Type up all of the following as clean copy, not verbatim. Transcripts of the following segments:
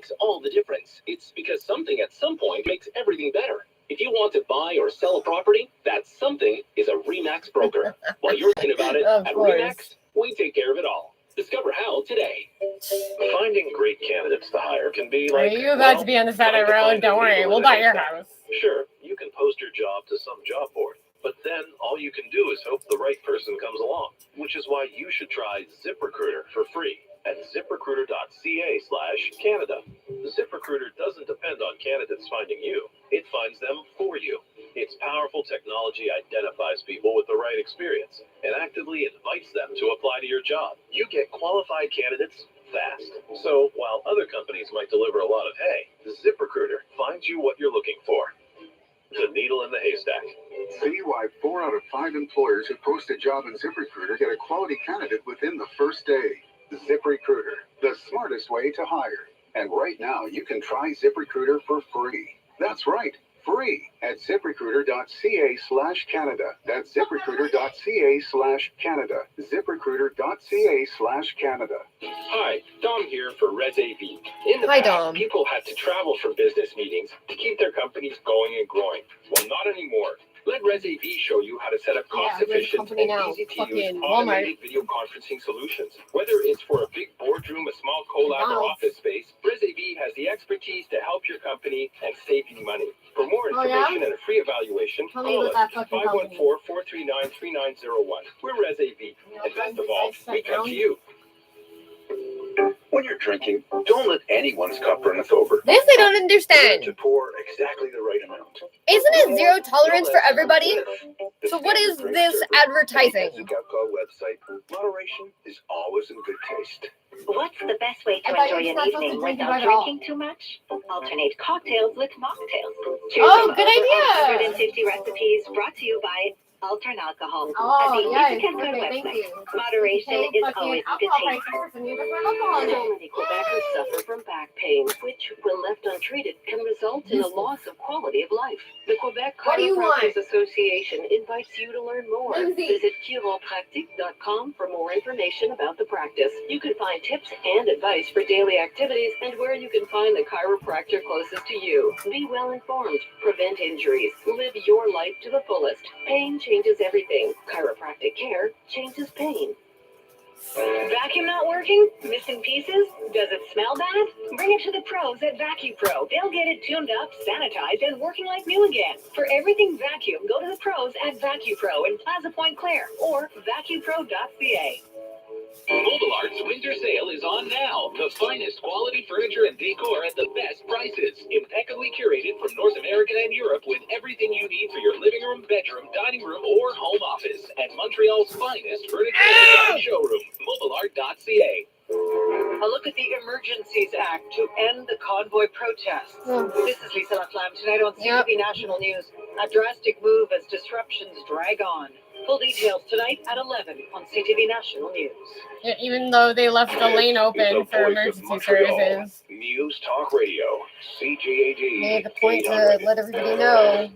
makes all the difference. It's because something at some point makes everything better. If you want to buy or sell a property, that something is a RE/MAX broker. While you're thinking about it, at RE/MAX, we take care of it all. Discover how today. Finding great candidates to hire can be like... Are you about to be on the side of the road? Don't worry, we'll buy your house. Sure, you can post your job to some job board, but then all you can do is hope the right person comes along, which is why you should try ZipRecruiter for free at ziprecruiter.ca/Canada. ZipRecruiter doesn't depend on candidates finding you. It finds them for you. Its powerful technology identifies people with the right experience and actively invites them to apply to your job. You get qualified candidates fast. So while other companies might deliver a lot of hay, ZipRecruiter finds you what you're looking for. The needle in the haystack. See why 4 out of 5 employers who post a job in ZipRecruiter get a quality candidate within the first day. ZipRecruiter, the smartest way to hire. And right now, you can try ZipRecruiter for free. That's right, free at ziprecruiter.ca/Canada. That's ziprecruiter.ca/Canada. ziprecruiter.ca/Canada. Hi, Dom here for ResAV. In the past, people had to travel for business meetings to keep their companies going and growing. Well, not anymore. Let ResAV show you how to set up cost-efficient and easy-to-use automated video conferencing solutions. Whether it's for a big boardroom, a small collab, or office space, ResAV has the expertise to help your company and save you money. For more information and a free evaluation, call us at 514-439-3901. We're ResAV, and best of all, we come to you. When you're drinking, don't let anyone's cup runneth over. This I don't understand. To pour exactly the right amount. Isn't it zero tolerance for everybody? So what is this advertising? Website. Moderation is always in good taste. What's the best way to enjoy an evening without drinking too much? Alternate cocktails with mocktails. Oh, good idea. 150 recipes brought to you by Altern Alcohol. Oh, yeah, thank you. Moderation is always a good taste. So many Quebecers suffer from back pain, which, when left untreated, can result in a loss of quality of life. The Quebec Chiropractic Association invites you to learn more. Visit chiropractic.com for more information about the practice. You can find tips and advice for daily activities and where you can find the chiropractor closest to you. Be well informed. Prevent injuries. Live your life to the fullest. Pain changes everything. Chiropractic care changes pain. Vacuum not working? Missing pieces? Does it smell bad? Bring it to the pros at VacuPro. They'll get it tuned up, sanitized, and working like new again. For everything vacuum, go to the pros at VacuPro in Plaza Point Clare or vacupro.ca. Mobile Art's winter sale is on now. The finest quality furniture and decor at the best prices. Impeccably curated from North America and Europe with everything you need for your living room, bedroom, dining room, or home office. At Montreal's finest furniture and design showroom, mobileart.ca. A look at the Emergencies Act to end the convoy protests. This is Lisa Laflamme. Tonight on CTV National News, a drastic move as disruptions drag on. Full details tonight at 11 on CTV National News. Yeah, even though they left the lane open for emergency services. News Talk Radio, CJAD. Made the point to let everybody know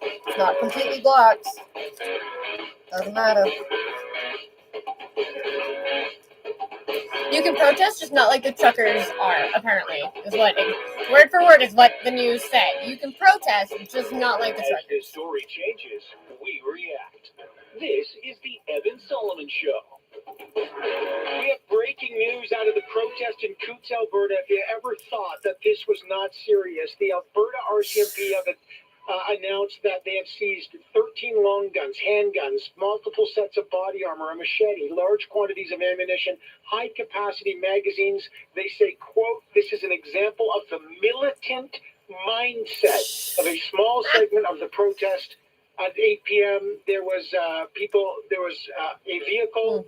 it's not completely blocked. Doesn't matter. You can protest, just not like the truckers are, apparently. Is what word for word is what the news said. You can protest, just not like the truckers. As this story changes, we react. This is the Evan Solomon Show. We have breaking news out of the protest in Coutts, Alberta. If you ever thought that this was not serious, the Alberta RCMP have announced that they have seized 13 long guns, handguns, multiple sets of body armor, a machete, large quantities of ammunition, high-capacity magazines. They say, quote, "This is an example of the militant mindset of a small segment of the protest." At 8 p.m., there was a vehicle,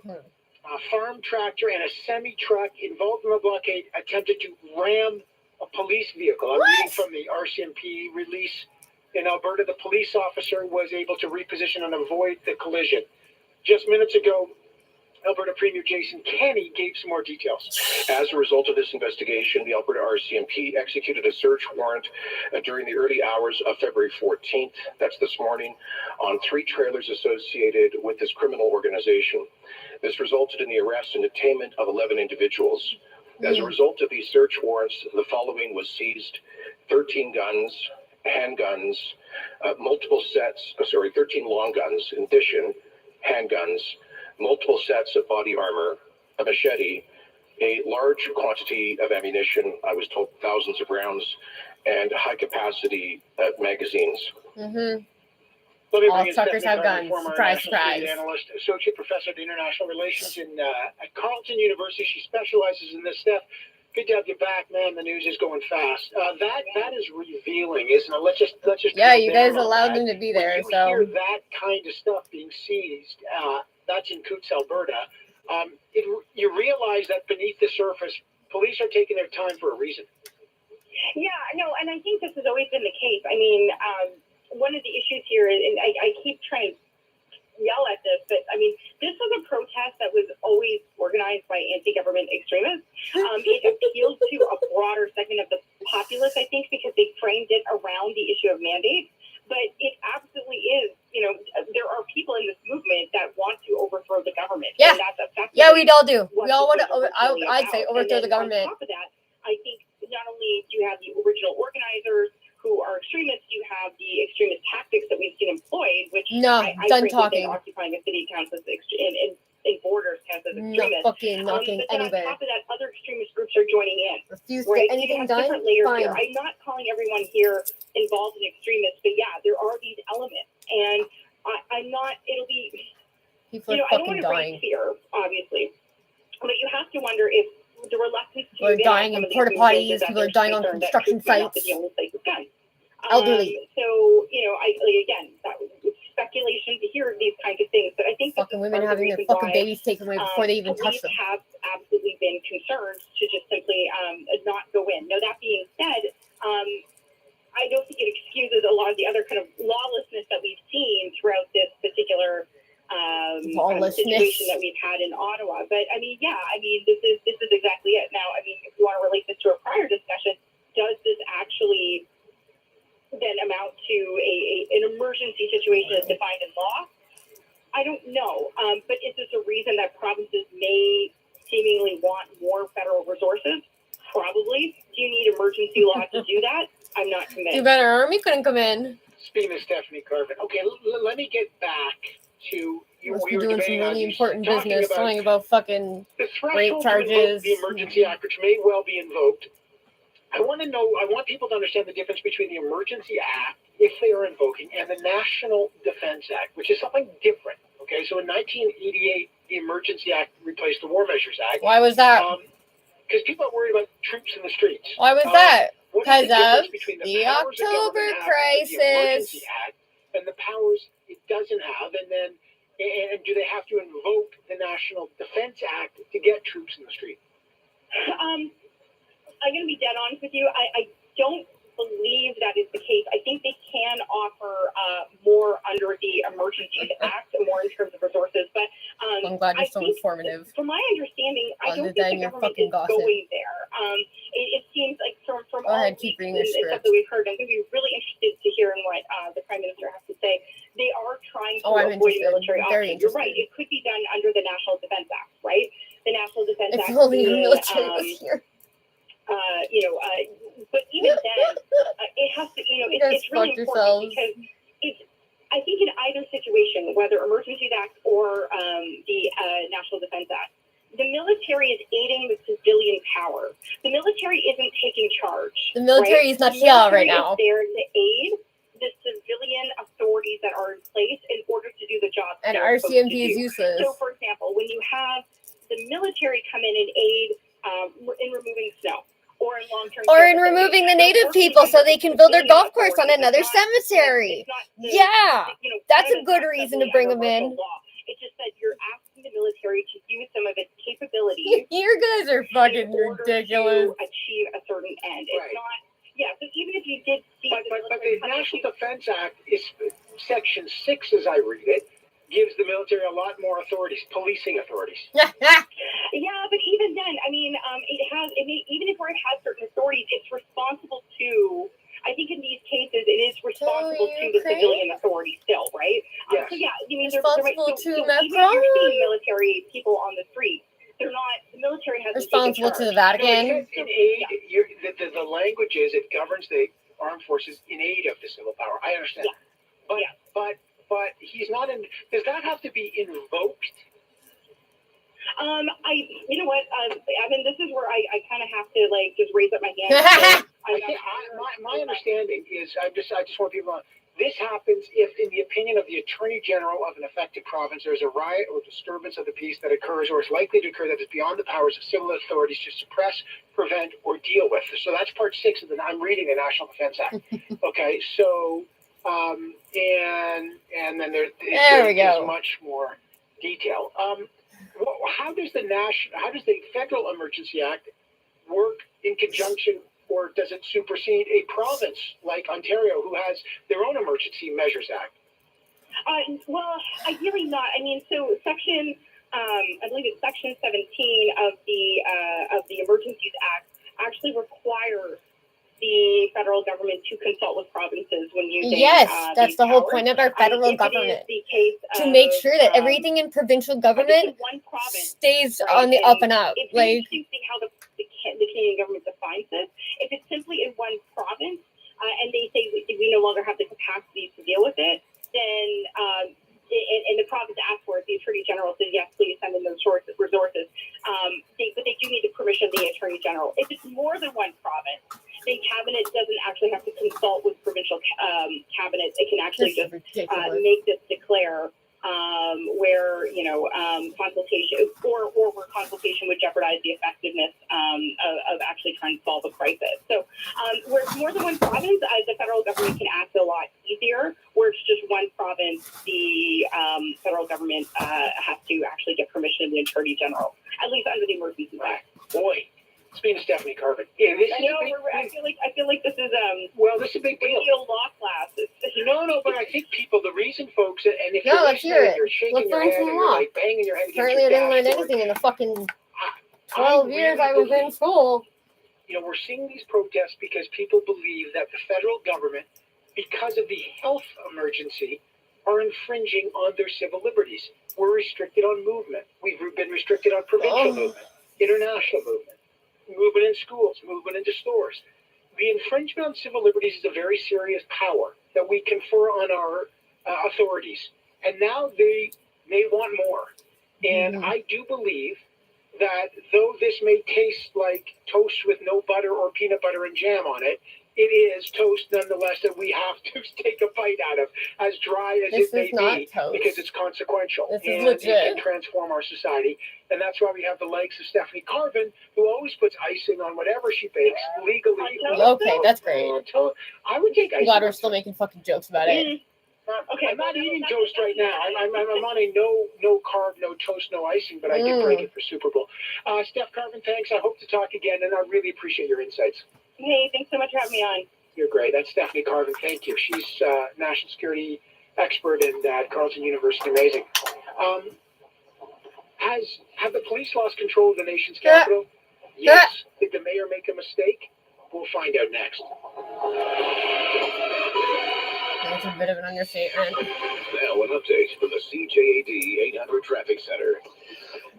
a farm tractor, and a semi-truck involved in the blockade attempted to ram a police vehicle. I'm reading from the RCMP release. In Alberta, the police officer was able to reposition and avoid the collision. Just minutes ago, Alberta Premier Jason Kenney gave some more details. As a result of this investigation, the Alberta RCMP executed a search warrant during the early hours of February 14th, that's this morning, on 3 trailers associated with this criminal organization. This resulted in the arrest and detainment of 11 individuals. As a result of these search warrants, the following was seized: 13 guns, handguns, 13 long guns, in addition, handguns, multiple sets of body armor, a machete, a large quantity of ammunition, I was told thousands of rounds, and high-capacity magazines. Mm-hmm. Let me All bring in suckers Stephanie have Carter, guns. former Surprise, national security surprise. analyst, associate professor of international relations at Carleton University. She specializes in this stuff. Good to have you back, man. The news is going fast. That is revealing, isn't it? Let's just Yeah, drill you guys down on allowed that. them to be When there, you so hear that kind of stuff being seized, that's in Coutts, Alberta. You realize that beneath the surface, police are taking their time for a reason. Yeah, no, and I think this has always been the case. I mean, one of the issues here, and I keep trying to yell at this, but I mean, this was a protest that was always organized by anti-government extremists. It appeals to a broader segment of the populace, I think, because they framed it around the issue of mandates. But it absolutely is, there are people in this movement that want to overthrow the government. Yeah. And that's effectively yeah, we'd all do. We all want to. originally I'd say about. overthrow And the then government. On top of that, I think not only do you have the original organizers who are extremists, you have the extremist tactics that we've seen employed, which No, I done frankly talking. think occupying a city counts as in borders counts as Not extremist. fucking knocking But then anywhere. on top of that, other extremist groups are joining in. Refuse to Right? get anything you have done. different layers Fine. here. I'm not calling everyone here involved in extremists, but yeah, there are these elements, and I'm not. It'll be. People are I don't fucking want to dying. raise fear, obviously, but you have to wonder if the reluctance to People are ban dying some in of these porta movements potties. is that People are there's dying on concern that construction troops might not be sites. the only place with guns. Elderly. So again, that was speculation to hear these kinds of things, but I think this Fucking is women part of the having their reason fucking why, babies taken away before they even touch police them. have absolutely been concerned to just simply not go in. Now, that being said, I don't think it excuses a lot of the other kind of lawlessness that we've seen throughout this particular situation that we've had in Ottawa. But this is exactly it. Now, if you want to relate this to a prior discussion, does this actually then amount to an emergency situation as defined in law? I don't know. But is this a reason that provinces may seemingly want more federal resources? Probably. Do you need emergency law to do that? I'm not convinced. Too bad our army couldn't come in. Speaking of Stephanie Carvin, okay, let me get back to you. Must We be were doing some debating really on important talking business, talking about fucking the rape threshold to invoke charges. the Emergency Act, which may well be invoked. I want people to understand the difference between the Emergency Act, if they are invoking, and the National Defense Act, which is something different. Okay, so in 1988, the Emergency Act replaced the War Measures Act. Why was that? Because people are worried about troops in the streets. Why was that? What is Because the difference of between the powers the October government has under the Emergency crisis. Act and the powers it doesn't have, and do they have to invoke the National Defense Act to get troops in the street? I'm going to be dead honest with you. I don't believe that is the case. I think they can offer more under the Emergencies Act, more in terms of resources. But I'm glad you're so I think, informative. from my understanding, I Other don't than think the your government fucking is gossip. going there. It seems like from Go all ahead, keep reading your and stuff script. that we've heard, I'm going to be really interested to hear what the Prime Minister has to say. They are trying to I'm avoid interested. military Very option. You're right. interested. It could be done under the National Defense Act, right? The National Defense If Act only the being, military was here. but even then, it has to, You guys it's really fucked important yourselves. because I think in either situation, whether Emergencies Act or the National Defense Act, the military is aiding the civilian power. The military isn't taking charge. The military right? is not The here right military now. is there to aid the civilian authorities that are in place in order to do the job. And they're supposed to RCMP is do. useless. So, for example, when you have the military come in and aid in removing snow, or in long-term Or in care facilities, removing the they're native working people so under they can build their civilian golf course on authorities. another It's not- cemetery. it's not the- Yeah, that's a Canada's good not reason to suddenly bring under them in. martial law. It's just that you're asking the military to use some of its capabilities You guys are fucking in order ridiculous. to achieve a certain end. It's Right. not. Yeah, so even if you did see But the military come in- National Defense Act is Section 6, as I read it, gives the military a lot more authorities, policing authorities. Yeah, but even then, even if it has certain authorities, it's responsible to. I think in these cases, it is responsible to the Ukraine? civilian authority still, right? Yes. So yeah, Responsible to even if you're Macron? seeing military people on the street, they're not. The military has responsible to the No, it Vatican. says in aid, the language is it governs the armed forces in aid of the civil power. I understand. Yeah. But he's not in. Does that have to be invoked? You know what, I mean, this is where I kind of have to like just raise up my hand. My understanding is I just want people to know, this happens if, in the opinion of the Attorney General of an affected province, there's a riot or disturbance of the peace that occurs or is likely to occur that is beyond the powers of civil authorities to suppress, prevent, or deal with. So that's part 6 of the. I'm reading the National Defense Act. Okay, so and then there we go. much more detail. How does the Federal Emergency Act work in conjunction, or does it supersede a province like Ontario, who has their own Emergency Measures Act? Well, ideally not. I mean, so section, I believe it's section 17 of the Emergencies Act actually requires the federal government to consult with provinces when using that's the whole powers. point of our federal government. The case To of, make sure that everything in provincial government one province, stays right, on the up and up. it's Like, interesting to see how the Canadian government defines this. If it's simply in one province, and they say we no longer have the capacity to deal with it, then and the province asks for it, the Attorney General says, yes, please send in those resources. But they do need the permission of the Attorney General. If it's more than one province, then Cabinet doesn't actually have to consult with provincial cabinets. It can actually this is just ridiculous. make this declare where consultation or where consultation would jeopardize the effectiveness of actually trying to solve a crisis. So where it's more than one province, the federal government can act a lot easier. Where it's just one province, the federal government has to actually get permission of the Attorney General, at least under the Emergency Act. Boy, speaking of Stephanie Carvin, yeah, this I is know. I feel like this is this is a big deal. real law class. No, but I think people, the reason, folks, and if No, you're let's listening, hear and it. you're shaking Let's your learn head some and law. you're like banging your head against Apparently, I your didn't learn dashboard, anything in the fucking I 12 years really I was in believe, school. we're seeing these protests because people believe that the federal government, because of the health emergency, are infringing on their civil liberties. We're restricted on movement. We've been restricted on provincial movement, international movement in schools, movement into stores. The infringement on civil liberties is a very serious power that we confer on our authorities. And now they want more. And I do believe that though this may taste like toast with no butter or peanut butter and jam on it, it is toast nonetheless that we have to take a bite out of, as dry as This it may is not be, toast. because it's consequential. This is and legit. it can transform our society. And that's why we have the likes of Stephanie Carvin, who always puts icing on whatever she bakes, legally. Okay, that's great. I would take icing. Glad we're still making fucking jokes about it. Okay, I'm not eating toast right now. I'm on a no carb, no toast, no icing, but I did break it for Super Bowl. Steph Carvin, thanks. I hope to talk again, and I really appreciate your insights. Hey, thanks so much for having me on. You're great. That's Stephanie Carvin. Thank you. She's national security expert at Carleton University. Amazing. Have the police lost control of the nation's capital? Yes. Did the mayor make a mistake? We'll find out next. That's a bit of an understatement. Now an update from the CJAD 800 Traffic Center.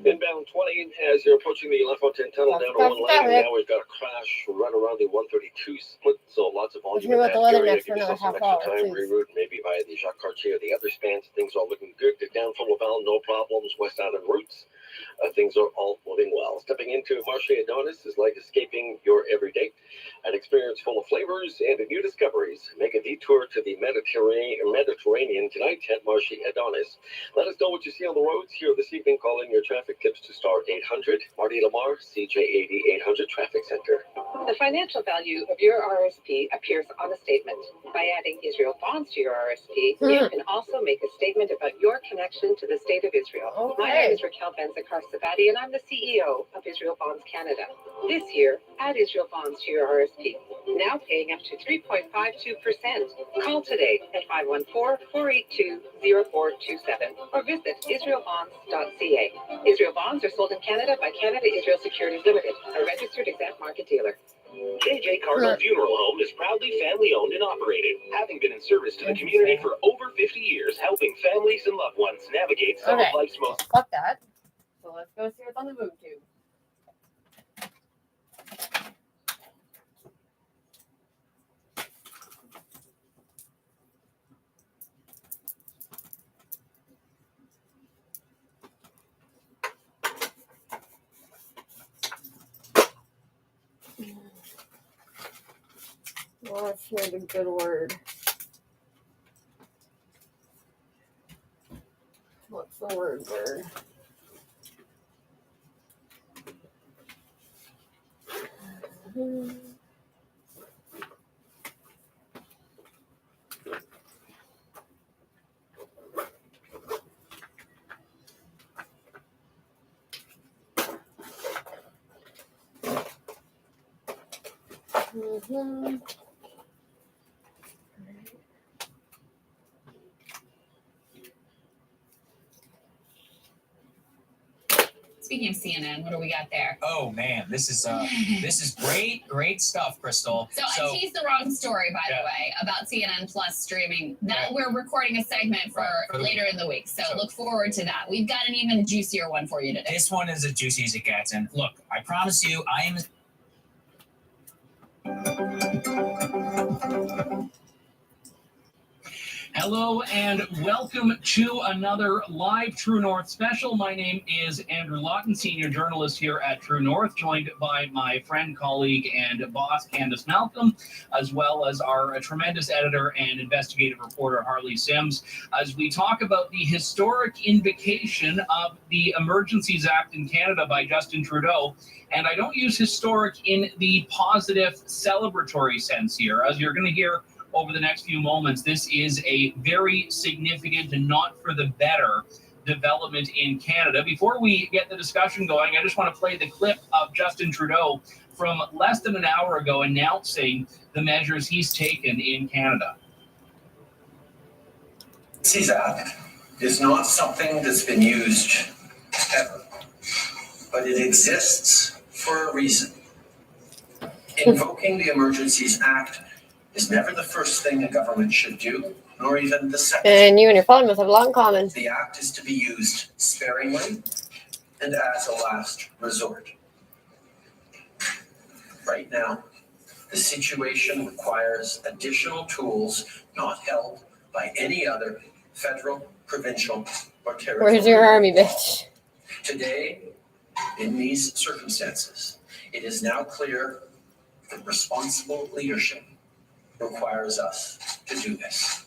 Inbound 20 as you're approaching the LaFontaine Tunnel down to one lane. Now we've got a crash right around the 132 split, so lots of volume in that area. Give yourself some extra time, reroute maybe via the Jacques Cartier or the other spans. Things are looking good. Get down from Laval, no problems. West Island routes, things are all moving well. Stepping into Marché Adonis is like escaping your everyday. An experience full of flavors and new discoveries. Make a detour to the Mediterranean tonight at Marché Adonis. Let us know what you see on the roads here this evening. Call in your traffic tips to star 800. Marty Lamar, CJAD 800 Traffic Center. The financial value of your RSP appears on a statement. By adding Israel bonds to your RSP, you can also make a statement about your connection to the State of Israel. My name is Raquel Benzakar-Savati, and I'm the CEO of Israel Bonds Canada. This year, add Israel bonds to your RSP, now paying up to 3.52%. Call today at 514-482-0427 or visit israelbonds.ca. Israel bonds are sold in Canada by Canada Israel Securities Limited, a registered exempt market dealer. JJ Cardinal Funeral Home is proudly family-owned and operated, having been in service to the community for over 50 years, helping families and loved ones navigate some of life's most... Fuck that. So let's go see what's on the move tube. Let's hear the good word. What's the word? Speaking of CNN, what do we got there? Oh man, this is great stuff, Crystal. So I teased the wrong story, by the way, about CNN Plus streaming. That we're recording a segment for later in the week, so look forward to that. We've got an even juicier one for you today. This one is as juicy as it gets, and look, I promise you, I am. Hello and welcome to another live True North special. My name is Andrew Lawton, senior journalist here at True North, joined by my friend, colleague, and boss, Candace Malcolm, as well as our tremendous editor and investigative reporter, Harley Sims, as we talk about the historic invocation of the Emergencies Act in Canada by Justin Trudeau. And I don't use historic in the positive celebratory sense here. As you're going to hear over the next few moments, this is a very significant and not for the better development in Canada. Before we get the discussion going, I just want to play the clip of Justin Trudeau from less than an hour ago announcing the measures he's taken in Canada. Emergencies Act is not something that's been used ever, but it exists for a reason. Invoking the Emergencies Act is never the first thing a government should do, nor even the second. And you and your phone must have a lot in common. The act is to be used sparingly and as a last resort. Right now, the situation requires additional tools not held by any other federal, provincial, or territorial. Where's your army, bitch? Today, in these circumstances, it is now clear that responsible leadership requires us to do this.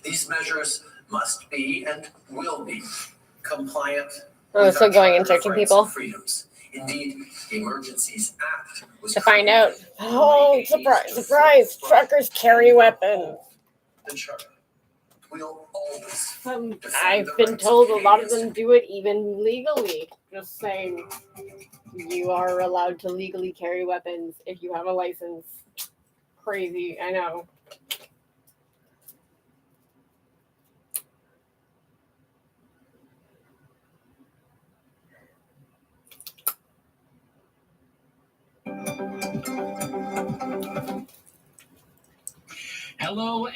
These measures must be and will be compliant. Oh, so going and searching people? Freedoms. Indeed, the Emergencies Act was to find out. Oh, surprise! Truckers carry weapons. The charter will always. I've been told a lot of them do it even legally. Just saying, you are allowed to legally carry weapons if you have a license. Crazy, I know. Hello.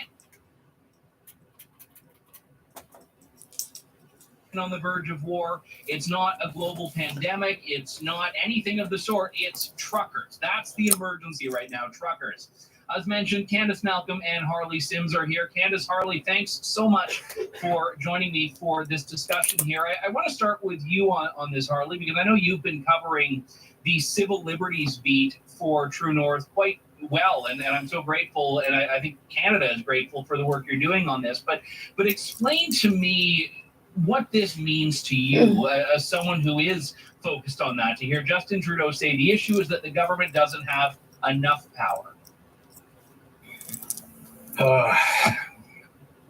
On the verge of war. It's not a global pandemic. It's not anything of the sort. It's truckers. That's the emergency right now, truckers. As mentioned, Candace Malcolm and Harley Sims are here. Candace, Harley, thanks so much for joining me for this discussion here. I want to start with you on this, Harley, because I know you've been covering the civil liberties beat for True North quite well, and I'm so grateful, and I think Canada is grateful for the work you're doing on this. But explain to me what this means to you as someone who is focused on that, to hear Justin Trudeau say the issue is that the government doesn't have enough power.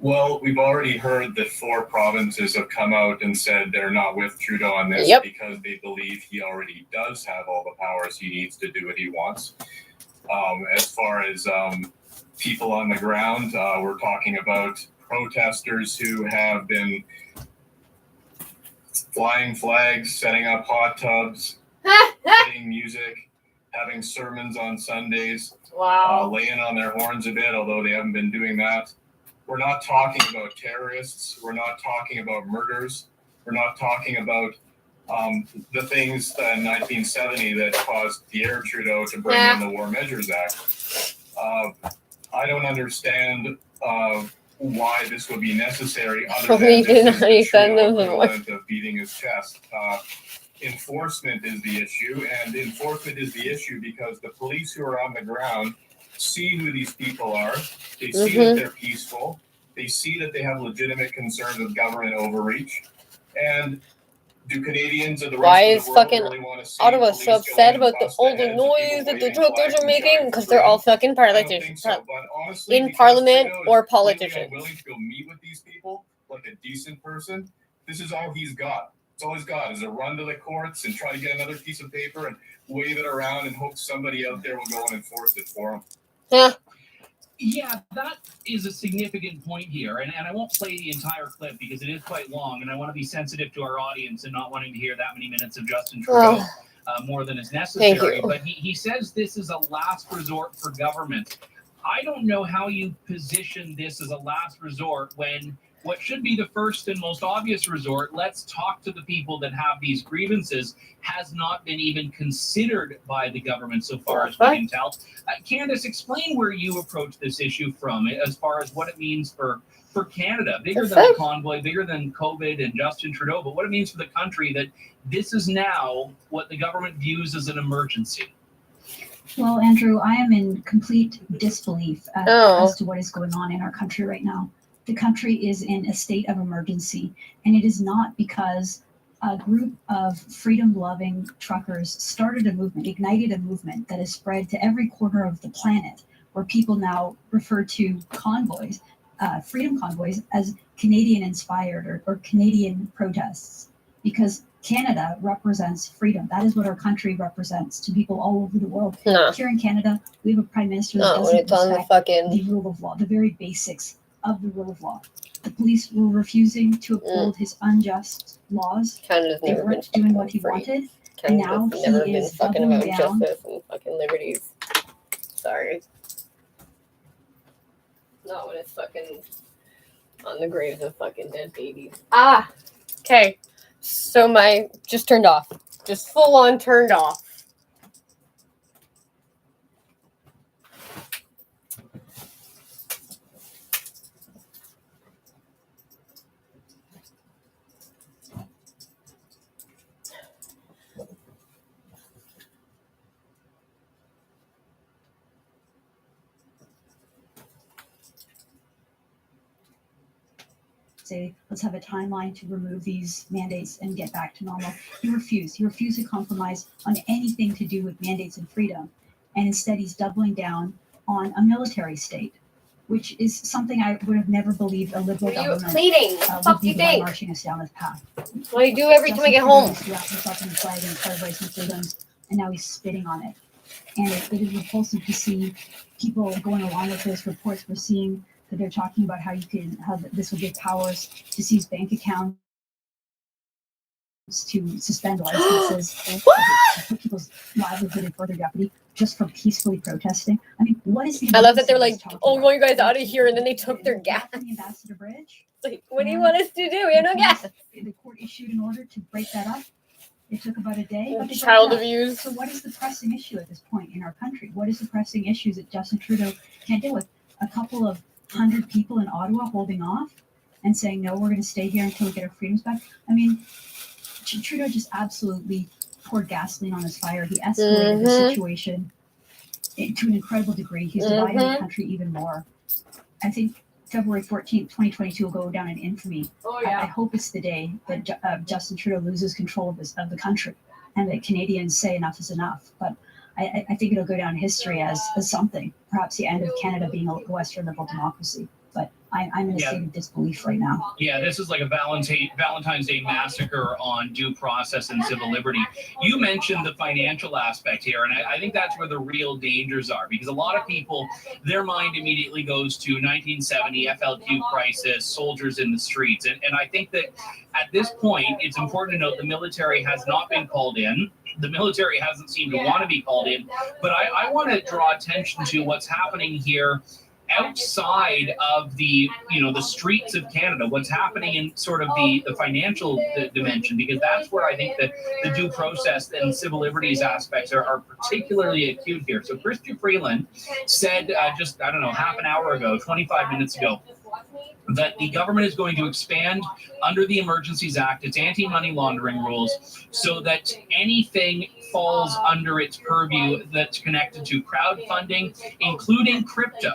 Well, we've already heard that 4 provinces have come out and said they're not with Trudeau on this because they believe he already does have all the powers he needs to do what he wants. As far as people on the ground, we're talking about protesters who have been flying flags, setting up hot tubs, playing music, having sermons on Sundays, laying on their horns a bit, although they haven't been doing that. We're not talking about terrorists. We're not talking about murders. We're not talking about the things in 1970 that caused Pierre Trudeau to bring in the War Measures Act. I don't understand why this would be necessary other than this equivalent of beating his chest. Enforcement is the issue, and enforcement is the issue because the police who are on the ground see who these people are. They see that they're peaceful. They see that they have legitimate concerns with government overreach. And do Canadians and the rest of the world really want to see Ottawa police so go upset in about and the bust all the the heads of people noise that the waving truckers flags are and making shouting because for they're all freedom? fucking I don't think politicians, so, but honestly, in because Parliament Trudeau is or completely politicians. unwilling to go meet with these people like a decent person, this is all he's got. It's all he's got is a run to the courts and try to get another piece of paper and wave it around and hope somebody out there will go and enforce it for him. Yeah. Yeah, that is a significant point here. And I won't play the entire clip because it is quite long, and I want to be sensitive to our audience and not wanting to hear that many minutes of Justin Trudeau more than is necessary. But he says this is a last resort for government. I don't know how you position this as a last resort when what should be the first and most obvious resort, let's talk to the people that have these grievances, has not been even considered by the government so far as we can tell. Candace, explain where you approach this issue from as far as what it means for Canada, bigger than the convoy, bigger than COVID and Justin Trudeau, but what it means for the country that this is now what the government views as an emergency. Well, Andrew, I am in complete disbelief as to what is going on in our country right now. The country is in a state of emergency, and it is not because a group of freedom-loving truckers started a movement, ignited a movement that has spread to every corner of the planet, where people now refer to convoys, freedom convoys, as Canadian-inspired or Canadian protests, because Canada represents freedom. That is what our country represents to people all over the world. Here in Canada, we have a prime minister that doesn't respect the rule of law, the very basics of the rule of law. The police were refusing to uphold his unjust laws. They weren't doing what he wanted. And now he is doubling down. Justice and fucking liberties. Sorry. Not when it's fucking on the graves of fucking dead babies. Okay. So my just turned off. Just full on turned off. Say, let's have a timeline to remove these mandates and get back to normal. He refused. He refused to compromise on anything to do with mandates and freedom. And instead, he's doubling down on a military state, which is something I would have never believed a liberal government would be the one marching us down this path. What do you do every time I get home? He wrapped himself in the flag and celebrates and freedoms, and now he's spitting on it. And it is repulsive to see people going along with this. Reports we're seeing that they're talking about how this will give powers to seize bank accounts, to suspend licenses, to put people's livelihood in further jeopardy just for peacefully protesting. I mean, what is the? I love that they're like, "Oh, want you guys out of here," and then they took their gas. The Ambassador Bridge. Like, what do you want us to do? We have no gas. The court issued an order to break that up. It took about a day. But child abuse. So what is the pressing issue at this point in our country? What is the pressing issues that Justin Trudeau can't deal with? A couple of 100 people in Ottawa holding off and saying, no, we're going to stay here until we get our freedoms back. I mean, Trudeau just absolutely poured gasoline on his fire. He escalated the situation to an incredible degree. He's dividing the country even more. I think February 14th, 2022 will go down in infamy. I hope it's the day that Justin Trudeau loses control of the country and that Canadians say enough is enough. But I think it'll go down in history as something, perhaps the end of Canada being a Western liberal democracy. But I'm in a state of disbelief right now. Yeah, this is like a Valentine's Day massacre on due process and civil liberty. You mentioned the financial aspect here, and I think that's where the real dangers are, because a lot of people, their mind immediately goes to 1970 FLQ crisis, soldiers in the streets. And I think that at this point, it's important to note the military has not been called in. The military hasn't seemed to want to be called in. But I want to draw attention to what's happening here outside of the the streets of Canada, what's happening in sort of the financial dimension, because that's where I think that the due process and civil liberties aspects are particularly acute here. So Chrystia Freeland said just, I don't know, half an hour ago, 25 minutes ago, that the government is going to expand under the Emergencies Act its anti-money laundering rules so that anything falls under its purview that's connected to crowdfunding, including crypto.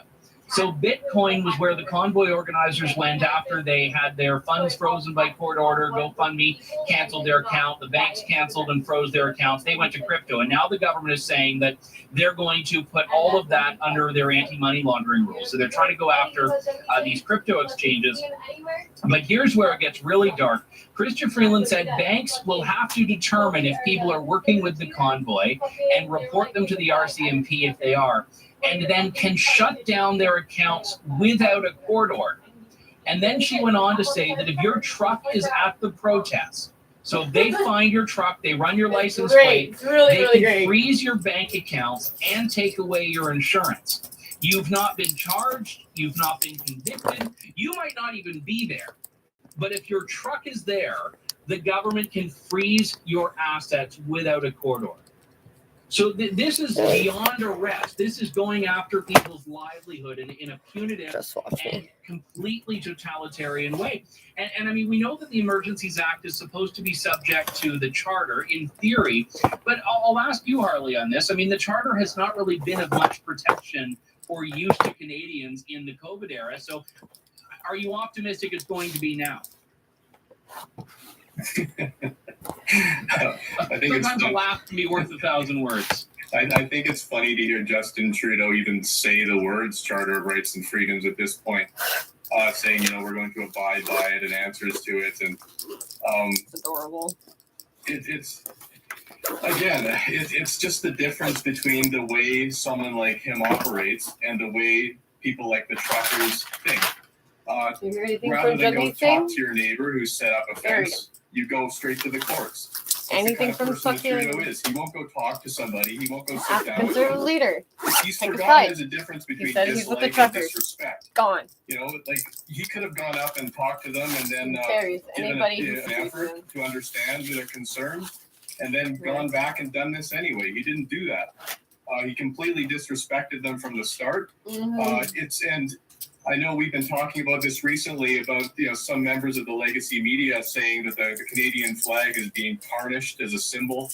So Bitcoin was where the convoy organizers went after they had their funds frozen by court order. GoFundMe canceled their account. The banks canceled and froze their accounts. They went to crypto. And now the government is saying that they're going to put all of that under their anti-money laundering rules. So they're trying to go after these crypto exchanges. But here's where it gets really dark. Chrystia Freeland said banks will have to determine if people are working with the convoy and report them to the RCMP if they are, and then can shut down their accounts without a court order. And then she went on to say that if your truck is at the protest, so if they find your truck, they run your license plate, they can freeze your bank accounts and take away your insurance. You've not been charged, you've not been convicted, you might not even be there. But if your truck is there, the government can freeze your assets without a court order. So this is beyond arrest. This is going after people's livelihood in a punitive and completely totalitarian way. And I mean, we know that the Emergencies Act is supposed to be subject to the Charter in theory, but I'll ask you, Harley, on this. I mean, the Charter has not really been of much protection or use to Canadians in the COVID era. So are you optimistic it's going to be now? I think sometimes a laugh can be worth 1,000 words. I think it's funny to hear Justin Trudeau even say the words Charter of Rights and Freedoms at this point, saying, we're going to abide by it and answers to it. And it's adorable. It's just the difference between the way someone like him operates and the way people like the truckers think. Rather than go talk to your neighbor who set up a fence, you go straight to the courts. That's anything from fucking Trudeau is. He won't go talk to somebody. He won't go sit down with conservative leader. He's forgotten there's a difference between dislike and disrespect. Gone. Like he could have gone up and talked to them and then given an effort to understand their concerns and then gone back and done this anyway. He didn't do that. He completely disrespected them from the start. And I know we've been talking about this recently about some members of the legacy media saying that the Canadian flag is being tarnished as a symbol.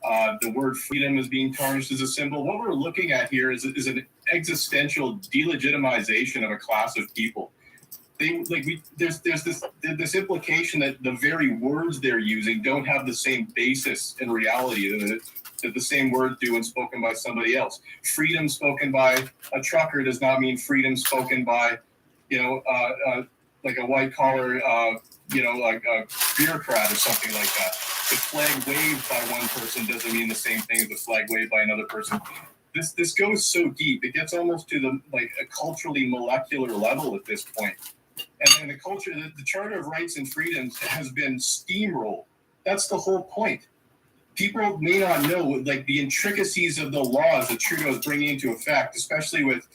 The word freedom is being tarnished as a symbol. What we're looking at here is an existential delegitimization of a class of people. There's this implication that the very words they're using don't have the same basis in reality that the same words do when spoken by somebody else. Freedom spoken by a trucker does not mean freedom spoken by, like a white collar, like a bureaucrat or something like that. The flag waved by one person doesn't mean the same thing as the flag waved by another person. This goes so deep. It gets almost to a culturally molecular level at this point. And then the Charter of Rights and Freedoms has been steamrolled. That's the whole point. People may not know the intricacies of the laws that Trudeau is bringing into effect, especially with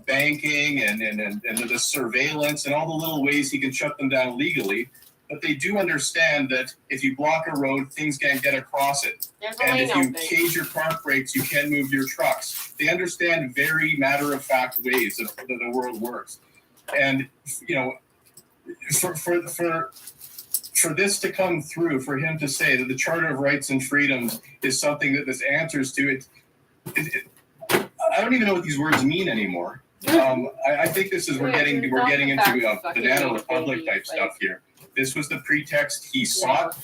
banking and the surveillance and all the little ways he can shut them down legally. But they do understand that if you block a road, things can't get across it. And if you cage your park brakes, you can't move your trucks. They understand very matter-of-fact ways that the world works. And for this to come through, for him to say that the Charter of Rights and Freedoms is something that this answers to, I don't even know what these words mean anymore. I think this is we're getting into Banana Republic type stuff here. This was the pretext he sought.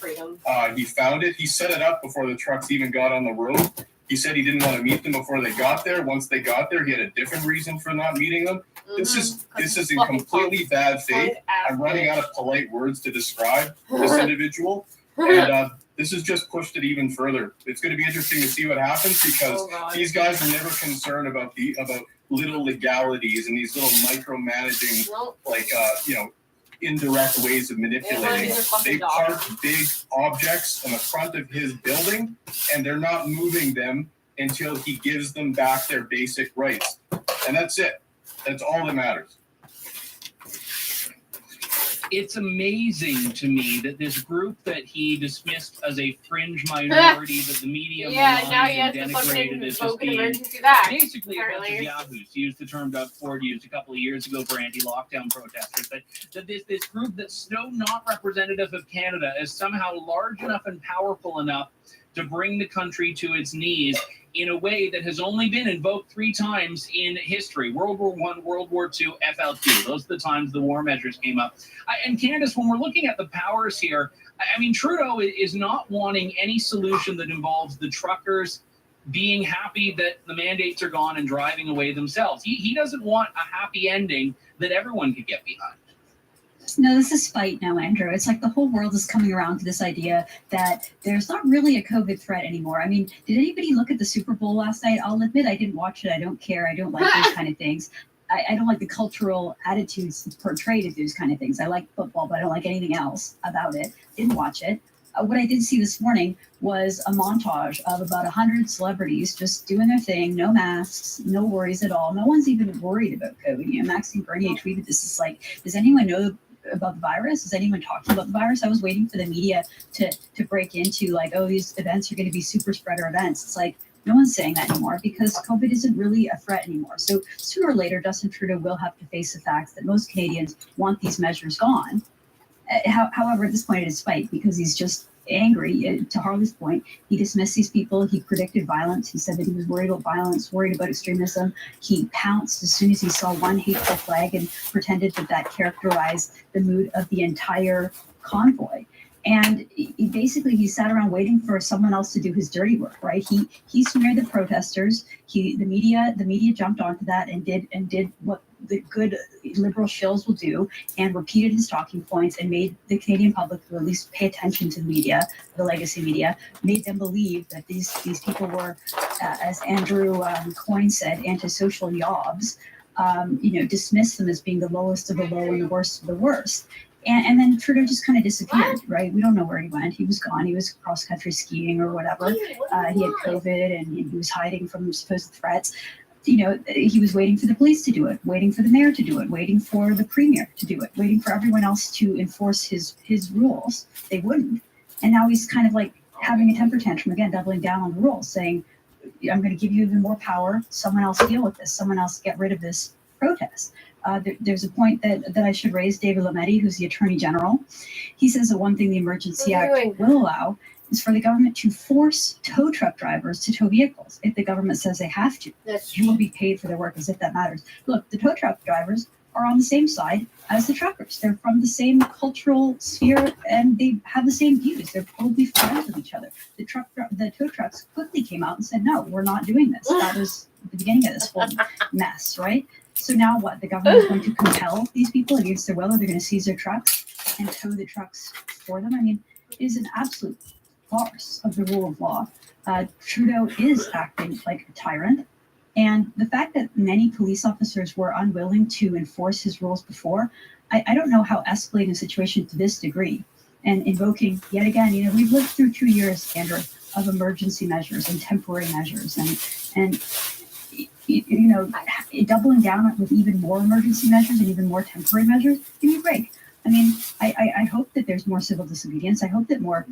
He found it. He set it up before the trucks even got on the road. He said he didn't want to meet them before they got there. Once they got there, he had a different reason for not meeting them. This is in completely bad faith. I'm running out of polite words to describe this individual. And this has just pushed it even further. It's going to be interesting to see what happens because these guys are never concerned about little legalities and these little micromanaging, indirect ways of manipulating. They park big objects in the front of his building, and they're not moving them until he gives them back their basic rights. And that's it. That's all that matters. It's amazing to me that this group that he dismissed as a fringe minority that the media now he has and to fucking denigrated as just invoke an being emergency back. basically a bunch of yahoos, to use the term Doug Ford used a couple of years ago for anti-lockdown protesters, that this group that's so not representative of Canada is somehow large enough and powerful enough to bring the country to its knees in a way that has only been invoked 3 times in history. World War I, World War II, FLQ. Those are the times the war measures came up. And Candace, when we're looking at the powers here, I mean, Trudeau is not wanting any solution that involves the truckers being happy that the mandates are gone and driving away themselves. He doesn't want a happy ending that everyone could get behind. No, this is spite now, Andrew. It's like the whole world is coming around to this idea that there's not really a COVID threat anymore. I mean, did anybody look at the Super Bowl last night? I'll admit I didn't watch it. I don't care. I don't like those kind of things. I don't like the cultural attitudes portrayed of those kind of things. I like football, but I don't like anything else about it. Didn't watch it. What I did see this morning was a montage of about 100 celebrities just doing their thing, no masks, no worries at all. No one's even worried about COVID. You know, Maxime Bernier tweeted this. Is like, does anyone know about the virus? Is anyone talking about the virus? I was waiting for the media to break into like, oh, these events are going to be super spreader events. It's like, no one's saying that anymore because COVID isn't really a threat anymore. So sooner or later, Justin Trudeau will have to face the facts that most Canadians want these measures gone. However, at this point, it is spite because he's just angry. To Harley's point, he dismissed these people. He predicted violence. He said that he was worried about violence, worried about extremism. He pounced as soon as he saw one hateful flag and pretended that characterized the mood of the entire convoy. And he sat around waiting for someone else to do his dirty work, right? He smeared the protesters. The media jumped onto that and did what the good liberal shills will do, and repeated his talking points and made the Canadian public, or at least pay attention to the media, the legacy media, made them believe that these people were, as Andrew Coyne said, antisocial yobs. Dismissed them as being the lowest of the low and the worst of the worst. And then Trudeau just kind of disappeared, right? We don't know where he went. He was gone. He was cross-country skiing or whatever. He had COVID and he was hiding from supposed threats. He was waiting for the police to do it, waiting for the mayor to do it, waiting for the premier to do it, waiting for everyone else to enforce his rules. They wouldn't. And now he's kind of like having a temper tantrum again, doubling down on the rules, saying, I'm going to give you even more power. Someone else deal with this. Someone else get rid of this protest. There's a point that I should raise. David Lametti, who's the Attorney General, he says that one thing the Emergency Act will allow is for the government to force tow truck drivers to tow vehicles if the government says they have to. You will be paid for their work, as if that matters. Look, the tow truck drivers are on the same side as the truckers. They're from the same cultural sphere and they have the same views. They're probably friends with each other. The tow trucks quickly came out and said, no, we're not doing this. That was the beginning of this whole mess, right? So now what? The government is going to compel these people against their will, or they're going to seize their trucks and tow the trucks for them. I mean, it is an absolute farce of the rule of law. Trudeau is acting like a tyrant. And the fact that many police officers were unwilling to enforce his rules before, I don't know how escalating a situation to this degree and invoking, yet again, we've lived through 2 years, Andrew, of emergency measures and temporary measures and doubling down with even more emergency measures and even more temporary measures. Give me a break. I mean, I hope that there's more civil disobedience. I hope that more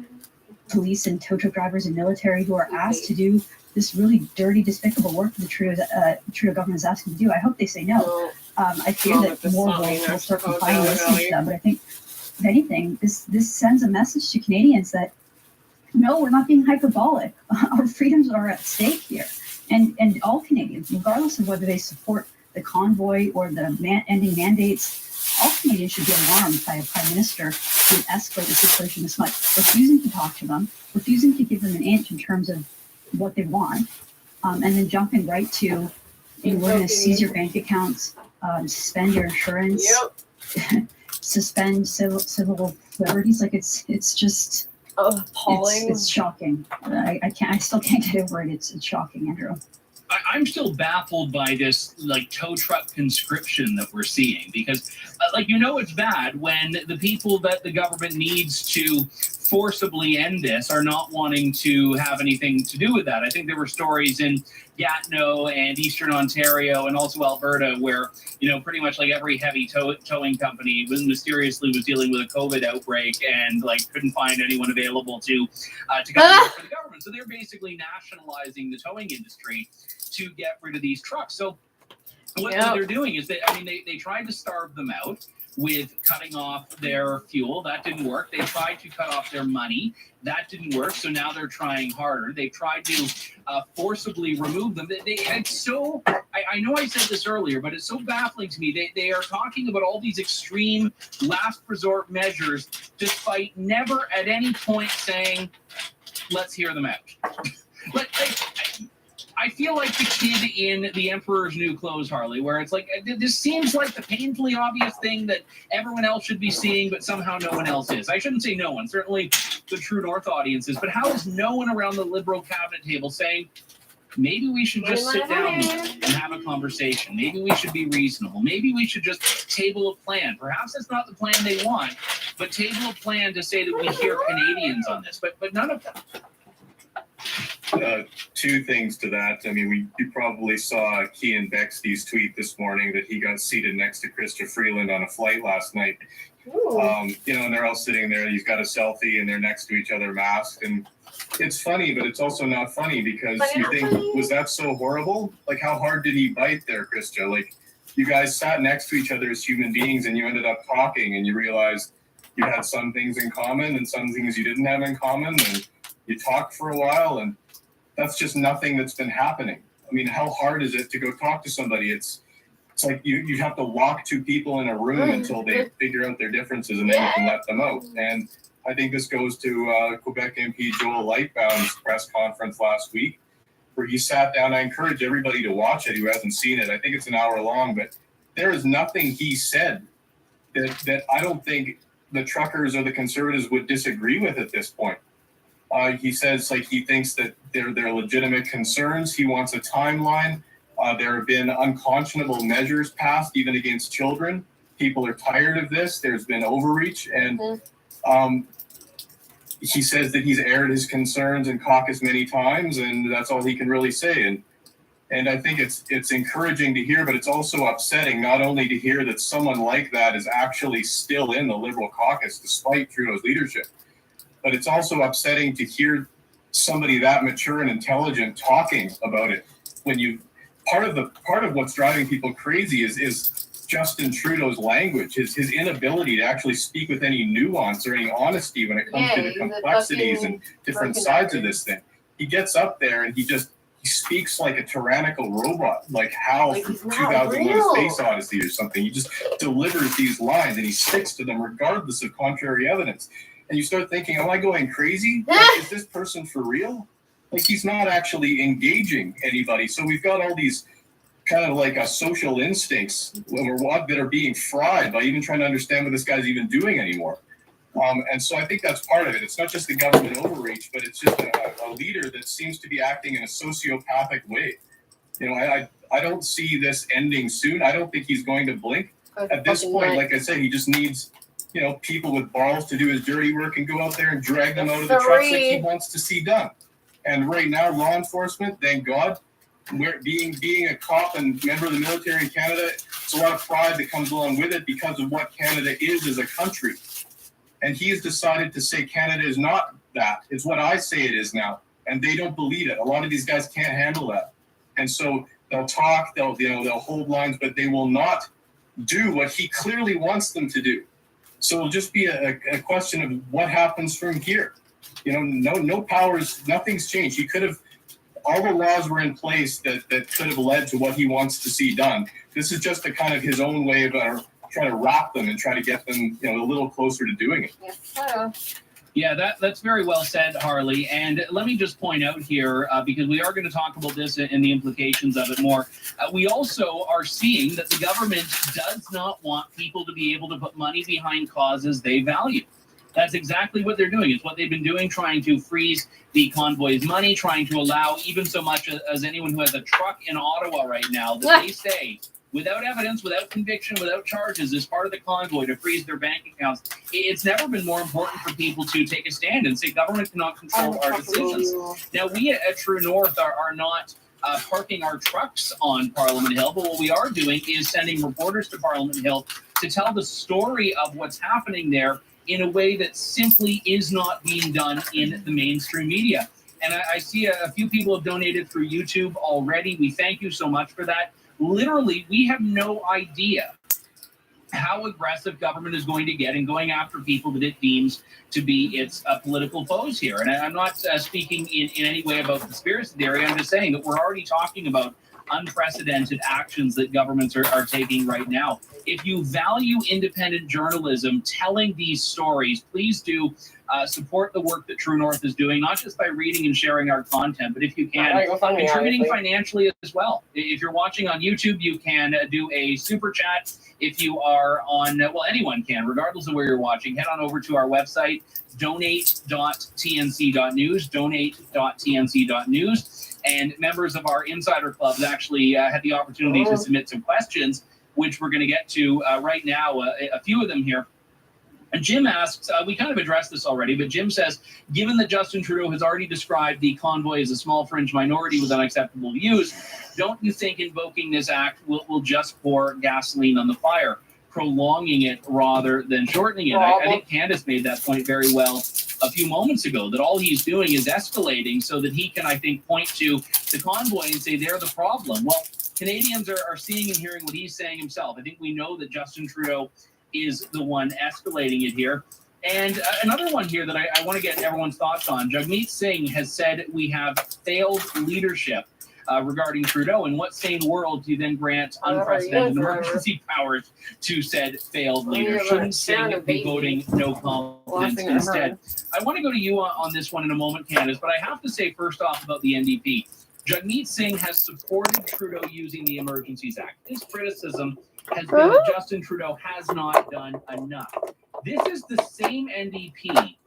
police and tow truck drivers and military who are asked to do this really dirty, despicable work the Trudeau government is asking to do. I hope they say no. I fear that more will start complying and listening to them. But I think, if anything, this sends a message to Canadians that, no, we're not being hyperbolic. Our freedoms are at stake here. And all Canadians, regardless of whether they support the convoy or the ending mandates, all Canadians should be alarmed by a prime minister who would escalate the situation this much, refusing to talk to them, refusing to give them an inch in terms of what they want, and then jumping right to, we're going to seize your bank accounts, suspend your insurance, suspend civil liberties. Like it's just appalling. It's shocking. I still can't get over it. It's shocking, Andrew. I'm still baffled by this like tow truck conscription that we're seeing, because it's bad when the people that the government needs to forcibly end this are not wanting to have anything to do with that. I think there were stories in Gatineau and Eastern Ontario and also Alberta where, pretty much like every heavy towing company was dealing with a COVID outbreak and couldn't find anyone available to cover for the government. So they're basically nationalizing the towing industry to get rid of these trucks. So what they're doing is they tried to starve them out with cutting off their fuel. That didn't work. They tried to cut off their money. That didn't work. So now they're trying harder. They tried to forcibly remove them. I know I said this earlier, but it's so baffling to me. They are talking about all these extreme last resort measures, despite never at any point saying, let's hear them out. I feel like the kid in The Emperor's New Clothes, Harley, where it's like, this seems like the painfully obvious thing that everyone else should be seeing, but somehow no one else is. I shouldn't say no one, certainly the True North audience is, but how is no one around the Liberal cabinet table saying, maybe we should just sit down and have a conversation. Maybe we should be reasonable. Maybe we should just table a plan. Perhaps that's not the plan they want, but table a plan to say that we hear Canadians on this, but none of them. Two things to that. I mean, you probably saw Keean Bexley's tweet this morning that he got seated next to Chrystia Freeland on a flight last night. And they're all sitting there. He's got a selfie and they're next to each other masked. And it's funny, but it's also not funny because you think, was that so horrible? Like, how hard did he bite there, Chrystia? Like, you guys sat next to each other as human beings and you ended up talking and you realized you had some things in common and some things you didn't have in common. And you talked for a while, and that's just nothing that's been happening. I mean, how hard is it to go talk to somebody? It's like you have to lock two people in a room until they figure out their differences, and then you can let them out. And I think this goes to Quebec MP Joel Lightbound's press conference last week, where he sat down. I encourage everybody to watch it who hasn't seen it. I think it's an hour long, but there is nothing he said that I don't think the truckers or the Conservatives would disagree with at this point. He says he thinks that they're legitimate concerns. He wants a timeline. There have been unconscionable measures passed, even against children. People are tired of this. There's been overreach. And he says that he's aired his concerns in caucus many times, and that's all he can really say. And I think it's encouraging to hear, but it's also upsetting not only to hear that someone like that is actually still in the Liberal caucus, despite Trudeau's leadership. But it's also upsetting to hear somebody that mature and intelligent talking about it. When part of what's driving people crazy is Justin Trudeau's language, his inability to actually speak with any nuance or any honesty when it comes to the complexities and different sides of this thing. He gets up there and he speaks like a tyrannical robot, like Hal from 2001: Space Odyssey or something. He just delivers these lines and he sticks to them regardless of contrary evidence. And you start thinking, am I going crazy? Is this person for real? He's not actually engaging anybody. So we've got all these kind of social instincts that are being fried by even trying to understand what this guy's even doing anymore. And so I think that's part of it. It's not just the government overreach, but it's just a leader that seems to be acting in a sociopathic way. I don't see this ending soon. I don't think he's going to blink. At this point, like I said, he just needs people with balls to do his dirty work and go out there and drag them out of the trucks that he wants to see done. And right now, law enforcement, thank God, being a cop and member of the military in Canada, it's a lot of pride that comes along with it because of what Canada is as a country. And he has decided to say Canada is not that. It's what I say it is now. And they don't believe it. A lot of these guys can't handle that. And so they'll talk, they'll hold lines, but they will not do what he clearly wants them to do. So it'll just be a question of what happens from here. No powers, nothing's changed. He could have, all the laws were in place that could have led to what he wants to see done. This is just a kind of his own way of trying to wrap them and try to get them, a little closer to doing it. Yes, sir. Yeah, that's very well said, Harley. And let me just point out here, because we are going to talk about this and the implications of it more. We also are seeing that the government does not want people to be able to put money behind causes they value. That's exactly what they're doing. It's what they've been doing, trying to freeze the convoy's money, trying to allow even so much as anyone who has a truck in Ottawa right now that they say, without evidence, without conviction, without charges, as part of the convoy to freeze their bank accounts. It's never been more important for people to take a stand and say government cannot control our decisions. Now, we at True North are not parking our trucks on Parliament Hill, but what we are doing is sending reporters to Parliament Hill to tell the story of what's happening there in a way that simply is not being done in the mainstream media. And I see a few people have donated through YouTube already. We thank you so much for that. Literally, we have no idea how aggressive government is going to get in going after people that it deems to be its political foes here. And I'm not speaking in any way about conspiracy theory. I'm just saying that we're already talking about unprecedented actions that governments are taking right now. If you value independent journalism, telling these stories, please do support the work that True North is doing, not just by reading and sharing our content, but if you can, contributing financially as well. If you're watching on YouTube, you can do a super chat. If you are on, well, anyone can, regardless of where you're watching, head on over to our website, donate.tnc.news, donate.tnc.news. And members of our insider clubs actually had the opportunity to submit some questions, which we're going to get to right now, a few of them here. And Jim asks, we kind of addressed this already, but Jim says, given that Justin Trudeau has already described the convoy as a small fringe minority with unacceptable views, don't you think invoking this act will just pour gasoline on the fire, prolonging it rather than shortening it? I think Candace made that point very well a few moments ago, that all he's doing is escalating so that he can, I think, point to the convoy and say they're the problem. Well, Canadians are seeing and hearing what he's saying himself. I think we know that Justin Trudeau is the one escalating it here. And another one here that I want to get everyone's thoughts on. Jagmeet Singh has said we have failed leadership regarding Trudeau. In what sane world do you then grant unprecedented emergency powers to said failed leader? Shouldn't Singh be voting no confidence instead? I want to go to you on this one in a moment, Candace, but I have to say first off about the NDP. Jagmeet Singh has supported Trudeau using the Emergencies Act. His criticism has been that Justin Trudeau has not done enough. This is the same NDP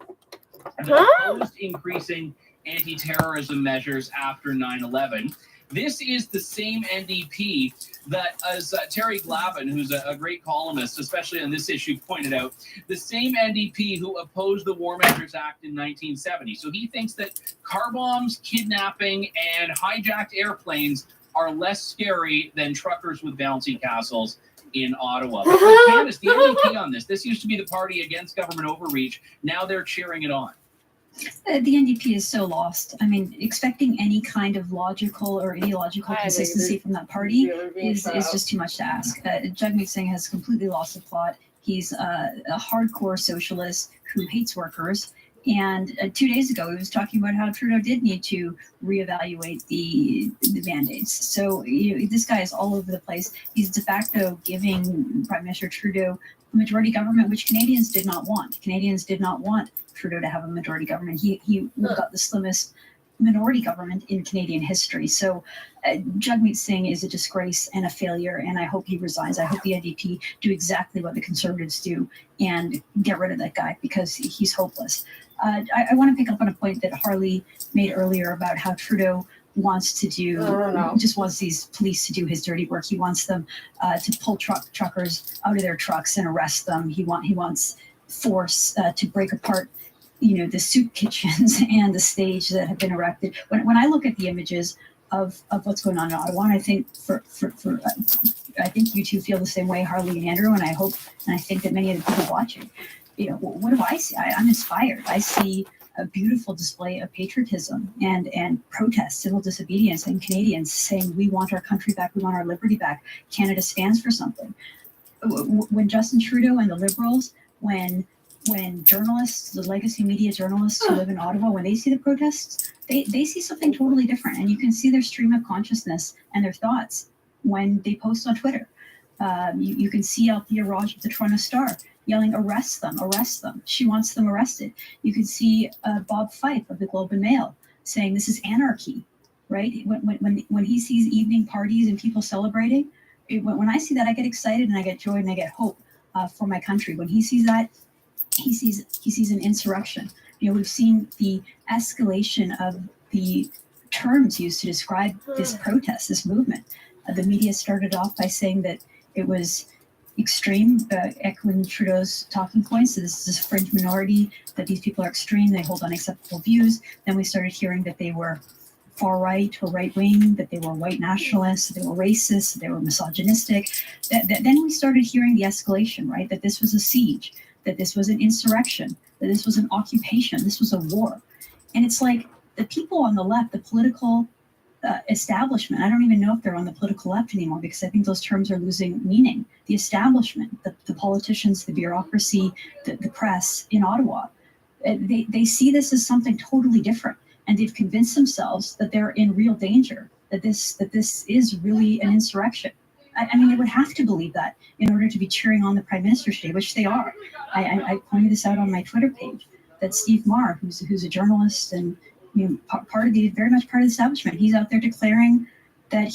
that opposed increasing anti-terrorism measures after 9/11. This is the same NDP that, as Terry Glavin, who's a great columnist, especially on this issue, pointed out, the same NDP who opposed the War Measures Act in 1970. So he thinks that car bombs, kidnapping, and hijacked airplanes are less scary than truckers with bouncy castles in Ottawa. But Candace, the NDP on this used to be the party against government overreach. Now they're cheering it on. The NDP is so lost. I mean, expecting any kind of logical or ideological consistency from that party is just too much to ask. Jagmeet Singh has completely lost the plot. He's a hardcore socialist who hates workers. And 2 days ago, he was talking about how Trudeau did need to reevaluate the mandates. So this guy is all over the place. He's de facto giving Prime Minister Trudeau a majority government, which Canadians did not want. Canadians did not want Trudeau to have a majority government. He got the slimmest minority government in Canadian history. So Jagmeet Singh is a disgrace and a failure, and I hope he resigns. I hope the NDP do exactly what the Conservatives do and get rid of that guy because he's hopeless. I want to pick up on a point that Harley made earlier about how Trudeau wants to do, just wants these police to do his dirty work. He wants them to pull truckers out of their trucks and arrest them. He wants force to break apart the soup kitchens and the stage that have been erected. When I look at the images of what's going on in Ottawa, and I think I think you two feel the same way, Harley and Andrew, and I hope and I think that many of the people watching, what do I see? I'm inspired. I see a beautiful display of patriotism and protest, civil disobedience, and Canadians saying we want our country back, we want our liberty back. Canada stands for something. When Justin Trudeau and the Liberals, when journalists, the legacy media journalists who live in Ottawa, when they see the protests, they see something totally different. And you can see their stream of consciousness and their thoughts when they post on Twitter. You can see Althea Raj of the Toronto Star yelling, arrest them. She wants them arrested. You can see Bob Fife of the Globe and Mail saying this is anarchy, right? When he sees evening parties and people celebrating, when I see that, I get excited and I get joy and I get hope for my country. When he sees that, he sees an insurrection. You know, we've seen the escalation of the terms used to describe this protest, this movement. The media started off by saying that it was extreme, echoing Trudeau's talking points. So this is a fringe minority, that these people are extreme, they hold unacceptable views. Then we started hearing that they were far right or right wing, that they were white nationalists, that they were racist, that they were misogynistic. Then we started hearing the escalation, right? That this was a siege, that this was an insurrection, that this was an occupation, this was a war. And it's like the people on the left, the political establishment, I don't even know if they're on the political left anymore, because I think those terms are losing meaning. The establishment, the politicians, the bureaucracy, the press in Ottawa, they see this as something totally different. And they've convinced themselves that they're in real danger, that this is really an insurrection. I mean, they would have to believe that in order to be cheering on the Prime Minister today, which they are. I pointed this out on my Twitter page, that Steve Marr, who's a journalist and part of very much part of the establishment, he's out there declaring that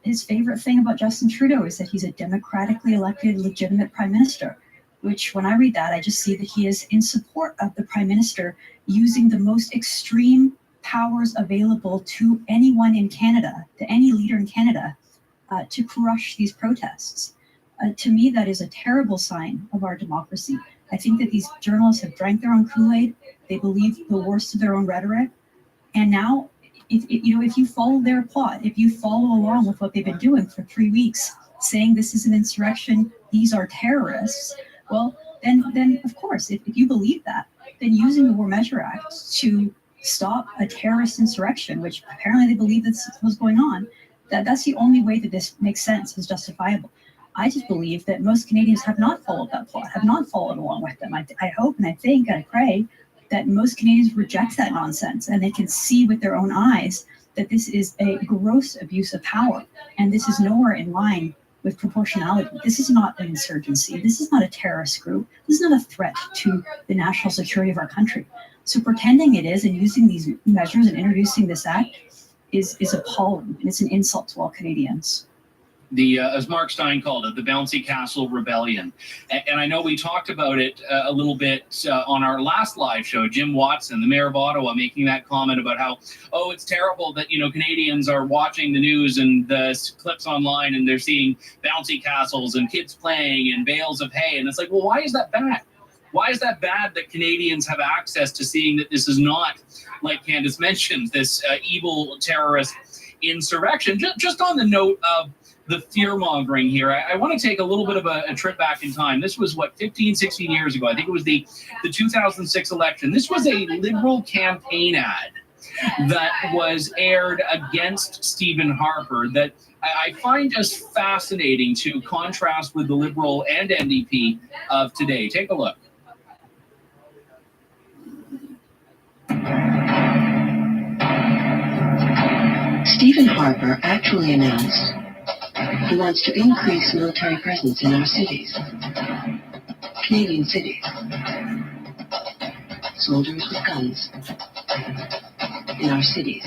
his favorite thing about Justin Trudeau is that he's a democratically elected, legitimate Prime Minister. Which, when I read that, I just see that he is in support of the Prime Minister using the most extreme powers available to anyone in Canada, to any leader in Canada, to crush these protests. To me, that is a terrible sign of our democracy. I think that these journalists have drank their own Kool-Aid. They believe the worst of their own rhetoric. And now, if you follow their plot, if you follow along with what they've been doing for 3 weeks, saying this is an insurrection, these are terrorists, well, then of course, if you believe that, then using the War Measure Act to stop a terrorist insurrection, which apparently they believe that's what's going on, that's the only way that this makes sense, is justifiable. I just believe that most Canadians have not followed that plot, have not followed along with them. I hope and I think and I pray that most Canadians reject that nonsense and they can see with their own eyes that this is a gross abuse of power, and this is nowhere in line with proportionality. This is not an insurgency. This is not a terrorist group. This is not a threat to the national security of our country. So pretending it is and using these measures and introducing this act is appalling, and it's an insult to all Canadians. As Mark Stein called it, the Bouncy Castle Rebellion. And I know we talked about it a little bit on our last live show. Jim Watson, the mayor of Ottawa, making that comment about how, it's terrible that, Canadians are watching the news and the clips online and they're seeing bouncy castles and kids playing and bales of hay. And it's like, well, why is that bad? Why is that bad that Canadians have access to seeing that this is not, like Candace mentioned, this evil terrorist insurrection? Just on the note of the fear-mongering here, I want to take a little bit of a trip back in time. This was, 15, 16 years ago. I think it was the 2006 election. This was a Liberal campaign ad that was aired against Stephen Harper that I find just fascinating to contrast with the Liberal and NDP of today. Take a look. Stephen Harper actually announced he wants to increase military presence in our cities, Canadian cities. Soldiers with guns in our cities,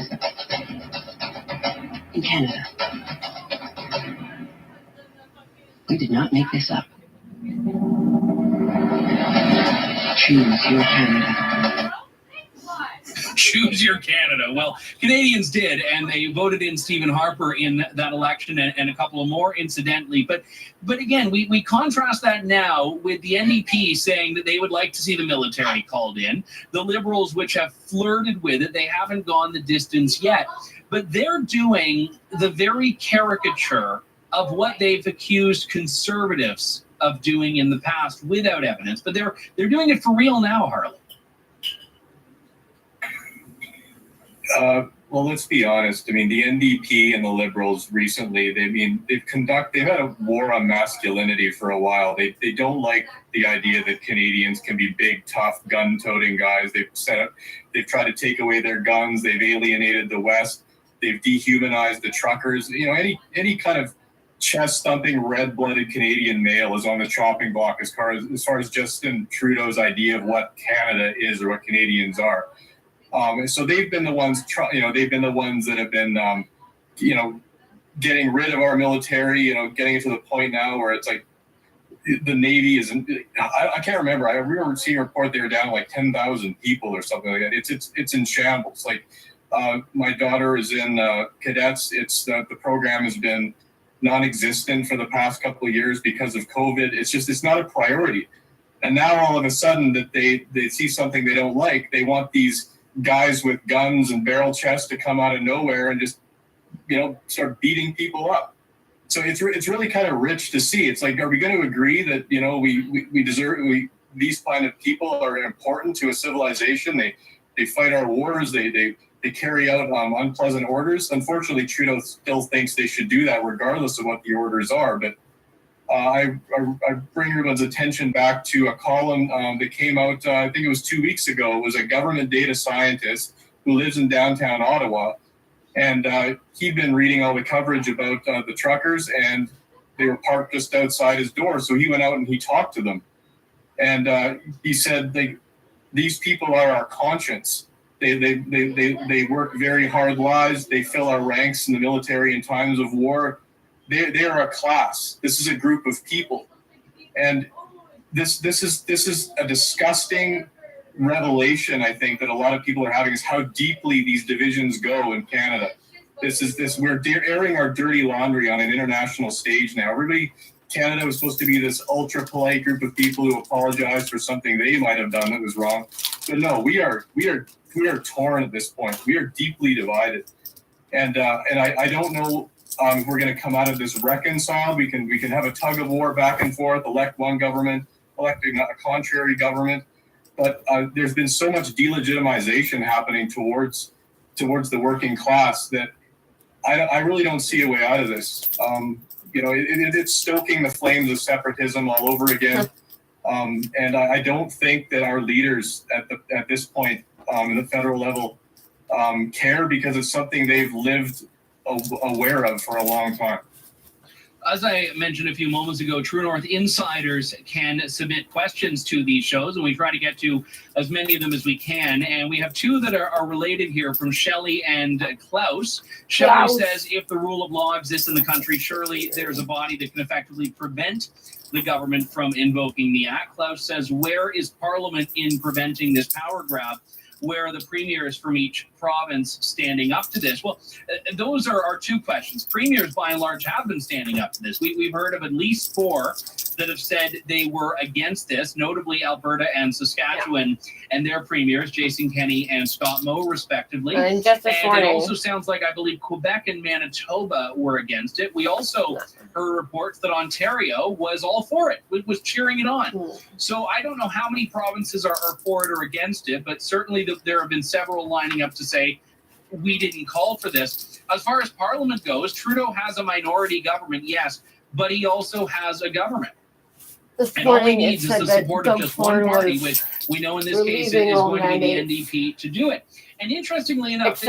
in Canada. We did not make this up. Choose your Canada. Choose your Canada. Well, Canadians did, and they voted in Stephen Harper in that election and a couple of more, incidentally. But again, we contrast that now with the NDP saying that they would like to see the military called in. The Liberals, which have flirted with it, they haven't gone the distance yet. But they're doing the very caricature of what they've accused Conservatives of doing in the past without evidence. But they're doing it for real now, Harley. Well, let's be honest. I mean, the NDP and the Liberals recently, they've had a war on masculinity for a while. They don't like the idea that Canadians can be big, tough, gun-toting guys. They've tried to take away their guns. They've alienated the West. They've dehumanized the truckers. Any kind of chest-thumping, red-blooded Canadian male is on the chopping block as far as Justin Trudeau's idea of what Canada is or what Canadians are. So they've been the ones, that have been, getting rid of our military, getting it to the point now where it's like, the Navy isn't. I can't remember. I remember seeing a report they were down to like 10,000 people or something like that. It's in shambles. Like my daughter is in cadets. The program has been non-existent for the past couple of years because of COVID. It's not a priority. And now all of a sudden that they see something they don't like, they want these guys with guns and barrel chests to come out of nowhere and just, start beating people up. So it's really kind of rich to see. It's like, are we going to agree that, these kind of people are important to a civilization? They fight our wars. They carry out unpleasant orders. Unfortunately, Trudeau still thinks they should do that regardless of what the orders are. But I bring everyone's attention back to a column that came out, I think it was 2 weeks ago. It was a government data scientist who lives in downtown Ottawa. And he'd been reading all the coverage about the truckers, and they were parked just outside his door. So he went out and he talked to them. And he said, these people are our conscience. They work very hard lives. They fill our ranks in the military in times of war. They are a class. This is a group of people. And this is a disgusting revelation, I think, that a lot of people are having, is how deeply these divisions go in Canada. We're airing our dirty laundry on an international stage now. Canada was supposed to be this ultra polite group of people who apologize for something they might have done that was wrong. But no, we are torn at this point. We are deeply divided. And I don't know if we're going to come out of this reconciled. We can have a tug of war back and forth, elect one government, electing a contrary government. But there's been so much delegitimization happening towards the working class that I really don't see a way out of this. It's stoking the flames of separatism all over again. And I don't think that our leaders at this point in the federal level care, because it's something they've lived aware of for a long time. As I mentioned a few moments ago, True North insiders can submit questions to these shows, and we try to get to as many of them as we can. And we have two that are related here from Shelley and Klaus. Shelley says, if the rule of law exists in the country, surely there's a body that can effectively prevent the government from invoking the act. Klaus says, where is Parliament in preventing this power grab? Where are the premiers from each province standing up to this? Well, those are our two questions. Premiers, by and large, have been standing up to this. We've heard of at least 4 that have said they were against this, notably Alberta and Saskatchewan, and their premiers, Jason Kenney and Scott Moe, respectively. And it also sounds like, I believe, Quebec and Manitoba were against it. We also heard reports that Ontario was all for it, was cheering it on. So I don't know how many provinces are for it or against it, but certainly there have been several lining up to say, we didn't call for this. As far as Parliament goes, Trudeau has a minority government, yes, but he also has a government. And all he needs is the support of just one party, which we know in this case is going to be the NDP to do it. And interestingly enough,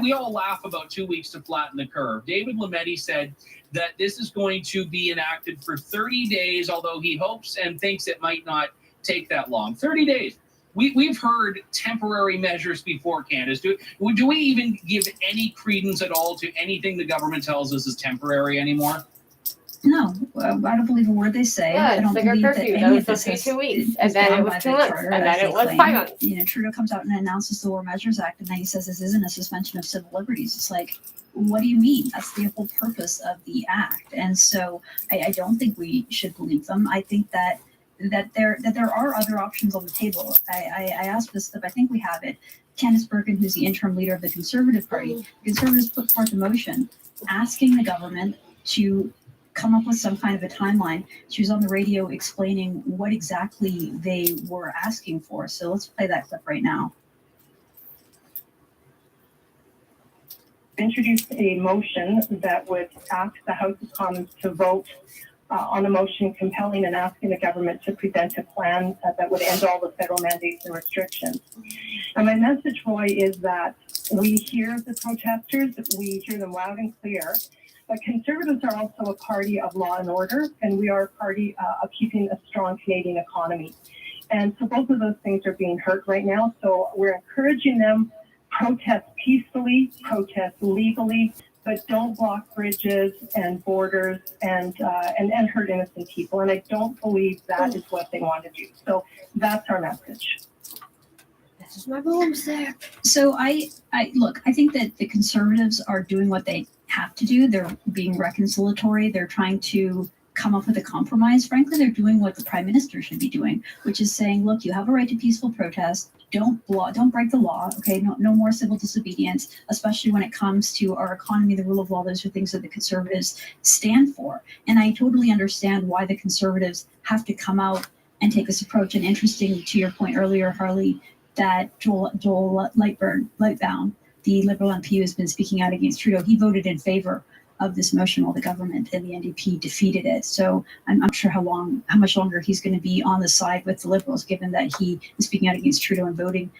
we all laugh about 2 weeks to flatten the curve. David Lametti said that this is going to be enacted for 30 days, although he hopes and thinks it might not take that long. 30 days. We've heard temporary measures before, Candace. Do we even give any credence at all to anything the government tells us is temporary anymore? No, I don't believe a word they say. I don't believe that any of this is 2 weeks, and then it was 2 months, and then it was 5 months. Trudeau comes out and announces the War Measures Act, and then he says this isn't a suspension of civil liberties. It's like, what do you mean? That's the whole purpose of the act. And so I don't think we should believe them. I think that there are other options on the table. I asked this, I think we have it. Candice Bergen, who's the interim leader of the Conservative Party, the Conservatives put forth a motion asking the government to come up with some kind of a timeline. She was on the radio explaining what exactly they were asking for. So let's play that clip right now. Introduced a motion that would ask the House of Commons to vote on a motion compelling and asking the government to present a plan that would end all the federal mandates and restrictions. And my message, Roy, is that we hear the protesters, we hear them loud and clear, but Conservatives are also a party of law and order, and we are a party of keeping a strong Canadian economy. And so both of those things are being hurt right now. So we're encouraging them, protest peacefully, protest legally, but don't block bridges and borders and hurt innocent people. And I don't believe that is what they want to do. So that's our message. This is my boomstick. So I look, I think that the Conservatives are doing what they have to do. They're being reconciliatory. They're trying to come up with a compromise. Frankly, they're doing what the Prime Minister should be doing, which is saying, look, you have a right to peaceful protest. Don't break the law. Okay, no more civil disobedience, especially when it comes to our economy, the rule of law. Those are things that the Conservatives stand for. And I totally understand why the Conservatives have to come out and take this approach. And interesting to your point earlier, Harley, that Joel Lightbound, the Liberal MP who has been speaking out against Trudeau, he voted in favor of this motion while the government and the NDP defeated it. So I'm not sure how much longer he's going to be on the side with the Liberals, given that he is speaking out against Trudeau and voting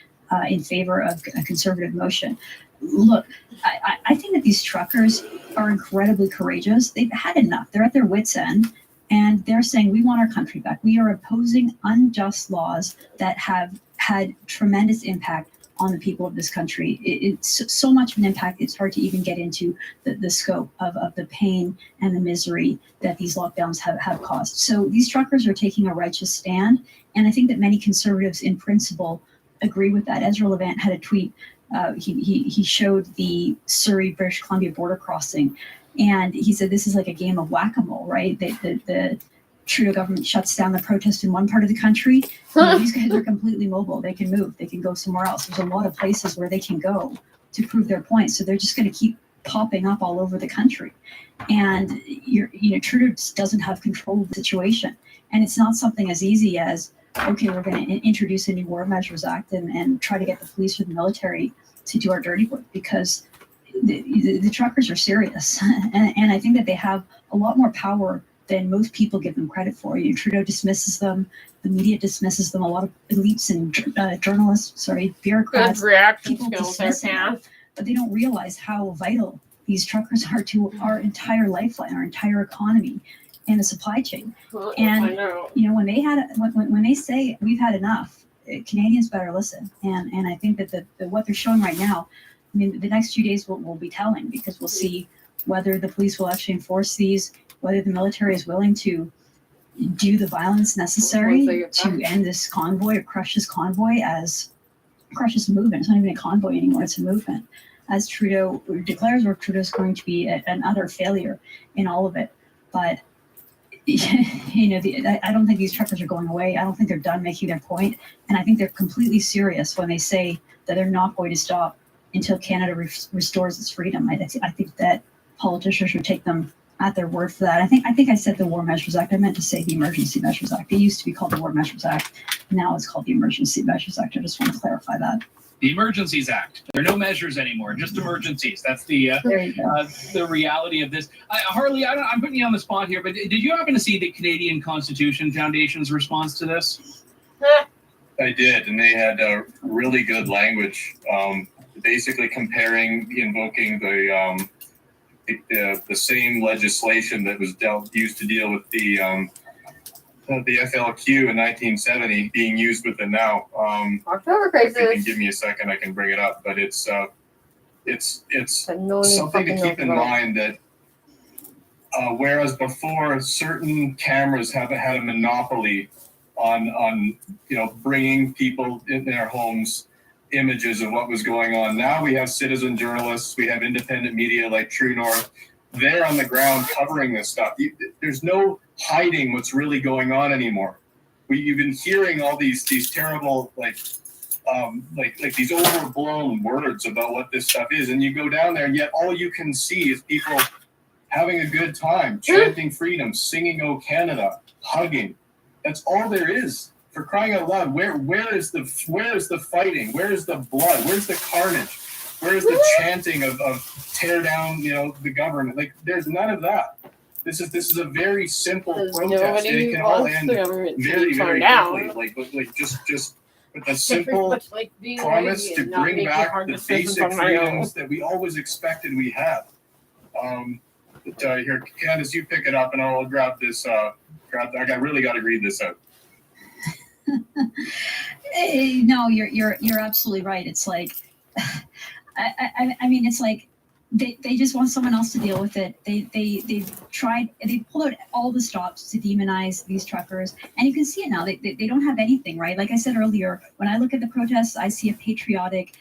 in favor of a Conservative motion. Look, I think that these truckers are incredibly courageous. They've had enough. They're at their wits' end, and they're saying, we want our country back. We are opposing unjust laws that have had tremendous impact on the people of this country. It's so much of an impact, it's hard to even get into the scope of the pain and the misery that these lockdowns have caused. So these truckers are taking a righteous stand, and I think that many Conservatives in principle agree with that. Ezra Levant had a tweet. He showed the Surrey, British Columbia border crossing, and he said this is like a game of whack-a-mole, right? The Trudeau government shuts down the protest in one part of the country. These guys are completely mobile. They can move. They can go somewhere else. There's a lot of places where they can go to prove their point. So they're just going to keep popping up all over the country. And Trudeau just doesn't have control of the situation. And it's not something as easy as, okay, we're going to introduce a new War Measures Act and try to get the police or the military to do our dirty work, because the truckers are serious. And I think that they have a lot more power than most people give them credit for. Trudeau dismisses them, the media dismisses them, a lot of elites and bureaucrats, people dismiss them, but they don't realize how vital these truckers are to our entire lifeline, our entire economy, and the supply chain. And when they say we've had enough, Canadians better listen. And I think that what they're showing right now, I mean, the next few days will be telling, because we'll see whether the police will actually enforce these, whether the military is willing to do the violence necessary to end this convoy or crush this movement. It's not even a convoy anymore, it's a movement. As Trudeau declares, or Trudeau's going to be an utter failure in all of it. But I don't think these truckers are going away. I don't think they're done making their point. And I think they're completely serious when they say that they're not going to stop until Canada restores its freedom. I think that politicians should take them at their word for that. I think I said the War Measures Act. I meant to say the Emergency Measures Act. It used to be called the War Measures Act. Now it's called the Emergency Measures Act. I just want to clarify that. The Emergencies Act. There are no measures anymore, just emergencies. That's the reality of this. Harley, I'm putting you on the spot here, but did you happen to see the Canadian Constitution Foundation's response to this? I did, and they had really good language, basically invoking the same legislation that was used to deal with the FLQ in 1970 being used with it now. If you can give me a second, I can bring it up. But it's something to keep in mind that whereas before certain cameras have had a monopoly on bringing people in their homes images of what was going on. Now we have citizen journalists, we have independent media like True North. They're on the ground covering this stuff. There's no hiding what's really going on anymore. You've been hearing all these terrible like these overblown words about what this stuff is, and you go down there, and yet all you can see is people having a good time, chanting freedom, singing "O Canada," hugging. That's all there is. For crying out loud, where is the fighting? Where is the blood? Where's the carnage? Where is the chanting of tear down, the government? Like, there's none of that. This is a very simple protest. And it can all end very, very quickly. Just with a simple promise to bring back the basic freedoms that we always expected we had. Here, Candace, you pick it up, and I'll grab this. I really got to read this out. No, you're absolutely right. It's like, I mean, it's like they just want someone else to deal with it. They pulled out all the stops to demonize these truckers, and you can see it now. They don't have anything, right? Like I said earlier, when I look at the protests, I see a patriotic,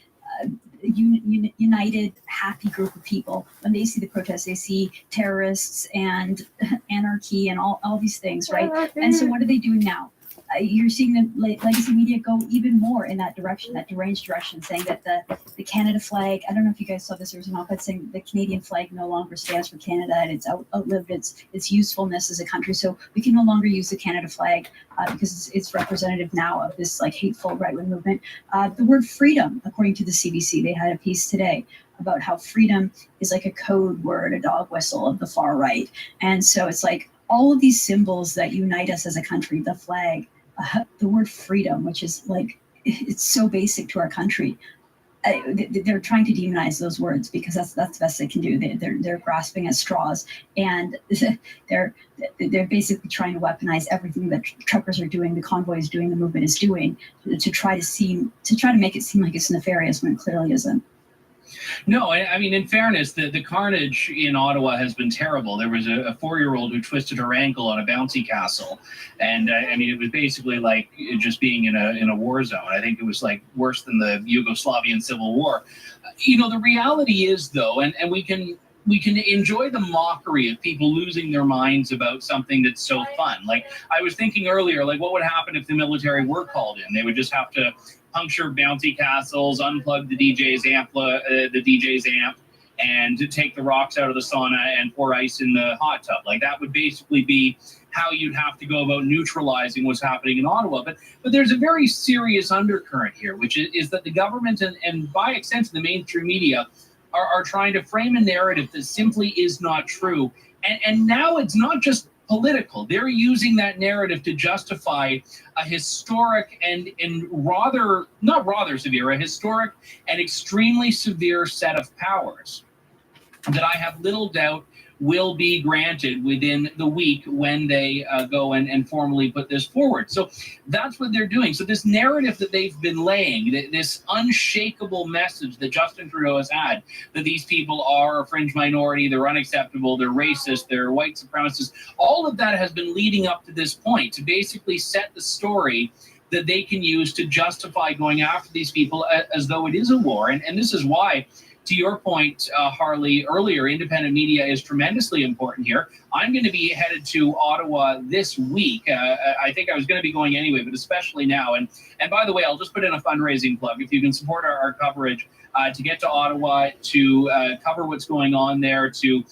united, happy group of people. When they see the protests, they see terrorists and anarchy and all these things, right? And so what are they doing now? You're seeing the legacy media go even more in that direction, that deranged direction, saying that the Canada flag, I don't know if you guys saw this, there was an op-ed saying the Canadian flag no longer stands for Canada and it's outlived its usefulness as a country. So we can no longer use the Canada flag because it's representative now of this like hateful right-wing movement. The word freedom, according to the CBC, they had a piece today about how freedom is like a code word, a dog whistle of the far right. And so it's like all of these symbols that unite us as a country, the flag, the word freedom, which is like, it's so basic to our country. They're trying to demonize those words because that's the best they can do. They're grasping at straws, and they're basically trying to weaponize everything that truckers are doing, the convoy is doing, the movement is doing, to try to make it seem like it's nefarious when it clearly isn't. No, I mean, in fairness, the carnage in Ottawa has been terrible. There was a 4-year-old who twisted her ankle on a bouncy castle. And I mean, it was basically like just being in a war zone. I think it was like worse than the Yugoslavian Civil War. You know, the reality is, though, and we can enjoy the mockery of people losing their minds about something that's so fun. Like I was thinking earlier, like what would happen if the military were called in? They would just have to puncture bouncy castles, unplug the DJ's amp, and to take the rocks out of the sauna and pour ice in the hot tub. Like that would basically be how you'd have to go about neutralizing what's happening in Ottawa. But there's a very serious undercurrent here, which is that the government and by extension the mainstream media are trying to frame a narrative that simply is not true. And now it's not just political. They're using that narrative to justify a historic and a historic and extremely severe set of powers that I have little doubt will be granted within the week when they go and formally put this forward. So that's what they're doing. So this narrative that they've been laying, this unshakable message that Justin Trudeau has had, that these people are a fringe minority, they're unacceptable, they're racist, they're white supremacists, all of that has been leading up to this point to basically set the story that they can use to justify going after these people as though it is a war. And this is why, to your point, Harley, earlier, independent media is tremendously important here. I'm going to be headed to Ottawa this week. I think I was going to be going anyway, but especially now. And by the way, I'll just put in a fundraising plug. If you can support our coverage to get to Ottawa, to cover what's going on there, to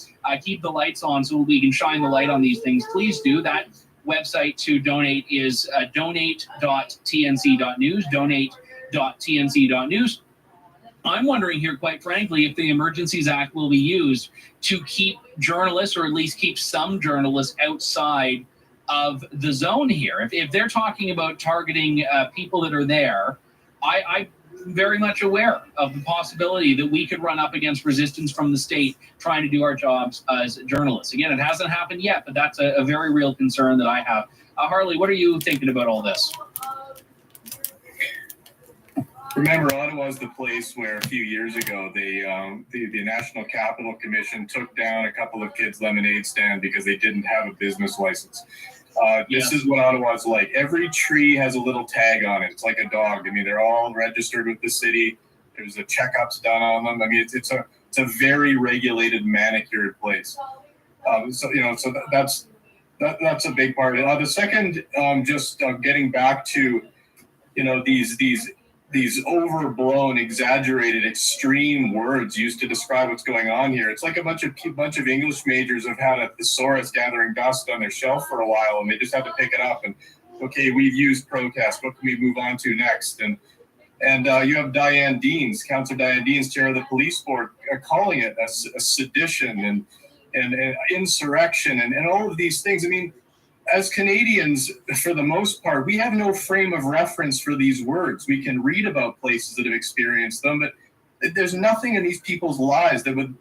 keep the lights on so we can shine the light on these things, please do. That website to donate is donate.tnc.news, donate.tnc.news. I'm wondering here, quite frankly, if the Emergencies Act will be used to keep journalists, or at least keep some journalists, outside of the zone here. If they're talking about targeting people that are there, I'm very much aware of the possibility that we could run up against resistance from the state trying to do our jobs as journalists. Again, it hasn't happened yet, but that's a very real concern that I have. Harley, what are you thinking about all this? Remember, Ottawa is the place where a few years ago the National Capital Commission took down a couple of kids' lemonade stand because they didn't have a business license. This is what Ottawa's like. Every tree has a little tag on it. It's like a dog. I mean, they're all registered with the city. There's a checkups done on them. I mean, it's a very regulated, manicured place. So that's a big part. The second, getting back to, these overblown, exaggerated, extreme words used to describe what's going on here. It's like a bunch of English majors have had a thesaurus gathering dust on their shelf for a while, and they just have to pick it up and, okay, we've used protest. What can we move on to next? And you have Diane Deans, Councillor Diane Deans, chair of the police board, calling it a sedition and insurrection and all of these things. I mean, as Canadians, for the most part, we have no frame of reference for these words. We can read about places that have experienced them, but there's nothing in these people's lives that would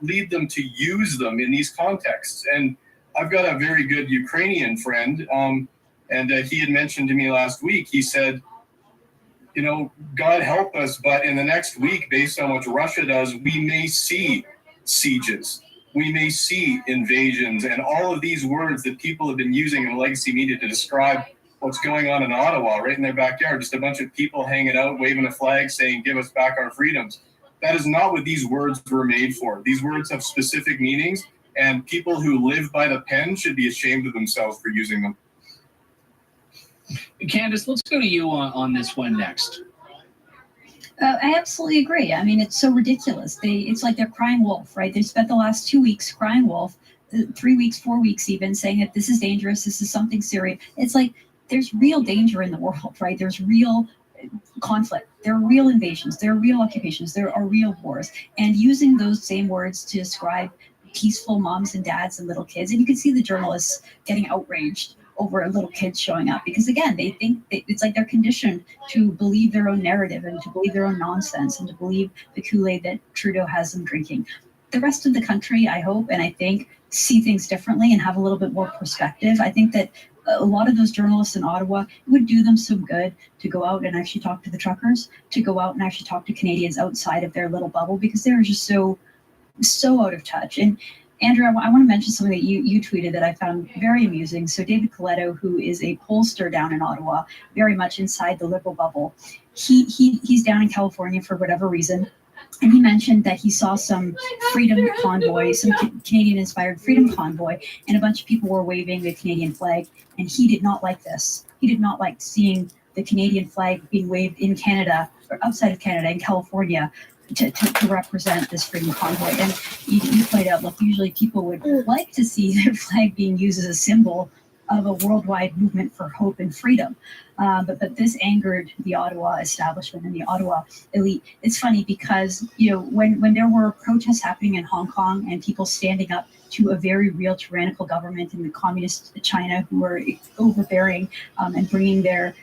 lead them to use them in these contexts. And I've got a very good Ukrainian friend, and he had mentioned to me last week, he said, God help us, but in the next week, based on what Russia does, we may see sieges. We may see invasions, and all of these words that people have been using in the legacy media to describe what's going on in Ottawa, right in their backyard, just a bunch of people hanging out, waving a flag, saying, give us back our freedoms. That is not what these words were made for. These words have specific meanings, and people who live by the pen should be ashamed of themselves for using them. Candace, let's go to you on this one next. I absolutely agree. I mean, it's so ridiculous. It's like they're crying wolf, right? They spent the last 2 weeks crying wolf, 3 weeks, 4 weeks even, saying that this is dangerous, this is something serious. It's like there's real danger in the world, right? There's real conflict. There are real invasions. There are real occupations. There are real wars. And using those same words to describe peaceful moms and dads and little kids, and you can see the journalists getting outraged over little kids showing up because, again, they think it's like they're conditioned to believe their own narrative and to believe their own nonsense and to believe the Kool-Aid that Trudeau has them drinking. The rest of the country, I hope and I think, see things differently and have a little bit more perspective. I think that a lot of those journalists in Ottawa, it would do them some good to go out and actually talk to the truckers, to go out and actually talk to Canadians outside of their little bubble, because they're just so out of touch. And Andrew, I want to mention something that you tweeted that I found very amusing. So David Coletto, who is a pollster down in Ottawa, very much inside the Liberal bubble, he's down in California for whatever reason. And he mentioned that he saw some freedom convoy, some Canadian-inspired freedom convoy, and a bunch of people were waving the Canadian flag. And he did not like this. He did not like seeing the Canadian flag being waved in Canada, or outside of Canada, in California, to represent this freedom convoy. And you pointed out, look, usually people would like to see their flag being used as a symbol of a worldwide movement for hope and freedom. But this angered the Ottawa establishment and the Ottawa elite. It's funny because, when there were protests happening in Hong Kong and people standing up to a very real tyrannical government in the communist China who were overbearing and bringing their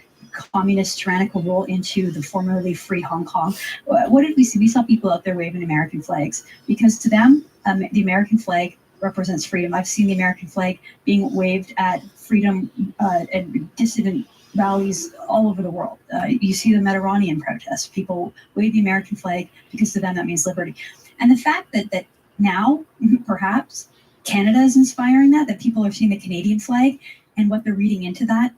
communist tyrannical rule into the formerly free Hong Kong, what did we see? We saw people out there waving American flags because to them, the American flag represents freedom. I've seen the American flag being waved at freedom and dissident rallies all over the world. You see them at Iranian protests. People wave the American flag because to them that means liberty. And the fact that now, perhaps, Canada is inspiring that people are seeing the Canadian flag, and what they're reading into that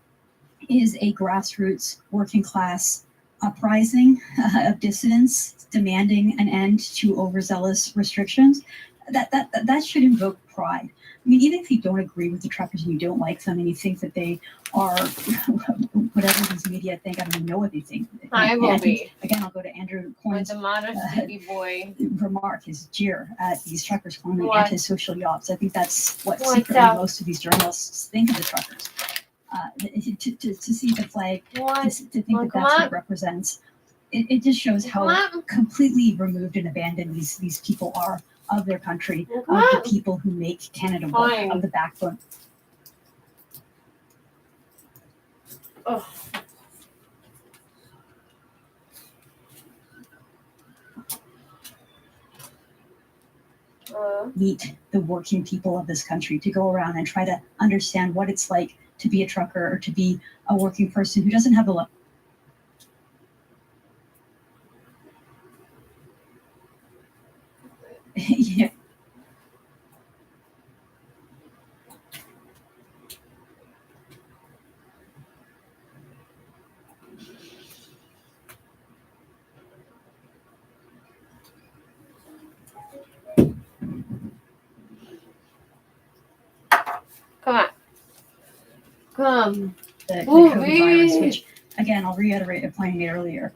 is a grassroots working class uprising of dissidents demanding an end to overzealous restrictions. That should invoke pride. I mean, even if you don't agree with the truckers and you don't like them and you think that they are whatever these media think, I don't even know what they think. I will be. Again, I'll go to Andrew Coyne's boy remark, his jeer at these truckers calling them antisocial yobs. I think that's what secretly most of these journalists think of the truckers. To see the flag, to think that that's what it represents, it just shows how completely removed and abandoned these people are of their country, of the people who make Canada work, of the backbone. Oh. Meet the working people of this country, to go around and try to understand what it's like to be a trucker or to be a working person who doesn't have the yeah. Come. The COVID virus, which, again, I'll reiterate a point I made earlier.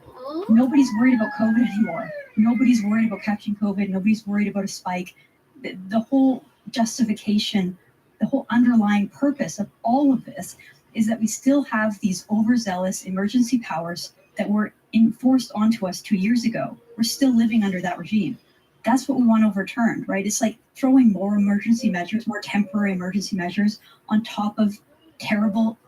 Nobody's worried about COVID anymore. Nobody's worried about catching COVID. Nobody's worried about a spike. The whole justification, the whole underlying purpose of all of this is that we still have these overzealous emergency powers that were enforced onto us 2 years ago. We're still living under that regime. That's what we want overturned, right? It's like throwing more emergency measures, more temporary emergency measures on top of terrible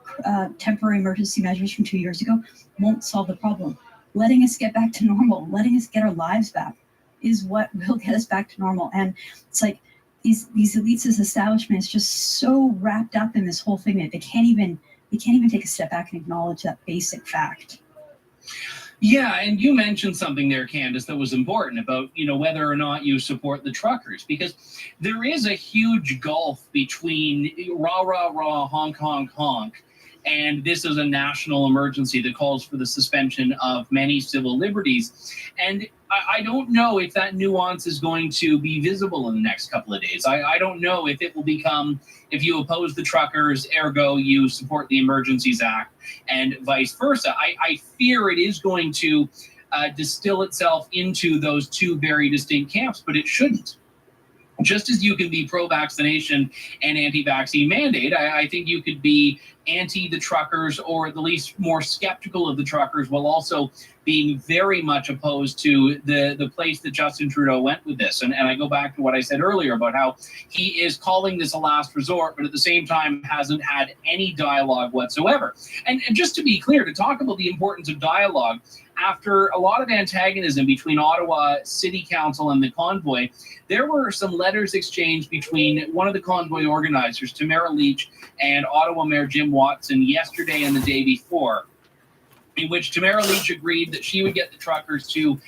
temporary emergency measures from 2 years ago won't solve the problem. Letting us get back to normal, letting us get our lives back is what will get us back to normal. And it's like these elites, this establishment is just so wrapped up in this whole thing that they can't even take a step back and acknowledge that basic fact. Yeah, and you mentioned something there, Candace, that was important about, whether or not you support the truckers, because there is a huge gulf between rah, rah, rah, honk, honk, honk, and this is a national emergency that calls for the suspension of many civil liberties. And I don't know if that nuance is going to be visible in the next couple of days. I don't know if it will become, if you oppose the truckers, ergo you support the Emergencies Act, and vice versa. I fear it is going to distill itself into those two very distinct camps, but it shouldn't. Just as you can be pro-vaccination and anti-vaccine mandate, I think you could be anti the truckers, or at the least more skeptical of the truckers, while also being very much opposed to the place that Justin Trudeau went with this. And I go back to what I said earlier about how he is calling this a last resort, but at the same time hasn't had any dialogue whatsoever. And just to be clear, to talk about the importance of dialogue, after a lot of antagonism between Ottawa City Council and the convoy, there were some letters exchanged between one of the convoy organizers, Tamara Leach, and Ottawa Mayor Jim Watson yesterday and the day before, in which Tamara Leach agreed that she would get the truckers to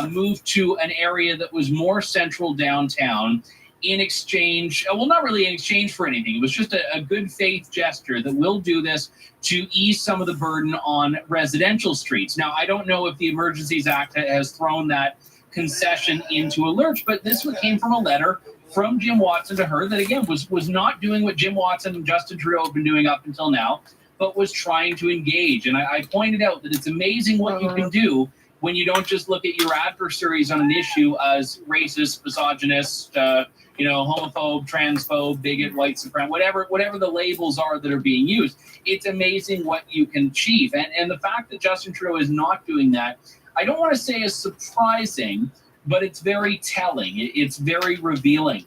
move to an area that was more central downtown in exchange, well, not really in exchange for anything. It was just a good faith gesture that will do this to ease some of the burden on residential streets. Now, I don't know if the Emergencies Act has thrown that concession into a lurch, but this came from a letter from Jim Watson to her that, again, was not doing what Jim Watson and Justin Trudeau have been doing up until now, but was trying to engage. And I pointed out that it's amazing what you can do when you don't just look at your adversaries on an issue as racist, misogynist, homophobe, transphobe, bigot, white supremacist, whatever the labels are that are being used. It's amazing what you can achieve. And the fact that Justin Trudeau is not doing that, I don't want to say is surprising, but it's very telling. It's very revealing.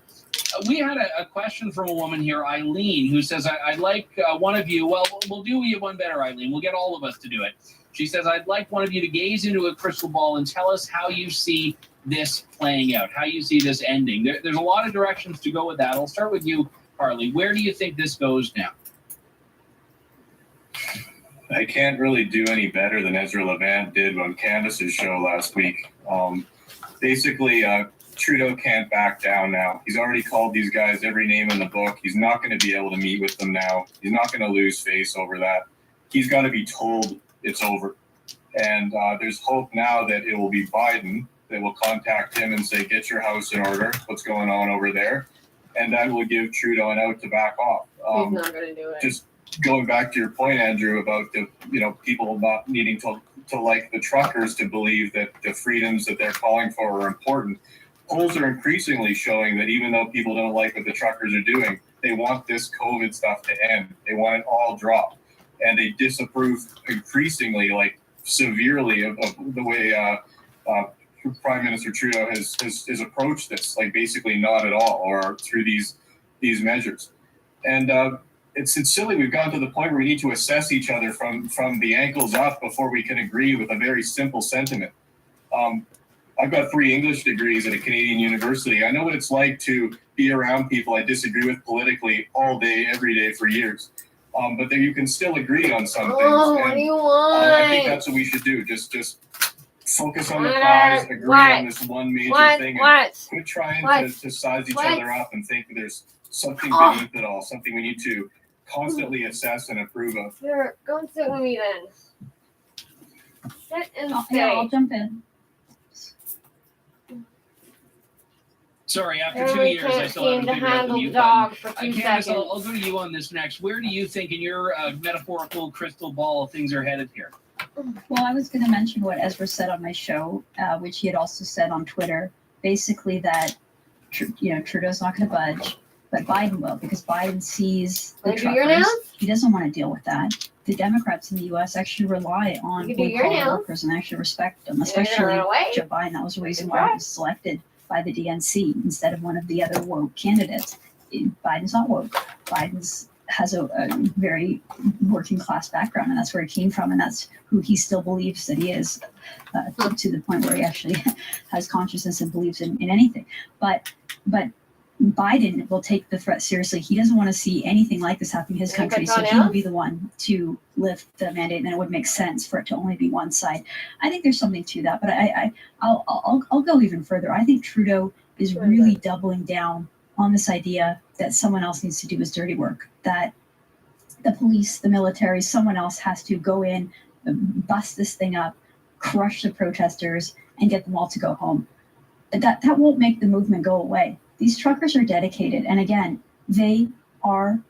We had a question from a woman here, Eileen, who says, I'd like one of you, well, we'll do you one better, Eileen. We'll get all of us to do it. She says, I'd like one of you to gaze into a crystal ball and tell us how you see this playing out, how you see this ending. There's a lot of directions to go with that. I'll start with you, Harley. Where do you think this goes now? I can't really do any better than Ezra Levant did on Candace's show last week. Basically, Trudeau can't back down now. He's already called these guys every name in the book. He's not going to be able to meet with them now. He's not going to lose face over that. He's got to be told it's over. And there's hope now that it will be Biden that will contact him and say, get your house in order. What's going on over there? And that will give Trudeau an out to back off. He's not going to do it. Just going back to your point, Andrew, about the people not needing to like the truckers to believe that the freedoms that they're calling for are important. Polls are increasingly showing that even though people don't like what the truckers are doing, they want this COVID stuff to end. They want it all dropped. And they disapprove increasingly, like severely, of the way Prime Minister Trudeau has approached this, like basically not at all, or through these measures. And it's silly. We've gotten to the point where we need to assess each other from the ankles up before we can agree with a very simple sentiment. I've got 3 English degrees at a Canadian university. I know what it's like to be around people I disagree with politically all day, every day for years. But then you can still agree on some things. Oh, what do you want? I think that's what we should do. Just focus on the prize, agree on this one major thing, and quit trying to size each other up and think that there's something beneath it all, something we need to constantly assess and approve of. Here, go and sit with me then. Sit and stay. Yeah, I'll jump in. Sorry, after 2 years, I still haven't figured out the mute button. Candace, I'll go to you on this next. Where do you think, in your metaphorical crystal ball, things are headed here? Well, I was going to mention what Ezra said on my show, which he had also said on Twitter, basically that, Trudeau's not going to budge, but Biden will, because Biden sees the truckers. He doesn't want to deal with that. The Democrats in the U.S. actually rely on blue-collar workers and actually respect them, especially Joe Biden. That was the reason why he was selected by the DNC instead of one of the other woke candidates. Biden's not woke. Biden's has a very working class background, and that's where he came from, and that's who he still believes that he is, to the point where he actually has consciousness and believes in anything. But Biden will take the threat seriously. He doesn't want to see anything like this happen in his country, so he will be the one to lift the mandate, and it would make sense for it to only be one side. I think there's something to that, but I'll go even further. I think Trudeau is really doubling down on this idea that someone else needs to do his dirty work, that the police, the military, someone else has to go in, bust this thing up, crush the protesters, and get them all to go home. That won't make the movement go away. These truckers are dedicated, and again, they are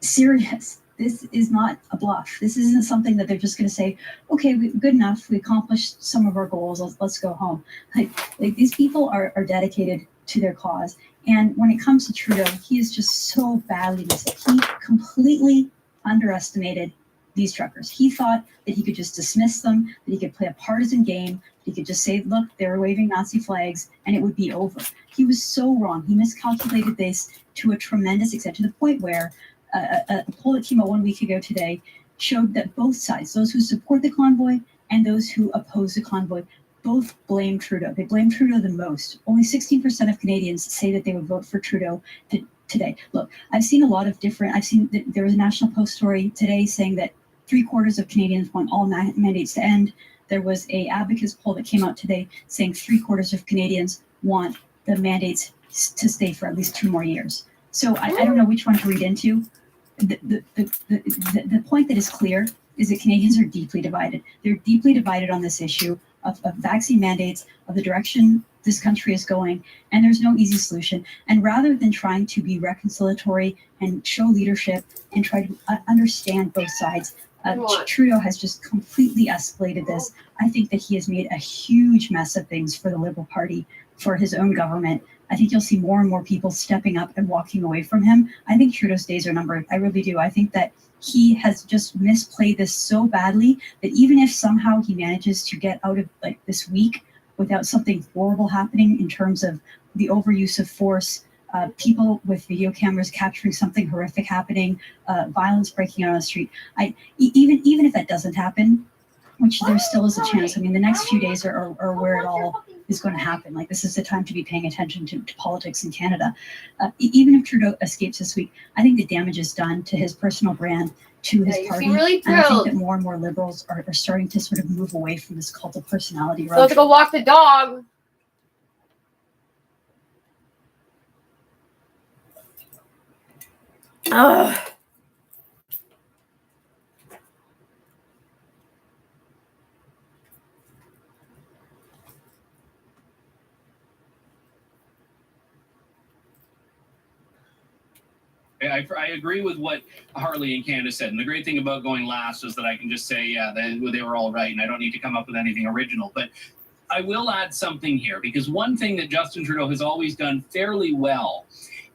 serious. This is not a bluff. This isn't something that they're just going to say, okay, good enough, we accomplished some of our goals, let's go home. Like these people are dedicated to their cause. And when it comes to Trudeau, he is just so badly missed. He completely underestimated these truckers. He thought that he could just dismiss them, that he could play a partisan game, he could just say, look, they were waving Nazi flags, and it would be over. He was so wrong. He miscalculated this to a tremendous extent, to the point where a poll that came out 1 week ago today showed that both sides, those who support the convoy and those who oppose the convoy, both blame Trudeau. They blame Trudeau the most. Only 16% of Canadians say that they would vote for Trudeau today. Look, I've seen a lot of different, there was a National Post story today saying that 3/4 of Canadians want all mandates to end. There was a Abacus poll that came out today saying 3/4 of Canadians want the mandates to stay for at least 2 more years. So I don't know which one to read into. The point that is clear is that Canadians are deeply divided. They're deeply divided on this issue of vaccine mandates, of the direction this country is going, and there's no easy solution. And rather than trying to be reconciliatory and show leadership and try to understand both sides, Trudeau has just completely escalated this. I think that he has made a huge mess of things for the Liberal Party, for his own government. I think you'll see more and more people stepping up and walking away from him. I think Trudeau's days are numbered. I really do. I think that he has just misplayed this so badly that even if somehow he manages to get out of this week without something horrible happening in terms of the overuse of force, people with video cameras capturing something horrific happening, violence breaking out on the street. Even if that doesn't happen, which there still is a chance. I mean, the next few days are where it all is going to happen. Like, this is the time to be paying attention to politics in Canada. Even if Trudeau escapes this week, I think the damage is done to his personal brand, to his party. Really and I think that more and more Liberals are starting to sort of move away from this cult of personality. So let's go walk the dog. Ugh. I agree with what Harley and Candace said. And the great thing about going last is that I can just say, yeah, they were all right, and I don't need to come up with anything original. But I will add something here, because one thing that Justin Trudeau has always done fairly well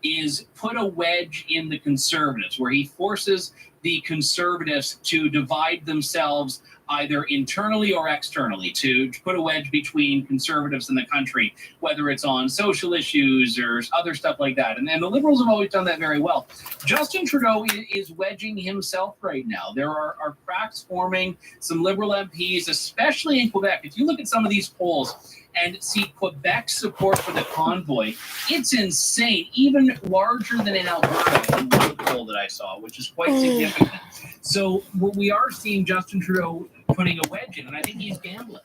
is put a wedge in the Conservatives, where he forces the Conservatives to divide themselves either internally or externally, to put a wedge between Conservatives in the country, whether it's on social issues or other stuff like that. And the Liberals have always done that very well. Justin Trudeau is wedging himself right now. There are cracks forming. Some Liberal MPs, especially in Quebec, if you look at some of these polls and see Quebec's support for the convoy, it's insane, even larger than in Alberta in one poll that I saw, which is quite significant. So we are seeing Justin Trudeau putting a wedge in, and I think he's gambling.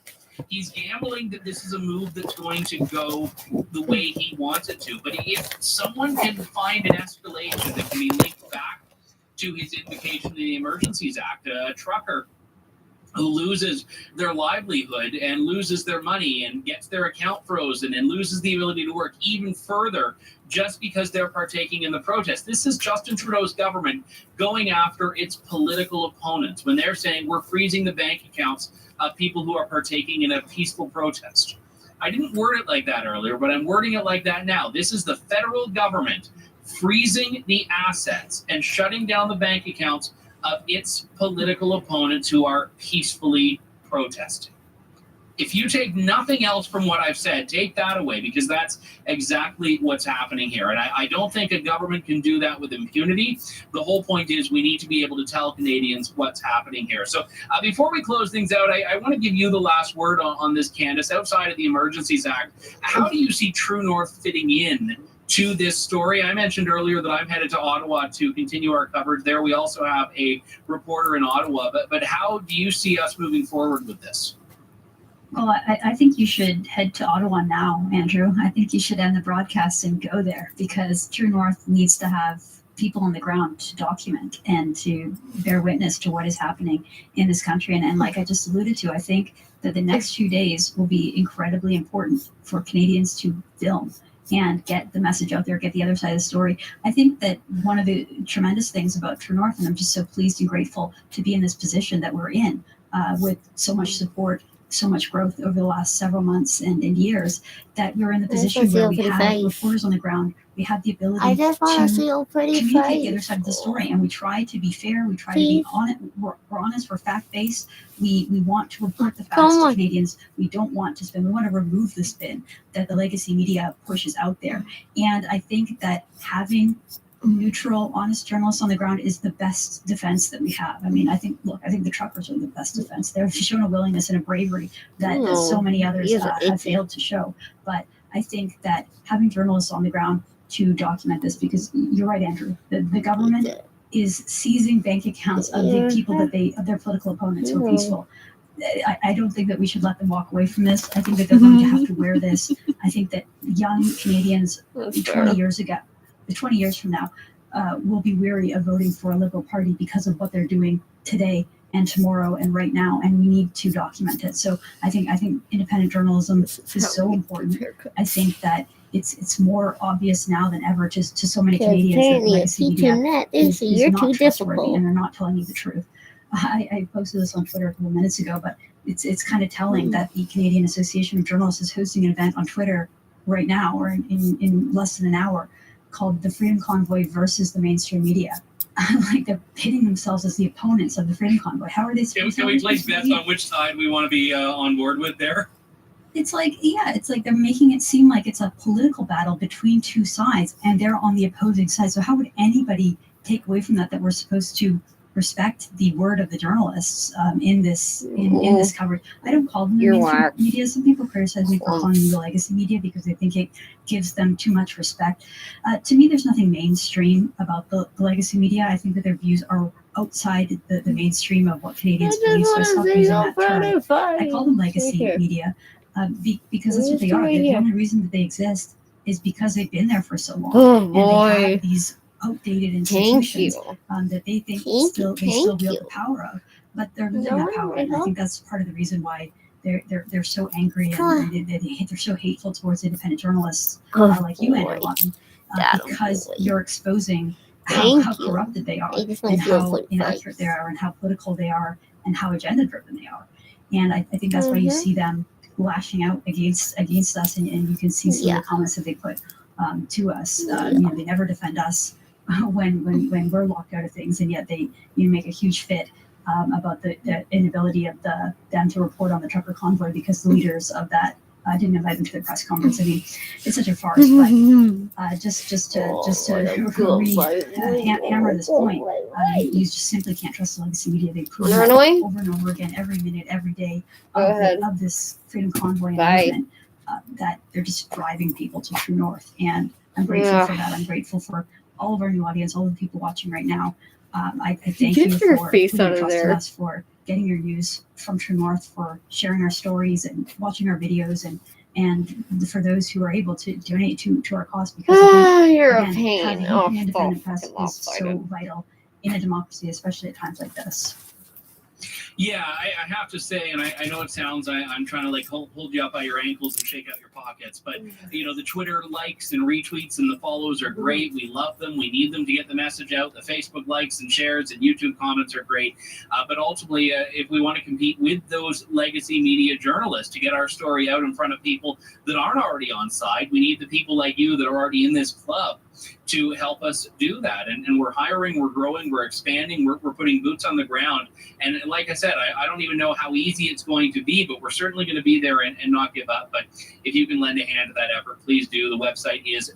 He's gambling that this is a move that's going to go the way he wants it to. But if someone can find an escalation that can be linked back to his invocation of the Emergencies Act, a trucker who loses their livelihood and loses their money and gets their account frozen and loses the ability to work even further just because they're partaking in the protest. This is Justin Trudeau's government going after its political opponents when they're saying we're freezing the bank accounts of people who are partaking in a peaceful protest. I didn't word it like that earlier, but I'm wording it like that now. This is the federal government freezing the assets and shutting down the bank accounts of its political opponents who are peacefully protesting. If you take nothing else from what I've said, take that away, because that's exactly what's happening here. And I don't think a government can do that with impunity. The whole point is we need to be able to tell Canadians what's happening here. So before we close things out, I want to give you the last word on this, Candace. Outside of the Emergencies Act, how do you see True North fitting in to this story. I mentioned earlier that I'm headed to Ottawa to continue our coverage there. We also have a reporter in Ottawa, but how do you see us moving forward with this? Well, I think you should head to Ottawa now, Andrew. I think you should end the broadcast and go there, because True North needs to have people on the ground to document and to bear witness to what is happening in this country. And like I just alluded to, I think that the next few days will be incredibly important for Canadians to film and get the message out there, get the other side of the story. I think that one of the tremendous things about True North, and I'm just so pleased and grateful to be in this position that we're in, with so much support, so much growth over the last several months and years, that we're in the position where we have reporters on the ground. We have the ability to communicate the other side of the story, and we try to be fair. We try to be honest. We're honest. We're fact-based. We want to report the facts to Canadians. We don't want to spin. We want to remove the spin that the legacy media pushes out there. And I think that having neutral, honest journalists on the ground is the best defense that we have. I mean, I think the truckers are the best defense. They've shown a willingness and a bravery that so many others have failed to show. But I think that having journalists on the ground to document this, because you're right, Andrew, the government is seizing bank accounts of the people of their political opponents who are peaceful. I don't think that we should let them walk away from this. I think that they're going to have to wear this. I think that young Canadians 20 years from now will be weary of voting for a Liberal Party because of what they're doing today and tomorrow and right now, and we need to document it. So I think independent journalism is so important. I think that it's more obvious now than ever to so many Canadians that legacy media is not trustworthy, and they're not telling you the truth. I posted this on Twitter a couple minutes ago, but it's kind of telling that the Canadian Association of Journalists is hosting an event on Twitter right now, or in less than an hour, called the Freedom Convoy versus the mainstream media. Like, they're pitting themselves as the opponents of the Freedom Convoy. How are they supposed to? Can we place bets on which side we want to be on board with there? It's like they're making it seem like it's a political battle between two sides, and they're on the opposing side. So how would anybody take away from that we're supposed to respect the word of the journalists in this coverage? I don't call them the mainstream media. Some people criticize me for calling them the legacy media because they think it gives them too much respect. To me, there's nothing mainstream about the legacy media. I think that their views are outside the mainstream of what Canadians believe. So I stopped using that term. I call them legacy media because that's what they are. The only reason that they exist is because they've been there for so long. And they have these outdated institutions that they think they still wield the power of, but they're losing that power. And I think that's part of the reason why they're so angry and they're so hateful towards independent journalists like you, Andrew Lawton, because you're exposing how corrupted they are, and how inaccurate they are, and how political they are, and how agenda driven they are. And I think that's why you see them lashing out against us, and you can see some of the comments that they put to us. They never defend us when we're locked out of things, and yet they make a huge fit about the inability of them to report on the trucker convoy because the leaders of that didn't invite them to the press conference. I mean, it's such a farce. But just to hammer this point, you just simply can't trust the legacy media. They prove it over and over again, every minute, every day of this Freedom Convoy announcement, that they're just driving people to True North. And I'm grateful for that. I'm grateful for all of our new audience, all the people watching right now. I thank you for putting trust in us, for getting your news from True North, for sharing our stories and watching our videos, and for those who are able to donate to our cause, because you're a pain. Having an independent press is so vital in a democracy, especially at times like this. Yeah, I have to say, and I know it sounds, I'm trying to hold you up by your ankles and shake out your pockets, but the Twitter likes and retweets and the follows are great. We love them. We need them to get the message out. The Facebook likes and shares and YouTube comments are great. But ultimately, if we want to compete with those legacy media journalists to get our story out in front of people that aren't already on side, we need the people like you that are already in this club to help us do that. And we're hiring, we're growing, we're expanding, we're putting boots on the ground. And like I said, I don't even know how easy it's going to be, but we're certainly going to be there and not give up. But if you can lend a hand to that effort, please do. The website is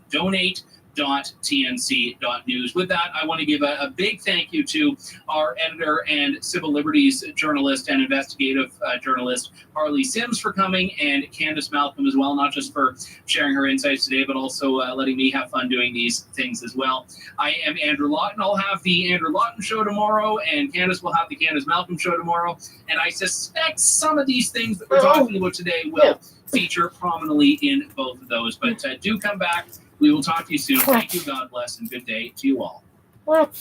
www.tnc.news. With that, I want to give a big thank you to our editor and civil liberties journalist and investigative journalist, Harley Sims, for coming, and Candace Malcolm as well, not just for sharing her insights today, but also letting me have fun doing these things as well. I am Andrew Lawton. I'll have the Andrew Lawton Show tomorrow, and Candace will have the Candace Malcolm Show tomorrow. And I suspect some of these things that we're talking about today will feature prominently in both of those. But do come back. We will talk to you soon. Thank you, God bless, and good day to you all. What?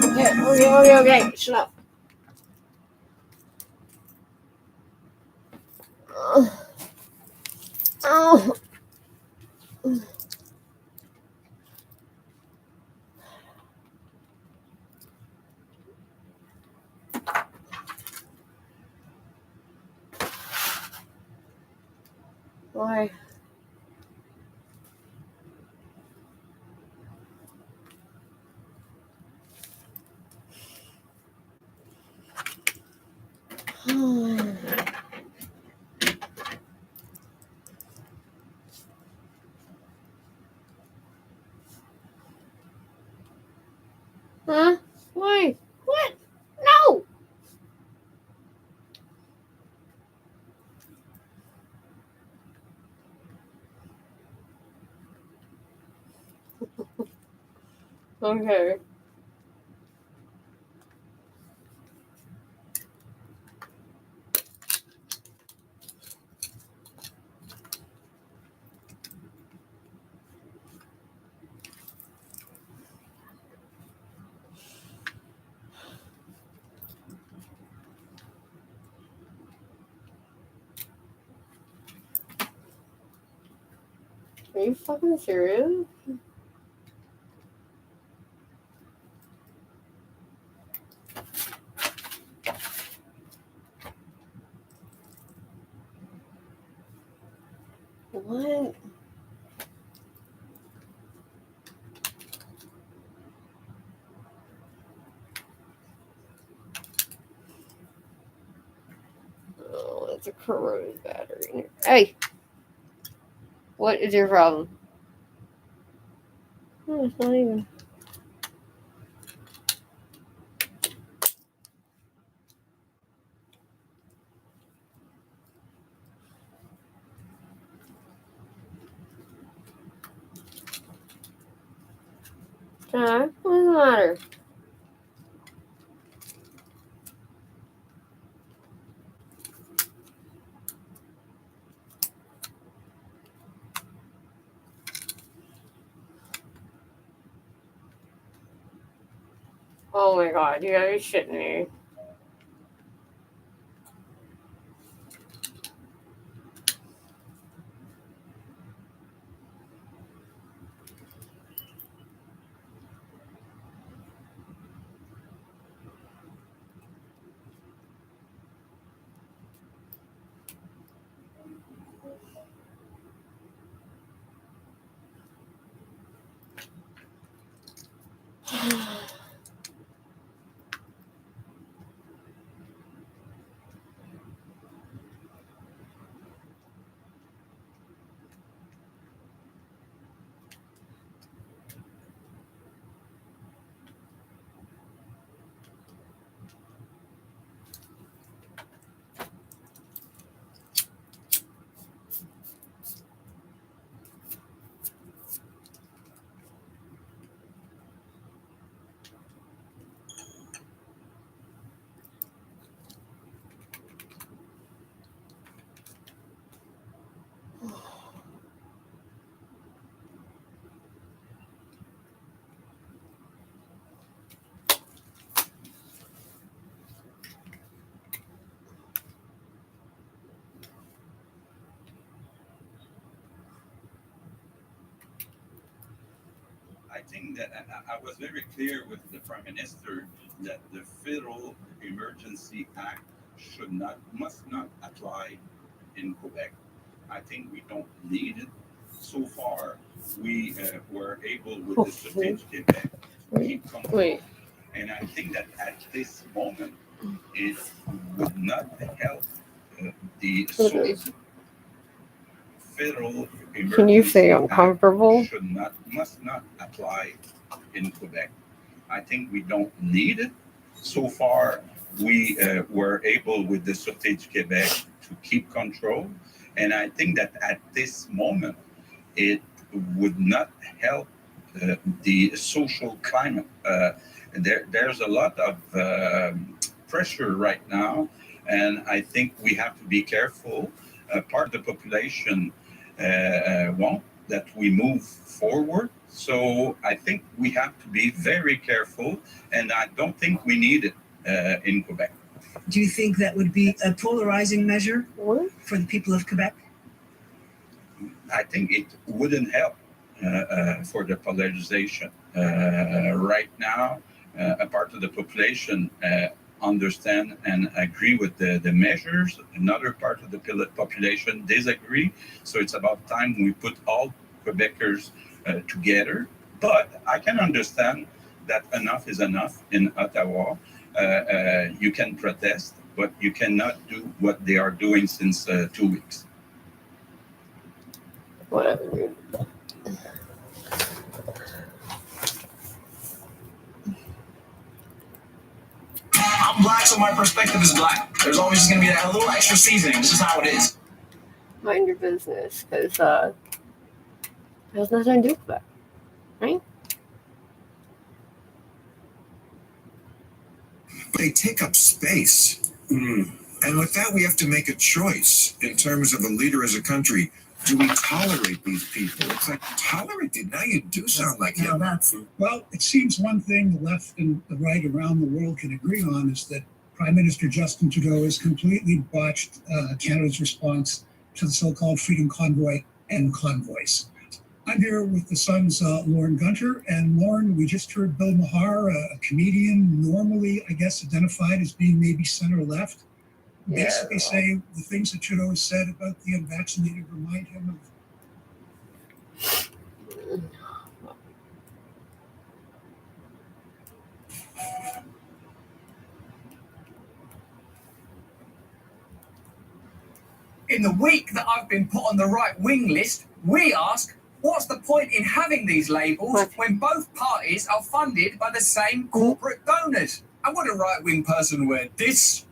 Okay. Shut up. Oh. Why? Huh? Why? What? No! Okay. Are you fucking serious? What? Oh, it's a corroded battery. Hey! What is your problem? Oh, it's not even. What's the matter? Oh my god, you gotta be shitting me. I think that I was very clear with the Prime Minister that the Federal Emergency Act must not apply in Quebec. I think we don't need it. So far, we were able with the Strategic Quebec to keep control. And I think that at this moment, it would not help the federal Can you say emergency uncomfortable? act must not apply in Quebec. I think we don't need it. So far, we were able with the Sûreté du Québec to keep control. And I think that at this moment, it would not help the social climate. There's a lot of pressure right now, and I think we have to be careful. Part of the population want that we move forward. So I think we have to be very careful, and I don't think we need it in Quebec. Do you think that would be a polarizing measure for the people of Quebec? I think it wouldn't help for the polarization. Right now, a part of the population understand and agree with the measures. Another part of the population disagree. So it's about time we put all Quebecers together. But I can understand that enough is enough in Ottawa. You can protest, but you cannot do what they are doing since 2 weeks. Whatever, dude. I'm black, so my perspective is black. There's always going to be that little extra seasoning. This is how it is. Mind your business, because it has nothing to do with that, right? They take up space. And with that, we have to make a choice in terms of a leader as a country. Do we tolerate these people? It's like, tolerate it? Now you do sound like him. Well, it seems one thing the left and the right around the world can agree on is that Prime Minister Justin Trudeau has completely botched Canada's response to the so-called Freedom Convoy and convoys. I'm here with the Sun's Lauren Gunter. And Lauren, we just heard Bill Maher, a comedian, normally, I guess, identified as being maybe center-left, basically say the things that Trudeau has said about the unvaccinated remind him of. In the week that I've been put on the right-wing list, we ask, what's the point in having these labels when both parties are funded by the same corporate donors? And would a right-wing person wear this?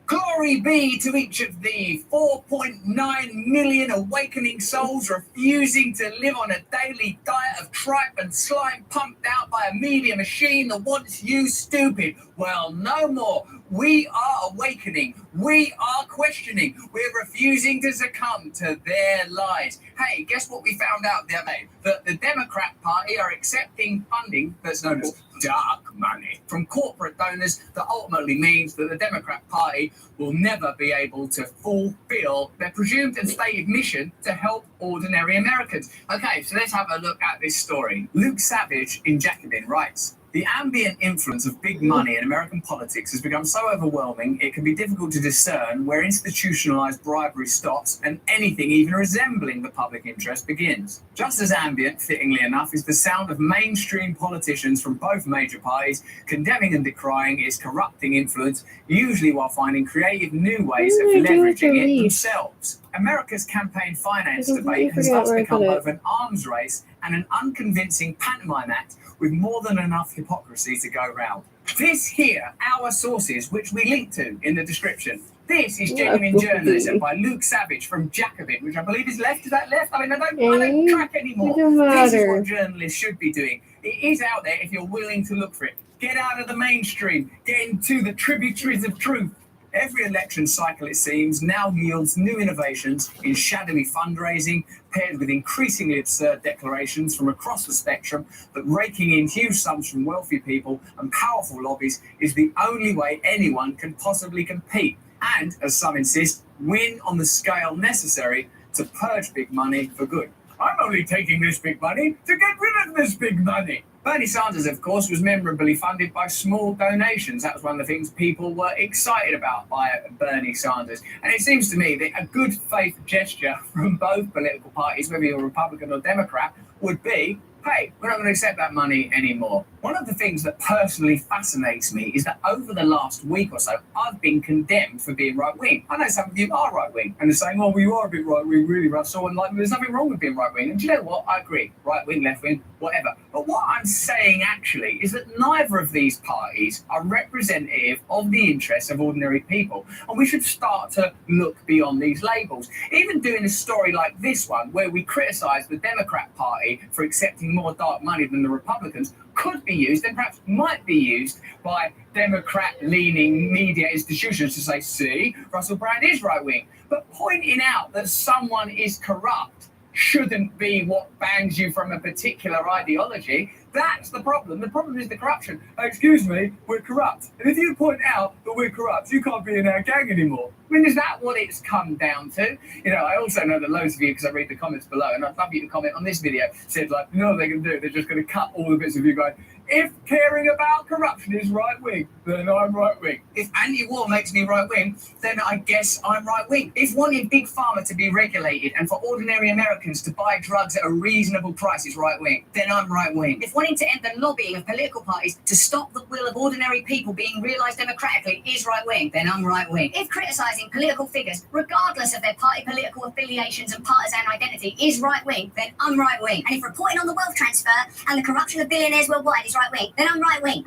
Glory be to each of the 4.9 million awakening souls refusing to live on a daily diet of tripe and slime pumped out by a media machine that wants you stupid. Well, no more. We are awakening. We are questioning. We're refusing to succumb to their lies. Hey, guess what we found out the other day? That the Democrat Party are accepting funding that's known as dark money from corporate donors that ultimately means that the Democrat Party will never be able to fulfill their presumed and stated mission to help ordinary Americans. Okay, so let's have a look at this story. Luke Savage in Jacobin writes, the ambient influence of big money in American politics has become so overwhelming it can be difficult to discern where institutionalized bribery stops and anything even resembling the public interest begins. Just as ambient, fittingly enough, is the sound of mainstream politicians from both major parties condemning and decrying its corrupting influence, usually while finding creative new ways of leveraging it themselves. America's campaign finance debate has thus become both an arms race and an unconvincing pantomime act with more than enough hypocrisy to go round. This here, our sources, which we link to in the description. This is Genuine Journalism by Luke Savage from Jacobin, which I believe is left. Is that left? I mean, I don't track anymore. This is what journalists should be doing. It is out there if you're willing to look for it. Get out of the mainstream. Get into the tributaries of truth. Every election cycle, it seems, now yields new innovations in shadowy fundraising, paired with increasingly absurd declarations from across the spectrum that raking in huge sums from wealthy people and powerful lobbies is the only way anyone can possibly compete and, as some insist, win on the scale necessary to purge big money for good. I'm only taking this big money to get rid of this big money. Bernie Sanders, of course, was memorably funded by small donations. That was one of the things people were excited about by Bernie Sanders. And it seems to me that a good faith gesture from both political parties, whether you're Republican or Democrat, would be hey, we're not going to accept that money anymore. One of the things that personally fascinates me is that over the last week or so, I've been condemned for being right-wing. I know some of you are right-wing, and they're saying, oh, well, you are a bit right-wing, really, Russell, and like, there's nothing wrong with being right-wing. And do you know what? I agree. Right-wing, left-wing, whatever. But what I'm saying, actually, is that neither of these parties are representative of the interests of ordinary people, and we should start to look beyond these labels. Even doing a story like this one, where we criticise the Democrat Party for accepting more dark money than the Republicans, could be used and perhaps might be used by Democrat-leaning media institutions to say, see, Russell Brand is right-wing. But pointing out that someone is corrupt shouldn't be what bans you from a particular ideology. That's the problem. The problem is the corruption. Excuse me, we're corrupt. And if you point out that we're corrupt, you can't be in our gang anymore. I mean, is that what it's come down to? You know, I also know that loads of you, because I read the comments below, and I'd love you to comment on this video, said like, you know what they can do? They're just going to cut all the bits of you going, if caring about corruption is right-wing, then I'm right-wing. If anti-war makes me right-wing, then I guess I'm right-wing. If wanting Big Pharma to be regulated and for ordinary Americans to buy drugs at a reasonable price is right-wing, then I'm right-wing. If wanting to end the lobbying of political parties to stop the will of ordinary people being realised democratically is right-wing, then I'm right-wing. If criticising political figures, regardless of their party political affiliations and partisan identity, is right-wing, then I'm right-wing. And if reporting on the wealth transfer and the corruption of billionaires worldwide is right-wing, then I'm right-wing.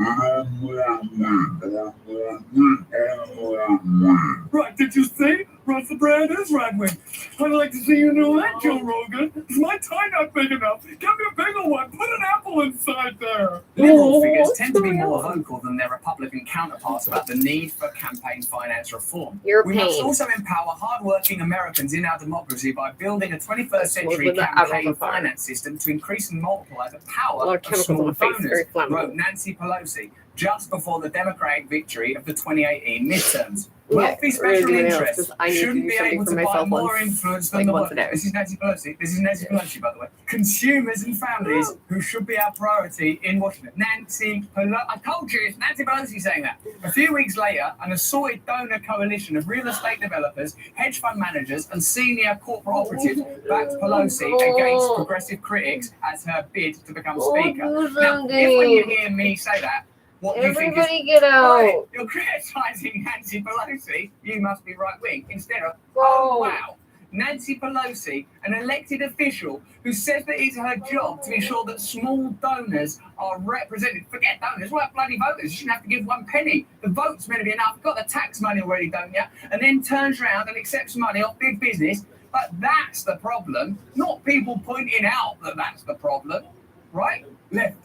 Right, did you see? Russell Brand is right-wing. I'd like to see you do that, Joe Rogan. Is my tie not big enough? Give me a bigger one. Put an apple inside there. Liberal figures tend to be more vocal than their Republican counterparts about the need for campaign finance reform. We must also empower hard-working Americans in our democracy by building a 21st century campaign finance system to increase and multiply the power of small donors, wrote Nancy Pelosi just before the Democratic victory of the 2018 midterms. Wealthy special interests shouldn't be able to buy more influence than the world. This is Nancy Pelosi. This is Nancy Pelosi, by the way. Consumers and families who should be our priority in Washington. Nancy Pelosi. I told you, it's Nancy Pelosi saying that. A few weeks later, an assorted donor coalition of real estate developers, hedge fund managers, and senior corporate operatives backed Pelosi against progressive critics as her bid to become speaker. Now, if when you hear me say that, what Everybody you think is, get out. right, you're criticising Nancy Pelosi, you must be right-wing, instead of, oh, wow, Nancy Pelosi, an elected official who says that it's her job to ensure that small donors are represented. Forget donors, what bloody voters? You shouldn't have to give 1 penny. The vote's meant to be enough. You've got the tax money already, don't you? And then turns around and accepts money off big business. But that's the problem, not people pointing out that that's the problem. Right? Left.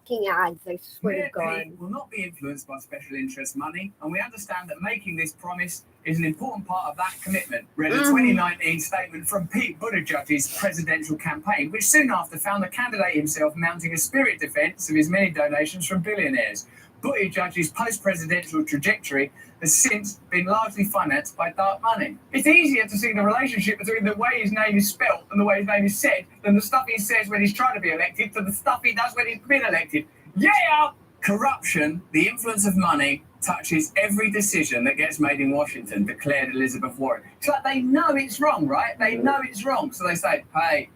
fucking ads, I swear to God. Mayor Pete will not be influenced by special interest money, and we understand that making this promise is an important part of that commitment, read a 2019 statement from Pete Buttigieg's presidential campaign, which soon after found the candidate himself mounting a spirit defense of his many donations from billionaires. Buttigieg's post-presidential trajectory has since been largely financed by dark money. It's easier to see the relationship between the way his name is spelt and the way his name is said than the stuff he says when he's trying to be elected to the stuff he does when he's been elected. Yeah! Corruption, the influence of money, touches every decision that gets made in Washington, declared Elizabeth Warren. It's like they know it's wrong, right? They know it's wrong. So they say, hey,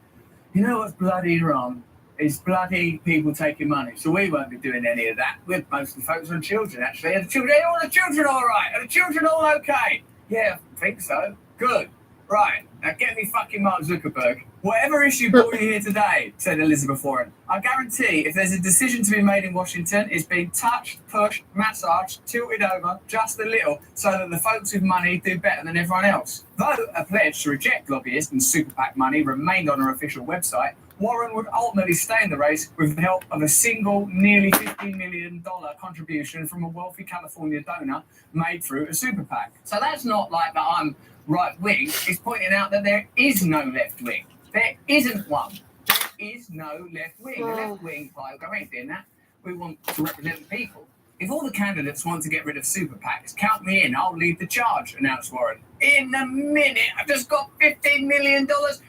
you know what's bloody wrong? It's bloody people taking money. So we won't be doing any of that. We're mostly focused on children, actually. Are the children all right? Are the children all okay? Yeah, I think so. Good. Right. Now get me fucking Mark Zuckerberg. Whatever issue brought you here today, said Elizabeth Warren, I guarantee if there's a decision to be made in Washington, it's being touched, pushed, massaged, tilted over just a little so that the folks with money do better than everyone else. Though a pledge to reject lobbyist and super PAC money remained on her official website, Warren would ultimately stay in the race with the help of a single, nearly $15 million contribution from a wealthy California donor made through a super PAC. So that's not like that I'm right-wing. It's pointing out that there is no left-wing. There isn't one. There is no left-wing. The left-wing pile go, ain't doing that. We want to represent the people. If all the candidates want to get rid of super PACs, count me in. I'll lead the charge, announced Warren. In a minute, I've just got $15 million.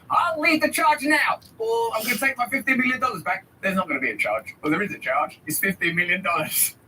I'll lead the charge now. Or I'm going to take my $15 million back. There's not going to be a charge. Well, there is a charge. It's $15 million,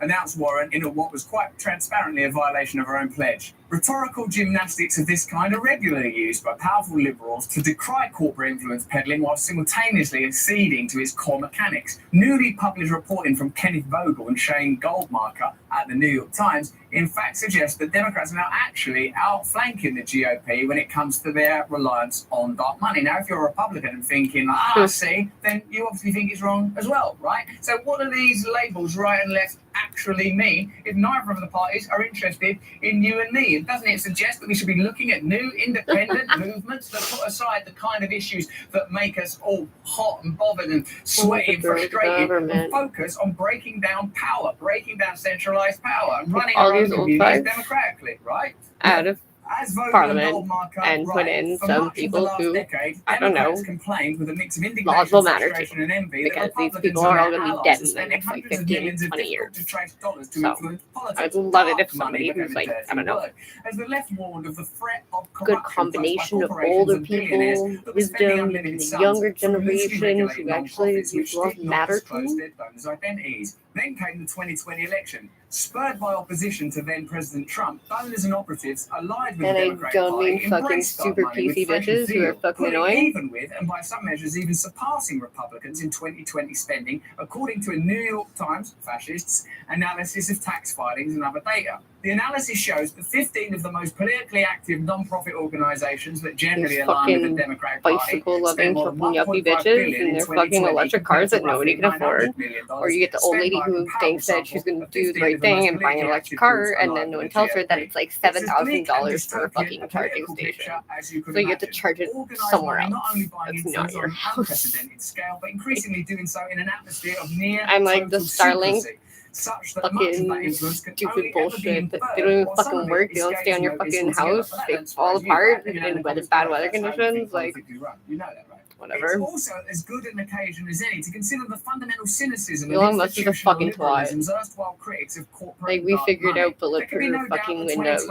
announced Warren in what was quite transparently a violation of her own pledge. Rhetorical gymnastics of this kind are regularly used by powerful liberals to decry corporate influence peddling while simultaneously acceding to its core mechanics. Newly published reporting from Kenneth Vogel and Shane Goldmarker at the New York Times in fact suggests that Democrats are now actually outflanking the GOP when it comes to their reliance on dark money. Now, if you're a Republican and thinking, see, then you obviously think it's wrong as well, right? So what do these labels, right and left, actually mean if neither of the parties are interested in you and me? And doesn't it suggest that we should be looking at new independent movements that put aside the kind of issues that make us all hot and bothered and sweaty and frustrated and focus on breaking down power, breaking down centralized power and running our own communities democratically, right? Out of Parliament and put in some people who, I don't know, laws will matter to, because these people are all going to be dead in the next like 15, 20 years. So I would love it if somebody who's like, I don't know, good combination of older people, wisdom, and the younger generation who actually these laws matter to. Then came the 2020 election. Spurred by opposition to then-President Trump, donors and operatives allied with the Democratic Party mean fucking super PC bitches who are fucking annoying. Even with, and by some measures even surpassing Republicans in 2020 spending, according to a New York Times, fascists, analysis of tax filings and other data. The analysis shows that 15 of the most politically active non-profit organizations that generally align with the Democratic Party bicycle-loving fucking yuppie bitches in their fucking electric cars that nobody can afford. Or you get the old lady who thinks that she's going to do the right thing and buy an electric car, and then no one tells her that it's like $7,000 for a fucking charging station. So you get to charge it somewhere else. That's not your house. I'm like the Starlink fucking stupid bullshit that they don't even fucking work. They don't stay on your fucking house. They fall apart in bad weather conditions. Like, whatever. It's also as good an occasion as any to consider the fundamental cynicism Elon Musk is a fucking twat. Like, we figured out bulletproof fucking windows,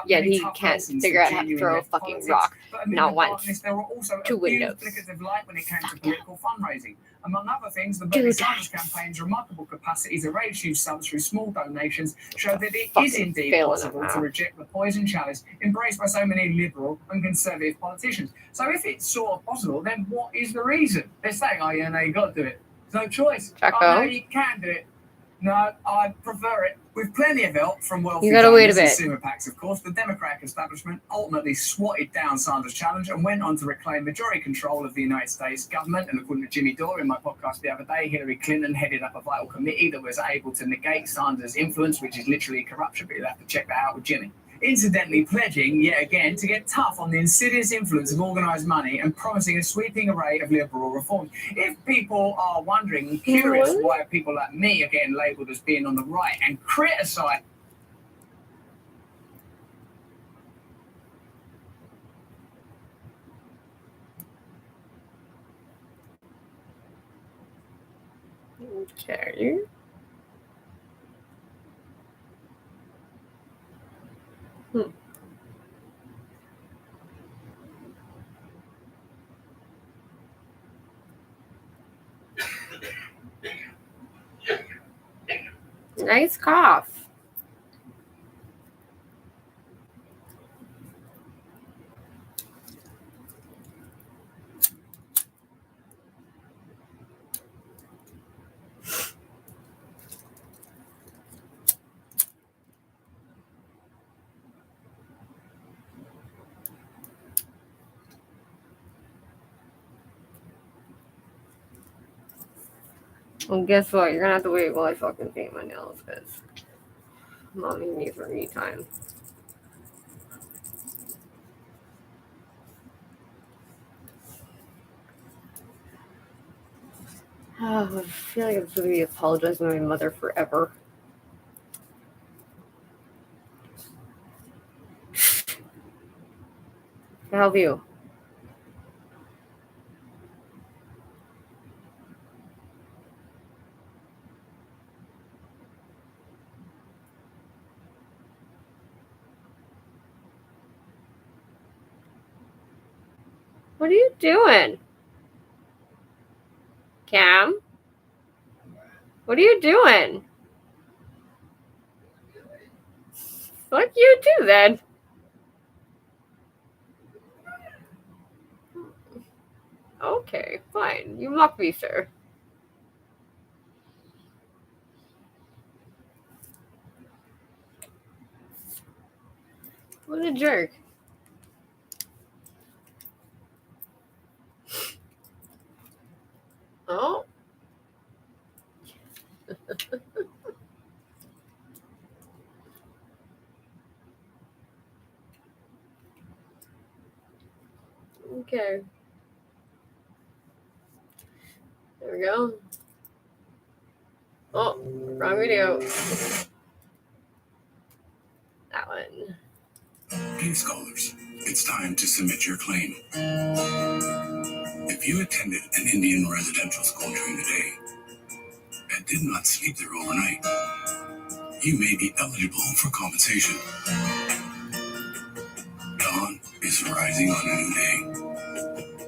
yet he can't figure out how to throw a fucking rock. Not once. 2 windows. Among other things, the Bernie Sanders campaign's remarkable capacity to raise huge sums through small donations show that it is indeed possible to reject the poison chalice embraced by so many liberal and conservative politicians. So if it's sort of possible, then what is the reason? They're saying, oh yeah, no, you got to do it. There's no choice. Oh no, you can do it. No, I prefer it. With plenty of help from wealthy donors and super PACs, of course, the Democratic establishment ultimately swatted down Sanders' challenge and went on to reclaim majority control of the United States government. And according to Jimmy Dore in my podcast the other day, Hillary Clinton headed up a vital committee that was able to negate Sanders' influence, which is literally corruption, but you'll have to check that out with Jimmy. incidentally pledging, yet again, to get tough on the insidious influence of organised money and promising a sweeping array of liberal reforms. If people are wondering and curious why people like me are getting labelled as being on the right and criticised. Okay. Nice cough. Well, guess what? You're gonna have to wait while I fucking paint my nails, because mommy needs her me time. Oh, I feel like I'm just gonna be apologizing to my mother forever. To help you. What are you doing? Cam? What are you doing? Fuck you too, then. Okay, fine. You mock me, sir. What a jerk. Oh. Okay. There we go. Oh, wrong video. That one. Hey, scholars, it's time to submit your claim. If you attended an Indian residential school during the day and did not sleep there overnight, you may be eligible for compensation. Dawn is rising on a new day.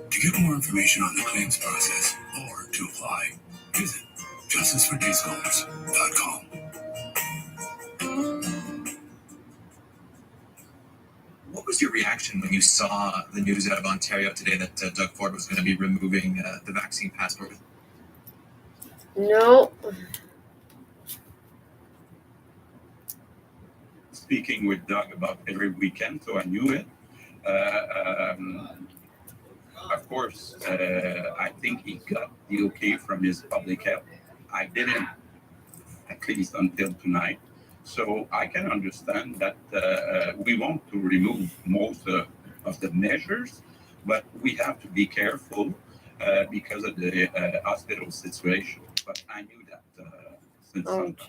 To get more information on the claims process or to apply, visit justicefordayscholars.com. What was your reaction when you saw the news out of Ontario today that Doug Ford was going to be removing the vaccine passport? No. Speaking with Doug about every weekend, so I knew it. Of course, I think he got the okay from his public health. I didn't, at least until tonight. So I can understand that we want to remove most of the measures, but we have to be careful because of the hospital situation. But I knew that since some time.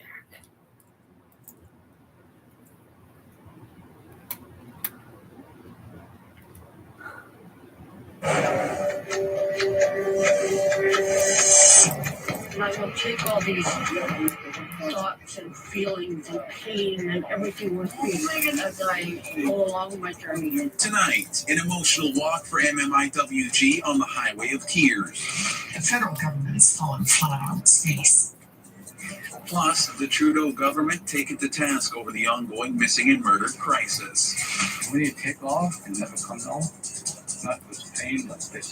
And I will take all these thoughts and feelings and pain and everything with me as I go along my journey. Tonight, an emotional walk for MMIWG on the Highway of Tears. The federal government is falling flat on its face. Plus, the Trudeau government taken to task over the ongoing missing and murdered crisis. When you take off and never come home, not with pain, but with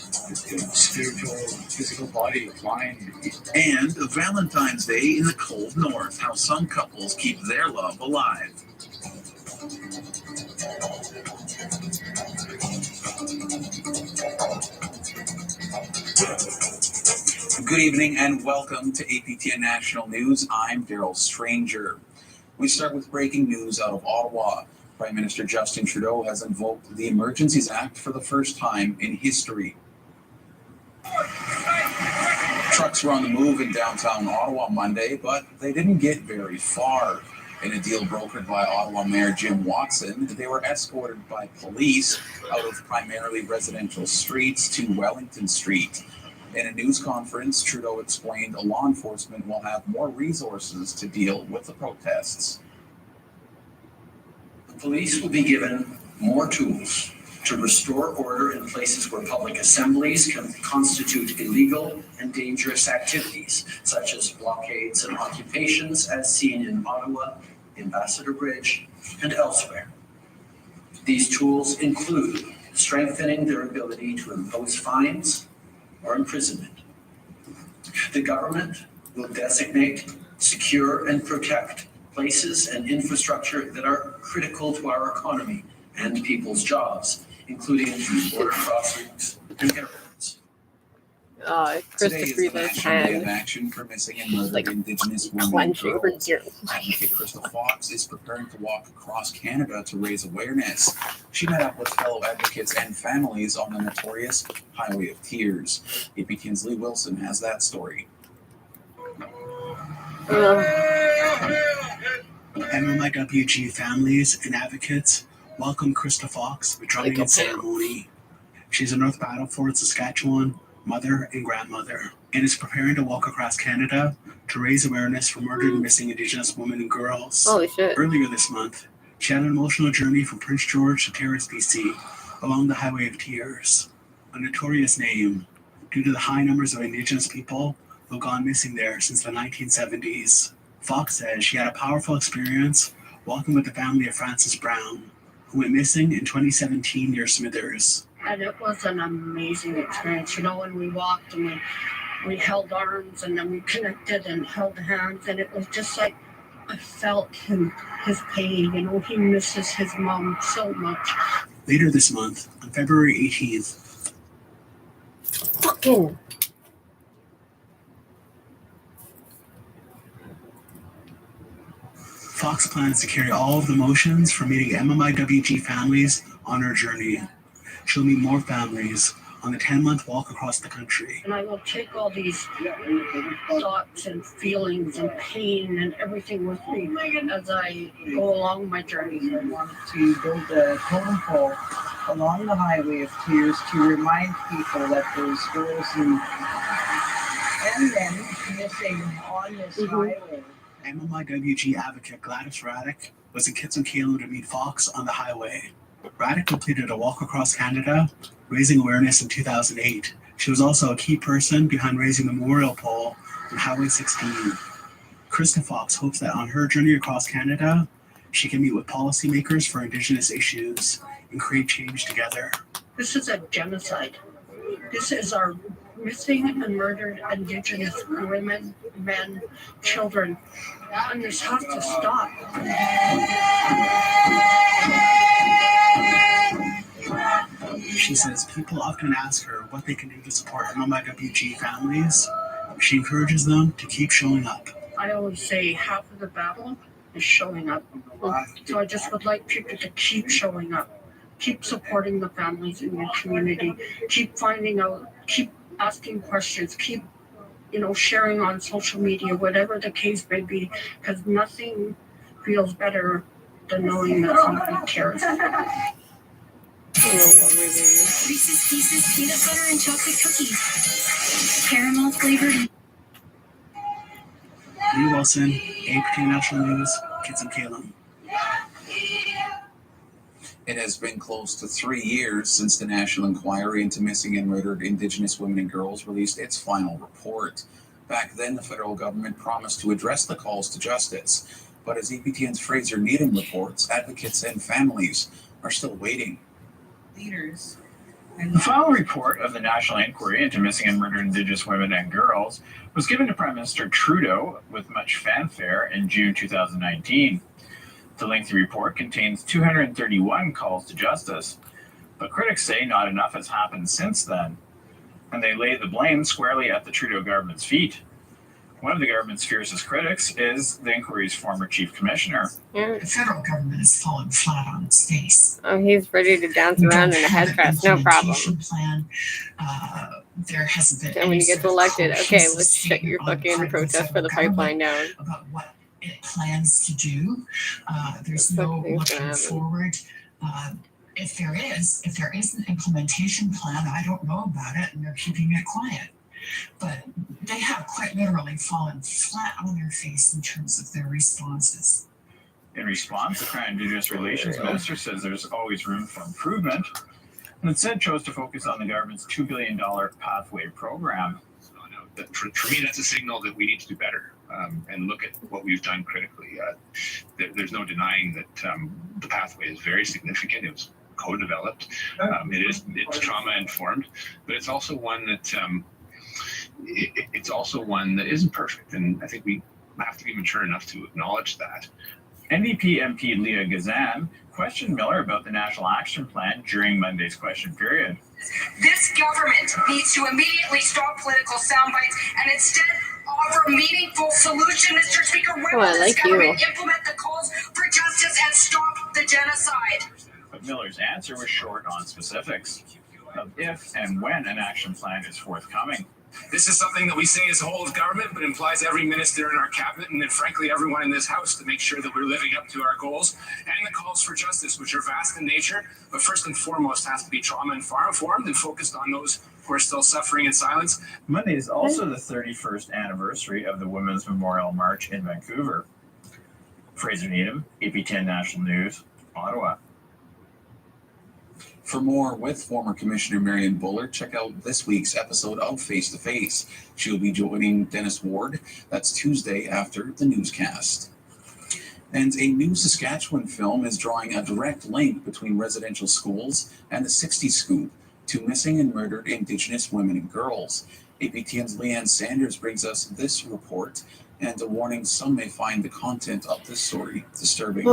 spiritual, physical body, mind. And Valentine's Day in the cold north, how some couples keep their love alive. Good evening and welcome to APTN National News. I'm Daryl Stranger. We start with breaking news out of Ottawa. Prime Minister Justin Trudeau has invoked the Emergencies Act for the first time in history. Trucks were on the move in downtown Ottawa Monday, but they didn't get very far. In a deal brokered by Ottawa Mayor Jim Watson, they were escorted by police out of primarily residential streets to Wellington Street. In a news conference, Trudeau explained law enforcement will have more resources to deal with the protests. The police will be given more tools to restore order in places where public assemblies can constitute illegal and dangerous activities, such as blockades and occupations as seen in Ottawa, Ambassador Bridge, and elsewhere. These tools include strengthening their ability to impose fines or imprisonment. The government will designate, secure, and protect places and infrastructure that are critical to our economy and people's jobs, including border crossings and airports. Today is the National Day of Action for Missing and Murdered Indigenous Women and Girls. Advocate Crystal Fox is preparing to walk across Canada to raise awareness. She met up with fellow advocates and families on the notorious Highway of Tears. AP Kinsley Wilson has that story. MMIWG families and advocates welcome Krista Fox with drumming and ceremony. She's a North Battleford, Saskatchewan mother and grandmother, and is preparing to walk across Canada to raise awareness for murdered and missing Indigenous women and girls. Holy shit. Earlier this month, she had an emotional journey from Prince George to Terrace, BC, along the Highway of Tears, a notorious name due to the high numbers of Indigenous people who have gone missing there since the 1970s. Fox says she had a powerful experience walking with the family of Francis Brown, who went missing in 2017 near Smithers. And it was an amazing experience. You know, when we walked and we held arms and then we connected and held hands, and it was just like I felt his pain. You know, he misses his mom so much. Later this month, on February 18th, Fox plans to carry all of the motions from meeting MMIWG families on her journey. She'll meet more families on the 10-month walk across the country. And I will take all these thoughts and feelings and pain and everything with me as I go along my journey. I wanted to build a totem pole along the Highway of Tears to remind people that there's girls and men missing on this highway. MMIWG advocate Gladys Raddick was in Kitson-Kalem to meet Fox on the highway. Raddick completed a walk across Canada, raising awareness in 2008. She was also a key person behind raising the memorial pole on Highway 16. Krista Fox hopes that on her journey across Canada, she can meet with policymakers for Indigenous issues and create change together. This is a genocide. This is our missing and murdered Indigenous women, men, children. And this has to stop. She says people often ask her what they can do to support MMIWG families. She encourages them to keep showing up. I always say half of the battle is showing up. So I just would like people to keep showing up. Keep supporting the families in your community. Keep finding out, keep asking questions, keep, sharing on social media, whatever the case may be, because nothing feels better than knowing that somebody cares. Reese's Pieces peanut butter and chocolate cookies. Caramel flavored. Lee Wilson, AP National News, Kitson-Kalem. It has been close to 3 years since the National Inquiry into Missing and Murdered Indigenous Women and Girls released its final report. Back then, the federal government promised to address the calls to justice. But as EPTN's Fraser Needham reports, advocates and families are still waiting. Leaders. The final report of the National Inquiry into Missing and Murdered Indigenous Women and Girls was given to Prime Minister Trudeau with much fanfare in June 2019. The lengthy report contains 231 calls to justice, but critics say not enough has happened since then, and they lay the blame squarely at the Trudeau government's feet. One of the government's fiercest critics is the inquiry's former chief commissioner. The federal government has fallen flat on its face. Oh, he's ready to dance around in a headdress, no problem. Plan. There hasn't been. And when he gets elected, okay, let's shut your fucking protest for the pipeline down. About what it plans to do. There's no looking forward. If there is an implementation plan, I don't know about it, and they're keeping it quiet. But they have quite literally fallen flat on their face in terms of their responses. In response, the Crown Indigenous Relations Minister says there's always room for improvement, and instead chose to focus on the government's $2 billion pathway program. For me, that's a signal that we need to do better and look at what we've done critically. There's no denying that the pathway is very significant. It was co-developed. It's trauma-informed, but it's also one that isn't perfect, and I think we have to be mature enough to acknowledge that. NDP MP Leah Gazan questioned Miller about the National Action Plan during Monday's question period. This government needs to immediately stop political soundbites and instead offer a meaningful solution, Mr. Speaker. When will this government implement the calls for justice and stop the genocide? But Miller's answer was short on specifics of if and when an action plan is forthcoming. This is something that we say as a whole of government, but implies every minister in our cabinet and then frankly everyone in this house to make sure that we're living up to our goals and the calls for justice, which are vast in nature, but first and foremost has to be trauma-informed and focused on those who are still suffering in silence. Monday is also the 31st anniversary of the Women's Memorial March in Vancouver. Fraser Needham, AP10 National News, Ottawa. For more with former Commissioner Marion Bullard, check out this week's episode of Face to Face. She'll be joining Dennis Ward. That's Tuesday after the newscast. And a new Saskatchewan film is drawing a direct link between residential schools and the 60s Scoop, two missing and murdered Indigenous women and girls. APTN's Leanne Sanders brings us this report and a warning some may find the content of this story disturbing.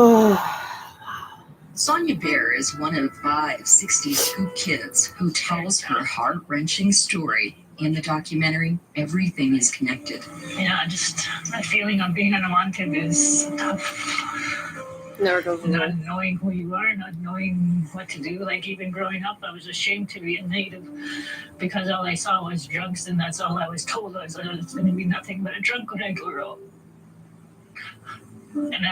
Sonia Bear is one of 5 60s Scoop kids who tells her heart-wrenching story in the documentary Everything is Connected. Yeah, just that feeling of being unwanted is tough. Never goes away. Not knowing who you are, not knowing what to do. Like even growing up, I was ashamed to be a Native because all I saw was drugs, and that's all I was told. I was going to be nothing but a drunk when I grew up. And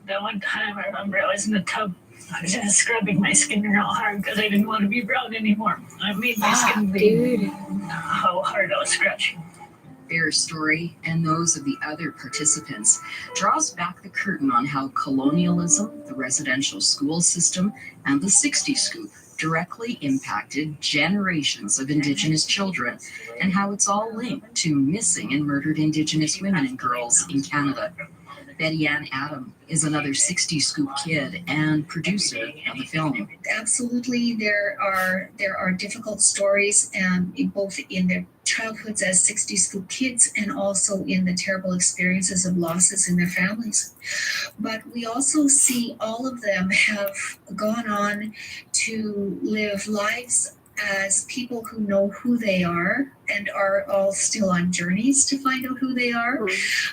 that one time I remember I was in the tub. I was just scrubbing my skin real hard because I didn't want to be brown anymore. I made my skin bleed. How hard I was scratching. Bear's story and those of the other participants draws back the curtain on how colonialism, the residential school system, and the 60s Scoop directly impacted generations of Indigenous children and how it's all linked to missing and murdered Indigenous women and girls in Canada. Betty Ann Adam is another 60s Scoop kid and producer of the film. Absolutely, there are difficult stories, both in their childhoods as 60s Scoop kids and also in the terrible experiences of losses in their families. But we also see all of them have gone on to live lives as people who know who they are and are all still on journeys to find out who they are,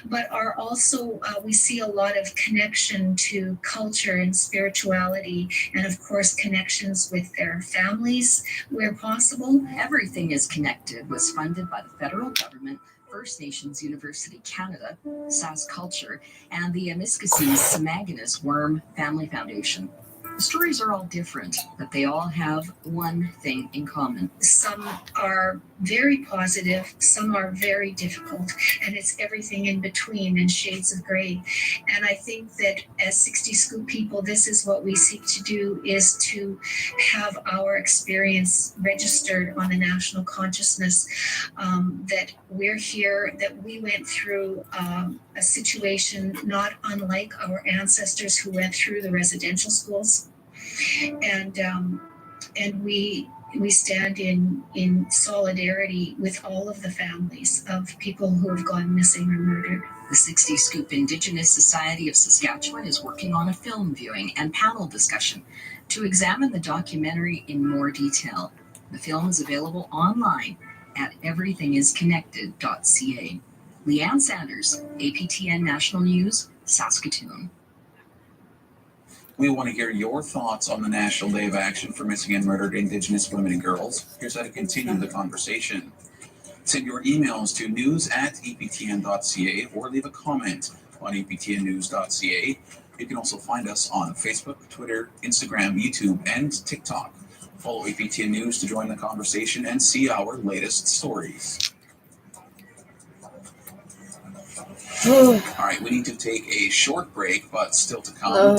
but are also, we see a lot of connection to culture and spirituality, and of course connections with their families where possible. Everything is Connected was funded by the federal government, First Nations University Canada, SaskCulture, and the Amiskasey Samaginus Worm Family Foundation. The stories are all different, but they all have one thing in common. Some are very positive, some are very difficult, and it's everything in between in shades of gray. And I think that as 60 Scoop people, this is what we seek to do, is to have our experience registered on the national consciousness, that we're here, that we went through a situation not unlike our ancestors who went through the residential schools. And we stand in solidarity with all of the families of people who have gone missing or murdered. The 60 Scoop Indigenous Society of Saskatchewan is working on a film viewing and panel discussion to examine the documentary in more detail. The film is available online at everythingisconnected.ca. Leanne Sanders, APTN National News, Saskatoon. We want to hear your thoughts on the National Day of Action for Missing and Murdered Indigenous Women and Girls. Here's how to continue the conversation. Send your emails to news@eptn.ca or leave a comment on eptnnews.ca. You can also find us on Facebook, Twitter, Instagram, YouTube, and TikTok. Follow APTN News to join the conversation and see our latest stories. All right, we need to take a short break, but still to come.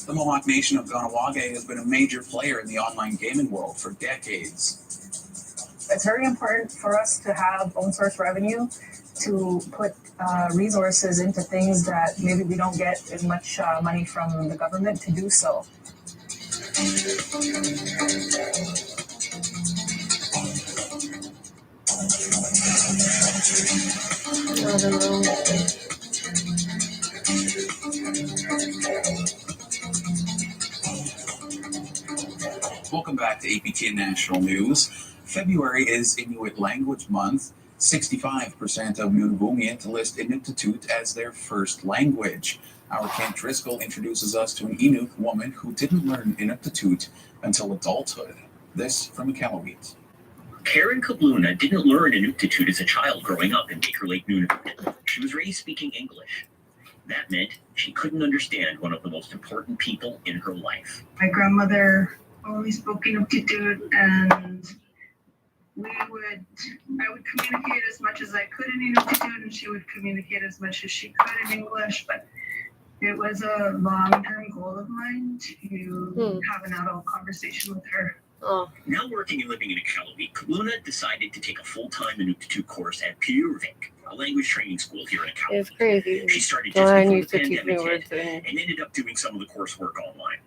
The Mohawk Nation of Ganawage has been a major player in the online gaming world for decades. It's very important for us to have own source revenue to put resources into things that maybe we don't get as much money from the government to do so. I don't know. Welcome back to APTN National News. February is Inuit Language Month. 65% of Nunavummiut list Inuktitut as their first language. Our Kent Driscoll introduces us to an Inuk woman who didn't learn Inuktitut until adulthood. This from Iqaluit. Karen Kabluna didn't learn Inuktitut as a child growing up in Baker Lake, Nunavut. She was raised speaking English. That meant she couldn't understand one of the most important people in her life. My grandmother only spoke Inuktitut, and I would communicate as much as I could in Inuktitut, and she would communicate as much as she could in English, but it was a long-term goal of mine to have an adult conversation with her. Now working and living in Iqaluit, Kabluna decided to take a full-time Inuktitut course at Puruvik, a language training school here in Iqaluit. It's crazy. She started just Joanne before used the to teach me pandemic words hit in and ended up doing some of the coursework online.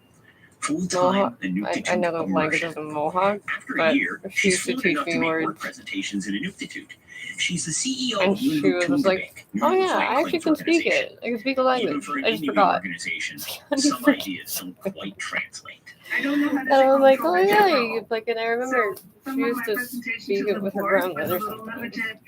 Full-time Mohawk. I Inuktitut know the language immersion. is Mohawk, After but a year, she she's used to fluent teach enough me to make words. work presentations in Inuktitut. She's the CEO And of she Nunavut was like, Tundavik, oh Nunavut's yeah, I land actually claims can speak organization. it. I can speak a Even language. for an I just Inuit forgot. organization, some ideas don't quite translate. I don't know how to And I was like, oh yeah, you like, and I remember she used to speak it with her grandmother a little sometimes. limited.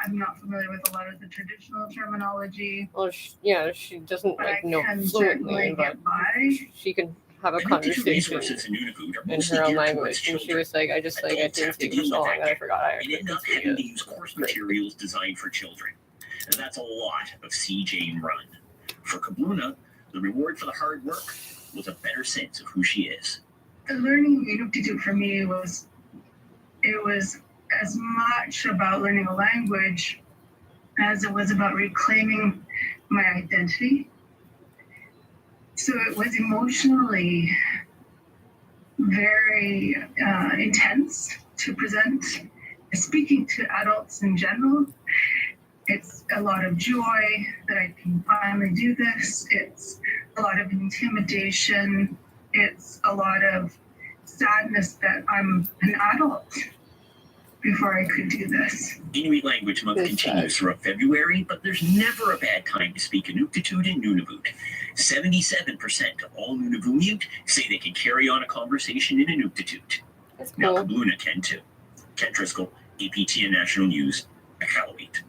I'm not familiar with a lot of the traditional terminology. Well, she doesn't But like I know can fluently, certainly but get by. she can have a Inuktitut conversation resources in Nunavut are in mostly her own geared towards language. And she children. was like, I just like I Adults didn't have to speak for gain so long that that I forgot I and actually end could up speak having to it. use course materials designed for children. And that's a lot of C. Jane Run. For Kabluna, the reward for the hard work was a better sense of who she is. Learning Inuktitut for me was as much about learning a language as it was about reclaiming my identity. So it was emotionally very intense to present. Speaking to adults in general, it's a lot of joy that I can finally do this. It's a lot of intimidation. It's a lot of sadness that I'm an adult before I could do this. Inuit Language Month continues throughout February, but there's never a bad time to speak Inuktitut in Nunavut. 77% of all Nunavummiut say they can carry on a conversation in Inuktitut. Now Kabluna can too. Kent Driscoll, APTN National News, Iqaluit.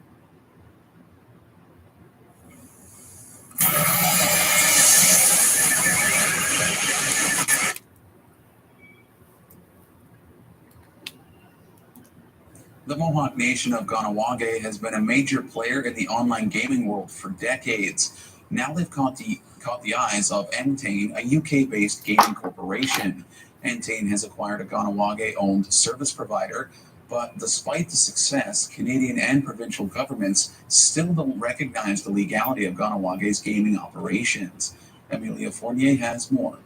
The Mohawk Nation of Ganawage has been a major player in the online gaming world for decades. Now they've caught the eyes of Entain, a UK-based gaming corporation. Entain has acquired a Ganawage-owned service provider, but despite the success, Canadian and provincial governments still don't recognize the legality of Ganawage's gaming operations. Amelia Fournier has more.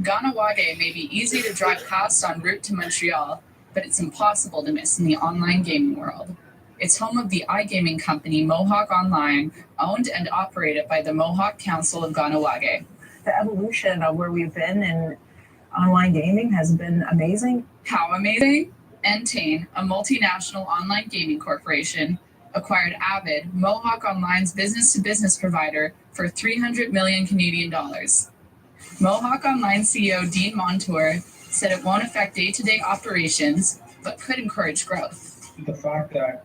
Ganawage may be easy to drive past en route to Montreal, but it's impossible to miss in the online gaming world. It's home of the iGaming company Mohawk Online, owned and operated by the Mohawk Council of Ganawage. The evolution of where we've been in online gaming has been amazing. How amazing? Entain, a multinational online gaming corporation, acquired Avid, Mohawk Online's business-to-business provider, for 300 million Canadian dollars. Mohawk Online CEO Dean Montour said it won't affect day-to-day operations, but could encourage growth. The fact that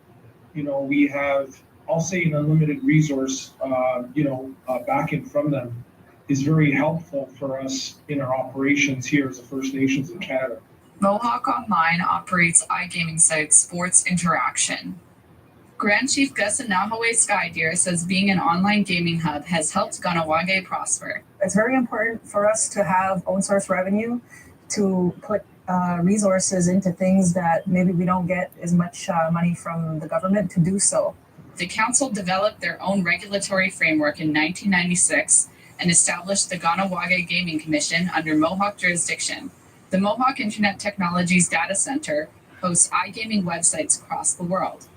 we have, I'll say, an unlimited resource, backing from them is very helpful for us in our operations here as the First Nations in Canada. Mohawk Online operates iGaming site Sports Interaction. Grand Chief Gusanahaway Skydeer says being an online gaming hub has helped Ganawage prosper. It's very important for us to have own source revenue to put resources into things that maybe we don't get as much money from the government to do so. The council developed their own regulatory framework in 1996 and established the Ganawage Gaming Commission under Mohawk jurisdiction. The Mohawk Internet Technologies Data Center hosts iGaming websites across the world.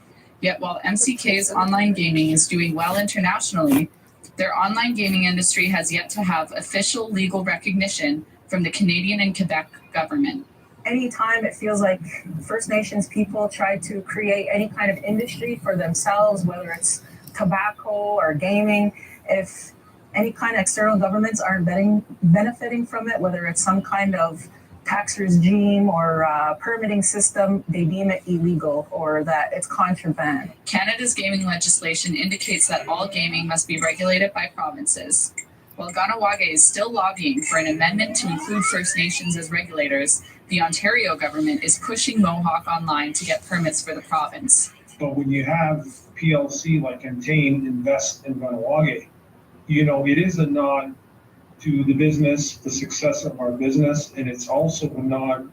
Yet while MCK's online gaming is doing well internationally, their online gaming industry has yet to have official legal recognition from the Canadian and Quebec government. Anytime it feels like First Nations people try to create any kind of industry for themselves, whether it's tobacco or gaming, if any kind of external governments aren't benefiting from it, whether it's some kind of tax regime or permitting system, they deem it illegal or that it's contraband. Canada's gaming legislation indicates that all gaming must be regulated by provinces. While Ganawage is still lobbying for an amendment to include First Nations as regulators, the Ontario government is pushing Mohawk Online to get permits for the province. But when you have PLC like Entain invest in Ganawage, it is a nod to the business, the success of our business, and it's also a nod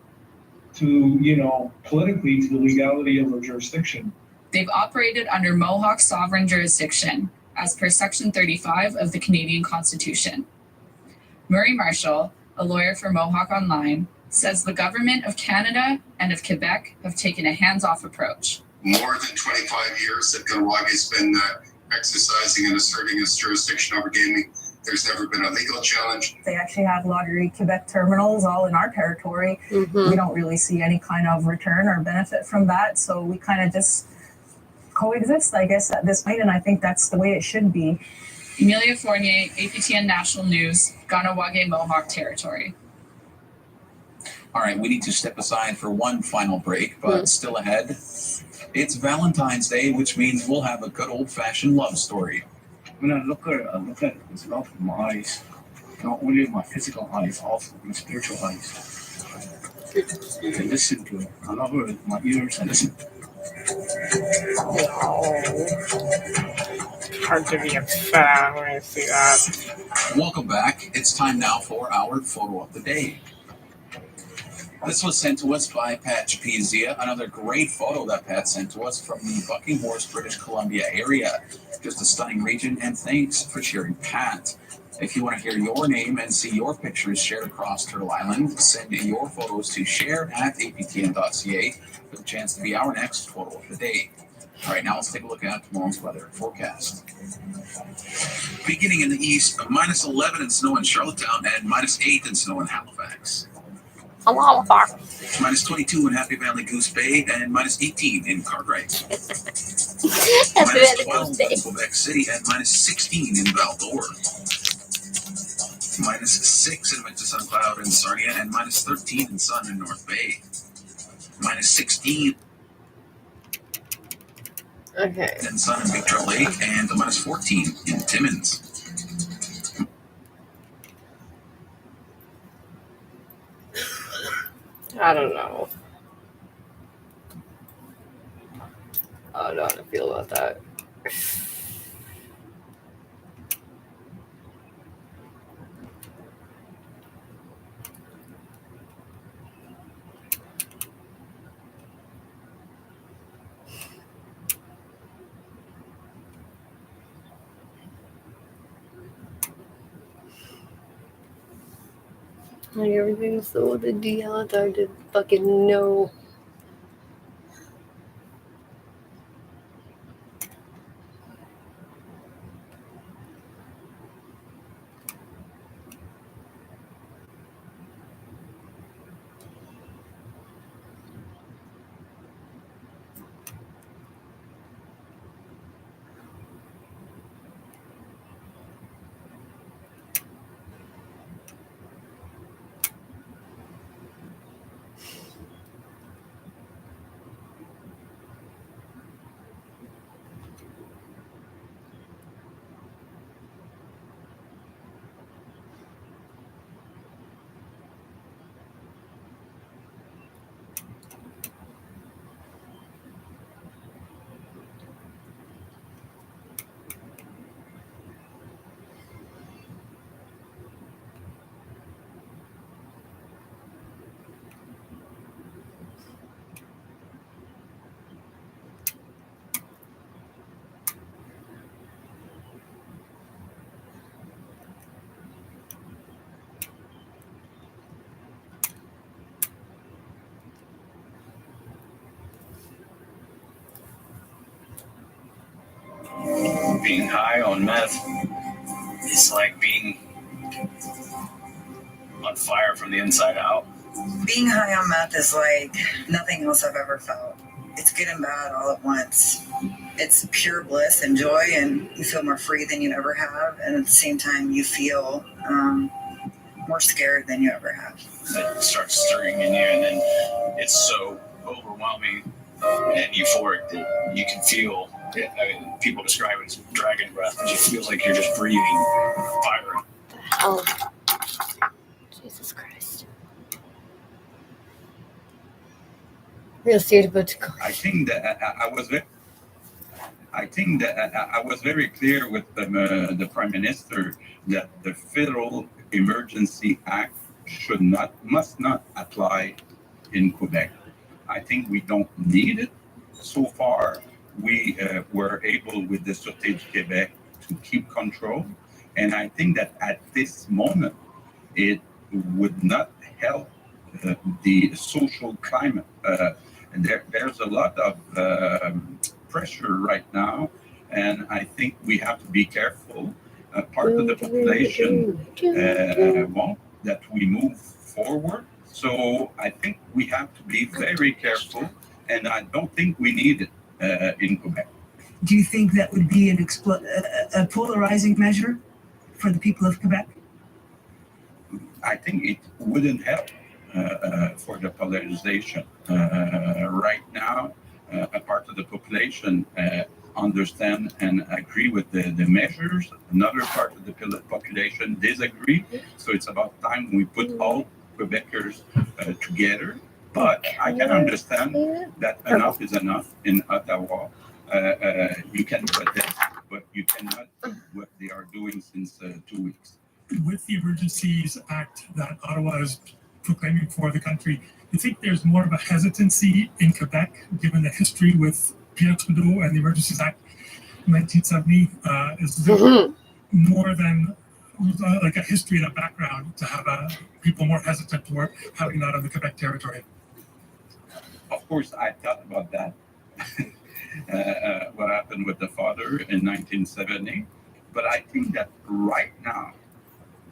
to, politically to the legality of our jurisdiction. They've operated under Mohawk sovereign jurisdiction, as per Section 35 of the Canadian Constitution. Murray Marshall, a lawyer for Mohawk Online, says the government of Canada and of Quebec have taken a hands-off approach. More than 25 years that Ganawage's been exercising and asserting its jurisdiction over gaming. There's never been a legal challenge. They actually have Lottery Quebec terminals all in our territory. Mm-hmm. We don't really see any kind of return or benefit from that. So we kind of just coexist, I guess, at this point. And I think that's the way it should be. Emilia Fournier, APTN National News, Ganawage Mohawk Territory. All right, we need to step aside for one final break, but still ahead, it's Valentine's Day, which means we'll have a good old-fashioned love story. When I look at it, it's love from my eyes, not only my physical eyes, also my spiritual eyes. To listen to it, I love her with my ears and listen. Hard to be upset when I see that. Welcome back. It's time now for our photo of the day. This was sent to us by Pat Chapizia, another great photo that Pat sent to us from the Buckinghorse, British Columbia area. Just a stunning region, and thanks for sharing, Pat. If you want to hear your name and see your pictures shared across Turtle Island, send your photos to share@aptn.ca for the chance to be our next photo of the day. All right, now let's take a look at tomorrow's weather forecast. Beginning in the east, -11 in snow in Charlottetown and -8 in snow in Halifax. -22 in Happy Valley Goose Bay and -18 in Cartwright. -12 in Quebec City and -16 in Val-d'Or. -6 in Winter Cloud in Sarnia and -13 in Sun in North Bay. -16 in Sun in Victor Lake and -14 in Timmins. I don't know. I don't know how to feel about that. Like everything's so the deal. It's hard to fucking know. being high on meth is like being on fire from the inside out. Being high on meth is like nothing else I've ever felt. It's good and bad all at once. It's pure bliss and joy, and you feel more free than you ever have. And at the same time, you feel more scared than you ever have. It starts stirring in you, and then it's so overwhelming and euphoric that you can feel it. I mean, people describe it as dragon breath. It just feels like you're just breathing fire. Oh, Jesus Christ. Real estate about to go. I think that I was very clear with the Prime Minister that the Federal Emergency Act must not apply in Quebec. I think we don't need it. So far, we were able with the Sûreté du Québec to keep control. And I think that at this moment, it would not help the social climate. There's a lot of pressure right now, and I think we have to be careful. Part of the population won't that we move forward. So I think we have to be very careful, and I don't think we need it in Quebec. Do you think that would be a polarizing measure for the people of Quebec? I think it wouldn't help for the polarization. Right now, a part of the population understand and agree with the measures. Another part of the population disagree. So it's about time we put all Quebecers together. But I can understand that enough is enough in Ottawa. You can protest, but you cannot do what they are doing since 2 weeks. With the Emergencies Act that Ottawa is proclaiming for the country, you think there's more of a hesitancy in Quebec, given the history with Pierre Trudeau and the Emergencies Act in 1970? Is there more than like a history and a background to have people more hesitant toward having that on the Quebec territory? Of course, I thought about that. What happened with the father in 1970. But I think that right now,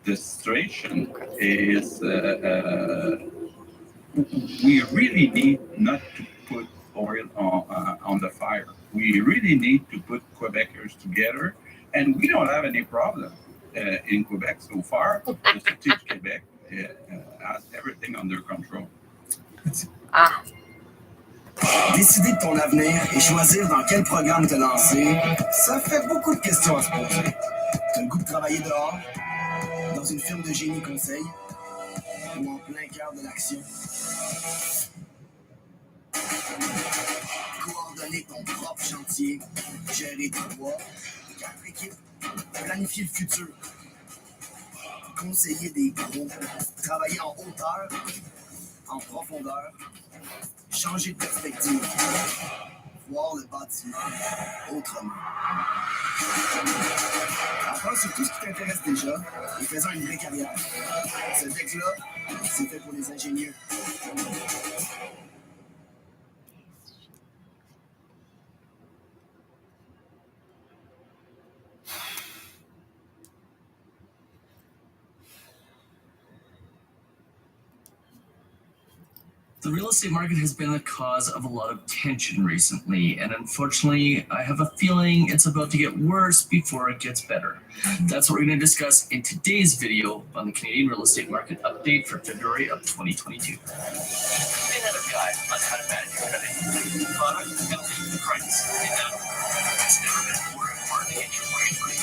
the situation is we really need not to put oil on the fire. We really need to put Quebecers together, and we don't have any problem in Quebec so far. The Sûreté du Québec has everything under control. Décider de ton avenir et choisir dans quel programme te lancer, ça fait beaucoup de questions à se poser. T'as le goût de travailler dehors, dans une firme de génie conseil, ou en plein cœur de l'action? Coordonner ton propre chantier, gérer 3, 4 équipes, planifier le futur, conseiller des pros, travailler en hauteur, en profondeur, changer de perspective, voir le bâtiment autrement. Apprends sur tout ce qui t'intéresse déjà et fais-en une vraie carrière. Ce deck-là, c'est fait pour les ingénieurs. The real estate market has been a cause of a lot of tension recently, and unfortunately, I have a feeling it's about to get worse before it gets better. That's what we're going to discuss in today's video on the Canadian real estate market update for February of 2022. Another guide on how to manage your credit, product, penalty, price, and now it's never been more important to get your mortgage money.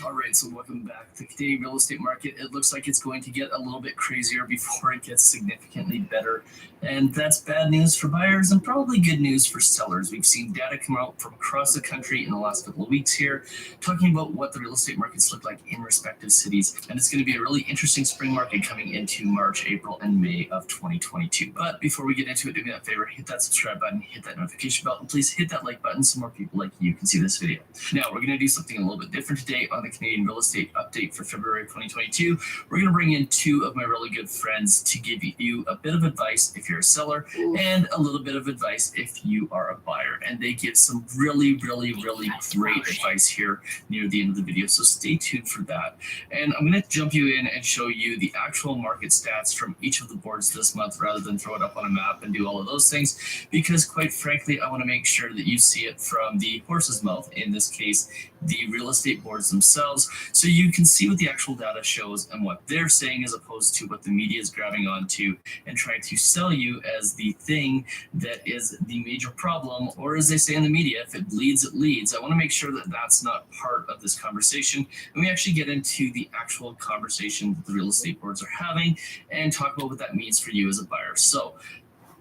All right, so welcome back. The Canadian real estate market, it looks like it's going to get a little bit crazier before it gets significantly better. And that's bad news for buyers and probably good news for sellers. We've seen data come out from across the country in the last couple of weeks here, talking about what the real estate markets look like in respective cities. And it's going to be a really interesting spring market coming into March, April, and May of 2022. But before we get into it, do me that favor, hit that subscribe button, hit that notification bell, and please hit that like button so more people like you can see this video. Now, we're going to do something a little bit different today on the Canadian in real estate update for February 2022. We're going to bring in two of my really good friends to give you a bit of advice if you're a seller and a little bit of advice if you are a buyer. And they give some really great advice here near the end of the video. So stay tuned for that. And I'm going to jump you in and show you the actual market stats from each of the boards this month rather than throw it up on a map and do all of those things, because quite frankly, I want to make sure that you see it from the horse's mouth, in this case, the real estate boards themselves, so you can see what the actual data shows and what they're saying as opposed to what the media is grabbing onto and trying to sell you as the thing that is the major problem, or as they say in the media, if it bleeds, it leads. I want to make sure that that's not part of this conversation, and we actually get into the actual conversation that the real estate boards are having and talk about what that means for you as a buyer. So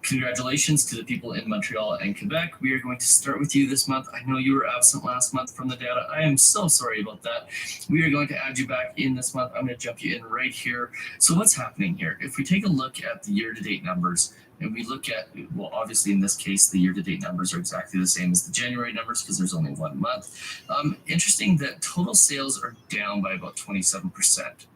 congratulations to the people in Montreal and Quebec. We are going to start with you this month. I know you were absent last month from the data. I am so sorry about that. We are going to add you back in this month. I'm going to jump you in right here. So what's happening here? If we take a look at the year-to-date numbers, and we look at, well, obviously in this case, the year-to-date numbers are exactly the same as the January numbers because there's only 1 month. Interesting that total sales are down by about 27%.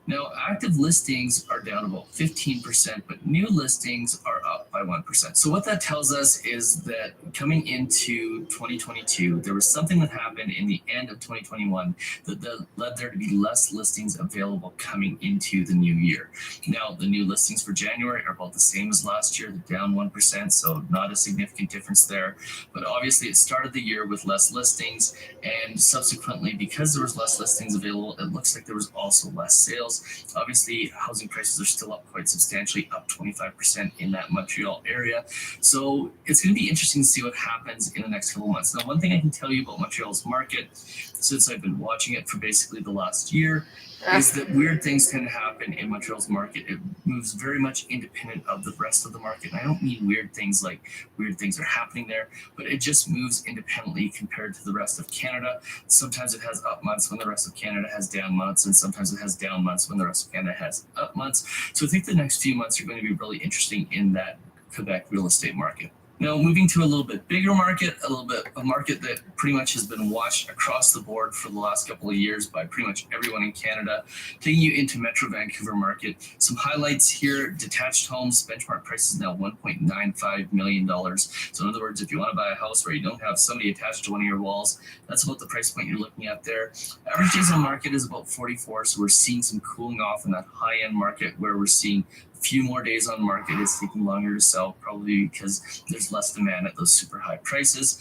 Now, active listings are down about 15%, but new listings are up by 1%. So what that tells us is that coming into 2022, there was something that happened in the end of 2021 that led there to be less listings available coming into the new year. Now, the new listings for January are about the same as last year, they're down 1%, so not a significant difference there. But obviously, it started the year with less listings, and subsequently, because there was less listings available, it looks like there was also less sales. Obviously, housing prices are still up quite substantially, up 25% in that Montreal area. So it's going to be interesting to see what happens in the next couple months. Now, one thing I can tell you about Montreal's market, since I've been watching it for basically the last year, is that weird things tend to happen in Montreal's market. It moves very much independent of the rest of the market. And I don't mean weird things like weird things are happening there, but it just moves independently compared to the rest of Canada. Sometimes it has up months when the rest of Canada has down months, and sometimes it has down months when the rest of Canada has up months. So I think the next few months are going to be really interesting in that Quebec real estate market. Now, moving to a little bit bigger market, a market that pretty much has been watched across the board for the last couple of years by pretty much everyone in Canada, taking you into Metro Vancouver market. Some highlights here: detached homes, benchmark price is now $1.95 million. So in other words, if you want to buy a house where you don't have somebody attached to one of your walls, that's about the price point you're looking at there. Average days on market is about 44, so we're seeing some cooling off in that high-end market where we're seeing few more days on market. It's taking longer to sell, probably because there's less demand at those super high prices.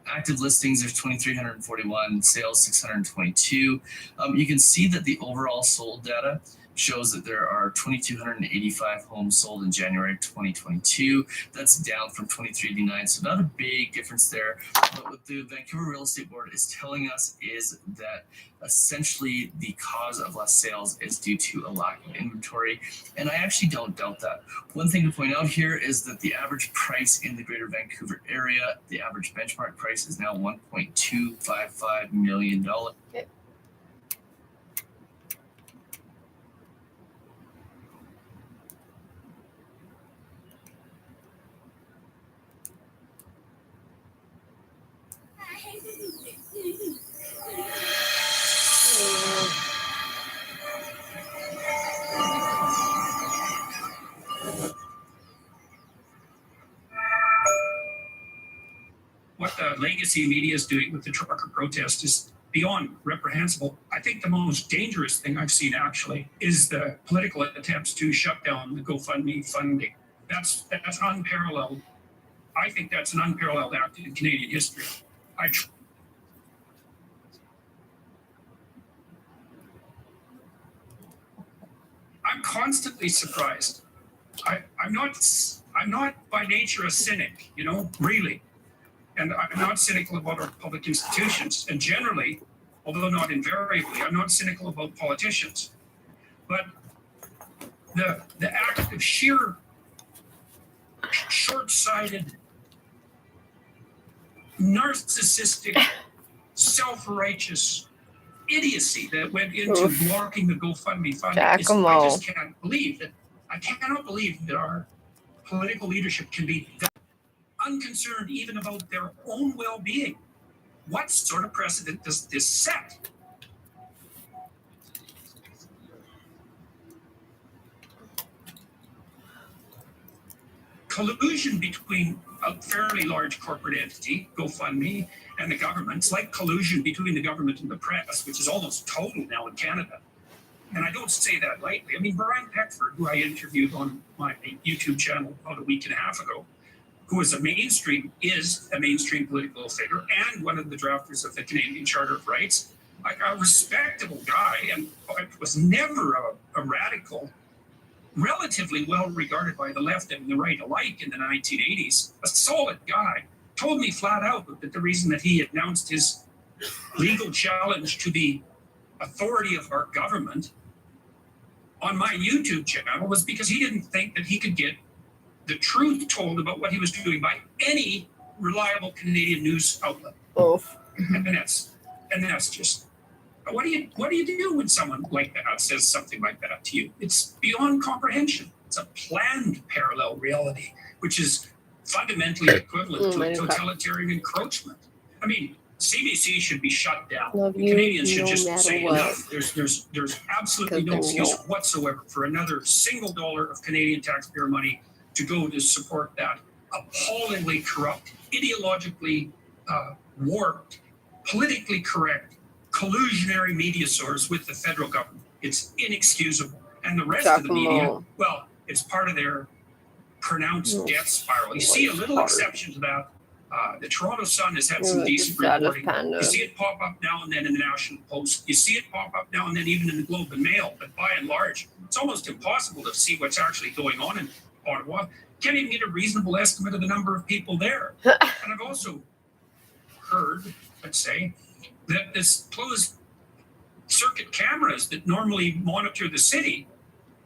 Active listings, there's 2,341, sales 622. You can see that the overall sold data shows that there are 2,285 homes sold in January 2022. That's down from 2,389, so not a big difference there. But what the Vancouver Real Estate Board is telling us is that essentially the cause of less sales is due to a lack of inventory, and I actually don't doubt that. One thing to point out here is that the average price in the Greater Vancouver area, the average benchmark price is now $1.255 million. What the legacy media is doing with the trucker protest is beyond reprehensible. I think the most dangerous thing I've seen actually is the political attempts to shut down the GoFundMe funding. That's unparalleled. I think that's an unparalleled act in Canadian history. I'm constantly surprised. I'm not by nature a cynic, really. And I'm not cynical about our public institutions. And generally, although not invariably, I'm not cynical about politicians. But the act of sheer short-sighted, narcissistic, self-righteous idiocy that went into blocking the GoFundMe fund, I just can't believe that. I cannot believe that our political leadership can be that unconcerned even about their own well-being. What sort of precedent does this set? collusion between a fairly large corporate entity, GoFundMe, and the government. It's like collusion between the government and the press, which is almost total now in Canada. And I don't say that lightly. I mean, Brian Peckford, who I interviewed on my YouTube channel about a week and a half ago, who is a mainstream political figure and one of the drafters of the Canadian Charter of Rights, like a respectable guy, and was never a radical, relatively well regarded by the left and the right alike in the 1980s, a solid guy, told me flat out that the reason that he announced his legal challenge to the authority of our government on my YouTube channel was because he didn't think that he could get the truth told about what he was doing by any reliable Canadian news outlet. And that's just, what do you do when someone like that says something like that to you? It's beyond comprehension. It's a planned parallel reality, which is fundamentally equivalent to totalitarian encroachment. I mean, CBC should be shut down. Canadians should just say enough. There's absolutely no excuse whatsoever for another single dollar of Canadian taxpayer money to go to support that appallingly corrupt, ideologically warped, politically correct, collusionary media source with the federal government. It's inexcusable. And the rest of the media, well, it's part of their pronounced death spiral. You see a little exception to that. The Toronto Sun has had some decent reporting. You see it pop up now and then in the National Post. You see it pop up now and then even in the Globe and Mail. But by and large, it's almost impossible to see what's actually going on in Ottawa. Can't even get a reasonable estimate of the number of people there. And I've also heard, let's say, that this closed circuit cameras that normally monitor the city,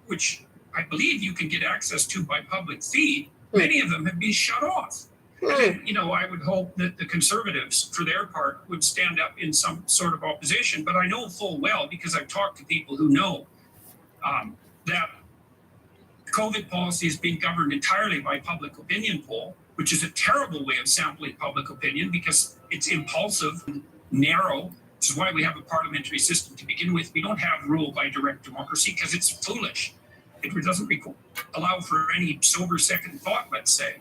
which I believe you can get access to by public feed, many of them have been shut off. And then, I would hope that the Conservatives, for their part, would stand up in some sort of opposition. But I know full well, because I've talked to people who know, that COVID policy is being governed entirely by public opinion poll, which is a terrible way of sampling public opinion because it's impulsive and narrow. This is why we have a parliamentary system to begin with. We don't have rule by direct democracy because it's foolish. It doesn't allow for any sober second thought, let's say.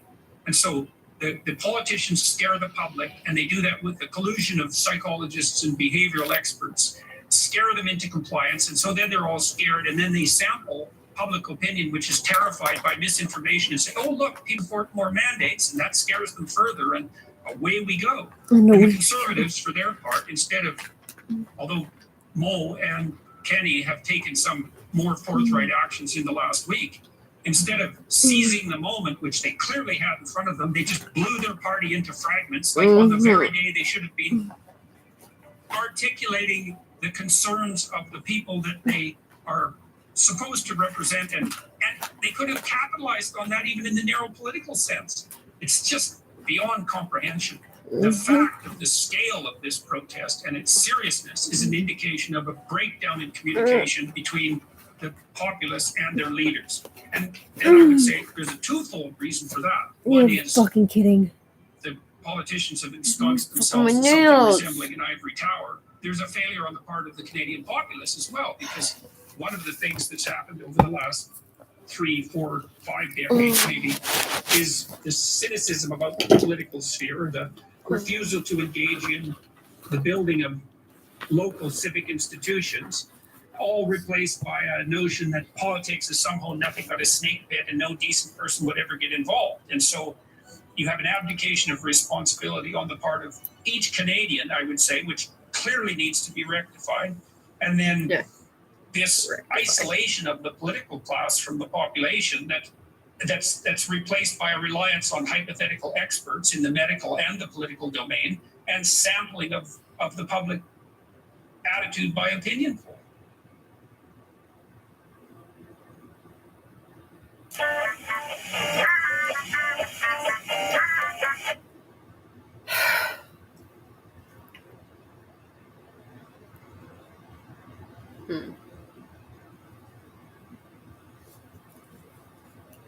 And so the politicians scare the public, and they do that with the collusion of psychologists and behavioral experts, scare them into compliance. And so then they're all scared, and then they sample public opinion, which is terrified by misinformation, and say, oh, look, people want more mandates, and that scares them further, and away we go. And the Conservatives, for their part, instead of, although Mo and Kenny have taken some more forthright actions in the last week, instead of seizing the moment, which they clearly had in front of them, they just blew their party into fragments, like on the very day they should have been articulating the concerns of the people that they are supposed to represent, and they could have capitalized on that even in the narrow political sense. It's just beyond comprehension. The fact of the scale of this protest and its seriousness is an indication of a breakdown in communication between the populace and their leaders. And I would say there's a twofold reason for that. One is fucking kidding. The politicians have ensconced themselves in something resembling an ivory tower. There's a failure on the part of the Canadian populace as well, because one of the things that's happened over the last 3, 4, 5 decades maybe is the cynicism about the political sphere, the refusal to engage in the building of local civic institutions, all replaced by a notion that politics is somehow nothing but a snake pit and no decent person would ever get involved. And so you have an abdication of responsibility on the part of each Canadian, I would say, which clearly needs to be rectified. And then this isolation of the political class from the population that's replaced by a reliance on hypothetical experts in the medical and the political domain, and sampling of the public attitude by opinion poll.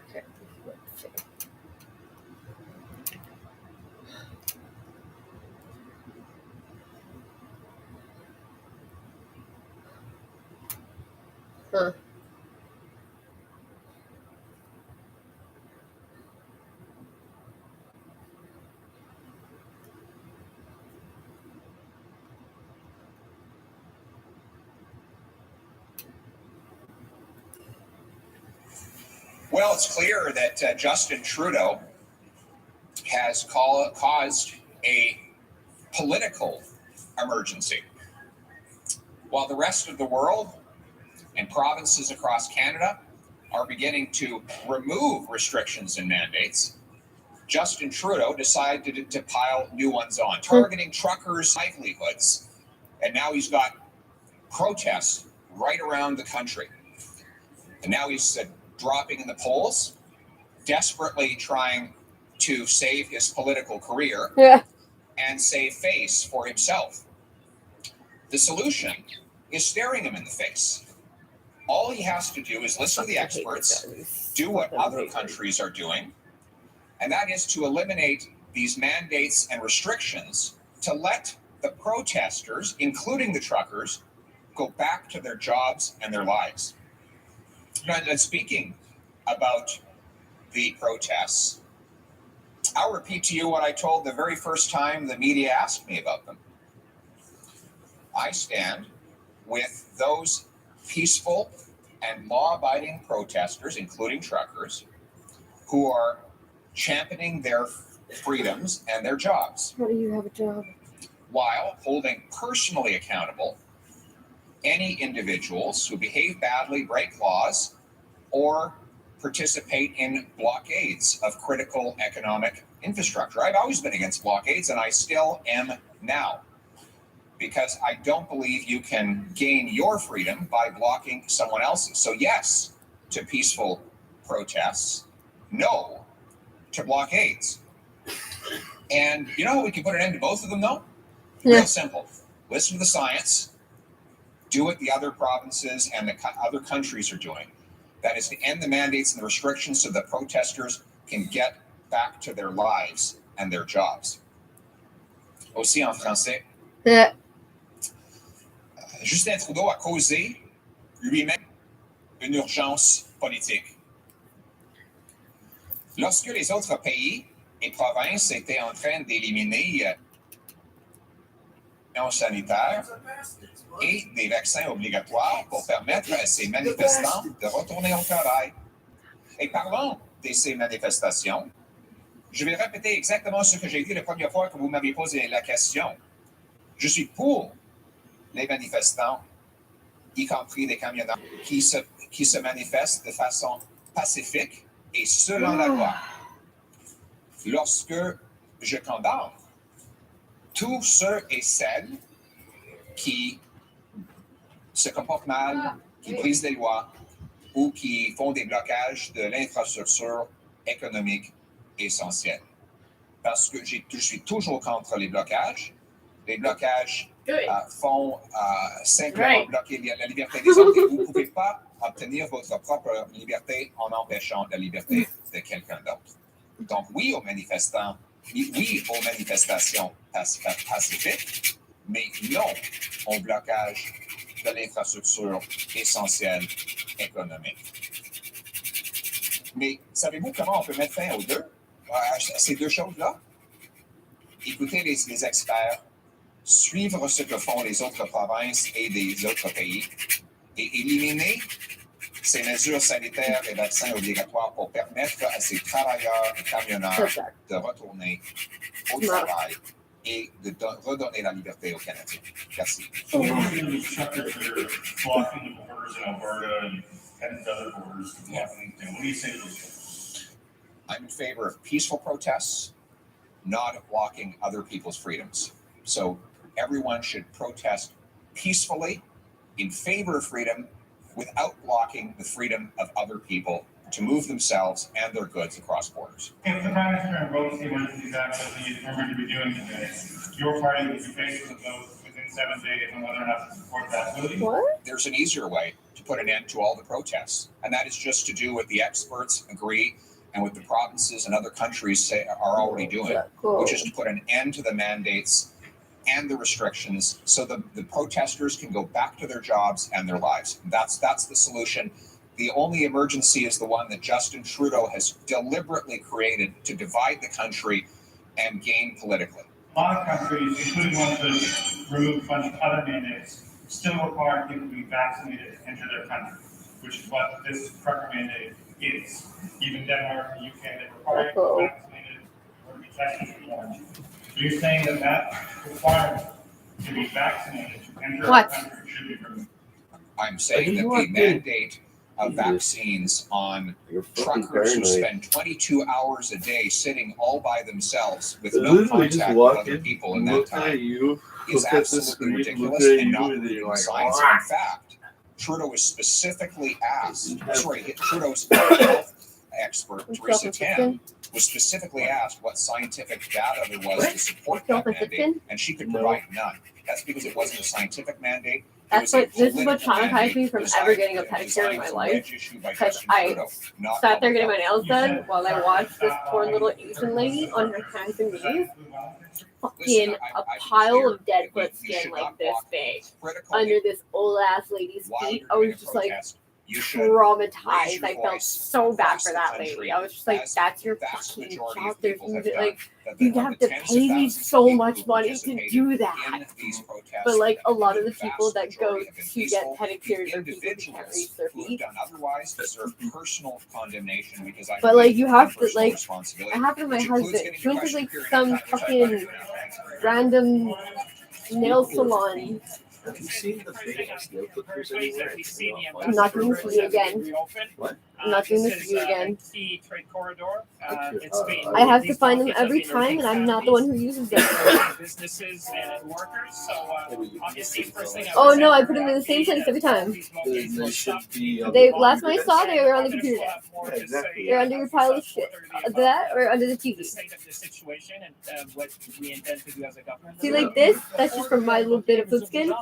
Okay, let's see. Huh. Well, it's clear that Justin Trudeau has caused a political emergency. While the rest of the world and provinces across Canada are beginning to remove restrictions and mandates, Justin Trudeau decided to pile new ones on, targeting truckers' livelihoods. And now he's got protests right around the country. And now he's dropping in the polls, desperately trying to save his political career and save face for himself. The solution is staring him in the face. All he has to do is listen to the experts, do what other countries are doing, and that is to eliminate these mandates and restrictions to let the protesters, including the truckers, go back to their jobs and their lives. Now, speaking about the protests, I'll repeat to you what I told the very first time the media asked me about them. I stand with those peaceful and law-abiding protesters, including truckers, who are championing their freedoms and their jobs. How do you have a job? While holding personally accountable any individuals who behave badly, break laws, or participate in blockades of critical economic infrastructure. I've always been against blockades, and I still am now, because I don't believe you can gain your freedom by blocking someone else's. So yes to peaceful protests, no to blockades. And you know how we can put an end to both of them, though? Real simple. Listen to the science. Do what the other provinces and the other countries are doing. That is to end the mandates and the restrictions so that protesters can get back to their lives and their jobs. Aussi en français. Justin Trudeau a causé lui-même une urgence politique. Lorsque les autres pays et provinces étaient en train d'éliminer sanitaires et des vaccins obligatoires pour permettre à ces manifestants de retourner au travail. Et parlons de ces manifestations. Je vais répéter exactement ce que j'ai dit la première fois que vous m'avez posé la question. Je suis pour les manifestants, y compris les camionneurs, qui se manifestent de façon pacifique et selon la loi. Lorsque je condamne tous ceux et celles qui se comportent mal, qui brisent les lois ou qui font des blocages de l'infrastructure économique essentielle. Parce que je suis toujours contre les blocages. Les blocages font simplement bloquer la liberté des autres et vous ne pouvez pas obtenir votre propre liberté en empêchant la liberté de quelqu'un d'autre. Donc oui aux manifestants, oui aux manifestations pacifiques, mais non au blocage de l'infrastructure essentielle économique. Mais savez-vous comment on peut mettre fin aux deux, à ces deux choses-là? Écoutez les experts, suivre ce que font les autres provinces et les autres pays et éliminer ces mesures sanitaires et vaccins obligatoires pour permettre à ces travailleurs et camionneurs de retourner au travail et de redonner la liberté aux Canadiens. Merci. So what are the truckers that are blocking the borders in Alberta and heading to other borders to block anything? What do you say to those things? I'm in favor of peaceful protests, not of blocking other people's freedoms. So everyone should protest peacefully in favor of freedom without blocking the freedom of other people to move themselves and their goods across borders. If the Prime Minister invokes the emergency act that we're going to be doing today, your party would be faced with a vote within 7 days on whether or not to support that. What? There's an easier way to put an end to all the protests, and that is just to do what the experts agree and what the provinces and other countries say are already doing, which is to put an end to the mandates and the restrictions so the protesters can go back to their jobs and their lives. That's the solution. The only emergency is the one that Justin Trudeau has deliberately created to divide the country and gain politically. A lot of countries, including ones that remove a bunch of other mandates, still require people to be vaccinated to enter their country, which is what this trucker mandate It's even Denmark, UK, they require you to be vaccinated or be tested for quarantine. So you're saying that that requirement to be vaccinated to enter our country should be removed? I'm saying that the mandate of vaccines on truckers who spend 22 hours a day sitting all by themselves with no contact with other people in that time is absolutely ridiculous and not rooted in science. In fact, Trudeau was specifically asked, Trudeau's health expert, Theresa Tam, was specifically asked what scientific data there was to support that mandate, and she could provide none. That's because it wasn't a scientific mandate. This is what traumatized me from ever getting a pedicure in my life. Because I sat there getting my nails done while I watched this poor little Asian lady on her hands and knees, fucking a pile of dead foot skin like this big under this old ass lady's feet. I was just like traumatized. I felt so bad for that lady. I was just like, that's your fucking job. There's like, you have to pay me so much money to do that. But like a lot of the people that go to get pedicures are people who can't reach their feet. But like you have to like, it happened to my husband. She went to like some fucking random nail salon. Have you seen the famous nail clippers anywhere? I'm not doing this for you again. What? I'm not doing this for you again. I have to find them every time, and I'm not the one who uses them. Oh no, I put them in the same place every time. They last time I saw, they were on the computer desk. They're under your pile of shit. That or under the TV. See, like this, that's just from my little bit of foot skin.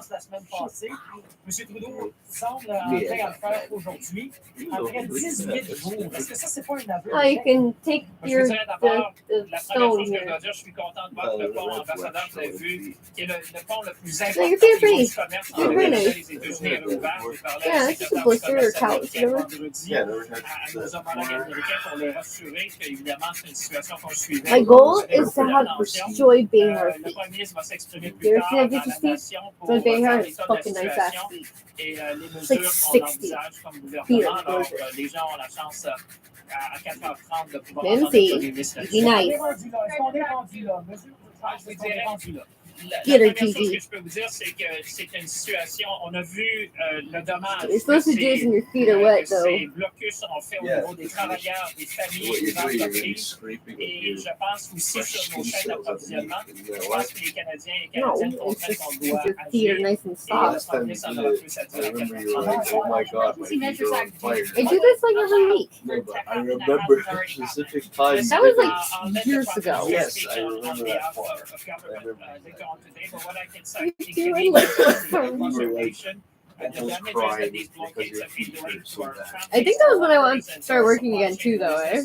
Monsieur Trudeau semble en train de faire aujourd'hui, après 18 jours. Est-ce que ça, c'est pas une aveu? Oh, you can take your the stone here. Je suis content de voir le pont ambassadeur, vous avez vu, qui est le pont le plus No, important you're being pretty. du commerce en You're very les nice. États-Unis avaient ouvert. Yeah, it's just a blister or couch, whatever. À nos homologues américains pour les rassurer qu'évidemment, c'est une situation qu'on suivait. My goal is to have Joy Behar Le feet. premier ministre va s'exprimer You plus ever tard seen that dans bitch's la feet? nation pour Joy Behar l'état is de fucking nice ass situation feet. et les It's like mesures qu'on 60. envisage comme Feet gouvernement. are Alors, gorgeous. les gens ont la chance à 4h30 de pouvoir Lindsay, entendre le premier ministre. be nice. On est rendu là. Je vous dirais, Get her, la première chose Gigi. que je peux vous dire, c'est que c'est une situation, on a vu le dommage You're supposed to do this when your feet are wet, though. ces blocus sont faits au niveau des travailleurs, des familles, des entreprises. Et je pense aussi sur nos chaînes d'approvisionnement, je pense que les Canadiens et No, Canadiennes it's comprennent just qu'on because doit your feet are agir. nice and Et soft. le premier ministre en aura plus à dire. I remember you were like, oh my god, my feet are on fire. I do this like every week. No, but I remember a specific time. That was like years ago. Yes, I remember that part. I remember You do it like conservation and the damages that these blockades have been doing to our I think that was when I started working again too, though, eh?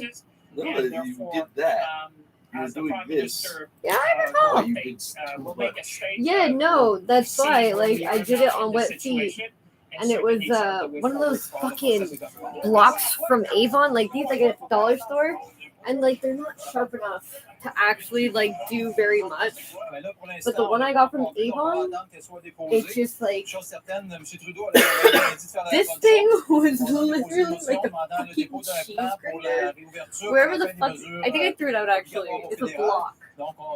No, you did that. You were doing this. Yeah, I recall. You did too much. Yeah, no, that's why. Like, I did it on wet feet. And it was one of those fucking blocks from Avon, like these like at a dollar store. And like they're not sharp enough to actually like do very much. But the one I got from Avon, it's just like this thing was literally like a fucking cheese grater. Wherever the fuck, I think I threw it out actually. It's a block.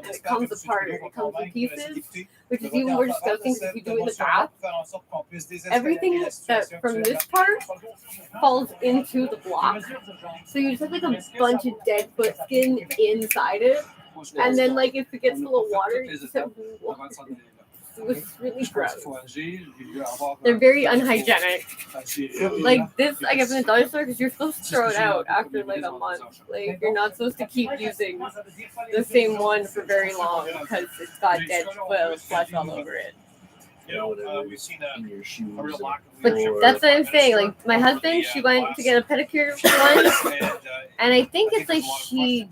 It comes apart. It comes in pieces, which is even more disgusting because if you do it in the bath, everything that from this part falls into the block. So you just have like a bunch of dead foot skin inside it. And then like if it gets full of water, you just have it was really gross. They're very unhygienic. Like this, I guess in the dollar store because you're supposed to throw it out after like a month. Like you're not supposed to keep using the same one for very long because it's got dead flesh all over it. We've seen a real lack of But that's what I'm saying. Like my husband, she went to get a pedicure once, and I think it's like she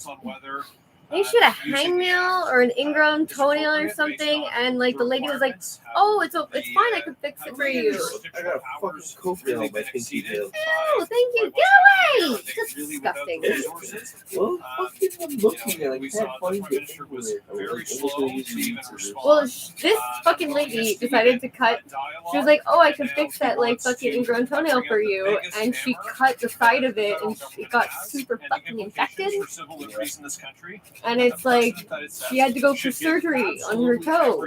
had a hangnail or an ingrown toenail or something, and like the lady was like, oh, it's fine. I can fix it for you. I got a fucking coke now on my pinky nail. Oh, thank you. Get away! Disgusting. Well, fucking I'm looking at it. I can't find it. Well, this fucking lady decided to cut. She was like, "Oh, I can fix that like fucking ingrown toenail for you," and she cut the side of it, and it got super fucking infected. And it's like she had to go for surgery on her toe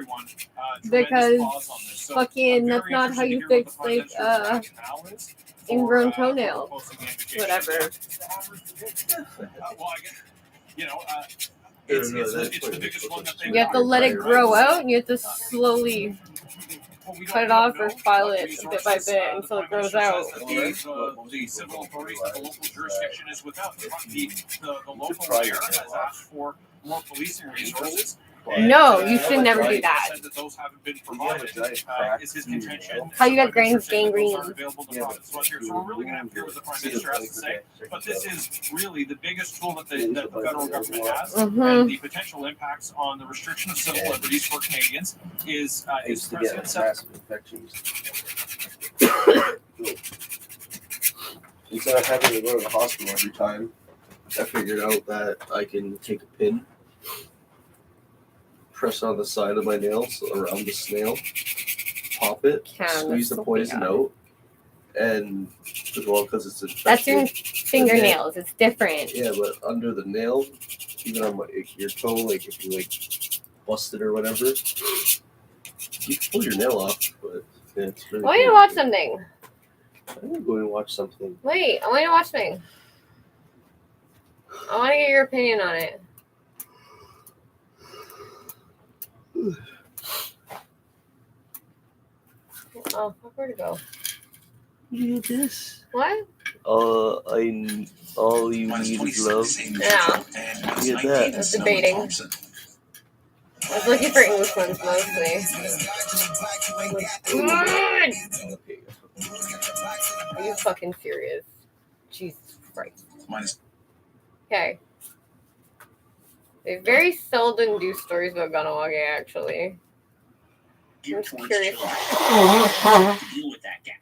because fucking that's not how you fix like ingrown toenail. Whatever. It's the biggest one that they You have to let it grow out, and you have to slowly cut it off or file it bit by bit until it grows out. The civil authorities of the local jurisdiction is without. The local mayor has asked for more policing resources. No, you should never do that. Said that those haven't been provided. Is his contention? How you got gangrene? So we're really going to have to hear what the Prime Minister has to say. But this is really the biggest tool that the federal government has, and the potential impacts on the restriction of civil liberties for Canadians is To get massive infections. Instead of having to go to the hospital every time, I figured out that I can take a pin, press on the side of my nails around the snail, pop it, squeeze the poison out, and because it's infected. That's your fingernails. It's different. Yeah, but under the nail, even on your toe, like if you like bust it or whatever, you can pull your nail off. But yeah, it's really I want you to watch something. I'm going to watch something. Wait, I want you to watch something. I want to get your opinion on it. Oh, where'd it go? You did this. What? All you need is love. Yeah. Look at that. I was debating. I was looking for English ones mostly. Good! Are you fucking serious? Jesus Christ. Okay. They very seldom do stories about Ganawage, actually. I'm just curious. Deal with that gap.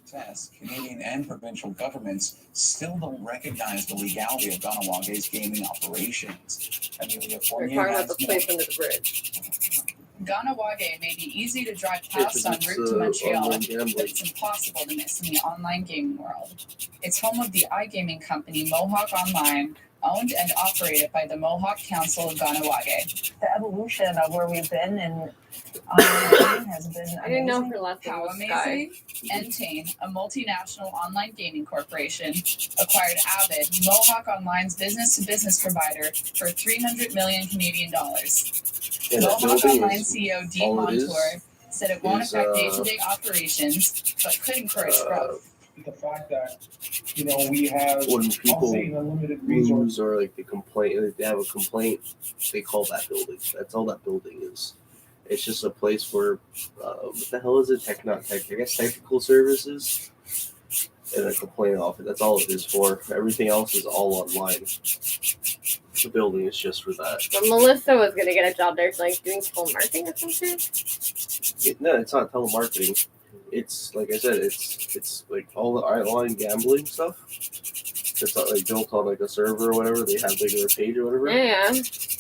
Says Canadian and provincial governments still don't recognize the legality of Ganawage's gaming operations. Amelia We're Fournier talking about has the more. place under the bridge. Ganawage may be easy to drive past en route to Montreal, but it's impossible to miss in the online gaming world. It's home of the iGaming company Mohawk Online, owned and operated by the Mohawk Council of Ganawage. The evolution of where we've been and online has been I didn't know amazing. her last name How was Sky. amazing! Entain, a multinational online gaming corporation, acquired Avid, Mohawk Online's business-to-business provider, for 300 million Canadian dollars. Yeah, that Mohawk building Online is- CEO Dean all it is Montour said it won't is, affect day-to-day operations, but could encourage growth. The fact that, we have, When I'll people say an unlimited resource. lose or like they complain, if they have a complaint, they call that building. That's all that building is. It's just a place where, what the hell is it? I guess technical services and a complaint office. That's all it is for. Everything else is all online. The building is just for that. But Melissa was gonna get a job there, like doing telemarketing or something. No, it's not telemarketing. It's like I said, it's like all the online gambling stuff. It's not like built on like a server or whatever. They have like their page or whatever. Yeah.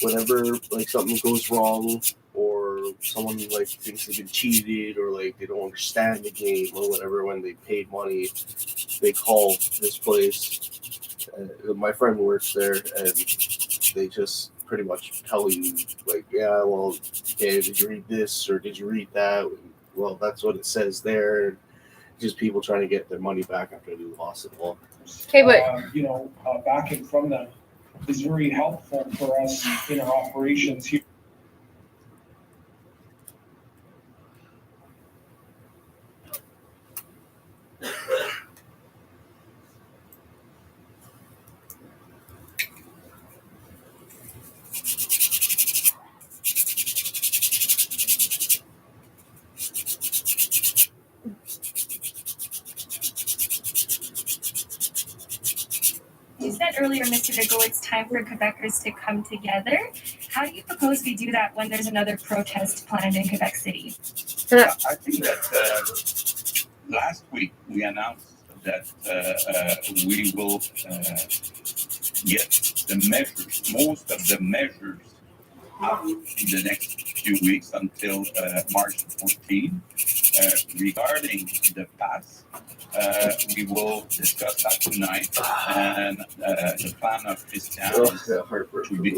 Whenever like something goes wrong or someone like thinks they've been cheated or like they don't understand the game or whatever, when they paid money, they call this place. My friend works there, and they just pretty much tell you like, yeah, well, okay, did you read this or did you read that? Well, that's what it says there. Just people trying to get their money back after they lost it all. Okay, but Backing from them is very helpful for us in our operations here. You said earlier, Mr. Diggle, it's time for Quebecers to come together. How do you propose we do that when there's another protest planned in Quebec City? I think that last week we announced that we will get the measures, most of the measures out in the next few weeks until March 14. Regarding the pass, we will discuss that tonight, and the plan of Christian is to be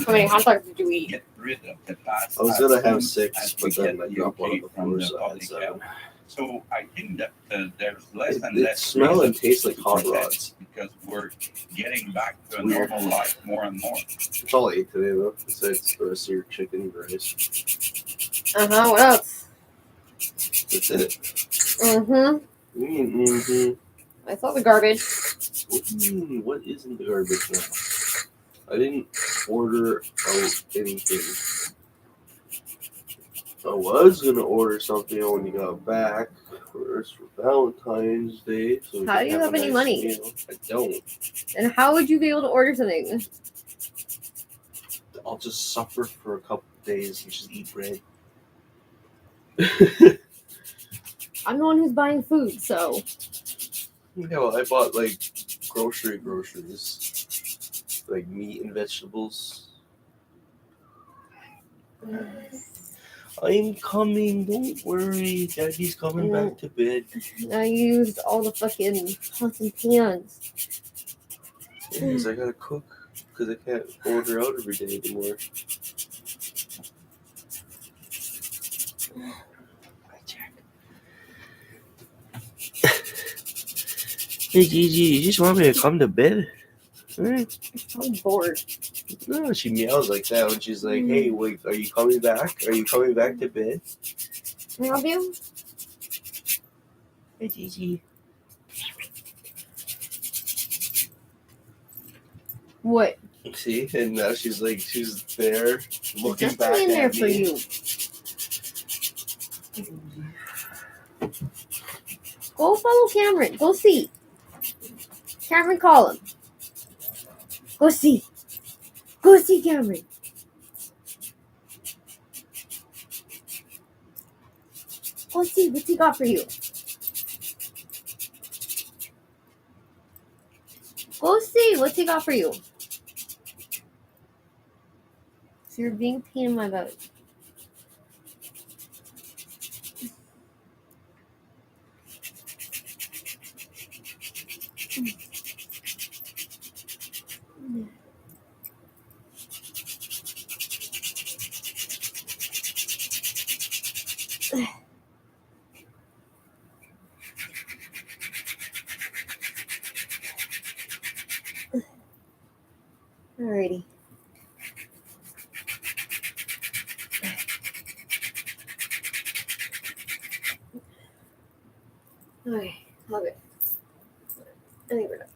How many hot dogs did you eat? get rid of the pass. I was gonna have as 6, soon but as we then get I the got one okay of the from the floors, public so health. So I think that there's less and it less smell and reason tastes like to hot protest rods. because we're getting back to a Weird. normal life more and more. That's all I ate today, though. Besides the rest of your chicken and rice. What else? That's it. Mm-hmm. I saw the garbage. What is in the garbage now? I didn't order anything. I was gonna order something when you got back for Valentine's Day. So we How can do you have a any nice money? meal. I don't. And how would you be able to order something? I'll just suffer for a couple of days and just eat bread. I'm the one who's buying food, so. Yeah, well, I bought like groceries, like meat and vegetables. I'm coming, don't worry. Daddy's coming back to bed. I used all the fucking pots and pans. Because I gotta cook, because I can't order out every day anymore. Hey Gigi, you just want me to come to bed? I'm bored. No, she meows like that when she's like, hey, wait, are you coming back? Are you coming back to bed? Can I help you? Hey Gigi. What? See, and now she's like, she's there looking There's back nothing in there at for me. you. Go follow Cameron. Go see. Cameron, call him. Go see. Go see Cameron. Go see what's he got for you. Go see what's he got for you. So you're being pain in my butt. Alrighty. Okay, love it. I think we're done.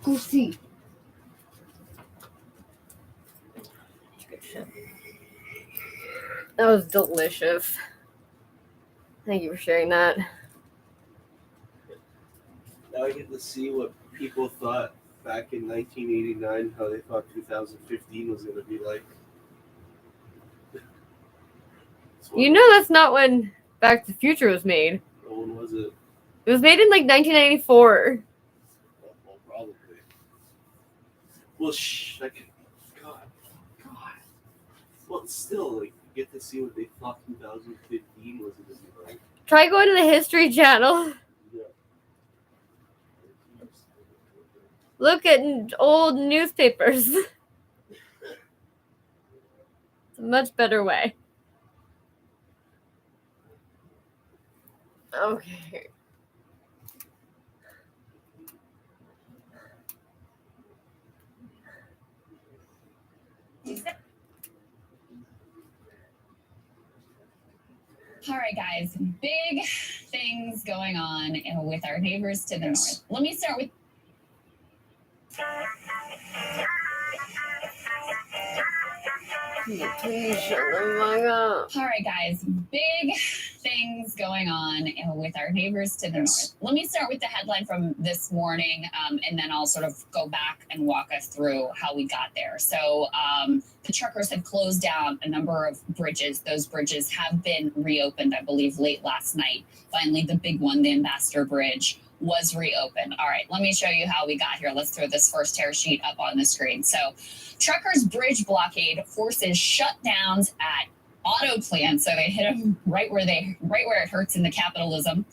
Go see. Good shit. That was delicious. Thank you for sharing that. Now I get to see what people thought back in 1989, how they thought 2015 was going to be like. You know that's not when Back to the Future was made. When was it? It was made in like 1994. Well, probably. Well, God. Well, still, like, you get to see what they thought 2015 was going to be like. Try going to the History Channel. Yeah. Look at old newspapers. It's a much better way. Okay. All right, guys, big things going on with our neighbors to the north. Let me start with. Please shut the fuck up. All right, guys, big things going on with our neighbors to the north. Let me start with the headline from this morning, and then I'll sort of go back and walk us through how we got there. So the truckers have closed down a number of bridges. Those bridges have been reopened, I believe, late last night. Finally, the big one, the Ambassador Bridge, was reopened. All right, let me show you how we got here. Let's throw this first tear sheet up on the screen. So truckers' bridge blockade forces shutdowns at auto plants, so they hit them right where it hurts in the capitalism.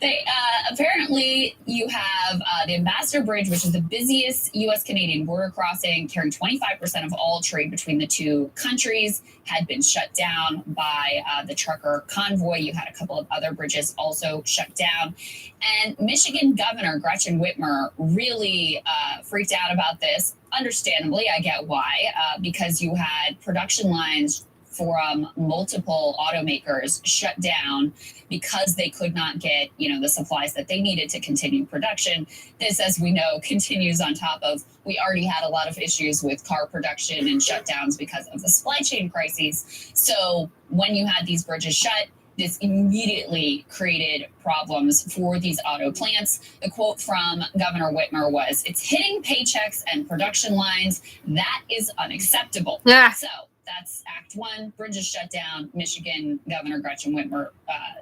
They apparently you have the Ambassador Bridge, which is the busiest U.S.-Canadian border crossing, carrying 25% of all trade between the two countries, had been shut down by the trucker convoy. You had a couple of other bridges also shut down. And Michigan Governor Gretchen Whitmer really freaked out about this. Understandably, I get why, because you had production lines from multiple automakers shut down because they could not get, the supplies that they needed to continue production. This, as we know, continues on top of, we already had a lot of issues with car production and shutdowns because of the supply chain crises. So when you had these bridges shut, this immediately created problems for these auto plants. The quote from Governor Whitmer was, "It's hitting paychecks and production lines. That is unacceptable." Yeah. So that's Act 1, bridges shut down. Michigan Governor Gretchen Whitmer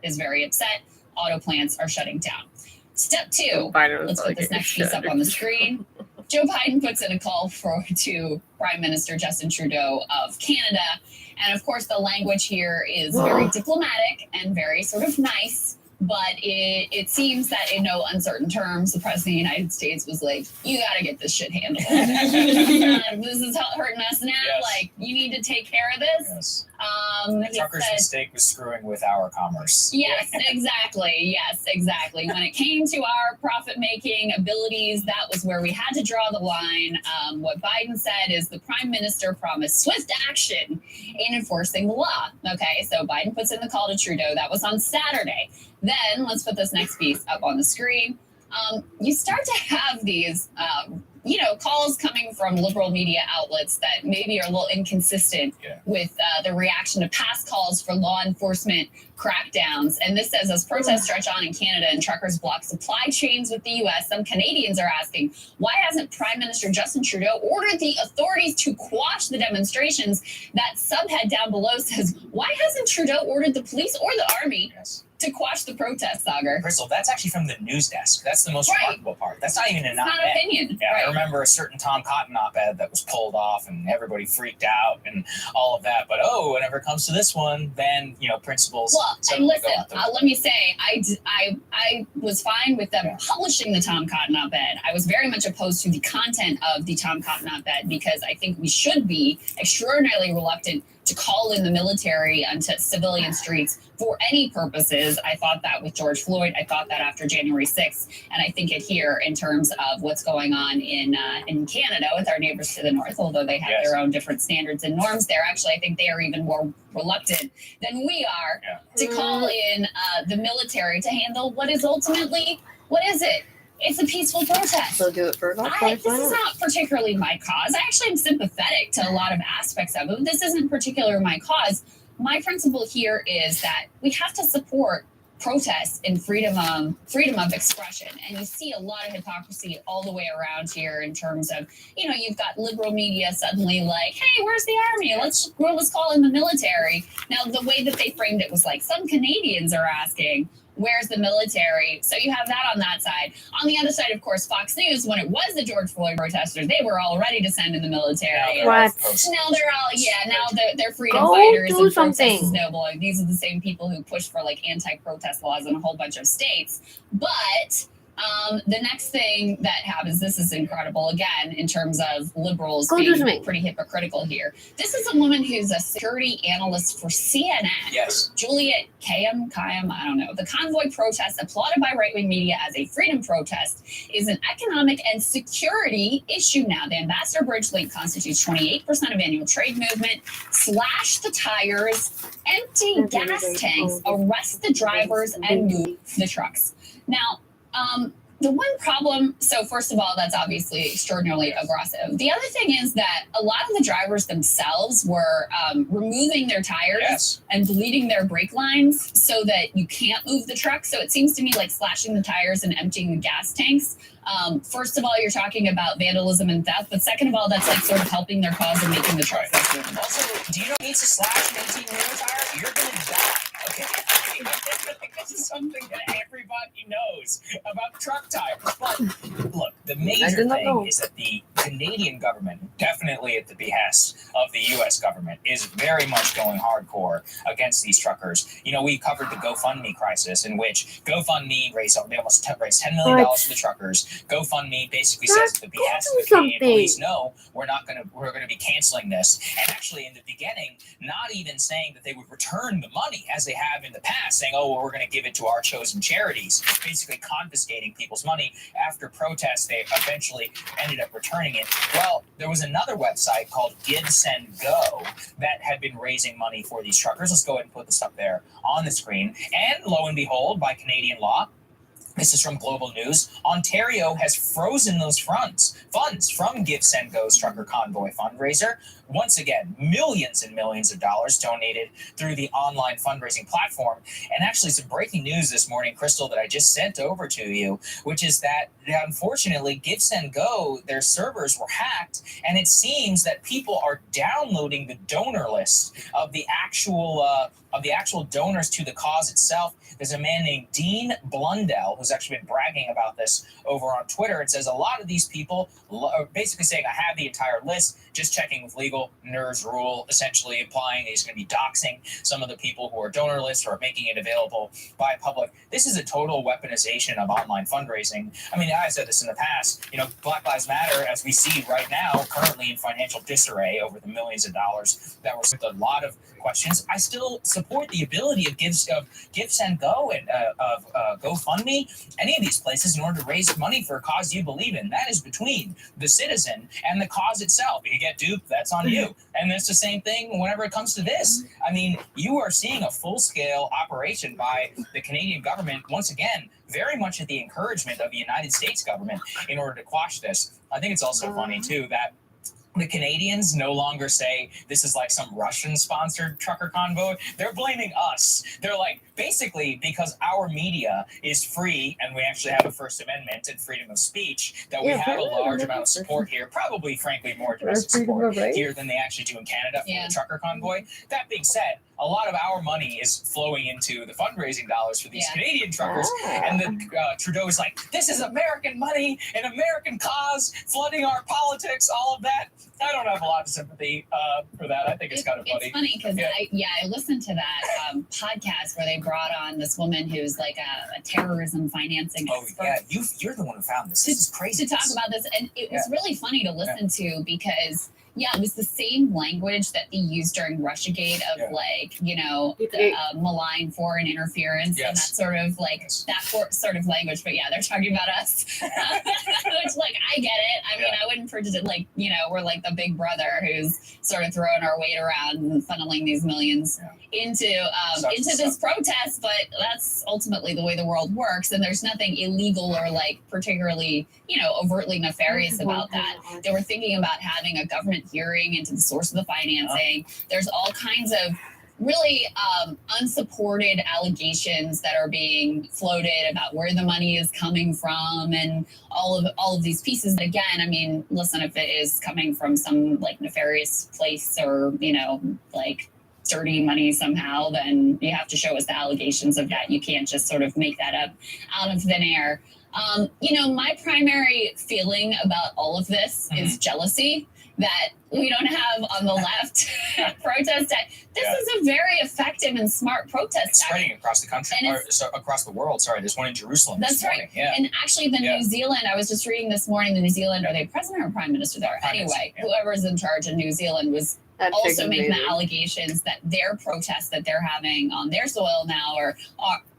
is very upset. Auto plants are shutting down. Step 2, let's put this next piece up on the screen. Joe Biden puts in a call to Prime Minister Justin Trudeau of Canada. And of course, the language here is very diplomatic and very sort of nice. But it seems that in no uncertain terms, the President of the United States was like, you got to get this shit handled. This is hurting us now. Yes. Like, you need to take care of this. Yes. The trucker's mistake was screwing with our commerce. Yes, exactly. Yes, exactly. When it came to our profit-making abilities, that was where we had to draw the line. What Biden said is the Prime Minister promised swift action in enforcing the law. Okay, so Biden puts in the call to Trudeau. That was on Saturday. Then let's put this next piece up on the screen. You start to have these, calls coming from liberal media outlets that maybe are a little inconsistent with the reaction to past calls for law enforcement crackdowns. And this says, as protests stretch on in Canada and truckers block supply chains with the U.S., some Canadians are asking, why hasn't Prime Minister Justin Trudeau ordered the authorities to quash the demonstrations? That subhead down below says, why hasn't Trudeau ordered the police or the army to quash the protests, Sagar? Crystal, that's actually from the news desk. That's the most remarkable part. That's not even an It's op-ed. not opinion. Yeah, Right. I remember a certain Tom Cotton op-ed that was pulled off and everybody freaked out and all of that. But whenever it comes to this one, then principles. Well, and suddenly listen, go out the window. let me say, I was fine with them publishing the Tom Cotton op-ed. I was very much opposed to the content of the Tom Cotton op-ed because I think we should be extraordinarily reluctant to call in the military onto civilian streets for any purposes. I thought that with George Floyd. I thought that after January 6th. And I think it here in terms of what's going on in Canada with our neighbors to the north, although they have their own different standards and norms there. Actually, I think they are even more reluctant than we are to call in the military to handle what is ultimately, what is it? It's a peaceful protest. So do it for This is not particularly my cause. I actually am sympathetic to a lot of aspects of it. This isn't particularly my cause. My principle here is that we have to support protests and freedom of expression. And you see a lot of hypocrisy all the way around here in terms of, you've got liberal media suddenly like, hey, where's the army? Let's call in the military. Now, the way that they framed it was like some Canadians are asking, where's the military? So you have that on that side. On the other side, of course, Fox News, when it was the George Floyd protesters, they were all ready to send in the military. What? Now they're all, now they're freedom Go fighters do and something. protest is noble. These are the same people who push for anti-protest laws in a whole bunch of states. But the next thing that happens, this is incredible again in terms of liberals being pretty hypocritical here. This is a woman who's a security analyst for CNN. Yes. Juliet Kayam, I don't know. The convoy protest, applauded by right-wing media as a freedom protest, is an economic and security issue now. The Ambassador Bridge link constitutes 28% of annual trade movement. Slash the tires, empty gas tanks, arrest the drivers, and move the trucks. Now, The one problem, so first of all, that's obviously extraordinarily aggressive. The other thing is that a lot of the drivers themselves were removing their tires and bleeding their brake lines so that you can't move the truck. So it seems to me like slashing the tires and emptying the gas tanks. First of all, you're talking about vandalism and theft, but second of all, that's like sort of helping their cause and making the truck less movable. Also, do you need to slash an 18-wheeler tire? You're going to die. Okay. This is something that everybody knows about truck tires. But look, the major thing is that the Canadian government, definitely at the behest of the U.S. government, is very much going hardcore against these truckers. You know, we covered the GoFundMe crisis, in which GoFundMe raised $10 million for the truckers. GoFundMe basically says at the behest of the Canadian police, no, we're going to be canceling this. And actually, in the beginning, not even saying that they would return the money as they have in the past, saying, oh, well, we're going to give it to our chosen charities, basically confiscating people's money. After protests, they eventually ended up returning it. Well, there was another website called GiveSendGo that had been raising money for these truckers. Let's go ahead and put this up there on the screen. And lo and behold, by Canadian law, this is from Global News, Ontario has frozen those funds from GiveSendGo's Trucker Convoy fundraiser. Once again, millions and millions of dollars donated through the online fundraising platform. And actually, some breaking news this morning, Crystal, that I just sent over to you, which is that unfortunately, GiveSendGo, their servers were hacked, and it seems that people are downloading the donor list of the actual donors to the cause itself. There's a man named Dean Blundell who's actually been bragging about this over on Twitter. It says a lot of these people are basically saying, I have the entire list, just checking with legal. NERS rule, essentially implying he's going to be doxing some of the people who are donor lists or making it available by public. This is a total weaponization of online fundraising. I mean, I've said this in the past, you know, Black Lives Matter, as we see right now, currently in financial disarray over the millions of dollars that were spent. A lot of questions. I still support the ability of GiveSendGo and of GoFundMe, any of these places, in order to raise money for a cause you believe in. That is between the citizen and the cause itself. If you get duped, that's on you. And it's the same thing whenever it comes to this. I mean, you are seeing a full-scale operation by the Canadian government, once again, very much at the encouragement of the United States government in order to quash this. I think it's also funny, too, that the Canadians no longer say this is like some Russian-sponsored trucker convoy. They're blaming us. They're like, basically, because our media is free and we actually have a First Amendment and freedom of speech, that we have a large amount of support here, probably, frankly, more domestic support here than they actually do in Canada for the trucker convoy. That being said, a lot of our money is flowing into the fundraising dollars for these Canadian truckers. And then Trudeau is like, this is American money, an American cause, flooding our politics, all of that. I don't have a lot of sympathy for that. I think it's kind of funny. It's funny because I listened to that podcast where they brought on this woman who's like a terrorism financing expert. Yeah, you're the one who found this. This is crazy. To talk about this. And it was really funny to listen to because it was the same language that they used during Russiagate of like, you know, malign foreign interference and that sort of like sort of language. But they're talking about us, which like, I get it. I mean, I wouldn't purchase it like, you know, we're like the big brother who's sort of throwing our weight around and funneling these millions into this protest. But that's ultimately the way the world works. And there's nothing illegal or like particularly, you know, overtly nefarious about that. They were thinking about having a government hearing into the source of the financing. There's all kinds of really unsupported allegations that are being floated about where the money is coming from and all of these pieces. But again, I mean, listen, if it is coming from some like nefarious place or, you know, like dirty money somehow, then you have to show us the allegations of that. You can't just sort of make that up out of thin air. You know, my primary feeling about all of this is jealousy that we don't have on the left protest. This is a very effective and smart protest. It's spreading across the country, across the world. Sorry, there's one in Jerusalem. That's right. Yeah. And actually, New Zealand, I was just reading this morning, the New Zealand, are they president or prime minister there? Anyway, whoever's in charge of New Zealand was also making the allegations that their protests that they're having on their soil now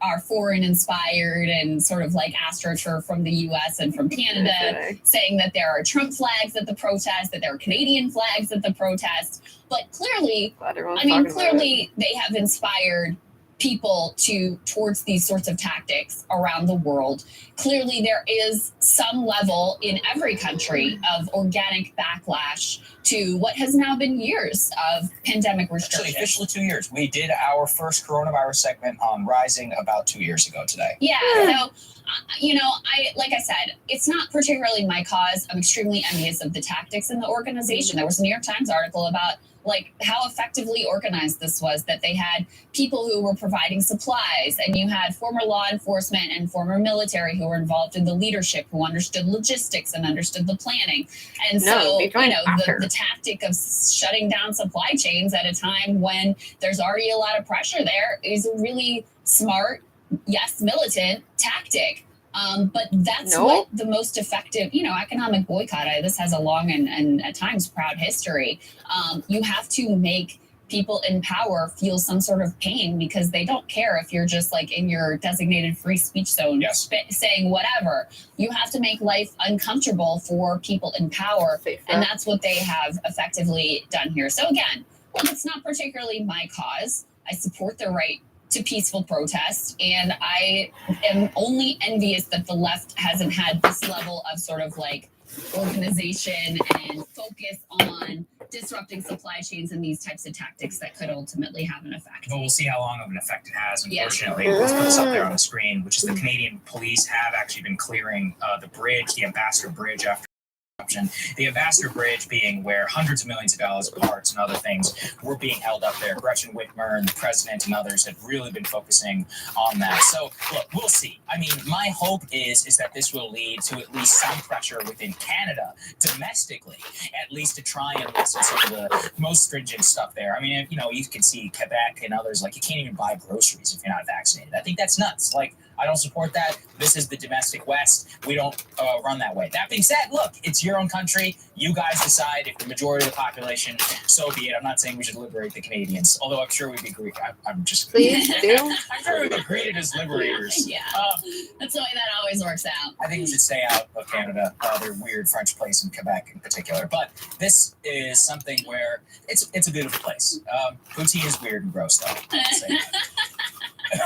are foreign inspired and sort of like astroturf from the US and from Canada, saying that there are Trump flags at the protest, that there are Canadian flags at the protest. But clearly, clearly they have inspired people towards these sorts of tactics around the world. Clearly, there is some level in every country of organic backlash to what has now been years of pandemic restrictions. Actually, officially 2 years. We did our first coronavirus segment on Rising about 2 years ago today. Yeah, so, like I said, it's not particularly my cause. I'm extremely envious of the tactics in the organization. There was a New York Times article about how effectively organized this was, that they had people who were providing supplies, and you had former law enforcement and former military who were involved in the leadership, who understood logistics and understood the planning. And the tactic of shutting down supply chains at a time when there's already a lot of pressure there is a really smart, yes, militant tactic. But that's what the most effective, economic boycott. This has a long and at times proud history. You have to make people in power feel some sort of pain, because they don't care if you're just in your designated free speech zone saying whatever. You have to make life uncomfortable for people in power. And that's what they have effectively done here. So again, it's not particularly my cause. I support the right to peaceful protest, and I am only envious that the left hasn't had this level of organization and focus on disrupting supply chains and these types of tactics that could ultimately have an effect. But we'll see how long of an effect it has, unfortunately. Let's put this up there on the screen, which is the Canadian police have actually been clearing the bridge, the Ambassador Bridge, after the Ambassador Bridge being where hundreds of millions of dollars of parts and other things were being held up there. Gretchen Whitmer and the president and others have really been focusing on that. So, look, we'll see. I mean, my hope is that this will lead to at least some pressure within Canada, domestically, at least to try and listen some of the most stringent stuff there. I mean, you can see Quebec and others, you can't even buy groceries if you're not vaccinated. I think that's nuts. I don't support that. This is the domestic West. We don't run that way. That being said, look, it's your own country. You guys decide. If the majority of the population, so be it. I'm not saying we should liberate the Canadians, although I'm sure we'd be great. I'm just please do. I'm sure we'd be greeted as liberators. Yeah, that's the way that always works out. I think we should stay out of Canada. Their weird French place in Quebec in particular. But this is something where it's a beautiful place. Poutine is weird and gross, though.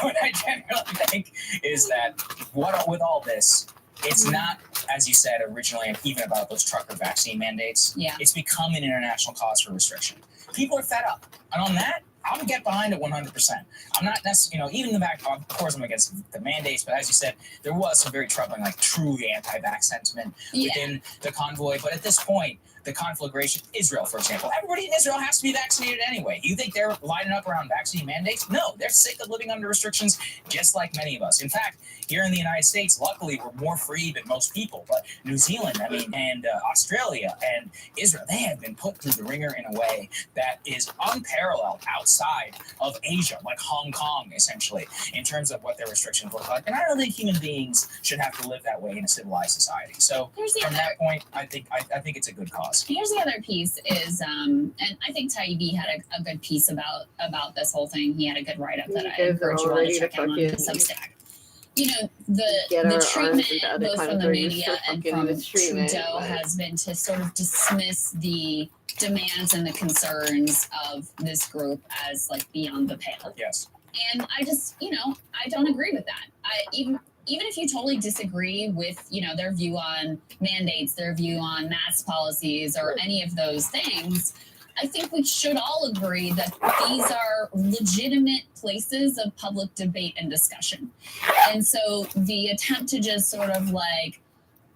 What I generally think is that with all this, it's not, as you said originally, even about those trucker vaccine mandates. Yeah. It's become an international cause for restriction. People are fed up. And on that, I'm gonna get behind it 100%. I'm not necessarily, even the back, of course, I'm against the mandates, but as you said, there was some very troubling, truly anti-vax sentiment within the convoy. But at this point, the conflagration, Israel, for example, everybody in Israel has to be vaccinated anyway. You think they're lining up around vaccine mandates? No, they're sick of living under restrictions, just like many of us. In fact, here in the United States, luckily, we're more free than most people. But New Zealand, and Australia and Israel, they have been put through the ringer in a way that is unparalleled outside of Asia, like Hong Kong, essentially, in terms of what their restrictions look like. And I don't think human beings should have to live that way in a civilized society. So from that point, I think it's a good cause. Here's the other piece is, and I think Taibbi had a good piece about this whole thing. He had a good write-up that I encourage you all to check out on Substack. The treatment both from the media and from Trudeau has been to sort of dismiss the demands and the concerns of this group as beyond the pale. Yes. And I just, I don't agree with that. Even if you totally disagree with, their view on mandates, their view on mask policies, or any of those things, I think we should all agree that these are legitimate places of public debate and discussion. And so the attempt to just sort of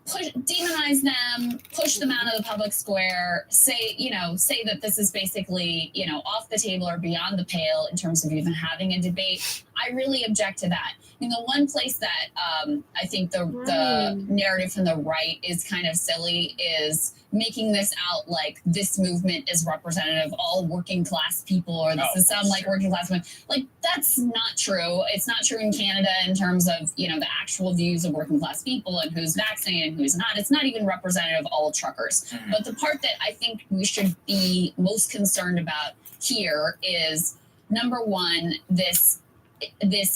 demonize them, push them out of the public square, say that this is basically, off the table or beyond the pale in terms of even having a debate, I really object to that. I mean, the one place that I think the narrative from the right is kind of silly is making this out like this movement is representative of all working class people, or this is some working class movement. That's not true. It's not true in Canada in terms of, the actual views of working class people and who's vaccinated and who's not. It's not even representative of all truckers. Mm-hmm. But the part that I think we should be most concerned about here is, number one, this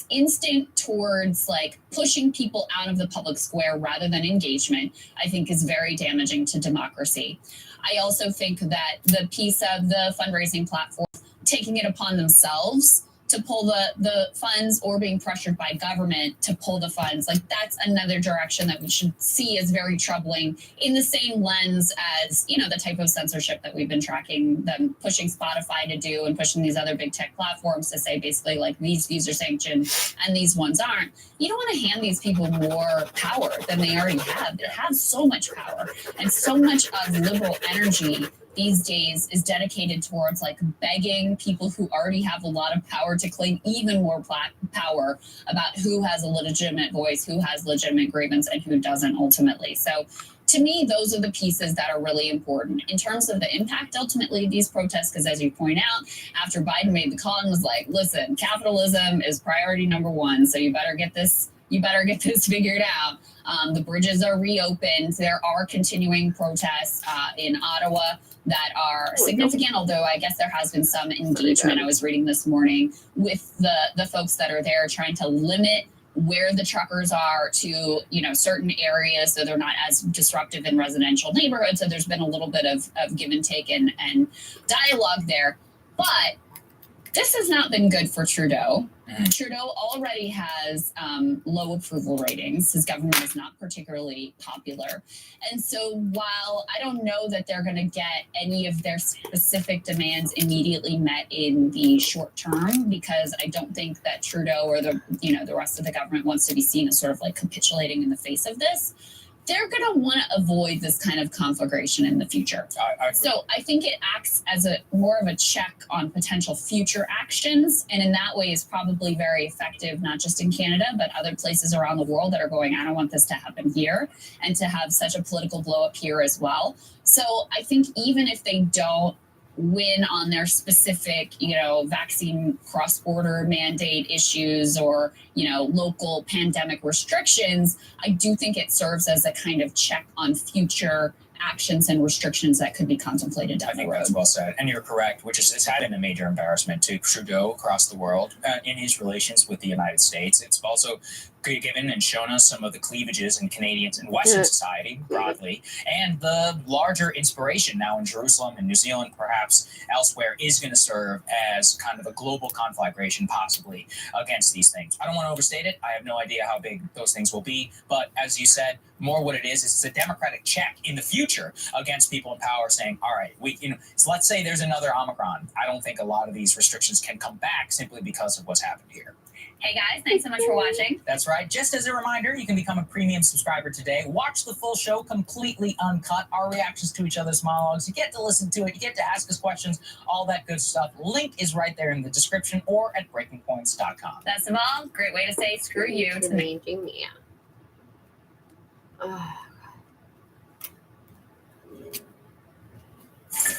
instinct towards pushing people out of the public square rather than engagement, I think is very damaging to democracy. I also think that the piece of the fundraising platform, taking it upon themselves to pull the funds or being pressured by government to pull the funds. Like that's another direction that we should see as very troubling in the same lens as, you know, the type of censorship that we've been tracking them pushing Spotify to do and pushing these other big tech platforms to say basically like these views are sanctioned and these ones aren't. You don't want to hand these people more power than they already have. They have so much power, and so much of liberal energy these days is dedicated towards like begging people who already have a lot of power to claim even more power about who has a legitimate voice, who has legitimate grievance, and who doesn't ultimately. So to me, those are the pieces that are really important in terms of the impact ultimately of these protests, because as you point out, after Biden made the call and was like, listen, capitalism is priority number one, so you better get this figured out. The bridges are reopened. There are continuing protests in Ottawa that are significant, although I guess there has been some engagement. I was reading this morning with the folks that are there trying to limit where the truckers are to, you know, certain areas so they're not as disruptive in residential neighborhoods. So there's been a little bit of give and take and dialogue there. But this has not been good for Trudeau. Trudeau already has low approval ratings. His government is not particularly popular. And so while I don't know that they're going to get any of their specific demands immediately met in the short term, because I don't think that Trudeau or the rest of the government wants to be seen as sort of like capitulating in the face of this, they're going to want to avoid this kind of conflagration in the future. So I think it acts as more of a check on potential future actions. And in that way is probably very effective, not just in Canada, but other places around the world that are going, I don't want this to happen here, and to have such a political blow up here as well. So I think even if they don't win on their specific, you know, vaccine cross-border mandate issues or, you know, local pandemic restrictions, I do think it serves as a kind of check on future actions and restrictions that could be contemplated down the road. That's well said, and you're correct, which has had been a major embarrassment to Trudeau across the world in his relations with the United States. It's also given and shown us some of the cleavages in Canadians and Western society broadly, and the larger inspiration now in Jerusalem and New Zealand, perhaps elsewhere, is going to serve as kind of a global conflagration possibly against these things. I don't want to overstate it. I have no idea how big those things will be, but as you said, more what it is it's a democratic check in the future against people in power saying, all right, so let's say there's another Omicron. I don't think a lot of these restrictions can come back simply because of what's happened here. Hey guys, thanks so much for watching. That's right. Just as a reminder, you can become a premium subscriber today. Watch the full show completely uncut, our reactions to each other's monologues. You get to listen to it. You get to ask us questions, all that good stuff. Link is right there in the description or at breakingpoints.com. Best of all, great way to say screw you to me.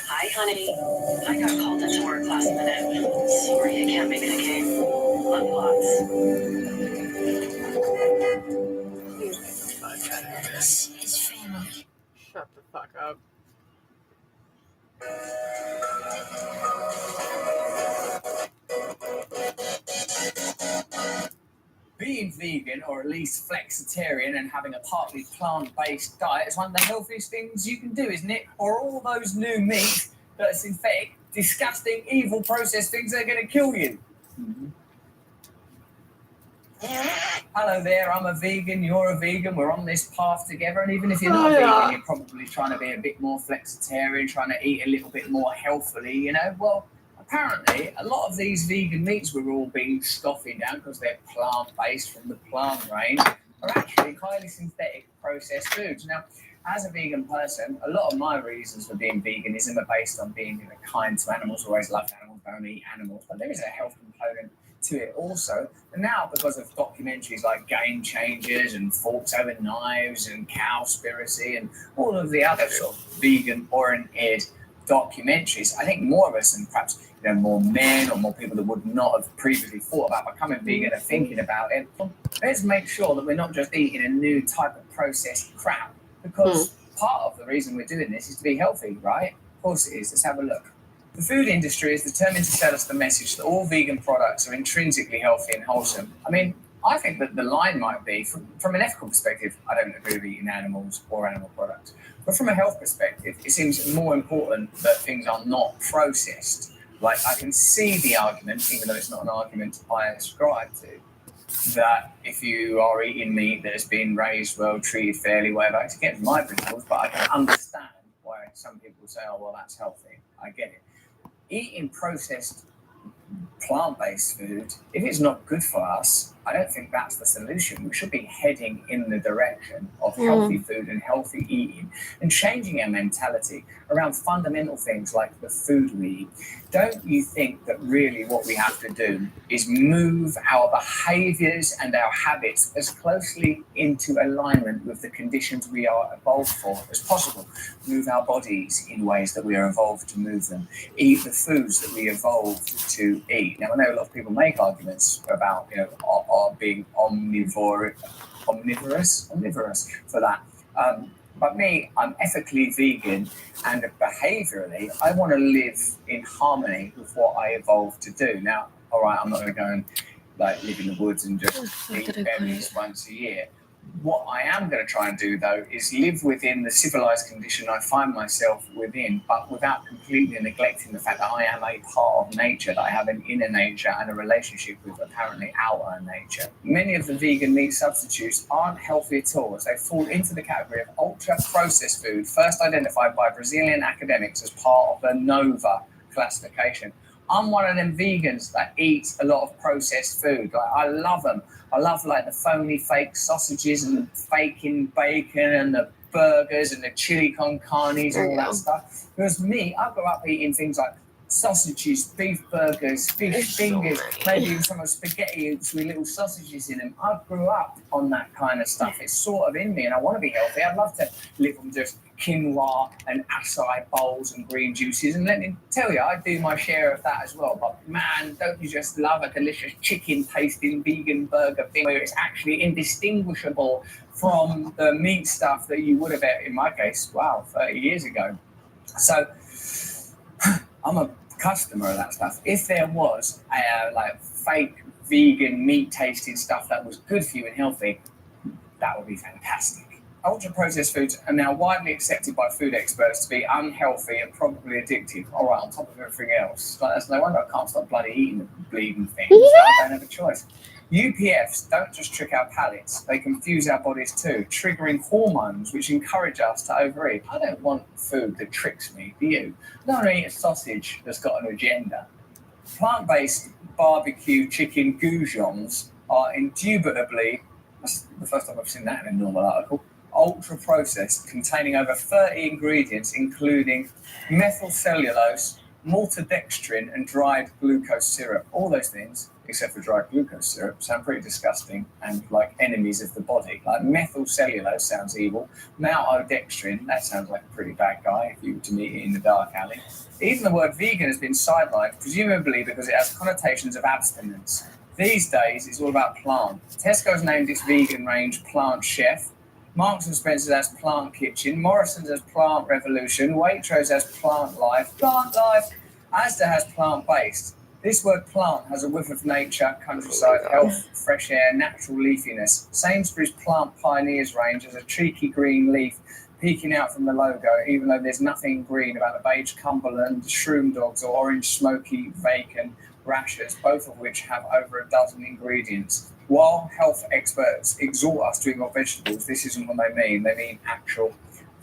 Hi, honey. I got called into work last minute. Sorry, I can't make the game. Love you lots. This is family. Shut the fuck up. Being vegan, or at least flexitarian, and having a partly plant-based diet is one of the healthiest things you can do, isn't it? Or all those new meats that are synthetic, disgusting, evil processed things that are going to kill you. Hello there, I'm a vegan, you're a vegan, we're on this path together, and even if you're not vegan, you're probably trying to be a bit more flexitarian, trying to eat a little bit more healthily, you know? Well, apparently, a lot of these vegan meats we're all being scoffing down because they're plant-based from the plant range are actually highly synthetic processed foods. Now, as a vegan person, a lot of my reasons for being veganism are based on being kind to animals, always loved animals, don't eat animals, but there is a health component to it also. And now, because of documentaries like Game Changers and Forks Over Knives and Cowspiracy and all of the other sort of vegan-oriented documentaries, I think more of us, and perhaps more men or more people that would not have previously thought about becoming vegan are thinking about it. Let's make sure that we're not just eating a new type of processed crap, because part of the reason we're doing this is to be healthy, right? Of course it is. Let's have a look. The food industry is determined to sell us the message that all vegan products are intrinsically healthy and wholesome. I mean, I think that the line might be, from an ethical perspective, I don't agree with eating animals or animal products. But from a health perspective, it seems more important that things are not processed Like, I can see the argument, even though it's not an argument I ascribe to, that if you are eating meat that has been raised well, treated fairly, whatever, it's against my principles, but I can understand why some people say, oh, well, that's healthy. I get it. Eating processed plant-based food, if it's not good for us, I don't think that's the solution. We should be heading in the direction of healthy food and healthy eating and changing our mentality around fundamental things like the food we eat. Don't you think that really what we have to do is move our behaviors and our habits as closely into alignment with the conditions we are evolved for as possible? Move our bodies in ways that we are evolved to move them. Eat the foods that we evolved to eat. Now, I know a lot of people make arguments about, being omnivorous for that. But me, I'm ethically vegan, and behaviorally, I want to live in harmony with what I evolved to do. Now, all right, I'm not going to go and live in the woods and just eat berries once a year. What I am going to try and do, though, is live within the civilized condition I find myself within, but without completely neglecting the fact that I am a part of nature, that I have an inner nature and a relationship with apparently outer nature. Many of the vegan meat substitutes aren't healthy at all, as they fall into the category of ultra-processed food, first identified by Brazilian academics as part of the NOVA classification. I'm one of them vegans that eats a lot of processed food. I love them. I love the phony fake sausages and the faking bacon and the burgers and the chili con carnes and all that stuff. Whereas me, I grew up eating things like sausages, beef burgers, fish fingers, maybe even some spaghetti with little sausages in them. I grew up on that kind of stuff. It's sort of in me, and I want to be healthy. I'd love to live on just quinoa and acai bowls and green juices, and let me tell you, I do my share of that as well. But man, don't you just love a delicious chicken tasting vegan burger thing where it's actually indistinguishable from the meat stuff that you would have ate, in my case, 30 years ago. So I'm a customer of that stuff. If there was fake vegan meat tasting stuff that was good for you and healthy, that would be fantastic. Ultra-processed foods are now widely accepted by food experts to be unhealthy and probably addictive. All right, on top of everything else. That's no wonder I can't stop bloody eating the bleeding things. I don't have a choice. UPFs don't just trick our palates, they confuse our bodies too, triggering hormones which encourage us to overeat. I don't want food that tricks me, do you? I don't want to eat a sausage that's got an agenda. Plant-based barbecue chicken goujons are indubitably, that's the first time I've seen that in a normal article, ultra-processed, containing over 30 ingredients, including methylcellulose, maltodextrin, and dried glucose syrup. All those things, except for dried glucose syrup, sound pretty disgusting and like enemies of the body. Like methylcellulose sounds evil. Maltodextrin, that sounds like a pretty bad guy if you were to meet it in the dark alley. Even the word vegan has been sidelined, presumably because it has connotations of abstinence. These days, it's all about plant. Tesco's named its vegan range Plant Chef. Marks and Spencer's has Plant Kitchen, Morrison's has Plant Revolution, Waitrose has Plant Life, Asda has Plant Based. This word plant has a whiff of nature, countryside, health, fresh air, natural leafiness. Sainsbury's Plant Pioneers range has a cheeky green leaf peeking out from the logo, even though there's nothing green about the beige Cumberland, shroom dogs, or orange smoky bacon rashers, both of which have over a dozen ingredients. While health experts exhort us to eat more vegetables, this isn't what they mean. They mean actual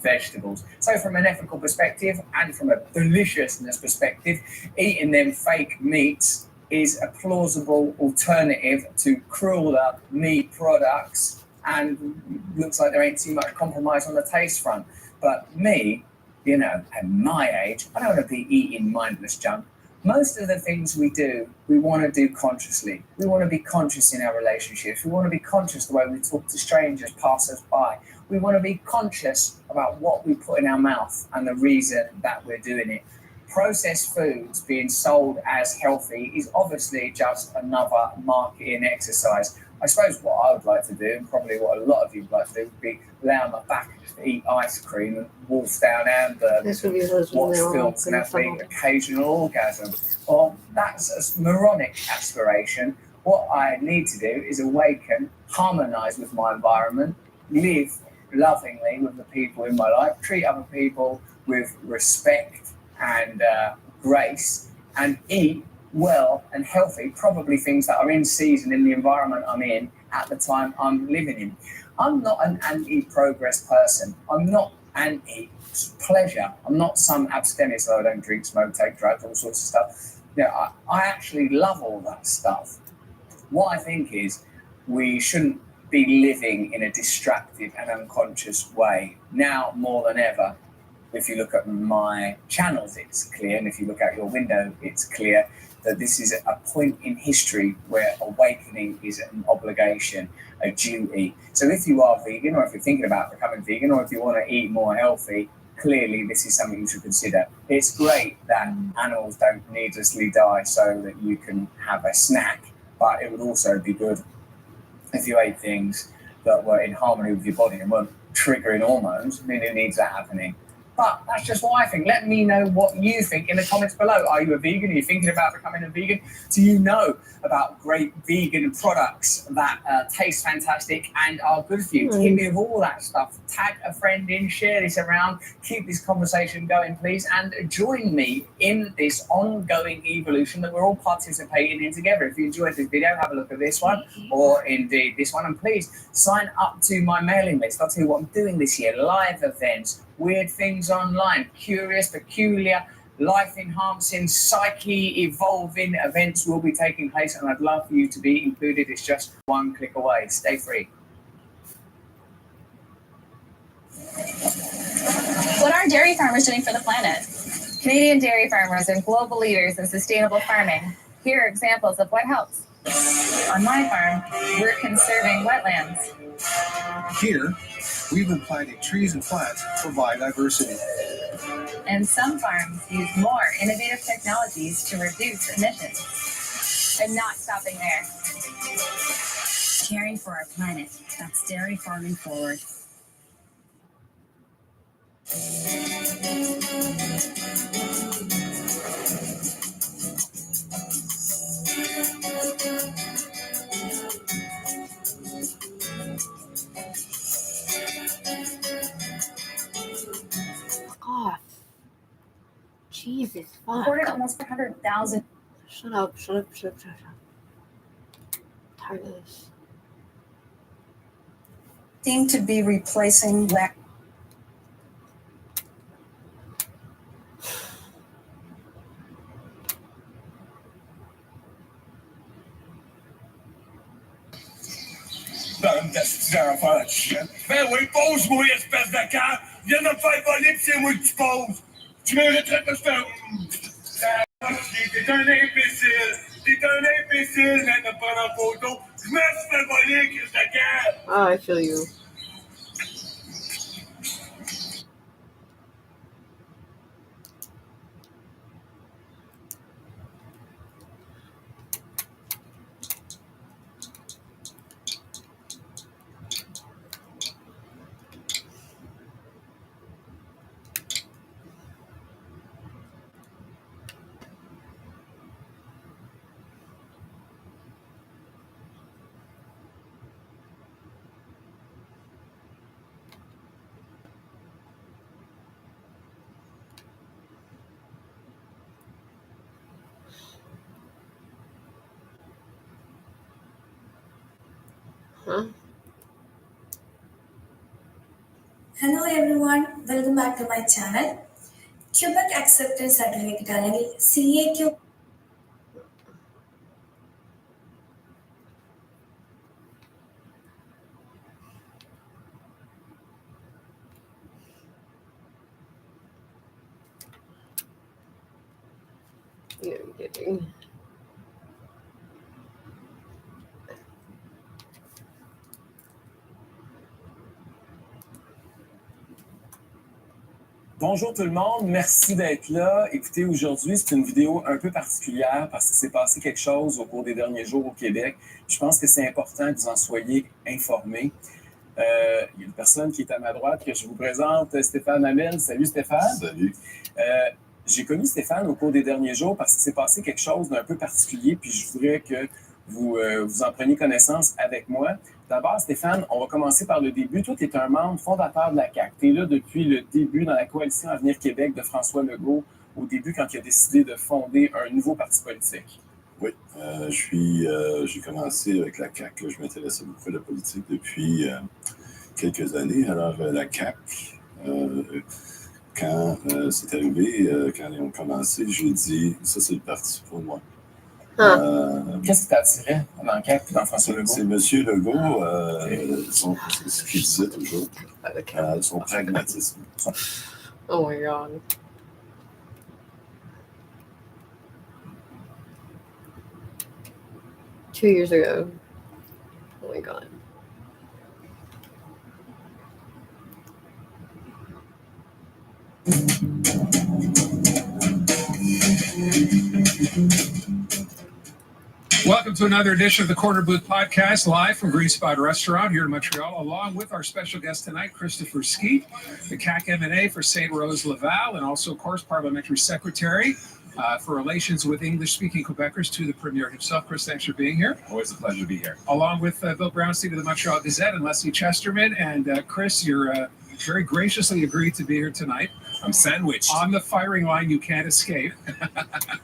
vegetables. So from an ethical perspective and from a deliciousness perspective, eating them fake meats is a plausible alternative to crueler meat products, and looks like there ain't too much compromise on the taste front. But me, at my age, I don't want to be eating mindless junk. Most of the things we do, we want to do consciously. We want to be conscious in our relationships. We want to be conscious the way we talk to strangers, pass us by. We want to be conscious about what we put in our mouth and the reason that we're doing it. Processed foods being sold as healthy is obviously just another marketing exercise. I suppose what I would like to do, and probably what a lot of you would like to do, would be lay on my back and just eat ice cream and wolf down hamburgers and watch films and have the occasional orgasm. Well, that's a moronic aspiration. What I need to do is awaken, harmonise with my environment, live lovingly with the people in my life, treat other people with respect and grace, and eat well and healthy, probably things that are in season in the environment I'm in at the time I'm living in. I'm not an anti-progress person. I'm not anti-pleasure. I'm not some abstemious, so I don't drink, smoke, take drugs, all sorts of stuff. I actually love all that stuff. What I think is we shouldn't be living in a distracted and unconscious way now more than ever. If you look at my channels, it's clear, and if you look out your window, it's clear that this is a point in history where awakening is an obligation, a duty. So if you are vegan, or if you're thinking about becoming vegan, or if you want to eat more healthy, clearly this is something you should consider. It's great that animals don't needlessly die so that you can have a snack, but it would also be good if you ate things that were in harmony with your body and weren't triggering hormones. I mean, who needs that happening? But that's just what I think. Let me know what you think in the comments below. Are you a vegan? Are you thinking about becoming a vegan? Do you know about great vegan products that taste fantastic and are good for you? Hit me with all that stuff. Tag a friend in, share this around, keep this conversation going, please, and join me in this ongoing evolution that we're all participating in together. If you enjoyed this video, have a look at this one, or indeed this one, and please sign up to my mailing list. I'll tell you what I'm doing this year: live events, weird things online, curious, peculiar, life-enhancing, psyche-evolving events will be taking place, and I'd love for you to be included. It's just one click away. Stay free. What are dairy farmers doing for the planet? Canadian dairy farmers are global leaders in sustainable farming. Here are examples of what helps. On my farm, we're conserving wetlands. Here, we've been planting trees and plants for biodiversity. And some farms use more innovative technologies to reduce emissions. And not stopping there. Caring for our planet. That's dairy farming forward. God. Jesus, fuck. Reported almost 400,000. Shut up. Tired of this. Seem to be replacing lack. Ben oui, pose-moi, espèce de cœur. Viens de me faire voler, pis c'est moi que tu poses. Tu mériterais que je T'es un imbécile. T'es un imbécile, viens de me prendre en photo. Je me suis fait voler, Chris de cœur. Oh, I feel you. Huh? Hello everyone, welcome back to my channel. Quebec Acceptance Certificate അല്ലെങ്കിൽ CAQ No, I'm kidding. Bonjour tout le monde, merci d'être là. Écoutez, aujourd'hui, c'est une vidéo un peu particulière parce qu'il s'est passé quelque chose au cours des derniers jours au Québec. Je pense que c'est important que vous en soyez informés. Il y a une personne qui est à ma droite que je vous présente, Stéphane Hamel. Salut Stéphane. Salut. J'ai connu Stéphane au cours des derniers jours parce qu'il s'est passé quelque chose d'un peu particulier, puis je voudrais que vous en preniez connaissance avec moi. D'abord, Stéphane, on va commencer par le début. Toi, tu es un membre fondateur de la CAQ. Tu es là depuis le début dans la coalition Avenir Québec de François Legault au début quand il a décidé de fonder un nouveau parti politique. Oui, j'ai commencé avec la CAQ. Je m'intéressais beaucoup à la politique depuis quelques années. Alors, la CAQ, quand c'est arrivé, quand ils ont commencé, j'ai dit, ça, c'est le parti pour moi. Qu'est-ce qui t'attirait dans le CAQ, dans François Legault? C'est M. Legault, ce qu'il disait toujours, son pragmatisme. Oh my God. Two years ago. Oh my God. Welcome to another edition of the Corner Booth Podcast, live from Green Spot Restaurant here in Montreal, along with our special guest tonight, Christopher Skeet, the CAQ MNA for St. Rose Laval, and also, of course, Parliamentary Secretary for Relations with English-speaking Quebecers to the Premier himself. Chris, thanks for being here. Always a pleasure to be here. Along with Bill Brownstein of the Montreal Gazette and Leslie Chesterman. And Chris, you're very graciously agreed to be here tonight. I'm sandwiched. On the firing line, you can't escape.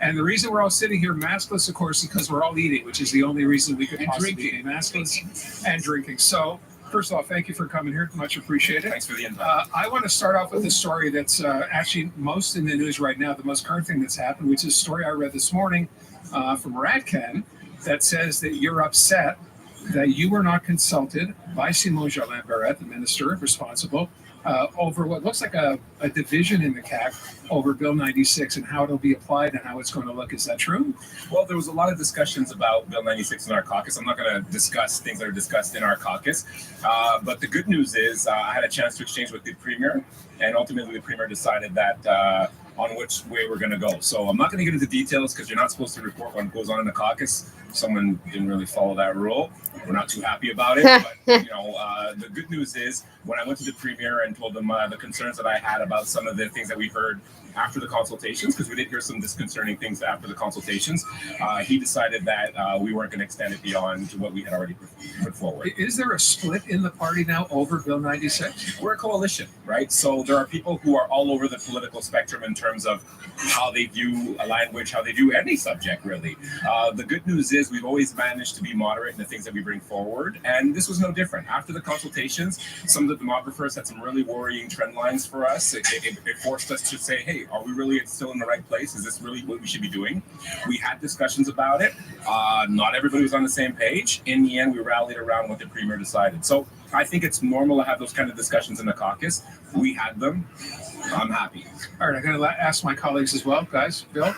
And the reason we're all sitting here maskless, of course, is because we're all eating, which is the only reason we could possibly be maskless and drinking. So, first of all, thank you for coming here. Much appreciated. Thanks for the invite. I want to start off with a story that's actually most in the news right now, the most current thing that's happened, which is a story I read this morning from RADCAN that says that you're upset that you were not consulted by Simon Jolin Barrette, the minister responsible, over what looks like a division in the CAQ over Bill 96 and how it'll be applied and how it's going to look. Is that true? Well, there was a lot of discussions about Bill 96 in our caucus. I'm not going to discuss things that are discussed in our caucus. But the good news is I had a chance to exchange with the Premier, and ultimately the Premier decided that on which way we're going to go. So I'm not going to get into details because you're not supposed to report what goes on in the caucus. Someone didn't really follow that rule. We're not too happy about it. But, the good news is when I went to the Premier and told them the concerns that I had about some of the things that we heard after the consultations, because we did hear some disconcerting things after the consultations, he decided that we weren't going to extend it beyond what we had already put forward. Is there a split in the party now over Bill 96? We're a coalition, right? So there are people who are all over the political spectrum in terms of how they view a language, how they view any subject, really. The good news is we've always managed to be moderate in the things that we bring forward, and this was no different. After the consultations, some of the demographers had some really worrying trend lines for us. It forced us to say, hey, are we really still in the right place? Is this really what we should be doing? We had discussions about it. Not everybody was on the same page. In the end, we rallied around what the Premier decided. So I think it's normal to have those kind of discussions in the caucus. We had them. I'm happy. All right, I'm going to ask my colleagues as well, guys. Bill?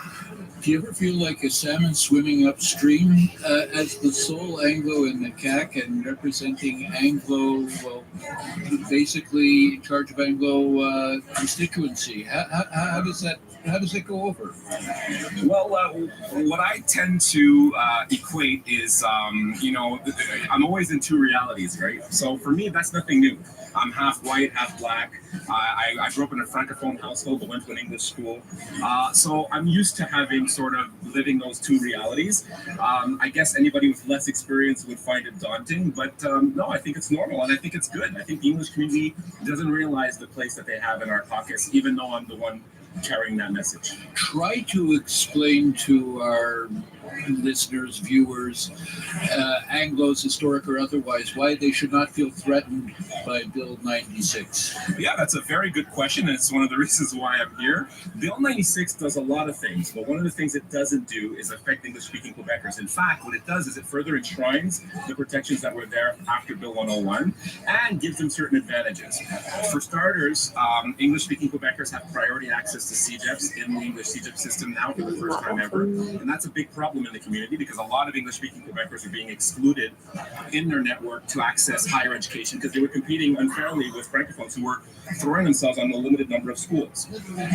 Do you ever feel like a salmon swimming upstream as the sole Anglo in the CAQ and representing Anglo, well, basically in charge of Anglo constituency? How does it go over? Well, what I tend to equate is, I'm always in two realities, right? So for me, that's nothing new. I'm half white, half black. I grew up in a Francophone household, but went to an English school. So I'm used to having sort of living those two realities. I guess anybody with less experience would find it daunting, but no, I think it's normal and I think it's good. I think the English community doesn't realize the place that they have in our caucus, even though I'm the one carrying that message. Try to explain to our listeners, viewers, Anglos, historic or otherwise, why they should not feel threatened by Bill 96. Yeah, that's a very good question, and it's one of the reasons why I'm here. Bill 96 does a lot of things, but one of the things it doesn't do is affect English-speaking Quebecers. In fact, what it does is it further enshrines the protections that were there after Bill 101 and gives them certain advantages. For starters, English-speaking Quebecers have priority access to CEGEPs in the English CEGEP system now for the first time ever, and that's a big problem in the community because a lot of English-speaking Quebecers are being excluded in their network to access higher education because they were competing unfairly with Francophones who were throwing themselves on a limited number of schools.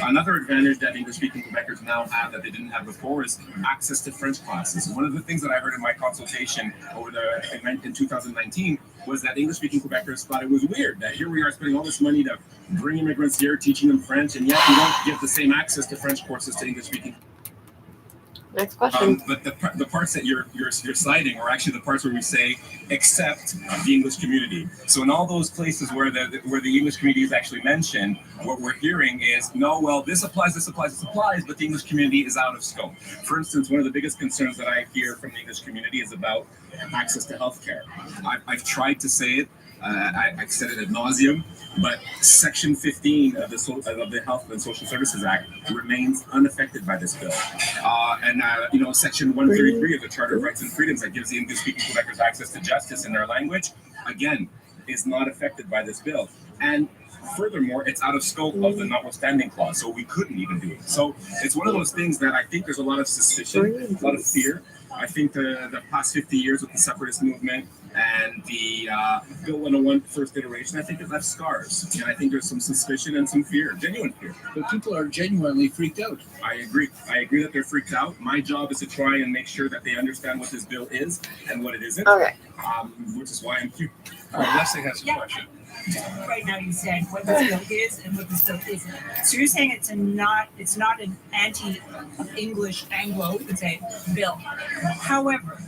Another advantage that English-speaking Quebecers now have that they didn't have before is access to French classes. One of the things that I heard in my consultation over the event in 2019 was that English-speaking Quebecers thought it was weird that here we are spending all this money to bring immigrants here, teaching them French, and yet we don't give the same access to French courses to English-speaking. Next question. But the parts that you're citing are actually the parts where we say except the English community. So in all those places where the English community is actually mentioned, what we're hearing is no, well, this applies, but the English community is out of scope. For instance, one of the biggest concerns that I hear from the English community is about access to healthcare. I've tried to say it. I've said it ad nauseum, but Section 15 of the Health and Social Services Act remains unaffected by this bill. Section 133 of the Charter of Rights and Freedoms that gives the English-speaking Quebecers access to justice in their language, again, is not affected by this bill. And furthermore, it's out of scope of the notwithstanding clause, so we couldn't even do it. So it's one of those things that I think there's a lot of suspicion, a lot of fear. I think the past 50 years with the separatist movement and the Bill 101 first iteration, I think it left scars. And I think there's some suspicion and some fear, genuine fear. But people are genuinely freaked out. I agree. I agree that they're freaked out. My job is to try and make sure that they understand what this bill is and what it isn't. Okay. Which is why I'm here. All right, Leslie has a question. Right now, you said what this bill is and what this bill isn't. So you're saying it's not an anti-English Anglo, you could say, bill. However,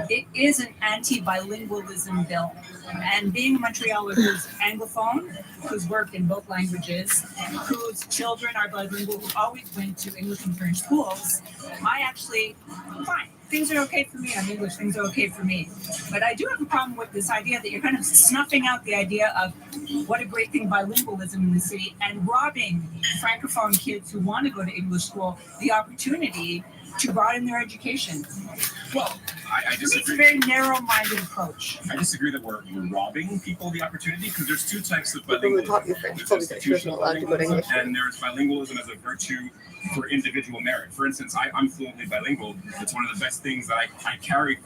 it is an anti-bilingualism bill. And being a Montrealer who's Anglophone, who's worked in both languages, whose children are bilingual, who always went to English and French schools, fine. Things are okay for me. I'm English. Things are okay for me. But I do have a problem with this idea that you're kind of snuffing out the idea of what a great thing bilingualism in the city and robbing Francophone kids who want to go to English school the opportunity to broaden their education. Well, I disagree. It's a very narrow-minded approach. I disagree that we're robbing people the opportunity because there's two types of bilingualism. There's institutional bilingualism and there's bilingualism as a virtue for individual merit. For instance, I'm fluently bilingual. It's one of the best things that I carry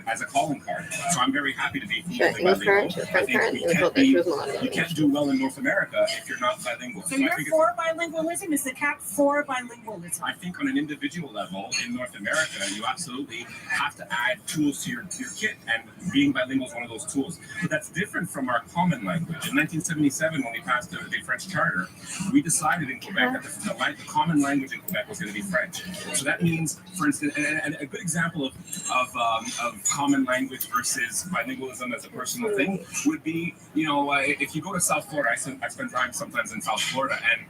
as a calling card. So I'm very happy to be fluently bilingual. I think you can't do well in North America if you're not bilingual. So you're for bilingualism? Is the CAC for bilingualism? I think on an individual level in North America, you absolutely have to add tools to your kit, and being bilingual is one of those tools. But that's different from our common language. In 1977, when we passed the French Charter, we decided in Quebec that the common language in Quebec was going to be French. So that means, for instance, and a good example of common language versus bilingualism as a personal thing would be, if you go to South Florida, I spend time sometimes in South Florida, and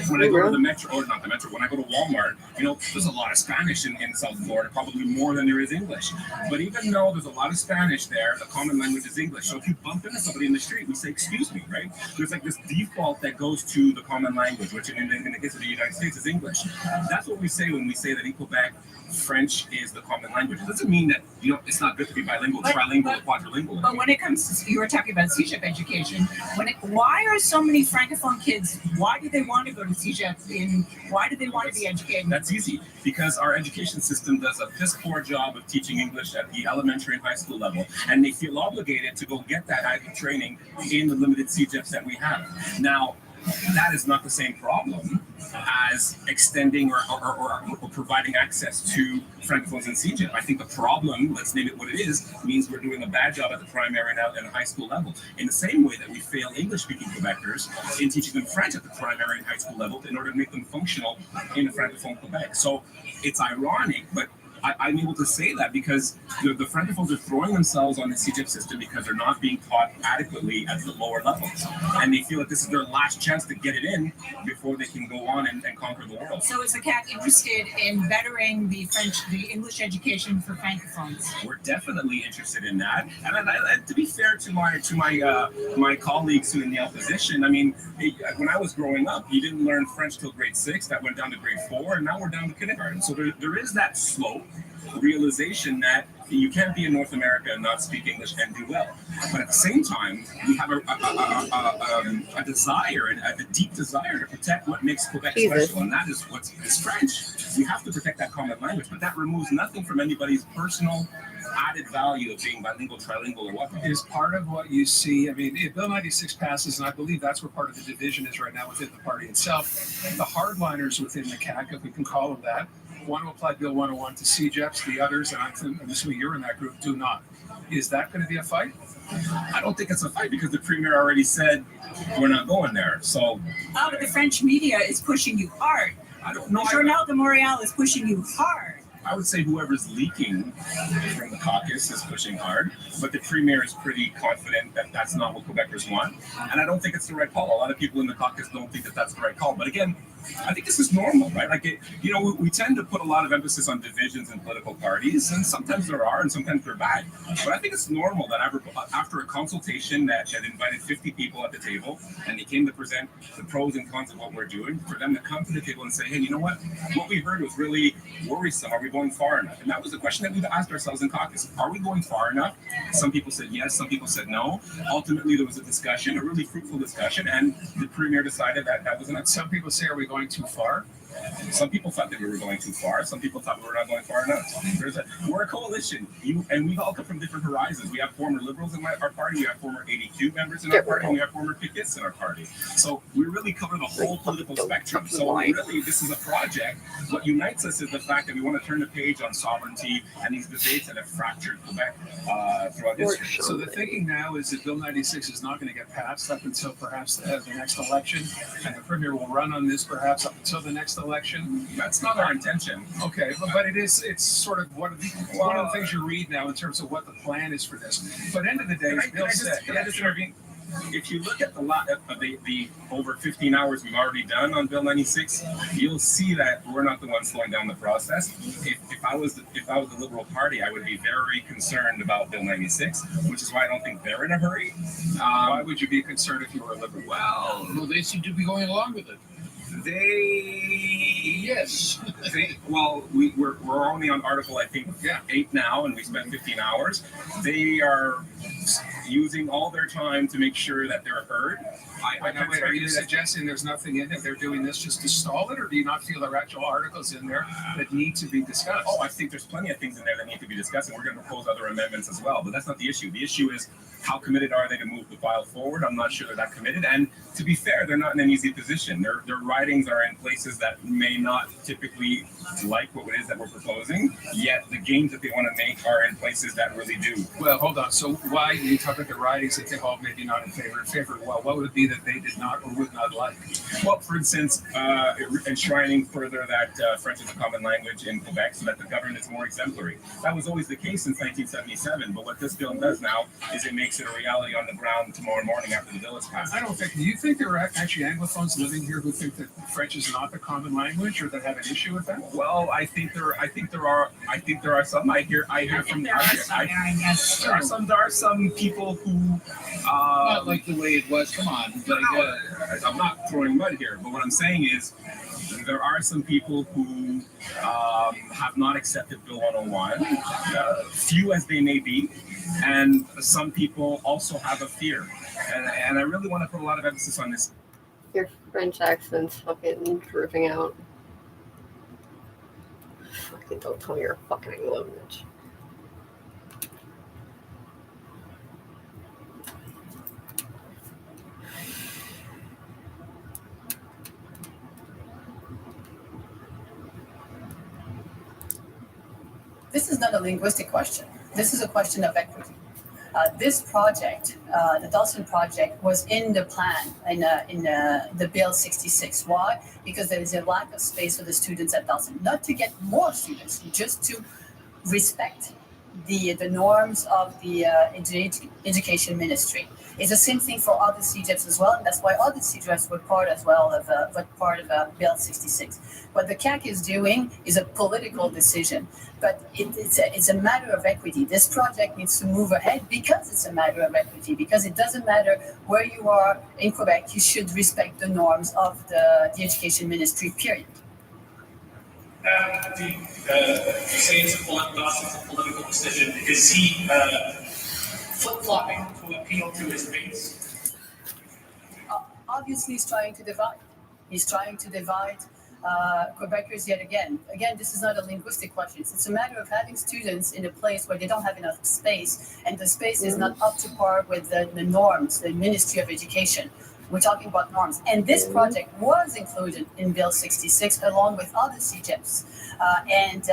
when I go to the metro, or not the metro, when I go to Walmart, there's a lot of Spanish in South Florida, probably more than there is English. But even though there's a lot of Spanish there, the common language is English. So if you bump into somebody in the street, we say, excuse me, right? There's like this default that goes to the common language, which in the case of the United States is English. That's what we say when we say that in Quebec, French is the common language. It doesn't mean that it's not good to be bilingual, trilingual, or quadrilingual. But when it comes to, you were talking about CEGEP education, why are so many Francophone kids, why do they want to go to CEGEP? Why do they want to be educated? That's easy, because our education system does a piss poor job of teaching English at the elementary and high school level, and they feel obligated to go get that IB training in the limited CEGEPs that we have. Now, that is not the same problem as extending or providing access to Francophones in CEGEP. I think the problem, let's name it what it is, means we're doing a bad job at the primary and high school level. In the same way that we fail English-speaking Quebecers in teaching them French at the primary and high school level in order to make them functional in a Francophone Quebec. So it's ironic, but I'm able to say that because the Francophones are throwing themselves on the CEGEP system because they're not being taught adequately at the lower levels. And they feel that this is their last chance to get it in before they can go on and conquer the world. So is the CAC interested in bettering the English education for Francophones? We're definitely interested in that. And to be fair to my colleagues who are in the opposition, I mean, when I was growing up, you didn't learn French till grade 6. That went down to grade 4, and now we're down to kindergarten. So there is that slope realization that you can't be in North America and not speak English and do well. But at the same time, we have a desire, a deep desire to protect what makes Quebec special, and that is French. We have to protect that common language, but that removes nothing from anybody's personal added value of being bilingual, trilingual, or whatnot. Is part of what you see, I mean, if Bill 96 passes, and I believe that's where part of the division is right now within the party itself, the hardliners within the CAC, if we can call them that, want to apply Bill 101 to CEGEPs, the others, and I'm assuming you're in that group, do not. Is that going to be a fight? I don't think it's a fight because the premier already said we're not going there. So, but the French media is pushing you hard. I don't know. Journal de Montréal is pushing you hard. I would say whoever's leaking from the caucus is pushing hard, but the premier is pretty confident that that's not what Quebecers want. And I don't think it's the right call. A lot of people in the caucus don't think that that's the right call. But again, I think this is normal, right? Like, we tend to put a lot of emphasis on divisions in political parties, and sometimes there are, and sometimes they're bad. But I think it's normal that after a consultation that invited 50 people at the table, and they came to present the pros and cons of what we're doing, for them to come to the table and say, hey, you know what we heard was really worrisome. Are we going far enough? And that was the question that we've asked ourselves in caucus. Are we going far enough? Some people said yes, some people said no. Ultimately, there was a discussion, a really fruitful discussion, and the premier decided that that was enough. Some people say, are we going too far? Some people thought that we were going too far. Some people thought we were not going far enough. We're a coalition, and we all come from different horizons. We have former Liberals in our party. We have former 82 members in our party. And we have former Pickets in our party. So we really cover the whole political spectrum. So really, this is a project. What unites us is the fact that we want to turn the page on sovereignty and these debates that have fractured Quebec throughout history. So the thinking now is that Bill 96 is not going to get passed up until perhaps the next election, and the premier will run on this perhaps up until the next election. That's not our intention. Okay, but it's sort of one of the things you read now in terms of what the plan is for this. But end of the day, as Bill said, can I just intervene? If you look at the over 15 hours we've already done on Bill 96, you'll see that we're not the ones slowing down the process. If I was the Liberal Party, I would be very concerned about Bill 96, which is why I don't think they're in a hurry. Why would you be concerned if you were a Liberal? Well, they seem to be going along with it. We're only on article, I think, 8 now, and we spent 15 hours. They are using all their time to make sure that they're heard. Are you suggesting there's nothing in it? They're doing this just to stall it, or do you not feel there are actual articles in there that need to be discussed? Oh, I think there's plenty of things in there that need to be discussed, and we're going to propose other amendments as well. But that's not the issue. The issue is how committed are they to move the file forward? I'm not sure they're that committed. And to be fair, they're not in an easy position. Their writings are in places that may not typically like what it is that we're proposing, yet the gains that they want to make are in places that really do. Well, hold on. So why you talk about the writings that they all maybe not in favor? Well, what would it be that they did not or would not like? Well, for instance, enshrining further that French is a common language in Quebec so that the government is more exemplary. That was always the case since 1977, but what this bill does now is it makes it a reality on the ground tomorrow morning after the bill is passed. Do you think there are actually Anglophones living here who think that French is not the common language or that have an issue with that? Well, I think there are some. There are some people who not like the way it was. Come on. I'm not throwing mud here, but what I'm saying is there are some people who have not accepted Bill 101, few as they may be, and some people also have a fear. And I really want to put a lot of emphasis on this. Your French accent's fucking drooping out. Fucking don't tell me you're a fucking Anglo bitch. This is not a linguistic question. This is a question of equity. This project, the Dawson project, was in the plan in the Bill 66. Why? Because there is a lack of space for the students at Dawson. Not to get more students, just to respect the norms of the education ministry. It's the same thing for other CEGEPs as well, and that's why other CEGEPs were part of Bill 66. What the CAQ is doing is a political decision, but it's a matter of equity. This project needs to move ahead because it's a matter of equity, because it doesn't matter where you are in Quebec, you should respect the norms of the education ministry, period. You say it's a political decision. Is he flip-flopping to appeal to his base? Obviously, he's trying to divide. He's trying to divide Quebecers yet again. Again, this is not a linguistic question. It's a matter of having students in a place where they don't have enough space, and the space is not up to par with the norms, the Ministry of Education. We're talking about norms. And this project was included in Bill 66 along with other CEGEPs. And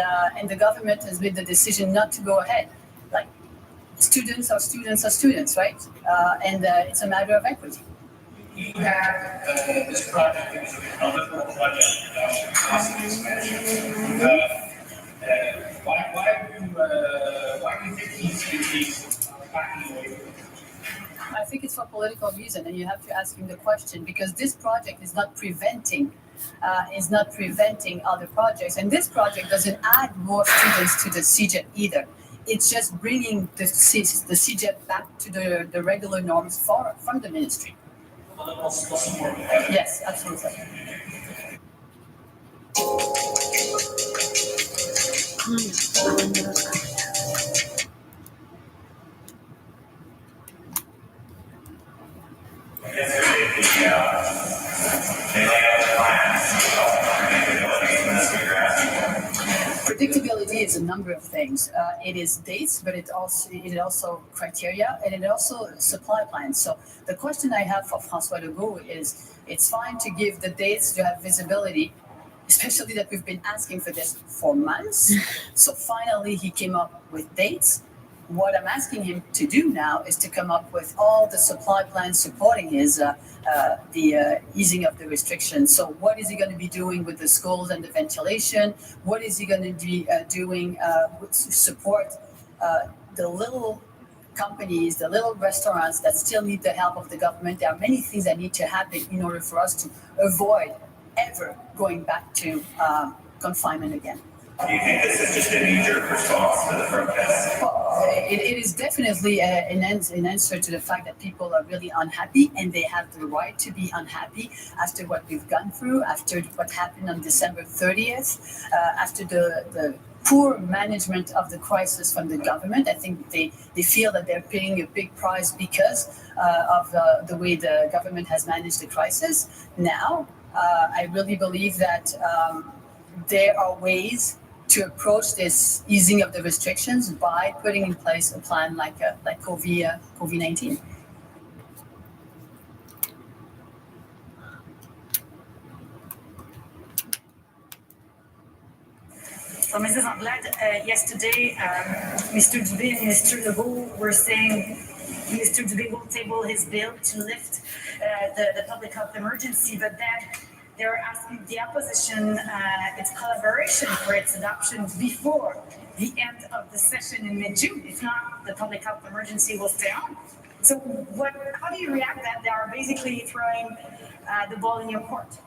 the government has made the decision not to go ahead. Like, students are students are students, right? And it's a matter of equity. You have this project, it was a liberal project, cost expansion. for political reason, and you have to ask him the question, because this project is not preventing other projects, and this project doesn't add more students to the CEGEP either. It's just bringing the CEGEP back to the regular norms from the ministry. Yes, absolutely. Predictability is a number of things. It is dates, but it also criteria, and it also supply plans. So the question I have for François Legault is, it's fine to give the dates to have visibility, especially that we've been asking for this for months. So finally he came up with dates. What I'm asking him to do now is to come up with all the supply plans supporting his the easing of the restrictions. So what is he going to be doing with the schools and the ventilation? What is he going to be doing to support the little companies, the little restaurants that still need the help of the government? There are many things that need to happen in order for us to avoid ever going back to confinement again. Do you think this is just a knee-jerk response to the protests? Well, it is definitely an answer to the fact that people are really unhappy, and they have the right to be unhappy after what we've gone through, after what happened on December 30th, after the poor management of the crisis from the government. I think they feel that they're paying a big price because of the way the government has managed the crisis. Now, I really believe that there are ways to approach this easing of the restrictions by putting in place a plan like COVID-19. So, Mrs. Anglade, yesterday, Mr. Dubé and Mr. Legault were saying Mr. Dubé will table his bill to lift the public health emergency, but then they're asking the opposition its collaboration for its adoption before the end of the session in mid-June. If not, the public health emergency will stay on. So how do you react that they are basically throwing the ball in your court?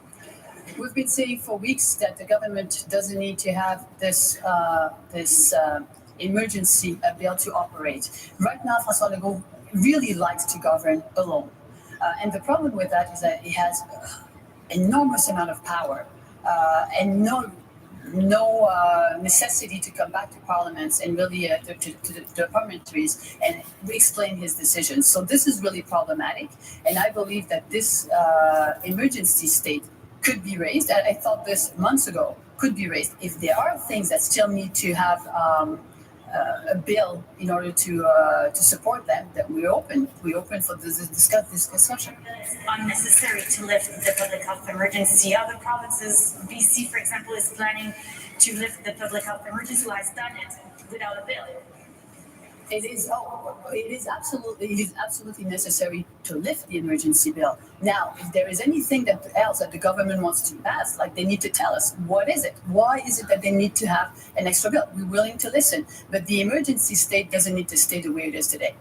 We've been saying for weeks that the government doesn't need to have this emergency bill to operate. Right now, François Legault really likes to govern alone. And the problem with that is that he has enormous amount of power and no necessity to come back to parliaments and really to the parliamentaries and explain his decisions. So this is really problematic, and I believe that this emergency state could be raised. I thought this months ago could be raised. If there are things that still need to have a bill in order to support them, that we're open for this discussion. It's unnecessary to lift the public health emergency. Other provinces, BC, for example, is planning to lift the public health emergency, who has done it without a bill. It is absolutely necessary to lift the emergency bill. Now, if there is anything else that the government wants to pass, like, they need to tell us, what is it? Why is it that they need to have an extra bill? We're willing to listen, but the emergency state doesn't need to stay the way it is today.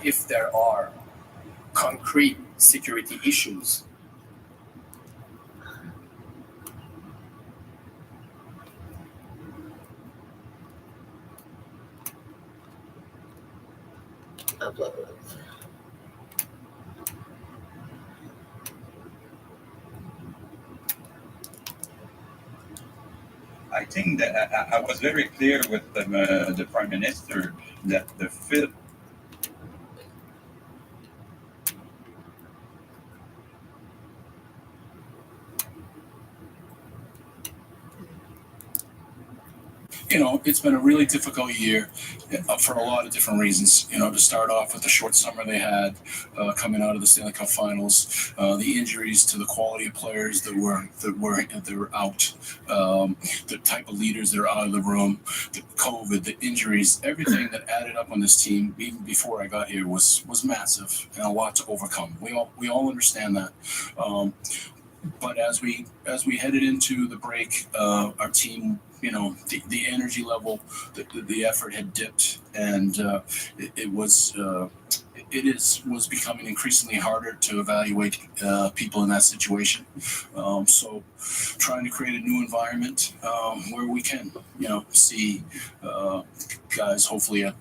If there are concrete security issues, I think that I was very clear with the Prime Minister that the fifth. it's been a really difficult year for a lot of different reasons. To start off with the short summer they had coming out of the Stanley Cup Finals, the injuries to the quality of players that were out, the type of leaders that are out of the room, the COVID, the injuries, everything that added up on this team, even before I got here, was massive and a lot to overcome. We all understand that. But as we headed into the break, our team, the energy level, the effort had dipped, and it was becoming increasingly harder to evaluate people in that situation. So trying to create a new environment where we can, see guys hopefully at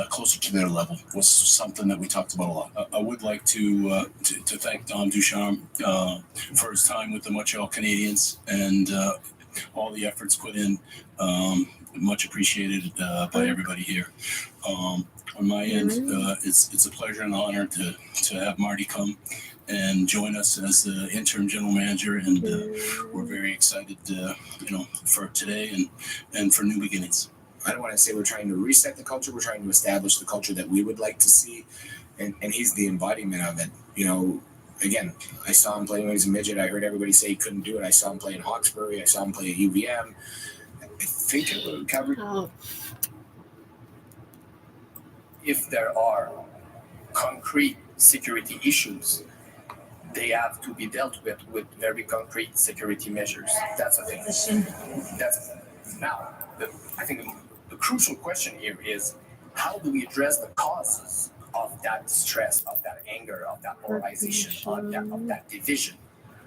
closer to their level was something that we talked about a lot. I would like to thank Dom Ducharme for his time with the Montreal Canadiens and all the efforts put in. Much appreciated by everybody here. On my end, it's a pleasure and honor to have Marty come and join us as the interim general manager, and we're very excited, for today and for new beginnings. I don't want to say we're trying to reset the culture. We're trying to establish the culture that we would like to see, and he's the embodiment of it. Again, I saw him play when he was a midget. I heard everybody say he couldn't do it. I saw him play in Hawkesbury. I saw him play at UVM. I think Calgary. If there are concrete security issues, they have to be dealt with very concrete security measures. That's the thing. Now, I think the crucial question here is, how do we address the causes of that stress, of that anger, of that polarization, of that division?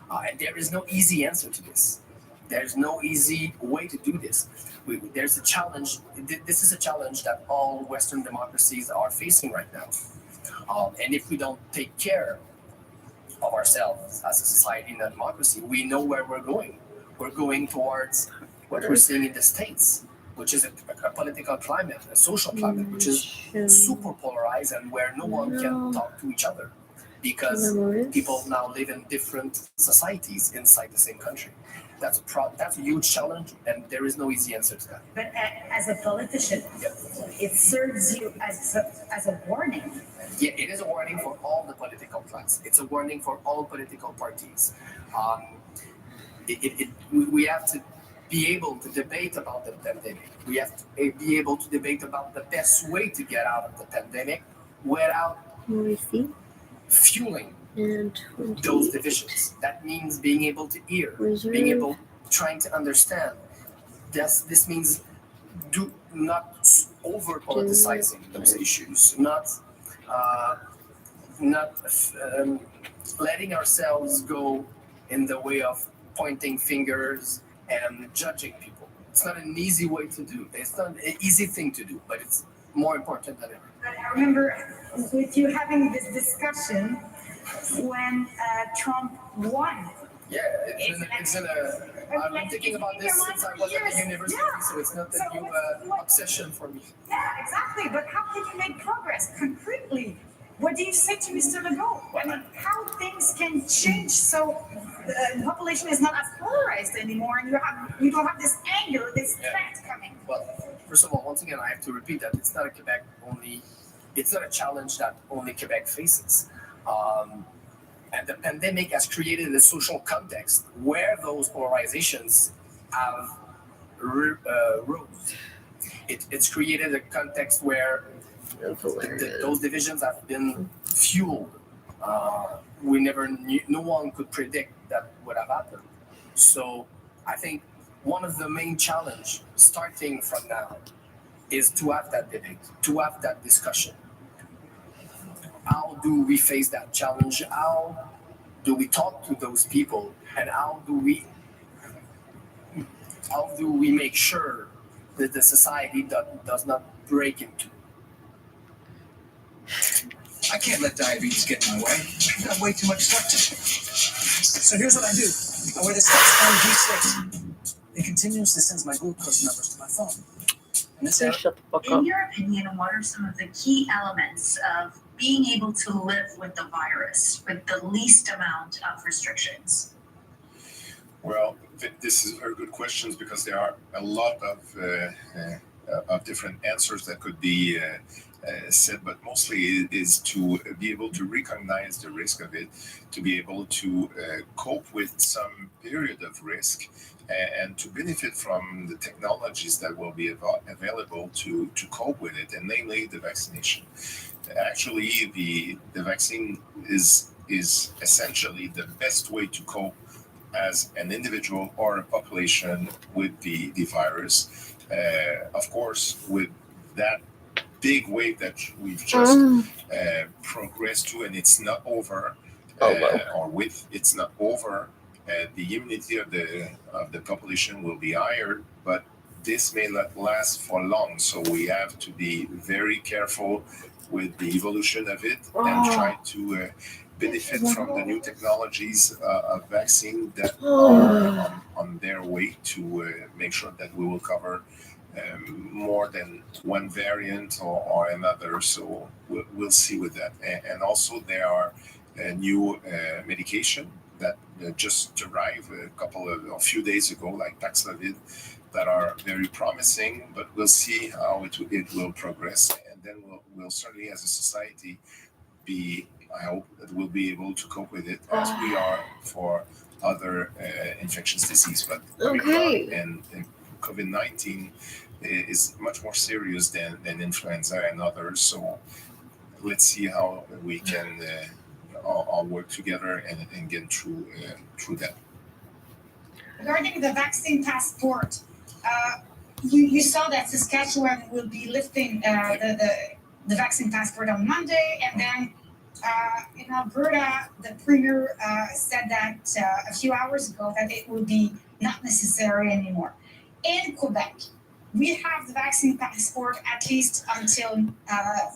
And there is no easy answer to this. There's no easy way to do this. There's a challenge. This is a challenge that all Western democracies are facing right now. And if we don't take care of ourselves as a society and a democracy, we know where we're going. We're going towards what we're seeing in the States, which is a political climate, a social climate, which is super polarized and where no one can talk to each other because people now live in different societies inside the same country. That's a huge challenge, and there is no easy answer to that. But as a politician, it serves you as a warning. Yeah, it is a warning for all the political class. It's a warning for all political parties. We have to be able to debate about the pandemic. We have to be able to debate about the best way to get out of the pandemic without fueling those divisions. That means being able to hear, being able, trying to understand. This means not over politicizing those issues, not letting ourselves go in the way of pointing fingers and judging people. It's not an easy way to do. It's not an easy thing to do, but it's more important than ever. I remember with you having this discussion when Trump won. Yeah, I've been thinking about this since I was at the university, so it's not a new obsession for me. Yeah, exactly. But how can you make progress concretely? What do you say to Mr. Legault? I mean, how things can change so the population is not as polarized anymore, and you don't have this anger, this threat coming. Well, first of all, once again, I have to repeat that it's not a Quebec only. It's not a challenge that only Quebec faces. And the pandemic has created a social context where those polarizations have rose. It's created a context where those divisions have been fueled. We never knew, no one could predict that would have happened. So I think one of the main challenge starting from now is to have that debate, to have that discussion. How do we face that challenge? How do we talk to those people? And how do we make sure that the society does not break into? I can't let diabetes get in my way. I've got way too much stuff to do. So here's what I do. I wear this Dexcom G6. It continuously sends my glucose numbers to my phone. And this In your opinion, what are some of the key elements of being able to live with the virus with the least amount of restrictions? Well, This is very good questions because there are a lot of different answers that could be said, but mostly it is to be able to recognize the risk of it, to be able to cope with some period of risk, and to benefit from the technologies that will be available to cope with it, and namely the vaccination. Actually, the vaccine is essentially the best way to cope as an individual or a population with the virus. Of course, with that big wave that we've just progressed to, and it's not over, it's not over, the immunity of the population will be higher, but this may not last for long. So we have to be very careful with the evolution of it and try to benefit from the new technologies of vaccine that are on their way to make sure that we will cover more than one variant or another. So we'll see with that. And also there are new medication that just arrived a few days ago, like Paxlovid, that are very promising, but we'll see how it will progress. And then we'll certainly, as a society, I hope that we'll be able to cope with it as we are for other infectious disease. But and COVID-19 is much more serious than influenza and others. So let's see how we can all work together and get through that. Regarding the vaccine passport, you saw that Saskatchewan will be lifting the vaccine passport on Monday, and then in Alberta, the premier said that a few hours ago that it will be not necessary anymore. In Quebec, we have the vaccine passport at least until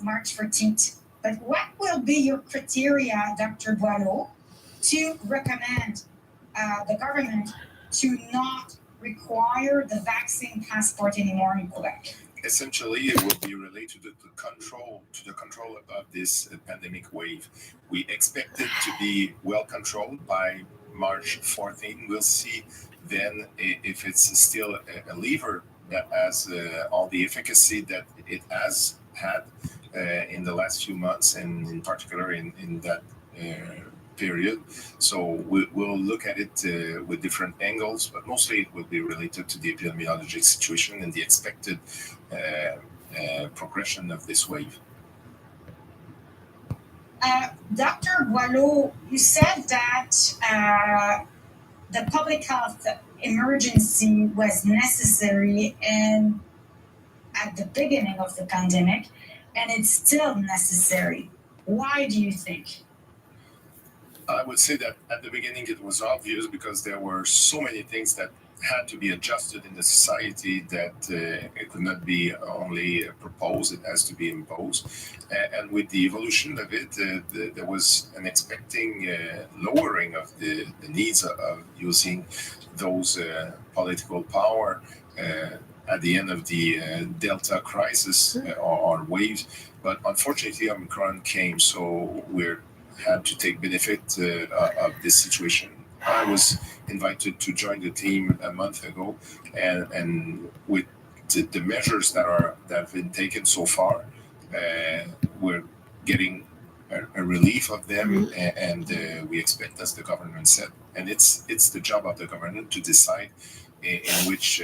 March 14th. But what will be your criteria, Dr. Boileau, to recommend the government to not require the vaccine passport anymore in Quebec? Essentially, it will be related to the control of this pandemic wave. We expect it to be well controlled by March 14. We'll see then if it's still a lever that has all the efficacy that it has had in the last few months, and in particular in that period. So we'll look at it with different angles, but mostly it will be related to the epidemiologic situation and the expected progression of this wave. Dr. Boileau, you said that the public health emergency was necessary and at the beginning of the pandemic, and it's still necessary. Why do you think? I would say that at the beginning it was obvious because there were so many things that had to be adjusted in the society that it could not be only proposed, it has to be imposed. And with the evolution of it, there was an expecting lowering of the needs of using those political power at the end of the Delta crisis or waves. But unfortunately, Omicron came, so we're had to take benefit of this situation. I was invited to join the team a month ago, and with the measures that have been taken so far, we're getting a relief of them, and we expect, as the government said, and it's the job of the government to decide in which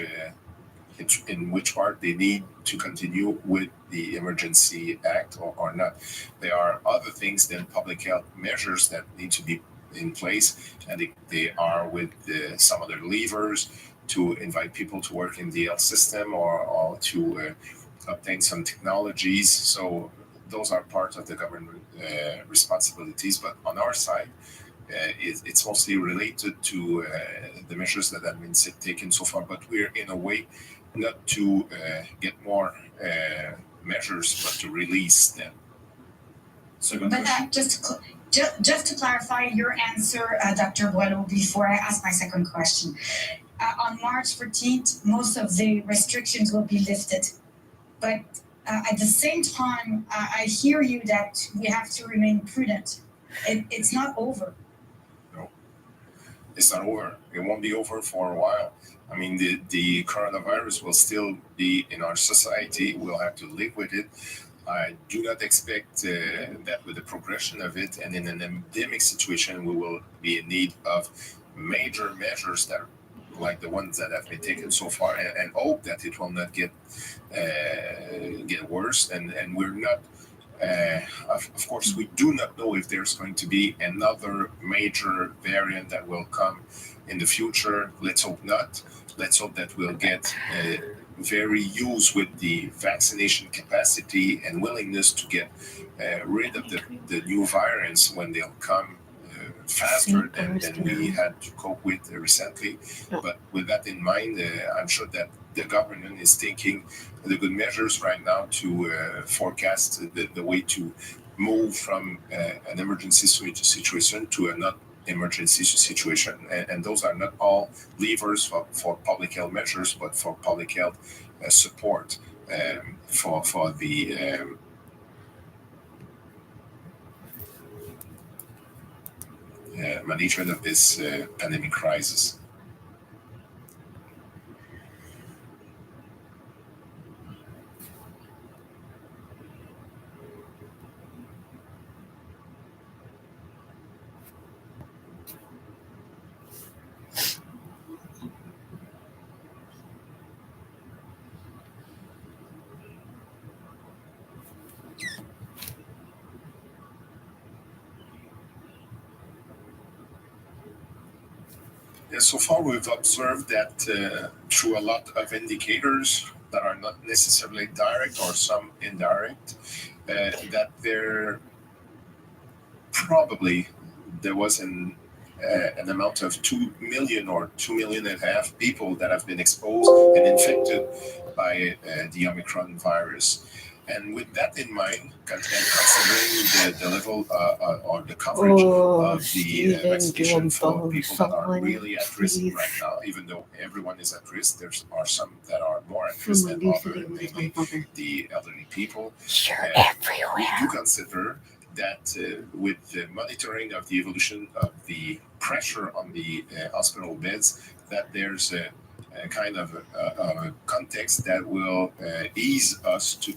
part they need to continue with the Emergency Act or not. There are other things than public health measures that need to be in place, and they are with some other levers to invite people to work in the health system or to obtain some technologies. So those are part of the government responsibilities. But on our side, it's mostly related to the measures that have been taken so far. But we're in a way not to get more measures, but to release them. But just to clarify your answer, Dr. Boileau, before I ask my second question. On March 14th, most of the restrictions will be lifted. But at the same time, I hear you that we have to remain prudent. It's not over. it's not over. It won't be over for a while. I mean, the coronavirus will still be in our society. We'll have to live with it. I do not expect that with the progression of it and in an endemic situation, we will be in need of major measures that, like the ones that have been taken so far, and hope that it will not get worse. And we're not. Of course, we do not know if there's going to be another major variant that will come in the future. Let's hope not. Let's hope that we'll get very used with the vaccination capacity and willingness to get rid of the new variants when they'll come faster than we had to cope with recently. But with that in mind, I'm sure that the government is taking the good measures right now to forecast the way to move from an emergency situation to a not emergency situation. And those are not all levers for public health measures, but for public health support for the management of this pandemic crisis. So far, we've observed that through a lot of indicators that are not necessarily direct or some indirect, that there was an amount of 2 million or 2.5 million people that have been exposed and infected by the Omicron virus. And with that in mind, considering the level or the coverage of the vaccination for people that are really at risk right now, even though everyone is at risk, there are some that are more at risk than others, mainly the elderly people. We do consider that with the monitoring of the evolution of the pressure on the hospital beds, that there's a kind of a context that will ease us to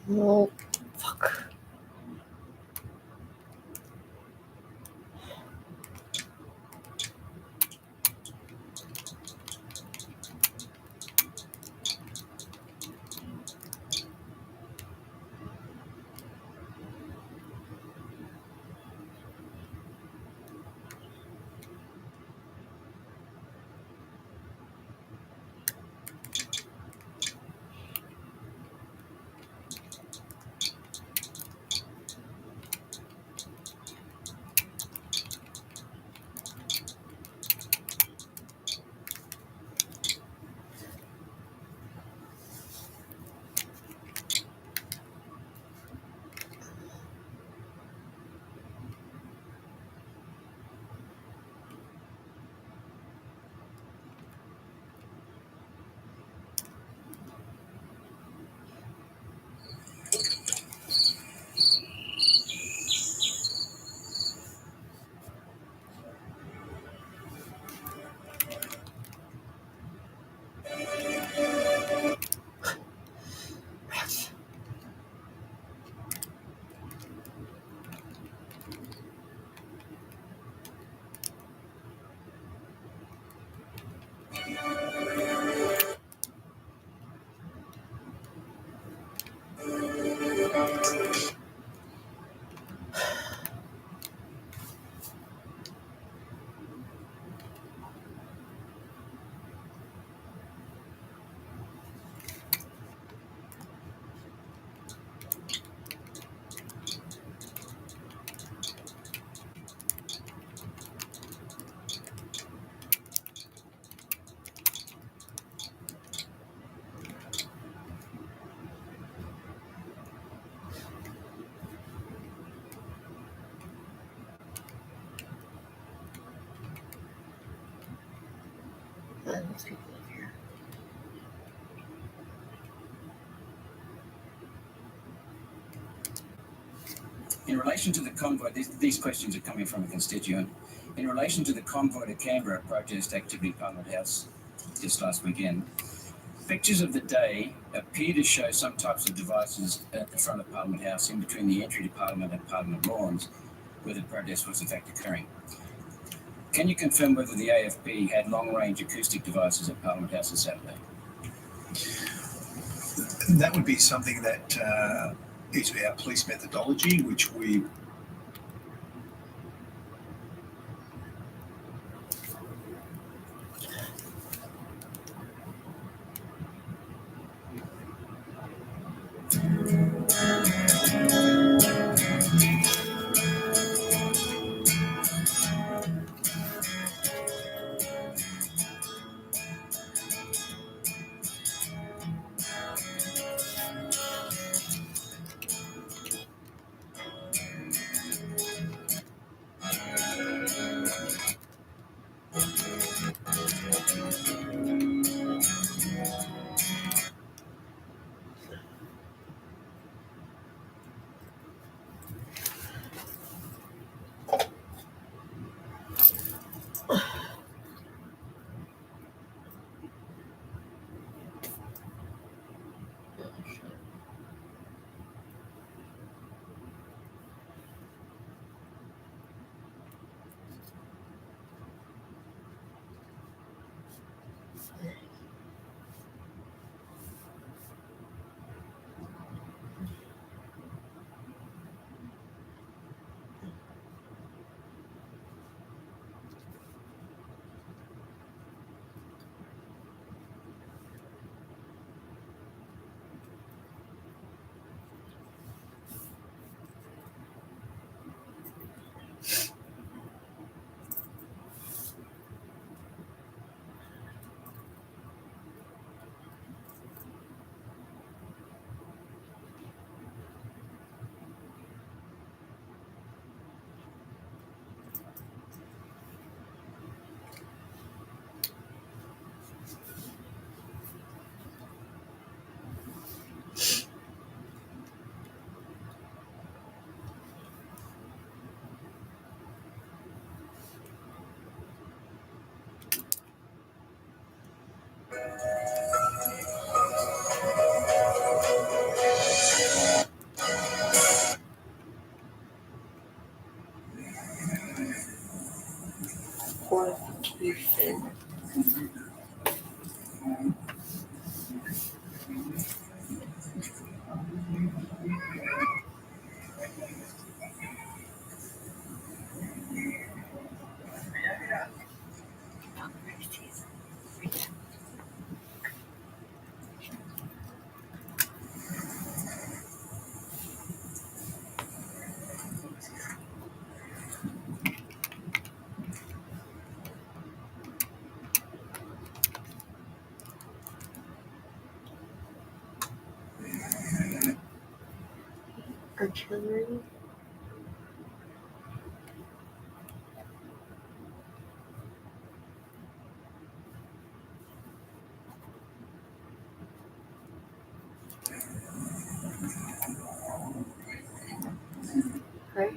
No. Fuck. most people live here. In relation to the convoy, these questions are coming from a constituent. In relation to the convoy to Canberra protest activity at Parliament House just last weekend, pictures of the day appear to show some types of devices at the front of Parliament House in between the entry to Parliament and Parliament lawns where the protest was in fact occurring. Can you confirm whether the AFP had long-range acoustic devices at Parliament House on Saturday? That would be something that is our police methodology, which we Qualification. Artillery. Right.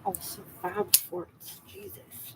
Also, Fab Forts. Jesus.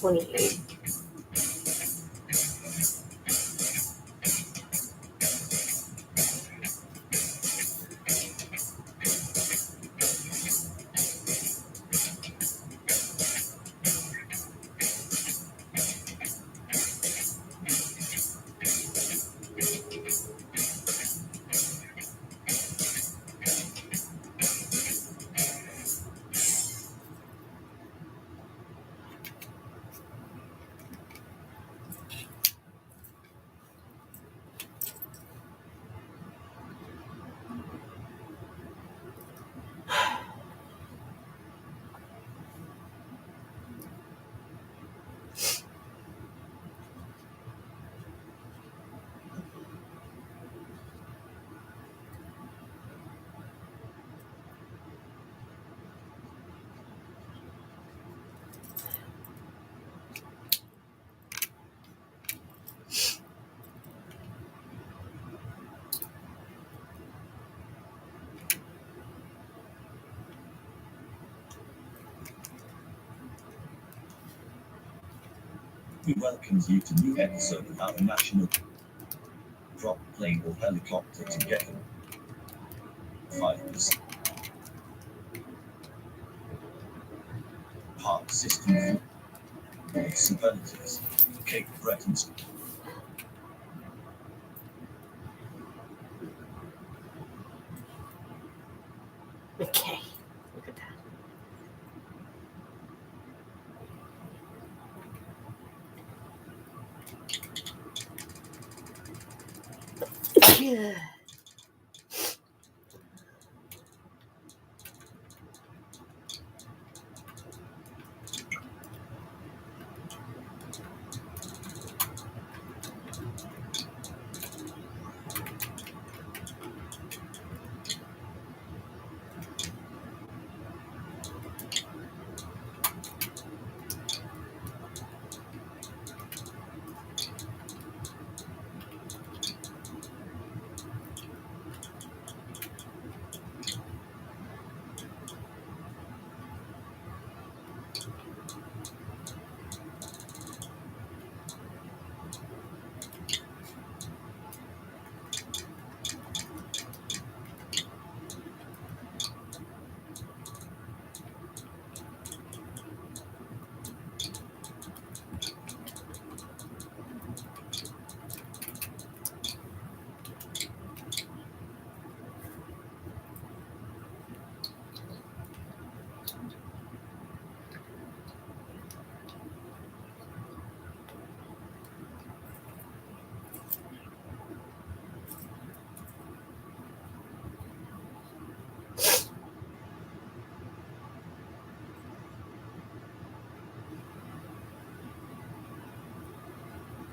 28. We welcomes you to new episode of our national drop plane or helicopter together. Fighters. Park system. Superlatives. Cape Bretons. Okay. Look at that. Yeah.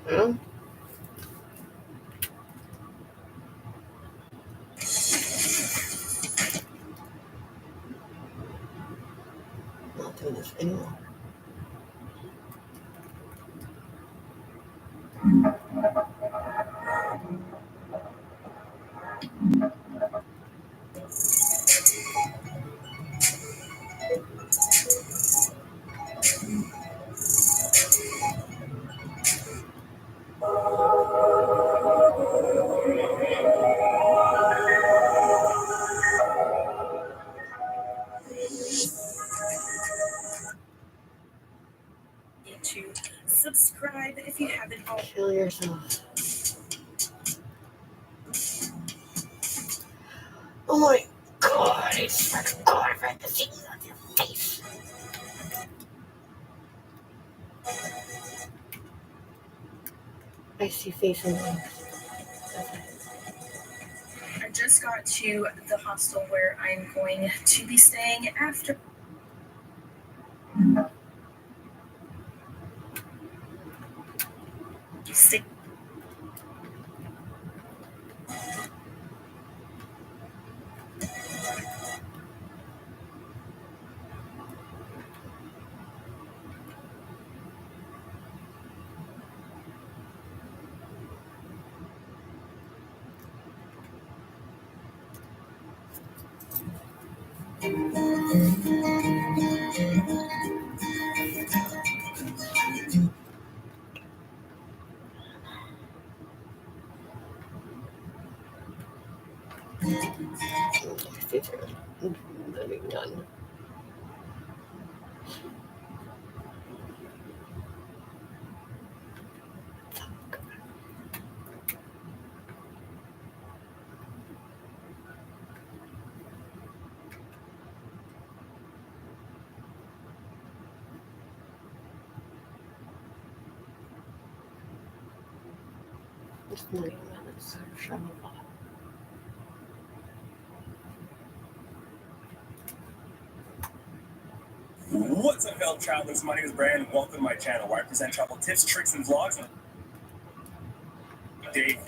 Hmm? Not doing this anymore. To subscribe if you haven't already. Kill yourself. Oh my god, I swear to God, I've read the things on your face. I see face and legs. I just got to the hostel where I'm going to be staying after. Stay. Just 90 minutes. Shut up. What's up, fellow travelers? My name is Brian. Welcome to my channel where I present travel tips, tricks, and vlogs. Dave.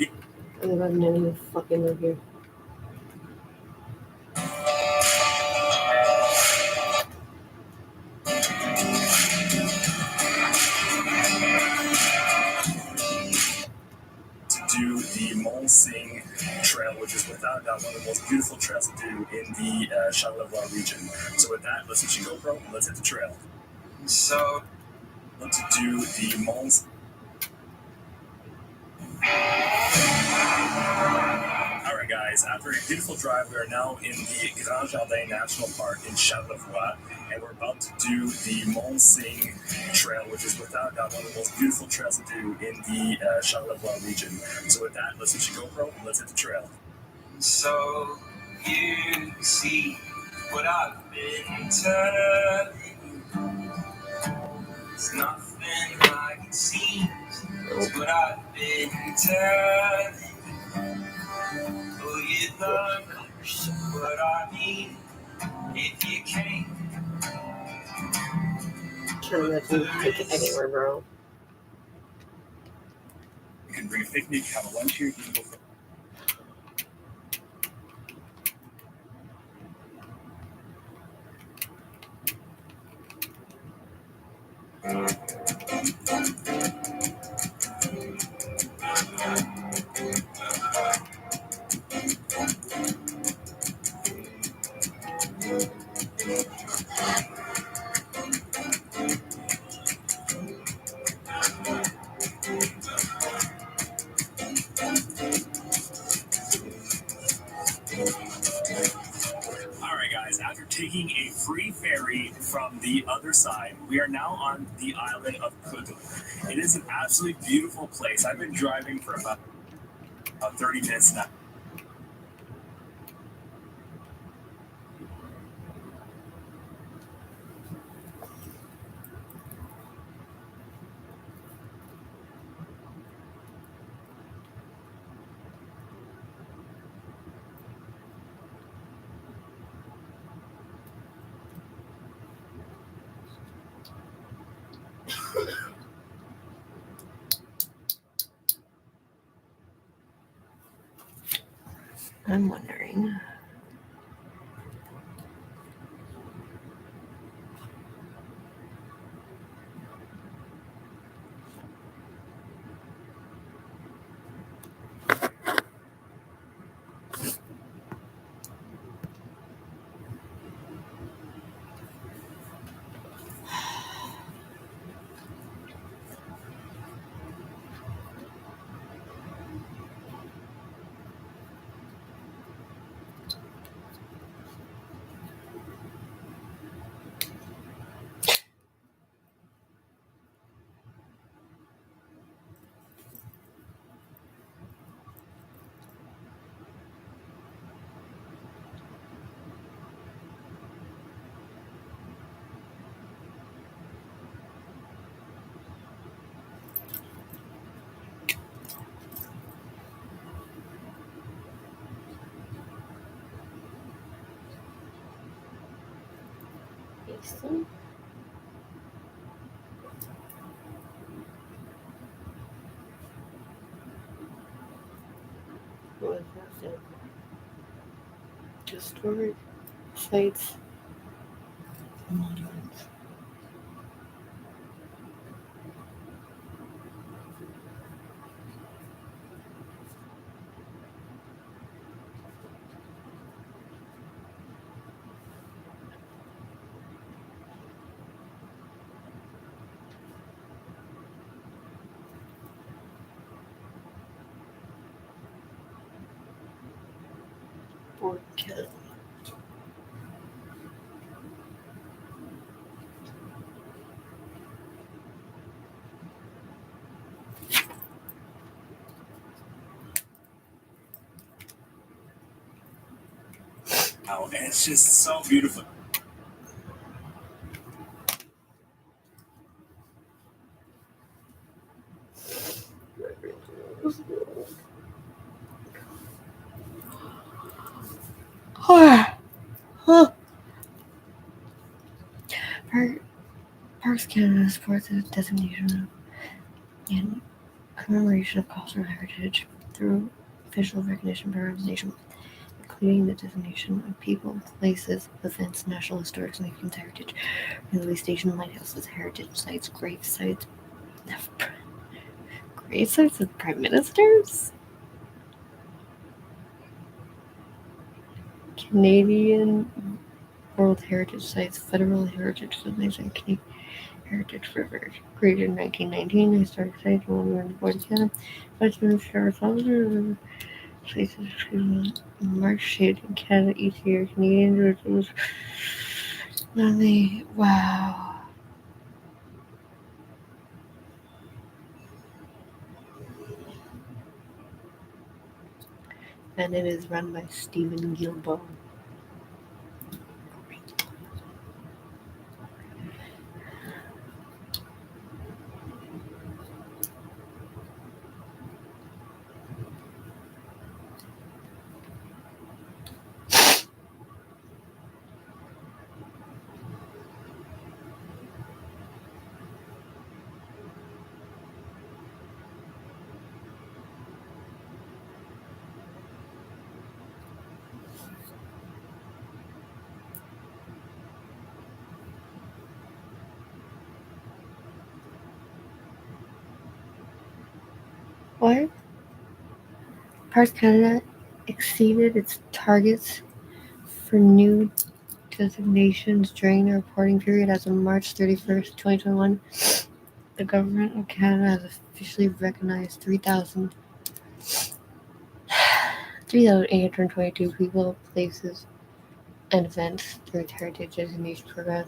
I don't have any fucking review. To do the Mont Sing Trail, which is without doubt one of the most beautiful trails to do in the Charlevoix region. So with that, let's hit your GoPro and let's hit the trail. So to do the Mont. Alright guys, after a beautiful drive, we are now in the Grand Jardin National Park in Charlevoix, and we're about to do the Mont Sing Trail, which is without doubt one of the most beautiful trails to do in the Charlevoix region. So with that, let's hit your GoPro and let's hit the trail. So you see what I've been telling you. It's nothing like it seems. It's what I've been telling you. Will you love what I mean if you can't? Can't let you take it anywhere, bro. You can bring a picnic, have a lunch here. You can go for after taking a free ferry from the other side, we are now on the island of Coudou. It is an absolutely beautiful place. I've been driving for about 30 minutes now. I'm wondering. Easton? What is that? Historic sites. Monuments. Orchid. Oh, and it's just so beautiful. Parks Canada supports the designation in commemoration of cultural heritage through official recognition programs nationwide, including the designation of people, places, events, national historic significance, heritage, railway station, lighthouses, heritage sites, grave sites of prime ministers, Canadian World Heritage Sites, Federal Heritage Sites, and Canadian Heritage River. Created in 1919, historic sites along the border of Canada, Westminster, River places march shade in Canada each year. Canadian rituals. Wow. And it is run by Stephen Guilbeault. What? Parks Canada exceeded its targets for new designations during the reporting period as of March 31st, 2021. The Government of Canada has officially recognized 3,822 people, places, and events through its Heritage Designation Program,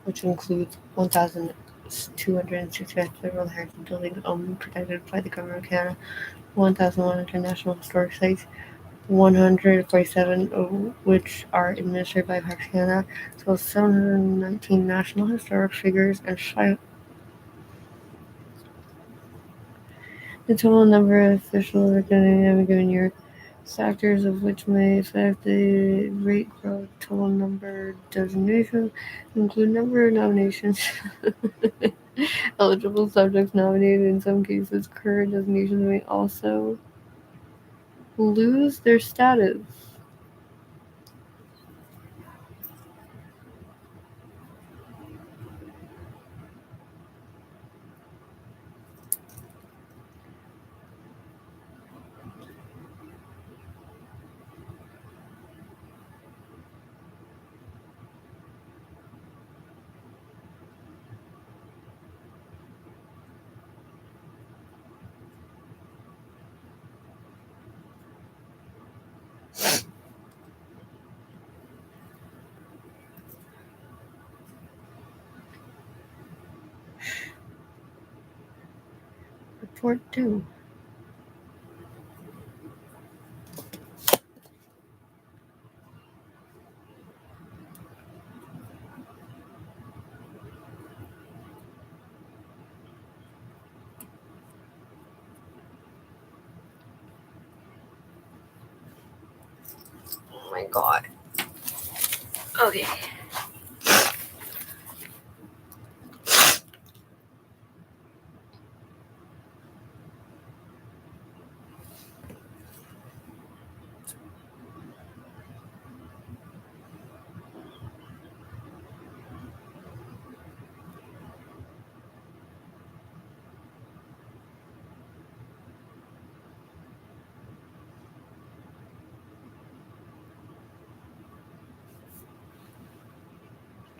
which includes 1,265 federal heritage buildings owned and protected by the Government of Canada, 1,100 national historic sites, 147 of which are administered by Parks Canada, as well as 719 national historic figures and 5. The total number of official recognitions in a given year, factors of which may affect the rate growth, total number of designations, include number of nominations, eligible subjects nominated. In some cases, current designations may also lose their status. Report 2. Oh my god. Okay.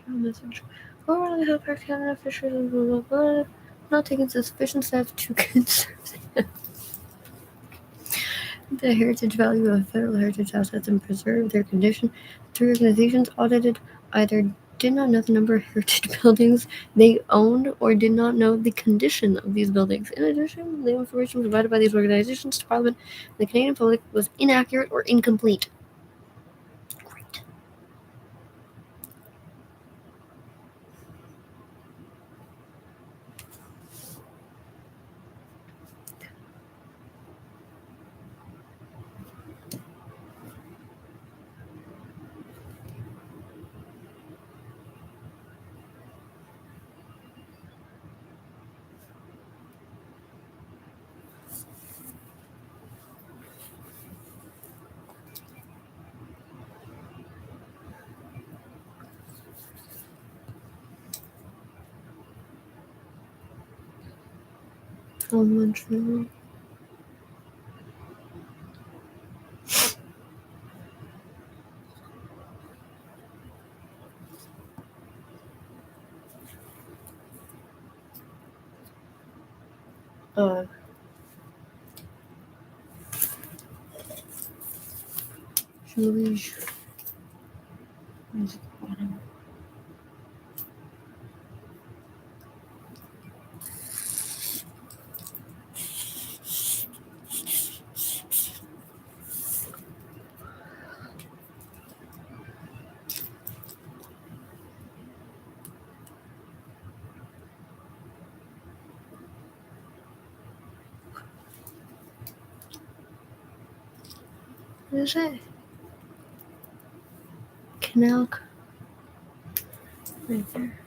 Message. Overall, the Parks Canada officials not taking sufficient steps to conserve the heritage value of federal heritage assets and preserve their condition. Three organizations audited either did not know the number of heritage buildings they owned or did not know the condition of these buildings. In addition, the information provided by these organizations to Parliament and the Canadian public was inaccurate or incomplete. from Montreal. Julie. Where's the bottom? What is it? Canal. Right there.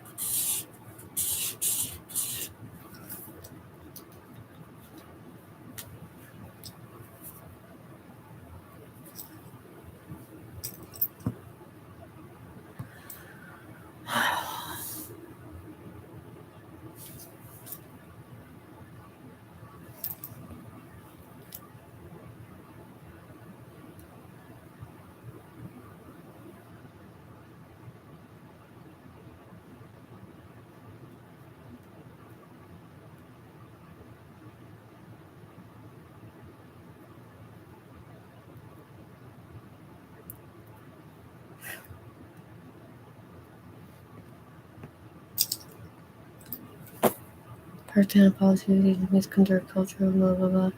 Part-time policy misconduct culture, blah blah blah.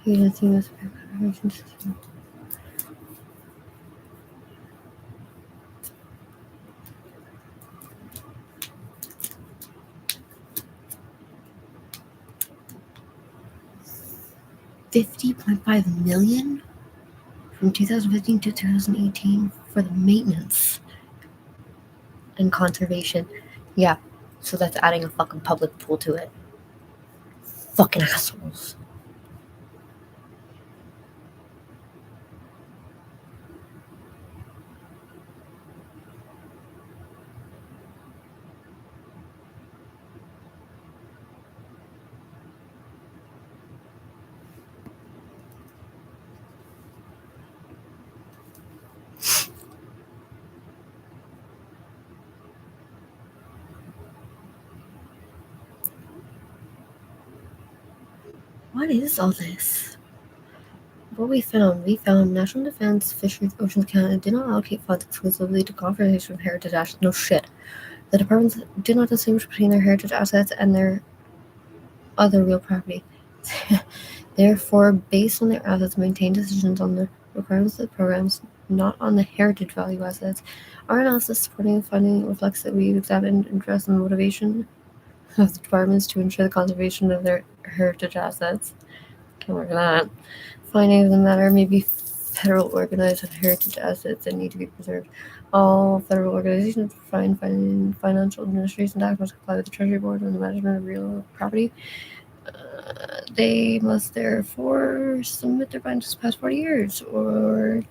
Agency must be a confirmation system. $50.5 million from 2015 to 2018 for the maintenance and conservation. Yeah, so that's adding a fucking public pool to it. Fucking assholes. What is all this? What we found National Defense, Fisheries, Oceans Canada did not allocate funds exclusively to conservation of heritage assets. No shit. The departments did not distinguish between their heritage assets and their other real property. Therefore, based on their assets, maintain decisions on the requirements of the programs, not on the heritage value assets. Our analysis supporting the funding reflects that we examined interest and motivation of the departments to ensure the conservation of their heritage assets. Can't work on that. Findings of the matter may be federal organized heritage assets that need to be preserved. All federal organizations provide financial administration documents comply with the Treasury Board on the management of real property. They must therefore submit their findings the past 40 years or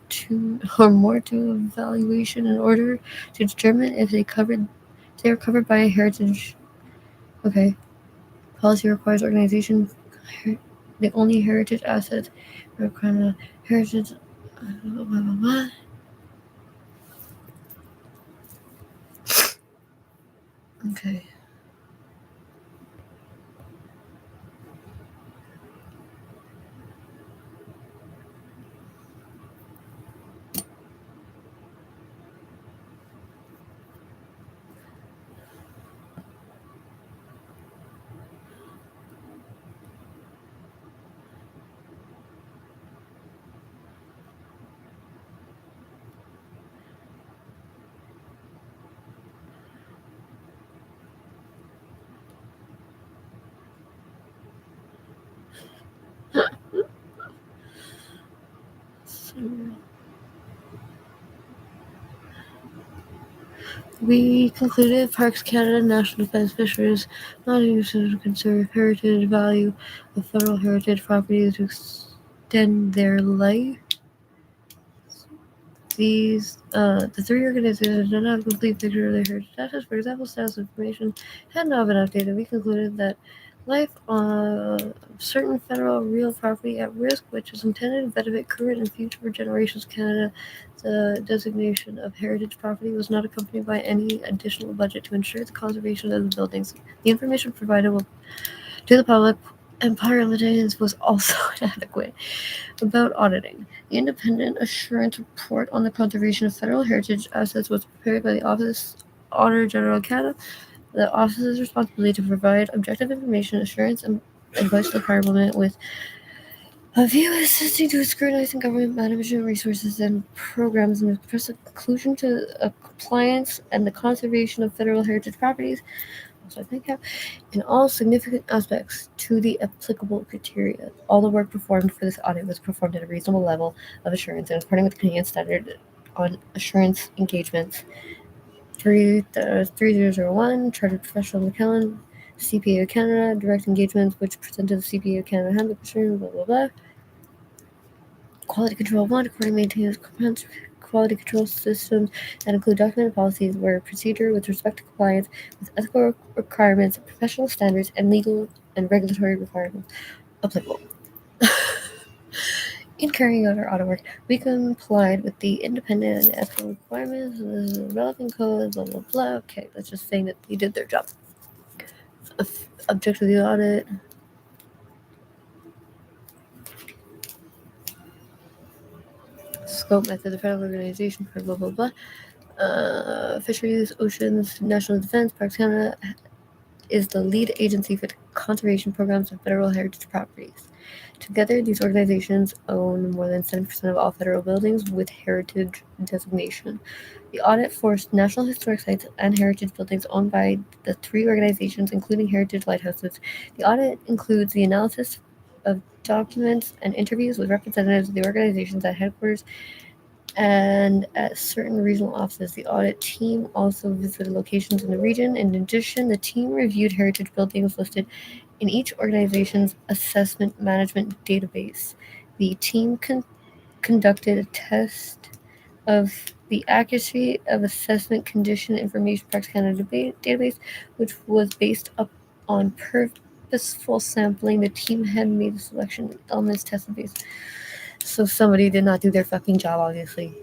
more to evaluation in order to determine if they are covered by a heritage. Okay. Policy requires organization. The only heritage assets are kind of heritage. Blah, blah, blah, blah. Okay. We concluded Parks Canada, National Defense, Fisheries not used to conserve heritage value of federal heritage properties to extend their life. The three organizations did not have a complete picture of their heritage status. For example, status information had not been updated. We concluded that life on certain federal real property at risk, which is intended to benefit current and future generations of Canada, the designation of heritage property was not accompanied by any additional budget to ensure the conservation of the buildings. The information provided to the public and parliamentarians was also inadequate. About auditing. The independent assurance report on the conservation of federal heritage assets was prepared by the Office Auditor General of Canada. The office's responsibility to provide objective information, assurance, and advice to the Parliament with a view assisting to scrutinizing government management resources and programs and express a conclusion to compliance and the conservation of federal heritage properties. So I think in all significant aspects to the applicable criteria. All the work performed for this audit was performed at a reasonable level of assurance and according with the Canadian Standard on Assurance Engagements 3001, Chartered Professional McKellen, CPA of Canada, Direct Engagements, which presented the CPA of Canada handbook, blah, blah, blah. Quality Control 1, according maintains quality control systems that include documented policies where procedure with respect to compliance with ethical requirements, professional standards, and legal and regulatory requirements applicable. In carrying out our audit work, we complied with the independent and ethical requirements of the relevant codes, blah, blah, blah. Okay, that's just saying that they did their job. Object of the audit. Scope, method, the federal organization for blah, blah, blah. Fisheries, Oceans, National Defense, Parks Canada is the lead agency for the conservation programs of federal heritage properties. Together, these organizations own more than 7% of all federal buildings with heritage designation. The audit forced National Historic Sites and heritage buildings owned by the three organizations, including heritage lighthouses. The audit includes the analysis of documents and interviews with representatives of the organizations at headquarters and at certain regional offices. The audit team also visited locations in the region. In addition, the team reviewed heritage buildings listed in each organization's assessment management database. The team conducted a test of the accuracy of assessment condition information Parks Canada database, which was based on purposeful sampling. The team had made a selection elements tested based. So somebody did not do their fucking job, obviously.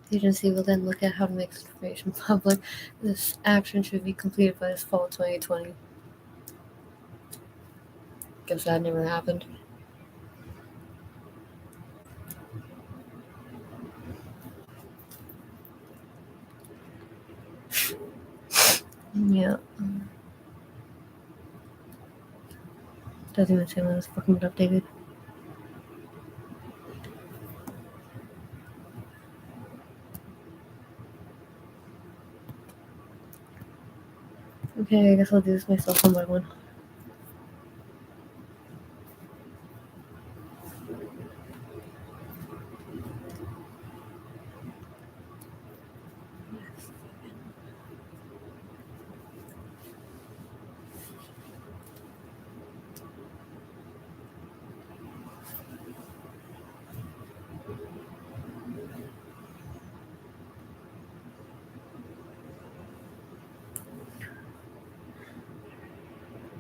The agency will then look at how to make this information public. This action should be completed by this fall 2020. Guess that never happened. Yeah. Doesn't even say when this fucking been updated. Okay, I guess I'll do this myself one by one.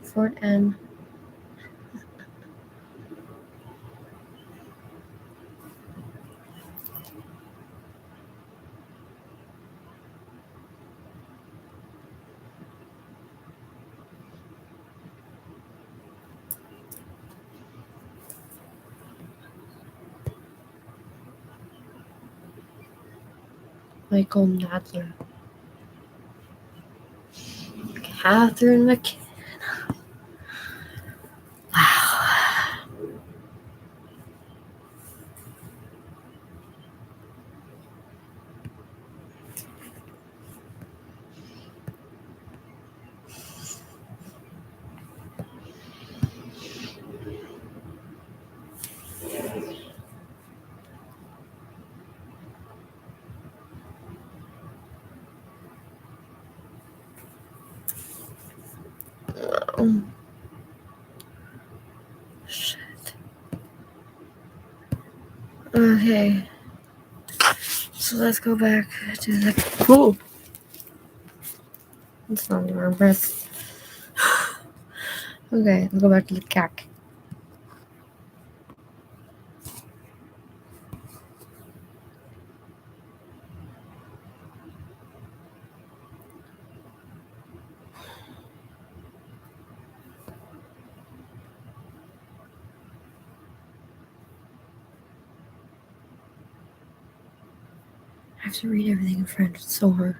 Fort N. Michael Nadler. Catherine McKinnon. Wow. Shit. Okay. So let's go back to the pool. It's not even our breath. Okay, let's go back to the CAC. I have to read everything in French. It's so hard.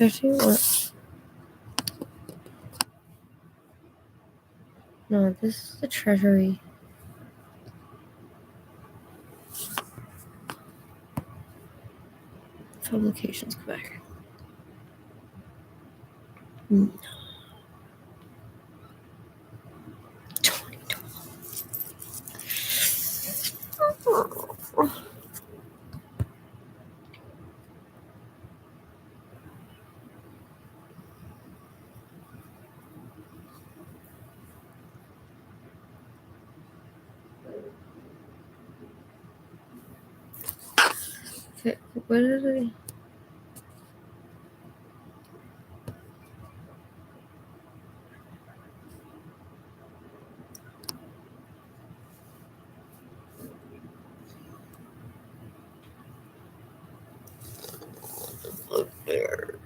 Actually, what? No, this is the Treasury. Publications, Quebec. Mm. 2012. Okay, what is it? Look there.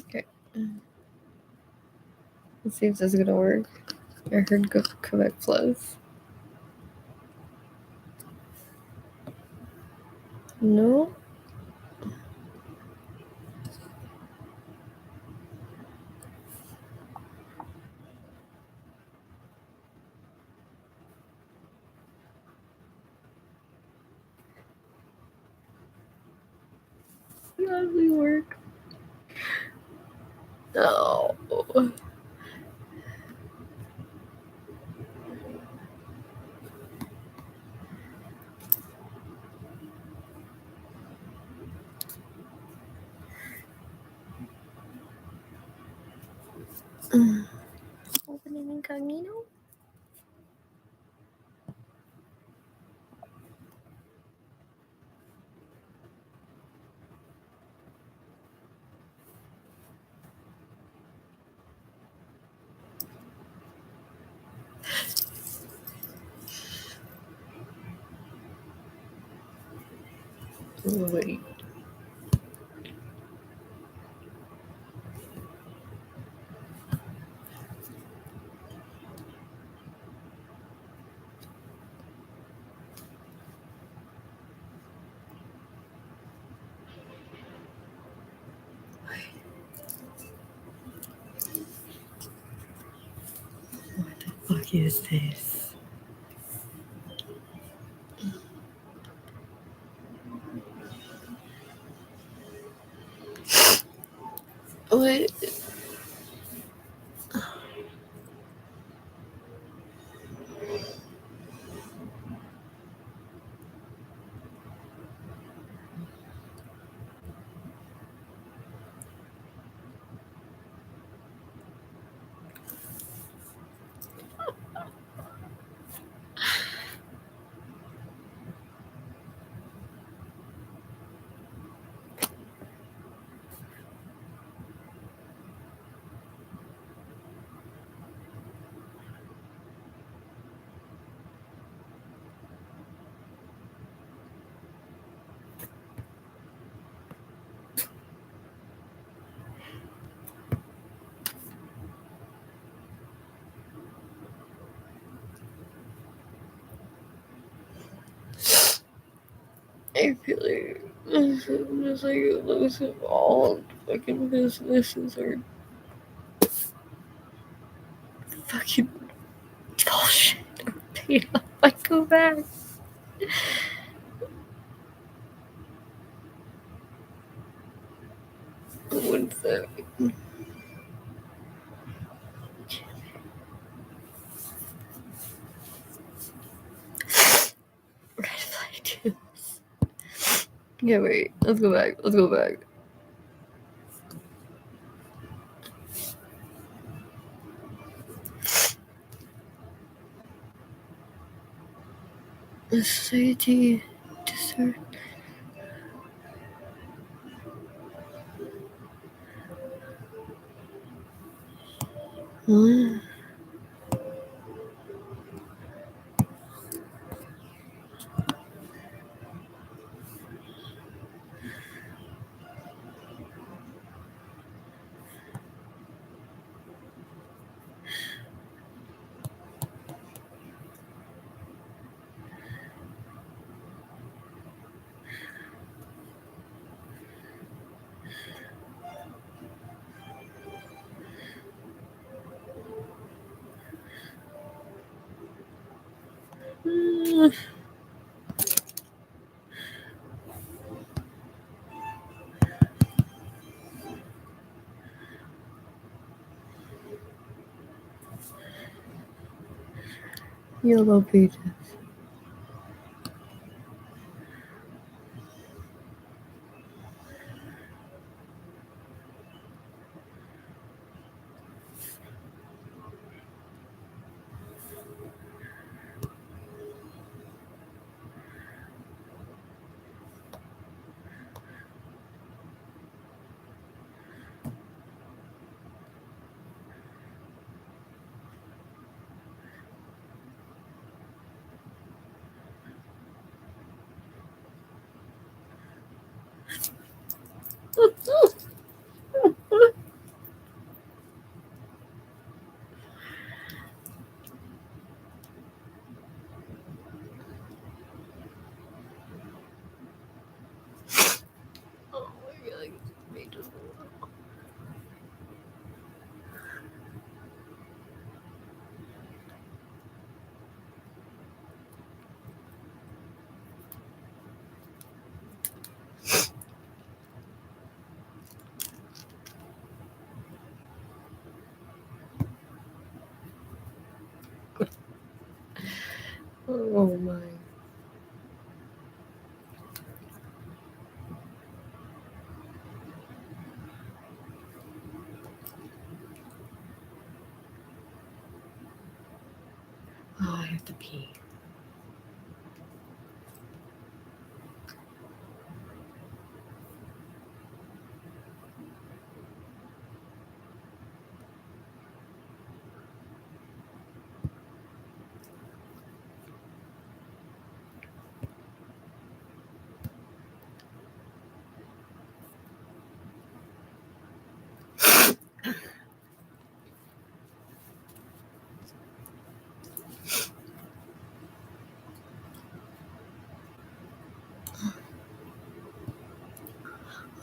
Okay. Let's see if this is gonna work. I heard Quebec Plus. No. Lovely work. No. Open an incognito. Wait. What is this? What? I feel like just like losing all fucking businesses are fucking bullshit. Paid off. I go back. One second. Red flag tubes. Yeah, wait. Let's go back. Let's go back. Society deserve. Yellow pages. Oh my god, pages. Oh my. Oh, I have to pee.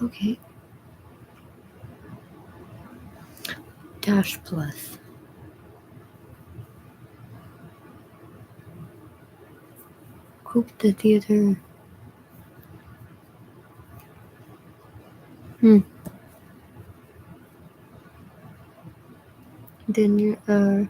Okay. Dash plus. Coupe the theater. Then you PEQ.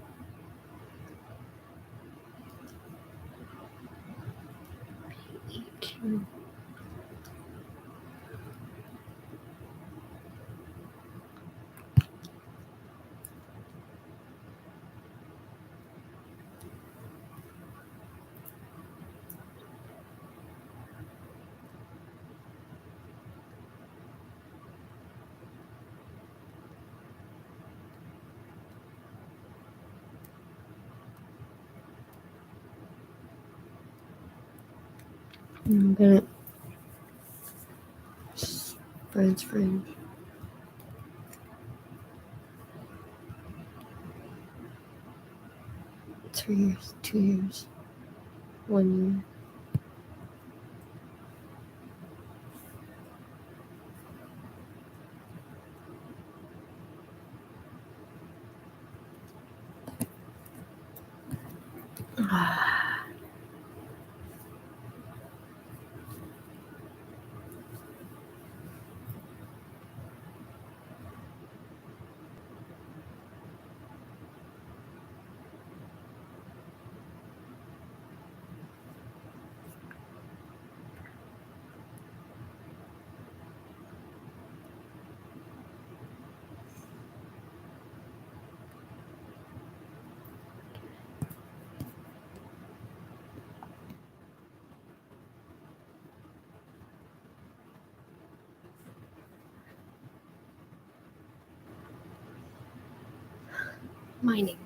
I'm gonna friends. 3 years, 2 years, 1 year. Mining.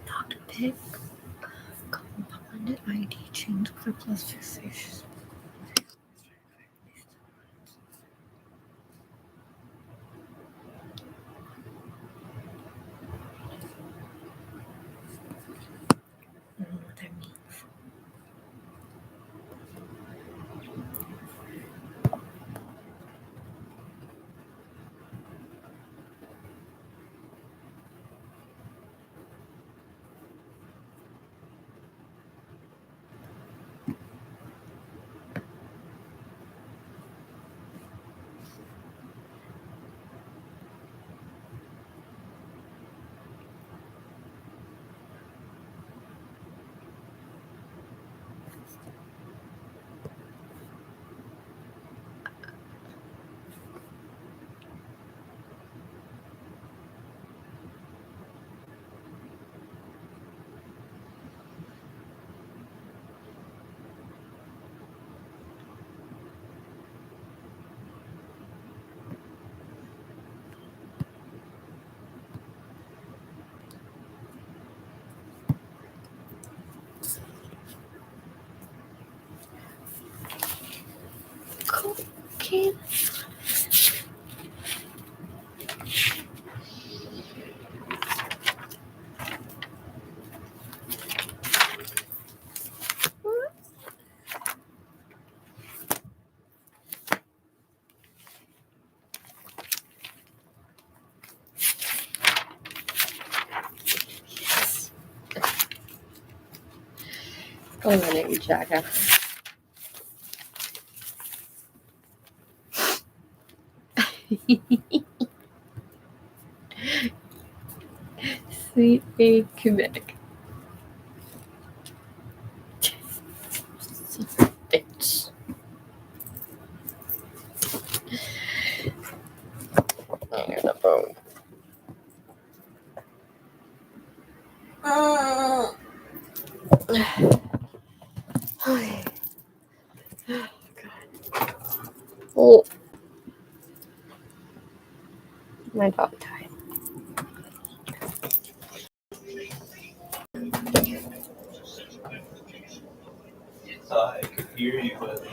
Not pick compounded ID chains with a plus fixation. I don't know what that means. Okay. Oh, my name is Jacka. Sweet Bay, Quebec. Son of a bitch. Oh, here's the phone. Okay. Oh, God. Oh. My dog died. I could hear you, but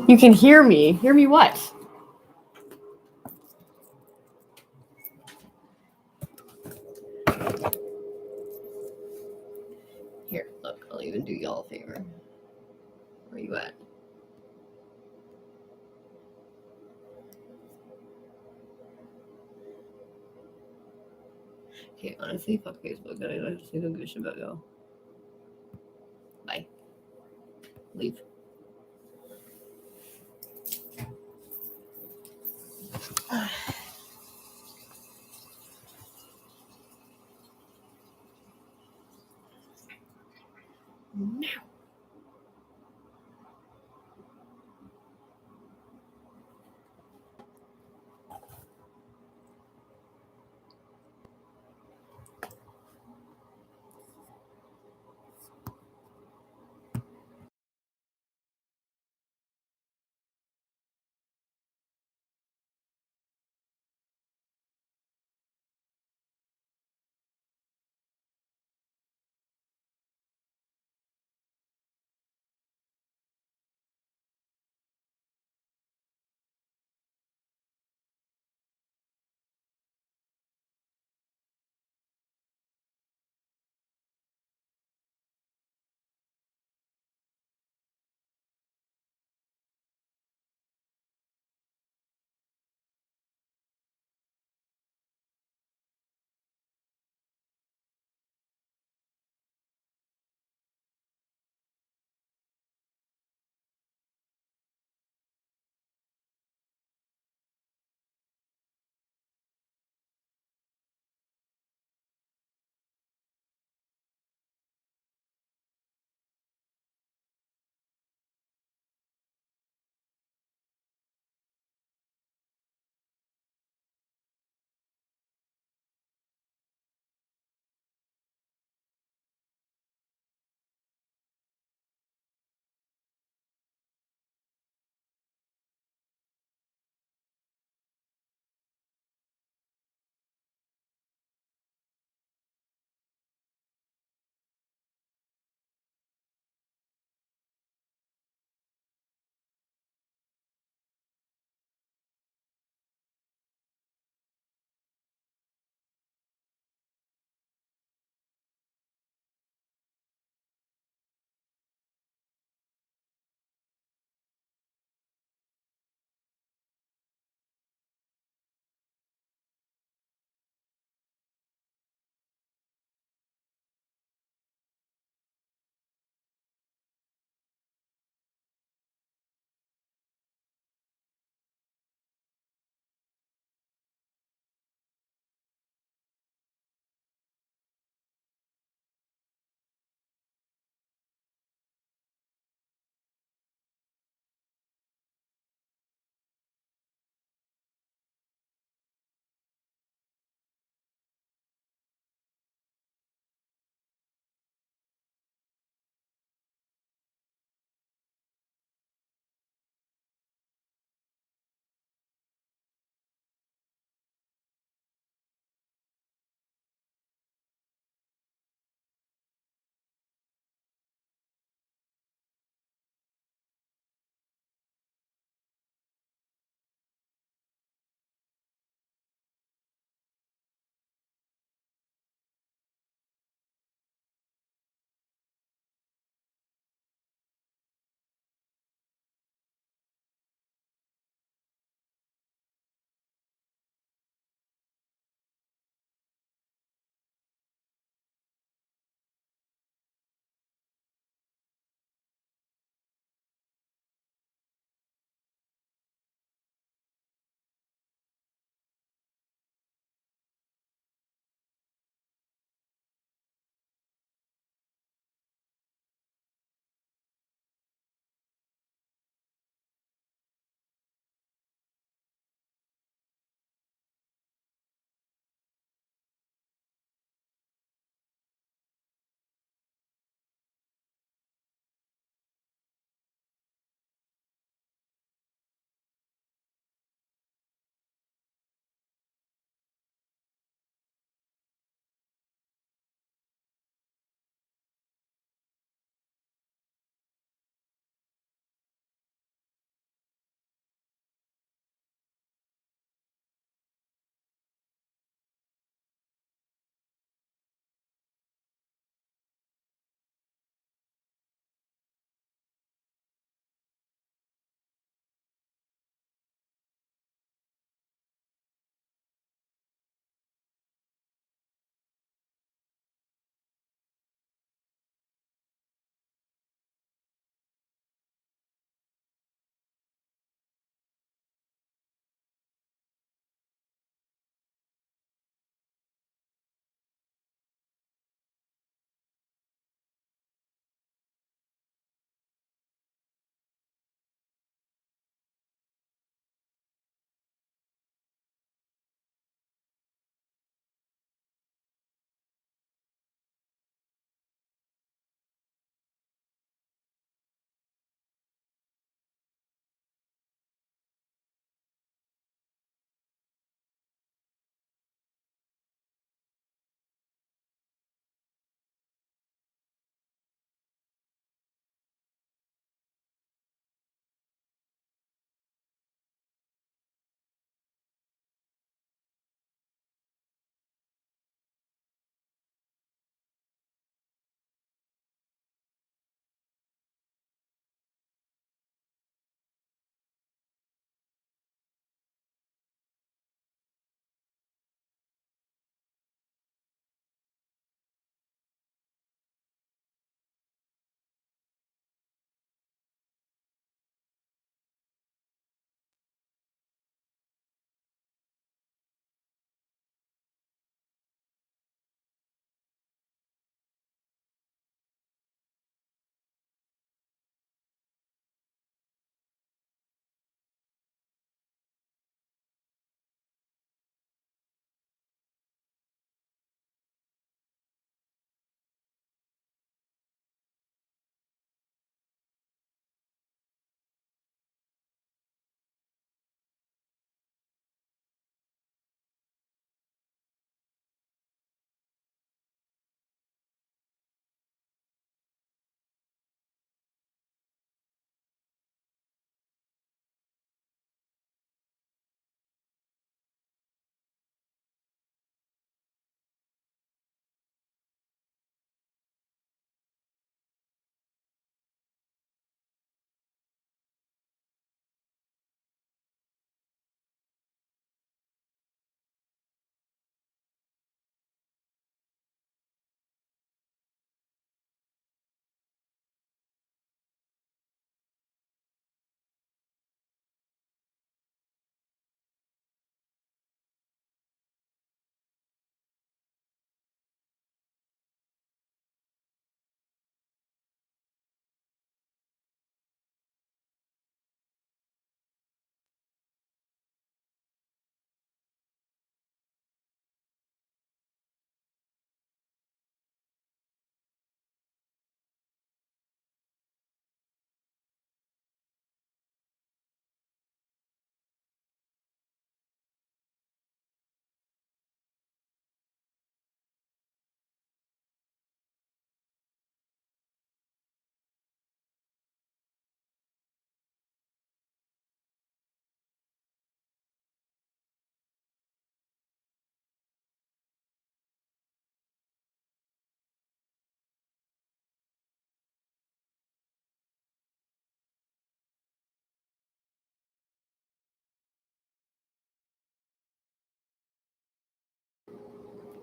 You can hear me. Hear me what? Here, look. I'll even do y'all a favor. Where you at? Okay, honestly, fuck Facebook. I don't give a shit about y'all. Bye. Leave. Now.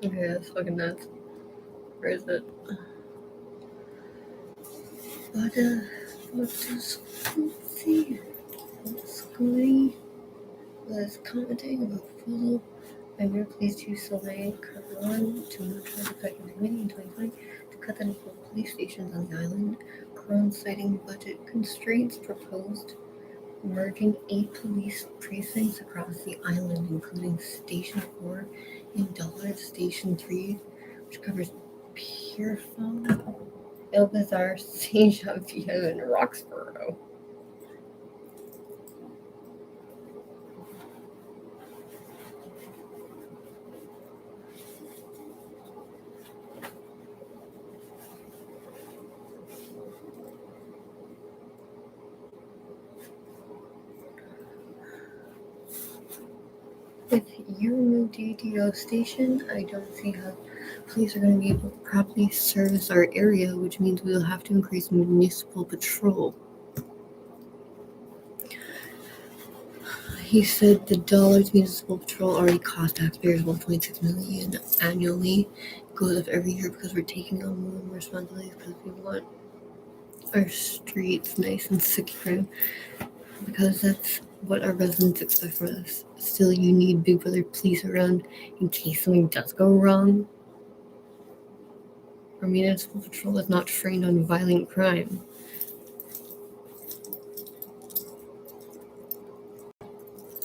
Okay, that's fucking nuts. Where is it? What is, let's see. Scully was commenting about proposal by Mayor Police Chief Sylvain Caron to neutralize the Peckham Committee in 2020 to cut the number of police stations on the island. Caron, citing budget constraints, proposed merging 8 police precincts across the island, including Station 4 in Dulwich, Station 3, which covers Pierrefonds, Elbazar, Saint Genevieve, and Roxborough. If you remove DDO station, I don't see how police are going to be able to properly service our area, which means we will have to increase municipal patrol. He said the dollars municipal patrol already cost taxpayers $1.6 million annually. It goes up every year because we're taking on more and more responsibilities because we want our streets nice and secure, because that's what our residents expect from us. Still, you need Big Brother police around in case something does go wrong. Our municipal patrol is not trained on violent crime.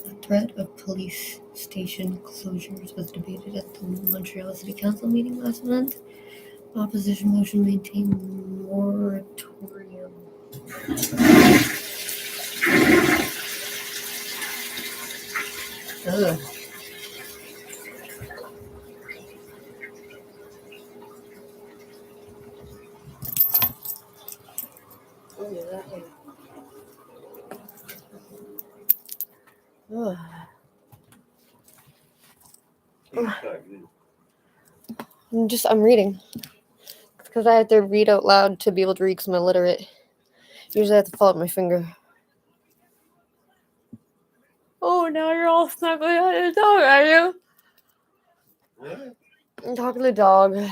The threat of police station closures was debated at the Montreal City Council meeting last month. Opposition motion maintained moratorium. Ugh. Ugh. I'm reading. It's because I have to read out loud to be able to read because I'm illiterate. Usually I have to pull up my finger. Oh, now you're all snuggling on your dog, are you? What? I'm talking to the dog. Are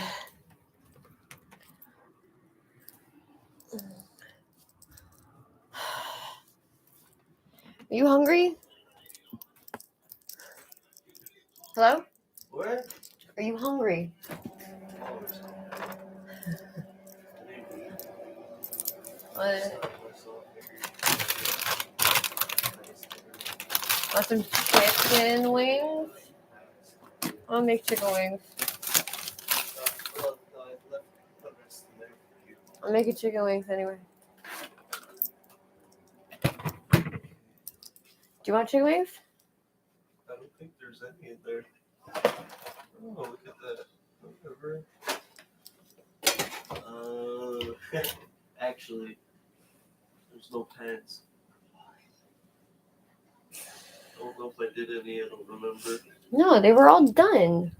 you hungry? Hello? What? Are you hungry? What? Want some chicken wings? I'll make chicken wings. I'm making chicken wings anyway. Do you want chicken wings? I don't think there's any in there. Oh, look at that. Whatever. Actually, there's no pants. I don't know if I did any, I don't remember. No, they were all done.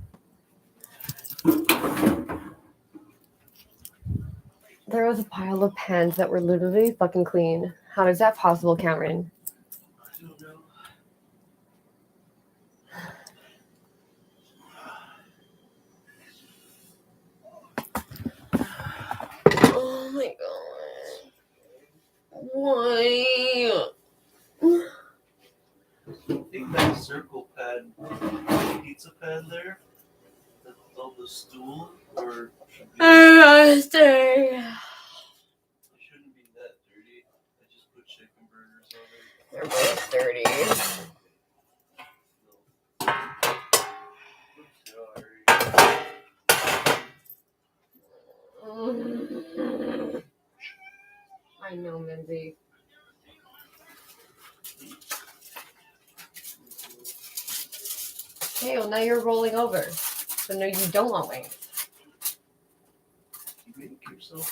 There was a pile of pans that were literally fucking clean. How is that possible, Cameron? I don't know. Oh my god. Why? I think that circle pad, pizza pan there, that's on the stool, or should be. Stay. It shouldn't be that dirty. I just put chicken burgers on it. They're both dirty. I know, Minzy. Okay, well now you're rolling over. So no, you don't want wings. You make yourself.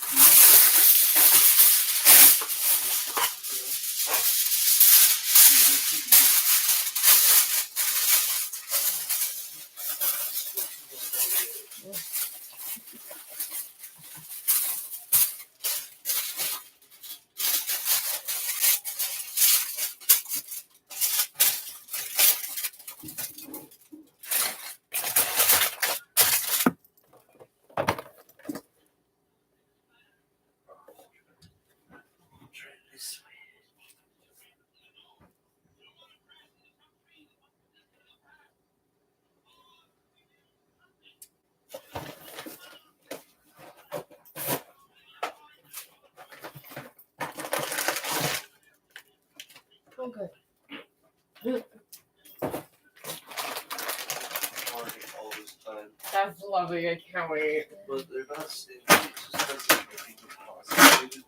that's lovely. I can't wait. But they're not stingy, it's just because they think it's concentrated.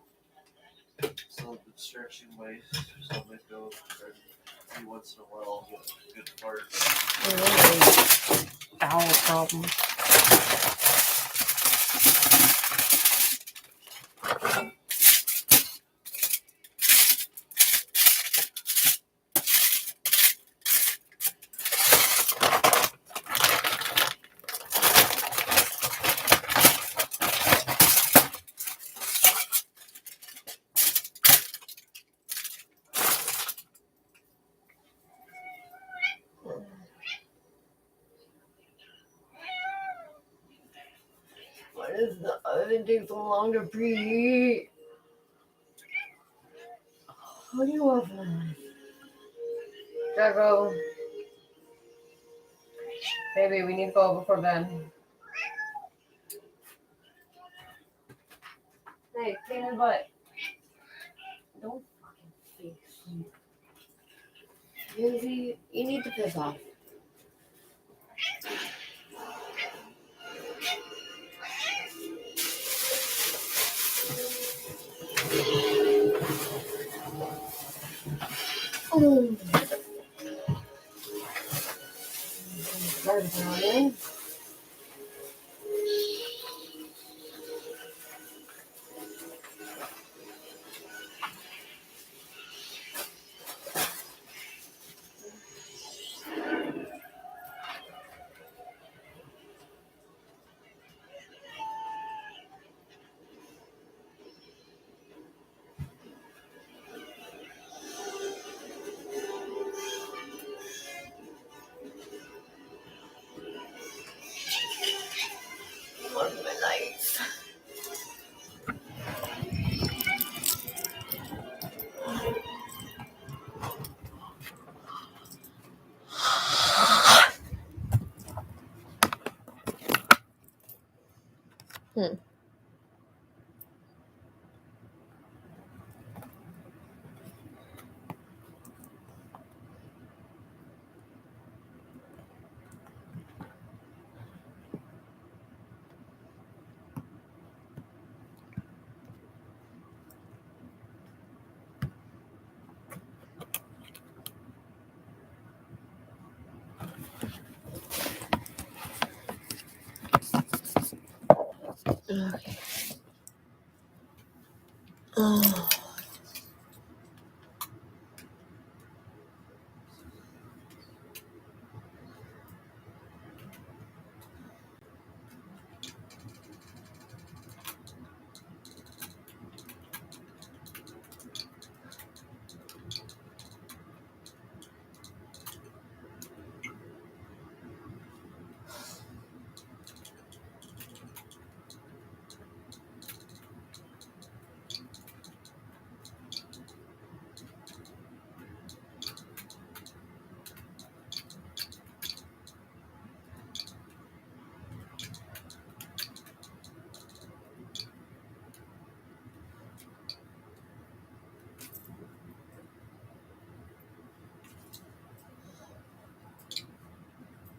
It's a little bit stretching ways, so they go every once in a while get a good fart. Bowel problem. Why does the oven take so long to preheat? What do you want from us? Jago. Baby, we need to go before bed. Hey, clean your butt. Don't fucking face me. Lindsay, you need to piss off. Oh. There's an onion. One of my nights. Okay. Oh.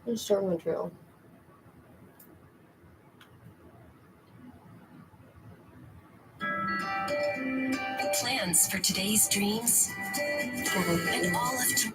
Let's start Montreal. Plans for today's dreams and all of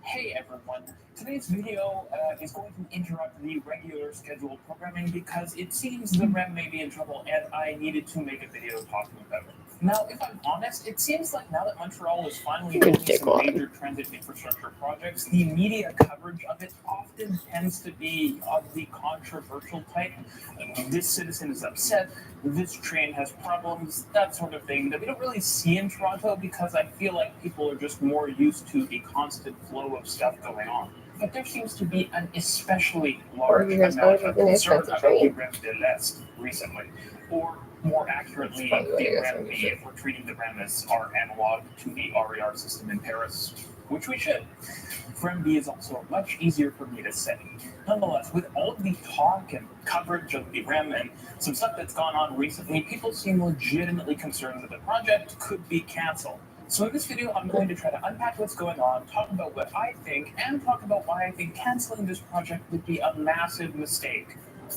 Hey everyone, today's video is going to interrupt the regular scheduled programming because it seems the REM may be in trouble and I needed to make a video talking about it. Now, if I'm honest, it seems like now that Montreal is finally doing some major transit infrastructure projects, the media coverage of it often tends to be of the controversial type. This citizen is upset, this train has problems, that sort of thing that we don't really see in Toronto because I feel like people are just more used to the constant flow of stuff going on. But there seems to be an especially large amount of concern about the REM de l'Est recently, or more accurately, the REM B, if we're treating the REM as our analog to the RER system in Paris, which we should. REM B is also much easier for me to say. Nonetheless, with all of the talk and coverage of the REM and some stuff that's gone on recently, people seem legitimately concerned that the project could be cancelled. So in this video, I'm going to try to unpack what's going on, talk about what I think, and talk about why I think canceling this project would be a massive mistake. If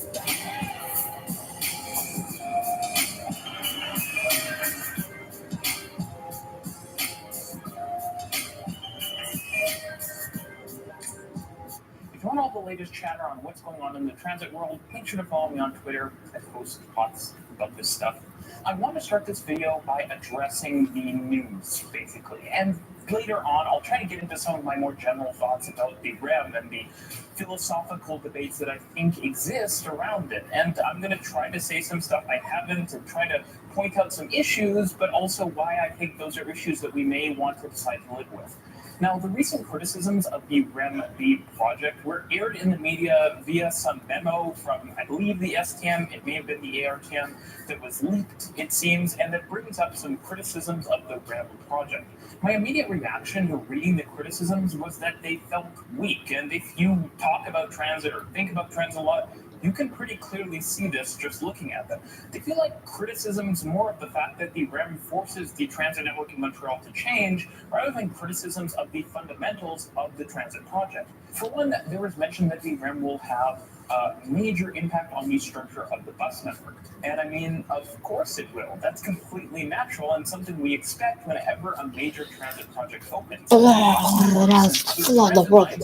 you want all the latest chatter on what's going on in the transit world, make sure to follow me on Twitter. I post lots about this stuff. I want to start this video by addressing the news, basically. And later on, I'll try to get into some of my more general thoughts about the REM and the philosophical debates that I think exist around it. And I'm going to try to say some stuff I haven't and try to point out some issues, but also why I think those are issues that we may want to decide to live with. Now, the recent criticisms of the REM-B project were aired in the media via some memo from, I believe, the STM, it may have been the ARTM, that was leaked, it seems, and that brings up some criticisms of the REM project. My immediate reaction to reading the criticisms was that they felt weak, and if you talk about transit or think about transit a lot, you can pretty clearly see this just looking at them. They feel like criticisms more of the fact that the REM forces the transit network in Montreal to change, rather than criticisms of the fundamentals of the transit project. For one, there was mention that the REM will have a major impact on the structure of the bus network. And I mean, of course it will. That's completely natural and something we expect whenever a major transit project opens.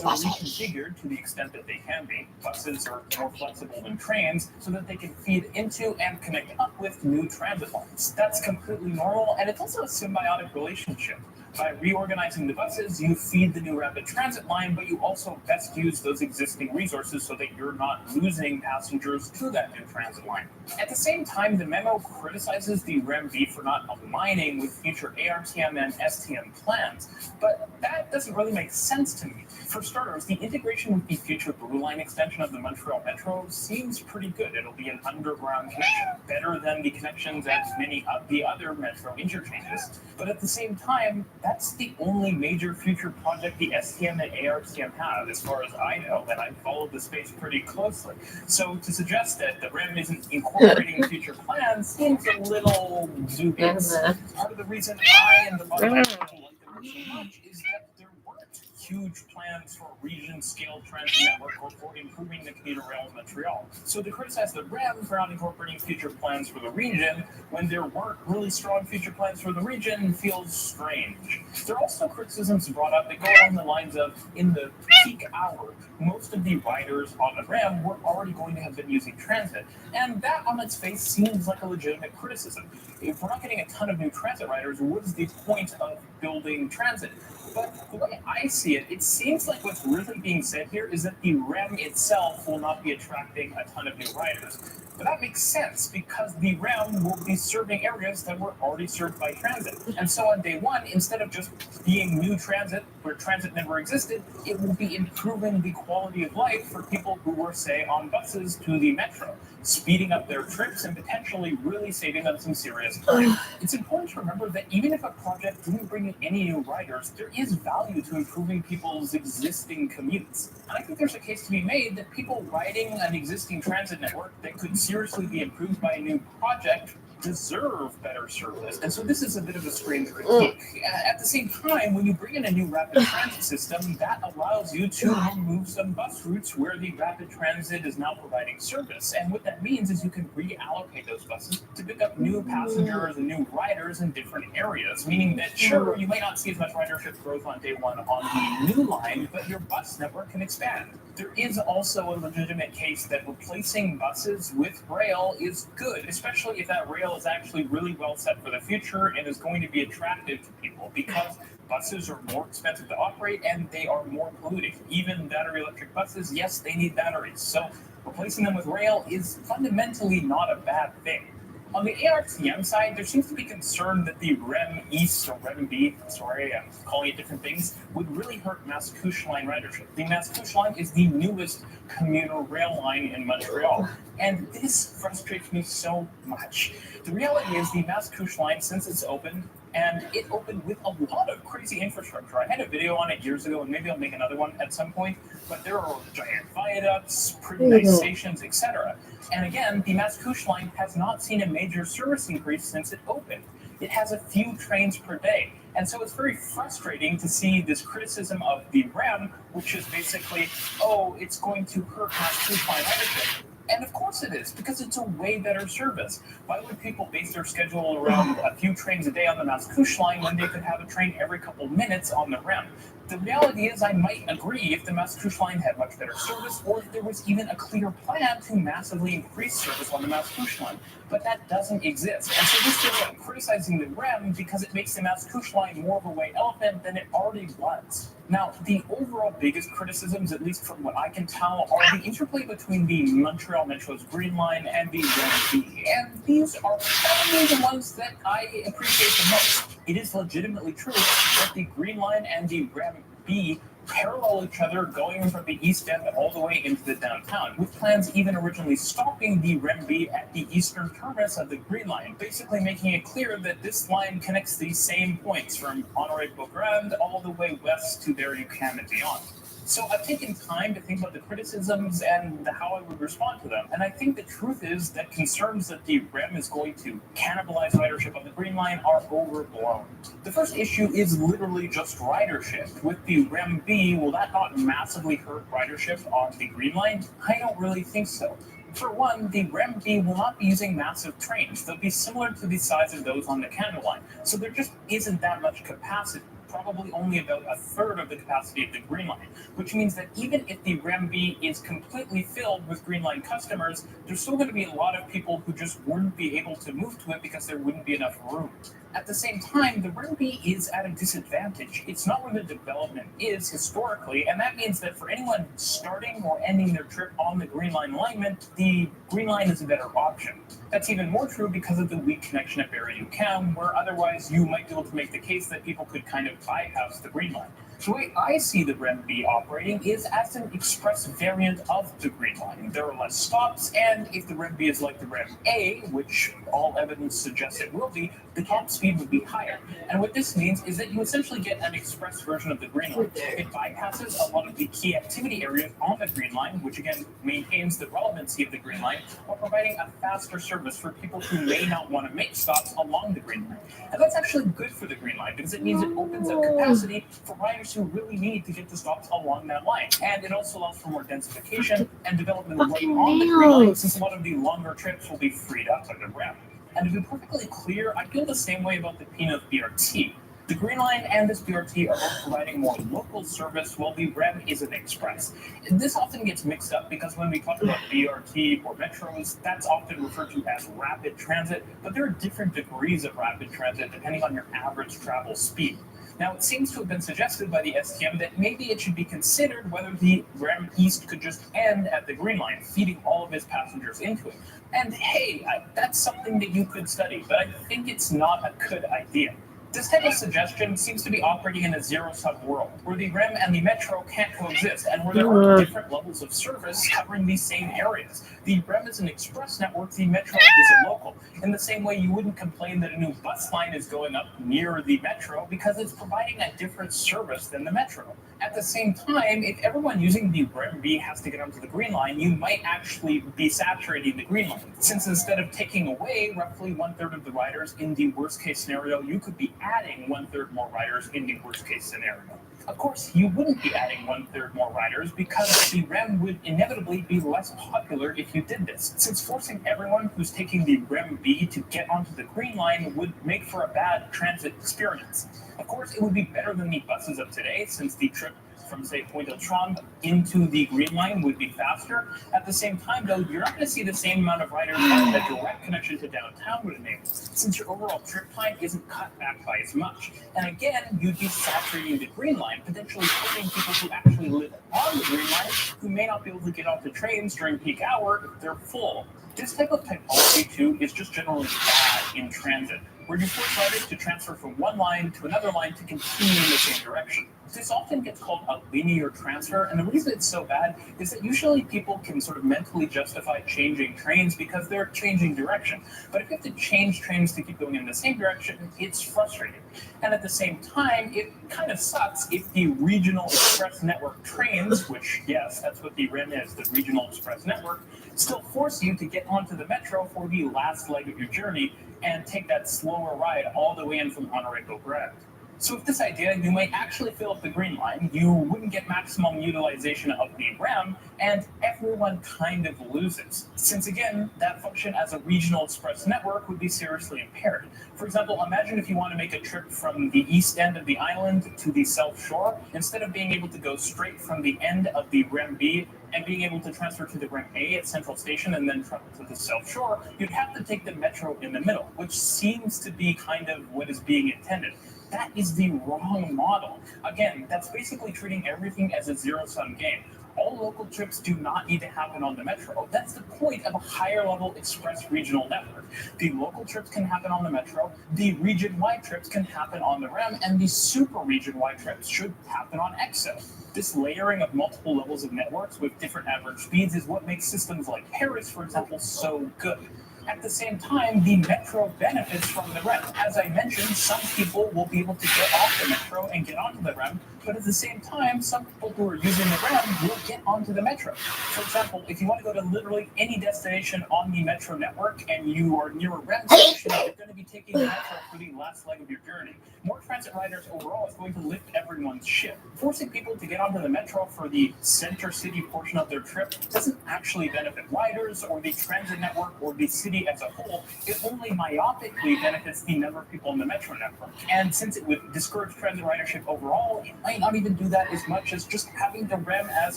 Reconfigured to the extent that they can be. Buses are more flexible than trains so that they can feed into and connect up with new transit lines. That's completely normal, and it's also a symbiotic relationship. By reorganizing the buses, you feed the new rapid transit line, but you also best use those existing resources so that you're not losing passengers to that new transit line. At the same time, the memo criticizes the REM-B for not aligning with future ARTM and STM plans, but that doesn't really make sense to me. For starters, the integration with the future Blue Line extension of the Montreal Metro seems pretty good. It'll be an underground connection, better than the connections at many of the other Metro interchanges. But at the same time, that's the only major future project the STM and ARTM have, as far as I know, and I followed the space pretty closely. So to suggest that the REM isn't incorporating future plans seems a little dubious. Part of the reason I and the Montreal like the work so much is that there weren't huge plans for region-scale transit network or for improving the commuter rail in Montreal. So to criticize the REM for not incorporating future plans for the region when there weren't really strong future plans for the region feels strange. There are also criticisms brought up that go along the lines of, in the peak hour, most of the riders on the REM were already going to have been using transit, and that on its face seems like a legitimate criticism. If we're not getting a ton of new transit riders, what is the point of building transit? But the way I see it, it seems like what's really being said here is that the REM itself will not be attracting a ton of new riders. But that makes sense because the REM will be serving areas that were already served by transit. And so on day one, instead of just being new transit where transit never existed, it will be improving the quality of life for people who were, say, on buses to the metro, speeding up their trips and potentially really saving them some serious time. It's important to remember that even if a project didn't bring in any new riders, there is value to improving people's existing commutes. And I think there's a case to be made that people riding an existing transit network that could seriously be improved by a new project deserve better service. And so this is a bit of a strange critique. At the same time, when you bring in a new rapid transit system, that allows you to remove some bus routes where the rapid transit is now providing service. And what that means is you can reallocate those buses to pick up new passengers and new riders in different areas, meaning that sure, you may not see as much ridership growth on day one on the new line, but your bus network can expand. There is also a legitimate case that replacing buses with rail is good, especially if that rail is actually really well set for the future and is going to be attractive to people, because buses are more expensive to operate and they are more polluting. Even battery electric buses, yes, they need batteries. So replacing them with rail is fundamentally not a bad thing. On the ARTM side, there seems to be concern that the REM East or REM-B, sorry, I'm calling it different things, would really hurt Mascouche Line ridership. The Mascouche Line is the newest commuter rail line in Montreal, and this frustrates me so much. The reality is the Mascouche Line, since it's opened, and it opened with a lot of crazy infrastructure. I had a video on it years ago, and maybe I'll make another one at some point, but there are giant viaducts, pretty nice stations, etc. And again, the Mascouche Line has not seen a major service increase since it opened. It has a few trains per day. And so it's very frustrating to see this criticism of the REM, which is basically, oh, it's going to hurt Mascouche Line ridership. And of course it is, because it's a way better service. Why would people base their schedule around a few trains a day on the Mascouche line when they could have a train every couple minutes on the REM? The reality is, I might agree if the Mascouche line had much better service, or if there was even a clear plan to massively increase service on the Mascouche line. But that doesn't exist. And so this is criticizing the REM because it makes the Mascouche line more of a white elephant than it already was. Now, the overall biggest criticisms, at least from what I can tell, are the interplay between the Montreal Metro's Green Line and the REM-B. And these are probably the ones that I appreciate the most. It is legitimately true that the Green Line and the REM-B parallel each other, going from the east end all the way into the downtown, with plans even originally stopping the REM-B at the eastern terminus of the Green Line, basically making it clear that this line connects these same points from Honoré-Beaugrand all the way west to Berry-UQAM and beyond. So I've taken time to think about the criticisms and how I would respond to them. And I think the truth is that concerns that the REM is going to cannibalize ridership on the Green Line are overblown. The first issue is literally just ridership. With the REM-B, will that not massively hurt ridership on the Green Line? I don't really think so. For one, the REM-B will not be using massive trains. They'll be similar to the size of those on the Canada Line. So there just isn't that much capacity. Probably only about a third of the capacity of the Green Line, which means that even if the REM-B is completely filled with Green Line customers, there's still going to be a lot of people who just wouldn't be able to move to it because there wouldn't be enough room. At the same time, the REM-B is at a disadvantage. It's not where the development is historically, and that means that for anyone starting or ending their trip on the Green Line alignment, the Green Line is a better option. That's even more true because of the weak connection at Berry-UQAM, where otherwise you might be able to make the case that people could kind of bypass the Green Line. The way I see the REM-B operating is as an express variant of the Green Line. There are less stops, and if the REM-B is like the REM-A, which all evidence suggests it will be, the top speed would be higher. And what this means is that you essentially get an express version of the Green Line. It bypasses a lot of the key activity areas on the Green Line, which again maintains the relevancy of the Green Line, while providing a faster service for people who may not want to make stops along the Green Line. And that's actually good for the Green Line because it means it opens up capacity for riders who really need to get to stops along that line. And it also allows for more densification and development right on the Green Line, since a lot of the longer trips will be freed up by the REM. And to be perfectly clear, I feel the same way about the P-North BRT. The Green Line and this BRT are both providing more local service, while the REM is an express. This often gets mixed up because when we talk about BRT or metros, that's often referred to as rapid transit, but there are different degrees of rapid transit depending on your average travel speed. Now, it seems to have been suggested by the STM that maybe it should be considered whether the REM East could just end at the Green Line, feeding all of its passengers into it. And hey, that's something that you could study, but I think it's not a good idea. This type of suggestion seems to be operating in a zero-sum world, where the REM and the metro can't coexist, and where there are different levels of service covering these same areas. The REM is an express network, the metro is a local. In the same way, you wouldn't complain that a new bus line is going up near the metro because it's providing a different service than the metro. At the same time, if everyone using the REM-B has to get onto the Green Line, you might actually be saturating the Green Line, since instead of taking away roughly one-third of the riders in the worst-case scenario, you could be adding one-third more riders in the worst-case scenario. Of course, you wouldn't be adding one-third more riders because the REM would inevitably be less popular if you did this, since forcing everyone who's taking the REM-B to get onto the Green Line would make for a bad transit experience. Of course, it would be better than the buses of today, since the trip from, say, Pointe-aux-Trembles into the Green Line would be faster. At the same time, though, you're not going to see the same amount of riders that the direct connection to downtown would enable, since your overall trip time isn't cut back by as much. And again, you'd be saturating the Green Line, potentially hurting people who actually live on the Green Line, who may not be able to get off the trains during peak hour if they're full. This type of typology, too, is just generally bad in transit, where you force riders to transfer from one line to another line to continue in the same direction. This often gets called a linear transfer, and the reason it's so bad is that usually people can sort of mentally justify changing trains because they're changing direction. But if you have to change trains to keep going in the same direction, it's frustrating. And at the same time, it kind of sucks if the regional express network trains, which, yes, that's what the REM is, the regional express network, still force you to get onto the metro for the last leg of your journey and take that slower ride all the way in from Honoré-Beaugrand. So with this idea, you might actually fill up the Green Line, you wouldn't get maximum utilization of the REM, and everyone kind of loses. Since again, that function as a regional express network would be seriously impaired. For example, imagine if you want to make a trip from the east end of the island to the south shore, instead of being able to go straight from the end of the REM B and being able to transfer to the REM A at Central Station and then travel to the South Shore, you'd have to take the metro in the middle, which seems to be kind of what is being intended. That is the wrong model. Again, that's basically treating everything as a zero-sum game. All local trips do not need to happen on the metro. That's the point of a higher-level express regional network. The local trips can happen on the metro, the region-wide trips can happen on the REM, and the super region-wide trips should happen on EXO. This layering of multiple levels of networks with different average speeds is what makes systems like Paris, for example, so good. At the same time, the metro benefits from the REM. As I mentioned, some people will be able to get off the metro and get onto the REM, but at the same time, some people who are using the REM will get onto the metro. For example, if you want to go to literally any destination on the metro network and you are near a REM station, you're going to be taking the metro for the last leg of your journey. More transit riders overall is going to lift everyone's ship. Forcing people to get onto the metro for the center city portion of their trip doesn't actually benefit riders or the transit network or the city as a whole. It only myopically benefits the number of people in the metro network. And since it would discourage transit ridership overall, it might not even do that as much as just having the REM as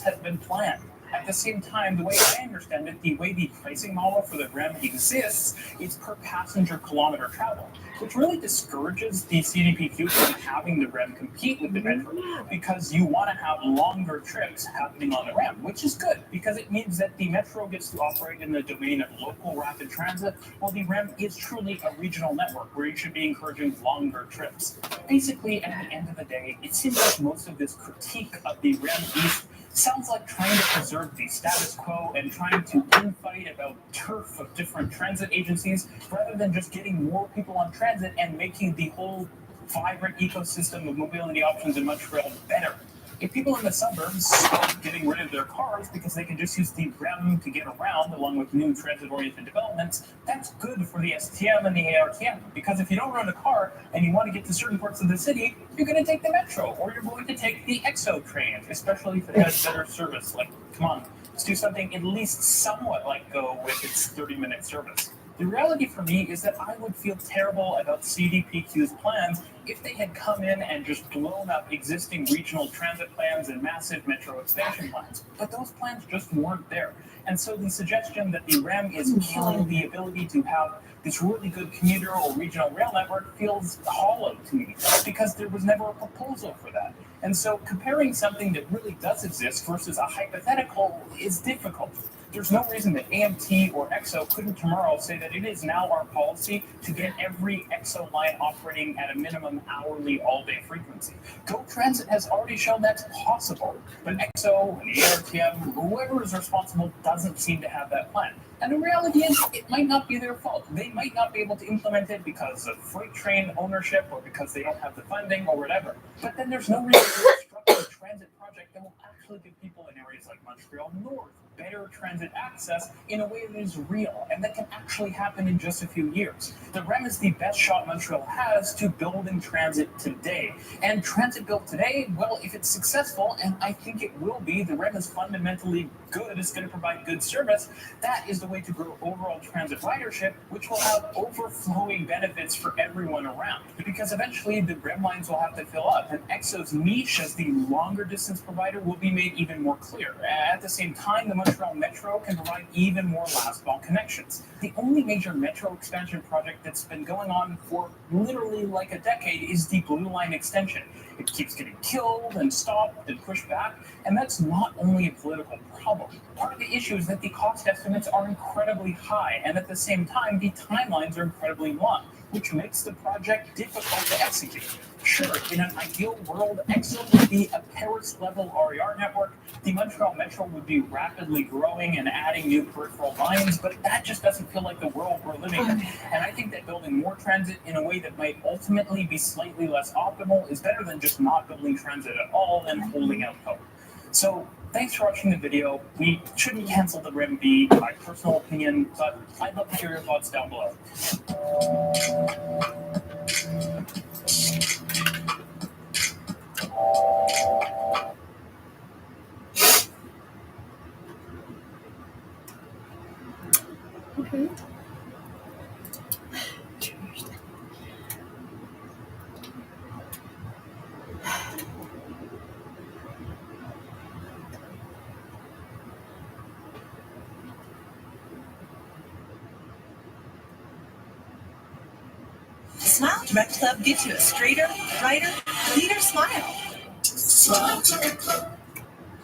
has been planned. At the same time, the way I understand it, the way the pricing model for the REM exists is per passenger kilometer travel, which really discourages the CDPQ from having the REM compete with the metro, because you want to have longer trips happening on the REM, which is good because it means that the metro gets to operate in the domain of local rapid transit, while the REM is truly a regional network where you should be encouraging longer trips. Basically, at the end of the day, it seems like most of this critique of the REM East sounds like trying to preserve the status quo and trying to infight about turf of different transit agencies rather than just getting more people on transit and making the whole vibrant ecosystem of mobility options in Montreal better. If people in the suburbs start getting rid of their cars because they can just use the REM to get around along with new transit-oriented developments, that's good for the STM and the ARTM. Because if you don't run a car and you want to get to certain parts of the city, you're going to take the metro or you're going to take the EXO train, especially if it has better service. Like, come on, let's do something at least somewhat like Go with its 30-minute service. The reality for me is that I would feel terrible about CDPQ's plans if they had come in and just blown up existing regional transit plans and massive metro expansion plans. But those plans just weren't there. And so the suggestion that the REM is killing the ability to have this really good commuter or regional rail network feels hollow to me, because there was never a proposal for that. And so comparing something that really does exist versus a hypothetical is difficult. There's no reason that AMT or EXO couldn't tomorrow say that it is now our policy to get every EXO line operating at a minimum hourly all-day frequency. Go Transit has already shown that's possible, but EXO and the ARTM, whoever is responsible, doesn't seem to have that plan. And the reality is, it might not be their fault. They might not be able to implement it because of freight train ownership or because they don't have the funding or whatever. But then there's no reason to construct a transit project that will actually give people in areas like Montreal North better transit access in a way that is real and that can actually happen in just a few years. The REM is the best shot Montreal has to building transit today. And transit built today, well, if it's successful, and I think it will be, the REM is fundamentally good, it's going to provide good service, that is the way to grow overall transit ridership, which will have overflowing benefits for everyone around. Because eventually the REM lines will have to fill up, and EXO's niche as the longer distance provider will be made even more clear. At the same time, the Montreal Metro can provide even more last mile connections. The only major metro expansion project that's been going on for literally like a decade is the Blue Line extension. It keeps getting killed and stopped and pushed back, and that's not only a political problem. Part of the issue is that the cost estimates are incredibly high, and at the same time, the timelines are incredibly long, which makes the project difficult to execute. Sure, in an ideal world, EXO would be a Paris-level RER network, the Montreal Metro would be rapidly growing and adding new peripheral lines, but that just doesn't feel like the world we're living in. And I think that building more transit in a way that might ultimately be slightly less optimal is better than just not building transit at all and holding out hope. So, thanks for watching the video. We shouldn't cancel the REM B, my personal opinion, but I'd love to hear your thoughts down below. Okay. Smile Direct Club gives you a straighter, brighter, cleaner smile.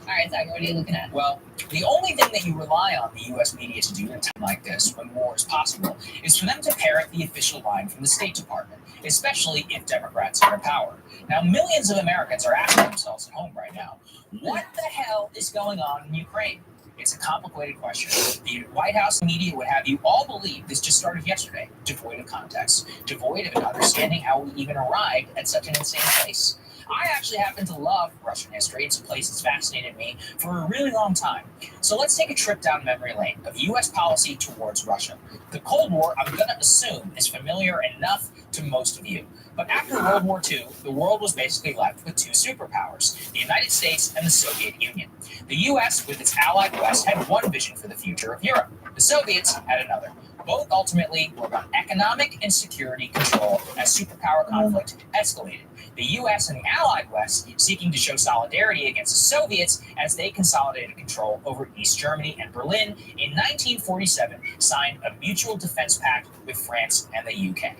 All right, Zach, what are you looking at? Well, the only thing that you rely on the U.S. media to do in a time like this, when war is possible, is for them to parrot the official line from the State Department, especially if Democrats are in power. Now, millions of Americans are asking themselves at home right now, what the hell is going on in Ukraine? It's a complicated question. The White House media would have you all believe this just started yesterday, devoid of context, devoid of an understanding how we even arrived at such an insane place. I actually happen to love Russian history. It's a place that's fascinated me for a really long time. So let's take a trip down memory lane of U.S. policy towards Russia. The Cold War, I'm going to assume, is familiar enough to most of you. But after World War II, the world was basically left with two superpowers, the United States and the Soviet Union. The U.S., with its allied West, had one vision for the future of Europe. The Soviets had another. Both ultimately were about economic and security control as superpower conflict escalated. The U.S. and the Allied West seeking to show solidarity against the Soviets as they consolidated control over East Germany and Berlin in 1947, signed a mutual defense pact with France and the UK.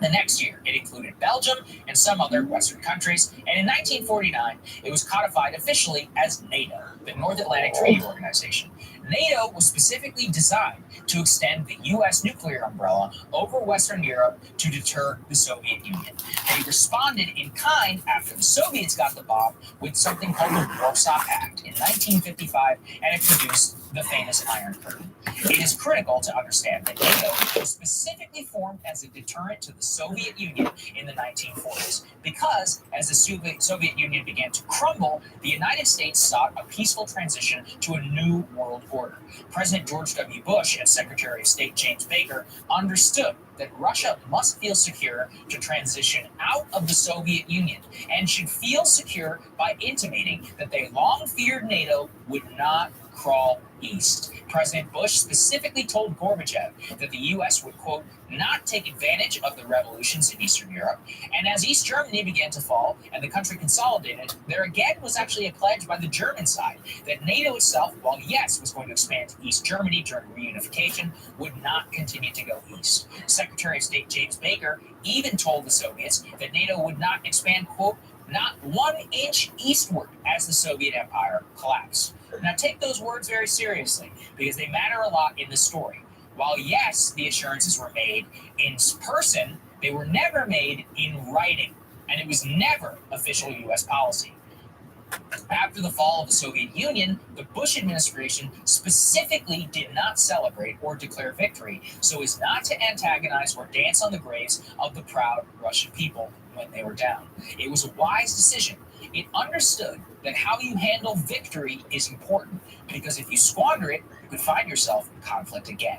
The next year, it included Belgium and some other Western countries, and in 1949, it was codified officially as NATO, the North Atlantic Treaty Organization. NATO was specifically designed to extend the U.S. nuclear umbrella over Western Europe to deter the Soviet Union. They responded in kind after the Soviets got the bomb with something called the Warsaw Pact in 1955, and it produced the famous Iron Curtain. It is critical to understand that NATO was specifically formed as a deterrent to the Soviet Union in the 1940s, because as the Soviet Union began to crumble, the United States sought a peaceful transition to a new world order. President George W. Bush and Secretary of State James Baker understood that Russia must feel secure to transition out of the Soviet Union and should feel secure by intimating that they long feared NATO would not crawl east. President Bush specifically told Gorbachev that the U.S. would, quote, not take advantage of the revolutions in Eastern Europe. And as East Germany began to fall and the country consolidated, there again was actually a pledge by the German side that NATO itself, while yes, was going to expand to East Germany during reunification, would not continue to go east. Secretary of State James Baker even told the Soviets that NATO would not expand, quote, not 1 inch eastward as the Soviet Empire collapsed. Now take those words very seriously, because they matter a lot in the story. While yes, the assurances were made in person, they were never made in writing, and it was never official U.S. policy. After the fall of the Soviet Union, the Bush administration specifically did not celebrate or declare victory so as not to antagonize or dance on the graves of the proud Russian people when they were down. It was a wise decision. It understood that how you handle victory is important, because if you squander it, you could find yourself in conflict again.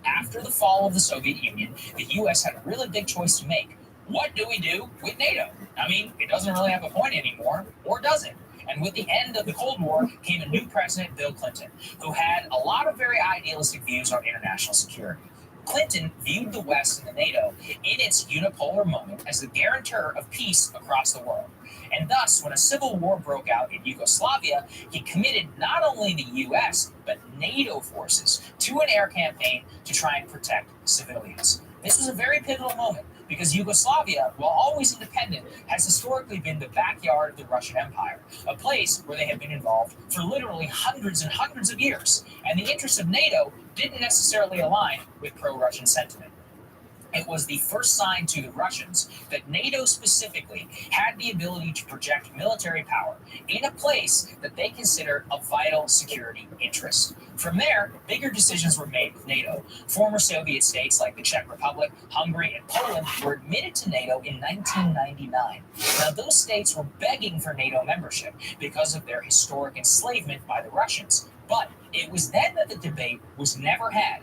After the fall of the Soviet Union, the U.S. had a really big choice to make. What do we do with NATO? I mean, it doesn't really have a point anymore, or does it? And with the end of the Cold War came a new president, Bill Clinton, who had a lot of very idealistic views on international security. Clinton viewed the West and the NATO in its unipolar moment as the guarantor of peace across the world. And thus, when a civil war broke out in Yugoslavia, he committed not only the U.S., but NATO forces to an air campaign to try and protect civilians. This was a very pivotal moment, because Yugoslavia, while always independent, has historically been the backyard of the Russian Empire, a place where they have been involved for literally hundreds and hundreds of years, and the interests of NATO didn't necessarily align with pro-Russian sentiment. It was the first sign to the Russians that NATO specifically had the ability to project military power in a place that they consider a vital security interest. From there, bigger decisions were made with NATO. Former Soviet states like the Czech Republic, Hungary, and Poland were admitted to NATO in 1999. Now, those states were begging for NATO membership because of their historic enslavement by the Russians. But it was then that the debate was never had.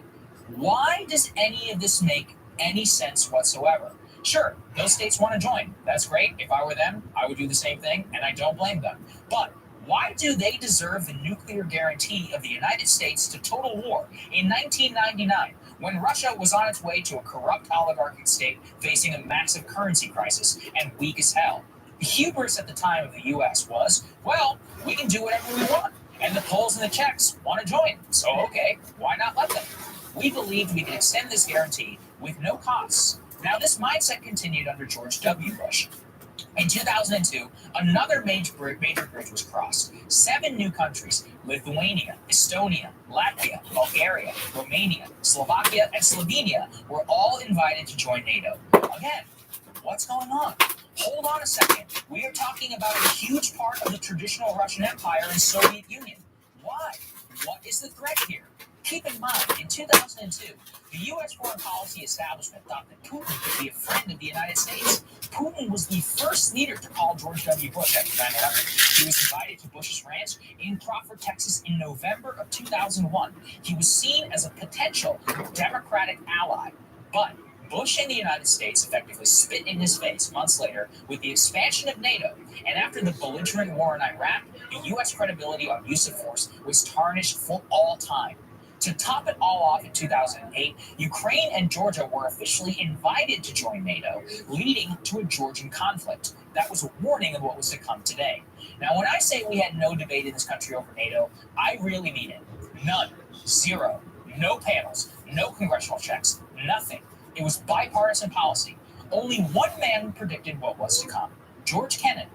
Why does any of this make any sense whatsoever? Sure, those states want to join. That's great. If I were them, I would do the same thing, and I don't blame them. But why do they deserve the nuclear guarantee of the United States to total war in 1999, when Russia was on its way to a corrupt oligarchic state facing a massive currency crisis and weak as hell? The hubris at the time of the US was, well, we can do whatever we want, and the Poles and the Czechs want to join, so okay, why not let them? We believed we could extend this guarantee with no costs. Now, this mindset continued under George W. Bush. In 2002, another major bridge was crossed. 7 new countries, Lithuania, Estonia, Latvia, Bulgaria, Romania, Slovakia, and Slovenia, were all invited to join NATO. Again, what's going on? Hold on a second. We are talking about a huge part of the traditional Russian Empire and Soviet Union. Why? What is the threat here? Keep in mind, in 2002, the U.S. foreign policy establishment thought that Putin could be a friend of the United States. Putin was the first leader to call George W. Bush after 9/11. He was invited to Bush's ranch in Crawford, Texas in November of 2001. He was seen as a potential Democratic ally, but Bush and the United States effectively spit in his face months later with the expansion of NATO, and after the belligerent war in Iraq, the U.S. credibility on use of force was tarnished for all time. To top it all off in 2008, Ukraine and Georgia were officially invited to join NATO, leading to a Georgian conflict. That was a warning of what was to come today. Now, when I say we had no debate in this country over NATO, I really mean it. None. Zero. No panels. No congressional checks. Nothing. It was bipartisan policy. Only one man predicted what was to come. George Kennan.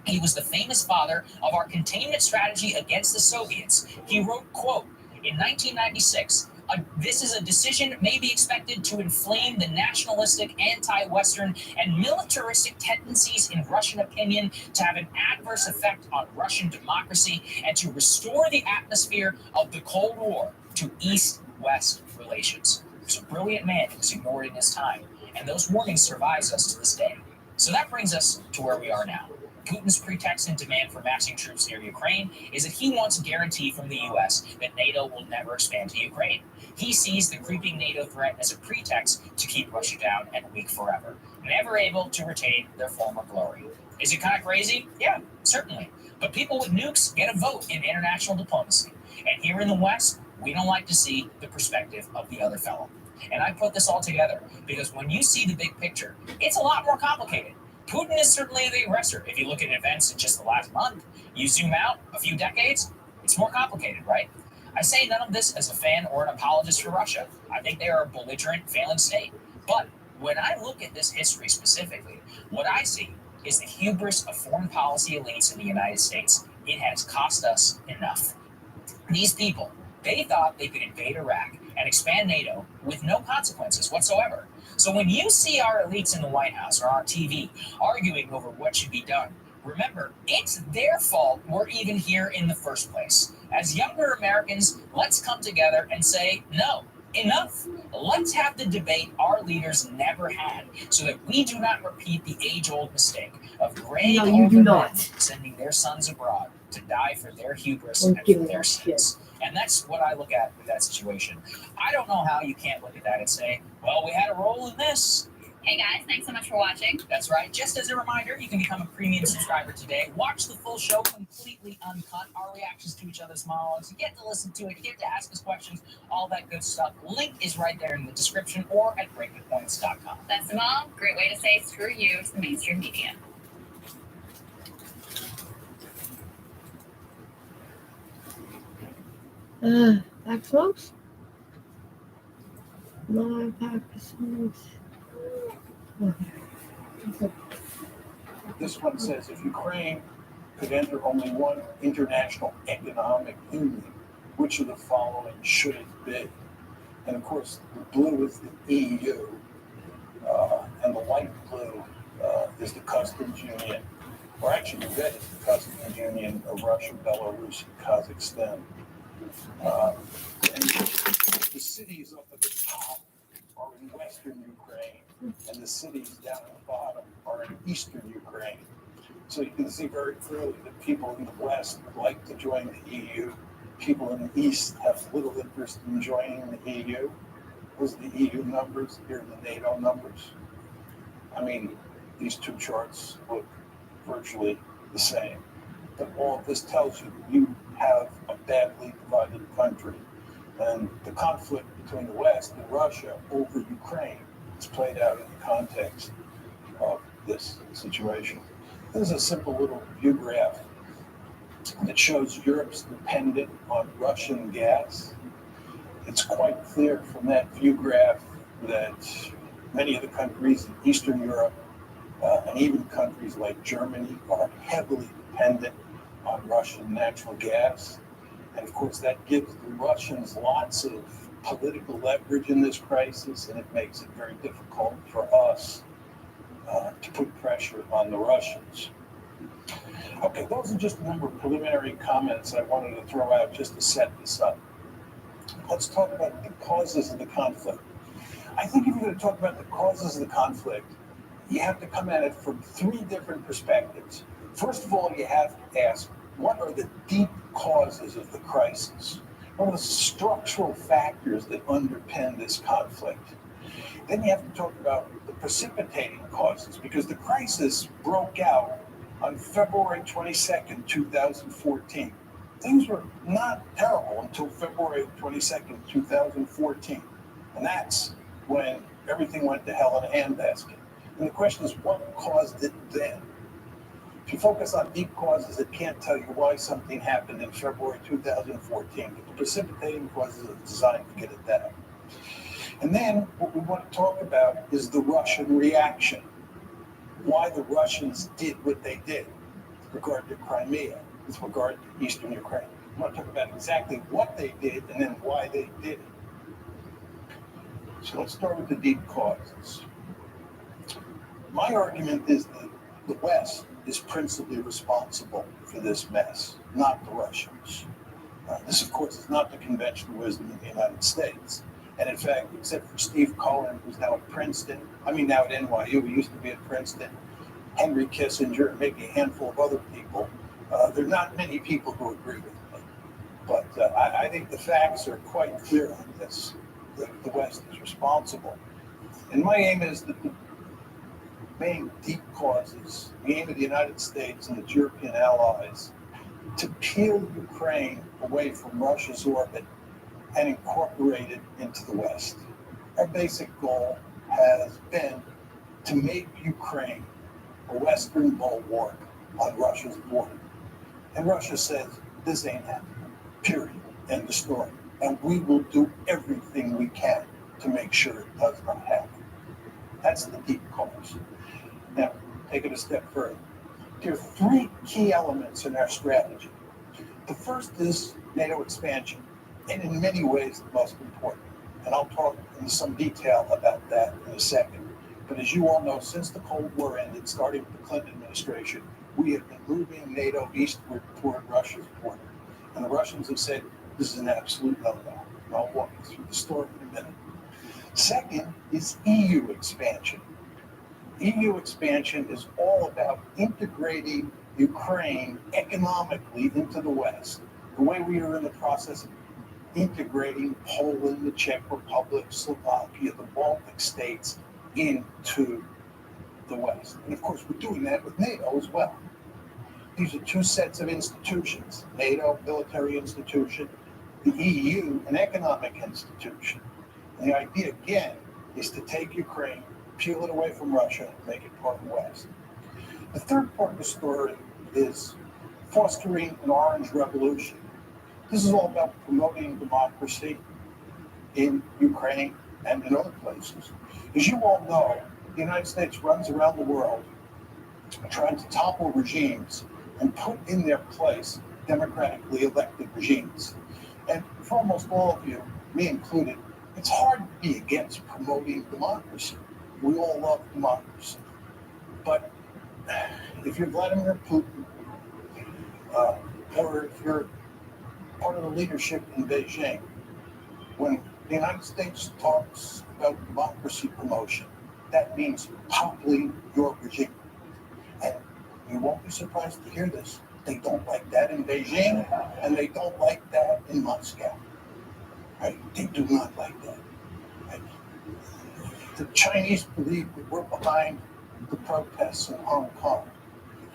He was the famous father of our containment strategy against the Soviets. He wrote, quote, in 1996, this is a decision may be expected to inflame the nationalistic, anti-Western, and militaristic tendencies in Russian opinion, to have an adverse effect on Russian democracy, and to restore the atmosphere of the Cold War to East-West relations. He was a brilliant man who was ignored in his time, and those warnings survives us to this day. So that brings us to where we are now. Putin's pretext and demand for massing troops near Ukraine is that he wants a guarantee from the U.S. that NATO will never expand to Ukraine. He sees the creeping NATO threat as a pretext to keep Russia down and weak forever, never able to retain their former glory. Is it kind of crazy? Yeah, certainly. But people with nukes get a vote in international diplomacy. And here in the West, we don't like to see the perspective of the other fellow. And I put this all together because when you see the big picture, it's a lot more complicated. Putin is certainly the aggressor. If you look at events in just the last month, you zoom out a few decades, it's more complicated, right? I say none of this as a fan or an apologist for Russia. I think they are a belligerent, failing state. But when I look at this history specifically, what I see is the hubris of foreign policy elites in the United States. It has cost us enough. These people, they thought they could invade Iraq and expand NATO with no consequences whatsoever. So when you see our elites in the White House or on TV arguing over what should be done, remember, it's their fault we're even here in the first place. As younger Americans, let's come together and say, no, enough. Let's have the debate our leaders never had so that we do not repeat the age-old mistake of graying older men sending their sons abroad to die for their hubris and for their sins. And that's what I look at with that situation. I don't know how you can't look at that and say, well, we had a role in this. Hey guys, thanks so much for watching. That's right. Just as a reminder, you can become a premium subscriber today. Watch the full show completely uncut, our reactions to each other's monologues. You get to listen to it, you get to ask us questions, all that good stuff. Link is right there in the description or at breakingpoints.com. That's them all. Great way to say screw you to the mainstream media. Back folks. My pack is okay. This one says if Ukraine could enter only one international economic union, which of the following should it be? And of course, the blue is the EU, and the light blue is the customs union, or actually the red is the customs union of Russia, Belarus, and Kazakhstan. And the cities up at the top are in western Ukraine, and the cities down at the bottom are in eastern Ukraine. So you can see very clearly that people in the west would like to join the EU. People in the east have little interest in joining the EU. Those are the EU numbers, here are the NATO numbers. I mean, these two charts look virtually the same. But all of this tells you you have a badly divided country. And the conflict between the West and Russia over Ukraine is played out in the context of this situation. This is a simple little view graph that shows Europe's dependence on Russian gas. It's quite clear from that view graph that many of the countries in Eastern Europe and even countries like Germany are heavily dependent on Russian natural gas. And of course, that gives the Russians lots of political leverage in this crisis, and it makes it very difficult for us to put pressure on the Russians. Okay, those are just a number of preliminary comments I wanted to throw out just to set this up. Let's talk about the causes of the conflict. I think if you're going to talk about the causes of the conflict, you have to come at it from three different perspectives. First of all, you have to ask, what are the deep causes of the crisis? What are the structural factors that underpin this conflict? Then you have to talk about the precipitating causes, because the crisis broke out on February 22nd, 2014. Things were not terrible until February 22nd, 2014. And that's when everything went to hell in a handbasket. And the question is, what caused it then? If you focus on deep causes, it can't tell you why something happened in February 2014, but the precipitating causes are designed to get at that. And then what we want to talk about is the Russian reaction, why the Russians did what they did with regard to Crimea, with regard to Eastern Ukraine. We want to talk about exactly what they did and then why they did it. So let's start with the deep causes. My argument is that the West is principally responsible for this mess, not the Russians. This, of course, is not the conventional wisdom of the United States. And in fact, except for Steve Cohen, who's now at Princeton, now at NYU, he used to be at Princeton, Henry Kissinger, and maybe a handful of other people, there are not many people who agree with me. But I think the facts are quite clear on this, that the West is responsible. And my aim is that the main deep causes, the aim of the United States and its European allies, to peel Ukraine away from Russia's orbit and incorporate it into the West. Our basic goal has been to make Ukraine a Western bulwark on Russia's border. And Russia says, this ain't happening, period, end of story. And we will do everything we can to make sure it does not happen. That's the deep cause. Now, take it a step further. There are three key elements in our strategy. The first is NATO expansion, and in many ways the most important. And I'll talk in some detail about that in a second. But as you all know, since the Cold War ended, starting with the Clinton administration, we have been moving NATO eastward toward Russia's border. And the Russians have said, this is an absolute no-no. And I'll walk you through the story in a minute. Second is EU expansion. EU expansion is all about integrating Ukraine economically into the West, the way we are in the process of integrating Poland, the Czech Republic, Slovakia, the Baltic states into the West. And of course, we're doing that with NATO as well. These are two sets of institutions, NATO, military institution, the EU, an economic institution. And the idea, again, is to take Ukraine, peel it away from Russia, make it part of the West. The third part of the story is fostering an orange revolution. This is all about promoting democracy in Ukraine and in other places. As you all know, the United States runs around the world trying to topple regimes and put in their place democratically elected regimes. And for almost all of you, me included, it's hard to be against promoting democracy. We all love democracy. But if you're Vladimir Putin, or if you're part of the leadership in Beijing, when the United States talks about democracy promotion, that means toppling your regime. And you won't be surprised to hear this. They don't like that in Beijing, and they don't like that in Moscow. Right? They do not like that. Right? The Chinese believe that we're behind the protests in Hong Kong.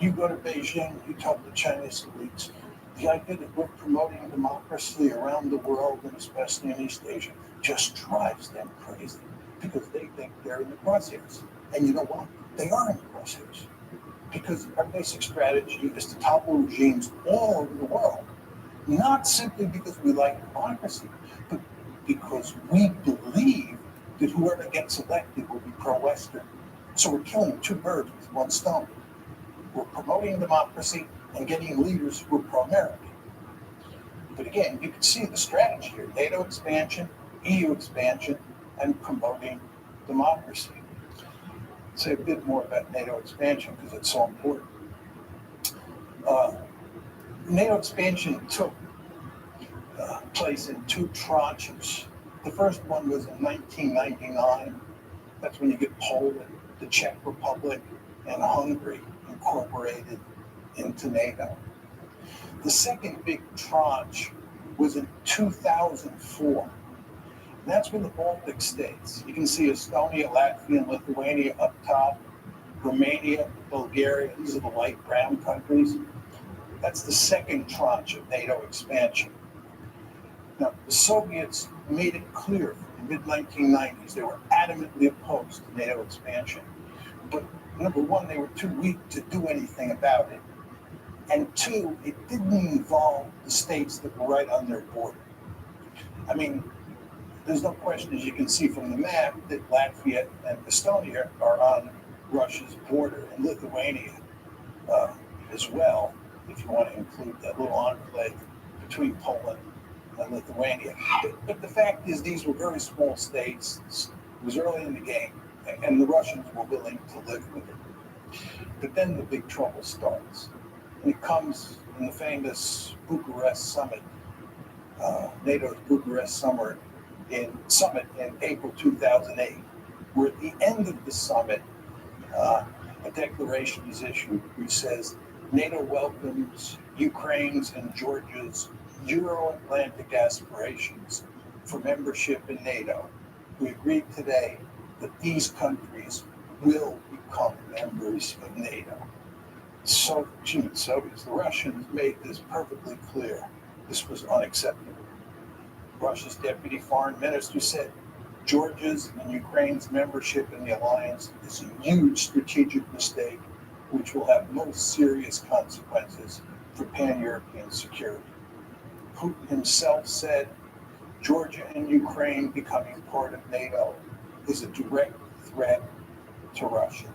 You go to Beijing, you talk to Chinese elites. The idea that we're promoting democracy around the world, and especially in East Asia, just drives them crazy because they think they're in the crosshairs. And you know what? They are in the crosshairs because our basic strategy is to topple regimes all over the world, not simply because we like democracy, but because we believe that whoever gets elected will be pro-Western. So we're killing two birds with one stone. We're promoting democracy and getting leaders who are pro-American. But again, you can see the strategy here: NATO expansion, EU expansion, and promoting democracy. I'll say a bit more about NATO expansion because it's so important. NATO expansion took place in two tranches. The first one was in 1999. That's when you get Poland, the Czech Republic, and Hungary incorporated into NATO. The second big tranche was in 2004. And that's when the Baltic states, you can see Estonia, Latvia, and Lithuania up top, Romania, Bulgaria, these are the light brown countries. That's the second tranche of NATO expansion. Now, the Soviets made it clear in the mid-1990s they were adamantly opposed to NATO expansion. But number one, they were too weak to do anything about it. And two, it didn't involve the states that were right on their border. I mean, there's no question, as you can see from the map, that Latvia and Estonia are on Russia's border, and Lithuania as well, if you want to include that little enclave between Poland and Lithuania. But the fact is, these were very small states. It was early in the game, and the Russians were willing to live with it. But then the big trouble starts. And it comes in the famous Bucharest summit, NATO's Bucharest summit in April 2008, where at the end of the summit, a declaration is issued which says NATO welcomes Ukraine's and Georgia's Euro-Atlantic aspirations for membership in NATO. We agreed today that these countries will become members of NATO. Soviets, the Russians made this perfectly clear. This was unacceptable. Russia's deputy foreign minister said Georgia's and Ukraine's membership in the alliance is a huge strategic mistake which will have most serious consequences for pan-European security. Putin himself said Georgia and Ukraine becoming part of NATO is a direct threat to Russia.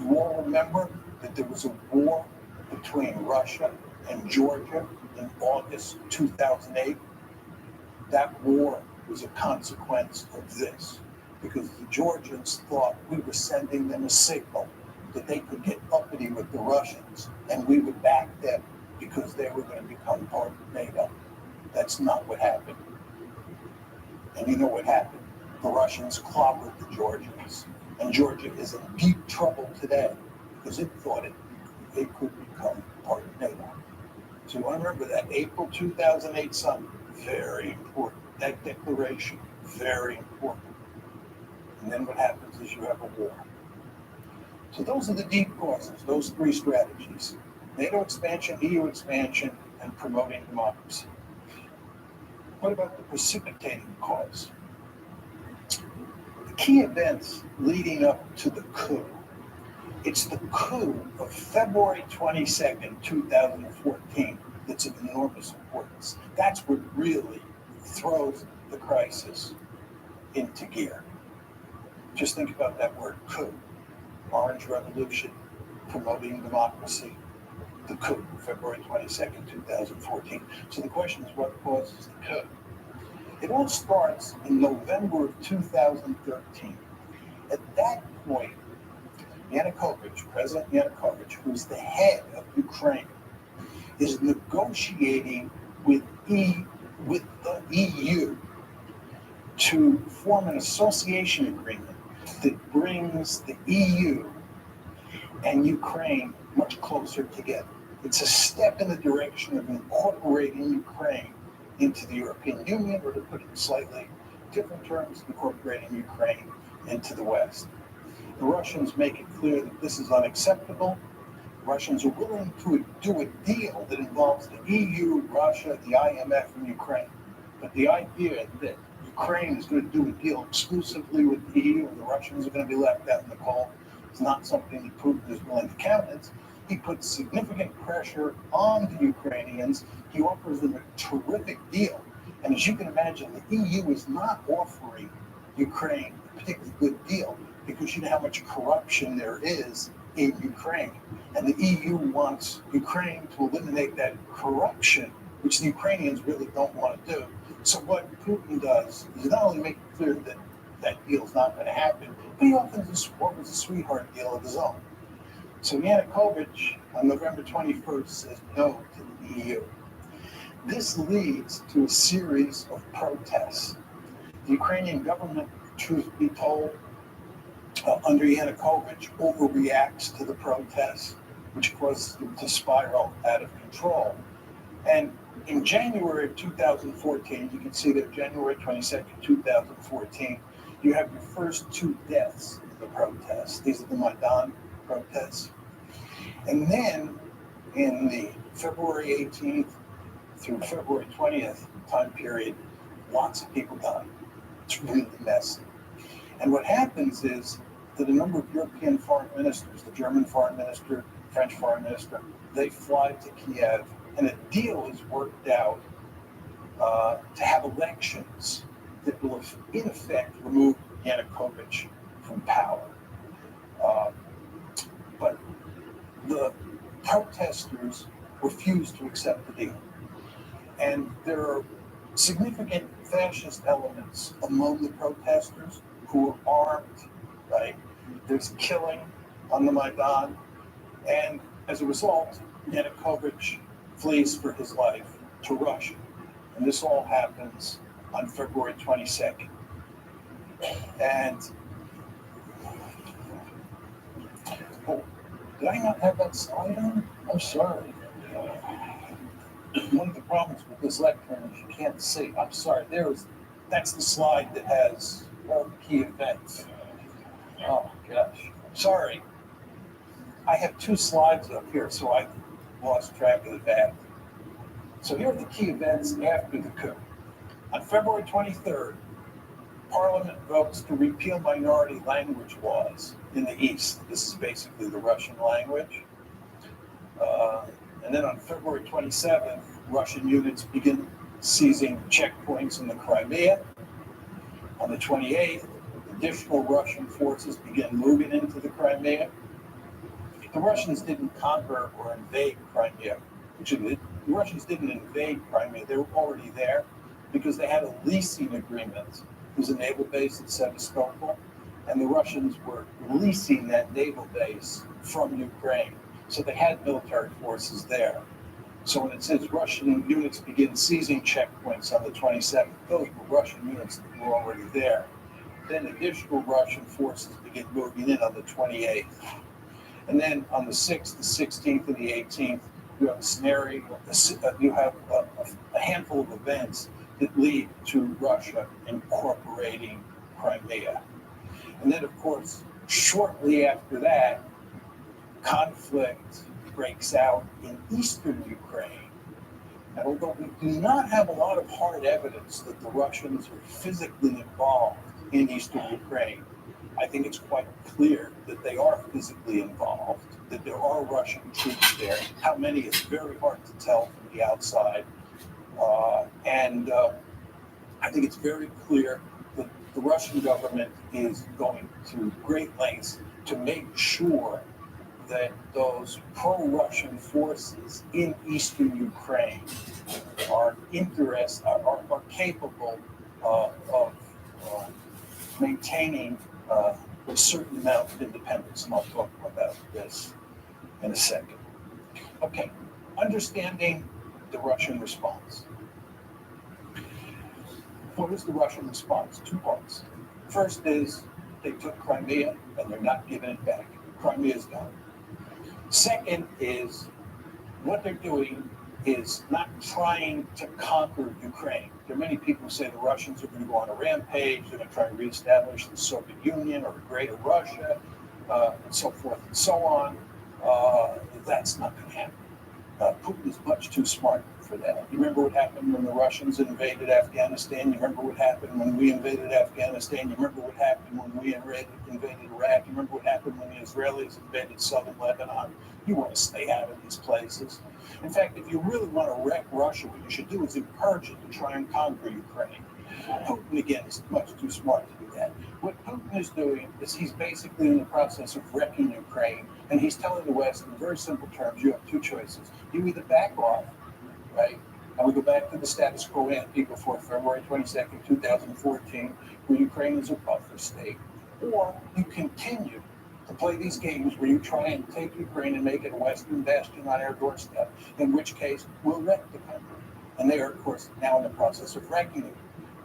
You all remember that there was a war between Russia and Georgia in August 2008. That war was a consequence of this, because the Georgians thought we were sending them a signal that they could get uppity with the Russians, and we would back them because they were going to become part of NATO. That's not what happened. And you know what happened? The Russians clobbered the Georgians, and Georgia is in deep trouble today because it thought it could become part of NATO. So you want to remember that April 2008 summit, very important. That declaration, very important. And then what happens is you have a war. So those are the deep causes, those three strategies: NATO expansion, EU expansion, and promoting democracy. What about the precipitating cause? The key events leading up to the coup. It's the coup of February 22nd, 2014 that's of enormous importance. That's what really throws the crisis into gear. Just think about that word, coup. Orange Revolution, promoting democracy, the coup, February 22nd, 2014. So the question is, what causes the coup? It all starts in November of 2013. At that point, Yanukovych, President Yanukovych, who's the head of Ukraine, is negotiating with the EU to form an association agreement that brings the EU and Ukraine much closer together. It's a step in the direction of incorporating Ukraine into the European Union, or to put it in slightly different terms, incorporating Ukraine into the West. The Russians make it clear that this is unacceptable. Russians are willing to do a deal that involves the EU, Russia, the IMF, and Ukraine. But the idea that Ukraine is going to do a deal exclusively with the EU and the Russians are going to be left out in the cold is not something that Putin is willing to countenance. He puts significant pressure on the Ukrainians. He offers them a terrific deal. And as you can imagine, the EU is not offering Ukraine a particularly good deal because you know how much corruption there is in Ukraine. And the EU wants Ukraine to eliminate that corruption, which the Ukrainians really don't want to do. So what Putin does is not only make it clear that that deal is not going to happen, but he offers a sweetheart deal of his own. So Yanukovych on November 21st says no to the EU. This leads to a series of protests. The Ukrainian government, truth be told, under Yanukovych overreacts to the protests, which causes them to spiral out of control. And in January of 2014, you can see that January 22nd, 2014, you have your first 2 deaths in the protests. These are the Maidan protests. And then in the February 18th through February 20th time period, lots of people die. It's really messy. And what happens is that a number of European foreign ministers, the German foreign minister, French foreign minister, they fly to Kiev, and a deal is worked out to have elections that will, in effect, remove Yanukovych from power. But the protesters refuse to accept the deal. And there are significant fascist elements among the protesters who are armed, right? There's killing on the Maidan. And as a result, Yanukovych flees for his life to Russia. And this all happens on February 22nd. And, oh, did I not have that slide on? I'm sorry. One of the problems with this lectern is you can't see. I'm sorry. That's the slide that has all the key events. Oh, gosh. Sorry. I have 2 slides up here, so I lost track of the back. So here are the key events after the coup. On February 23rd, Parliament votes to repeal minority language laws in the East. This is basically the Russian language. And then on February 27th, Russian units begin seizing checkpoints in the Crimea. On the 28th, additional Russian forces begin moving into the Crimea. The Russians didn't conquer or invade Crimea. The Russians didn't invade Crimea. They were already there because they had a leasing agreement. It was a naval base at Sevastopol, and the Russians were leasing that naval base from Ukraine. So they had military forces there. So when it says Russian units begin seizing checkpoints on the 27th, those were Russian units that were already there. Then additional Russian forces begin moving in on the 28th. And then on the 6th, the 16th, and the 18th, you have a scenario, you have a handful of events that lead to Russia incorporating Crimea. And then, of course, shortly after that, conflict breaks out in eastern Ukraine. And although we do not have a lot of hard evidence that the Russians are physically involved in eastern Ukraine, I think it's quite clear that they are physically involved, that there are Russian troops there. How many is very hard to tell from the outside. I think it's very clear that the Russian government is going to great lengths to make sure that those pro-Russian forces in eastern Ukraine are capable of maintaining a certain amount of independence, and I'll talk about this in a second. Okay, understanding the Russian response. What was the Russian response? 2 parts. First is they took Crimea and they're not giving it back. Crimea is gone. Second is what they're doing is not trying to conquer Ukraine. There are many people who say the Russians are going to go on a rampage, they're going to try to reestablish the Soviet Union or Greater Russia. and so forth and so on. That's not going to happen. Putin is much too smart for that. You remember what happened when the Russians invaded Afghanistan? You remember what happened when we invaded Afghanistan? You remember what happened when we invaded Iraq? You remember what happened when the Israelis invaded southern Lebanon? You want to stay out of these places. In fact, if you really want to wreck Russia, what you should do is encourage it to try and conquer Ukraine. Putin, again, is much too smart to do that. What Putin is doing is he's basically in the process of wrecking Ukraine, and he's telling the West in very simple terms, you have two choices. You either back off, right? And we go back to the status quo ante before February 22nd, 2014, where Ukraine is a buffer state, or you continue to play these games where you try and take Ukraine and make it a Western bastion on our doorstep, in which case we'll wreck the country. And they are, of course, now in the process of wrecking it,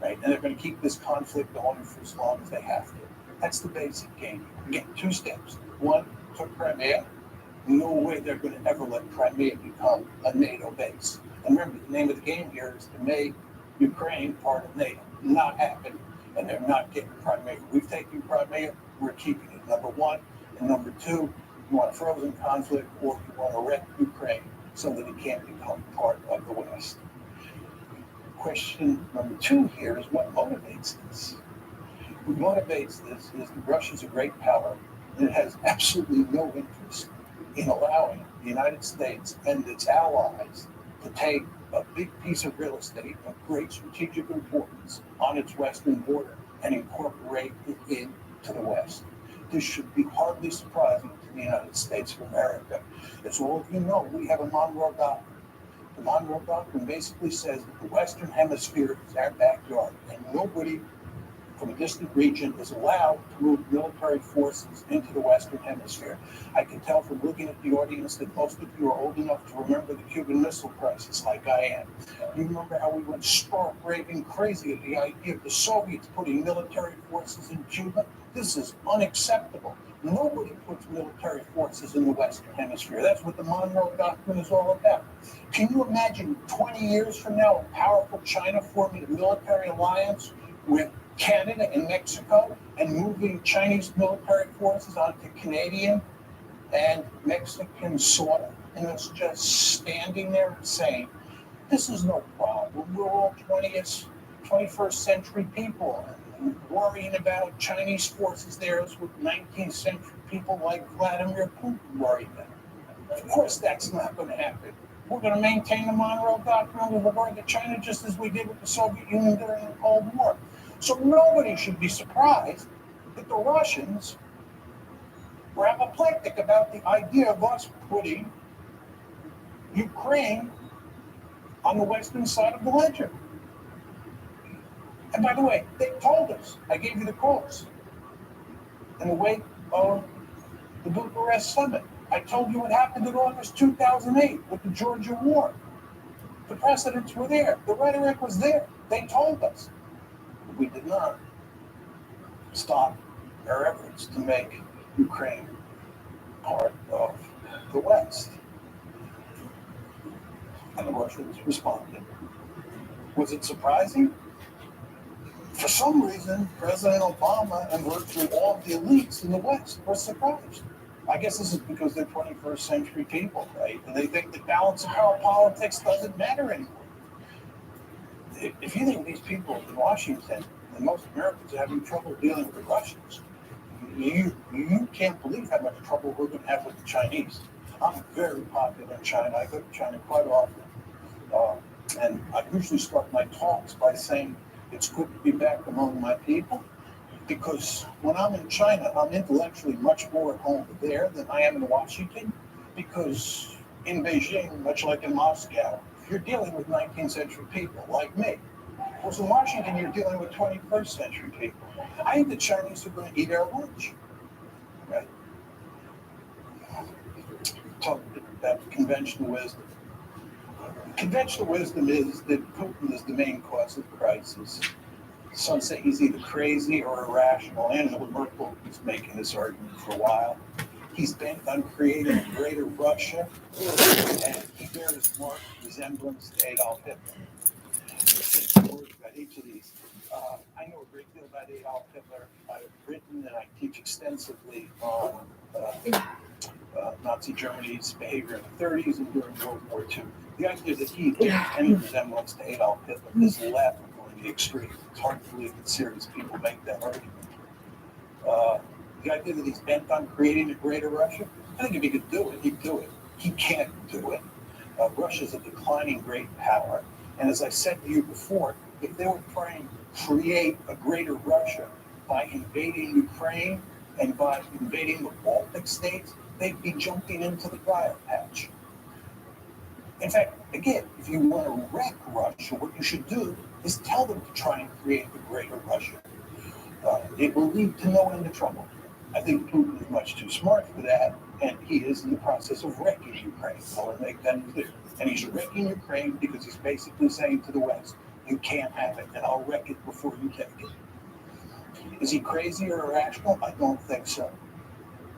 right? And they're going to keep this conflict going for as long as they have to. That's the basic game. Again, two steps. One, took Crimea. No way they're going to ever let Crimea become a NATO base. And remember, the name of the game here is to make Ukraine part of NATO. Not happening. And they're not getting Crimea. We've taken Crimea, we're keeping it. Number one. And number two, you want a frozen conflict, or you want to wreck Ukraine so that it can't become part of the West. Question number two here is what motivates this? What motivates this is that Russia's a great power, and it has absolutely no interest in allowing the United States and its allies to take a big piece of real estate of great strategic importance on its western border and incorporate it into the West. This should be hardly surprising to the United States of America. As all of you know, we have a Monroe Doctrine. The Monroe Doctrine basically says that the Western Hemisphere is our backyard, and nobody from a distant region is allowed to move military forces into the Western Hemisphere. I can tell from looking at the audience that most of you are old enough to remember the Cuban Missile Crisis like I am. You remember how we went stark raving crazy at the idea of the Soviets putting military forces in Cuba? This is unacceptable. Nobody puts military forces in the Western Hemisphere. That's what the Monroe Doctrine is all about. Can you imagine 20 years from now a powerful China forming a military alliance with Canada and Mexico and moving Chinese military forces onto Canadian and Mexican soil? And it's just standing there saying, this is no problem. We're all 21st century people. Worrying about Chinese forces there is what 19th century people like Vladimir Putin worry about. Of course, that's not going to happen. We're going to maintain the Monroe Doctrine with regard to China just as we did with the Soviet Union during the Cold War. So nobody should be surprised that the Russians were apoplectic about the idea of us putting Ukraine on the western side of the ledger. And by the way, they told us, I gave you the quotes, in the wake of the Bucharest summit. I told you what happened in August 2008 with the Georgia war. The precedents were there. The rhetoric was there. They told us. But we did not stop our efforts to make Ukraine part of the West. And the Russians responded. Was it surprising? For some reason, President Obama and virtually all of the elites in the West were surprised. I guess this is because they're 21st century people, right? And they think that balance of power politics doesn't matter anymore. If you think these people in Washington and most Americans are having trouble dealing with the Russians, you can't believe how much trouble we're going to have with the Chinese. I'm very popular in China. I go to China quite often. And I usually start my talks by saying, it's good to be back among my people, because when I'm in China, I'm intellectually much more at home there than I am in Washington, because in Beijing, much like in Moscow, you're dealing with 19th century people like me. Whereas in Washington, you're dealing with 21st century people. I think the Chinese are going to eat our lunch. Right? Talk about conventional wisdom. Conventional wisdom is that Putin is the main cause of the crisis. Some say he's either crazy or irrational. Angela Merkel was making this argument for a while. He's bent on creating a greater Russia, and he bears marked resemblance to Adolf Hitler. Let's say some words about each of these. I know a great deal about Adolf Hitler. I've written and I teach extensively on Nazi Germany's behavior in the 30s and during World War II. The idea that he had any resemblance to Adolf Hitler is laughable in the extreme. It's hard to believe that serious people make that argument. The idea that he's bent on creating a greater Russia, I think if he could do it, he'd do it. He can't do it. Russia's a declining great power. And as I said to you before, if they were trying to create a greater Russia by invading Ukraine and by invading the Baltic states, they'd be jumping into the briar patch. In fact, again, if you want to wreck Russia, what you should do is tell them to try and create a greater Russia. It will lead to no end of trouble. I think Putin is much too smart for that, and he is in the process of wrecking Ukraine. I want to make that clear. And he's wrecking Ukraine because he's basically saying to the West, you can't have it, and I'll wreck it before you take it. Is he crazy or irrational? I don't think so.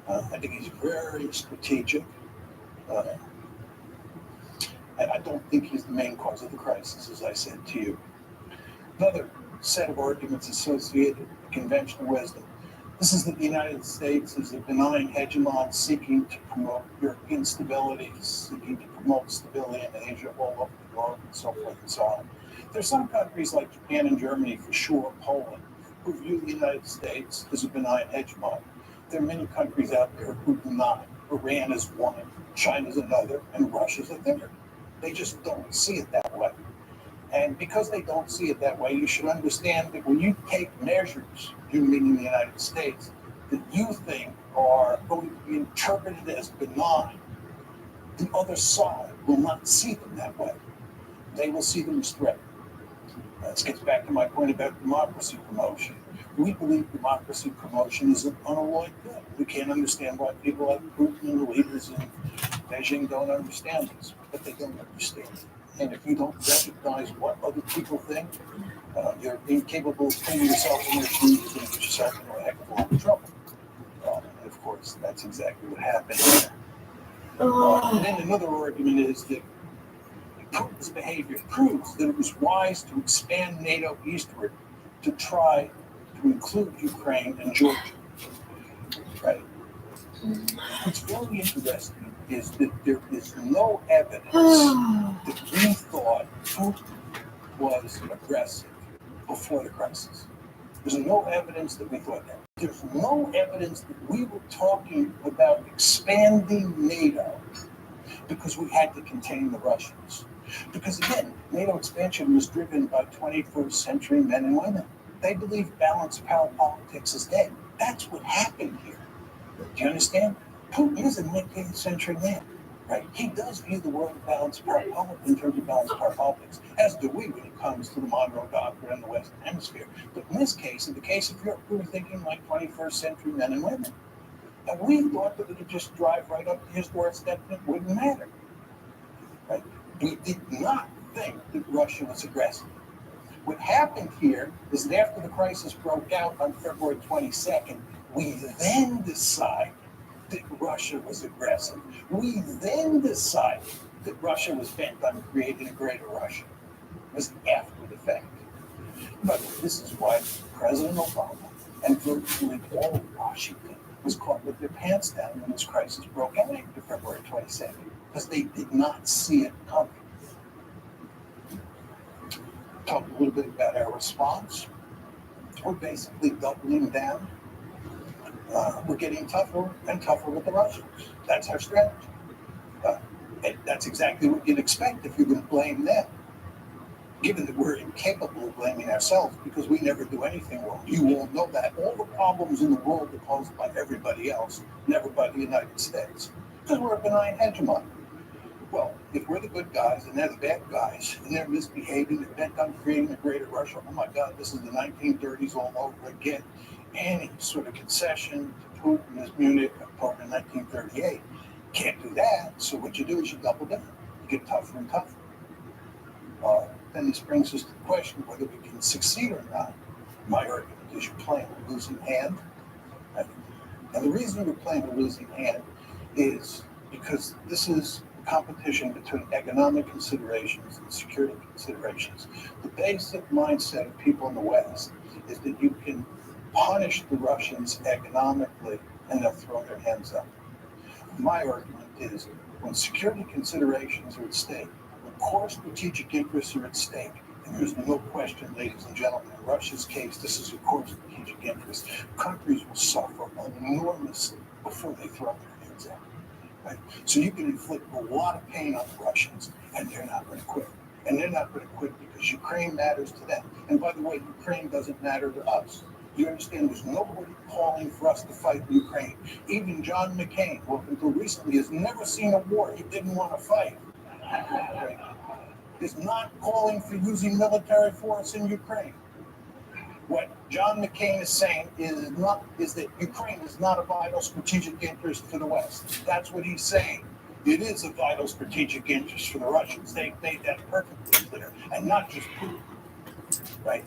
I think he's very strategic. And I don't think he's the main cause of the crisis, as I said to you. Another set of arguments associated with conventional wisdom. This is that the United States is a benign hegemon seeking to promote European stability, seeking to promote stability in Asia, all over the globe, and so forth and so on. There are some countries like Japan and Germany, for sure, Poland, who view the United States as a benign hegemon. There are many countries out there who do not. Iran is one, China's another, and Russia's a third. They just don't see it that way. And because they don't see it that way, you should understand that when you take measures, you meaning the United States, that you think are going to be interpreted as benign, the other side will not see them that way. They will see them as threatening. This gets back to my point about democracy promotion. We believe democracy promotion is an unalloyed good. We can't understand why people like Putin and the leaders in Beijing don't understand this, but they don't understand it. And if you don't recognize what other people think, you're incapable of putting yourself in their shoes, you're going to get yourself in a heck of a lot of trouble. And of course, that's exactly what happened here. And then another argument is that Putin's behavior proves that it was wise to expand NATO eastward to try to include Ukraine and Georgia. Right? What's really interesting is that there is no evidence that we thought Putin was aggressive before the crisis. There's no evidence that we thought that. There's no evidence that we were talking about expanding NATO because we had to contain the Russians. Because again, NATO expansion was driven by 21st century men and women. They believe balanced power politics is dead. That's what happened here. Do you understand? Putin is a 19th century man, right? He does view the world of balanced power politics in terms of balanced power politics, as do we when it comes to the Monroe Doctrine and the Western Hemisphere. But in this case, in the case of Europe, we were thinking like 21st century men and women. And we thought that we could just drive right up to his doorstep and it wouldn't matter. Right? We did not think that Russia was aggressive. What happened here is that after the crisis broke out on February 22nd, we then decided that Russia was aggressive. We then decided that Russia was bent on creating a greater Russia. It was after the fact. But this is why President Obama and virtually all of Washington was caught with their pants down when this crisis broke out after February 22nd, because they did not see it coming. Talk a little bit about our response. We're basically doubling down. We're getting tougher and tougher with the Russians. That's our strategy. And that's exactly what you'd expect if you're going to blame them, given that we're incapable of blaming ourselves because we never do anything wrong. You all know that. All the problems in the world are caused by everybody else, never by the United States, because we're a benign hegemon. Well, if we're the good guys and they're the bad guys and they're misbehaving, they're bent on creating a greater Russia, oh my God, this is the 1930s all over again. Any sort of concession to Putin as Munich part of 1938. Can't do that. So what you do is you double down. You get tougher and tougher. Then this brings us to the question of whether we can succeed or not. My argument is you're playing a losing hand. Right? And the reason you're playing a losing hand is because this is competition between economic considerations and security considerations. The basic mindset of people in the West is that you can punish the Russians economically and they'll throw their hands up. My argument is when security considerations are at stake, when core strategic interests are at stake, and there's no question, ladies and gentlemen, in Russia's case, this is a core strategic interest, countries will suffer enormously before they throw their hands up. Right? So you can inflict a lot of pain on the Russians, and they're not going to quit. And they're not going to quit because Ukraine matters to them. And by the way, Ukraine doesn't matter to us. You understand, there's nobody calling for us to fight Ukraine. Even John McCain, who up until recently has never seen a war he didn't want to fight, right, is not calling for using military force in Ukraine. What John McCain is saying is that Ukraine is not a vital strategic interest for the West. That's what he's saying. It is a vital strategic interest for the Russians. They made that perfectly clear, and not just Putin, right?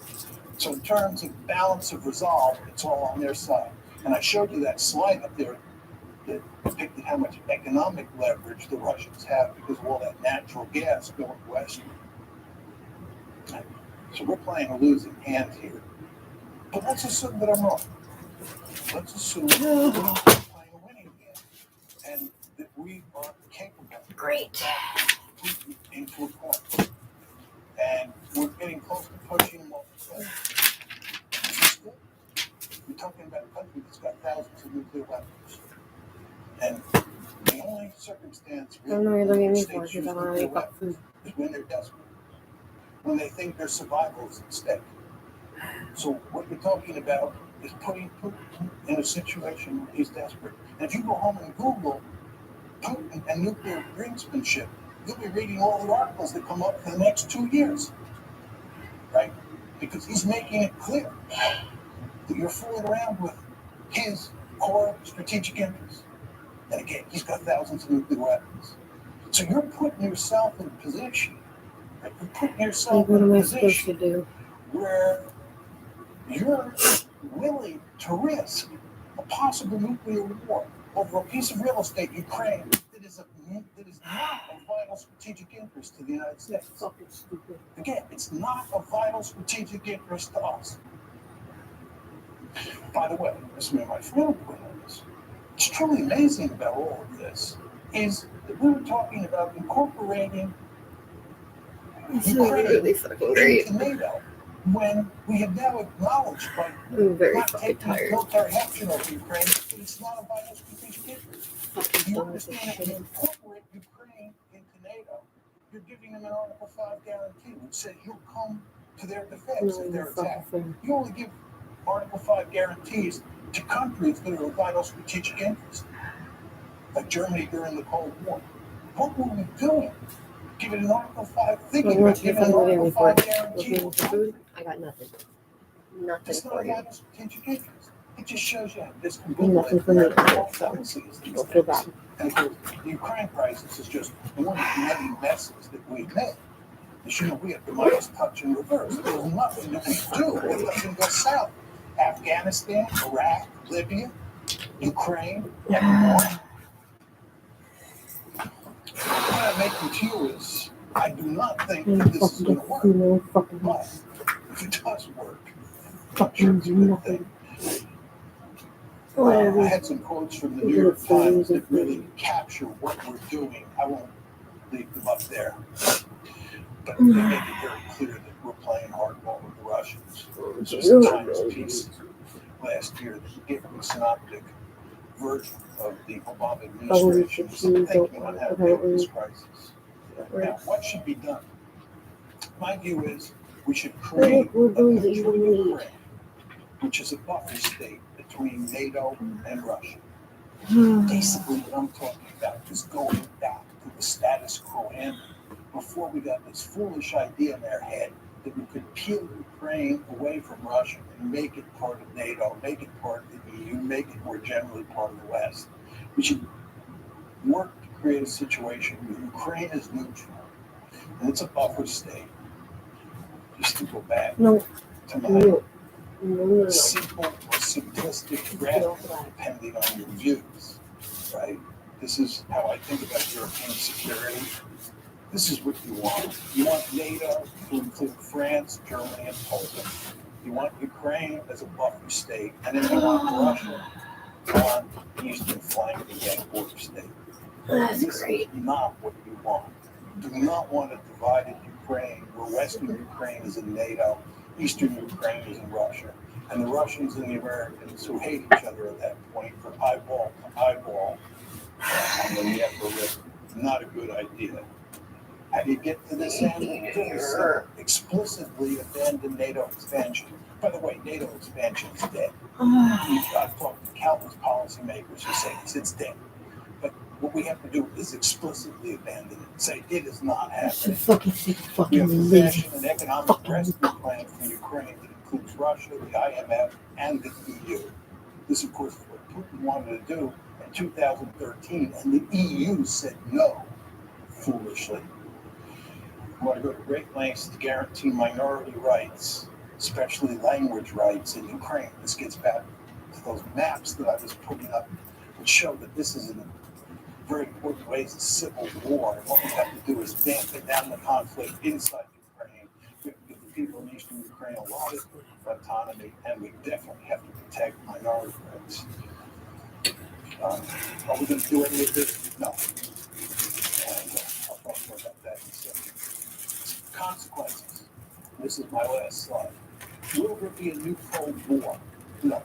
So in terms of balance of resolve, it's all on their side. And I showed you that slide up there that depicted how much economic leverage the Russians have because of all that natural gas going west. So we're playing a losing hand here. But let's assume that I'm wrong. Let's assume that we're playing a winning hand and that we are capable of into a point. And we're getting close to pushing what we say. We're talking about a country that's got thousands of nuclear weapons. And the only circumstance I don't know what you're looking at me for states because use I want to nuclear make up food. weapons is when they're desperate. When they think their survival is at stake. So what you're talking about is putting Putin in a situation where he's desperate. And if you go home and Google Putin and nuclear brinksmanship, you'll be reading all the articles that come up for the next 2 years, right? Because he's making it clear that you're fooling around with his core strategic interests. And again, he's got thousands of nuclear weapons. So you're putting yourself in a position, right? You're putting yourself What in am a I supposed to position do? where you're willing to risk a possible nuclear war over a piece of real estate, Ukraine, that is not of vital strategic interest to the United States. Again, it's not of vital strategic interest to us. By the way, this is my final point on this. What's truly amazing about all of this is that we were talking about incorporating really fucking great. into NATO when we have now acknowledged by I'm very not fucking taking tired. military action over Ukraine that it's not a vital strategic interest. You understand that when you incorporate Ukraine into NATO, you're giving them an Article 5 guarantee, which says you'll come to their defense if they're attacked. You only give Article 5 guarantees to countries that are of vital strategic interest, like Germany during the Cold War. What were we doing? Giving an Article 5, thinking about giving an Article 5 guarantee. Looking for food? I got nothing. Nothing It's not for a you. vital strategic interest. It just shows you how Nothing discombobulated for me. American So policy is these don't feel days. bad. And of course, the Ukraine crisis is just one of the many messes that we've made. As you know, we have the Midas touch in reverse. There's nothing that we do that doesn't go south. Afghanistan, Iraq, Libya, Ukraine, and more. What I'm making to you is, I do not think that this is going to work. But if it does work, I'm sure it's a good thing. I had some quotes from the New York Times that really capture what we're doing. I won't leave them up there. But they make it very clear that we're playing hardball with the Russians. This was the Times piece last year that gave a synoptic version of the Obama administration's thinking on how to deal with this crisis. Now, what should be done? My view is we should create a neutral Ukraine, which is a buffer state between NATO and Russia. Basically, what I'm talking about is going back to the status quo ante before we got this foolish idea in our head that we could peel Ukraine away from Russia and make it part of NATO, make it part of the EU, make it more generally part of the West. We should work to create a situation where Ukraine is neutral and it's a buffer state. Just to go back to my simple or simplistic graphic, depending on your views, right? This is how I think about European security. This is what you want. You want NATO to include France, Germany, and Poland. You want Ukraine as a buffer state, and then you want Russia on the eastern flank of that border state. That's This great. is not what you want. You do not want a divided Ukraine where Western Ukraine is in NATO, Eastern Ukraine is in Russia, and the Russians and the Americans who hate each other at that point for eyeball to eyeball on the Dnieper River. Not a good idea. How do you get to this end? Explicitly abandon NATO expansion. By the way, NATO expansion is dead. I've talked to countless policymakers who say it's dead. But what we have to do is explicitly abandon it. Say it is not happening. We have to fashion an economic rescue plan for Ukraine that includes Russia, the IMF, and the EU. This, of course, is what Putin wanted to do in 2013, and the EU said no, foolishly. We want to go to great lengths to guarantee minority rights, especially language rights in Ukraine. This gets back to those maps that I was putting up, which show that this is in very important ways a civil war. And what we have to do is dampen down the conflict inside Ukraine. We have to give the people in eastern Ukraine a lot of autonomy, and we definitely have to protect minority rights. Are we going to do any of this? No. And I'll talk more about that in a second. Consequences. This is my last slide. Will there be a new Cold War? No.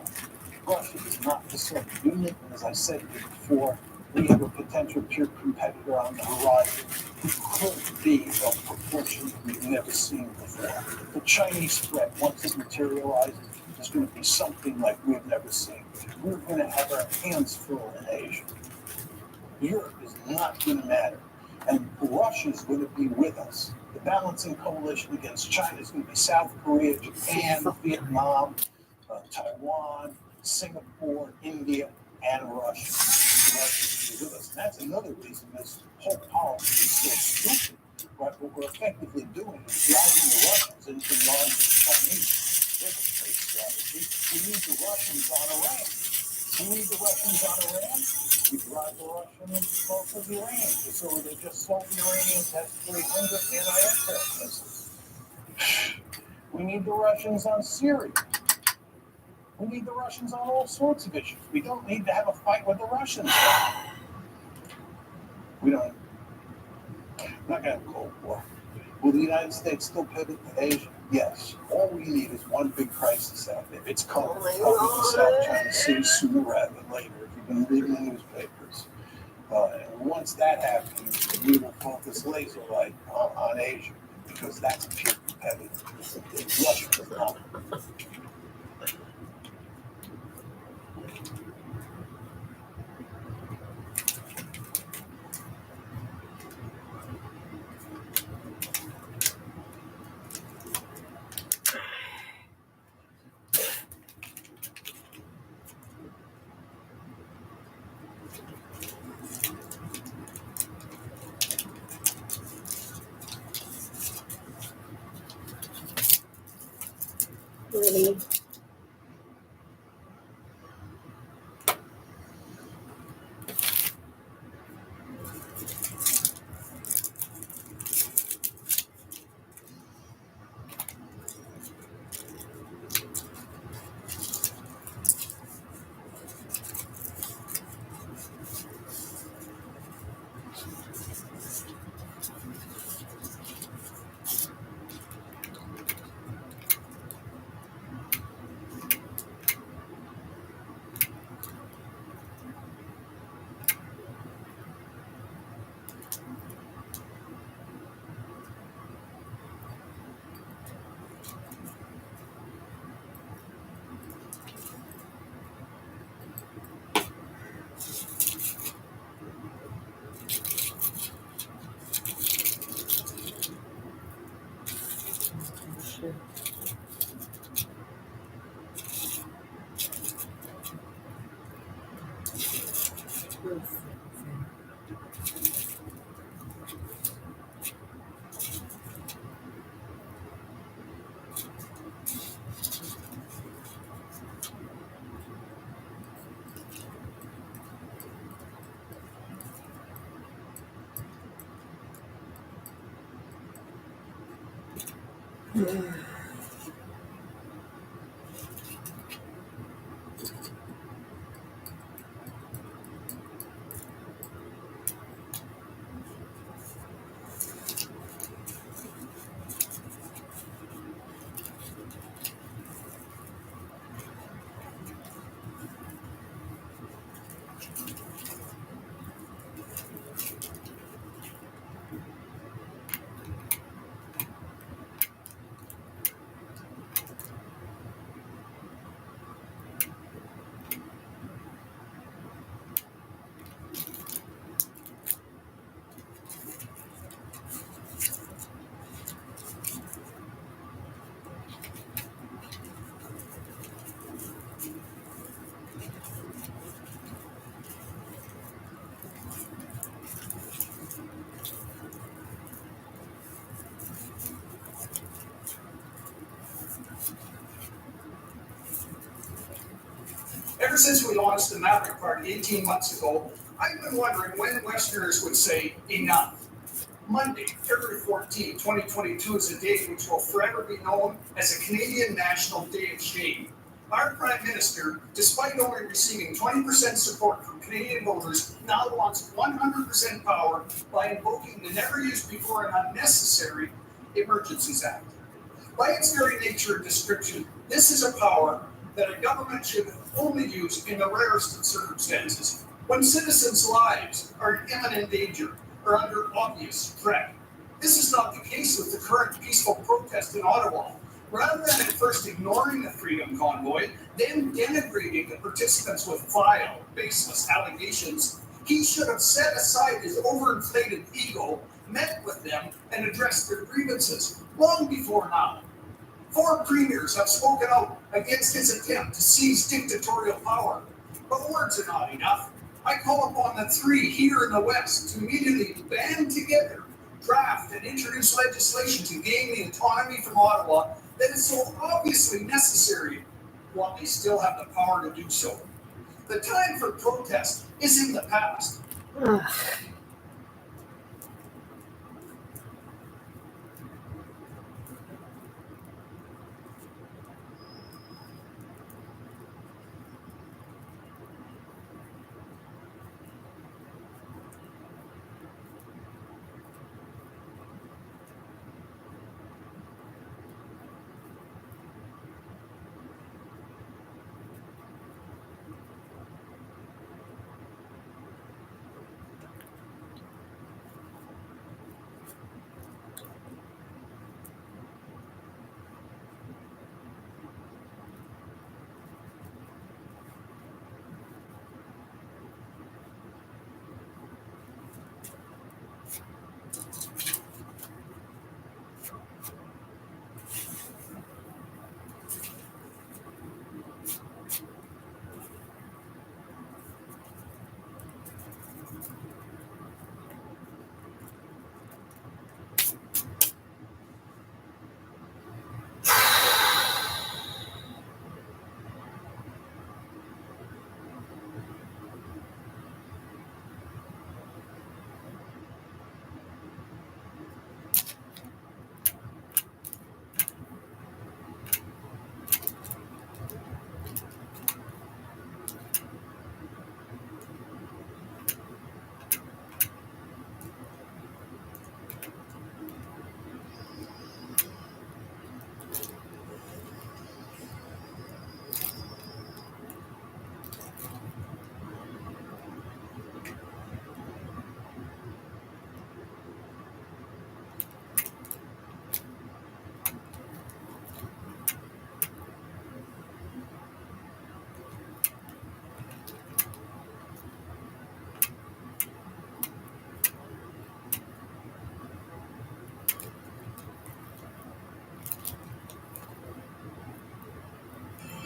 Russia is not the Soviet Union, and as I said before, we have a potential peer competitor on the horizon who could be of proportions we've never seen before. The Chinese threat, once it materializes, is going to be something like we've never seen. We're going to have our hands full in Asia. Europe is not going to matter, and Russia is going to be with us. The balancing coalition against China is going to be South Korea, Japan, Vietnam, Taiwan, Singapore, India, and Russia. Russia is with us. And that's another reason this whole policy is so stupid. Right? What we're effectively doing is driving the Russians into line with the Chinese. There's a great strategy. We need the Russians on Iran. We need the Russians on Iran. We drive the Russians off of Iran. So they just sold the Iranians S-300 anti-aircraft missiles. We need the Russians on Syria. We need the Russians on all sorts of issues. We don't need to have a fight with the Russians. We don't. We're not going to have a Cold War. Will the United States still pivot to Asia? Yes. All we need is one big crisis out there. It's coming. The South China Sea sooner rather than later, if you've been reading the newspapers. And once that happens, we will focus laser light on Asia, because that's a pure competitor. Russia is not. Really? Ever since we launched the Maverick Party 18 months ago, I've been wondering when Westerners would say enough. Monday, February 14, 2022 is a date which will forever be known as a Canadian National Day of Shame. Our Prime Minister, despite only receiving 20% support from Canadian voters, now wants 100% power by invoking the never-used-before and unnecessary Emergencies Act. By its very nature and description, this is a power that a government should only use in the rarest of circumstances, when citizens' lives are in imminent danger or under obvious threat. This is not the case with the current peaceful protest in Ottawa. Rather than at first ignoring the Freedom Convoy, then denigrating the participants with vile, baseless allegations, he should have set aside his overinflated ego, met with them, and addressed their grievances long before now. 4 premiers have spoken out against his attempt to seize dictatorial power. But words are not enough. I call upon the 3 here in the West to immediately band together, draft, and introduce legislation to gain the autonomy from Ottawa that is so obviously necessary while they still have the power to do so. The time for protest is in the past.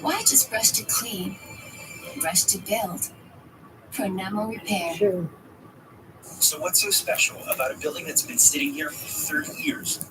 Why just rush to clean, rush to build? Pronamo Repair. Sure. So what's so special about a building that's been sitting here for 30 years?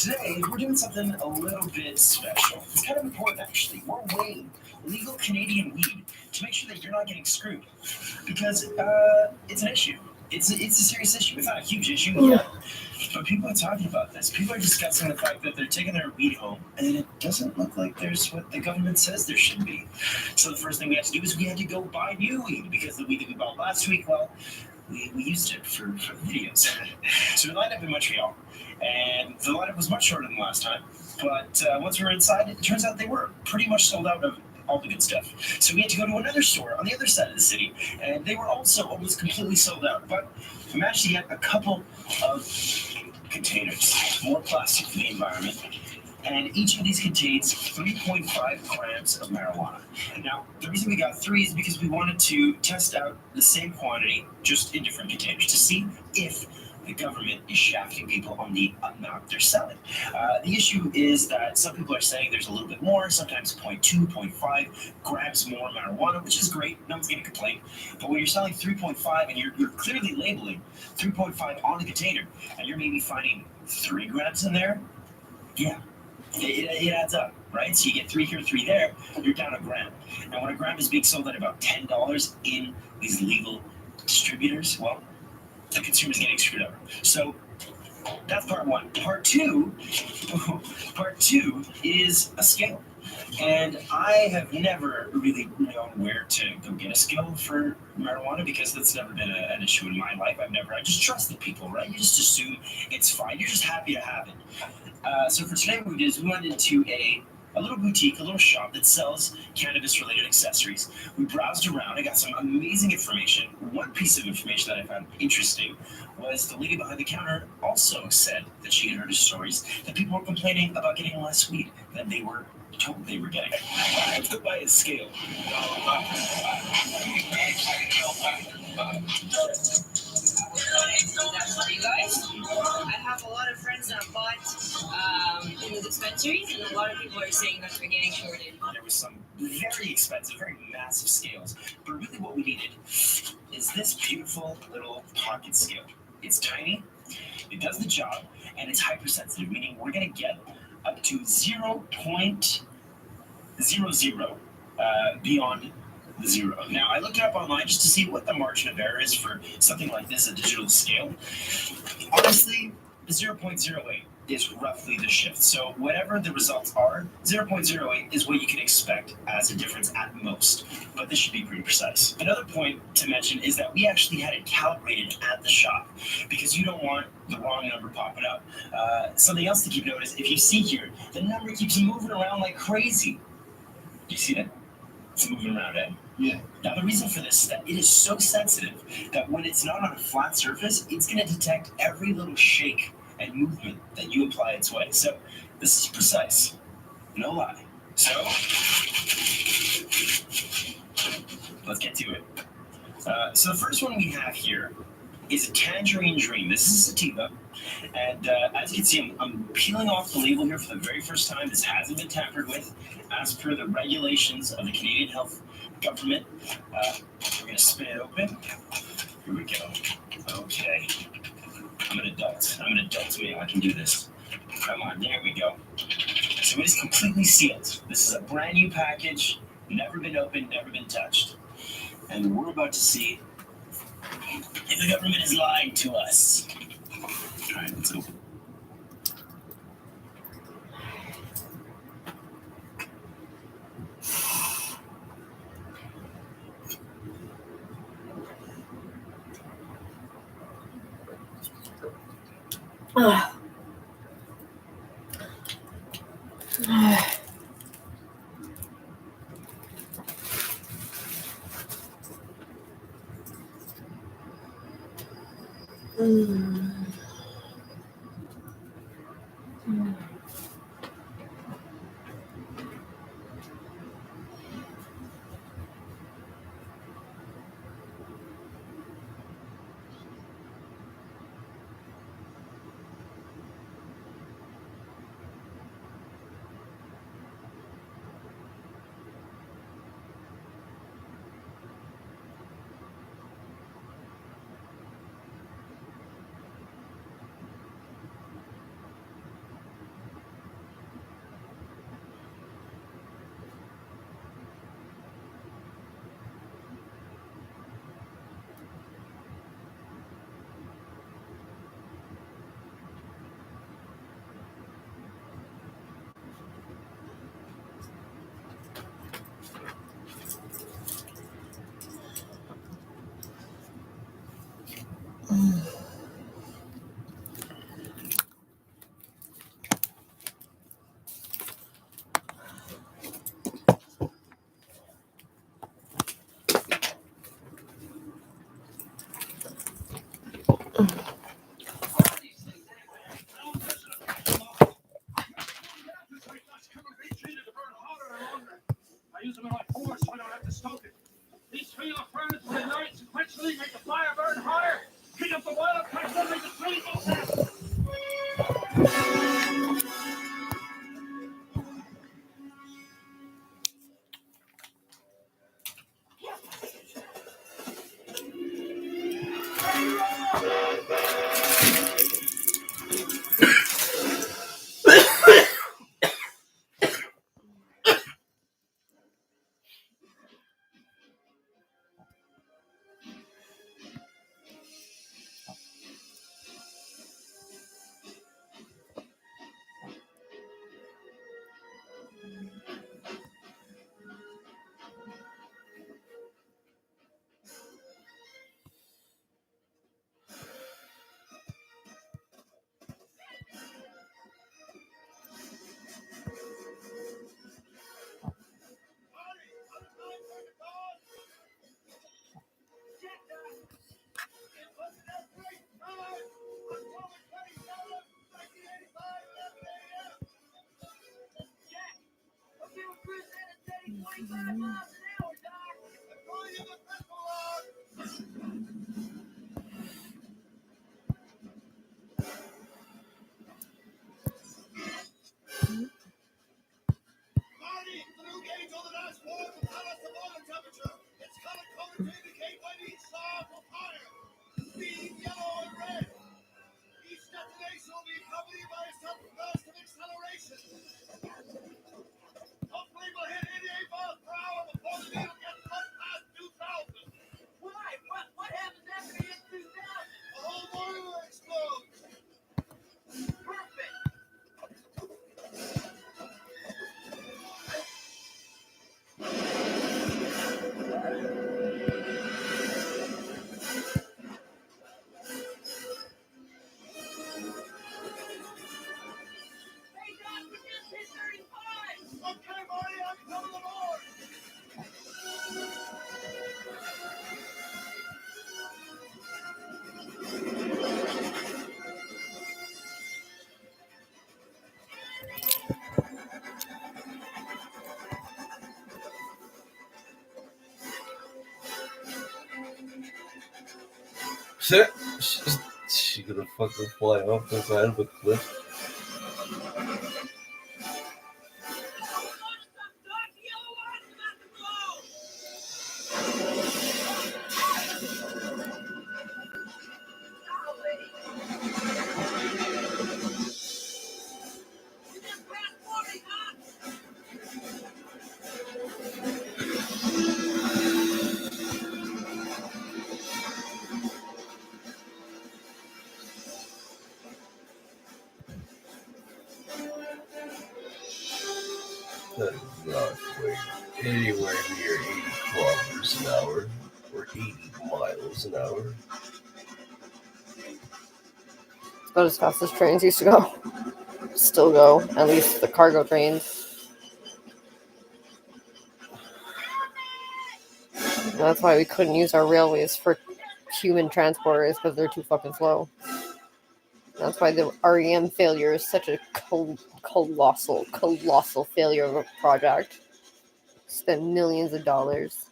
today we're doing something a little bit special. It's kind of important, actually. We're weighing legal Canadian weed to make sure that you're not getting screwed, because it's an issue. It's a serious issue. It's not a huge issue yet, but people are talking about this. People are discussing the fact that they're taking their weed home, and it doesn't look like there's what the government says there should be. So the first thing we had to do is we had to go buy new weed, because the weed that we bought last week, well, we used it for videos. So we lined up in Montreal, and the lineup was much shorter than last time. But once we were inside, it turns out they were pretty much sold out of all the good stuff. So we had to go to another store on the other side of the city, and they were also almost completely sold out. But we managed to get a couple of containers, more plastic for the environment, and each of these contains 3.5 grams of marijuana. Now, the reason we got 3 is because we wanted to test out the same quantity, just in different containers, to see if the government is shafting people on the amount they're selling. The issue is that some people are saying there's a little bit more, sometimes 0.2, 0.5 grams more marijuana, which is great. No one's going to complain. But when you're selling 3.5 and you're clearly labeling 3.5 on the container, and you're maybe finding 3 grams in there, yeah, it adds up, right? So you get 3 here, 3 there, you're down a gram. Now, when a gram is being sold at about $10 in these legal distributors, well, the consumer's getting screwed over. So that's part one. Part two is a scale. And I have never really known where to go get a scale for marijuana, because that's never been an issue in my life. I just trusted people, right? You just assume it's fine. You're just happy to have it. So for today, what we did is we went into a little boutique, a little shop that sells cannabis-related accessories. We browsed around. I got some amazing information. One piece of information that I found interesting was the lady behind the counter also said that she had heard of stories that people were complaining about getting less weed than they were told they were getting. Let's go buy a scale. You guys, I have a lot of friends that bought in the dispensaries, and a lot of people are saying that they're getting shorted. There was some very expensive, very massive scales, but really what we needed is this beautiful little pocket scale. It's tiny, it does the job, and it's hypersensitive, meaning we're going to get up to 0.00 beyond the 0. Now, I looked it up online just to see what the margin of error is for something like this, a digital scale. Honestly, 0.08 is roughly the shift. So whatever the results are, 0.08 is what you can expect as a difference at most. But this should be pretty precise. Another point to mention is that we actually had it calibrated at the shop, because you don't want the wrong number popping up. Something else to keep note is, if you see here, the number keeps moving around like crazy. Do you see that? It's moving around, eh? Yeah. Now, the reason for this is that it is so sensitive that when it's not on a flat surface, it's going to detect every little shake and movement that you apply its way. So this is precise. No lie. So let's get to it. So the first one we have here is a Tangerine Dream. This is a sativa. And as you can see, I'm peeling off the label here for the very first time. This hasn't been tampered with as per the regulations of the Canadian Health Government. We're going to spin it open. Here we go. Okay. I'm an adult male. I can do this. Come on, there we go. So it is completely sealed. This is a brand new package, never been opened, never been touched. And we're about to see if the government is lying to us. All right, let's open. She gonna fucking fly off the side of a cliff. That is not going anywhere near 80 kilometers an hour or 80 miles an hour. About as fast as trains used to go. Still go, at least the cargo trains. That's why we couldn't use our railways for human transporters, because they're too fucking slow. That's why the REM failure is such a colossal failure of a project. Spent millions of dollars.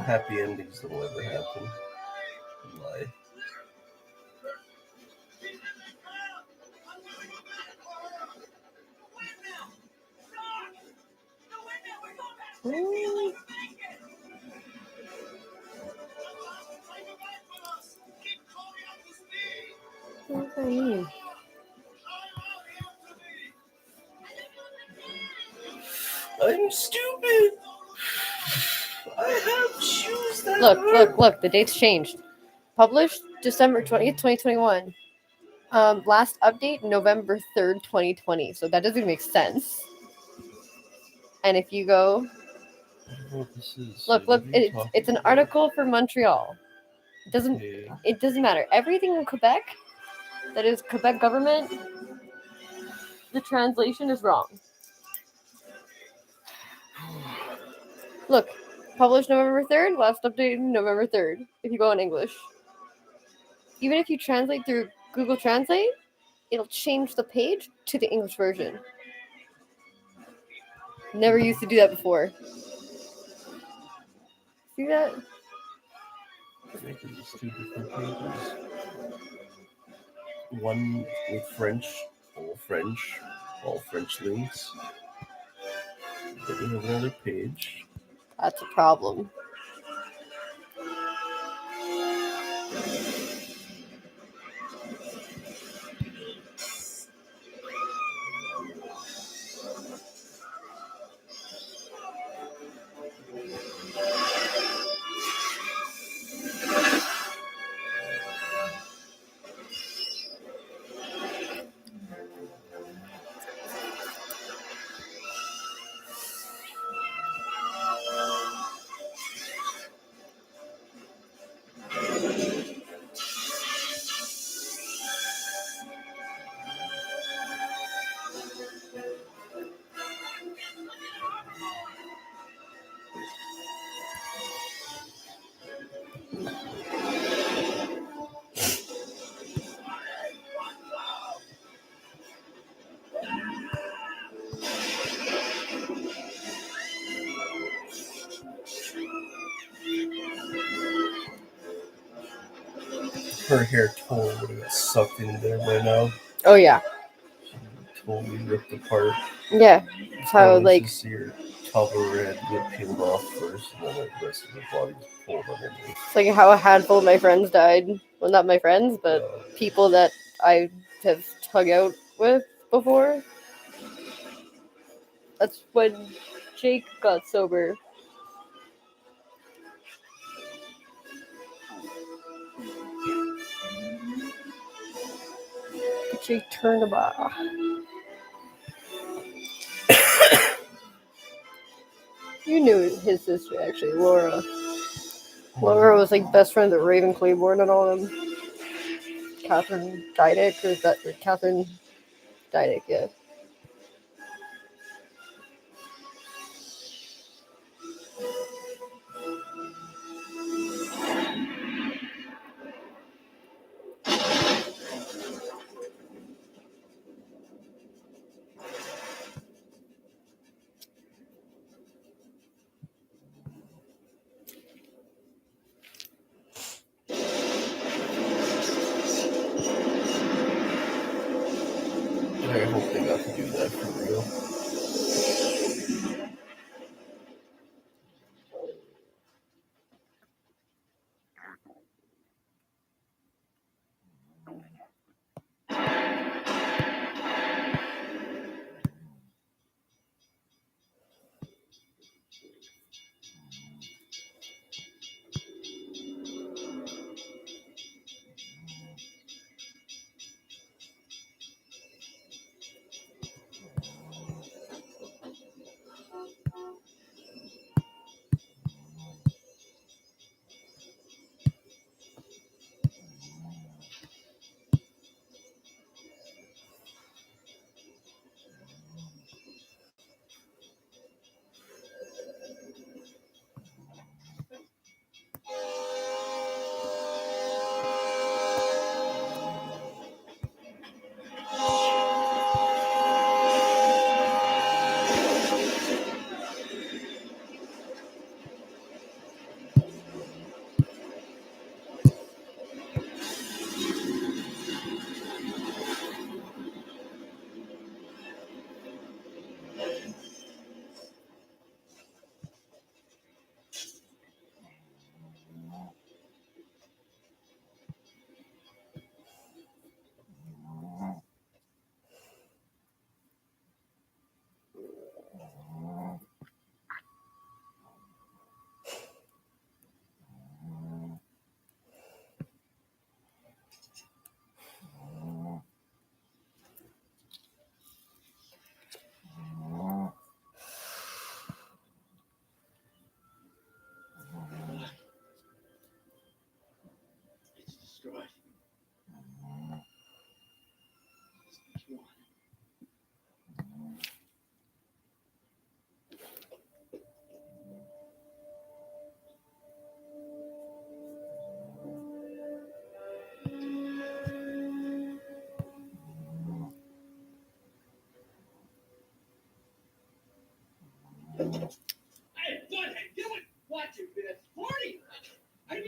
Happy endings don't ever happen in life. What does that mean? I'm stupid. I have shoes that Look, the date's changed. Published December 20th, 2021. Last update, November 3rd, 2020. So that doesn't make sense. And if you go... What this is. Look, it's an article for Montreal. It doesn't matter. Everything in Quebec, that is Quebec government, the translation is wrong. Look, published November 3rd, last updated November 3rd, if you go in English. Even if you translate through Google Translate, it'll change the page to the English version. Never used to do that before. See that? Making these two different pages. One with French, all French links. Then we have another page. That's a problem. Her hair totally would have got sucked in there by now. Oh yeah. Totally ripped apart. Yeah. It's how like see her top of her head get peeled off first, and then the rest of her body was pulled underneath. it's like how a handful of my friends died. Well, not my friends, but people that I have hung out with before. That's when Jake got sober. Jake Turnabout. You knew his sister, actually, Laura. Laura was like best friend of Raven Claiborne and all of them. Catherine Didick, or Catherine Didick, yeah.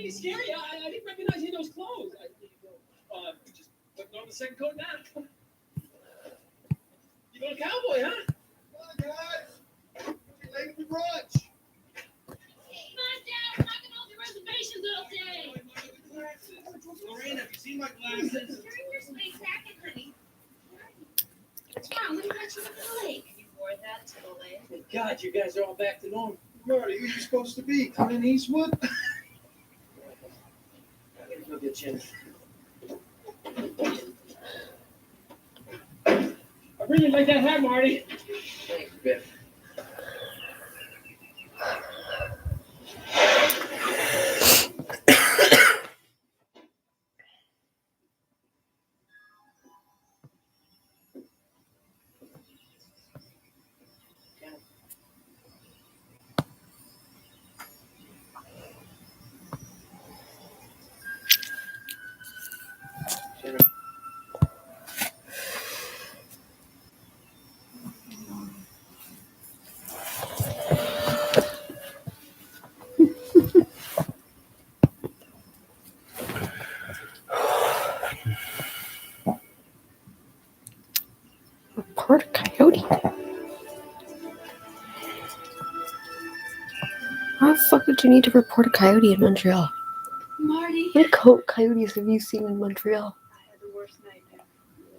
you scary? I didn't recognize any of those clothes. Just putting on the second coat now. You going cowboy, huh? Come on, guys. You're late for brunch. Come on down, knocking all the reservations all day. Lorraine, have you seen my glasses? You're in your space jacket, honey. What's wrong? What do you got you looking like? You wore that to the lake. Thank God, you guys are all back to normal. Marty, who you supposed to be? Clint Eastwood? I gotta go get Jim. I really like that hat, Marty. Thanks, Biff. Report a coyote. How the fuck would you need to report a coyote in Montreal? Marty. How many coyotes have you seen in Montreal? I had the worst nightmare.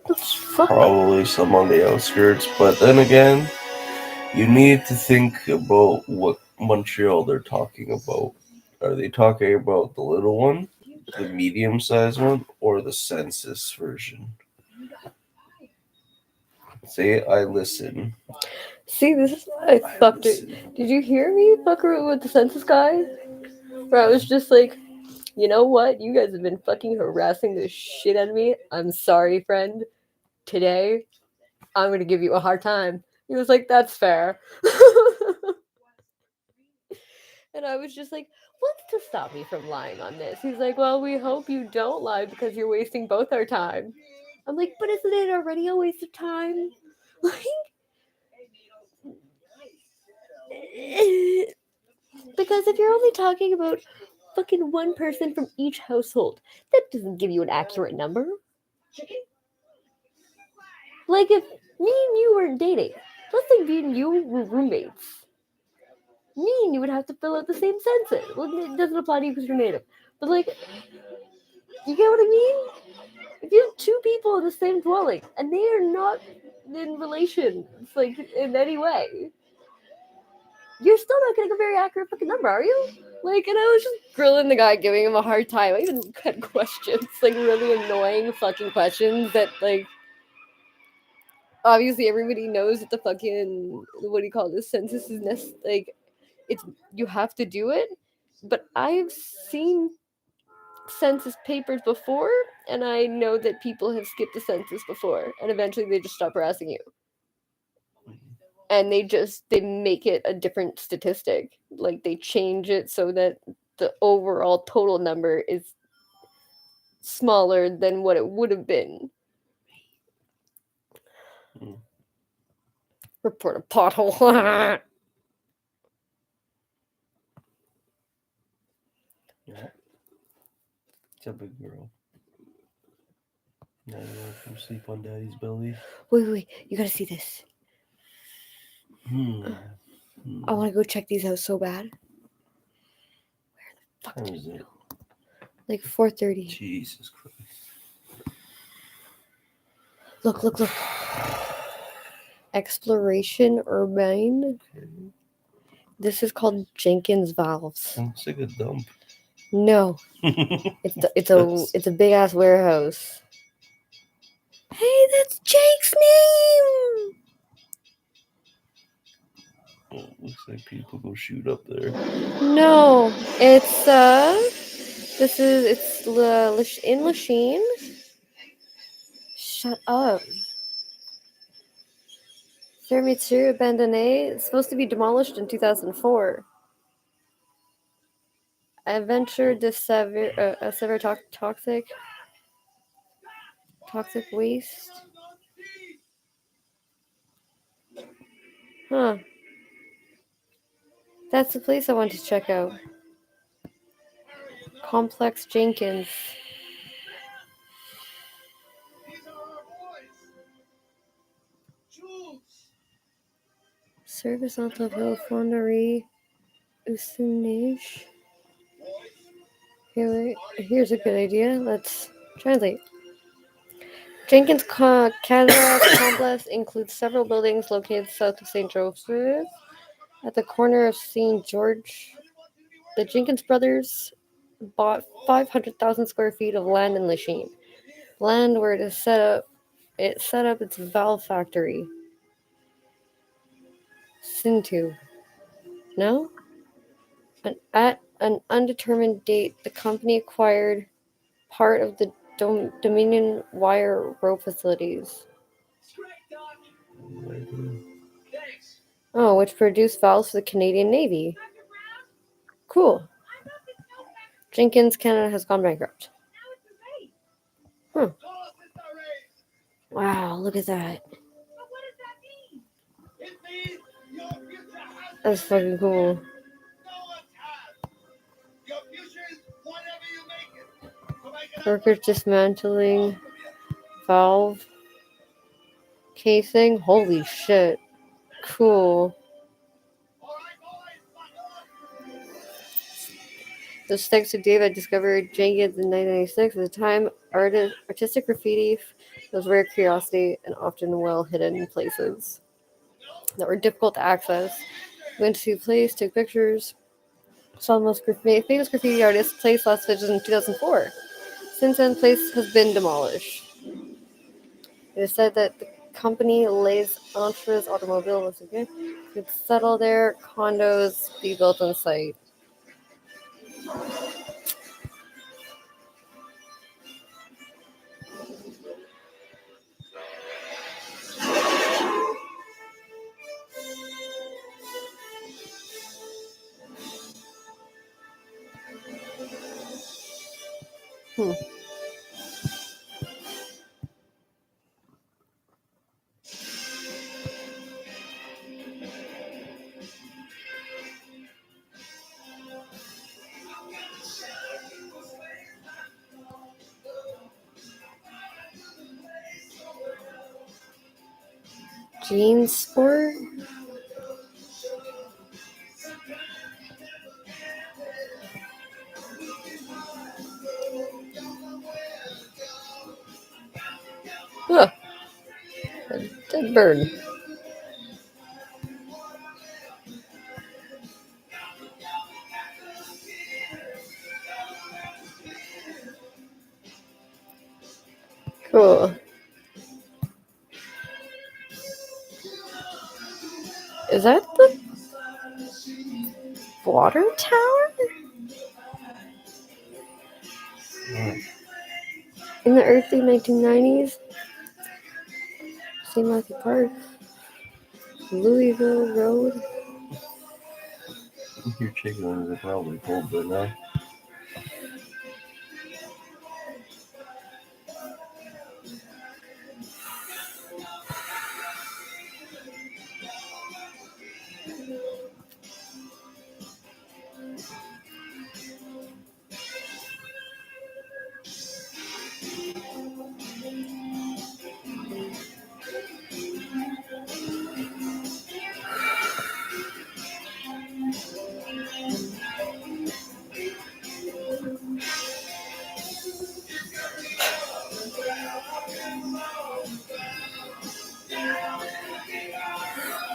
The fuck? Probably some on the outskirts, but then again, you need to think about what Montreal they're talking about. Are they talking about the little one, the medium-sized one, or the census version? Say I listen. See, this is I fucked it. Did you hear me fucker with the census guy? Where I was just like, you know what? You guys have been fucking harassing the shit out of me. I'm sorry, friend. Today, I'm gonna give you a hard time. He was like, that's fair. And I was just like, what's to stop me from lying on this? He's like, well, we hope you don't lie because you're wasting both our time. I'm like, but isn't it already a waste of time? Like, because if you're only talking about fucking one person from each household, that doesn't give you an accurate number. Like if me and you were dating, let's say me and you were roommates. Me and you would have to fill out the same census. Well, it doesn't apply to you because you're native. But like, you get what I mean? If you have two people in the same dwelling and they are not in relations, like in any way, you're still not getting a very accurate fucking number, are you? Like, and I was just grilling the guy, giving him a hard time. I even had questions, like really annoying fucking questions that, like, obviously everybody knows that the fucking, what do you call this, census is like, it's, you have to do it. But I've seen census papers before, and I know that people have skipped the census before, and eventually they just stop harassing you. And they make it a different statistic. Like they change it so that the overall total number is smaller than what it would have been. Report a pothole. Yeah. It's a big girl. Now you want to sleep on daddy's belly? Wait, you gotta see this. I want to go check these out so bad. Where the fuck is it? Like 4:30. Jesus Christ. Look. Exploration Urbane. Okay. This is called Jenkins Valves. It's like a dump. No. It's a big ass warehouse. Hey, that's Jake's name. Oh, looks like people go shoot up there. No, it's in Lachine. Shut up. Fermeture abandonnée. It's supposed to be demolished in 2004. Adventure de severe toxic waste. Huh. That's the place I want to check out. Complex Jenkins. Service alto Fonderie Usunage. Here's a good idea. Let's translate. Jenkins Canada Complex includes several buildings located south of St. Joseph at the corner of St. George. The Jenkins brothers bought 500,000 square feet of land in Lachine. Land where it set up its valve factory. Sintu. No? At an undetermined date, the company acquired part of the Dominion wire rope facilities. Oh, which produced valves for the Canadian Navy. Cool. Jenkins Canada has gone bankrupt. Wow, look at that. That's fucking cool. Workers dismantling valve casing. Holy shit. Cool. This thanks to David discovered Jenkins in 1996. At the time, artistic graffiti was a rare curiosity and often well hidden in places that were difficult to access. We went to a place, took pictures, saw the most famous graffiti artist. Place last visited in 2004. Since then, the place has been demolished. It is said that the company lays Antras automobiles could settle there, condos be built on site. Jeans Sport? Huh. A dead bird. Cool. Is that the water tower? In the early 1990s? St. Matthew Park. Louisville Road. Your chickens are probably cold by now.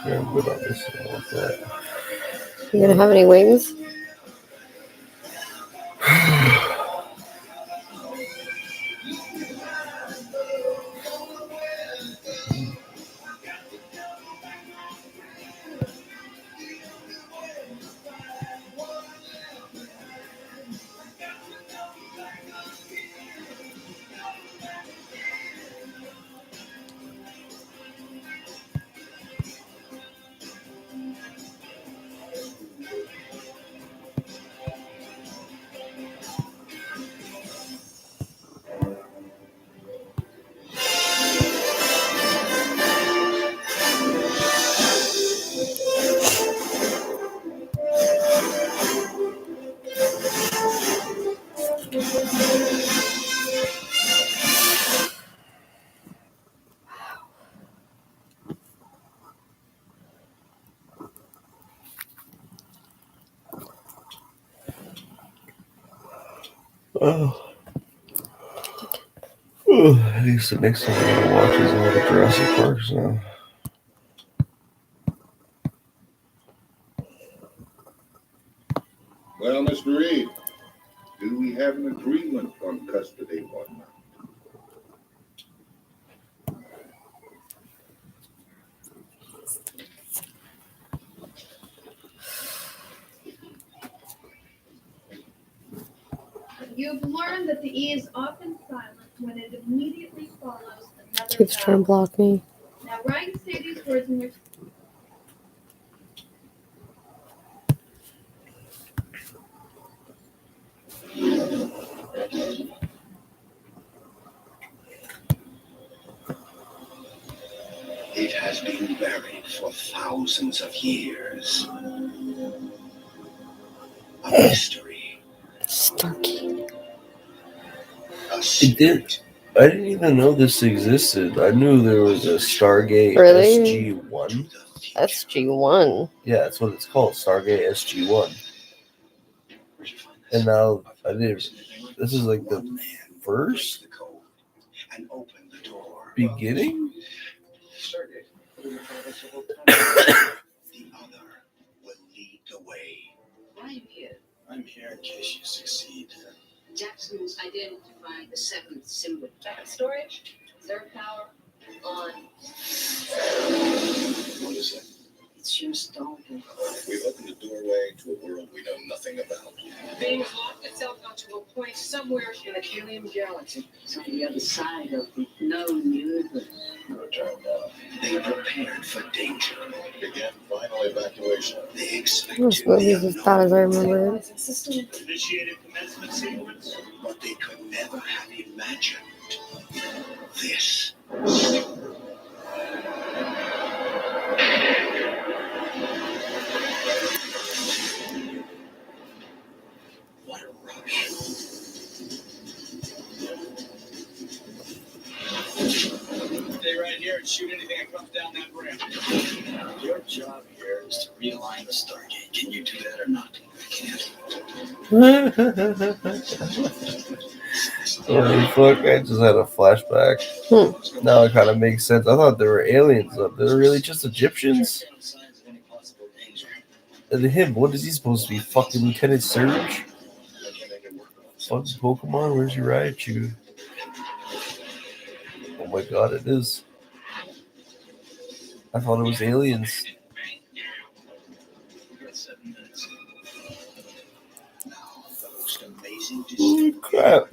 Yeah, I'm good on this one with that. You gonna have any wings? Oh. At least the next time I'm gonna watch is all the Jurassic Parks now. Well, Mr. Reed, do we have an agreement on custody or not? You've learned that the E is often silent when it immediately follows another Keeps trying to block me. Now, Ryan, say these words in which It has been buried for thousands of years. A mystery. Stargate. It did. I didn't even know this existed. I knew there was a Stargate Really? SG-1. SG-1. Yeah, that's what it's called, Stargate SG-1. And now I did. This is like the first beginning. I'm here. I'm here in case you succeed. Jackson's identifying the seventh symbol. Backup storage, reserve power, on. What is it? It's your stone. We've opened a doorway to a world we know nothing about. The being has locked itself onto a point somewhere in the helium galaxy. It's on the other side of the known universe. You're turned out. They prepared for danger. Began final evacuation. They expect This movie is as bad as I remember it. initiated commencement sequence. But they could never have imagined this. What a rush. Stay right here and shoot anything that comes down that ramp. Your job here is to realign the Stargate. Can you do that or not? Holy fuck, I just had a flashback. Now it kind of makes sense. I thought there were aliens up there. They're really just Egyptians. And him, what is he supposed to be? Fucking Lieutenant Surge? Fucking Pokemon, where's your Raichu? Oh my god, it is. I thought it was aliens. Holy crap.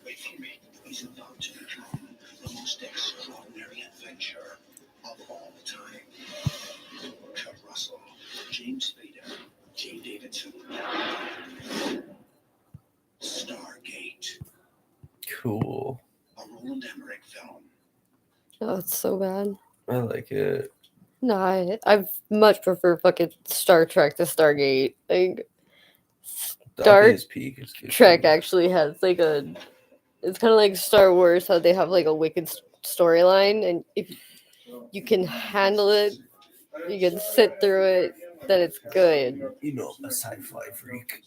Wait for me. He's about to become the most extraordinary adventure of all time. Kurt Russell, James Spader, Jay Davidson. Stargate. Cool. A Roland Emmerich film. Oh, it's so bad. I like it. No, I much prefer fucking Star Trek to Stargate. Like Star Dante's Peak is good. Trek actually has like a. It's kind of like Star Wars, how they have like a wicked storyline, and if you can handle it, you can sit through it, then it's good. You know, I'm a sci-fi freak.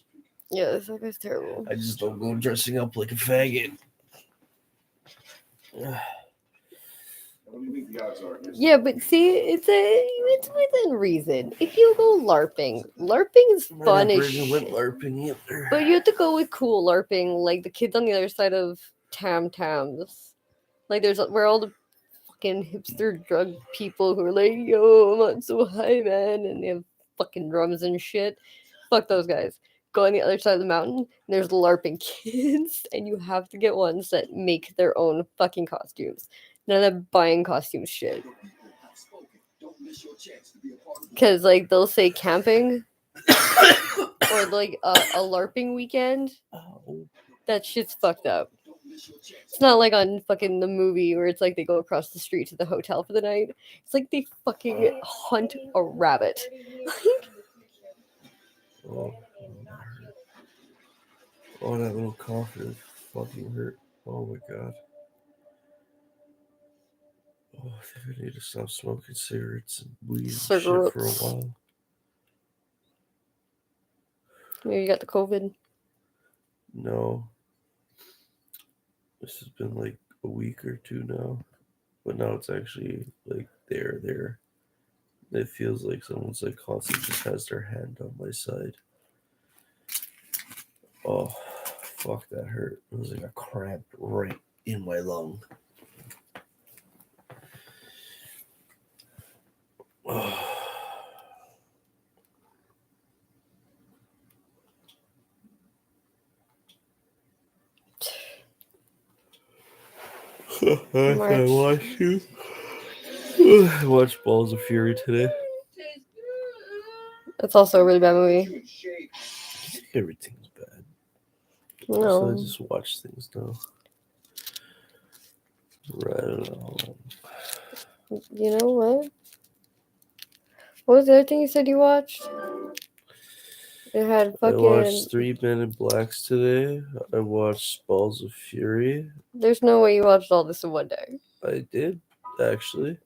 Yeah, this guy's terrible. I just don't go dressing up like a faggot. What do you think the odds are? Yeah, but see, it's within reason. If you go LARPing is fun as shit. Went LARPing either. But you have to go with cool LARPing, like the kids on the other side of Tam Tams. Like where all the fucking hipster drug people who are like, yo, I'm so high, man, and they have fucking drums and shit. Fuck those guys. Go on the other side of the mountain, and there's LARPing kids, and you have to get ones that make their own fucking costumes. None of that buying costume shit. Because, like, they'll say camping or, like, a LARPing weekend. That shit's fucked up. It's not like on fucking the movie where it's like they go across the street to the hotel for the night. It's like they fucking hunt a rabbit. Oh, that little cough is fucking hurt. Oh my god. Oh, I think I need to stop smoking cigarettes and weed and shit for a while. Maybe you got the COVID. No. This has been like a week or two now. But now it's actually like there. It feels like someone's like constantly just has their hand on my side. Oh, fuck, that hurt. It was like a cramp right in my lung. Oh. I watched Balls of Fury today. That's also a really bad movie. Everything's bad. No. So I just watch things now. Right on. You know what? What was the other thing you said you watched? It had I fucking. watched 3 Men in Blacks today. I watched Balls of Fury. There's no way you watched all this in one day. I did, actually.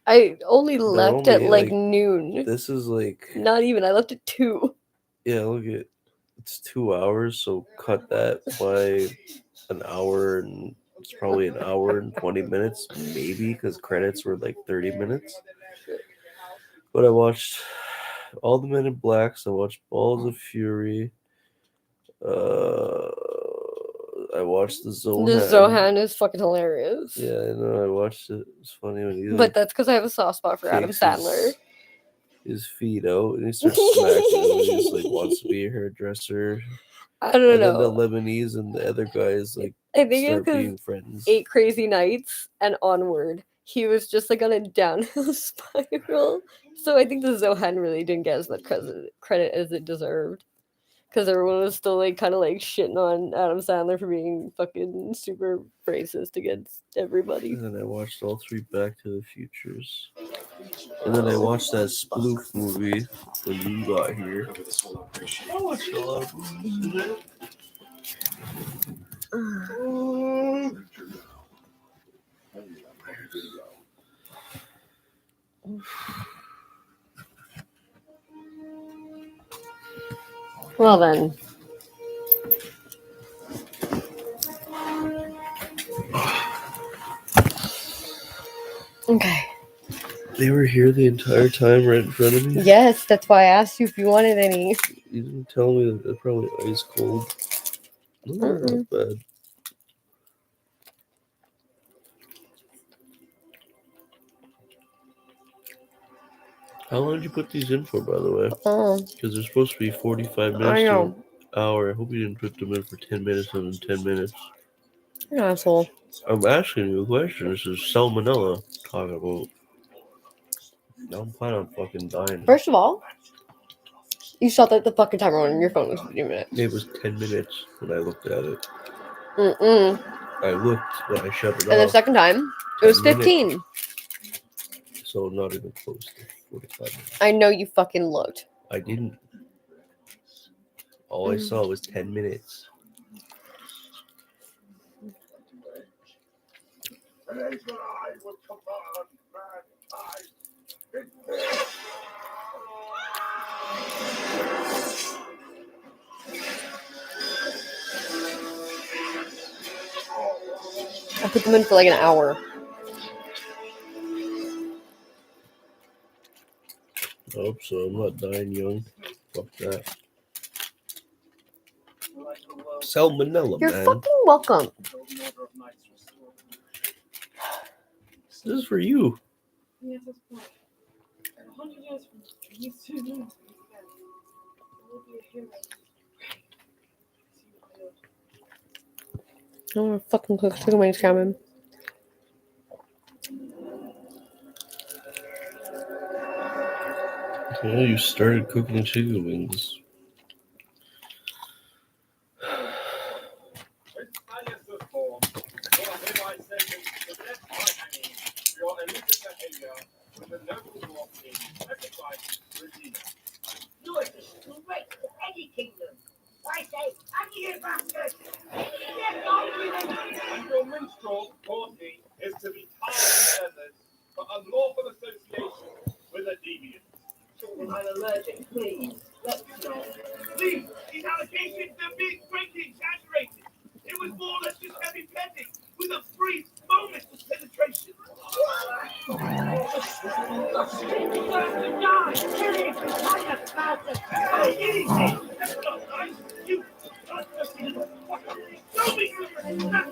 I only They're left only, at like noon. This is like. Not even. I left at 2. Yeah, look at. It's 2 hours, so cut that by an hour, and it's probably an hour and 20 minutes, maybe, because credits were like 30 minutes. But I watched all the Men in Blacks. I watched Balls of Fury. I watched the Zohan. The Zohan is fucking hilarious. Yeah, I know. I watched it. It's funny when he. But that's because I have a soft spot for Adam Sandler. His feet out, and he starts smacking him. He just like wants to be a hairdresser. I don't know. And then the Lebanese and the other guys like I think start it's being because friends. 8 Crazy Nights and Onward, he was just like on a downhill spiral. So I think the Zohan really didn't get as much credit as it deserved. Because everyone was still like kind of like shitting on Adam Sandler for being fucking super racist against everybody. And then I watched all 3 Back to the Futures. And then I watched that spoof movie when you got here. I watched a lot of movies today. Well then. Okay. They were here the entire time right in front of me? Yes, that's why I asked you if you wanted any. You didn't tell me that they're probably ice cold. No, not bad. How long did you put these in for, by the way? Oh. Because they're supposed to be 45 minutes I to know. an hour. I hope you didn't put them in for 10 minutes and then 10 minutes. You're an asshole. I'm asking you a question. This is salmonella talking about. Now I'm planning on fucking dying. First of all, you saw that the fucking timer on your phone was 15 minutes. It was 10 minutes when I looked at it. Mm-mm. I looked when I shut it off. And the second time, it was 10 15. minutes. So not even close to 45 minutes. I know you fucking looked. I didn't. All I saw was 10 minutes. I put them in for like an hour. I hope so. I'm not dying young. Fuck that. Salmonella, You're man. fucking welcome. This is for you. I don't want to fucking cook chicken wings, Cameron. Yeah, you started cooking chicken wings. And your minstrel, Courtney, is to be tarred and feathered for unlawful association with a deviant. I'm allergic, please. Let's not. Please, these allegations are being breaking, exaggerated.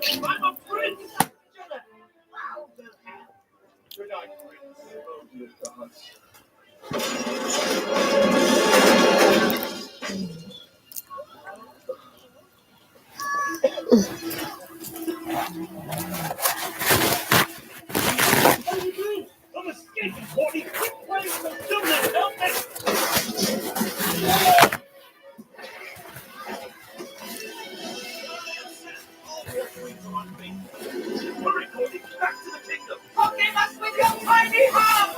I'm a prince! Wow, the hell? Good night, prince. Oh, dear gods. What are you doing? I'm escaping, Morty! Quit playing so dumb and help me! Hurry, Morty! Back to the kingdom! Okay, that's with your tiny arm!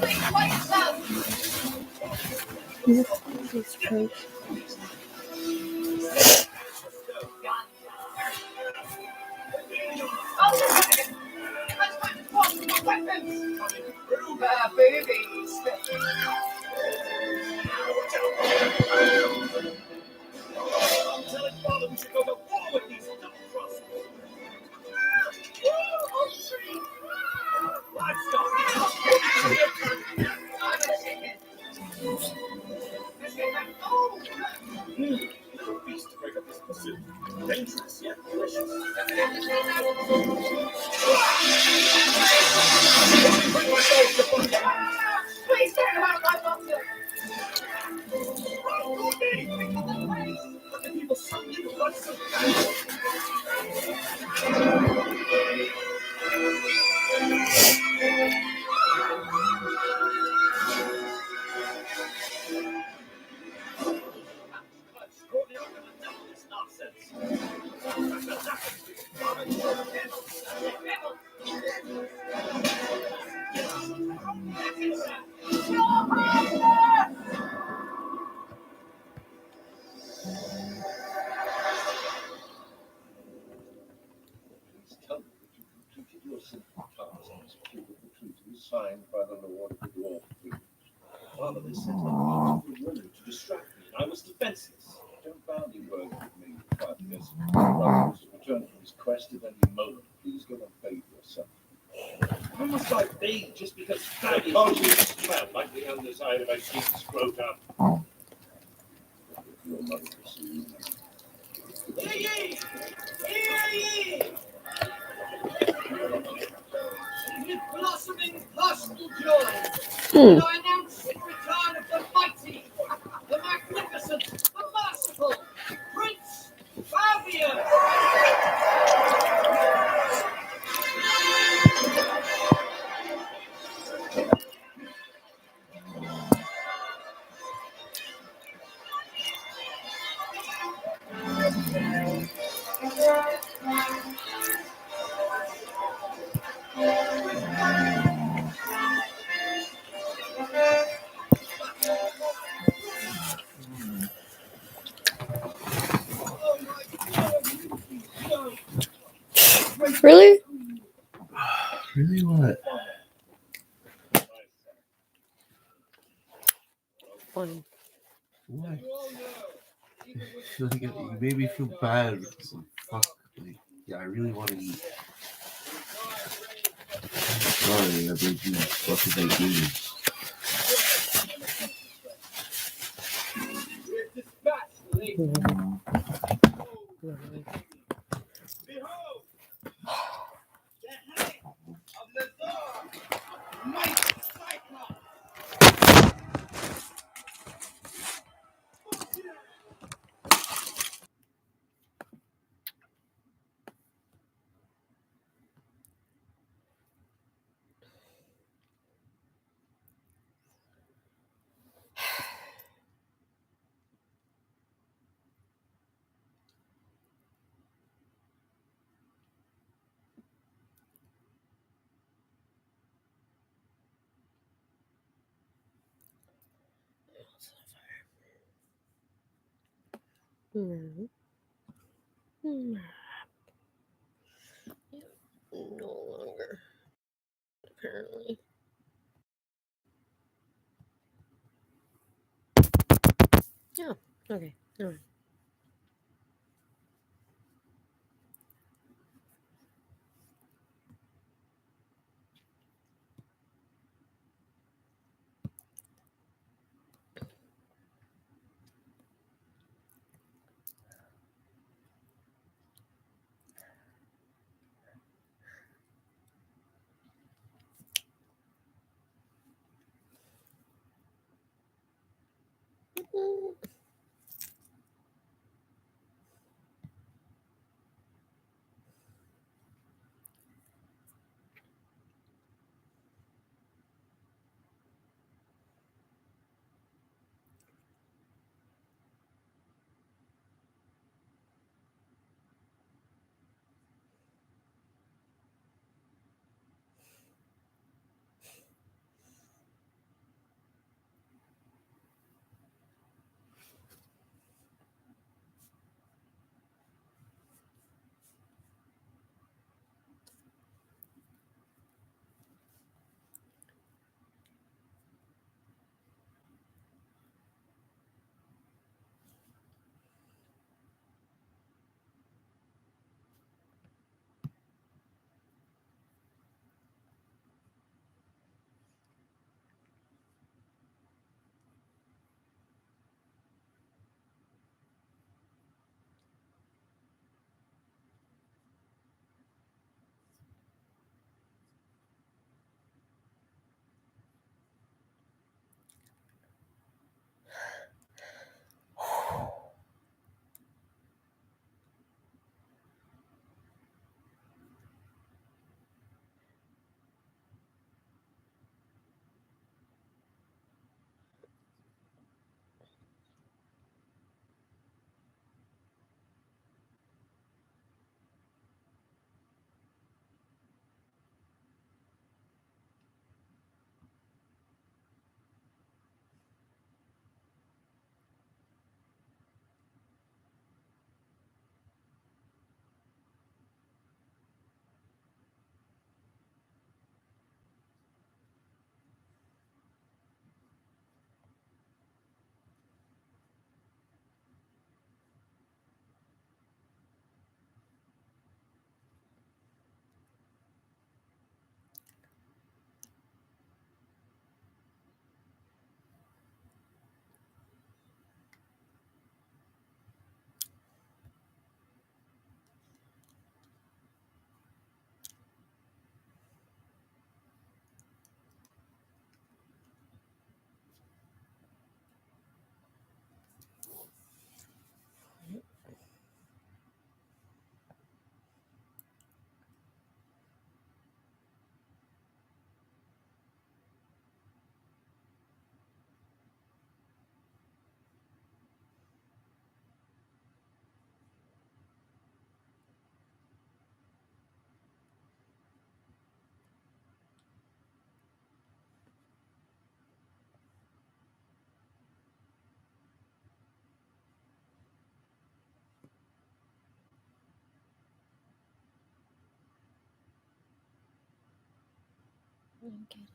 Please, wait yourself! Jesus Christ. I'm telling Father we should go to war with these double crosses. Little beast to break up this pursuit. Dangerous yet delicious. Please turn around my bunker! People suck you blood so Tell me that you completed your simple task and secured the treaty signed by the Lord of the Dwarf King. Father, they sent a beautiful woman to distract me, and I was defenseless. Don't bounty words with me, Claudius. Claudius has returned from his quest at any moment. Please go and bathe yourself. How must I be just because Claudius smelled like the underside of a sheep's scrotum? Your mother will see you. Hear ye! Hear ye! With blossoming personal joy, I announce the return of the mighty, the magnificent, the merciful Prince Fabian! Really? Really what? Funny. What? Like, you made me feel bad. Fuck. Like, yeah, I really want to eat. Sorry, I made you fucking ideas. No. No. No longer. Apparently. Yeah. Okay. All right. Okay.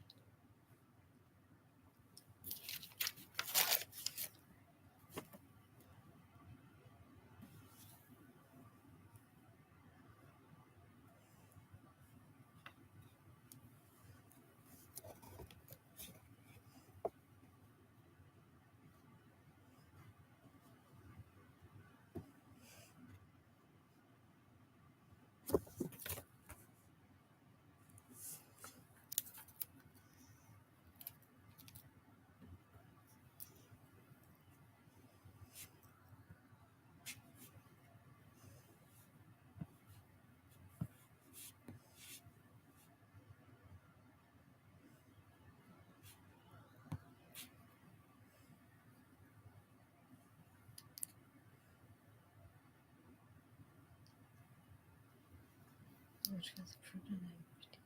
Which has proven it.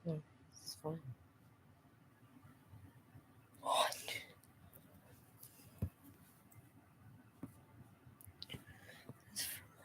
No, it's fine. What? It's Vermont.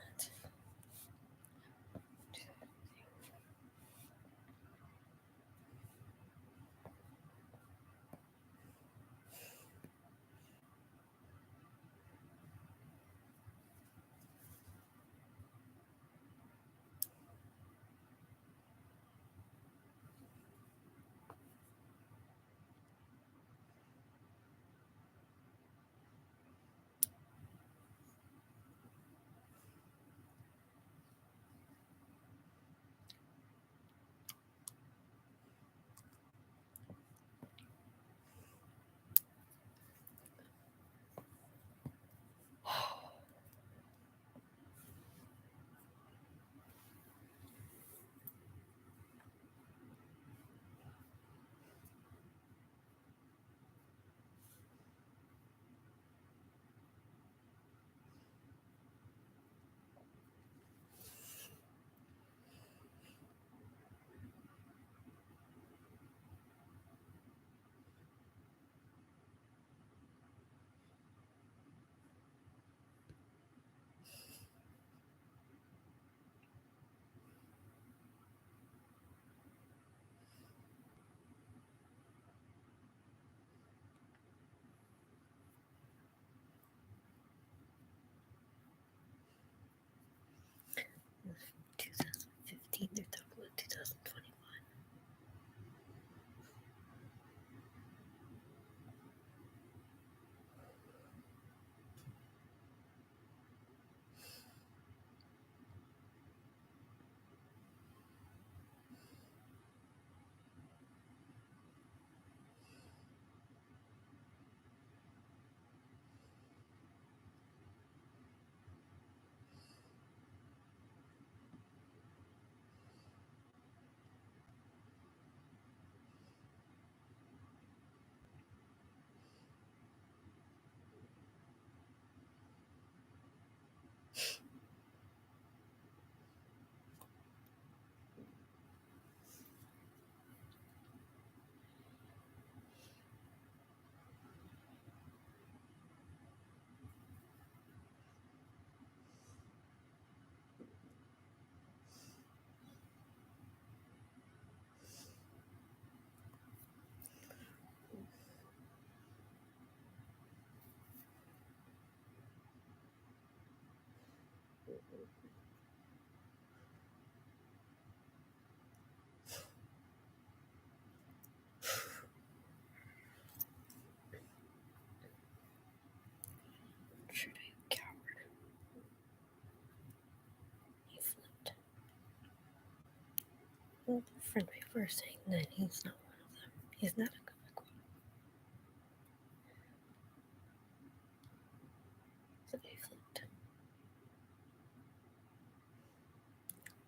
Shoot, you coward. He flipped. Well, friend people are saying that he's not one of them. He's not a comic book. So they flipped.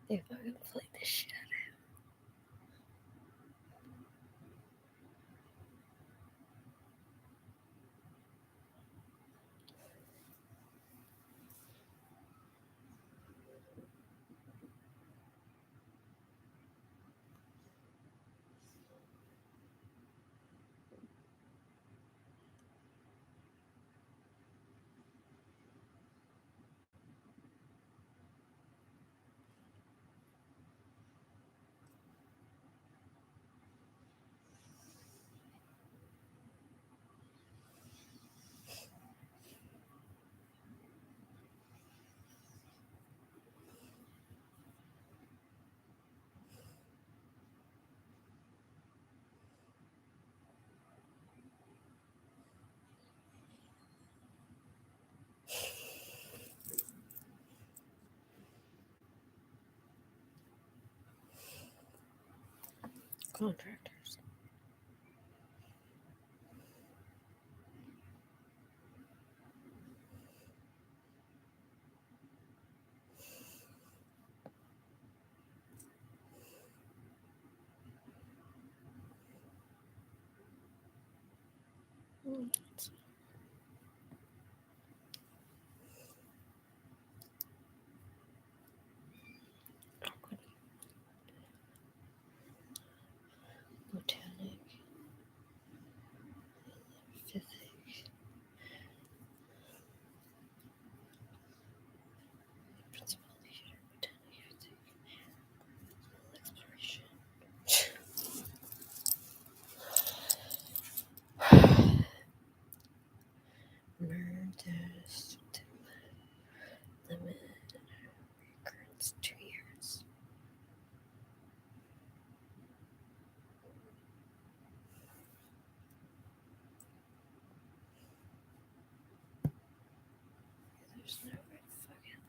They fucking played this shit out of him. Contractors. Botanic. Physics. Principal leader. Botanic. Physics. Exploration. Murders. Limit. Recurrence 2 years. There's no way to fucking.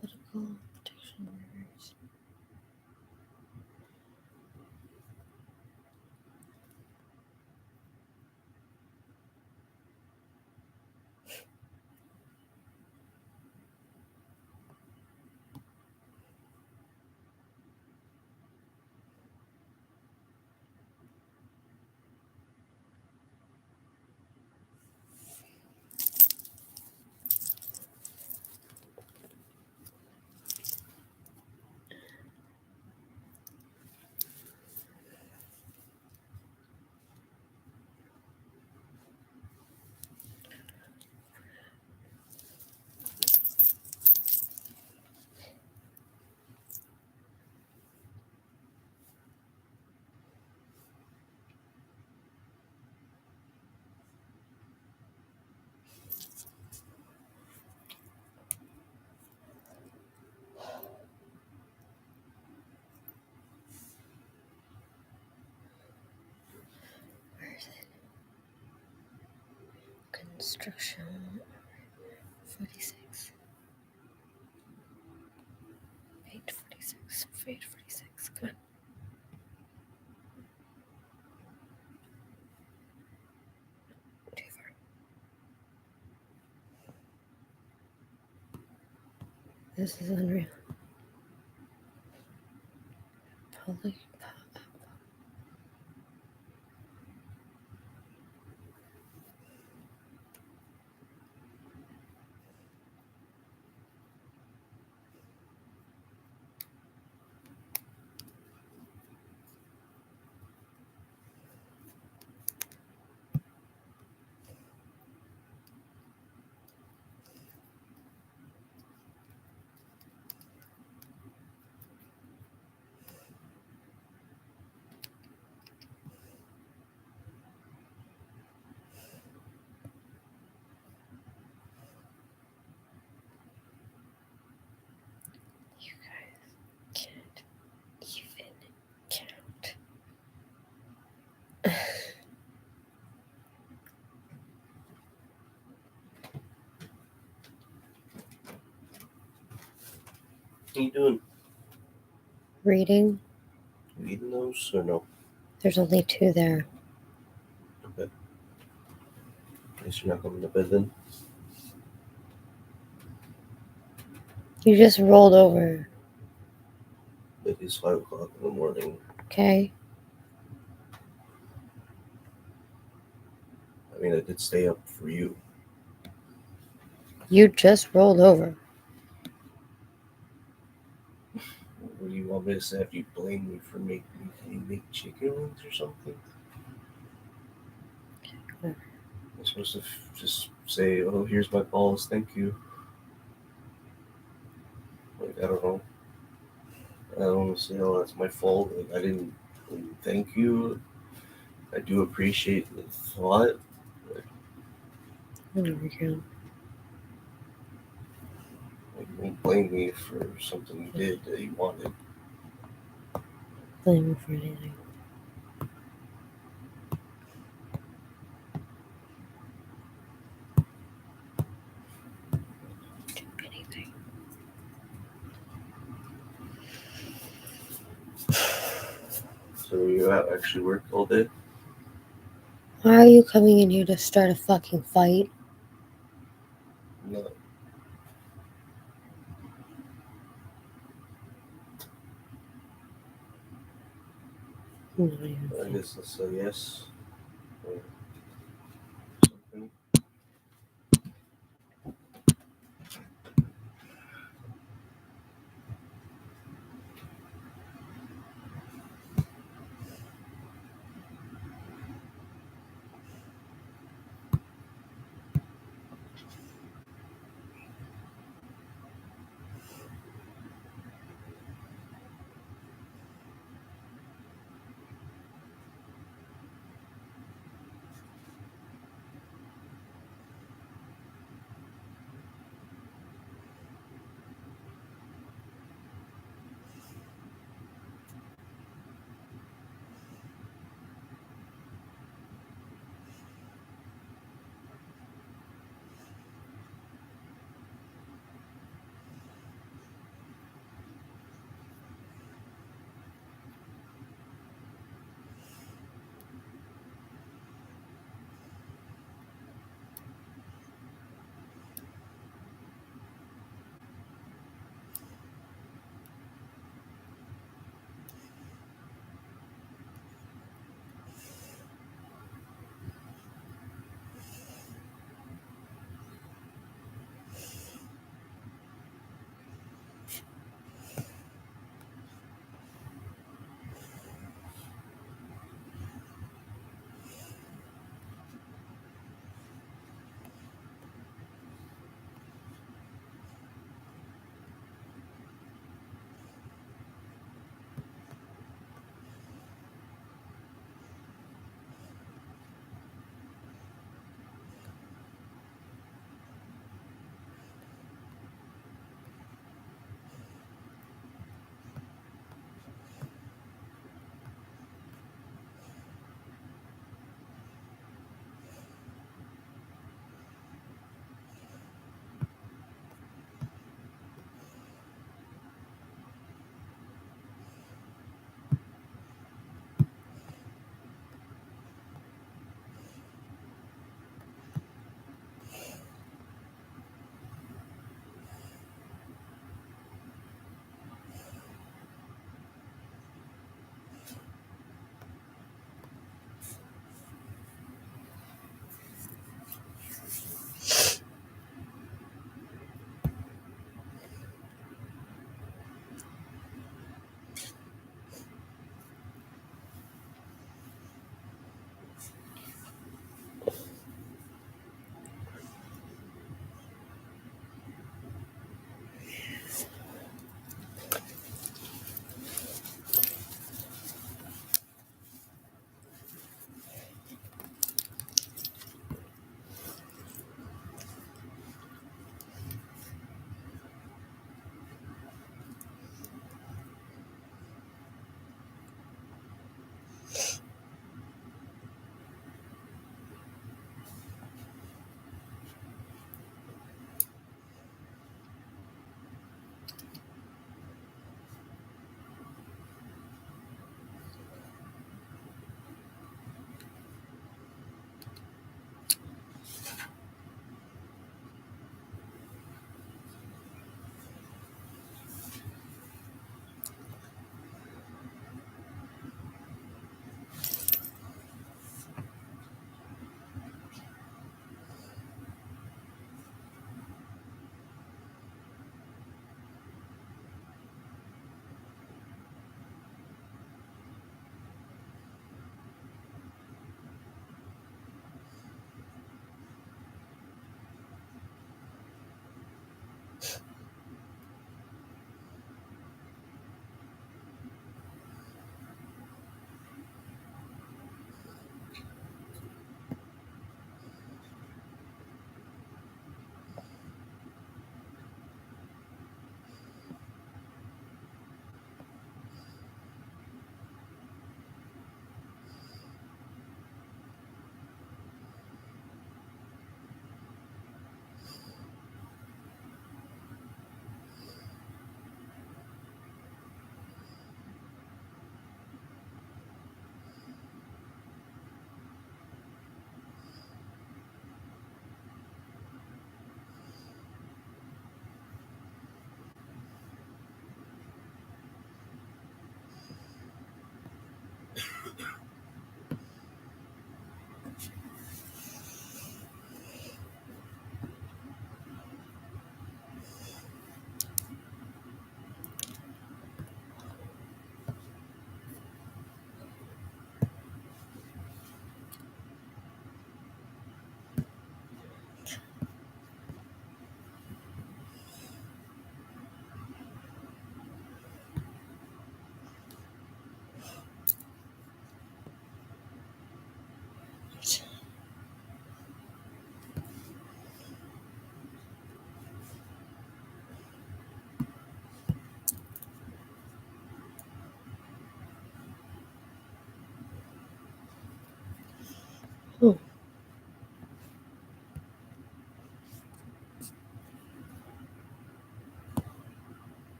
Political protection orders. Where is it? Construction. 46. Fate 46. Fate 46. Come on. Too far. This is unreal. Public. What are you doing? Reading. You eating those or no? There's only 2 there. Okay. Guess you're not coming to bed then? You just rolled over. It is 5 o'clock in the morning. Okay. I mean, I did stay up for you. You just rolled over. What do you want me to say? If you blame me for making you make chicken wings or something? I'm supposed to just say, oh, here's my balls, thank you. Like, I don't know. I don't want to say, oh, that's my fault. Like, I didn't thank you. I do appreciate the thought. Whatever, Karen. Like, you won't blame me for something you did that you wanted. Blame me for anything. Anything. So you actually worked all day? Why are you coming in here to start a fucking fight? No. I guess I'll say yes. Or something.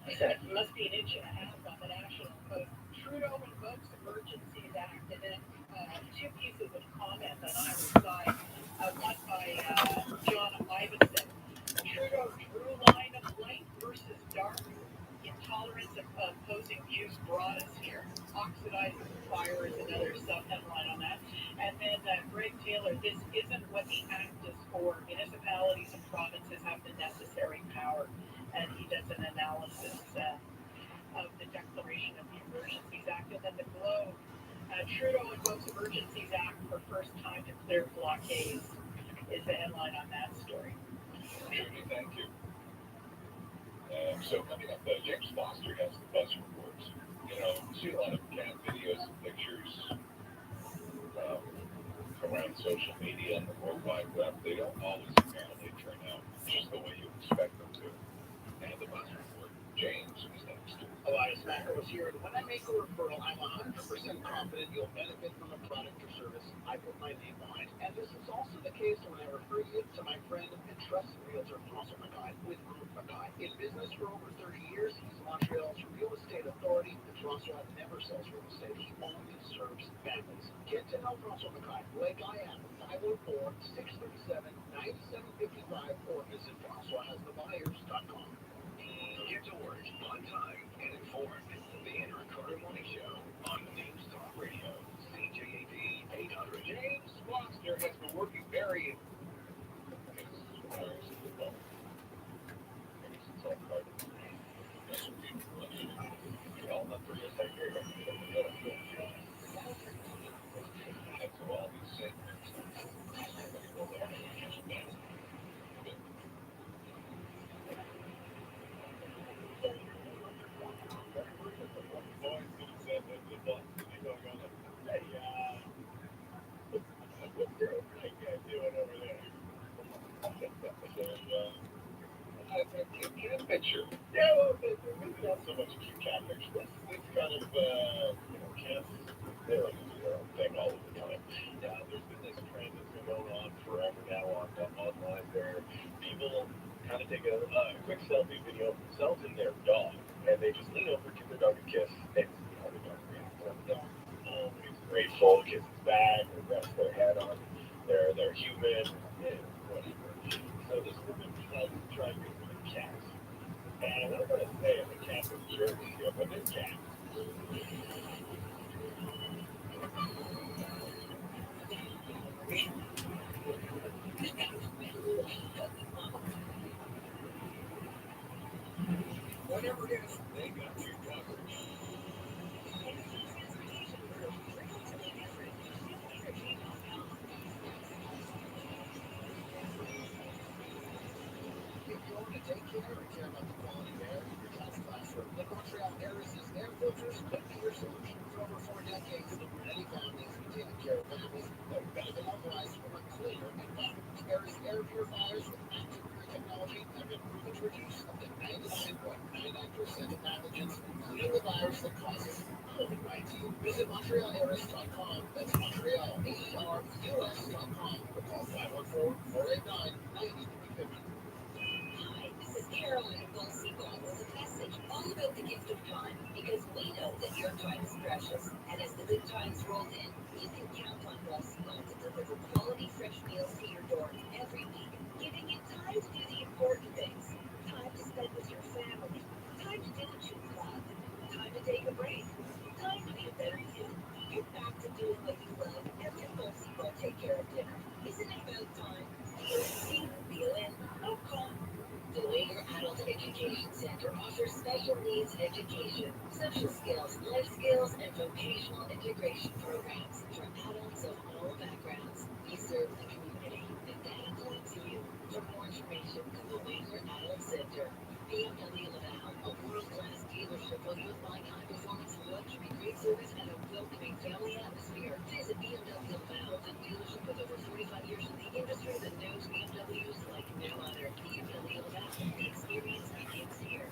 Must be an inch and a half on the National Post. Trudeau invokes Emergencies Act, and then two pieces of comment on either side. One by John Iveson. Trudeau drew line of light versus dark. Intolerance of opposing views brought us here. Oxidizing fire is another sub-headline on that. And then Greg Taylor, this isn't what the act is for. Municipalities and provinces have the necessary power. And he does an analysis of the declaration of the Emergencies Act. And then the Globe, Trudeau invokes Emergencies Act for first time to clear blockades is the headline on that story. Trudy, thank you. So coming up, James Foster has the bus reports. You know, we see a lot of cat videos and pictures around social media and the World Wide Web. They don't always apparently turn out just the way you expect them to. And the bus report, James is next. Elias Macker was here. When I make a referral, I'm 100% confident you'll benefit from a product or service I put my name behind. And this is also the case when I refer you to my friend and trusted realtor, François Mackay, with Group Mackay. In business for over 30 years, he's Montreal's real estate authority, and François never sells real estate. He only serves families. Get to know François Mackay, like I am, 504-637-9755, or visit FrancoisHasTheBuyers.com. Get to work on time and informed. The Andrew Carter Morning Show on News Talk Radio, CJAD 800. James Foster has been working very Cat picture. Yeah, well, maybe not so much a cute cat picture. It's kind of, cats, they're like their own thing all of the time. There's been this trend that's been going on forever now online where people kind of take a quick selfie video of themselves and their dog, and they just lean over, give their dog a kiss, and the dog reacts on the dog. He's grateful, kisses back, or rests their head on their human, and whatever. So this woman tried to get rid of cats. And I'm going to say I'm a cat with Jersey here, but this cat. whatever it is, they got you covered. If you want to take care and care about the quality of air in your house classroom, the Montreal Air Filters could be your solution. For over 4 decades, many families have taken care of families that would benefit otherwise from a cleaner environment. Air's air purifiers with active pure technology have been proven to reduce up to 99.99% of pathogens, including the virus that causes COVID-19. Visit MontrealAirus.com. That's Montreal, AERUS.com. Or call 514-489-9350. This is Carolyn of Bull Seagull with a message all about the gift of time, because we know that your time is precious, and as the good times roll in, you can count on Bull Seagull to deliver quality fresh meals to your door every week, giving you time to do the important things, time to spend with your family, time to do what you love, time to take a break, time to be a better you. Get back to doing what you love and let Bull Seagull take care of dinner. Isn't it about time? BOC-BON.com. The Later Adult Education Center offers special needs education, social skills, life skills, and vocational integration programs for adults of all backgrounds. We serve the community, and that includes you. For more information, go to Later Adult Center. BMW Laval, a world-class dealership filled with like high-performance luxury, great service, and a welcoming family atmosphere. Visit BMW Laval, a dealership with over 45 years in the industry that knows BMWs like no other. BMW Laval, the experience begins here.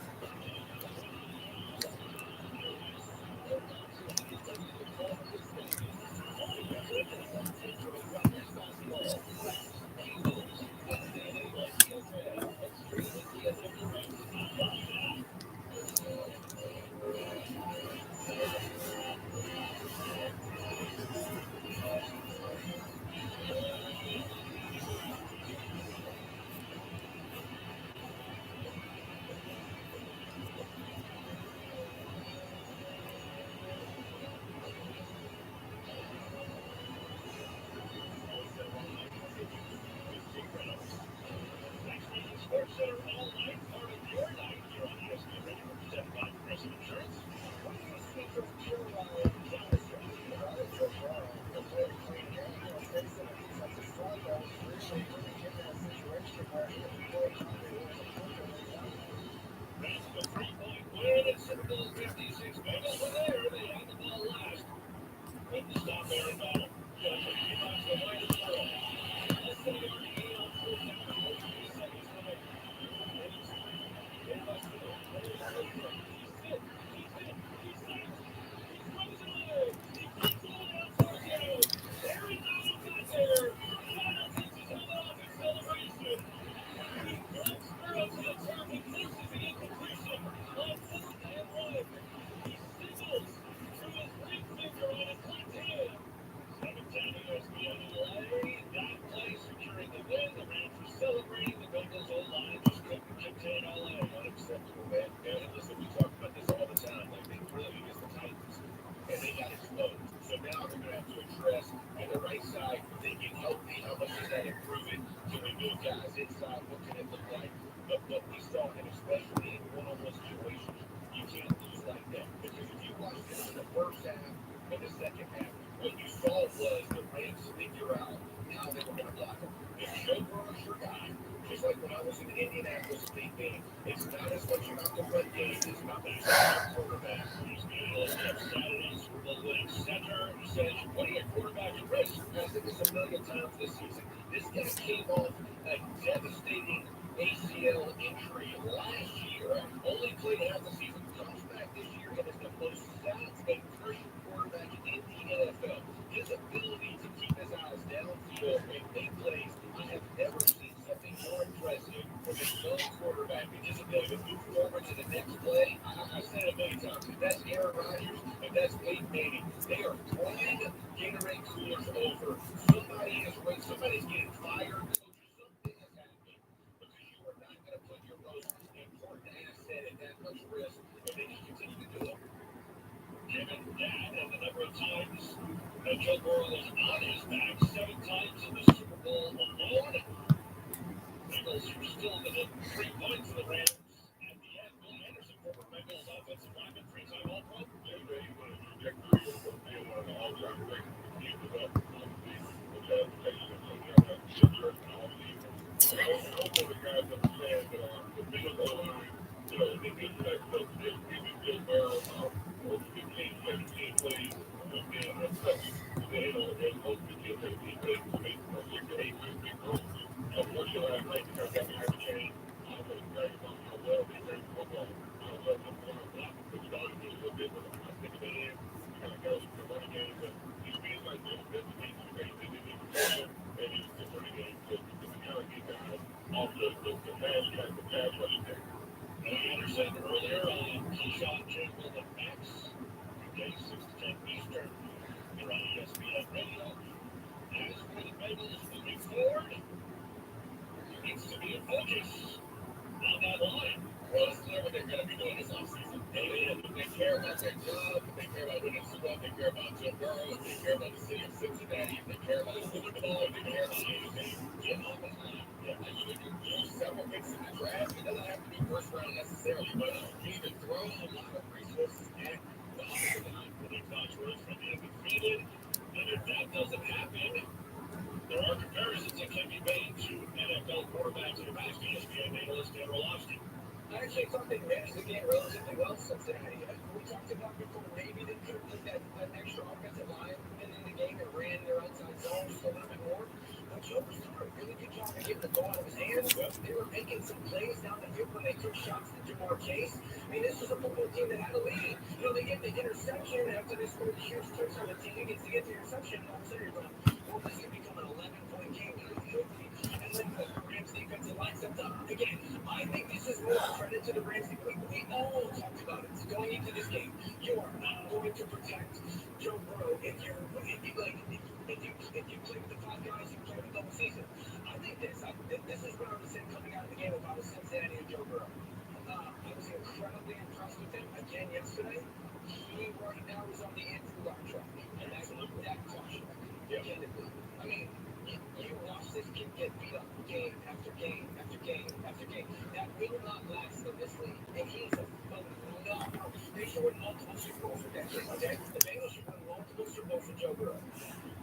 Okay? The Bengals should win multiple Super Bowls for Joe Burrow.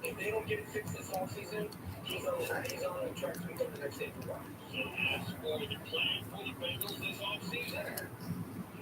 If they don't get it fixed this offseason, he's on the track to become the next Andrew Luck. So that's for the plan for the Bengals this offseason.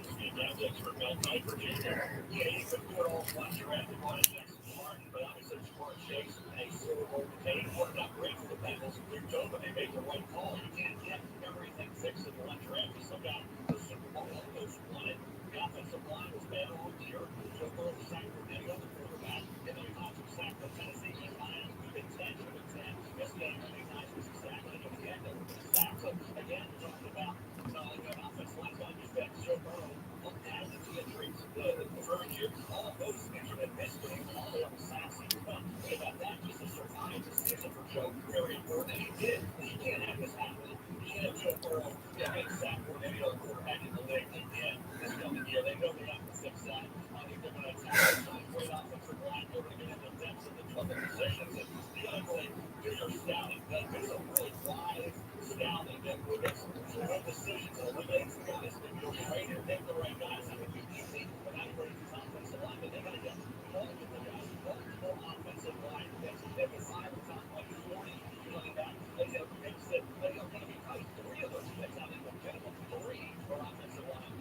Fantastic for Mel Kiper Jr. Yeah, he could do it all flat direct and wanted Jackson Martin, but obviously Jamar Chase and a Super Bowl containing worked out great for the Bengals. They're done, but they made the right call. You can't get everything fixed in the one direct. You still got the Super Bowl. Those won it. The offensive line was bad all year. Joe Burrow was sacked for any other quarterback. And then he also sacked the Tennessee Lions. Big 10 to the 10. This game recognized this exactly at the end of the sack. So again, we're talking about an offensive line on defense. Joe Burrow looked at the injuries the first year. All of those injured and missed games, all the way up to sacks. But what about that? Just to survive the season for Joe, very important. And he did. He can't have this happen. He can't have Joe Burrow get sacked for any other quarterback in the league. They did this coming year. They know they have to fix that. I think they're going to attack some great offensive line. They're going to get into the depths of the 12 positions. And the other thing, they're scouting. It's a really wide scouting that makes some good decisions and eliminates guys that you're trying to take the right guys. I mean, easy evaluating these offensive line, but they got to get multiple guys, multiple offensive line. That's 55 and top like 40 running back. They have picks that they are going to be cutting 3 of those picks out of the minimum 3 for offensive line.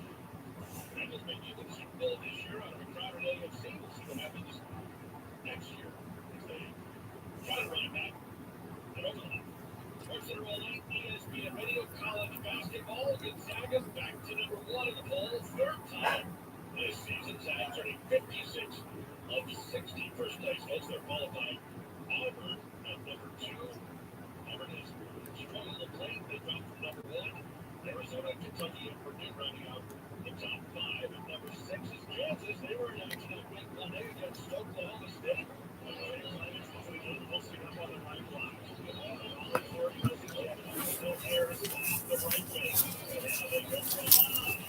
That just made you look Super Bowl this year out of a crowded AFC. We'll see what happens next year. If they try to run it back. I don't know. Sports Center all night, ESPN Radio, college basketball. Gonzaga back to number 1 in the poll, 3rd time this season. Zags earning 56 of 60 first place votes. They're followed by Auburn at number 2. Auburn has struggled to play. They dropped from number 1. Arizona, Kentucky, and Purdue rounding out the top 5. And number 6 is Kansas. They were in action on Week 1 against Oklahoma State. We'll see them on the right block. Harris off the right wing. And now they go for the line.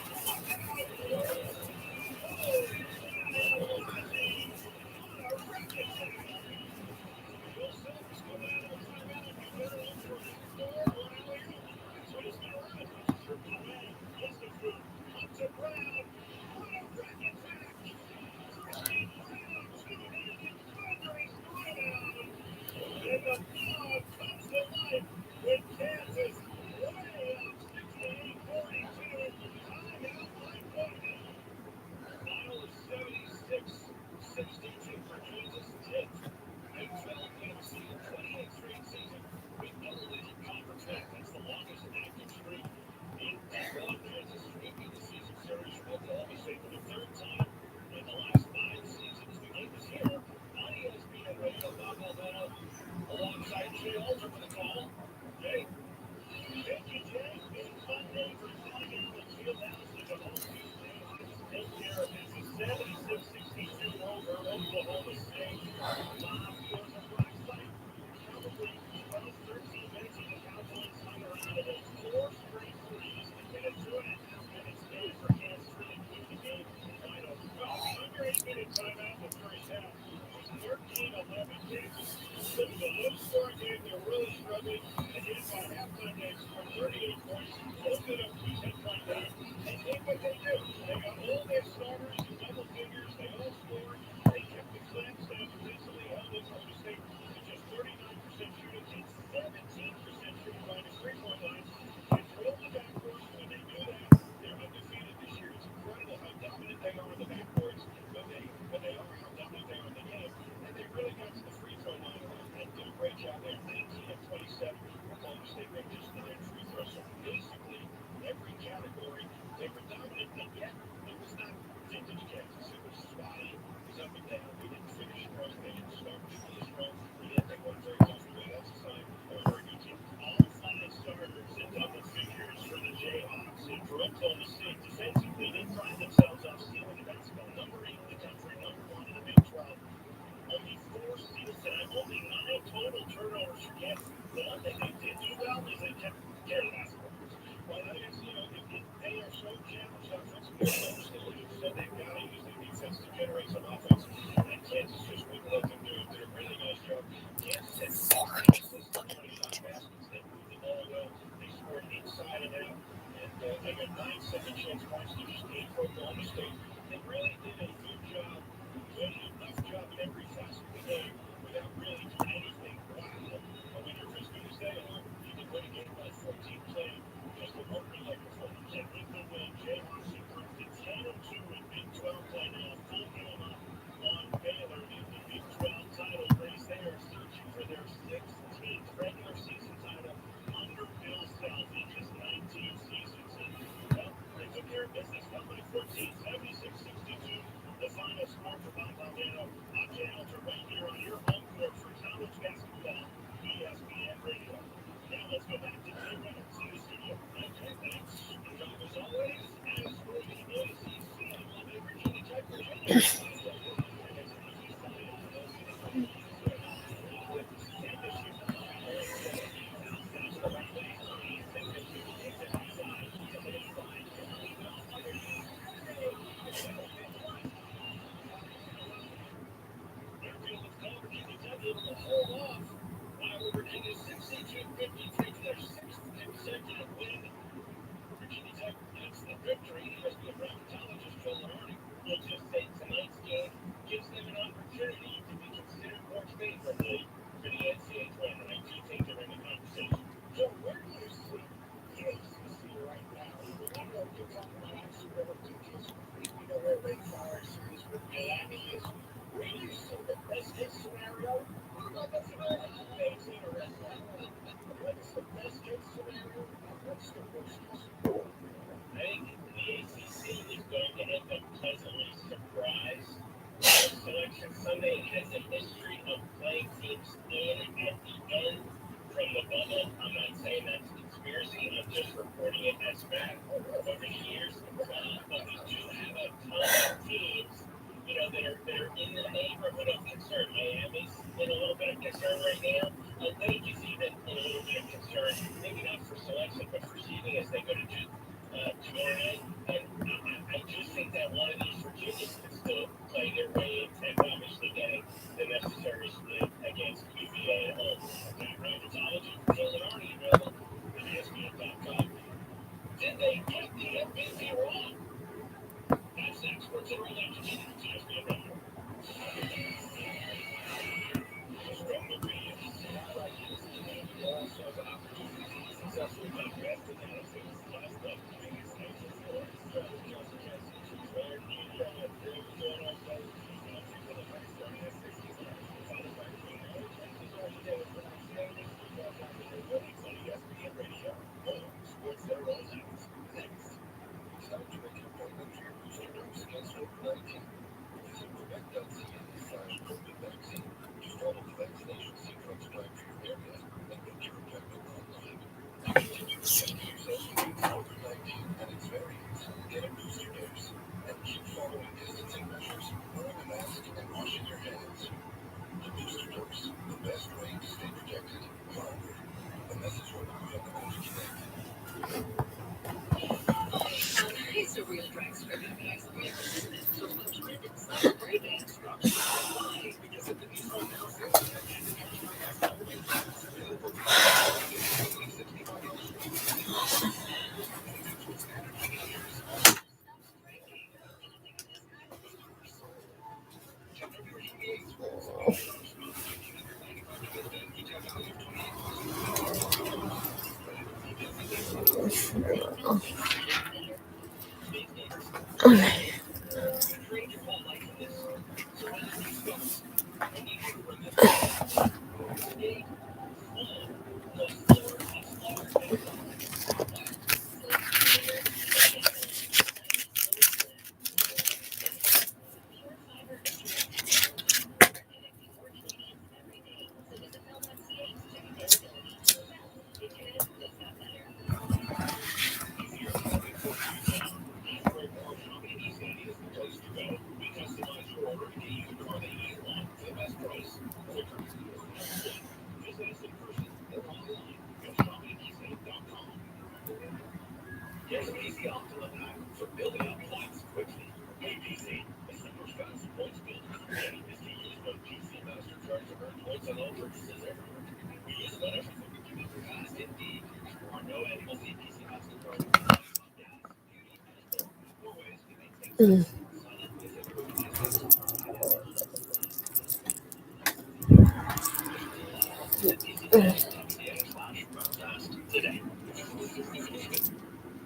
With Kansas way up 68-42. Final is 76-62 for Kansas. 10th Big 12 NFC in 28 straight season with double-digit conference wins. That's the longest active streak in Big 1. Kansas sweeping the season series from Oklahoma State for the 3rd time in the last 5 seasons. The game is here on ESPN Radio. Bob Albano alongside Jay Alter for the call. Jay. Thank you, Jay. It's Sunday for Sunday. Let's see what happens to the whole season. Take care of business. 76-62 over Oklahoma State. Bob, there's a bright side. Probably 12, 13 minutes in the Cowboys hung around at 4 straight threes to get a 2.5 minutes game for Kansas City to keep the game final. Under 8-minute timeout in the first half. 13-11 Kansas. This is a low-scoring game. They're really struggling. And yet by halftime, they scored 38 points. Opened up 2 10-point down. And did what they do. They got all their starters in double figures. They all scored. They kept the clamps down defensively. Held Oklahoma State to just 39% shooting and 17% shooting by the 3-point line. Control the backcourts. When they do that, they're undefeated this year. It's incredible how dominant they are in the backcourts. But they are how dominant they are in the game. And they really got to the free throw line and did a great job there. 19 of 27. Oklahoma State made just 9 free throws. So basically, every category, they were dominant. And yet, it was not vintage Kansas. It was spotty. It was up and down. They didn't finish strong. They didn't start really strong. And yet, they won very comfortably. That's a sign of a very good team. All 5 starters in double figures for the Jayhawks. And for Oklahoma State, defensively, they pride themselves off stealing the basketball. Number 8 in the country, number 1 in the Big 12. Only 4 steals tonight, only 9 total turnovers for Kansas. The one thing they did do well is they kept getting basketball. Well, that is, they are so challenged offensively. So they've got to use their defense to generate some offense. And Kansas just wouldn't let them do it. Did a really nice job. Kansas had 4 consistent 20-shot baskets. They moved the ball well. They scored inside and out. And they got 9 second chance points to just 8 for Oklahoma State. They really did a good job able to hold off Iowa Virginia 62-53 to their sixth consecutive win. Virginia Tech gets the victory. ESPN bracketologist Phil Lenardi will just say tonight's game gives them an opportunity to be considered more favorably for the NCAA tournament. Two teams are in the conversation. So where do you see the ACC right now? We know you're talking about actually where Duke is. We know where Ray Flowers is, where Miami is. Where do you see the best case scenario? What about the scenario that's interesting? What's the best case scenario? What's the worst case scenario? I think the ACC is going to end up pleasantly surprised. Selection Sunday has a history of playing teams in at the end from the bubble. I'm not saying that's a conspiracy. I'm just reporting it as fact over the years. But we do have a ton of teams, that are in the neighborhood of concern. Miami's in a little bit of concern right now. Lake is even in a little bit of concern, maybe not for selection, but for seeding as they go to tomorrow night. And I just think that one of these Virginians could still play their way into obviously getting the necessary split against UVA at home. Bracketology, Phil Lenardi, available at ESPN.com. Did they get the MVP wrong? That's experts in relationships.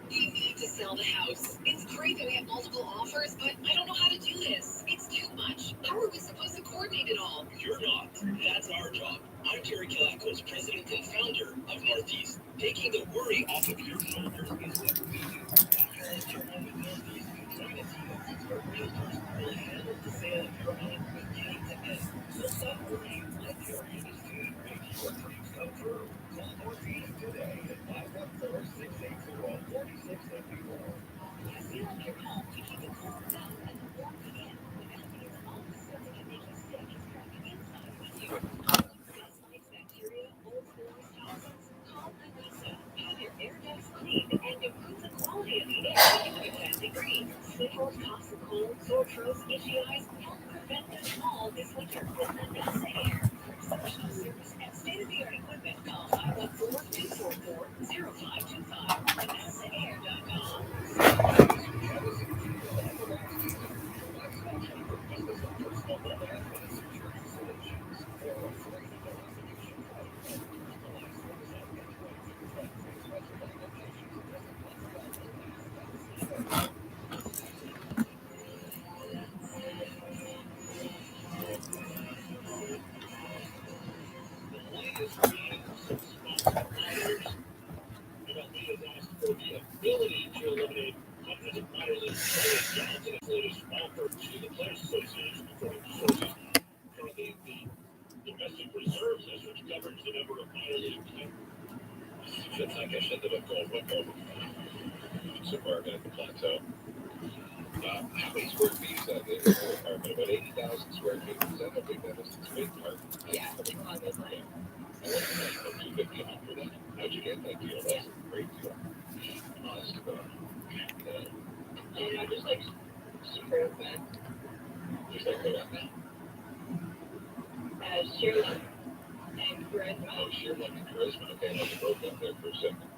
We need to sell the house. It's great that we have multiple offers, but I don't know how to do this. It's too much. How are we supposed to coordinate it all? You're not. That's our job. I'm Terry Kilakos, president and founder of Northeast. Taking the worry off of your shoulders is what we do. As your home in Northeast, join a team of expert realtors who will handle the sale of your home from beginning to end. So stop worrying. Let your industry make your dreams come true. Call Northeast today at 514-680-4674. Seal your home to keep it cool out and warm again without your home sweating and making stitches trapping inside with you. Dust mites, bacteria, mold spores, toxins. Call Anissa. Have your air ducts cleaned and improve the quality of the air with Fancy Breeze. Sniffles, coughs, and colds, sore throats, itchy eyes. Help prevent them all this winter with Anissa Air. MLB has asked for the ability to eliminate hundreds of minor league players. Johnson has latest offer to the Players Association, according to sources. Currently, the domestic reserves list, which governs the number of minor league players. It's like I said, the goal apartment at the plateau. How many square feet is that in the apartment? About 80,000 square feet. Is that how big that is? It's a big apartment. Yeah, something along those lines. I what's the price? About $250 for that. How'd you get that deal? That's a great deal. Honest to God. And I just like super open. Just like that. Shirley and Charisma. Oh, Shirley and Charisma. Okay, I just broke up there for a second.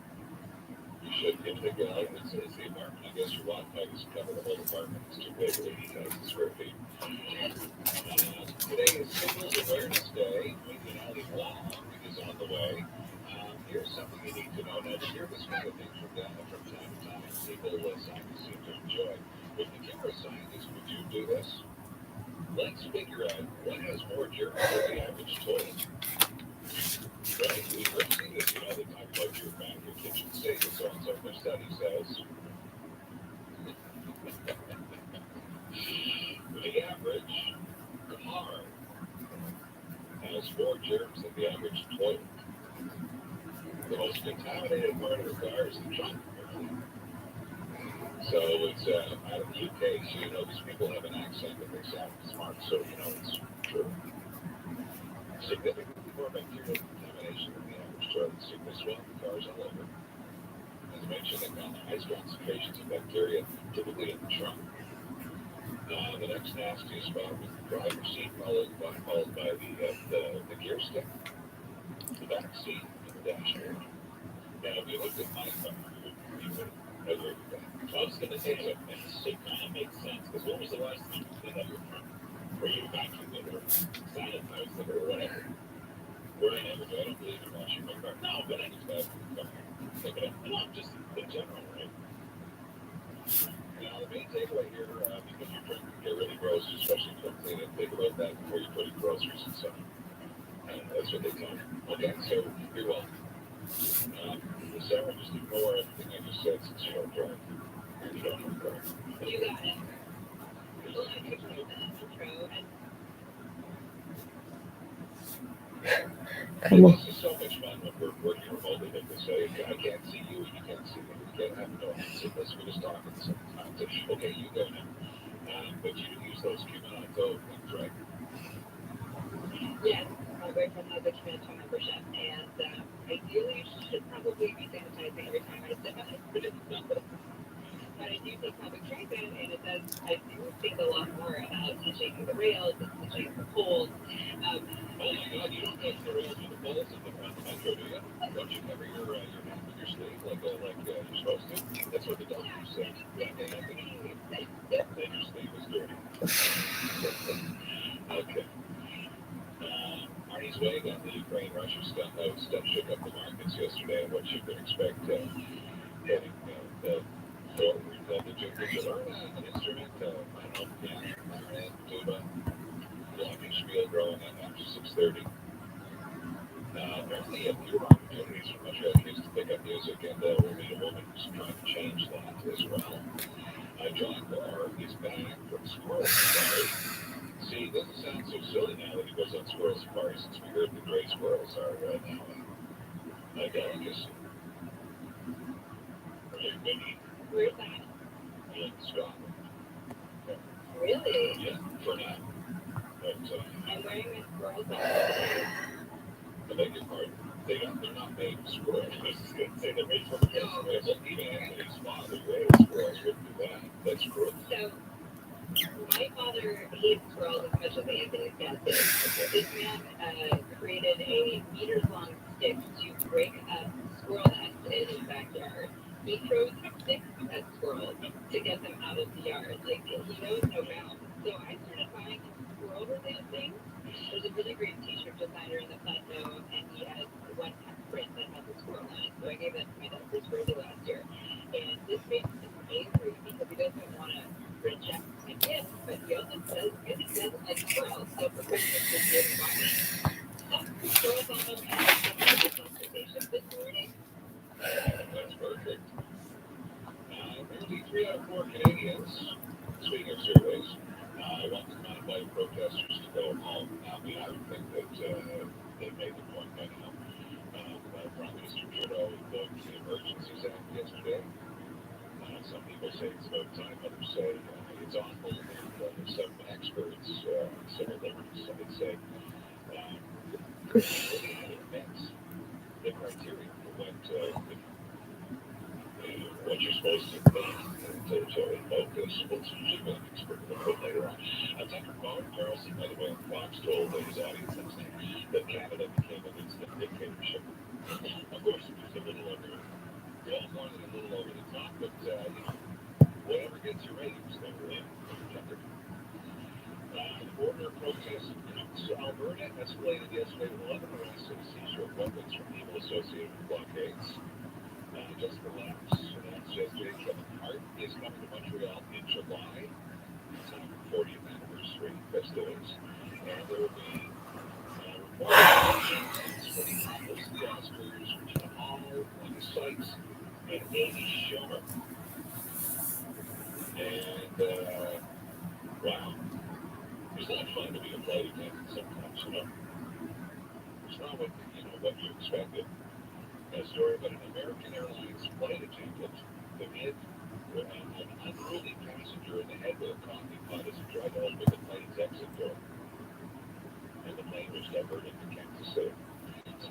You should give it a go. It's the apartment. I guess your Wi-Fi doesn't cover the whole apartment. It's too big, 80,000 square feet. Today is Singles Awareness Day. Megan Ali Wong is on the way. Here's something you need to know. Now, to hear this kind of thing from time to time, people scientists seem to enjoy. If the camera scientist, would you do this? Let's figure out what has more germs than the average toilet. Right? We've seen this, they talk about your back, your kitchen sink, and so on. So the study says the average car has more germs than the average toilet. The most contaminated part of the car is the trunk. So it's out of the UK, so these people have an accent that they sound smart, so it's true. Significantly more bacterial contamination than the average toilet seat. They swell the cars all over. As mentioned, they found the highest concentrations of bacteria typically in the trunk. The next nastiest spot was the driver's seat, followed by the gear stick, the back seat, and the dashboard. Now, if you looked at my car, you would agree with that. So I was going to say something, it kind of makes sense, because when was the last time you cleaned up your trunk? Or you vacuumed it, or sanitized it, or whatever? Where I never do, I don't believe in washing my car. No, but I just vacuum the car. Take it up. No, just in general, right? Now, the main takeaway here, because your trunk can get really gross, especially if you don't clean it, think about that before you put in groceries and stuff. And that's what they tell me. Okay, so you're welcome. Sarah, just ignore everything I just said since you don't drive. You don't have a car. You got it. Well, I could play the intro and Come on. This is so much fun when we're working remotely that they say, I can't see you and you can't see me. We can't have no hands in this. We just talk at the same time. So, okay, you go now. But you use those Q&A things, right? yes, my boyfriend has a Community membership, and ideally should probably be sanitizing every time I step out. But I do take public transit, and it does. I do think a lot more about touching the rails and touching the poles. Oh my God, you don't touch the rails and the poles around the metro, do you? Don't you cover your hand with your sleeve like you're supposed to? That's what the doctor said. Then your sleeve is dirty. Okay. Arnie's Way got the Ukraine-Russia stuff shook up the markets yesterday, and what you can expect heading forward. Did you learn an instrument? I don't know, piano, clarinet, tuba, glockenspiel growing up after 6:30. Apparently, a few opportunities for Mushrooms to pick up music, and we'll meet a woman who's trying to change that as well. John Moore is back from Squirrel Safari. See, it doesn't sound so silly now that he goes on Squirrel Safari since we heard the gray squirrels are now a delicacy. Really, Winnie. Where's that? In Scotland. Really? Yeah, for now. But, I'm wearing my squirrels on. I beg your pardon. They're not made for squirrels. I was just going to say they're made for squirrels. Even Anthony's father raised squirrels wouldn't do that. That's true. So, my father hates squirrels as much as Anthony's dad did. This man created a meters-long stick to break up squirrel nests in his backyard. He throws sticks at squirrels to get them out of the yard. Like, he knows no bounds. So I started buying squirrel-related things. There's a really great t-shirt designer in the Plateau, and he has one print that has a squirrel on it. So I gave that to my dad for his birthday last year. And this makes him angry because he doesn't want to reject my gift, but he also says he doesn't like squirrels. So for Christmas this year, he bought me stuffed That's perfect. Nearly 3 out of 4 Canadians, speaking of surveys, want the non-white protesters to go home. I mean, I would think that they made the point by now. Prime Minister Trudeau invoked the Emergencies Act yesterday. Some people say it's about time, others say it's awful, and some experts, civil liberties, I would say, really haven't met the criteria for what you're supposed to invoke this. We'll usually an expert a little bit later on. Tucker Carlson, by the way, on Fox told his audience last night that Canada became an instant dictatorship. Of course, it was a little over, well, more than a little over the top, but whatever gets your ratings, they win. Tucker. The border protests in Alberta escalated yesterday with 11 arrests and a seizure of weapons from people associated with blockades. Just for laughs, announced yesterday Kevin Hart is coming to Montreal in July. It's on 40th anniversary festivities. And there will be reports for the Oscars, Regina Hall, Wanda Sykes, and Amy Schumer. And, wow. It's not fun to be a flight attendant sometimes, It's not what you expected. A story about an American Airlines flight attendant who hit an unruly passenger in the head with a coffee pot as he tried to open the plane's exit door. And the plane was diverted to Kansas City. So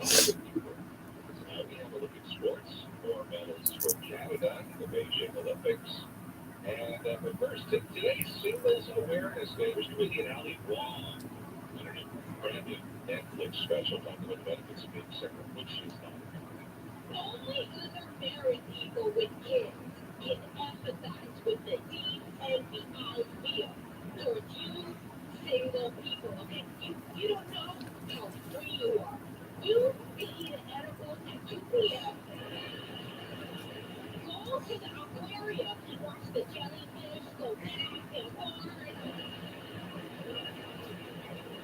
now we have a look at sports. More medals for Canada in the Beijing Olympics. And but first, today's Singles Awareness Day was tweeted Ali Wong on a brand new Netflix special talking about the benefits of being single, which is not. Only other married people with kids can empathize with the deep envy I feel towards you single people. Okay, you don't know how free you are. You can eat an edible at 2 p.m. Go to the aquarium and watch the jellyfish go back and forth.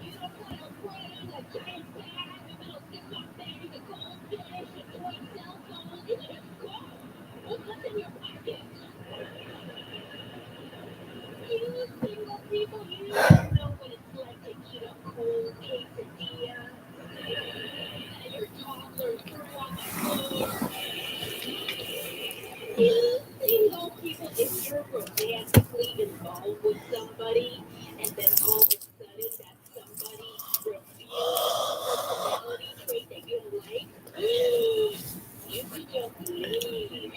You don't want to bring a giant bag with a little zip-up bag of goldfish and toy cell phones and just go. What's in your pocket? You single people, you don't know what it's like to eat a cold quesadilla and your toddler threw on the floor. You single people, if you're romantically involved with somebody and then all of a sudden that somebody reveals a personality trait that you don't like, you could just leave.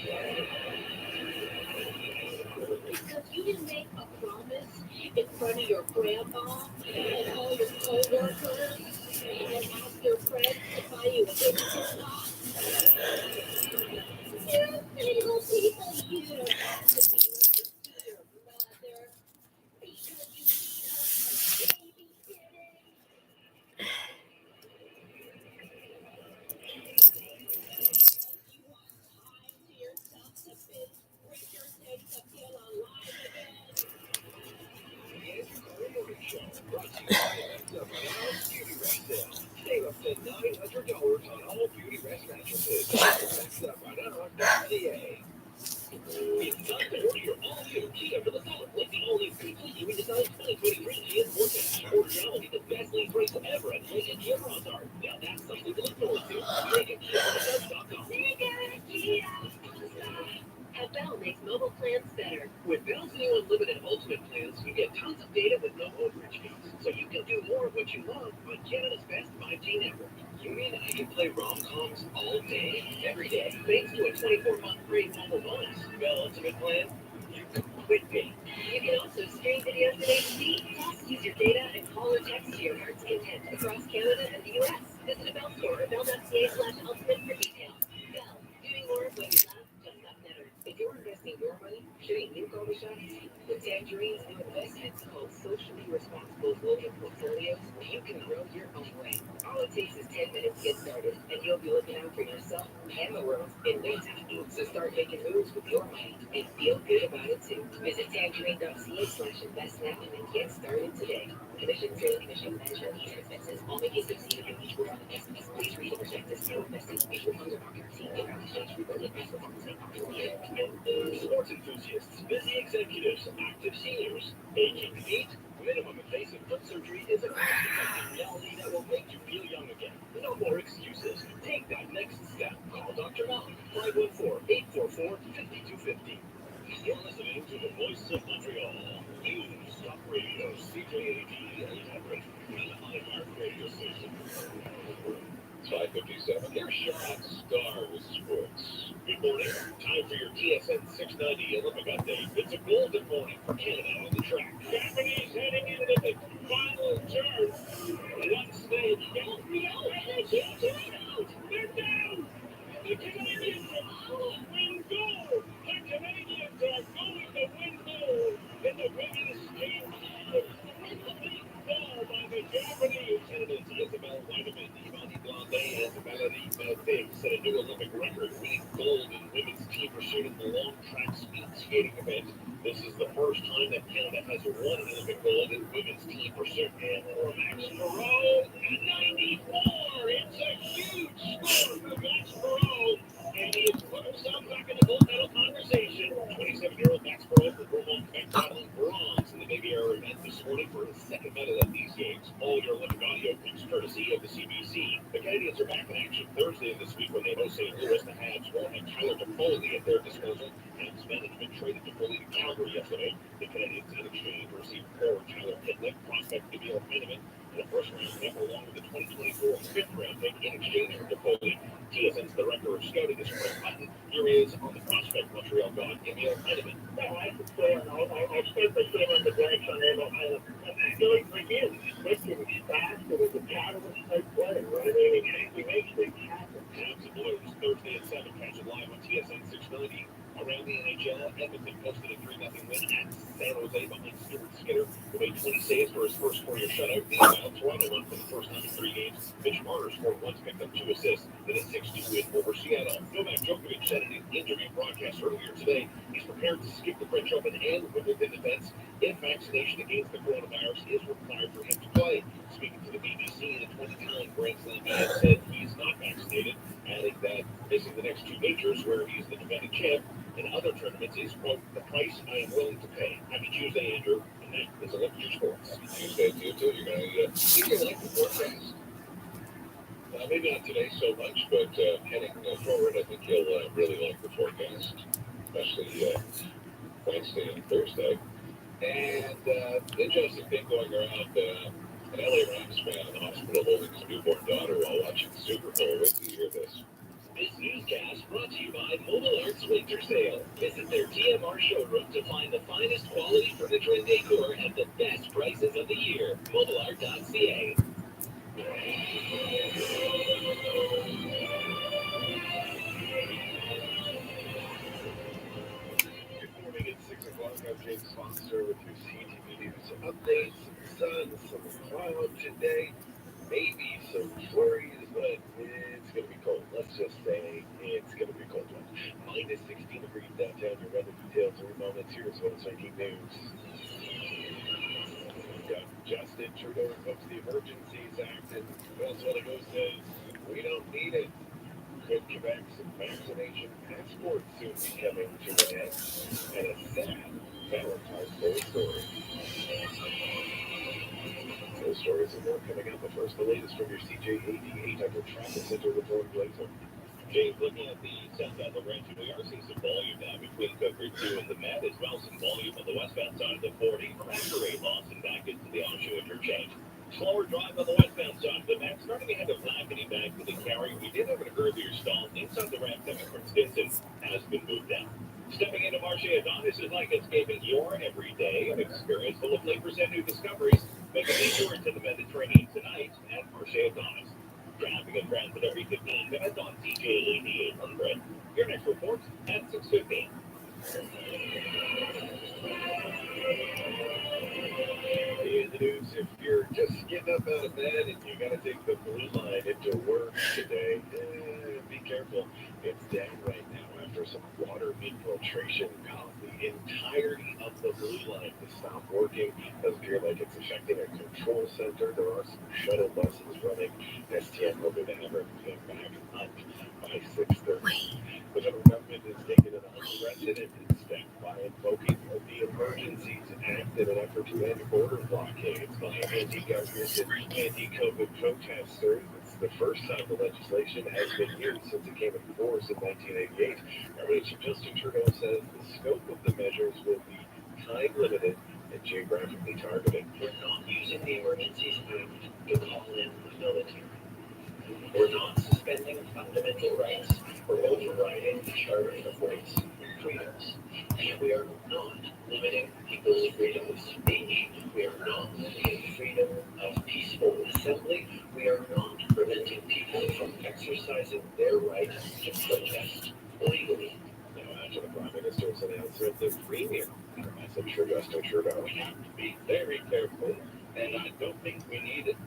Because you didn't make a promise in front of your grandma and all your co-workers and ask your friends to buy you a instant pot. You single people, you don't have to be nice to your mother because you need her babysitting. You want time to yourself to binge Bridgerton to feel alive again. Save up to $900 on all Beauty Rest mattresses. That's right.ca. It's time to order your all-new Kia for the summer, like the all-new completely redesigned 2023 Kia Sportage. Order now and get the best lease rates ever at Lincoln Kia Rosard. Now that's something to look forward to. LincolnKiaRosard.com. And Bell makes mobile plans better. With Bell's new unlimited ultimate plans, you get tons of data with no overage fees. So you can do more of what you love on Canada's best 5G network. You mean I can play rom-coms all day, every day, thanks to a 24-month free mobile bonus? Bell Ultimate Plan? You can quit me. You can also stream videos in HD, plus use your data and call or text to your heart's content across Canada and the U.S. Visit a Bell store or bell.ca/ultimate for details. Bell, doing more of what you love, just got better. If you're investing your money, shooting new coffee shops, with Tangerines do investments called socially responsible global portfolios where you can grow your own way. All it takes is 10 minutes to get started, and you'll be looking out for yourself and the world in no time. So start making moves with your money and feel good about it too. Visit tangerine.ca/invest now and get started today. Commission, trailing commission, management fees, and expenses. All making succeed and each word on the SMS. Please read the prospectus. No investing. Mutual funds are not guaranteed. Income exchange reported past performance may not be repeated. Sports enthusiasts, busy executives, active seniors, aching feet. Minimum invasive foot surgery is a cost-effective reality that will make you feel young again. No more excuses. Take that next step. Call Dr. Malk, 514-844-5250. You're listening to the Voice of Montreal. News Talk Radio, CJAD 800, and iHeart Radio Station. 5:57. Here's Sherrod Star with sports. Good morning. Time for your TSN 690 Olympic update. It's a golden morning for Canada on the track. Japanese heading into the final turn. One stage. No, and they can't do it out. They're down. The Canadians win gold. The Canadians are going to win gold in the women's team. Ball by the Japanese. Canada's Isabelle Weideman, Imani Blondet, and Melanie Big set a new Olympic record, winning gold in women's team pursuit in the long track speed skating event. This is the first time that Canada has won an Olympic gold in women's team pursuit. And for Max Perot, 94. It's a huge score for Max Perot. And he has put himself back in the gold medal conversation. 27-year-old Max Perot from Vermont Quebec battling bronze in the big air event this morning for his second medal at these games. All your Olympic audio comes courtesy of the CBC. The Canadians are back in action Thursday of this week when they host St. Louis. The Habs will have Tyler Toffoli at their disposal. Habs management traded Toffoli to Calgary yesterday. The Canadians in exchange received forward Tyler Pitlick, prospect Emil Heineman, and a first-round pick along with the 2024 fifth-round pick in exchange for Toffoli. TSN's director of scouting is Fred Hutton. Here is on the prospect Montreal god Emil Heineman. Well, I could say, I spent the same on the blanks on Emil Heineman. I feel like again, he's quick and he's fast and he's a catalyst-type player, right? I mean, he makes things happen. Habs and Blues Thursday at 7. Catch it live on TSN 690. Around the NHL, Edmonton posted a 3-0 win at San Jose behind Stuart Skinner, who made 20 saves for his first career shutout. Meanwhile, Toronto won for the first time in 3 games. Mitch Marner scored once, picked up 2 assists, then a 6-2 win over Seattle. Novak Djokovic said in an interview broadcast earlier today he's prepared to skip the French Open and Wimbledon events if vaccination against the coronavirus is required for him to play. Speaking to the BBC, the 20-time Grand Slam man said he's not vaccinated, adding that missing the next 2 majors where he's the defending champ and other tournaments is, quote, the price I am willing to pay. Happy Tuesday, Andrew, and that is Olympic Sports. Tuesday to you, too. You're going to think you like the forecast. Maybe not today so much, but heading forward, I think you'll really like the forecast, especially Wednesday and Thursday. And interesting thing going around, an LA Rams fan in the hospital holding his newborn daughter while watching the Super Bowl. Wait till you hear this. This newscast brought to you by Mobile Art's Winter Sale. Visit their TMR showroom to find the finest quality furniture and decor at the best prices of the year. MobileArt.ca. Good morning at 6 o'clock. I'm James Foster with your CTV News updates. Some sun, some cloud today. Maybe some flurries, but it's going to be cold. Let's just say it's going to be a cold one. Minus 16 degrees downtown. Your weather details in moments. Here's what's making news. Justin Trudeau invokes the Emergencies Act, and Venezuela says, we don't need it. Could Quebec's vaccination passport soon be coming to an end? And a sad Valentine's Day story. Those stories and more coming up, but first the latest from your CJAD 800 Traffic Center with Roy Blazer. James, looking at the southbound Laurentian, we are seeing some volume now between Cookridge 2 and the Met, as well as some volume on the westbound side of the 40 from Asbury Lawson back into the Anjou interchange. Slower drive on the westbound side of the Met, starting ahead of Lackady back to the carry. We did have an earlier stall inside the ramp coming from Stinson, has been moved down. Stepping into Marche Adonis is like escaping your everyday experience full of labors and new discoveries. Make a detour to the Mediterranean tonight at Marche Adonis. Traffic and transit every 15 minutes on CJAD 800. Your next report at 6:15. In the news, if you're just getting up out of bed and you got to take the blue line into work today, be careful. It's down right now after some water infiltration caused the entirety of the blue line to stop working. Doesn't appear like it's affecting a control center. There are some shuttle buses running. STM hoping to have everything back up by 6:30. The federal government is taking an unprecedented step by invoking the Emergencies Act in an effort to end border blockades by anti-government and anti-COVID protesters. It's the first time the legislation has been used since it came into force in 1988. President Justin Trudeau says the scope of the measures will be time-limited and geographically targeted. We're not using the Emergencies Act to call in the military. We're not suspending fundamental rights or overriding charter of rights and freedoms. And we are not limiting people's freedom of speech. We are not limiting freedom of peaceful assembly. We are not preventing people from exercising their right to protest legally. Now, after the Prime Minister's announcement, the Premier had a message for Justin Trudeau. We have to be very careful, and I don't think we need it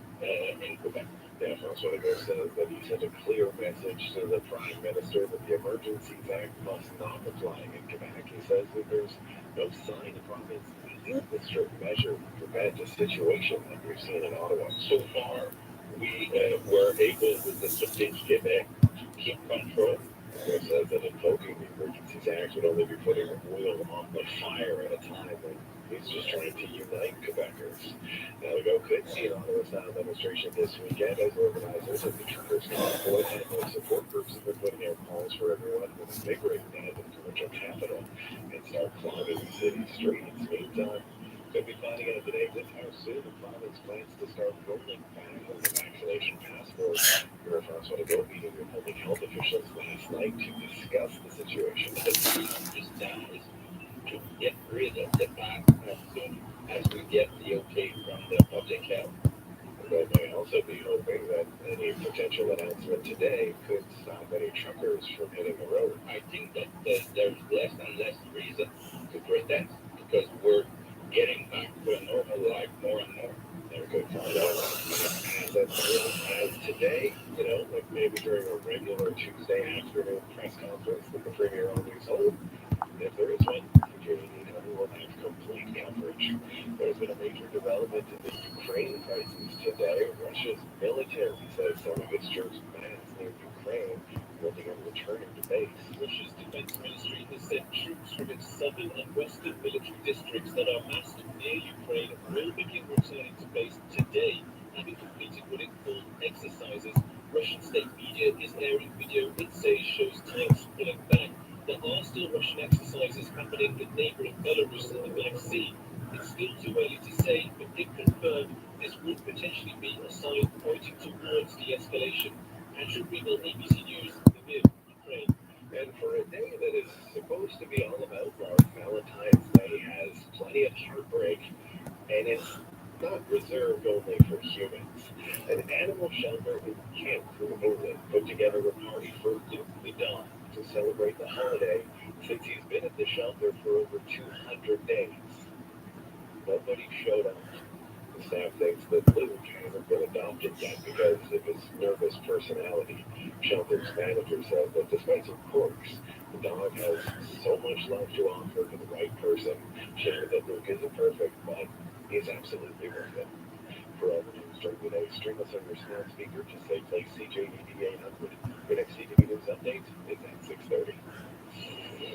in Quebec. Yeah, François Legault says that he sent a clear message to the Prime Minister that the Emergencies Act must not apply in Quebec. He says that there's no sign the province needs the strict measure to prevent a situation like we've seen in Ottawa. So far, we were able, with the Strategic Quebec, to keep control. It says that invoking the Emergencies Act would only be putting oil on the fire at a time when he's just trying to unite Quebecers. Now, Legault could see an Ottawa-style demonstration this weekend as organizers of the Truckers' Convoy and support groups have been putting out calls for everyone with a big rig down to the provincial capital and start clogging the city streets. Meantime, could be finding out today just how soon the province plans to start rolling back on the vaccination passport. Here François Legault meeting with public health officials last night to discuss the situation. The time just now is to get rid of the back as soon as we get the okay from the public health. They may also be hoping that any potential announcement today could stop any truckers from hitting the road. I think that there's less and less reason to protest because we're getting back to a normal life more and more. Never could find out as today, like maybe during a regular Tuesday afternoon press conference that the Premier always holds. If there is one, CJAD will have complete coverage. There's been a major development in the Ukraine crisis today. Russia's military says some of its troops massed near Ukraine will begin returning to base. Russia's defense ministry has said troops from its southern and western military districts that are massed near Ukraine will begin returning to base today, having completed what it called exercises. Russian state media is airing video it says shows tanks pulling back. There are still Russian exercises happening in neighboring Belarus and the Black Sea. It's still too early to say, but if confirmed, this would potentially be a sign pointing towards de-escalation. Andrew Regal, ABC News, Lviv, Ukraine. And for a day that is supposed to be all about love, Valentine's Day has plenty of heartbreak, and it's not reserved only for humans. An animal shelter in Kent, England, put together a party for Luke the dog to celebrate the holiday since he's been at the shelter for over 200 days. Nobody showed up. The staff thinks that Luke hasn't been adopted yet because of his nervous personality. Shelter's manager says that despite some quirks, the dog has so much love to offer to the right person. Shared that Luke isn't perfect, but he's absolutely worth it. For all the news during the day, stream us on your smart speaker to say play CJDD 800. Your next CTV News update is at 6:30.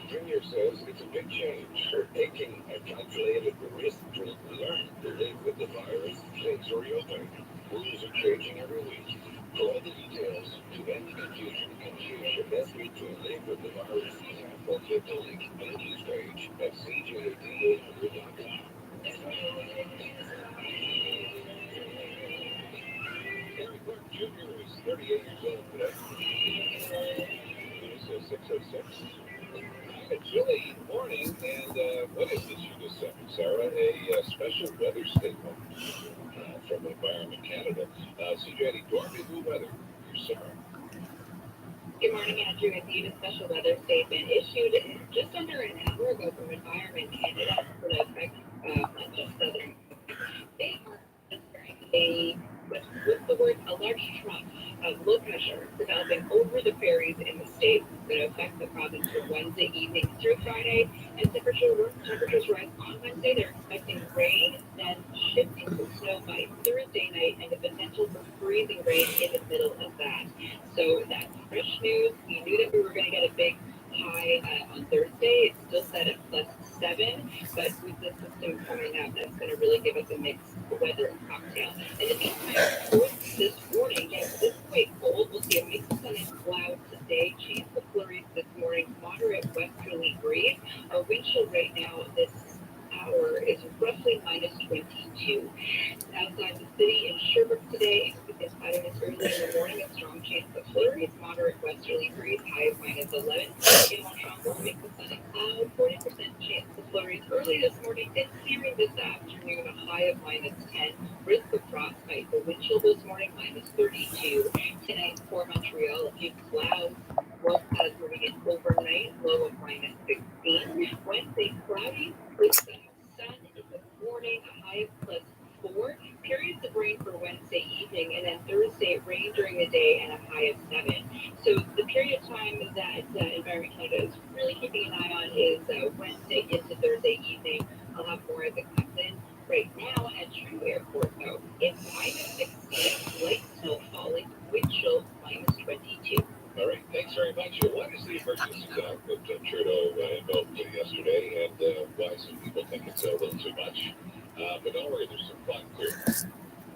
Junior says it's a big change. We're taking a calculated risk to learn to live with the virus since reopening. Rules are changing every week. For all the details, to end the confusion and choose your best way to live with the virus, click the link on the news page at CJD800.com. Gary Clark Jr. is 38 years old today. It's 6:06. A chilly morning, and what is this you just sent me, Sarah? A special weather statement from Environment Canada. CJD, Dorothy, blue weather. Here's Sarah. Good morning, Andrew. Indeed, a special weather statement issued just under an hour ago from Environment Canada for the effect not just southern. They are what's the word? A large trough of low pressure developing over the prairies in the state that affect the province from Wednesday evening through Friday. And temperatures rise on Wednesday. They're expecting rain, then shifting to snow by Thursday night, and the potential for freezing rain in the middle of that. So that's fresh news. We knew that we were going to get a big high on Thursday. It's still set at +7, but with the system coming up, that's going to really give us a mixed weather cocktail. In the meantime, this morning gets this quite cold. We'll see a mix of sun and clouds today. Chance of flurries this morning. Moderate westerly breeze. Our wind chill right now this hour is roughly -22. Outside the city in Sherbrooke today, this pattern is early in the morning. A strong chance of flurries. Moderate westerly breeze. High of -11. In Montreal, we'll make the sun and cloud. 40% chance of flurries early this morning and clearing this afternoon. A high of -10. Risk of frostbite. The wind chill this morning -32. Tonight for Montreal, a few clouds. Low clouds moving in overnight. Low of -16. Wednesday cloudy with sun in the morning. A high of +4. Periods of rain for Wednesday evening, and then Thursday rain during the day and a high of 7. So the period of time that Environment Canada is really keeping an eye on is Wednesday into Thursday evening. I'll have more as it comes in. Right now at True Airport, though, it's -16, light snow falling, wind chill -22. All right, thanks very much. What is the emergency talk that Trudeau invoked yesterday, and why some people think it's a little too much? But don't worry, there's some fun too.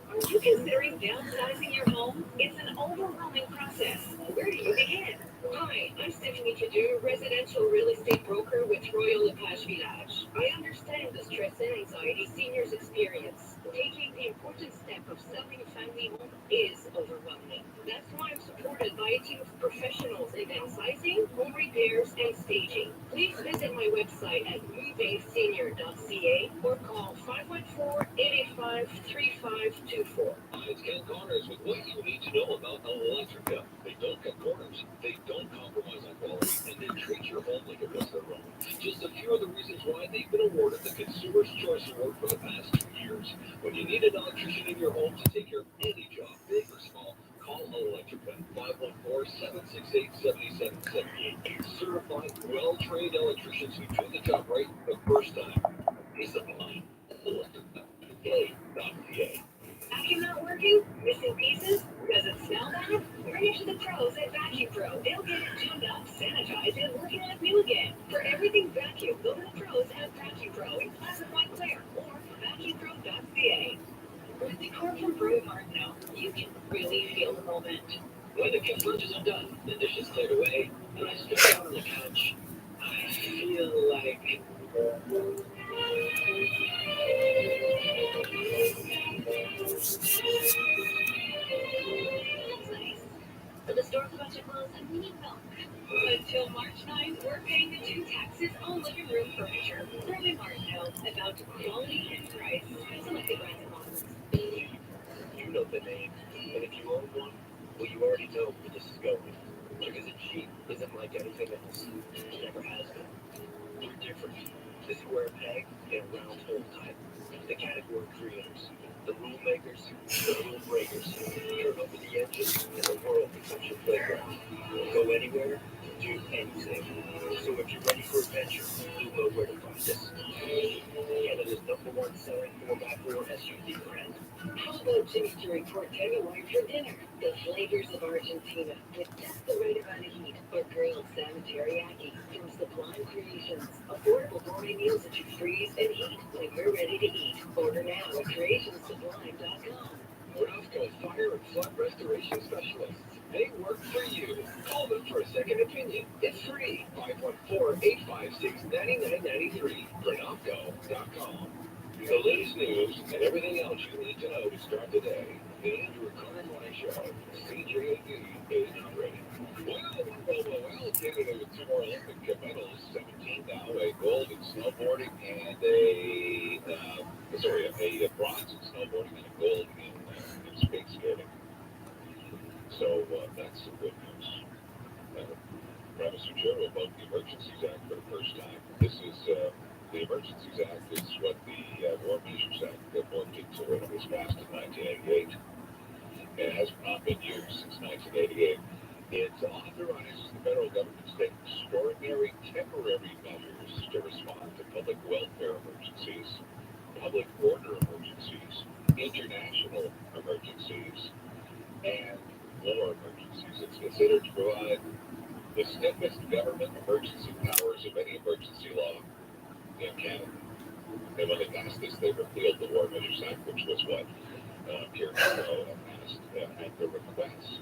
Are you considering downsizing your home? It's an overwhelming process. Where do you begin? Hi, I'm Stephanie Cadu, residential real estate broker with Royal LePage Village. I understand the stress and anxiety seniors experience. Taking the important step of selling a family home is overwhelming. That's why I'm supported by a team of professionals in downsizing, home repairs, and staging. Please visit my website at movasenior.ca or call 514-885-3524. It's Ken Connors with what you need to know about Electrica. They don't cut corners, they don't compromise on quality, and they treat your home like it was their own. Just a few of the reasons why they've been awarded the Consumer's Choice Award for the past 2 years. When you need an electrician in your home to take care of any job, big or small, call Electrica 514-768-7778. Certified, well-trained electricians who do the job right the first time. Peace of mind. Electrica.ca. Vacuum not working? Missing pieces? Does it smell bad? Bring it to the pros at Vacuum Pro. They'll get it tuned up, sanitized, and working like new again. For everything vacuum, go to the pros at Vacuum Pro in Pleasant White Clear or vacuumpro.ca. With the car from Brew Martineau, you can really feel the moment. When the kids' lunches are done, the dishes cleared away, and I sit down on the couch, I feel like... But the store's about to close and we need milk. Until March 9th, we're paying the 2 taxes on living room furniture. Brew Martineau, about quality and price. Selected brands and models. You know the name, and if you own one, well, you already know where this is going. Because a Jeep isn't like anything else. It never has been. You're different. This is where a peg and a round hole type. The category creators, the rule makers, the rule breakers. Turn over the engine, and the world becomes your playground. Go anywhere, do anything. So if you're ready for adventure, you'll know where to find us. Canada's #1 selling 4x4 SUV brand. How about Jimmy to report everyone for dinner? The flavors of Argentina with just the right amount of heat. Or grilled salmon teriyaki from Sublime Creations. Affordable gourmet meals that you freeze and heat when you're ready to eat. Order now at creationsublime.com. Roscoe Fire and Flood Restoration Specialists. They work for you. Call them for a second opinion. It's free. 514-856-9993. Granofco.com. The latest news and everything else you need to know to start the day. The Andrew Carter Morning Show. CJAD 800. Well, Canada with 2 more Olympic medals. 17 now, a gold in snowboarding and a bronze in snowboarding and a gold in speed skating. So that's some good news. Professor Joe about the Emergencies Act for the first time. This is the Emergencies Act is what the War Measures Act morphed into when it was passed in 1988. It has not been used since 1988. It authorizes the federal government to take extraordinary temporary measures to respond to public welfare emergencies, public order emergencies, international emergencies, and war emergencies. It's considered to provide the stiffest government emergency powers of any emergency law in Canada. And when they passed this, they repealed the War Measures Act, which was what Pierre Trudeau had passed at the request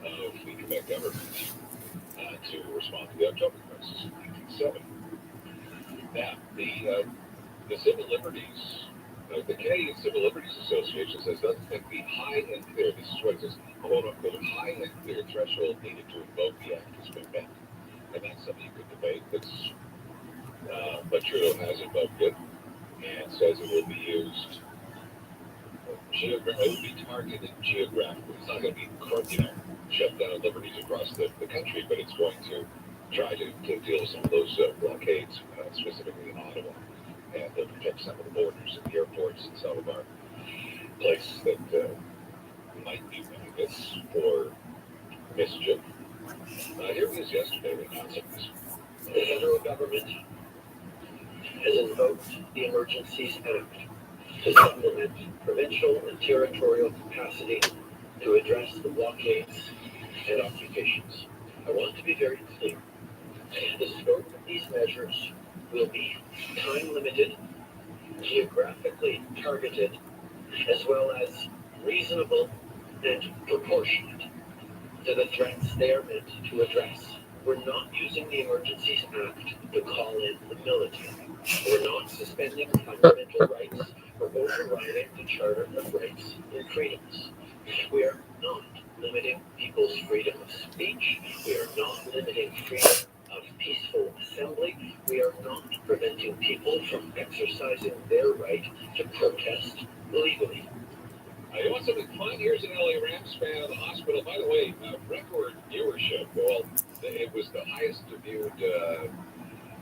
of the Quebec government to respond to the October crisis in 1970. Now, the Civil Liberties, the Canadian Civil Liberties Association says doesn't think the high and clear, this is what it says, quote unquote, high and clear threshold needed to invoke the act has been met. And that's something you could debate. But Trudeau has invoked it and says it will be used. It will be targeted geographically. It's not going to be, shut down liberties across the country, but it's going to try to deal with some of those blockades, specifically in Ottawa, and protect some of the borders and the airports and some of our places that might be targets for mischief. Here he is yesterday announcing this. The federal government has invoked the Emergencies Act to supplement provincial and territorial capacity to address the blockades and occupations. I want to be very clear. The scope of these measures will be time-limited, geographically targeted, as well as reasonable and proportionate to the threats they are meant to address. We're not using the Emergencies Act to call in the military. We're not suspending fundamental rights or overriding the Charter of Rights and Freedoms. We are not limiting people's freedom of speech. We are not limiting freedom of peaceful assembly. We are not preventing people from exercising their right to protest legally. You want something fun? Here's an LA Rams fan of the hospital. By the way, record viewership. Well, it was the highest viewed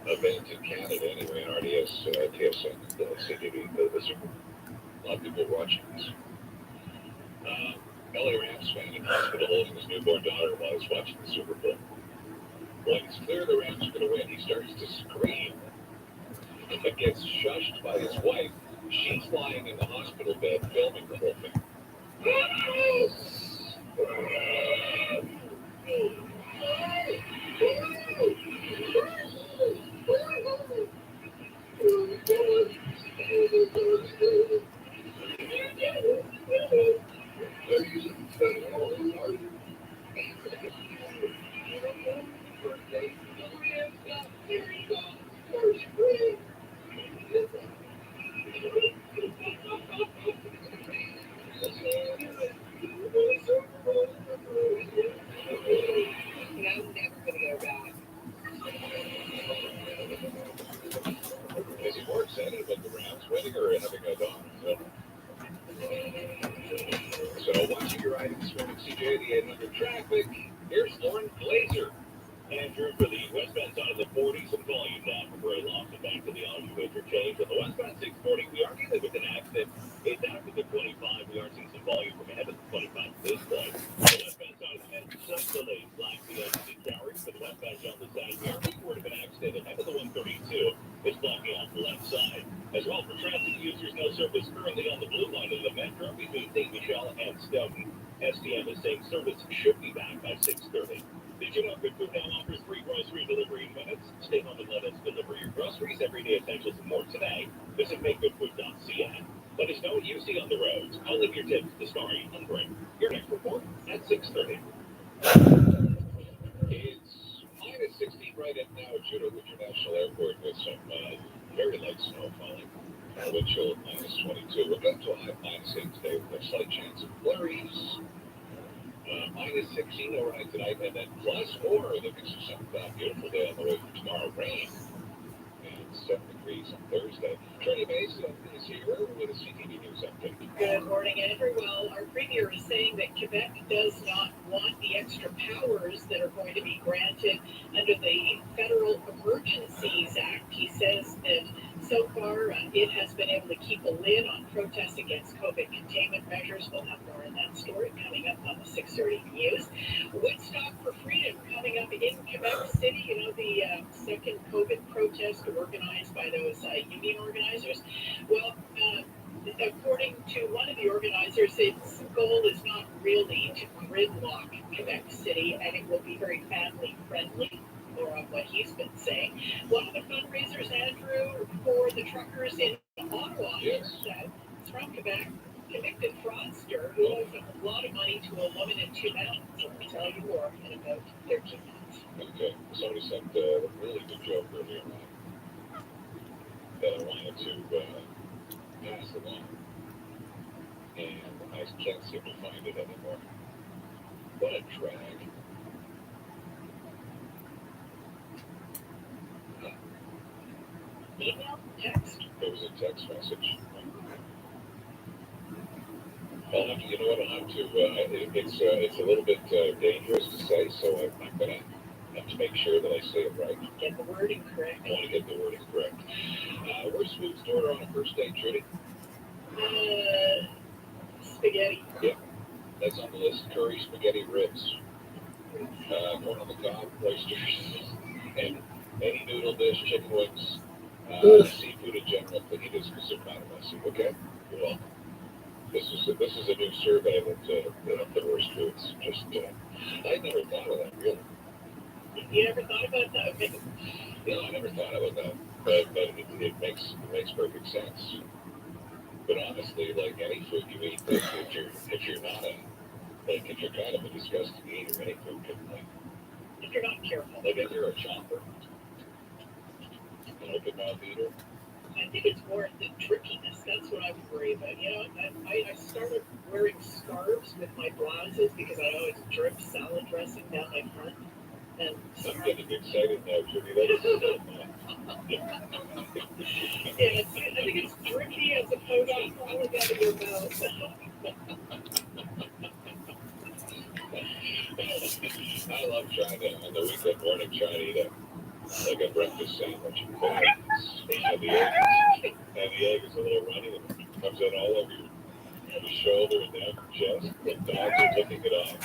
event in Canada anyway, in RDS, TSN, CTV, the Super Bowl. A lot of people watching this. LA Rams fan in hospital holding his newborn daughter while he's watching the Super Bowl. When it's clear the Rams are going to win, he starts to scream, but gets shushed by his wife. She's lying in the hospital bed filming the whole thing. Is he more excited about the Rams winning or having a daughter? So watching your ride this morning, CJ, the 800 traffic. Here's Lauren Glazer. Andrew, for the westbound side of the 40, some volume down from Gray Lofton back to the Oshawa interchange. On the westbound 640, we are dealing with an accident. It's after the 25. We are seeing some volume from ahead of the 25 to this point. On the westbound side of the Metro, some delays flying the exit carriage for the westbound Delta side. We are report of an accident ahead of the 132. It's blocking off the left side. As well for transit users, no service currently on the blue line of the Metro between St. Michel and Stoughton. STM is saying service should be back by 6:30. Did you know Good Food now offers free grocery delivery in minutes? Stay home and let us deliver your groceries, everyday essentials, and more today. Visit makegoodfood.ca. Let us know what you see on the roads. I'll leave your tips to Starry and Bring. Your next report at 6:30. It's minus 16 right at now at Juneau International Airport with some very light snow falling. Wind chill at minus 22. We'll get to a high minus 8 today with a slight chance of flurries. Minus 16 overnight tonight, and then plus 4. Look at some beautiful day on the way for tomorrow. Rain. And 7 degrees on Thursday. Trinity Mason is here with a CTV News update. Good morning, Andrew. Well, our premier is saying that Quebec does not want the extra powers that are going to be granted lid on protests against COVID containment measures. We'll have more on that story coming up on the 6:30 news. Woodstock for Freedom coming up in Quebec City. You know, the second COVID protest organized by those union organizers. Well, according to one of the organizers, its goal is not really to gridlock Quebec City, and it will be very family friendly, or on what he's been saying. One of the fundraisers, Andrew, for the truckers in Ottawa, is from Quebec, convicted fraudster who owes a lot of money to a woman in two mountains. I'll tell you more in about 13 minutes. Okay, somebody sent a really good joke earlier on that I wanted to pass along, and I can't seem to find it anymore. What a drag. Email, text. It was a text message. I'll have to, you know what, I'll have to, it's a little bit dangerous to say, so I'm going to have to make sure that I say it right. Get the wording correct. I want to get the wording correct. Where's food stored on a first date, Judy? Spaghetti. Yeah, that's on the list. Curry, spaghetti, ribs, corn on the cob, oysters, and any noodle dish, chicken wings, seafood in general, fajitas, because they're kind of messy. Okay? You're welcome. This is a new survey that the worst foods. Just I never thought of that, really. You never thought about that? Okay. No, I never thought about that. But it makes perfect sense. But honestly, like any food you eat, if you're not if you're kind of a disgusting eater, any food can if you're not careful. Like if you're a chomper, an open mouth eater. I think it's more the trickiness. That's what I would worry about. You know, I started wearing scarves with my blouses because I always drip salad dressing down my front. And I'm getting excited now, Judy. That is so yeah, I think it's tricky as opposed to falling out of your mouth. I love trying to, on the weekend morning, trying to eat a breakfast sandwich. And the egg is a little runny and it comes out all over your shoulder and down your chest. The dogs are licking it off.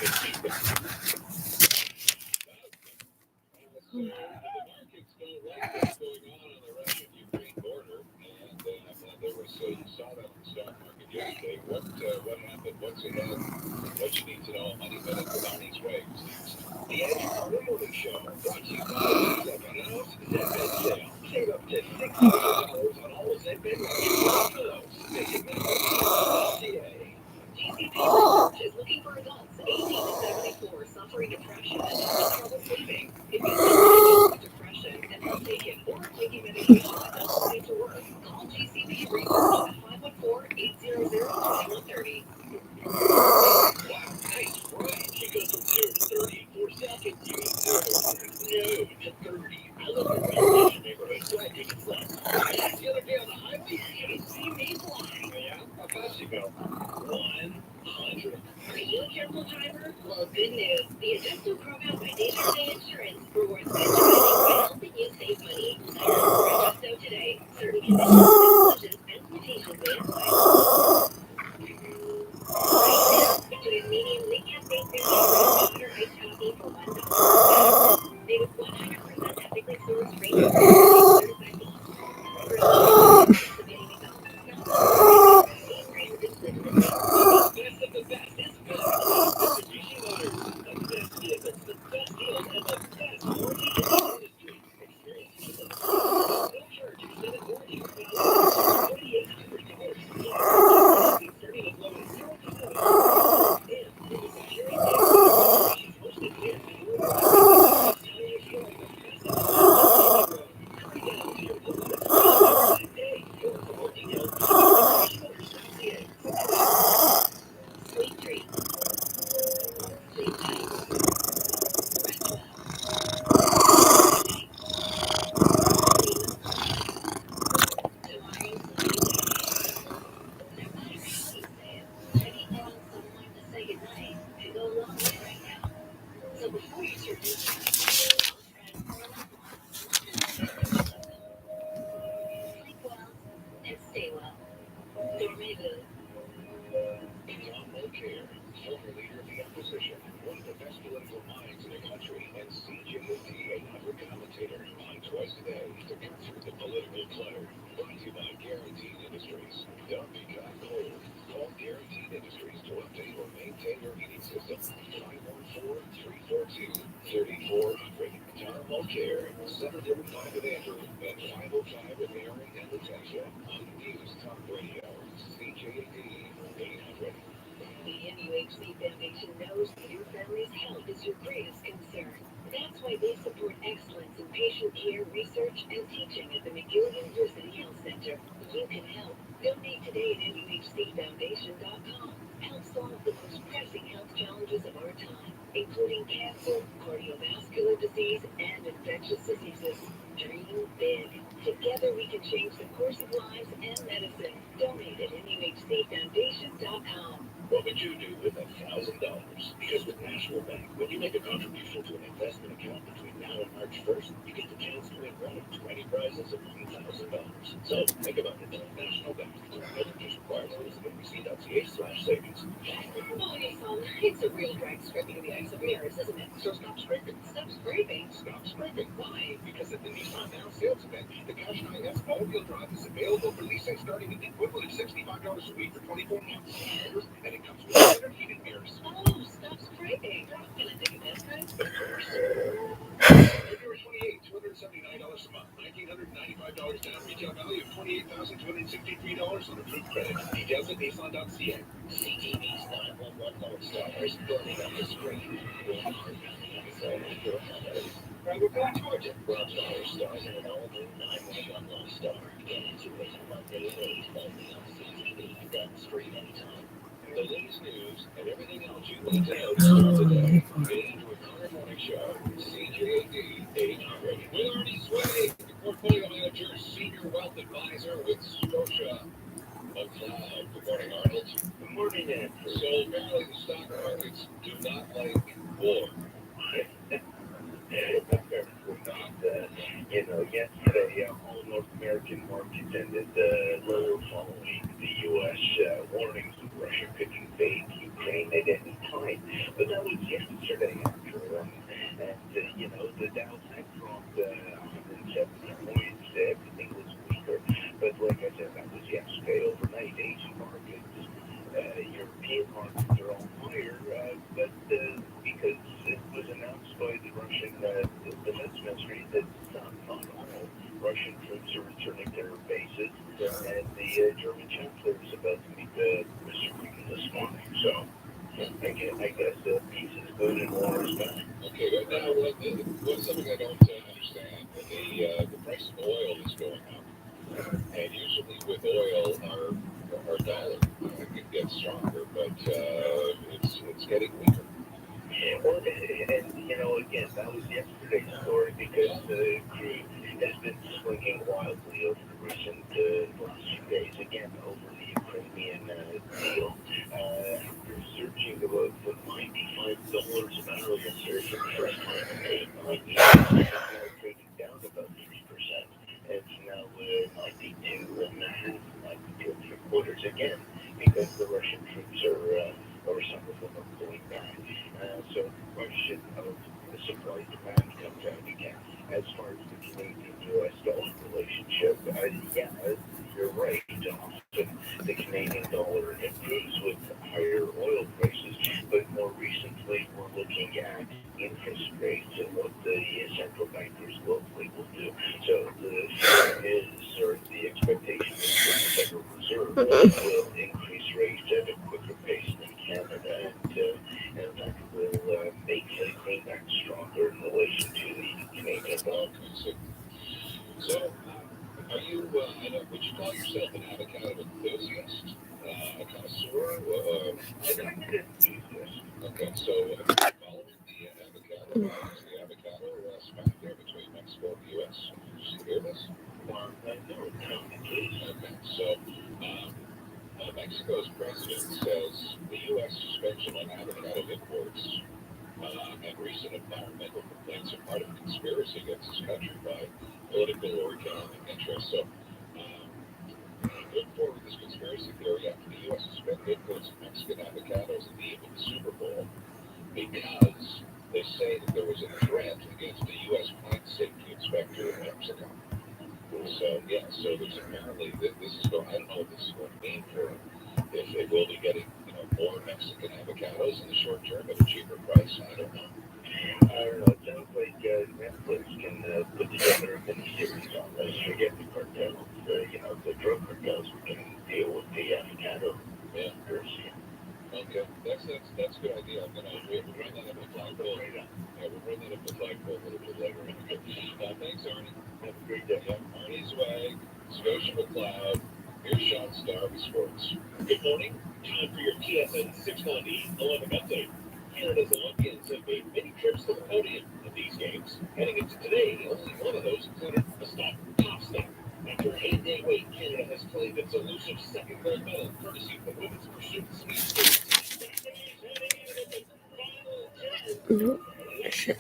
The markets don't like what's going on the Russian-Ukraine border, and there was you saw that in the stock market yesterday. What happened? What's ahead? What you need to know? Money Minute with Arnie's Waves next. The Edge Morning Show brought to you by Second House Zedbed Sale. Save up to $600 on all Zedbed pillows. Visit MedWorks.ca. GCP Research is looking for adults 18 to 74 suffering depression and having trouble sleeping. If you suffer depression and have taken or taking medication that doesn't seem to work, call GCP Research at 514-800-2130. Wow, nice ride. She goes from 0 to 30 in 4 seconds. You mean 0 to 30. I live in a Russian neighborhood, so I think it's like, the other day on the highway, you should have seen me flying. Yeah? How fast you go? 100. Are you a careful driver? Well, good news. The Adjusto program by Nationwide Insurance rewards good driving by helping you save money. Sign up for Adjusto today. Certain conditions, exclusions, and limitations may apply. Right now, between medium recapping and water iced coffee for $1. Made with 100% ethically sourced rainbow certified coffee. Best of the best is good. Mitsubishi Motors. The best vehicles, the best deals, and the best warranty in the industry. Experience it. No charge extended warranty for $48. Starting as low as $0. And with a security she's mostly clear. Hurry down to your local today. For more details, Mitsubishi Motors.ca. Sweet treat. Sleep tight. Rest well. So before you turn this sleep well and stay well. the best political minds in the country and CJAD 800 commentator on twice a day to cut through the political clutter. Brought to you by Guaranteed Industries. Don't be caught cold. Call Guaranteed Industries to update or maintain your heating system. 514-342-3400. Thermal Care. 735 with Andrew and 505 with Aaron and Natasha on News Talk Radio. CJAD 800. The NUHC Foundation knows that your family's health is your greatest concern. That's why they support excellence in patient care, research, and teaching at the McGill University Health Center. You can help. Donate today at NUHCFoundation.com. Help solve the most pressing health challenges of our time, including cancer, cardiovascular disease, and infectious diseases. Dream big. Together we can change the course of lives and medicine. Donate at NUHCFoundation.com. What would you do with $1,000? Because with National Bank, when you make a contribution to an investment account between now and March 1st, you get the chance to win one of 20 prizes of $1,000. So think about it. National Bank. No purchase required. Visit nbc.ca/savings. Oh, Nissan, it's a real drag scraping the ice of mirrors, isn't it? So stop scraping. Stop scraping. Stop scraping. Why? Because at the Nissan Now sales event, the Qashqai S all-wheel drive is available for leasing starting at the equivalent of $65 a week for 24 months. And it comes with standard heated mirrors. Oh, stop scraping. Can I take a test drive? Of course. February 28, $279 a month, $1,995 down, retail value of $28,263 on approved credit. Details at Nissan.ca. CTV's 911 Lone Stars burning up the screen. We're going towards it. Rob Dollar stars in an all-new 911 Lone Star. Get into it Monday at 8 only on CTV. Then stream anytime. The latest news and everything else you need to know to start the day. Get into a Car Morning Show. CJAD 800. With Arnie Sway, the portfolio manager, senior wealth advisor with Scotia McLeod. Good morning, Arnold. Good morning, Andrew. So apparently the stock markets do not like war. Yesterday, all North American markets ended lower following the U.S. warnings that Russia could invade Ukraine at any time. But that was yesterday, Andrew. And the Dow Tech dropped 170 points. Everything was weaker. But like I said, that was yesterday. Overnight, Asian markets, European markets are all higher. But because it was announced by the Russian defense ministry that not all Russian troops are returning to their bases, and the German chancellor is about to meet Mr. Putin this morning. So I guess peace is good and war is bad. Okay, but now what's something I don't understand? The price of oil is going up, and usually with oil, our dollar could get stronger, but it's getting weaker. Well, and again, that was yesterday's story because crude has been swinging wildly over the recent last few days, again, over the Ukrainian deal. After surging about $95 a barrel yesterday for the first time in 8 years, it's now trading down about 3%. It's now 92.5, 92.75 again, because the Russian troops are some of them are pulling back. So the question of the supply demand comes out again. As far as the Canadian-U.S. dollar relationship, you're right. Often the Canadian dollar improves with higher oil prices, but more recently we're looking at interest rates and what the central bankers globally will do. So the expectation is that the Federal Reserve will increase rates at a quicker pace than Canada, and that will make the greenback stronger in relation to the Canadian dollar. So, are you, would you call yourself an avocado enthusiast? A connoisseur? I'm an enthusiast. Okay, so following the avocado, the avocado smack there between Mexico and the U.S. Did you hear this? No, please. Okay, so Mexico's president says the U.S. suspension on avocado imports and recent environmental complaints are part of a conspiracy against this country by political or economic interests. So, put forward this conspiracy theory after the U.S. suspended imports of Mexican avocados at the eve of the Super Bowl. because they say that there was a threat against the U.S. flight safety inspector in Mexico. So, yeah, so there's apparently, this is going, I don't know what this is going to mean for them. If they will be getting, more Mexican avocados in the short term at a cheaper price, I don't know. I don't know. It sounds like Netflix can put together a miniseries on this. Forget the cartels, the drug cartels. We can deal with the avocado. Yeah. Okay, that's a good idea. We'll run that up the flagpole. Yeah, we'll run that up the flagpole a little bit later. Okay. Thanks, Arnie. Have a great day. Yeah, Arnie Swag, Scotia McLeod, here's Sean Star with sports. Good morning. Time for your TSN 690 Olympic update. Canada's Olympians have made many trips to the podium in these games. Heading into today, only one of those included a top stop. After an 8-day wait, Canada has claimed its elusive second gold medal, courtesy of the women's pursuit speed skating. Shit.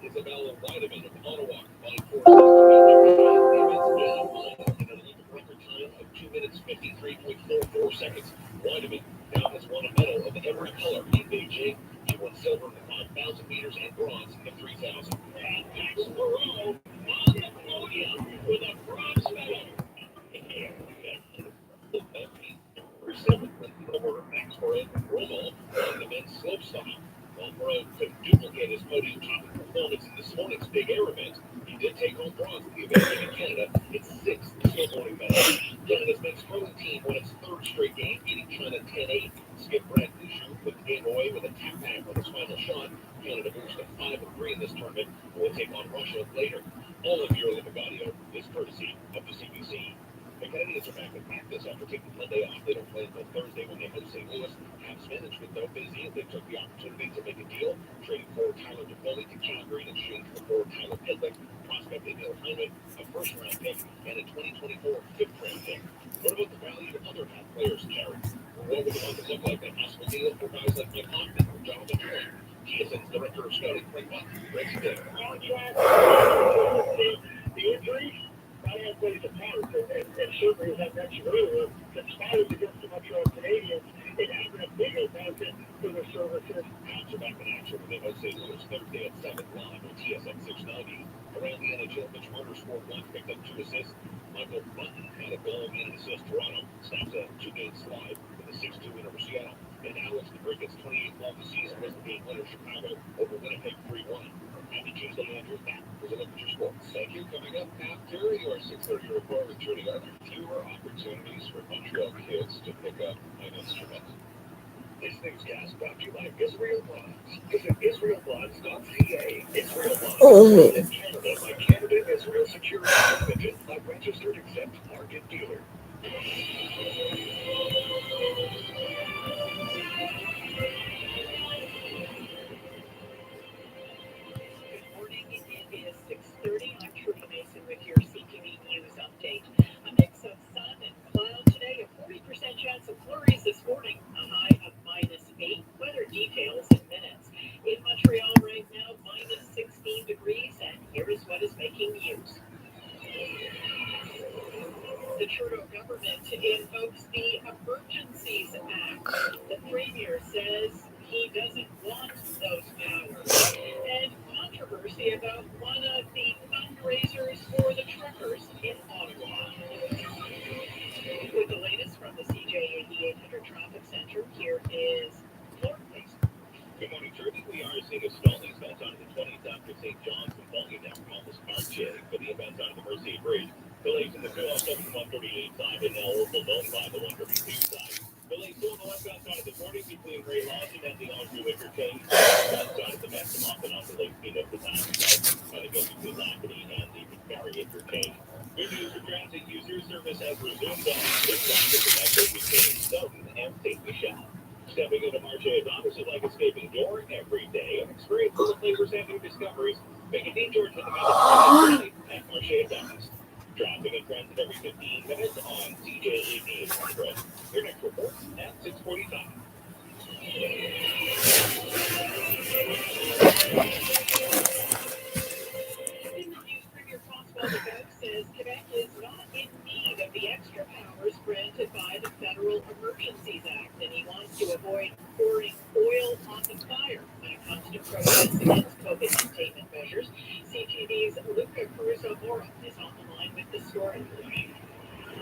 Isabella Weideman of Ottawa, record time of 2 minutes 53.44 seconds. Weideman now has won a medal of every color in Beijing. She won silver in the 5,000 meters and bronze in the 3,000. Max Moreau on the podium with a bronze medal. Over Max Moreau from Rommel on the men's slopestyle. While Moreau couldn't duplicate his podium top performance in this morning's big air event, he did take home bronze at the event, giving Canada its 6th snowboarding medal. Canada's men's curling team won its 3rd straight game, beating China 10-8. Skip Brad Bouchard put the game away with a tap back on his final shot. Canada moves to 5-3 in this tournament and will take on Russia later. All of your Olympic audio is courtesy of the CBC. The Canadians are back in practice after taking Monday off. They don't play until Thursday when they host St. Louis. Caps management, though, busy, and they took the opportunity to make a deal, trading forward Tyler Toffoli to Calgary in exchange for forward Tyler Pitlick, prospect Emil Hyman, a first-round pick, and a 2024 fifth-round pick. What about the value of other top players carry? What would the market look like at Oscar Deal for guys like Mike Hoffman or Jonathan Troy? TSN's director of scouting, Frank Buck, breaks it down. The injury that plays a part, and certainly as I mentioned earlier, conspired against the Montreal Canadiens in having a big impact for their services. Caps are back in action when they host St. Louis Thursday at 7 live on TSN 690. Around the NHL, Mitch Marner scored 1, picked up 2 assists. Michael Button had a goal and an assist. Toronto snaps a 2-game slide with a 6-2 win over Seattle. And Alex DeBrincat's 28th goal of the season was the game winner. Chicago over Winnipeg 3-1. Happy Tuesday, Andrew. That was a look at your sports. Thank you. Coming up after your 6:30 report with Judy, are there fewer opportunities for Montreal kids to pick up an instrument? This newscast brought to you by Israel Bonds. Visit israelbonds.ca. Israel Bonds in Canada by Canada Israel Security Limited, a registered exempt market dealer. Good morning. It is 6:30. I'm Trudy Mason with your CTV News update. A mix of sun and cloud today. A 40% chance of flurries this morning. A high of -8. Weather details in minutes. In Montreal right now, -16 degrees. And here is what is making news. The Trudeau government invokes the Emergencies Act. The Premier says he doesn't want those powers. And controversy about one of the fundraisers for the truckers in Ottawa. With the latest from the CJ 8800 Traffic Center, here is Clark Mason. Good morning, Trudy. We are seeing a stalling start on the 20th after St. John's and Falling down from Almost Arche for the inbound side of the Mercier Bridge. Delays in the 207 138 side and now overblown by the 132 side. Delays still on the westbound side of the 40 between Ray Lawson and the Andrew Interchange. The westbound side of the Maximum and on the Lake Phoenix, the time side goes between Lackaby and the McCarry Interchange. Good news for transit users. Service has resumed on this side of the metro between Stoughton and St. Michel. Stepping into Marche Adonis is like escaping door every day. An experience full of flavors and new discoveries. Make a detour to the mountains at Marche Adonis. Traffic and transit every 15 minutes on CJ 8800. Your next report at 6:45. pouring oil on the fire when it comes to protests against COVID containment measures. CTV's Luca Caruso-Mora is on the line with the story.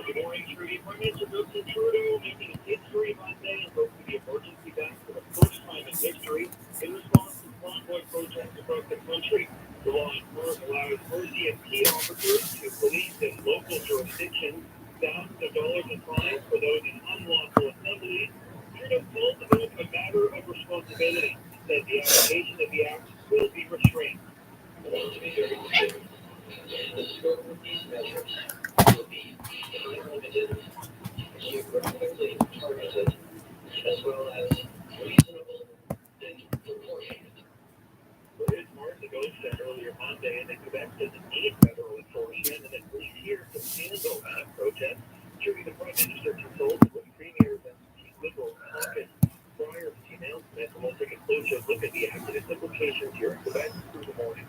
Good morning, Trudy. Prime Minister Justin Trudeau making history Monday and invoking the emergency back for the first time in history in response to convoy protests across the country. The law in part allows emergency and key officers to police in local jurisdictions thousands of dollars in fines for those in unlawful assemblies. Trudeau called the vote a matter of responsibility, said the application of the act will be restrained. I want to be very clear. The scope of these measures will be time-limited, geographically targeted, as well as reasonable and proportionate. For his part, the Ghost said earlier Monday that Quebec doesn't need federal enforcement and that police here can handle that protest. Trudy, the Prime Minister consulted with Premier and Liberal caucus prior to the announcement. We'll take a closer look at the act and its implications here in Quebec through the morning.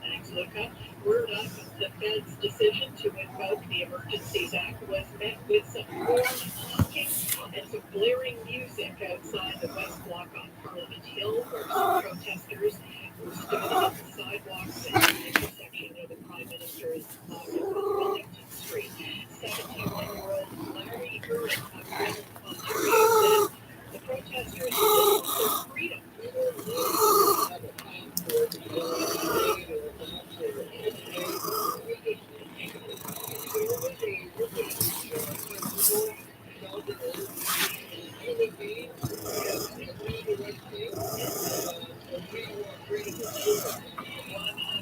Thanks, Luca. Word up, the Fed's decision to invoke the Emergencies Act was met with some horn honking and some blaring music outside the West Block on Parliament Hill, where some protesters were stood on the sidewalks at the intersection of the Prime Minister's office on Wellington Street. 71-year-old Larry Burritt of Reynolds, Ontario, said the protesters want their freedom.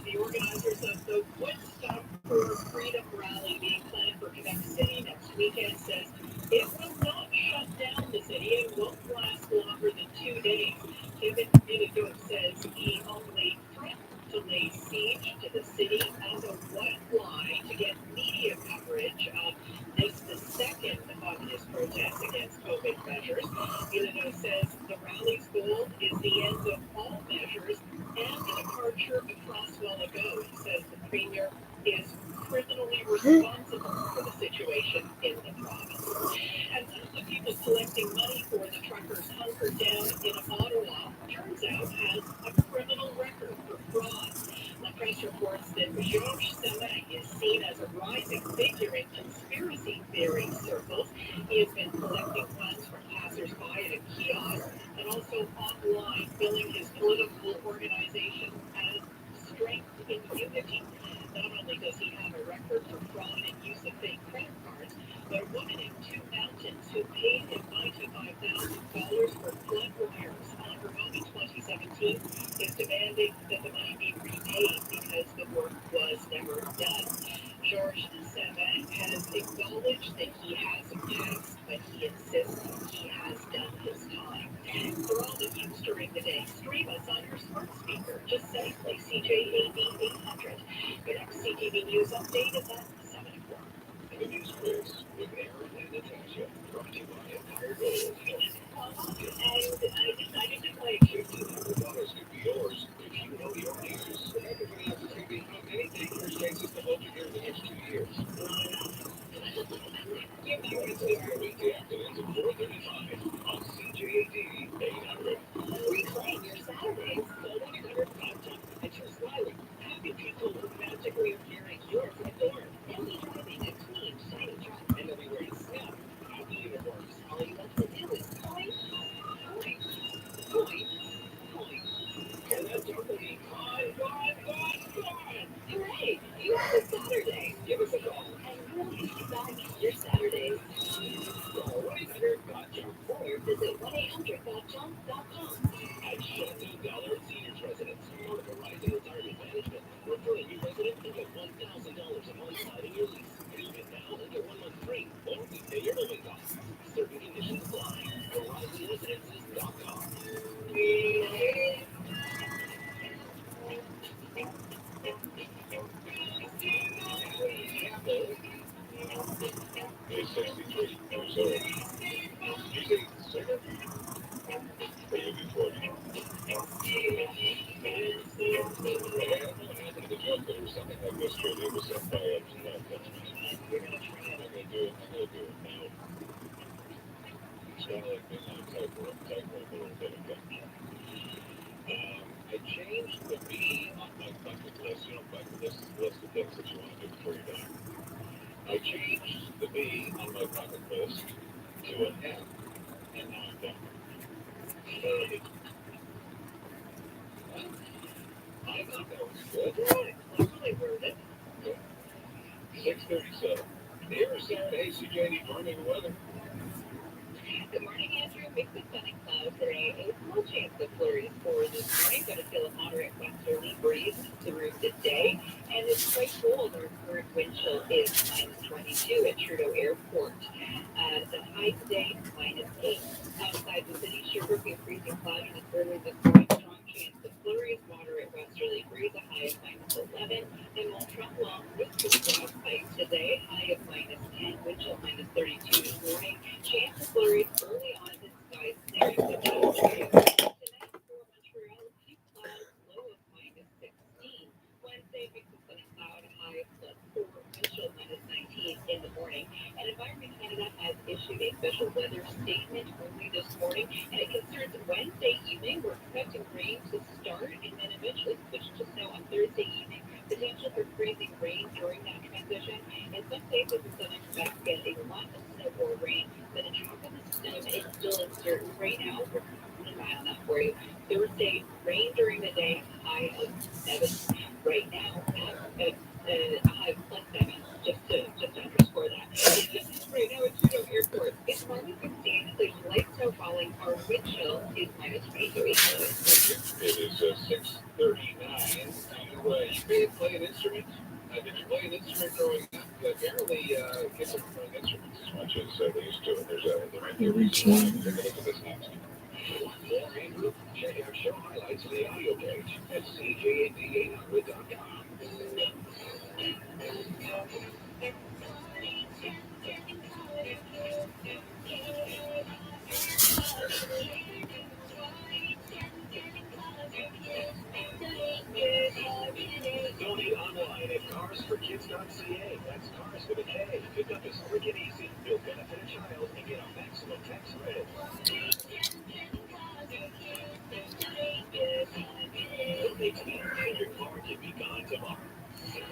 The organizers of the Woodstock for Freedom rally being planned for Quebec City next weekend says it will not shut down the city and won't last longer than 2 days. Kevin Minidook says he only threatened to lay siege to the city as a white lie to get media coverage of this, the second of his protests against COVID measures. Minidook says the rally's goal is the end of all measures and the departure across while ago. He says the Premier is criminally responsible for the situation in the province. And one of the people collecting money for the truckers hunkered down in Ottawa turns out has a criminal record for fraud. The press reports that Georges Samet is seen as a rising figure in conspiracy theory circles. He has been collecting funds from passers-by at a kiosk and also online, billing his political organization as Strength in Unity. Not only does he have a record for fraud and use of fake credit cards, but a woman in Two Mountains who paid him $95,000 for flood wires on her home in 2017 is demanding that the money be repaid because the work was never done. Georges Samet has acknowledged that he has a past, but he insists he has done his time. For all the news during the day, stream us on your smart speaker. Just say play CJAD 800. Your next CTV News update is at 7 o'clock. The news quiz with Aaron and Natasha, brought to you by Empire Gold. And I didn't play $1,500 could be yours if you know your news. Remember, for the opportunity to anything, there's chances to vote here in the next 2 years. Wednesday through weekday afternoons at 4:35 on CJAD 800. Reclaim your Saturdays. Call 1-800-5TOP. It's your smiling, happy people who magically appear at your front door. They'll be driving a clean, shiny truck, and they'll be wearing snap, happy uniforms. All you have to do is point. And that's totally gone. Hooray! You have a Saturday. Give us a call. And we'll get you back your Saturdays. Call 1-800-5TOP Or visit 1-800-5TOP.com. at Chateau Dollar Seniors Residence. Part of Horizon Retirement Management. Referring new residents to get $1,000 a month signing your lease. Leave it now and get 1 month free. Or we pay your living costs. Certain conditions apply. HorizonResidences.com. He's 63 years old. He's a singer. Are you before me? The joke that was something like this, Trudy, was sent by a We're going to try it. I'm going to do it now. It's not like midnight type real technical a little bit ago. I changed the B on my bucket list. You know, bucket list is a list of things that you want to do before you die. I changed the B on my bucket list to an M, and now I'm done. I thought that was good. Right. I really heard it. 6:37. Here, Sarah. Hey, CJ, burning the weather. Good morning, Andrew. Mix of sun and clouds today. A small chance of flurries for this morning. Going to feel a moderate westerly breeze through the day. And it's quite cold. Our current wind chill is -22 at Trudeau Airport. The high today, -8. Outside the city, Sherbrooke is freezing cloudiness early this morning. Strong chance of flurries, moderate westerly breeze, a high of -11. And Mont-Tremblant, risk of frostbite today, high of -10, wind chill -32 this morning. Chance of flurries early on in skies clearing the day. Tonight for Montreal, few clouds, low of -16. Wednesday, mix of sun and cloud, high of +4, wind chill -19 in the morning. And Environment Canada has issued a special weather statement early this morning, and it concerns Wednesday evening. We're expecting rain to start and then eventually switch to snow on Thursday evening. Potential for freezing rain during that transition. In some places in southern Quebec, getting a lot of snow or rain. But the drop in the snow is still uncertain right now. We're keeping an eye on that for you. Thursday, rain during the day, high of 7. Right now, a high of +7. Just to underscore that. Right now at Trudeau Airport, it's -16. There's light snow falling. Our wind chill is -23. It is 6:39. You may play an instrument. Did you play an instrument growing up? Apparently, kids aren't playing instruments as much as they used to. And there might be a reason why. Take a look at this next. Want more, Andrew? Check out show highlights on the audio page at CJAD800.com. Donate online at carsforkids.ca. That's cars with a K. Pickup is quick and easy. You'll benefit a child and get a maximum tax credit. Donate today, and your car can be gone tomorrow.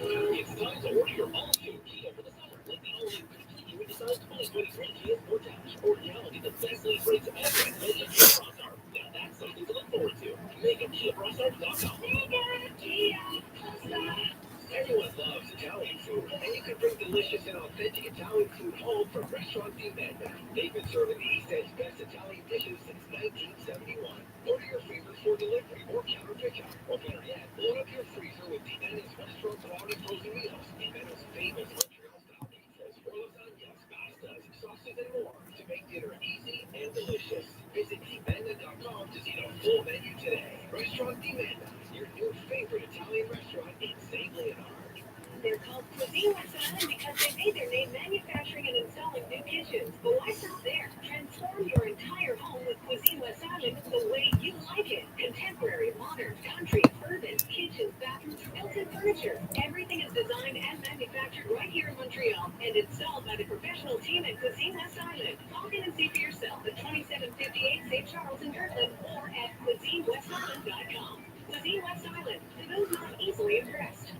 It's time to order your all-new Kia for the summer. Like the all-new PT, we decided 2023 Kia Sportage. Or reality, the best lease rates ever at Kia Brossard. Now that's something to look forward to. Make a KiaBrossard.com. Everyone loves Italian food, and you can bring delicious and authentic Italian food home from Restaurant Di Menda. They've been serving the East Ed's best Italian dishes since 1971. Order your favorite for delivery or counter pickup. Or better yet, load up your freezer with Di Menda's restaurant quality frozen meals. Di Menda's famous Montreal-style pizzas, lasagnas, pastas, sauces, and more to make dinner easy and delicious. Visit DiMenda.com to see the full menu today. Restaurant Di Menda, your new favorite Italian restaurant in St. Leonard. They're called Cuisine West Island because they made their name manufacturing and installing new kitchens. But why stop there? Transform your entire home with Cuisine West Island the way you like it. Contemporary, modern, country, urban, kitchens, bathrooms, built-in furniture. Everything is designed and manufactured right here in Montreal and installed by the professional team at Cuisine West Island. Log in and see for yourself at 2758 St. Charles in Kirkland or at CuisineWestIsland.com. Cuisine West Island, for those not easily impressed.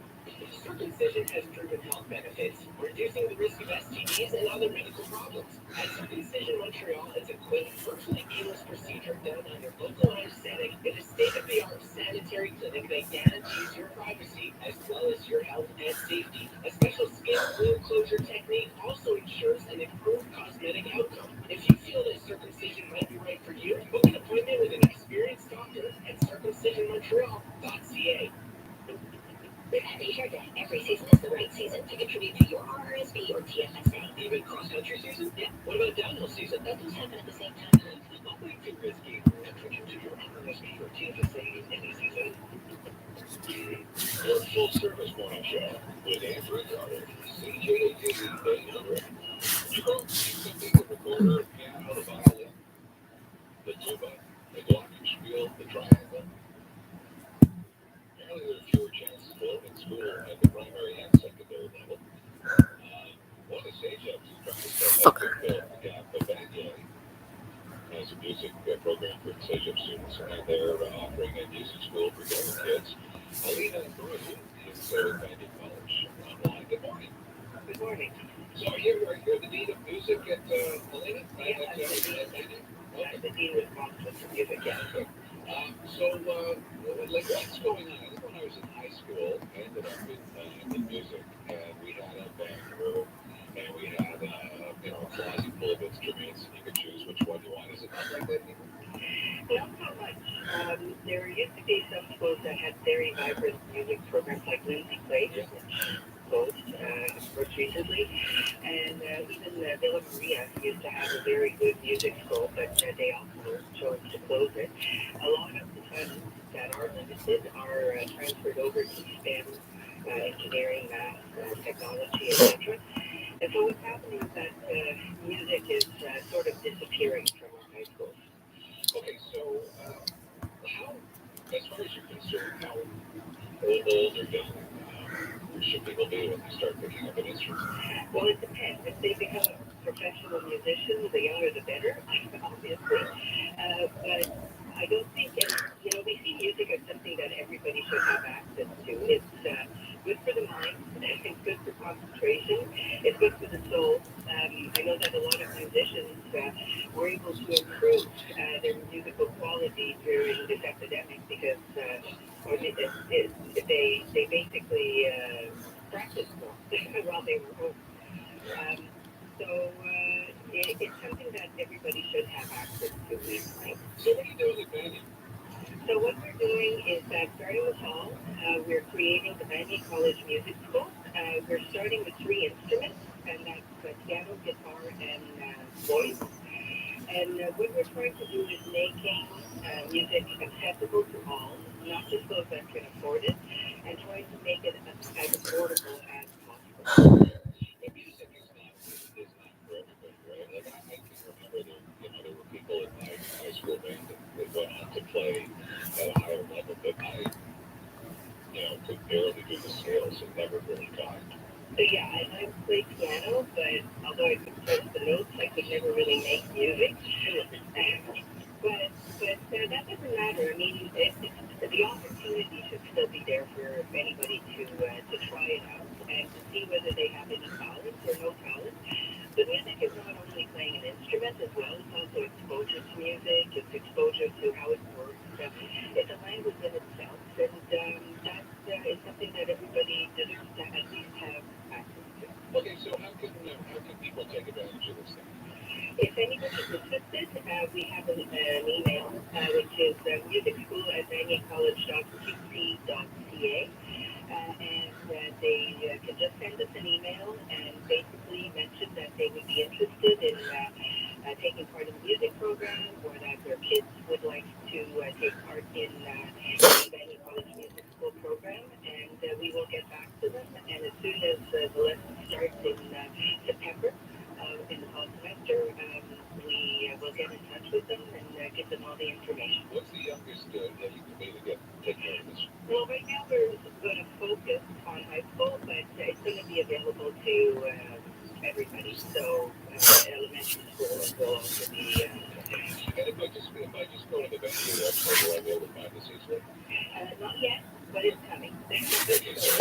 Circumcision has proven health benefits, reducing the risk of STDs and other medical problems. At Circumcision Montreal, it's a quick, virtually painless procedure done on your localized setting in a state-of-the-art sanitary clinic that guarantees your privacy as well as your health and safety. A special skin wound closure technique also ensures an improved cosmetic outcome. If you feel that circumcision might be right for you, book an appointment with an experienced doctor at circumcisionmontreal.ca. Be sure that every season is the right season to contribute to your RRSP or TFSA. Even cross-country season? Yeah. What about downhill season? That does happen at the same time. Not way too risky. Contribute to your RRSP or TFSA any season. Your full-service morning show with Andrew Carter, CJAD 800. People thinking of the quarter, piano, the violin, the tuba, the glockenspiel, the triangle. Apparently there are fewer chances for in school at the primary and secondary level. One of the stage ups is trying to set up the gap, but that guy organize a music program for disabled students, and they're offering a music school for younger kids. Alina Brew is at Bandy College online. Good morning. Good morning. So are you the dean of music at Alina? I'm the dean responsible for music, yes. Like, what's going on? I think when I was in high school, I ended up in music, and we had a band room, and we had a closet full of instruments, and you could choose which one you want. Is it not like that anymore? Not so much. There used to be some schools that had very vibrant music programs like Lindsay Place, which closed most recently, and even Villa Maria used to have a very good music school, but they also chose to close it. A lot of the funds that are limited are transferred over to STEM, engineering, math, technology, etc. And so what's happening is that music is sort of disappearing from our high schools. Okay, so how, as far as you're concerned, how old or young should people be when they start picking up an instrument? Well, it depends. If they become a professional musician, the younger the better, obviously. But I don't think, we see music as something that everybody should have access to. It's good for the mind, it's good for concentration, it's good for the soul. I know that a lot of musicians were able to improve their musical quality during this epidemic because they basically practiced more while they were home. It's something that everybody should have access to, we think. So what are you doing at Bandy? So what we're doing is that starting with fall, we're creating the Bandy College Music School. We're starting with 3 instruments, and that's piano, guitar, and voice. And what we're trying to do is making music accessible to all, not just those that can afford it, and trying to make it as affordable as possible. The music is not for everybody, right? Like I can remember there were people in my high school band that went on to play at a higher level, but I could barely do the scales and never really got it. So yeah, I played piano, but although I could press the notes, I could never really make music. But that doesn't matter. I mean, the opportunity should still be there for anybody to try it out and to see whether they have any talent or no talent. The music is not only playing an instrument as well, it's also exposure to music, it's exposure to how it works. It's a language in itself, and that is something that everybody deserves to at least have access to. Okay, so how can people take advantage of this thing? If anybody's interested, we have an email, which is musicschool@banyacollege.qc.ca. And they can just send us an email and basically mention that they would be interested in taking part in the music program, or that their kids would like to take part in the Bandy College Music School program, and we will get back to them. And as soon as the lesson starts in September, in the fall semester, we will get in touch with them and give them all the information. What's the youngest that you can maybe take care of this? Well, right now we're going to focus on high school, but it's going to be available to everybody. So elementary school will also be. And if I just go to the Bandy website, will I be able to find this easily? Not yet, but it's coming.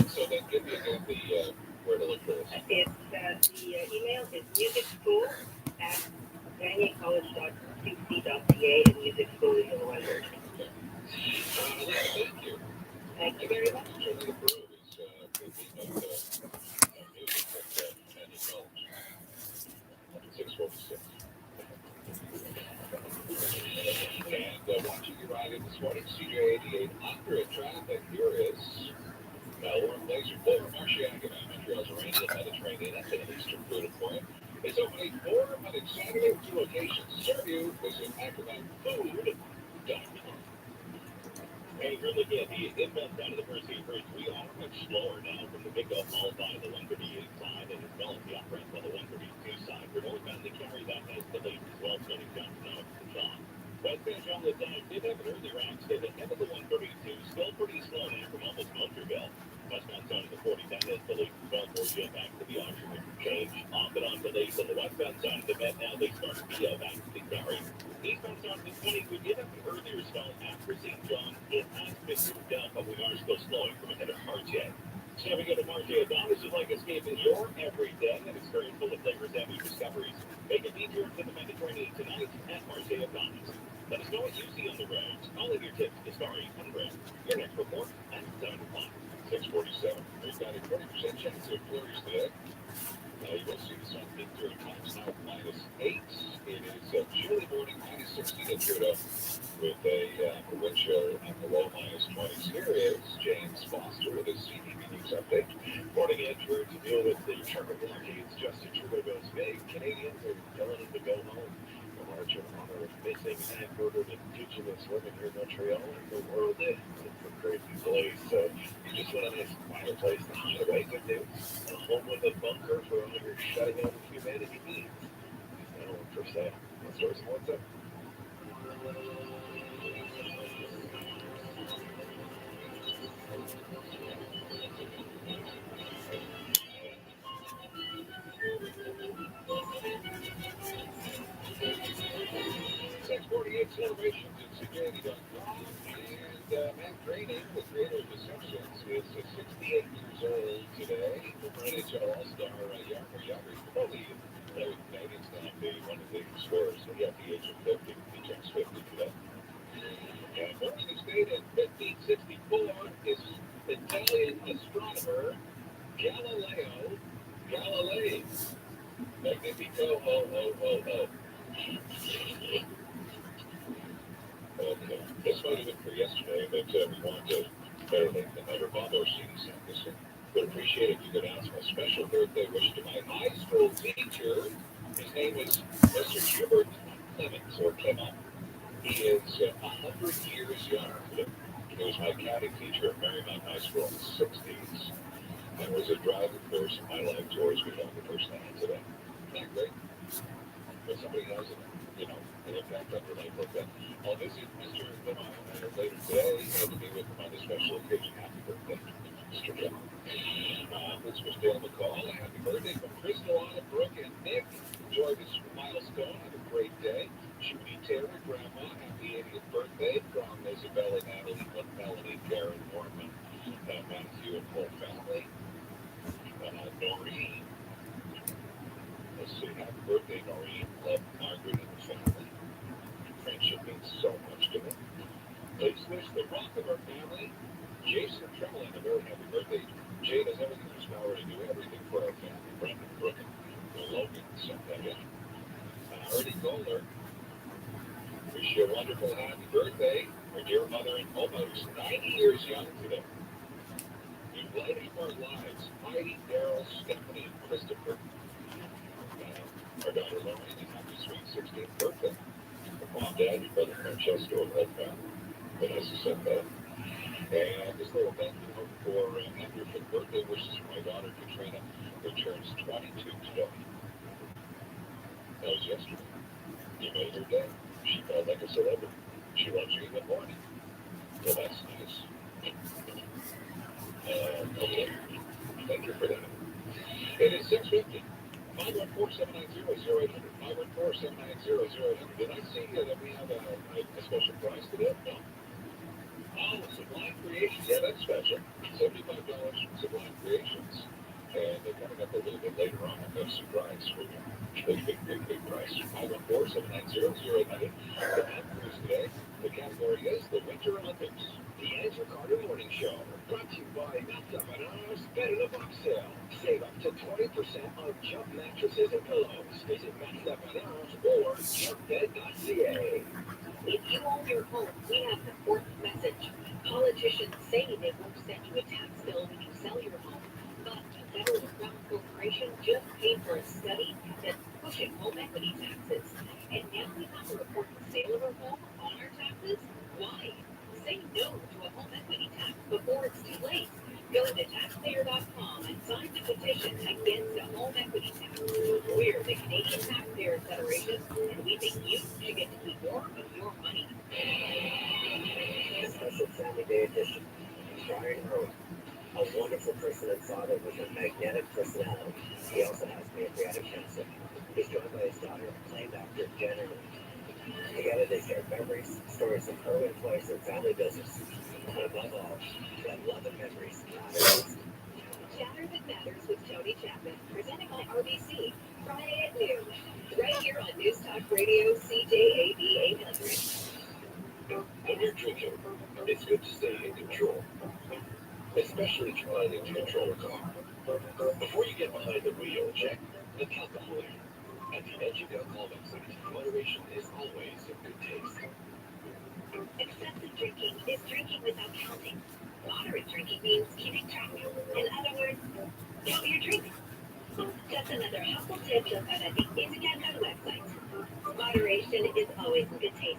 So then give me again the where to look for this. It's the email is musicschool@banyacollege.qc.ca, and music school is in one word. Thank you. Thank you very much. Alina Brew is VP of music at Bandy College. 646. And watching you ride in this morning, CJ88 under traffic. Here is Melbourne Laser Fuller, Marciaga, Montreal's Arena, Mediterranean. That's an Eastern food for you. It's opening 4 Monday, Saturday, 2 locations to serve you. Visit acrobatfood.com. Hey, you're looking at the inbound side of the First City Bridge. We are much slower now from the Big Mall side, the 138 side, and as well as the off-ramp on the 132 side. For northbound, the carry that has delayed as well, turning down now to John. Westbound John Lizard did have an earlier accident ahead of the 132, still pretty slow now from almost Montreal. Westbound side of the 40, that has delayed as well, Borgia back to the Oshawa. Change off and on delays on the westbound side of the Met. Now they start via back to the carry. Eastbound John, the 20, we did have the earlier spell after St. John. It has been moved down, but we are still slowing from ahead of Martier. Stepping into Martier Adonis is like escaping your everyday and experience full of flavors and new discoveries. Make a detour to the Mediterranean tonight at Martier Adonis. Let us know what you see on the road. All of your tips to Starry and Brand. Your next report at 7 o'clock. 647. We've got a 20% chance of flurries today. You will see the sun peak during times now -8. It is a chilly morning, -16 at Trudeau, with a wind chill at the low -20s. Here is James Foster with his CTV News update. Morning, Andrew. To deal with the Sherman blockades, Justin Trudeau goes big. Canadians are telling him to go home. A march in honor of missing and murdered Indigenous women here in Montreal and the world in for crazy delays. So you just want a nice quiet place to hide away. Good news. A home with a bunker for all your shutting out humanity needs. That'll work for sale. Let's start some what's up. Celebrations at security.com and Matt Groening, the creator of The Simpsons, is 68 years old today. Former NHL All-Star Jaromir Yager played with Canadians now, one of the scorers at the age of 50. He turns 50 today. And born in the state in 1564 is Italian astronomer Galileo Galilei. Magnifico, Okay. This might have been for yesterday, but we wanted to better late than never. Bob Orsini sent this in. Would appreciate if you could ask a special birthday wish to my high school teacher. His name is Mr. Hubert Clemens, or Clement. He is 100 years young. He was my accounting teacher at Marymount High School in the 60s and was a driving force in my life towards becoming the person I am today. Isn't that great? When somebody has an impact on your life like that. I'll visit Mr. Lemire later today and to be with him on a special occasion. Happy birthday, Mr. Lemire. This was Dale McCall. Happy birthday from Crystal, Anna, Brooke, and Nick. Enjoy this milestone. Have a great day. Judy Taylor, Grandma, happy 80th birthday from Isabella, Natalie, Melanie, Karen, Norman, Matthew, and whole family. Noreen. Let's see, happy birthday, Noreen. Love Margaret and the family. Friendship means so much to me. Please wish the rock of our family, Jason Tremblay, a very happy birthday. Jay does everything in his power to do everything for our family. Brendan, Brooke, and Logan sent that in. Artie Goldler, wish you a wonderful happy birthday. Our dear mother and Oma, who's 90 years young today. You've lighted up our lives. Heidi, Daryl, Stephanie, and Christopher. Our daughter Lorraine, and happy sweet 16th birthday. Her mom, dad, your brother Francesco, and whole family. Vanessa sent that. And this little thank you note for Andrew for the birthday wishes for my daughter Katrina, who turns 22 today. That was yesterday. You made her day. She felt like a celebrity. She loves you even more. Well, that's nice. Okay. Thank you for that. It is 6:50. 514-790-0800. 514-790-0800. Did I see that we have a special prize today? No. Oh, Sublime Creations. Yeah, that's special. $75 from Sublime Creations. And they're coming up a little bit later on. I've got a surprise for you. Big price. 514-790-0800. The math quiz today. The category is the Winter Olympics. The Andrew Carter Morning Show. Brought to you by Matsapana's Bed in a Box Sale. Save up to 20% on Jump mattresses and pillows. Visit Matsapana's or jumpbed.ca. If you own your home, we have an important message. Politicians say they won't send you a tax bill when you sell your home, but the Federal Crown Corporation just paid for a study that's pushing home equity taxes. And now we have to report the sale of our home on our taxes? Why? Say no to a home equity tax before it's too late. Go to taxpayer.com and sign the petition against a home equity tax. We're the Canadian Taxpayers Federation, and we think you should get to keep more of your money. Special Family Day edition. Brian Earl, a wonderful person and father with a magnetic personality. He also has pancreatic cancer. He's joined by his daughter, acclaimed actor Jenna. Together they share memories, stories of her employees and family business. And above all, that love and memories matter most. Chatter That Matters with Tony Chapman, presented by RBC, Friday at noon, right here on News Talk Radio CJAB 800. When you're drinking, it's good to stay in control, especially trying to control a car. Before you get behind the wheel, check the calculator. At the Edging Alcohol website, moderation is always in good taste. Excessive drinking is drinking without counting. Moderate drinking means keeping track. In other words, count your drinks. Just another helpful tip you'll find at the Easycatco website. Moderation is always in good taste.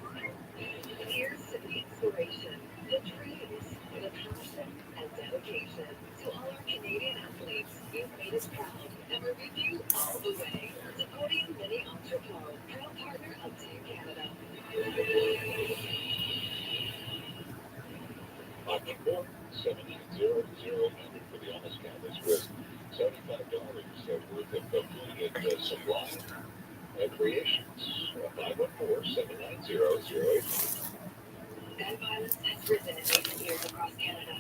Here's the inspiration, the dreams, the passion, and dedication to all our Canadian athletes. You've made us proud, and we're with you all the way. Supporting Mini Entrepot, proud partner of Team Canada. Option 4, 790-0800 for the Honest Campus with $75 worth of affiliate supply and creations. 514-790-0800. Gun violence has risen in recent years across Canada.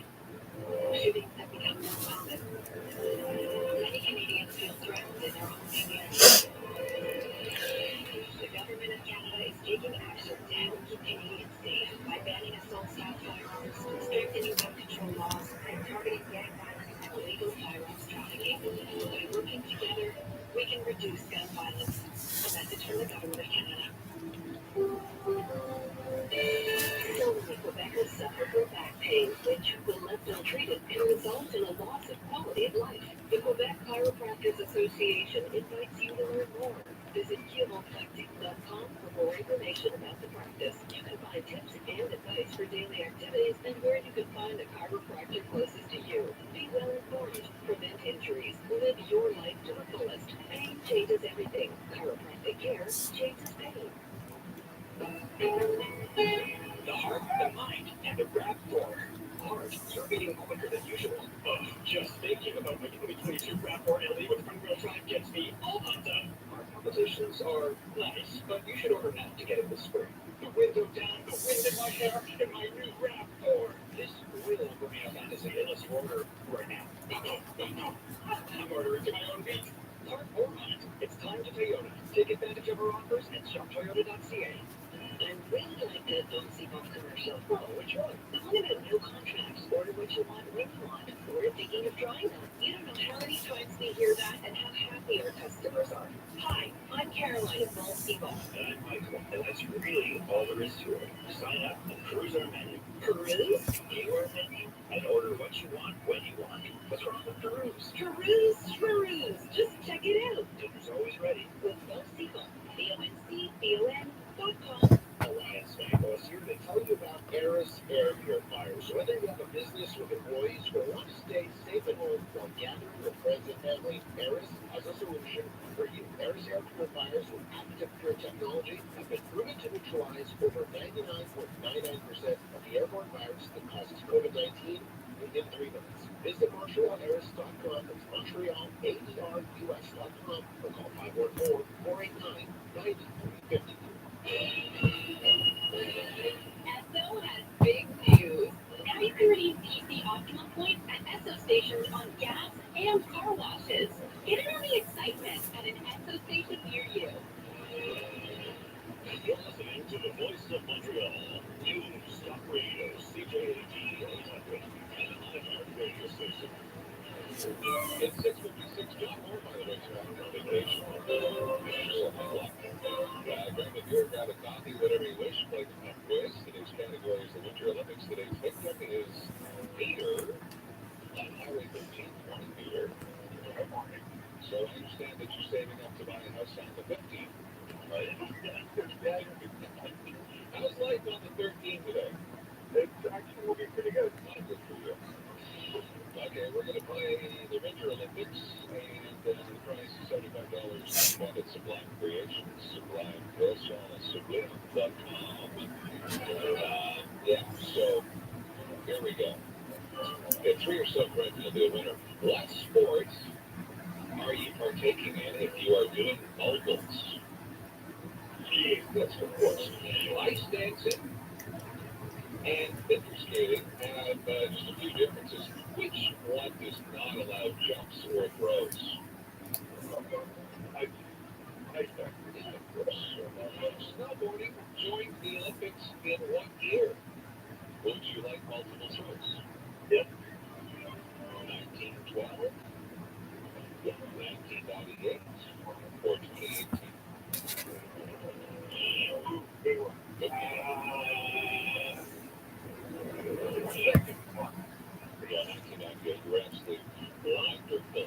Shootings have become more common. Many Canadians feel threatened in their own communities. The government of Canada is taking action to help keep Canadians safe by banning assault-style firearms, strengthening gun control laws, and targeting gang violence and illegal firearms trafficking. By working together, we can reduce gun violence. A message from the government of Canada. So many Quebecers suffer from back pain, which, when left untreated, can result in a loss of quality of life. The Quebec Chiropractors Association invites you to learn more. Visit chiropractic.com for more information about the practice. You can find tips and advice for daily activities and where you can find a chiropractor closest to you. Be well informed, prevent injuries, live your life to the fullest. Pain changes everything. Chiropractic care changes pain. The heart, the mind, and the RAV4. Heart, you're beating quicker than usual. Just thinking about my 2022 RAV4 LE with front-wheel drive gets me all pumped up. Our competitions are nice, but you should order now to get it this spring. The window down, the wind in my hair, and my new RAV4. This will bring me a fantasy, and let's order right now. I'm ordering to my own beat. Heart or mind, it's time to Toyota. Take advantage of our offers at shoptoyota.ca. I really like that Bouncy Ball commercial. Oh, which one? The one about no contracts. Order what you want when you want. We're thinking of trying them. You don't know how many times we hear that and how happy our customers are. Hi, I'm Caroline of Bouncy Ball. And I'm Michael, and that's really all there is to it. Sign up and cruise our menu. Peruse? Your menu, and order what you want when you want. What's wrong with peruse? Peruse. Just check it out. Dinner's always ready. With Bouncy Ball. BONCBON.com. Alliance Bank was here to tell you about Eris Air Purifiers. Whether you have a business with employees or want to stay safe at home while gathering with friends and family, Eris has a solution for you. Eris Air Purifiers with active pure technology have been proven to neutralize over 99.99% of the airborne virus that causes COVID-19 within 3 minutes. Visit MontrealAiris.com. That's Montreal, AERUS.com, or call 514-489-9350. Esso has big news. Now you can redeem PC Optimum points at Esso stations on gas and car washes. Get in on the excitement at an Esso station near you. You're listening to the Voice of Montreal. News Talk Radio, CJAD 800, and iHeart Radio Station. It's 6:56. John Moore, by the way, is on vacation. Grab a beer, grab a coffee, whatever you wish. Play the pop quiz. Today's category is the Winter Olympics. Today's victim is Peter on Highway 13, 20 Peter. Good morning. So I understand that you're saving up to buy a house on the 15th. How's life on the 13th today? It's actually looking pretty good. Good for you. Okay, we're going to play the Winter Olympics, and the price is $75 funded Sublime Creations, Sublime Plus on Sublime.com. Yeah, so here we go. Get 3 yourself right to be a winner. What sports are you partaking in if you are doing moguls? Yes, of course. ice dancing and figure skating have just a few differences. Which one does not allow jumps or throws? Ice dancing, of course. Snowboarding joined the Olympics in what year? Would you like multiple choice? Yep. 1912, 1998, or 2018? Second one. Yeah, 1998. You're absolutely wonderful.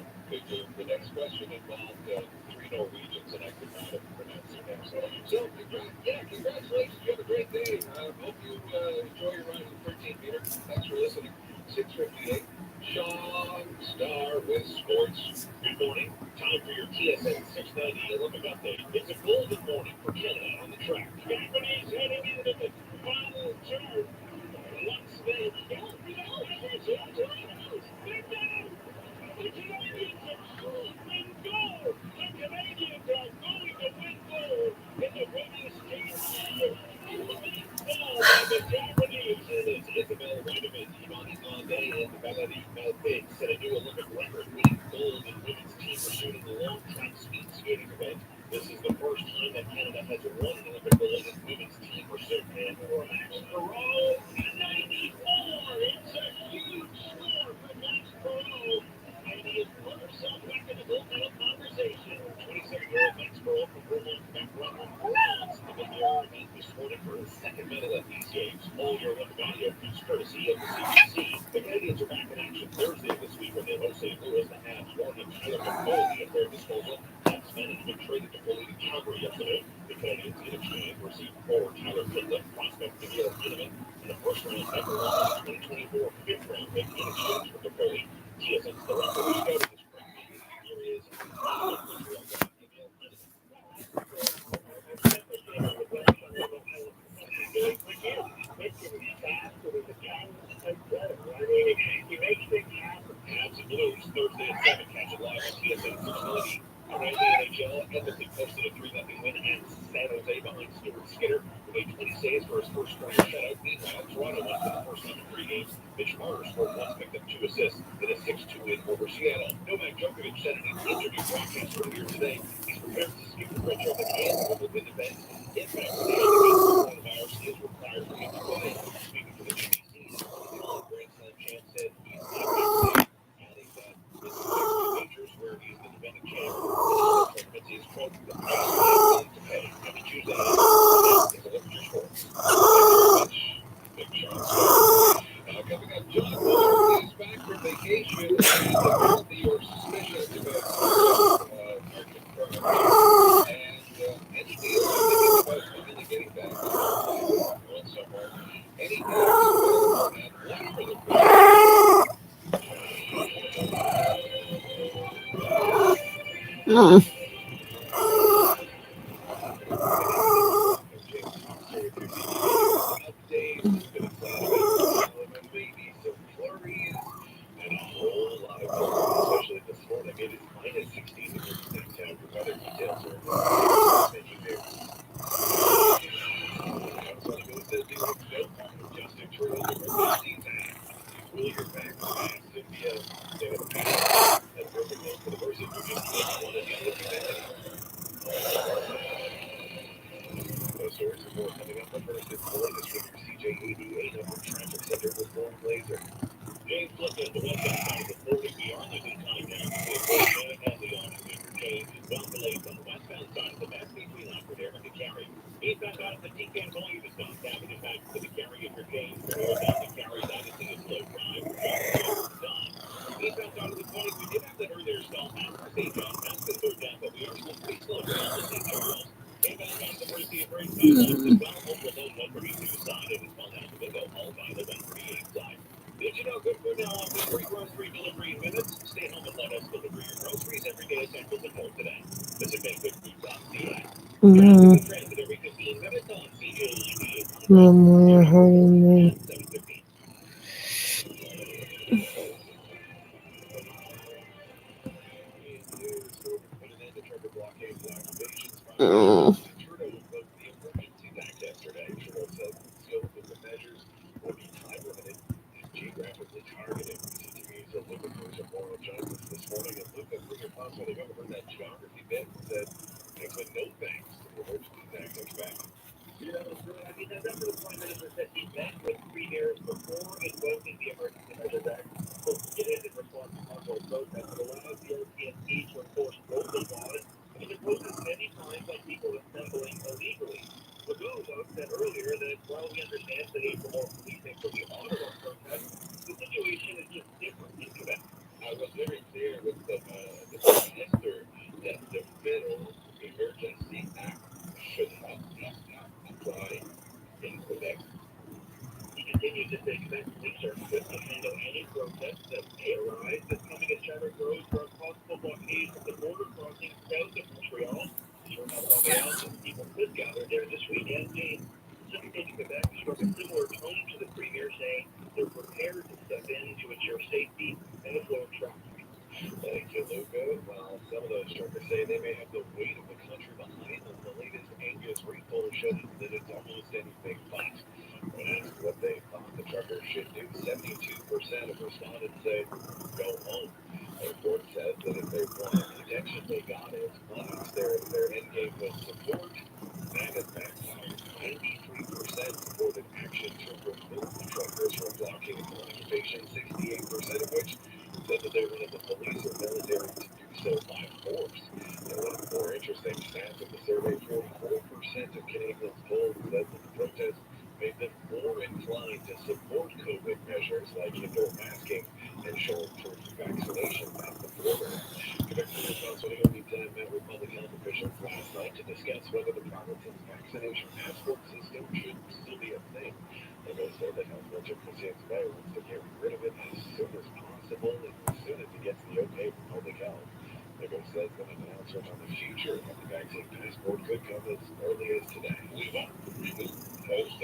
The next question involved three Norwegians, and I could not have pronounced their names. So, congratulations. You have a great day. Hope you enjoy your ride on the 13 meter. Thanks for listening. 6:58. Sean Star with sports. Good morning. Time for your TSN 690 Olympic update. It's a golden morning for Canada on the track. Japanese heading into the final turn. Once they go, the Canadians have gold and gold. The Canadians are going to win gold in the women's team. Ball by the Japanese. It is Isabel Weideman, Imani Ande, and Valerie Malpin set a new Olympic record, winning gold in women's team pursuit in the long track speed skating event. This is the first time that Canada has won an Olympic gold in women's team pursuit. And for Max Perot, 94. It's a huge score for Max Perot. And he has put himself back in the gold medal conversation. 27-year-old Max Perot from Vermont background bronze in the air event this morning for his second medal at these games. All your Olympic audio is courtesy of the CBC. The Canadians are back in action Thursday of this week when they host St. Louis. The Habs won and Tyler McFoley at their disposal. Habs management traded to Foley to Calgary yesterday. The Canadians in exchange received forward Tyler Finley, prospect Miguel Kinnaman, and a first-round pick along with 2024 fifth-round pick in exchange for Foley. TSN's director of scouting this spring. Here is Montreal guy Miguel Kinnaman. He makes things happen. Habs and Blues Thursday at 7. Catch it live on TSN 690. Around the NHL, Edmonton posted a 3-0 win at San Jose behind Stuart Skinner, who made 20 saves for his first career shutout. Meanwhile, Toronto won for the first time in 3 games. Mitch Marner scored once, picked up 2 assists in a 6-2 win over Seattle. Novak Djokovic said in an interview broadcast earlier today he's prepared to skip the French Open and Wimbledon events if vaccination against coronavirus is required for him to play. Speaking to the BBC, the Grand Slam champ said he's not vaccinated, adding that with the majors where he's the defending champ, tournaments is quote the price he's willing to pay. Happy Tuesday. That's the Olympic sports. Big Sean Star. Coming up, John Wall is back from vacation and apparently you're suspicious about Arctic Crown. And any deals you're thinking about finally getting back going somewhere. Any deals available at what are the especially this morning. It is minus 16 degrees downtown. For weather details are menu there. Justin Trudeau, will your back to Cynthia? They have a pass. That's perfect name for the person who just won at the Olympic. Those stories are more coming up. But first, it's the latest from your CJ88 Upper Traffic Center with Lauren Glazer. James Clifton, the westbound side of the 40 beyond the Iconic Avenue, and the on James is well delayed on the westbound side of the Mass between Lockwood Air and the Carry. Eastbound out of the T-Can volume is South Avenue back to the Carry of your James. Northbound the Carry, that is in a slow drive. Eastbound out of the 20, we did have that earlier stall past the St. John. That's the third down, but we are still pretty slow down the St. Charles. Inbound out of the Mercy and Brace, the South over the 132 side, and it's well down the window, all by the 138 side. Did you know good food now offers free grocery delivery in minutes? Stay home and let us deliver your groceries every day, essentials and more today. Visit makegoodfood.ca. Transit every 15 minutes on CJ88. Mom, you're hurting me. 7:15. Put an end to trucker blockades and activations. Trudeau invoked the emergency act yesterday. response when they government that geography bit said, but no thanks to the Emergencies Act in Quebec. Yeah, I mean, that's after the Prime Minister said he met with premiers before invoking the Emergency Measures Act. It is in response to ongoing protests that allows the RCMP to enforce local laws and has been posted many times by people assembling illegally. Legault said earlier that while we understand the need for more policing for the Ottawa protests, the situation is just different in Quebec. I was very clear with the Prime Minister that the Federal Emergency Act should not apply in Quebec. He continued to say Quebec police are equipped to handle any protests that may arise. This coming as chatter grows for a possible blockade from the border crossing south of Montreal. Sure enough, on the island, people could gather there this weekend. Some in Quebec struck a similar tone to the premier, saying they're prepared to step in to ensure safety and the flow of traffic. Thank you, Luca. While some of those truckers say they may have the weight of the country behind them, the latest Angus Reid poll shows that it's almost anything but. When asked what they thought the truckers should do, 72% of respondents said go home. The report says that if they want protection, they got it. Plus, their end game was support. That has backfired. 93% supported action to remove the truckers from blocking the occupation, 68% of which said that they wanted the police or military to do so by force. And one of the more interesting stats of the survey, 44% of Canadians polled said that the protests made them more inclined to support COVID measures like indoor masking and showing proof of vaccination at the border. Quebec police also the only time met with public health officials last night to discuss whether the province's vaccination passport system should still be a thing. Legault said that Health Minister Christine Dubé wants to get rid of it as soon as possible and as soon as he gets the okay from public health. Legault says that an announcement on the future of the vaccine passport could come as early as today. We want to remove most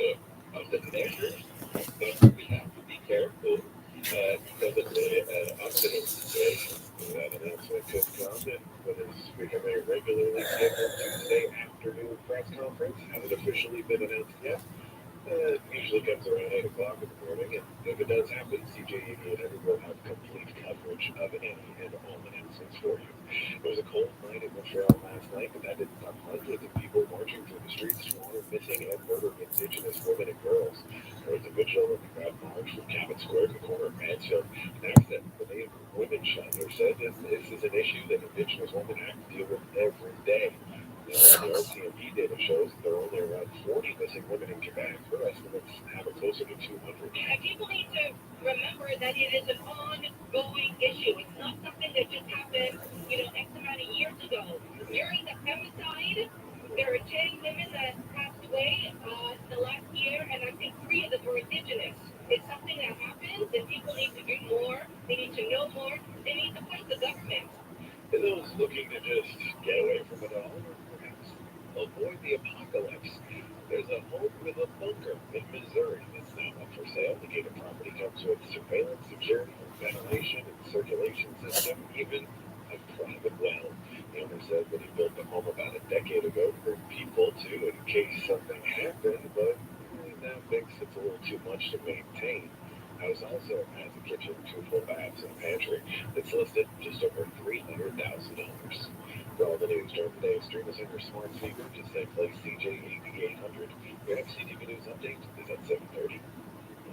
of the measures, but we have to be careful because of the upcoming situation. That announcement could come and when it's become a regularly scheduled Tuesday afternoon press conference. Hasn't officially been announced yet. It usually comes around 8 o'clock in the morning, and if it does happen, CJAD and Eddie will have complete coverage of any and all announcements for you. It was a cold night in Montreal last night, but that didn't stop hundreds of people marching through the streets to honor missing and murdered Indigenous women and girls. There was a vigil in the crowd march from Cabot Square to the corner of Mansfield. Next, the Native Women Shelter said that this is an issue that Indigenous women have to deal with every day. The RCMP data shows that there are only around 40 missing women in Quebec. Her estimates have it closer to 200. And people need to remember that it is an ongoing issue. It's not something that just happened, X amount of years ago. During the femicide, there are 10 women that passed away the last year, and I think 3 of them were Indigenous. It's something that happens, and people need to do more. They need to know more. They need to push the government. And those looking to just get away from it all, or perhaps avoid the apocalypse, there's a home with a bunker in Missouri that's now up for sale. The gated property comes with surveillance, security, ventilation, and circulation system, even a private well. The owner says that he built the home about a decade ago for people to, in case something happened, but he now thinks it's a little too much to maintain. The house also has a kitchen, 2 full baths, and a pantry that's listed just over $300,000. For all the news during the day, stream us in your smart speaker. Just say play CJAD 800. Your next CTV News update is at 7:30.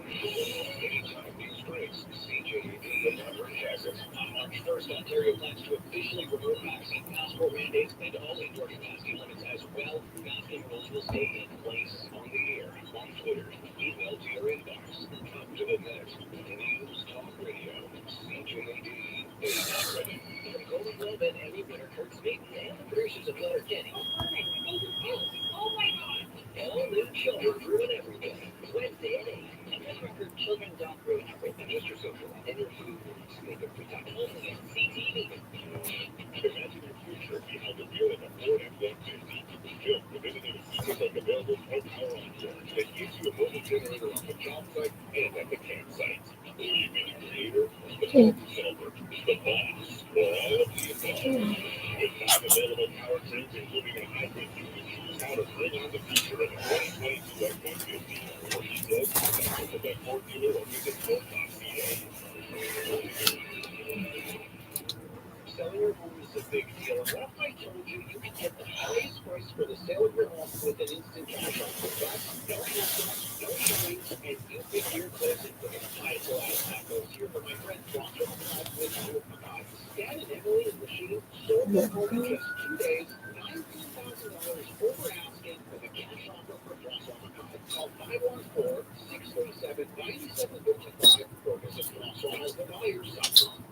Anytime news breaks, CJAD the network has it. On March 1st, Ontario plans to officially remove vaccine passport mandates and all indoor capacity limits as well. Masking rules will stay in place. On the air, on Twitter, email to your inbox. Come to the next News Talk Radio. CJAD 800. From Golden Globe and Emmy winner Kurt Smeaton and the producers of Letterkenny. Oh my God! All new Children Ruin Everything. Wednesday at 8. And just record, children don't ruin everything. Just your social life and your food needs. Make them protect only on CTV. Imagine your future behind the wheel of a Ford F-150. Film the visiting features like available power on board that gives you a mobile generator on the job site and at the campsite. Or you be the creator, the problem solver, the boss, or all of the above. With 5 available powertrains, including a hybrid, you can choose how to bring on the future of a 2022 F-150. Or he says, connect with the Ford dealer or visit Ford.ca. Selling your home is you've been here closing for the high class tacos here for my friend Bronco with Dad and Emily and Rashid sold their home in just 2 days, $19,000 over asking with a cash offer for Floss on Mackay. Call 514-637-9755 or visit FlossOnMackay.com.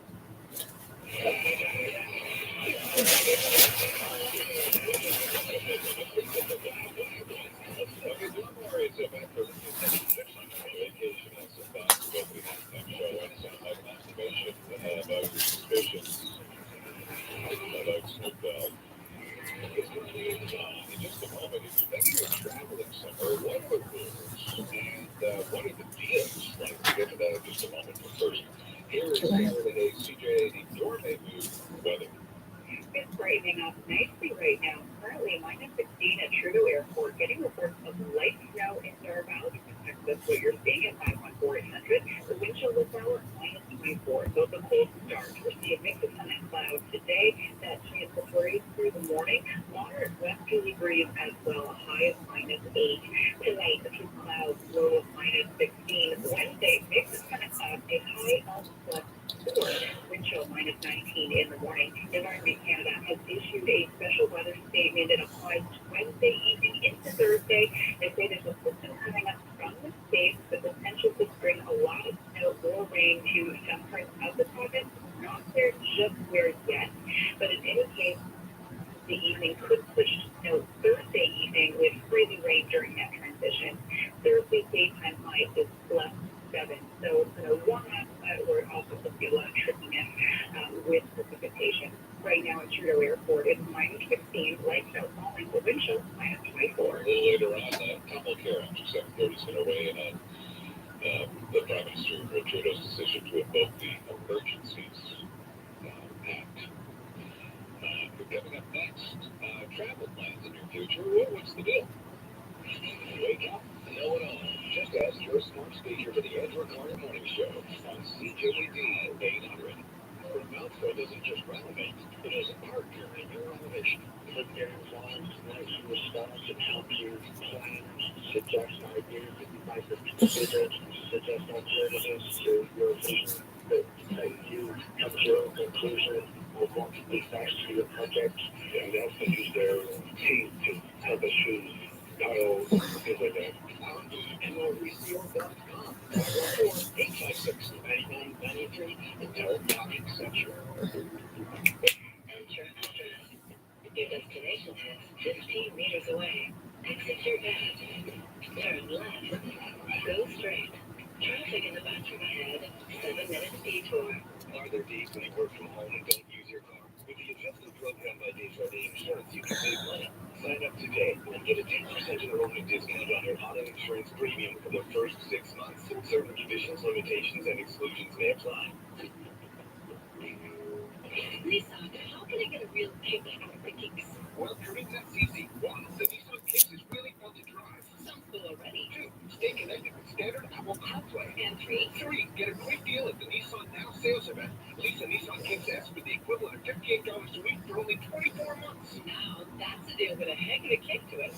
What are the deals like? We'll get to that in just a moment. But first, here is Saturday CJ Gourmet weather. It's brightening up nicely right now. Currently minus 16 at Trudeau Airport. Getting reports of light snow in Darboux. That's what you're seeing at 51400. The wind chill this hour minus 24. So it's a cold start. We're seeing a mix of sun and clouds today. That transitory through the morning. Moderate westerly breeze as well. A high of minus 8. Tonight, a few clouds, low of minus 16. Wednesday, mix of sun and clouds. A high of plus 4. Wind chill minus 19 in the morning. Environment Canada has issued a special weather statement that applies Wednesday evening into Thursday. They say there's a system coming up from the states, the potential to bring a lot of snow or rain to some parts of the province. Not clear just where yet, but in any case, the evening could push to snow Thursday evening with freezing rain during that transition. Thursday daytime high is plus 7, so it's going to warm up, or also could be a lot of trickiness with precipitation. Right now at Trudeau Airport, it's minus 16, light snow falling, the wind chill minus 24. A little later on, Kamala Harris, Secretary, is going to weigh in on the Prime Minister Trudeau's decision to invoke the Emergencies Act. Coming up next, travel plans in your future. What's the deal? Wake up, know it all. Just ask your smart speaker for the Edward Carter Morning Show on CJAD 800. Mouthful isn't just relevant, it is a partner in your renovation. Put their involved, nice response, and help you plan, suggest ideas that you might consider, suggest alternatives to your vision that you come to your own conclusion of what can be best for your project. And they also use their team to help us choose tiles, things like that. NORECO.com 514-856-9993 and tell them Talking Central. Enter address. Your destination is 15 meters away. Exit your path. Turn left. Go straight. Traffic in the bathroom ahead. 7 minutes detour. Are there days when you work from home and don't use your car? With the adjustment program by Desjardins Insurance, you can save money. Sign up today and get a 10% enrollment discount on your auto insurance premium for the first 6 months. Certain conditions, limitations, and exclusions may apply. Lisa, how can I get a real kick out of the kicks? Well, Karina, that's easy. 1, the Nissan Kicks is really fun to drive. Sounds cool already. 2, stay connected with standard Apple CarPlay. And 3, get a great deal at the Nissan Now sales event. Lease a Nissan Kicks S with the equivalent of $58 a week for only 24 months. now that's a deal with a heck of a kick to it.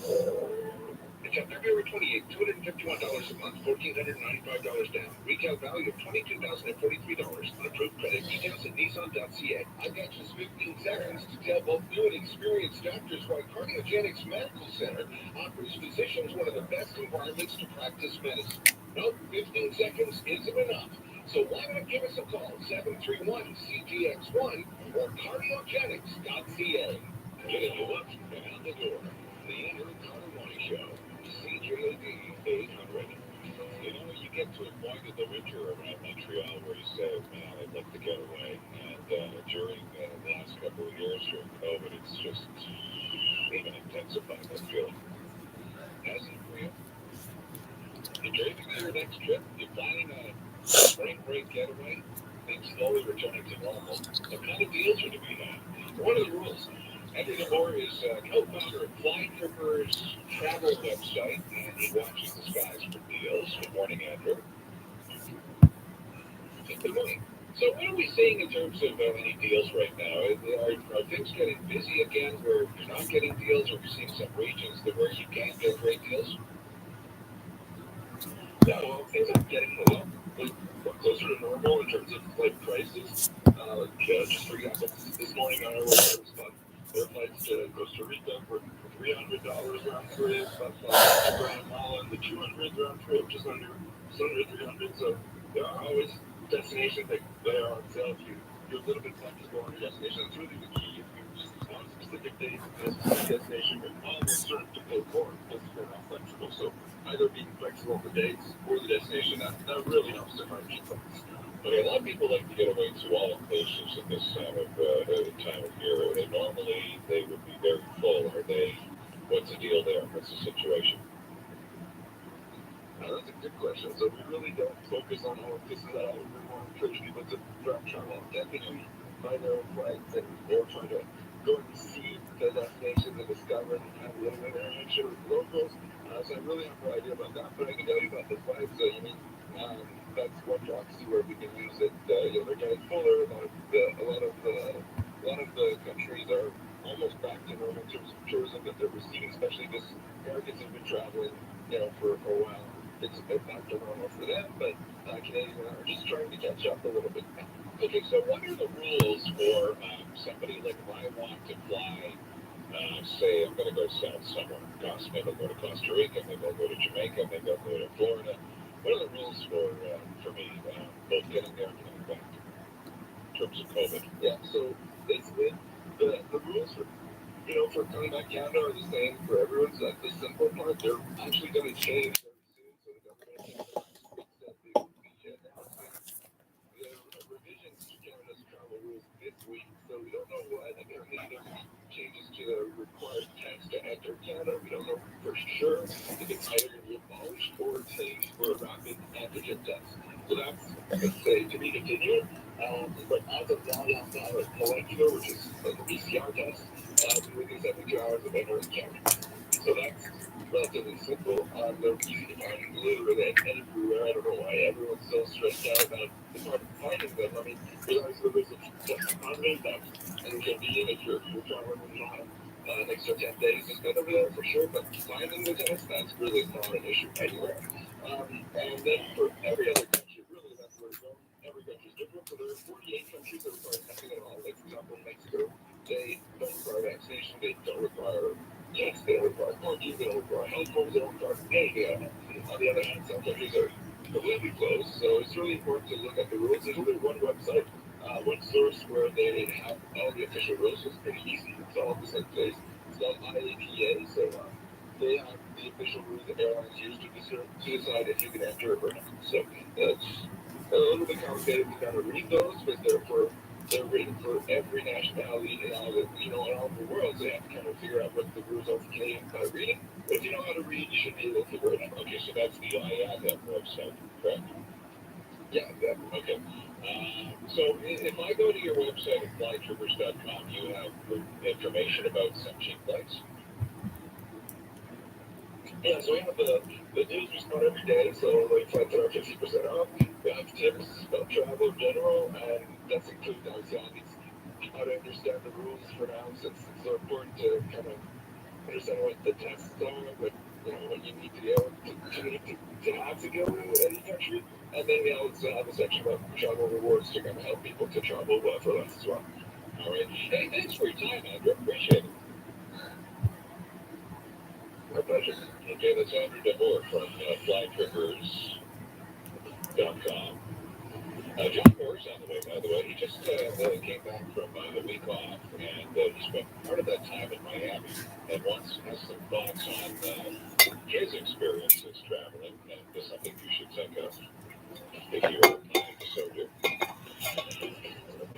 Until February 28th, $251 a month, $1,495 down. Retail value of $22,043. Approved credit details at Nissan.ca. I've got just 15 seconds to tell both new and experienced doctors why Cardiogenics Medical Center offers physicians one of the best environments to practice medicine. Nope, 15 seconds isn't enough. So why not give us a call, 731-CGX1 or cardiogenics.ca. Getting you up and out the door. The Andrew Carter Morning Show, CJAD 800. You know, you get to a point in the winter around Montreal where you say, man, I'd like to get away. And during the last couple of years during COVID, it's just even intensified that feeling. Hasn't it for you? You're dreaming of your next trip? You're planning a spring break getaway? Things slowly returning to normal. What kind of deals are to be had? What are the rules? Andrew Lamore is co-founder of Flying Trippers travel website, and he watches the skies for deals. Good morning, Andrew. Good morning. So what are we seeing in terms of any deals right now? Are things getting busy again where you're not getting deals, or are we seeing some regions that where you can't get great deals? Yeah, well, things are getting a lot closer to normal in terms of flight prices. Just for example, this morning on our way there were flights to Costa Rica for $300 round trip, but flights to Guatemala and the 200 round trip, just under 300. So there are always destinations that are on sale if you're a little bit flexible on your destination. That's really the key. If you just on a specific date and a specific destination, you're almost certain to pay more because you're not flexible. So either being flexible on the dates or the destination, that really helps to find people. Okay, a lot of people like to get away to all locations at this time of year. Normally, they would be very full. What's the deal there? What's the situation? That's a good question. So we really don't focus on all this is how we want to encourage people to travel authentically, find their own flights, and or try to go and see the destinations and discover and have a little bit of interaction with locals. So I really have no idea about that, but I can tell you about the flights. That's one proxy where we can use it. They're getting fuller. A lot of the countries are almost back to normal in terms of tourism that they're receiving, especially because Americans have been traveling, for a while. It's a bit back to normal for them, but Canadians are just trying to catch up a little bit. Okay, so what are the rules for somebody like if I want to fly? Say I'm going to go south somewhere. Maybe I'll go to Costa Rica, maybe I'll go to Jamaica, maybe I'll go to Florida. What are the rules for me both getting there and coming back in terms of COVID? Yeah, so basically the rules for coming back to Canada are the same for everyone. So that's the simple part. They're actually going to change very soon. So the government said they will be announcing the revisions to Canada's travel rules this week. So we don't know what. Apparently there's changes to the required test to enter Canada. We don't know for sure if it's either going to be abolished or changed for a rapid antigen test. So that's, let's say, to be continued. But as of now, that's not a molecular, which is like a PCR test, within 72 hours of entering Canada. So that's relatively simple. They're easy to find literally everywhere. I don't know why everyone's so stressed out about the part of finding them. I mean, there's obviously there's a test economy that's inconvenient if you're traveling and you have an extra 10 days to spend over there for sure, but finding the test, that's really not an issue anywhere. And then for every other country, really, that's where it's going. Every country is different. So there are 48 countries that require testing at all. Like, for example, Mexico, they don't require vaccination, they don't require tests, they don't require quarantine, they don't require health forms, they don't require anything. On the other hand, some countries are completely closed, so it's really important to look at the rules. There's only one website, one source where they have all the official rules, so it's pretty easy. It's all in the same place. It's called IATA, so they have the official rules that airlines use to decide if you can enter or not. So it's a little bit complicated to kind of read those, but they're written for every nationality in all the world. So you have to kind of figure out what the rules are for Canadian by reading. But if you know how to read, you should be able to figure it out. Okay, so that's the IATA website, correct? Yeah, exactly. Okay. So if I go to your website at flytrippers.com, you have information about some cheap flights. Yeah, so we have the news we start every day, so like flights that are 50% off. We have tips about travel in general, and that's included obviously how to understand the rules for now, since it's so important to kind of understand what the tests are, what you need to be able to have to go to any country. And then we also have a section about travel rewards to kind of help people to travel for less as well. All right. Hey, thanks for your time, Andrew. Appreciate it. My pleasure. Okay, that's Andrew DeBoer from flytrippers.com. John Moore's on the way, by the way. He just came back from a week off, and he spent part of that time in Miami, and has some thoughts on his experiences traveling, and something you should think of if you're planning to so do.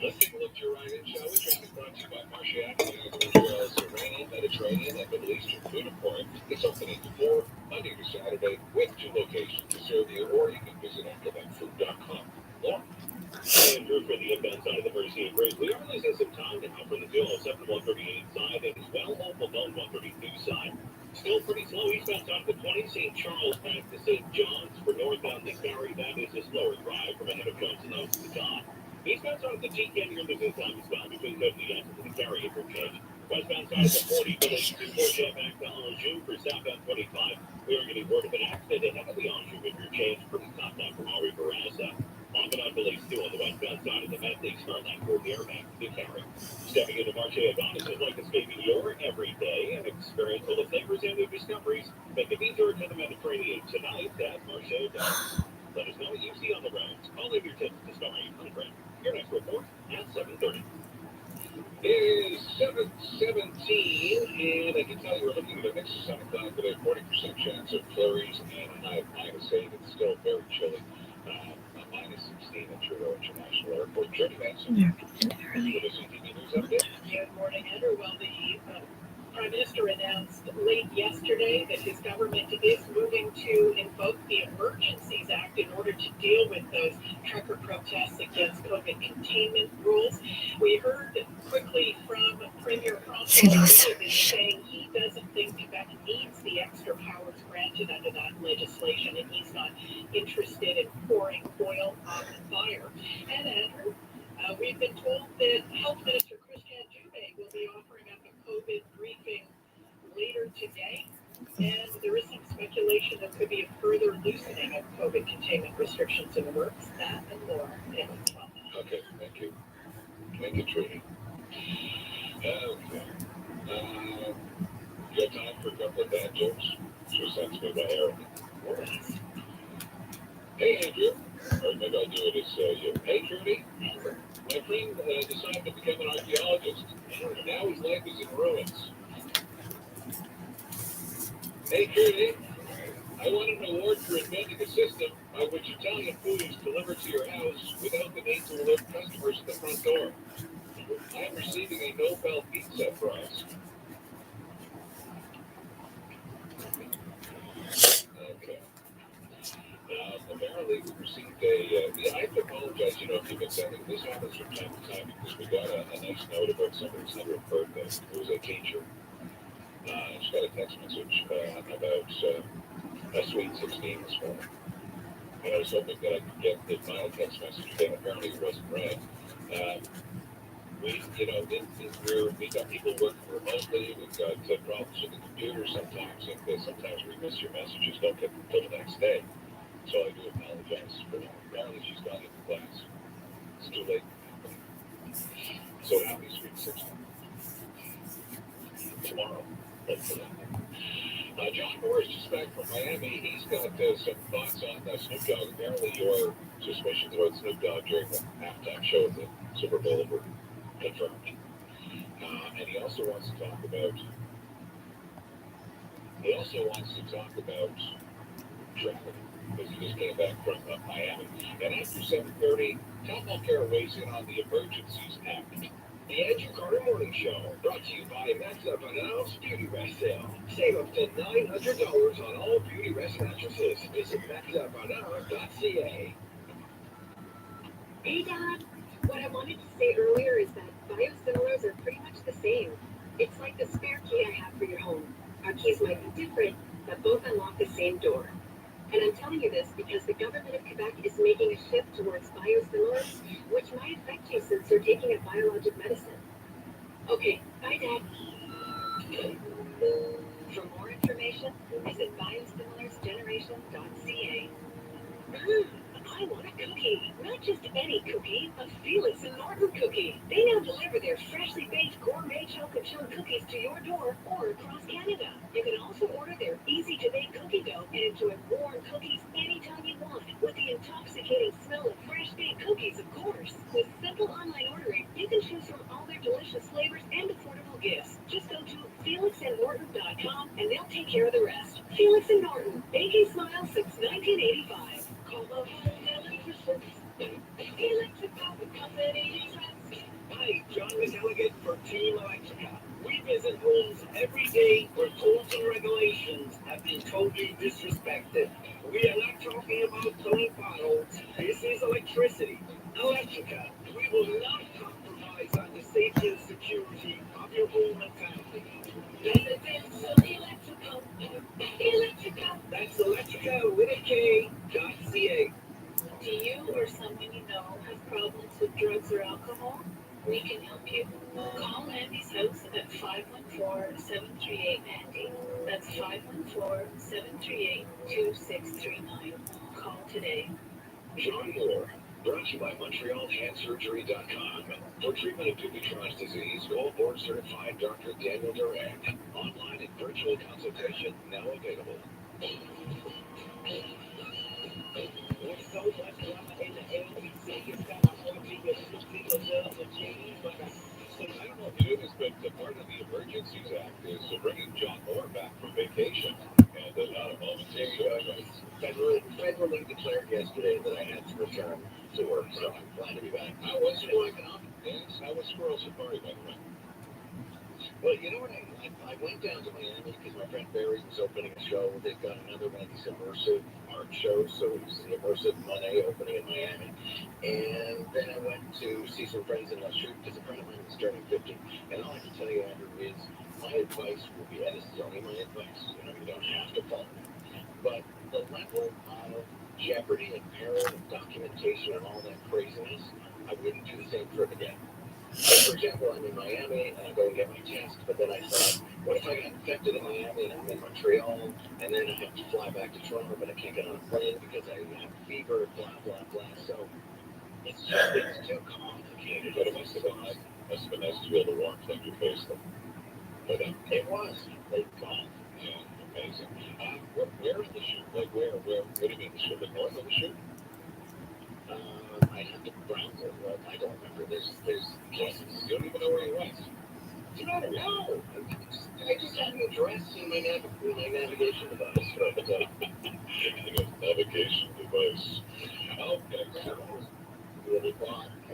Let's take a look to your right in, shall we? Traffic brought to you by Marcia Montreal's Iranian, Mediterranean, and Middle Eastern Food Emporium. It's open 8 to 4, Monday to Saturday, with 2 locations to serve you, or you can visit ActiveFood.com. Lauren? Andrew for the inbound side of the Mercy and Grace. We are losing some time now for the 207 138 side, and as well local known 132 side. Still pretty slow eastbound side of the 20, St. Charles back to St. John's. For northbound to Cary, that is a slower drive from ahead of Johnson out to the top. Eastbound side of the T-Can, you're losing time as well between the exit to the Cary interchange. Westbound side of the 40 minutes before Jam back to Anjou for southbound 25. We are getting word of an accident ahead of the Anjou interchange from the top down from Henri Barassa. Longmont police too on the westbound side of the Medley start line for the airbag to carry. Stepping into Marche Adonis is like escaping your everyday and experience all the flavors and new discoveries. Make a detour to the Mediterranean tonight at Marche Adonis. Let us know what you see on the roads. All of your tips to Star 800. Your next report at 7:30. It is 7:17, and I can tell you we're looking at a mix of 7 o'clock with a 40% chance of flurries and a high of -8. It's still very chilly. -16 at Trudeau International Airport. Journey Manson. With a CTV News update. Good morning, Andrew. Well, the Prime Minister announced late yesterday that his government is moving to invoke the Emergencies Act in order to deal with those trucker protests against COVID containment rules. We heard quickly from Premier François saying he doesn't think Quebec needs the extra powers granted under that legislation, and he's not interested in pouring oil on the fire. And Andrew, we've been told that Health Minister Christian Dubé will be offering up a COVID briefing later today, and there is some speculation there could be a further loosening of COVID containment restrictions in the works. That and more in 12 minutes. Okay, thank you. Thank you, Trudy. Okay. You got time for a couple of bad jokes? She sends me by Eric. Hey, Andrew. Or maybe I'll do it as you. Hey, Trudy. My friend decided to become an archaeologist. Now his life is in ruins. Hey, Trudy. I won an award for inventing a system by which Italian food is delivered to your house without the need to alert customers at the front door. I am receiving a Nobel Pizza Prize. Okay. Apparently we received I have to apologize, if you've been sending, this happens from time to time because we got a nice note about somebody's 100th birthday. It was a teacher. She got a text message about a sweet 16 this morning. And I was hoping that I could get the final text message again. Apparently it wasn't read. We got people working remotely. We've got problems with the computer sometimes, and sometimes we miss your messages, don't get them until the next day. So I do apologize for that. Apparently she's gone into class. It's too late. So happy sweet 16. Tomorrow, hopefully. John Moore is just back from Miami. He's got some thoughts on Snoop Dogg. Apparently your suspicions about Snoop Dogg during the halftime show at the Super Bowl were confirmed. And he also wants to talk about traffic, because he just came back from Miami. And after 7:30, Tom Mulcair weighs in on the Emergencies Act. The Andrew Carter Morning Show, brought to you by Max Up and Al's Beauty Rest Sale. Save up to $900 on all Beauty Rest mattresses. Visit maxupanal.ca. Hey, Dad. What I wanted to say earlier is that biosimilars are pretty much the same. It's like the spare key I have for your home. Our keys might be different, but both unlock the same door. And I'm telling you this because the government of Quebec is making a shift towards biosimilars, which might affect you since you're taking a biologic medicine. Okay, bye, Dad. For more information, visit biosimilars.generation.ca. I want a cookie, not just any cookie, a Felix and Norton cookie. They now deliver their freshly baked gourmet chocolate chunk cookies to your door or across Canada. You can also order their easy-to-bake cookie dough and enjoy warm cookies anytime you want, with the intoxicating smell of fresh-baked cookies, of course. With simple online ordering, you can choose from all their delicious flavors and affordable gifts. Just go to FelixandNorton.com and they'll take care of the rest. Felix and Norton, baking smile since 1985. Call the Hi, John McElligott for Team Electrica. We visit homes every day where codes and regulations have been totally disrespected. We are not talking about throwing bottles. This is electricity. Electrica. We will not compromise on the safety and security of your home and family. Residential Electrical. Electrica. That's Electrica with a K.ca. Do you or someone you know have problems with drugs or alcohol? We can help you. Call Andy's house at 514-738-ANDY. That's 514-738-2639. Call today. John Moore, brought to you by MontrealHandSurgery.com. For treatment of Dupuytren's disease, call board-certified Dr. Daniel Durant. Online and virtual consultation now available. With so much drama in the ABC, it's got a whole team of people love the team, but So I don't know if you knew this, but part of the Emergencies Act is bringing John Moore back from vacation. And not a momentary Federally declared yesterday that I had to return to work, so I'm glad to be back. How was Squirrel Safari, by the way? Well, you know what? I went down to Miami because my friend Barry was opening a show. They've got another one of these immersive art shows, so it was the Immersive Monet opening in Miami. And then I went to see some friends in La Chute because a friend of mine was turning 50. And all I can tell you, Andrew, is my advice will be, and this is only my advice, you know, you don't have to follow it. But the level of jeopardy and peril and documentation and all that craziness, I wouldn't do the same trip again. For example, I'm in Miami and I go and get my test, but then I thought, what if I got infected in Miami and I'm in Montreal and then I have to fly back to Toronto, but I can't get on a plane because I have fever, blah, blah, blah. So it's too complicated. But it must have been nice to feel the warmth on your face, though. But it was. They gone. Yeah, amazing. Where is the shoot? Like, where do you mean? The north of the shoot? I have to browse it. I don't remember. There's places. You don't even know where you went. Do you know? No. I just have the address in my navigation device. Navigation device. Okay. So we bought a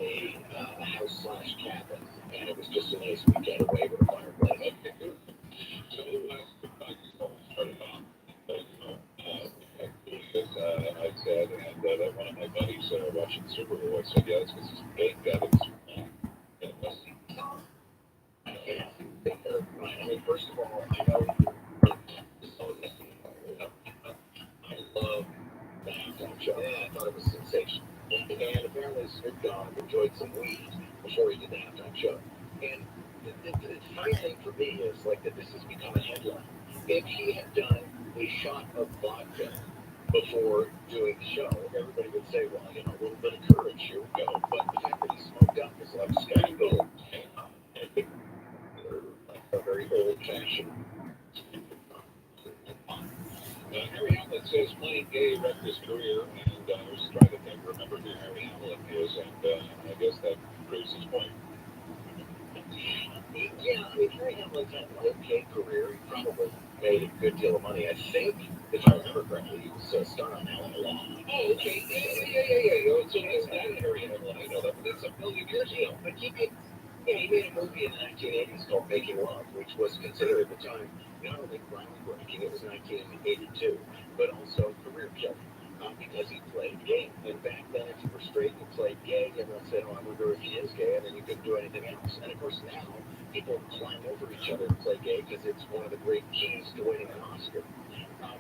house/cabin, and it was just a nice week getaway with a fireplace. So started off. I said, and one of my buddies watching the Super Bowl, I said, yeah, it's because he's big Evans. I mean, first of all, I know I love the halftime show. Yeah, I thought it was sensational. And apparently Snoop Dogg enjoyed some weed before he did the halftime show. And the funny thing for me is like that this has become a headline. If he had done a shot of vodka before doing the show, everybody would say, well, you know, a little bit of courage, here we go. But the fact that he smoked up is like scandal. A very old-fashioned. Harry Hamlin says playing gay wrecked his career, and I was trying to remember who Harry Hamlin is, and I guess that proves his point. Yeah, I mean, Harry Hamlin's had an okay career. He probably made a good deal of money. I think, if I remember correctly, he was starring on Alan Law. Oh, okay. Yeah. So that's not Harry Hamlin. I know that, but that's a million years ago. But he made a movie in the 1980s called Making Love, which was considered at the time not only groundbreaking, it was 1982, but also career killing. Because he played gay. And back then, if you were straight and played gay, everyone said, oh, I wonder if he is gay, and then you couldn't do anything else. And of course, now, people climb over each other and play gay because it's one of the great keys to winning an Oscar.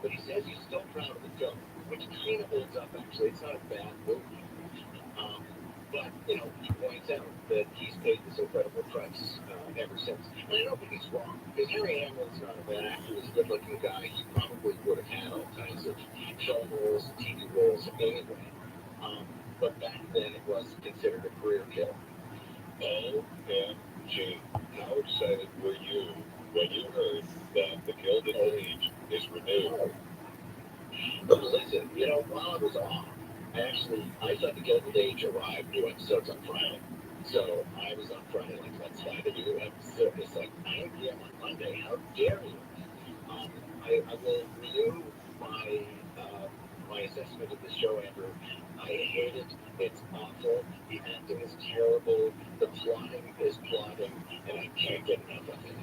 But he says he's still proud of the film, which kind of holds up, actually. It's not a bad movie. But, you know, he points out that he's paid this incredible price ever since. And I don't think he's wrong, because Harry Hamlin's not a bad actor. He's a good-looking guy. He probably would have had all kinds of film roles, TV roles anyway. But back then, it was considered a career kill. OMG. How excited were you when you heard that the Gilded Age is renewed? But listen, you know, while I was off, I thought the Gilded Age arrived, new episodes on Friday. So I was on Friday, like, let's find a new episode. It's like 9 p.m. on Monday. How dare you? I will renew my assessment of the show, Andrew. I hate it. It's awful. The acting is terrible. The plotting is plotting, and I can't get enough of it.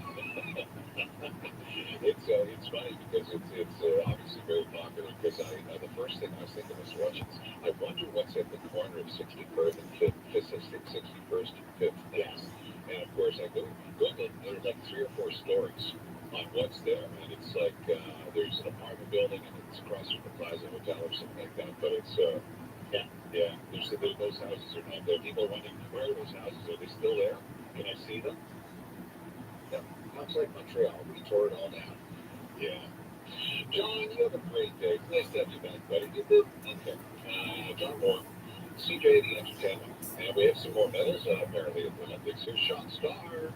It's funny because it's obviously very popular. Because the first thing I was thinking was watching. I wonder what's at the corner of 61st and 61st and 5th. Yes. And of course, I go there's like 3 or 4 stories on what's there, and it's like there's an apartment building and it's across from the Plaza Hotel or something like that. But it's Yeah. Those houses are not there. People are wondering, where are those houses? Are they still there? Can I see them? Yeah. Much like Montreal, we tore it all down. Yeah. John, you have a great day. Nice to have you back, buddy. You did? Okay. John Moore, CJ the Entertainment. And we have some more medals apparently at the Olympics. Here's Sean Starr.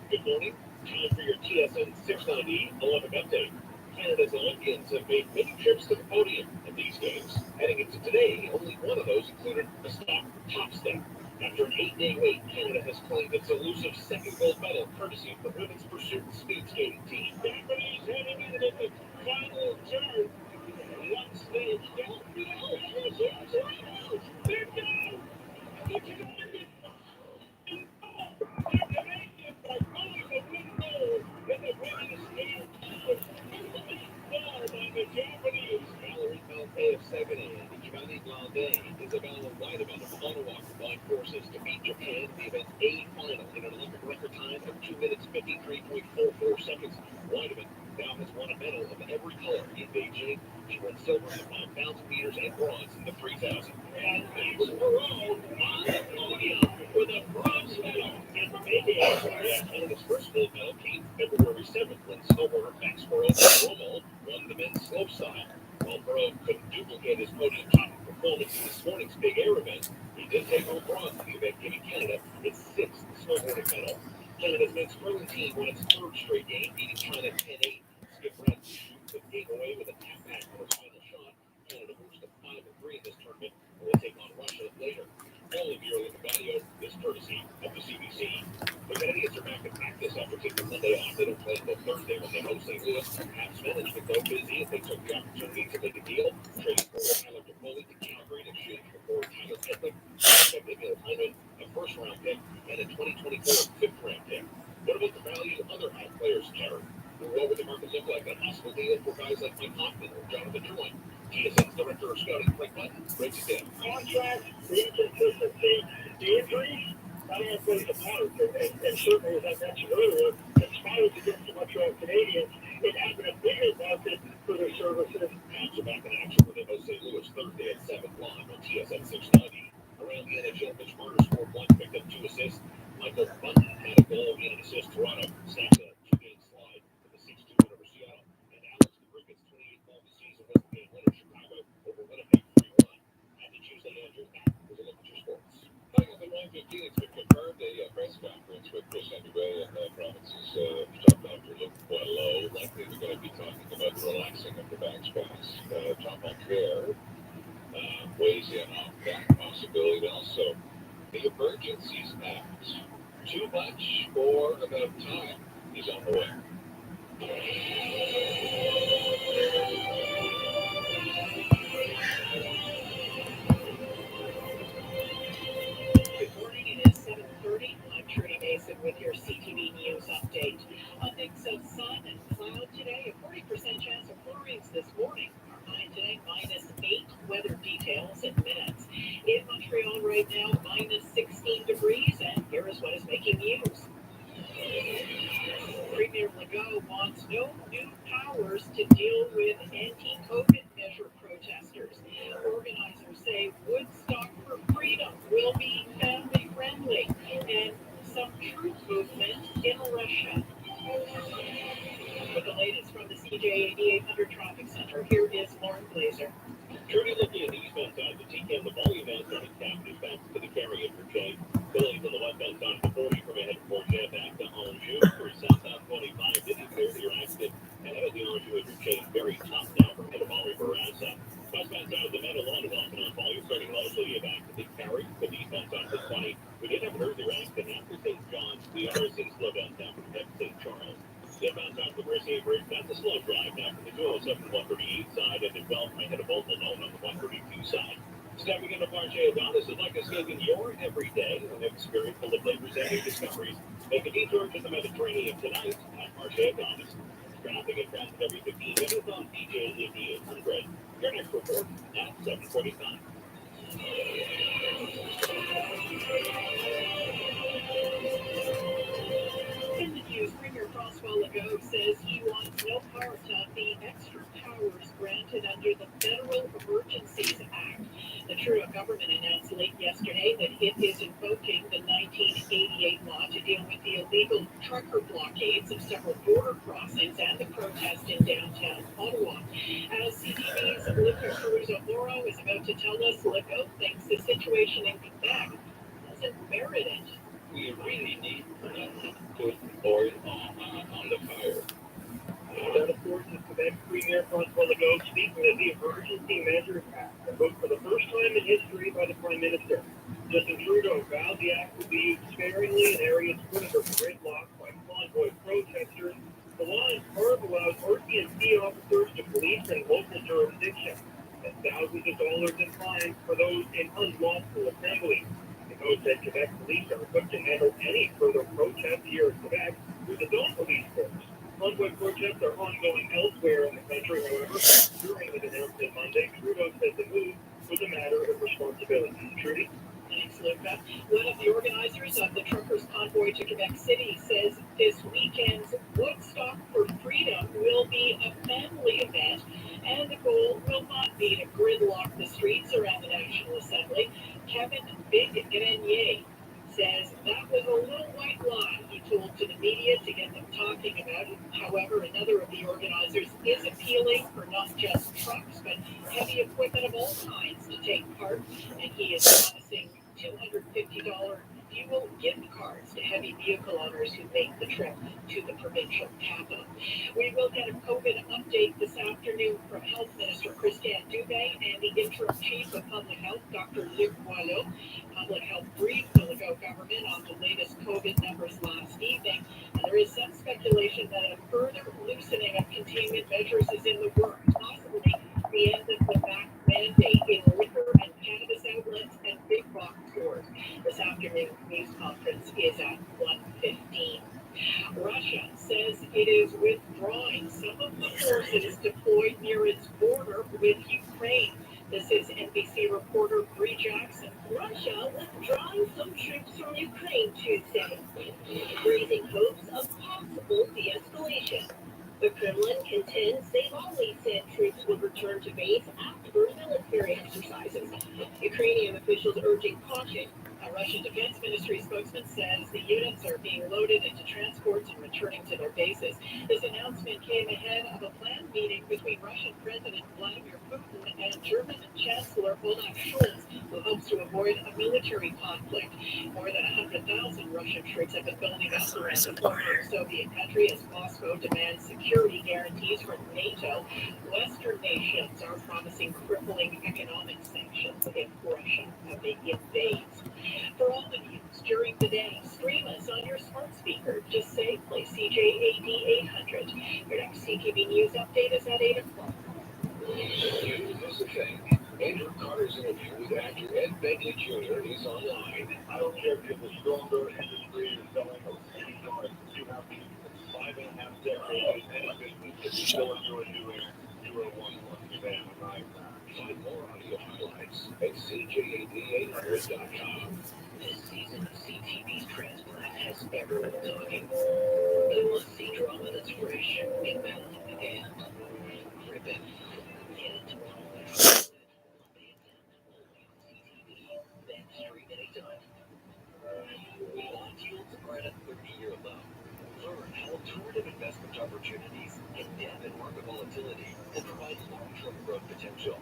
Good morning. Time for your TSN 690 Olympic update. Canada's Olympians have made many trips to the podium in these games. Heading into today, only one of those included a stop top step. After an 8-day wait, Canada has claimed its elusive second gold medal, courtesy of the women's pursuit and speed skating team. Japanese heading into the final turn. One stage down. They're down. The Canadians Valerie Malpay of second and Giovanni Blondet, Isabella Weideman of Ottawa combined forces to beat Japan in the event's A final in an Olympic record time of 2 minutes 53.44 seconds. Weideman now has won a medal of every color in Beijing. She won silver in the 5,000 meters and bronze in the 3,000. And Max Moreau on the podium with a bronze medal in Beijing. Canada's first gold medal came February 7th when snowboarder Max Moreau won the men's slopestyle. While Moreau couldn't duplicate his podium top performance in this morning's big air event, he did take home bronze in the event, giving Canada its 6th snowboarding medal. Canada's men's curling team won its 3rd straight game, beating China 10-8. Skip Bradley shoots the game away with a tap-back for his final shot. Canada moves to 5-3 in this tournament and will take on Russia later. Only Muriel Cavallo is courtesy of the CBC. The Canadians are back to practice after taking Monday off. They don't play until Thursday when they host St. Louis. Caps management go busy if they took the opportunity to make a deal. Trading for Tyler Toffoli to Calgary in exchange for Tyler Pitlick, a first-round pick, and a 2024 fifth-round pick. What about the value of other high players, Jared? What would the market look like on a possible deal for guys like Mike Hoffman or Jonathan Drouin? TSN's Director of Scouting, Frank Button, breaks it down. Contract, inconsistency, injury. I don't know if it's a matter, and certainly, as I mentioned earlier, it's matters against the Montreal Canadiens. It has been a bigger market for their services. Caps are back in action with them St. Louis Thursday at 7 live on TSN 690. Around the NHL, Mitch Marner scored 1, picked up 2 assists. Michael Button had a goal and an assist. Toronto snapped a 2-game slide with a 6-2 win over Seattle. And Alex DeBrincat's 28th goal this season was the game winner. Chicago over Winnipeg 3-1. Happy Tuesday, Andrew. That was a look at your sports. Coming up at 1:15, it's been confirmed a press conference with Chris Andouet and the province's top doctor, Luc Boileau. Likely they're going to be talking about the relaxing of the vax pass. Tom Montreal weighs in on that possibility, but also the Emergencies Act. Too much or about time is on the way. Good morning, it is 7:30. I'm Trudy Mason with your CTV News update. A mix of sun and cloud today, a 40% chance of flurries this morning. Our high today, -8. Weather details in minutes. In Montreal right now, -16 degrees, and here is what is making news. Premier Legault wants no new powers to deal with anti-COVID measure protesters. Organizers say Woodstock for Freedom will be family-friendly, and some truth movement in Russia. With the latest from the CJAD 800 Traffic Center, here is Lauren Glazer. Trudy, looking at the eastbound side of the TCAM, the volume has started captive back to the carry interchange. Delays on the westbound side of the 40 from ahead for Jet back to Anjou. For southbound 25, didn't clear your accident ahead of the Anjou interchange. Very tough now from head of Henry Barassa. Westbound side of the Meadow Lawn is off and on volume, starting locally back to the carry. The eastbound side of the 20. We did have an earlier accident after St. John's. We are seeing slowdowns down from head to St. Charles. The inbound side of the Mercier Bridge, that's a slow drive now from the 207 to 138 side, and then well ahead of Old Malone on the 132 side. Stepping into Marche Adonis is like escaping your everyday and experience full of flavors and new discoveries. Make a detour to the Mediterranean tonight at Marche Adonis. Traffic and transit every 15 minutes on DJ 8800. Your next report at 7:45. In the news, Premier François Legault says he wants no part of the extra powers granted under the Federal Emergencies Act. The late yesterday that it is invoking the 1988 law to deal with the illegal trucker blockades of several border crossings and the protest in downtown Ottawa. As CTV's Luca Caruso-Moro is about to tell us, Luca thinks the situation in Quebec doesn't merit it. We really need to put oil on the fire. That, of course, is Quebec Premier François Legault speaking of the Emergency Measures Act, invoked for the first time in history by the Prime Minister. Justin Trudeau vowed the act would be used sparingly in areas critical to gridlock by convoy protesters. The law in part allows RCMP officers to police in local jurisdictions and thousands of dollars in fines for those in unlawful assembly. Legault said Quebec police are equipped to handle any further protests here in Quebec with its own police force. Convoy protests are ongoing elsewhere in the country, however. During the announcement Monday, Trudeau said the move was a matter of responsibility. Trudy? Thanks, Luca. One of the organizers of the truckers' convoy to Quebec City says this weekend's Woodstock for Freedom will be a family event, and the goal will not be to gridlock the streets around the National Assembly. Kevin Big Grenier says that was a little white lie he told to the media to get them talking about it. However, another of the organizers is appealing for not just trucks, but heavy equipment of all kinds to take part, and he is promising $250 fuel gift cards to heavy vehicle owners who make the trip to the provincial capital. We will get a COVID update this afternoon from Health Minister Christian Dubé and the Interim Chief of Public Health, Dr. Luc Boileau. Public Health briefed the Legault government on the latest COVID numbers last evening, and there is some speculation that a further loosening of containment measures is in the works, possibly the end of the back mandate in liquor and cannabis outlets and big box stores. This afternoon's news conference is at 1:15. Russia says it is withdrawing some of the forces deployed near its border with Ukraine. This is NBC reporter Bree Jackson. Russia withdrawing some troops from Ukraine Tuesday, raising hopes of possible de-escalation. The Kremlin contends they've always said troops would return to base after military exercises. Ukrainian officials urging caution. A Russian Defense Ministry spokesman says the units are being loaded into transports and returning to their bases. This announcement came ahead of a planned meeting between Russian President Vladimir Putin and German Chancellor Olaf Scholz, who hopes to avoid a military conflict. More than 100,000 Russian troops have been building up around the former Soviet country as Moscow demands security guarantees from NATO. Western nations are promising crippling economic sanctions if Russia invades. For all the news during the day, stream us on your smart speaker. Just say play CJAD 800. Your next CTV News update is at 8 o'clock. You miss a thing. Andrew Carter's interview with actor Ed Begley Jr. is online. I don't care if you're the stronger industry is selling or any cars. You have 5.5 decades in business. If you still enjoy doing, you are one lucky man. Find more audio highlights at CJAD800.com. This season of CTV's Transplant has everyone talking. The must-see drama that's fresh, inbound, and ripping. Get it. Then stream anytime. Bond yields are at a 30-year low. Learn how alternative investment opportunities can dampen market volatility and provide long-term growth potential.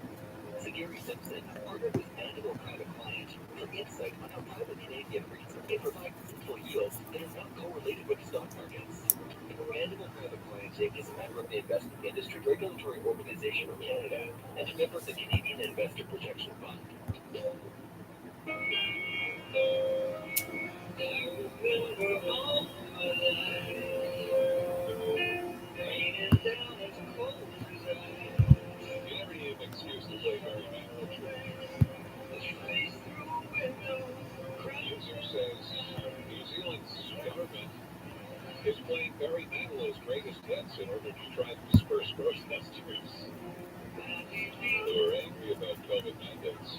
So Gary Simpson partnered with Mandeville Private Client for insight on how private Canadian REITs can provide fruitful yields that are not correlated with stock markets. Mandeville Private Client Inc. is a member of the Investment Industry Regulatory Organization of Canada and a member of the Canadian Investor Protection Fund. User says New Zealand's government is playing Barry Manilow's greatest hits in order to try to disperse protesters who are angry about COVID mandates.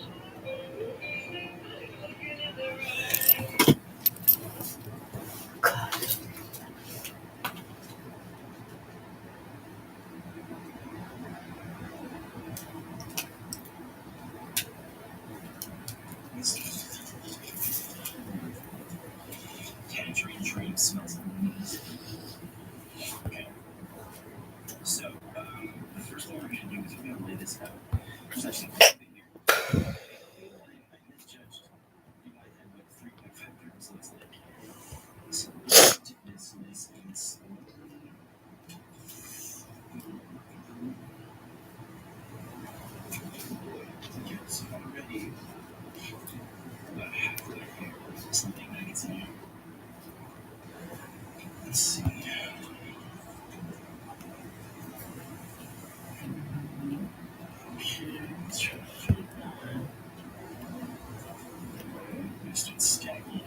just been stagnant.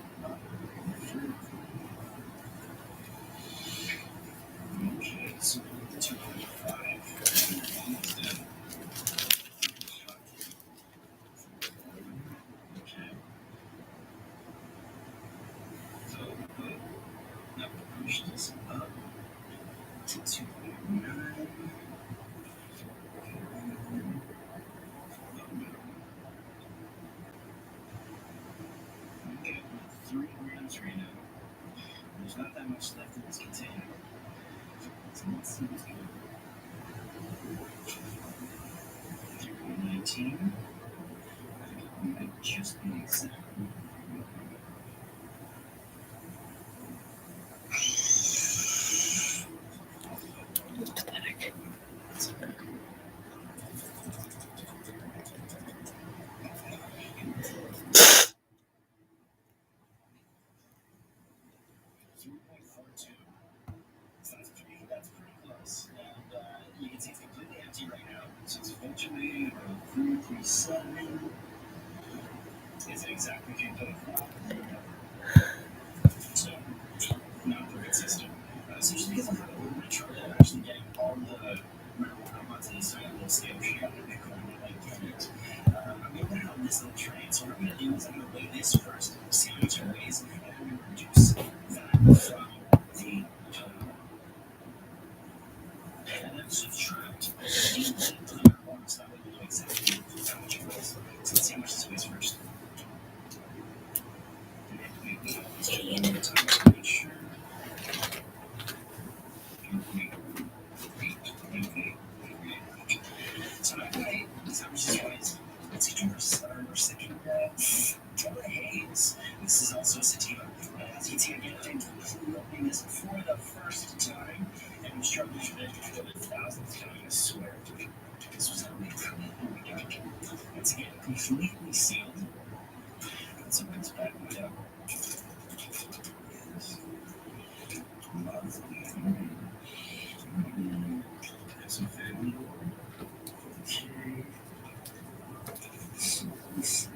Okay, so 2.5. Okay. So that pushed us up to 2.9. Okay, 3 grams right now. There's not that much left in this container. So let's see what's going on. 3.19. Might just be exact. Pathetic. 3.42. So that's pretty close. And you can see it's completely empty right now. So it's eventually around 3.37. Is it exactly 3.5? So, not the right system. So just because I'm having a little bit of trouble actually getting all the marijuana onto this tiny little scale sheet, I'm going to go and get it. I'm going to have this little train. So what I'm going to do is I'm going to weigh this first, see how much it weighs, and I'm going to reduce that from the and then subtract the marijuana. So that way we know exactly how much it weighs. So let's see how much this weighs first. And if we do this one more time to make sure. So my weight is how much this weighs. Let's see, our second haze. This is also a sativa. As you can see, again, I'm opening this for the first time, and I'm struggling with it for the thousandth time, I swear. This was only oh my god. Once again, completely sealed. Let's open this bad boy up. Lovely. Some family. Okay. This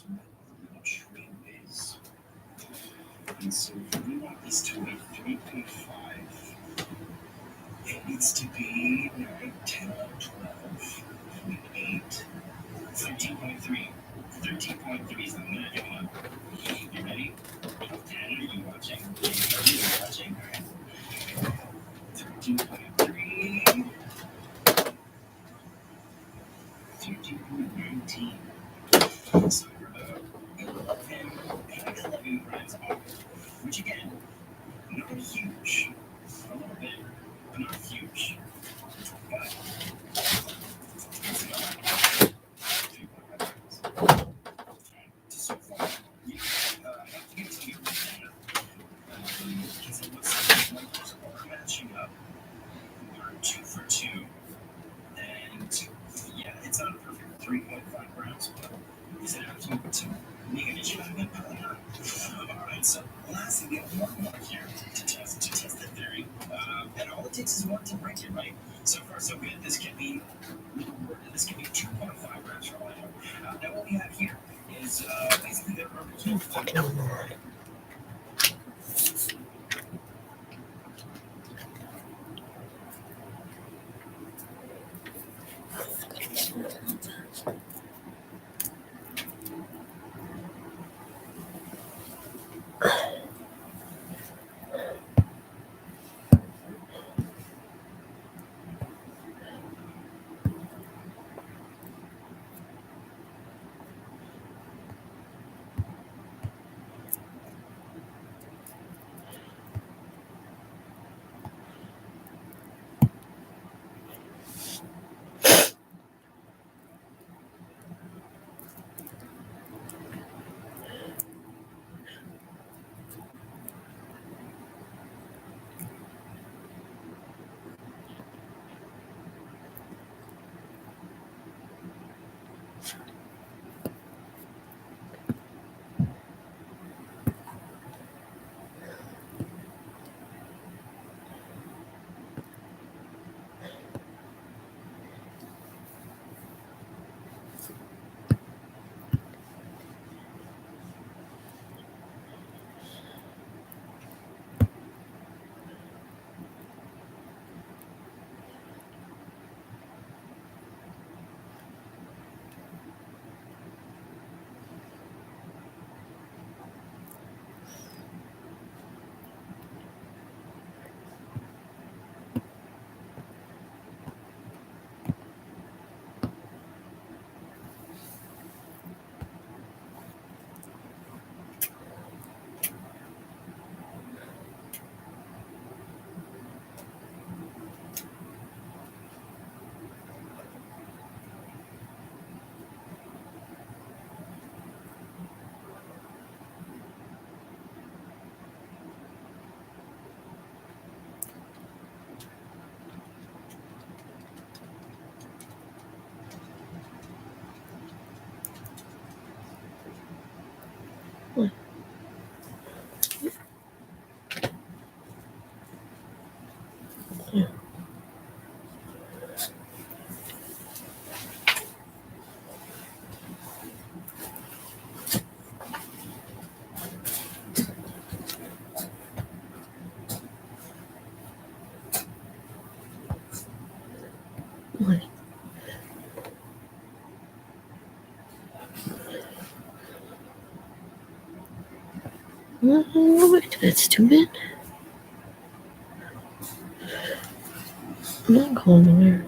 little tray base. And so we want this to weigh 3.5. It needs to be 9, 10, 11, 12, 8, 13.3. 13.3 is the minimum. You ready? 10, are you watching? Are you watching? All right. 13.3. 13.19. So we're about 11 grams off, which again, not huge. A little bit, but not huge. But it's about 3.5 grams. So far, you I have to give it to you right now. Because it looks like the numbers are matching up. We're 2 for 2. And yeah, it's not a perfect 3.5 grams, but is it absolute 2? Make an issue out of it? Probably not. Alright, so lastly, we have one more here to test the theory. And all it takes is one to break it, right? So far, so good. This can be 2.5 grams for all I know. Now, what we have here is basically the original. Fucking hell, Lord. Wait, that's stupid. I'm not going anywhere.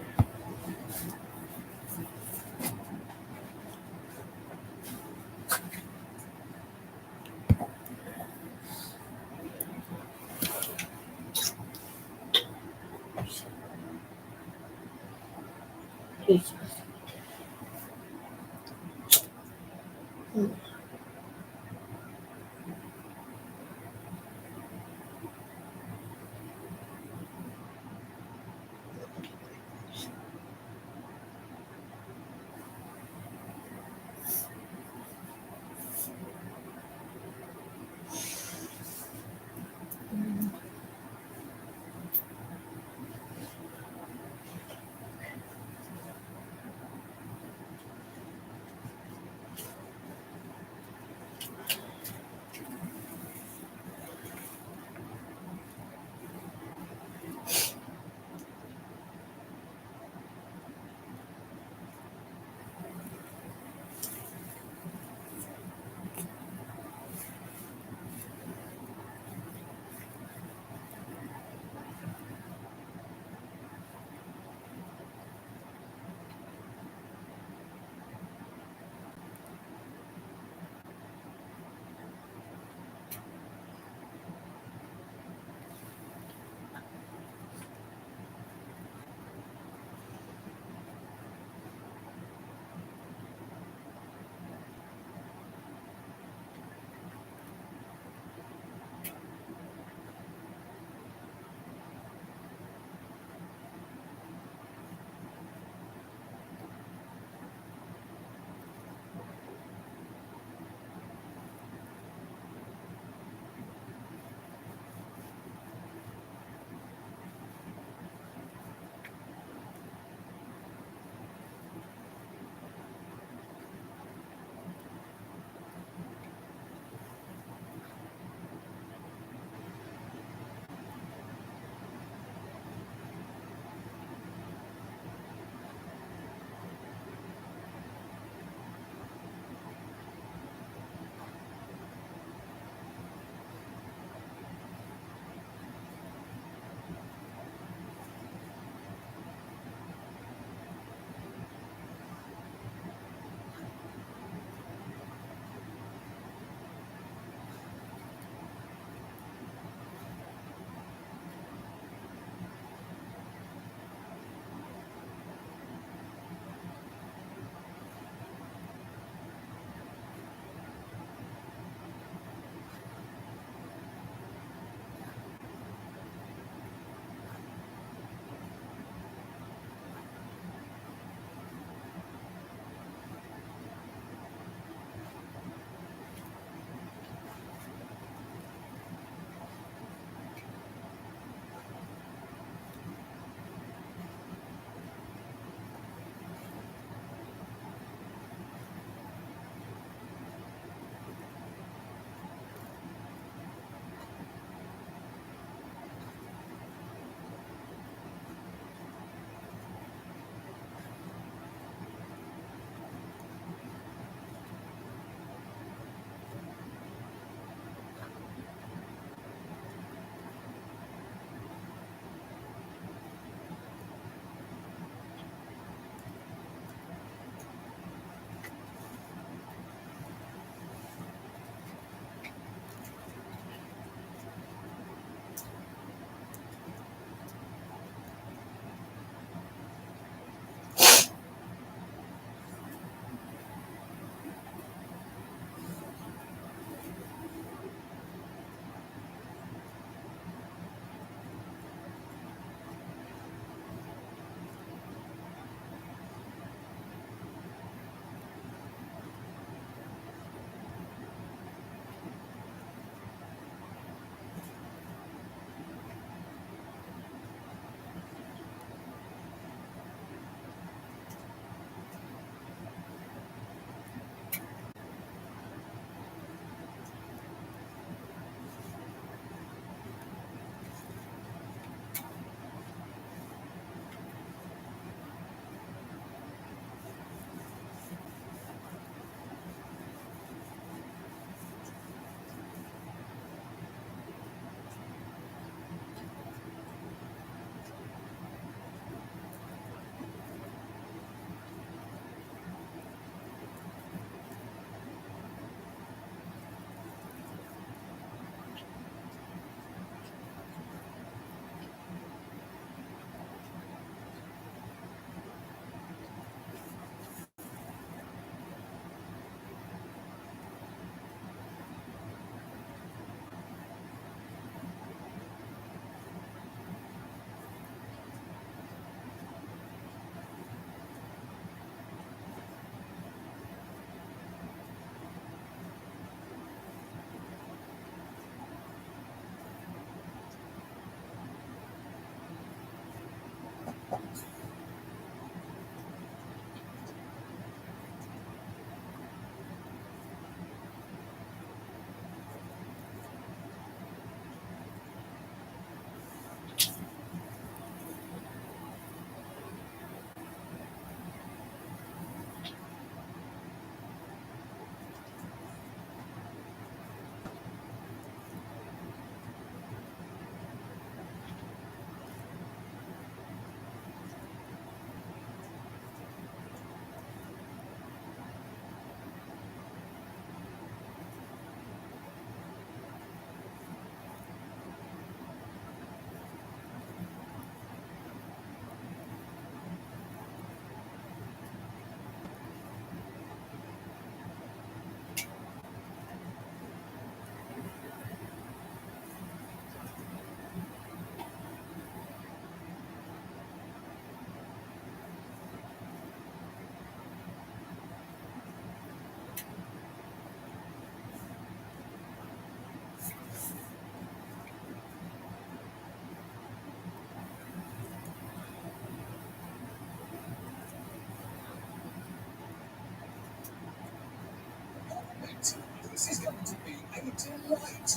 This is going to be a delight.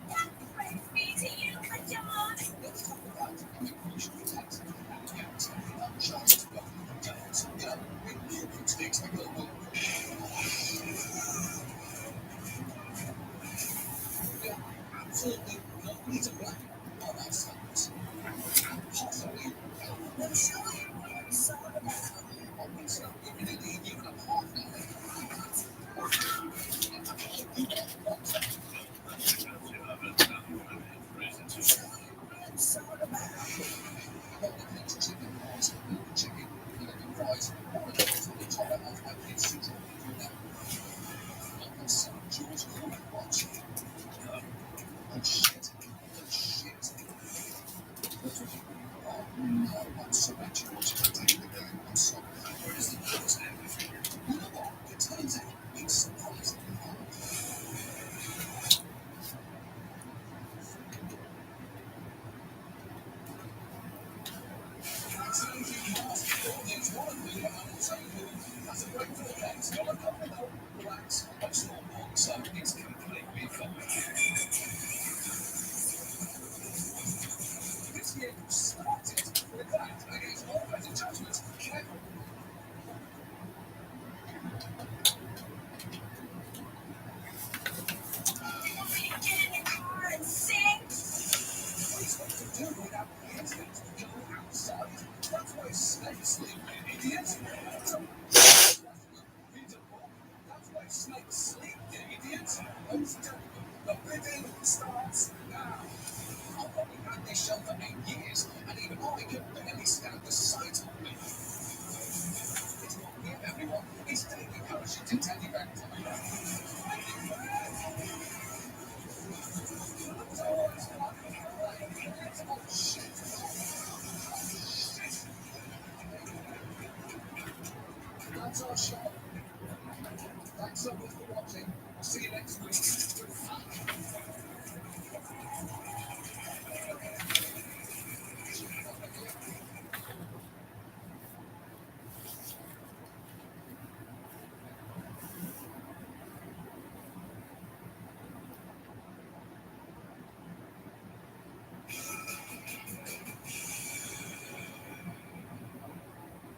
That brings me to you, John. Let's talk about immigration tax. Giant government giants. With Cupid stakes the global. Absolutely nobody to blame on our sides. Possibly, no surely, some of them always not even a partner. That's our show. Thanks so much for watching. See you next week.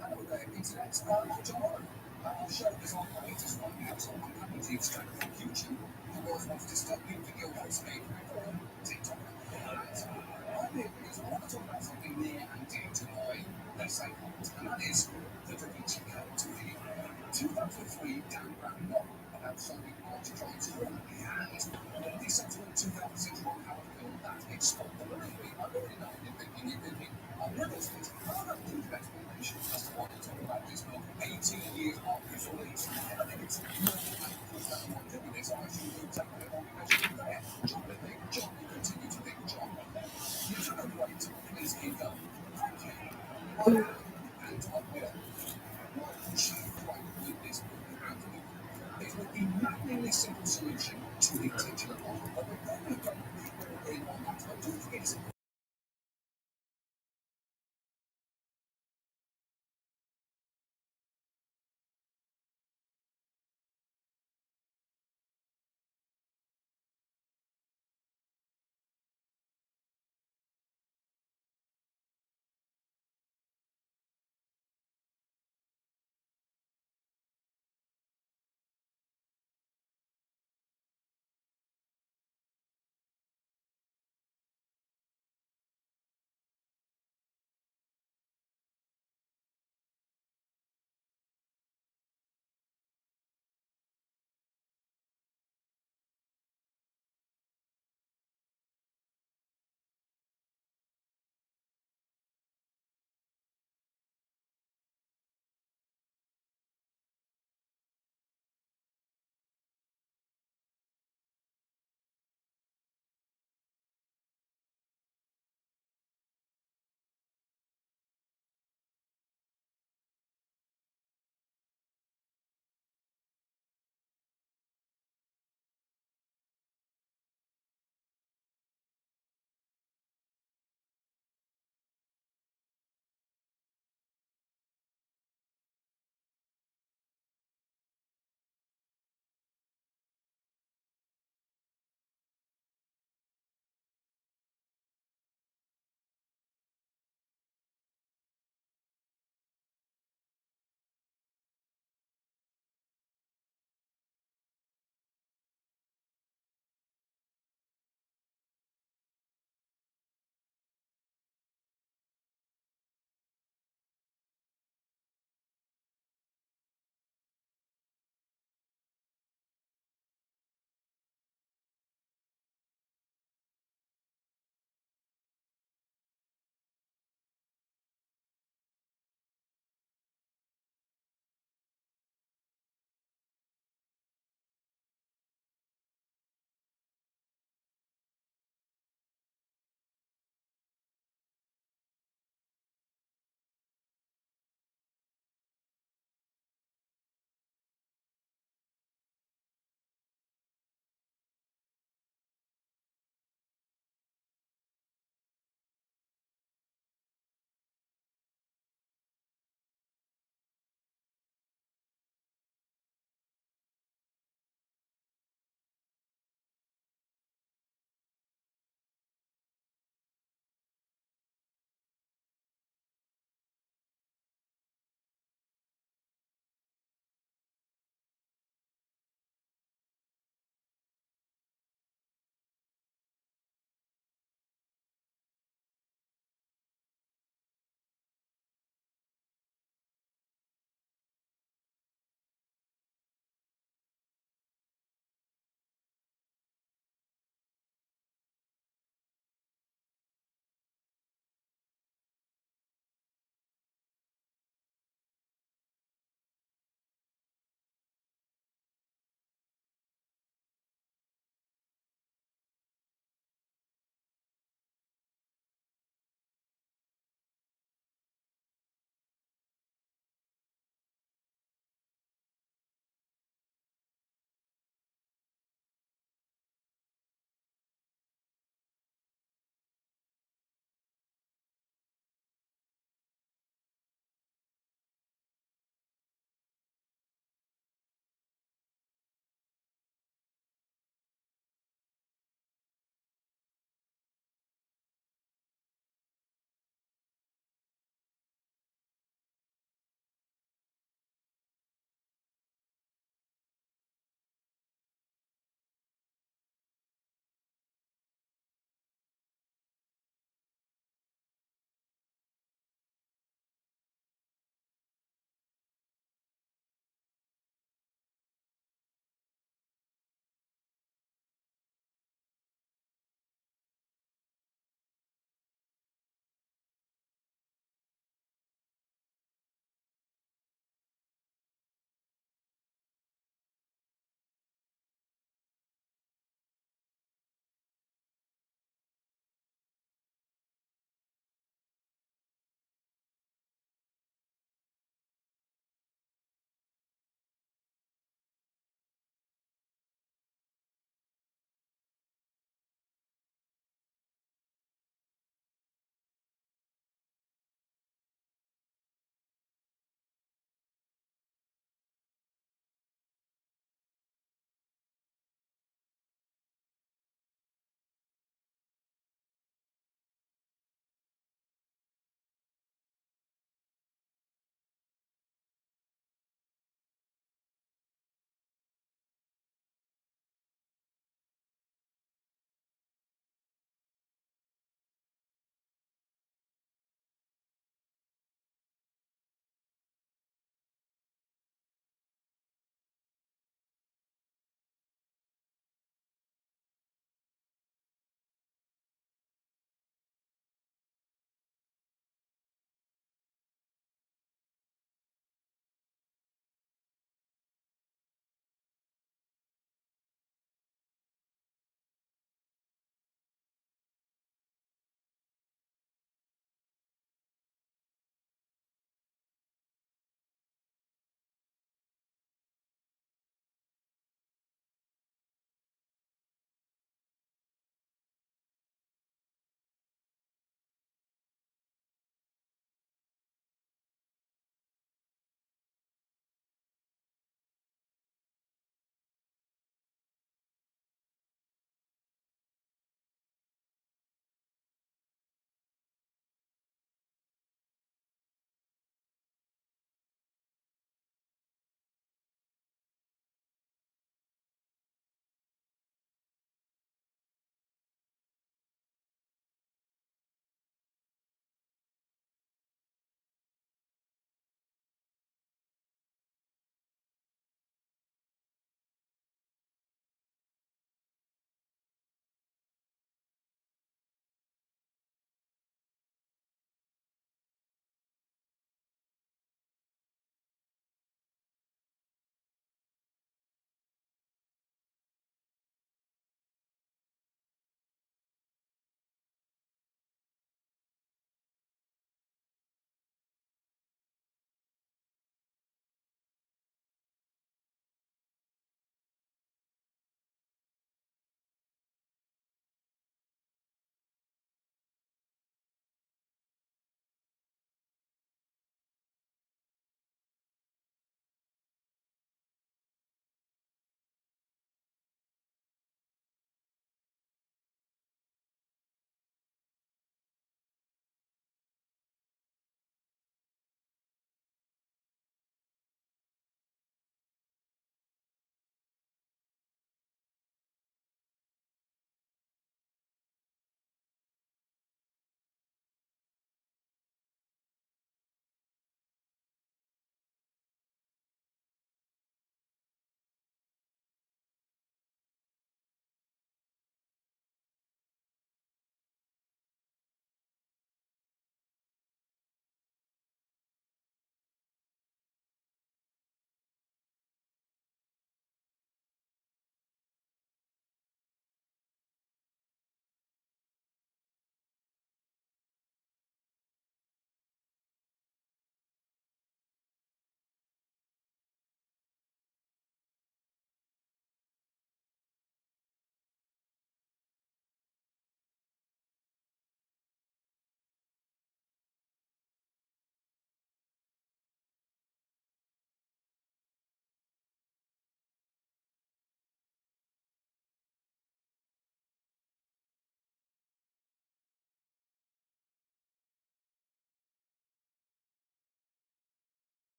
Hello there, Internet. John. Our show is on the latest one out on the company's channel on YouTube. The world's most disturbing video host made for TikTok. I'm here because I want to talk about something near and dear to my, let's say, heart, and that is the Da Vinci Code to the 2003 Dan Brown novel about solving art crimes in Rome. And the sensible 2006 Ron Howard film that explored the movie. I've already known you're thinking, I've never seen it. I don't have a explanation as to why I talk about this book 18 years after its release. I think it's more than that one doing this. I should do take my own measure there. John will think, John will continue to think, John. You should have wait, please keep going. Thank you. And I will. What chief point with this book and the book is with the maddeningly simple solution to the titular problem of a very in one that I do think it's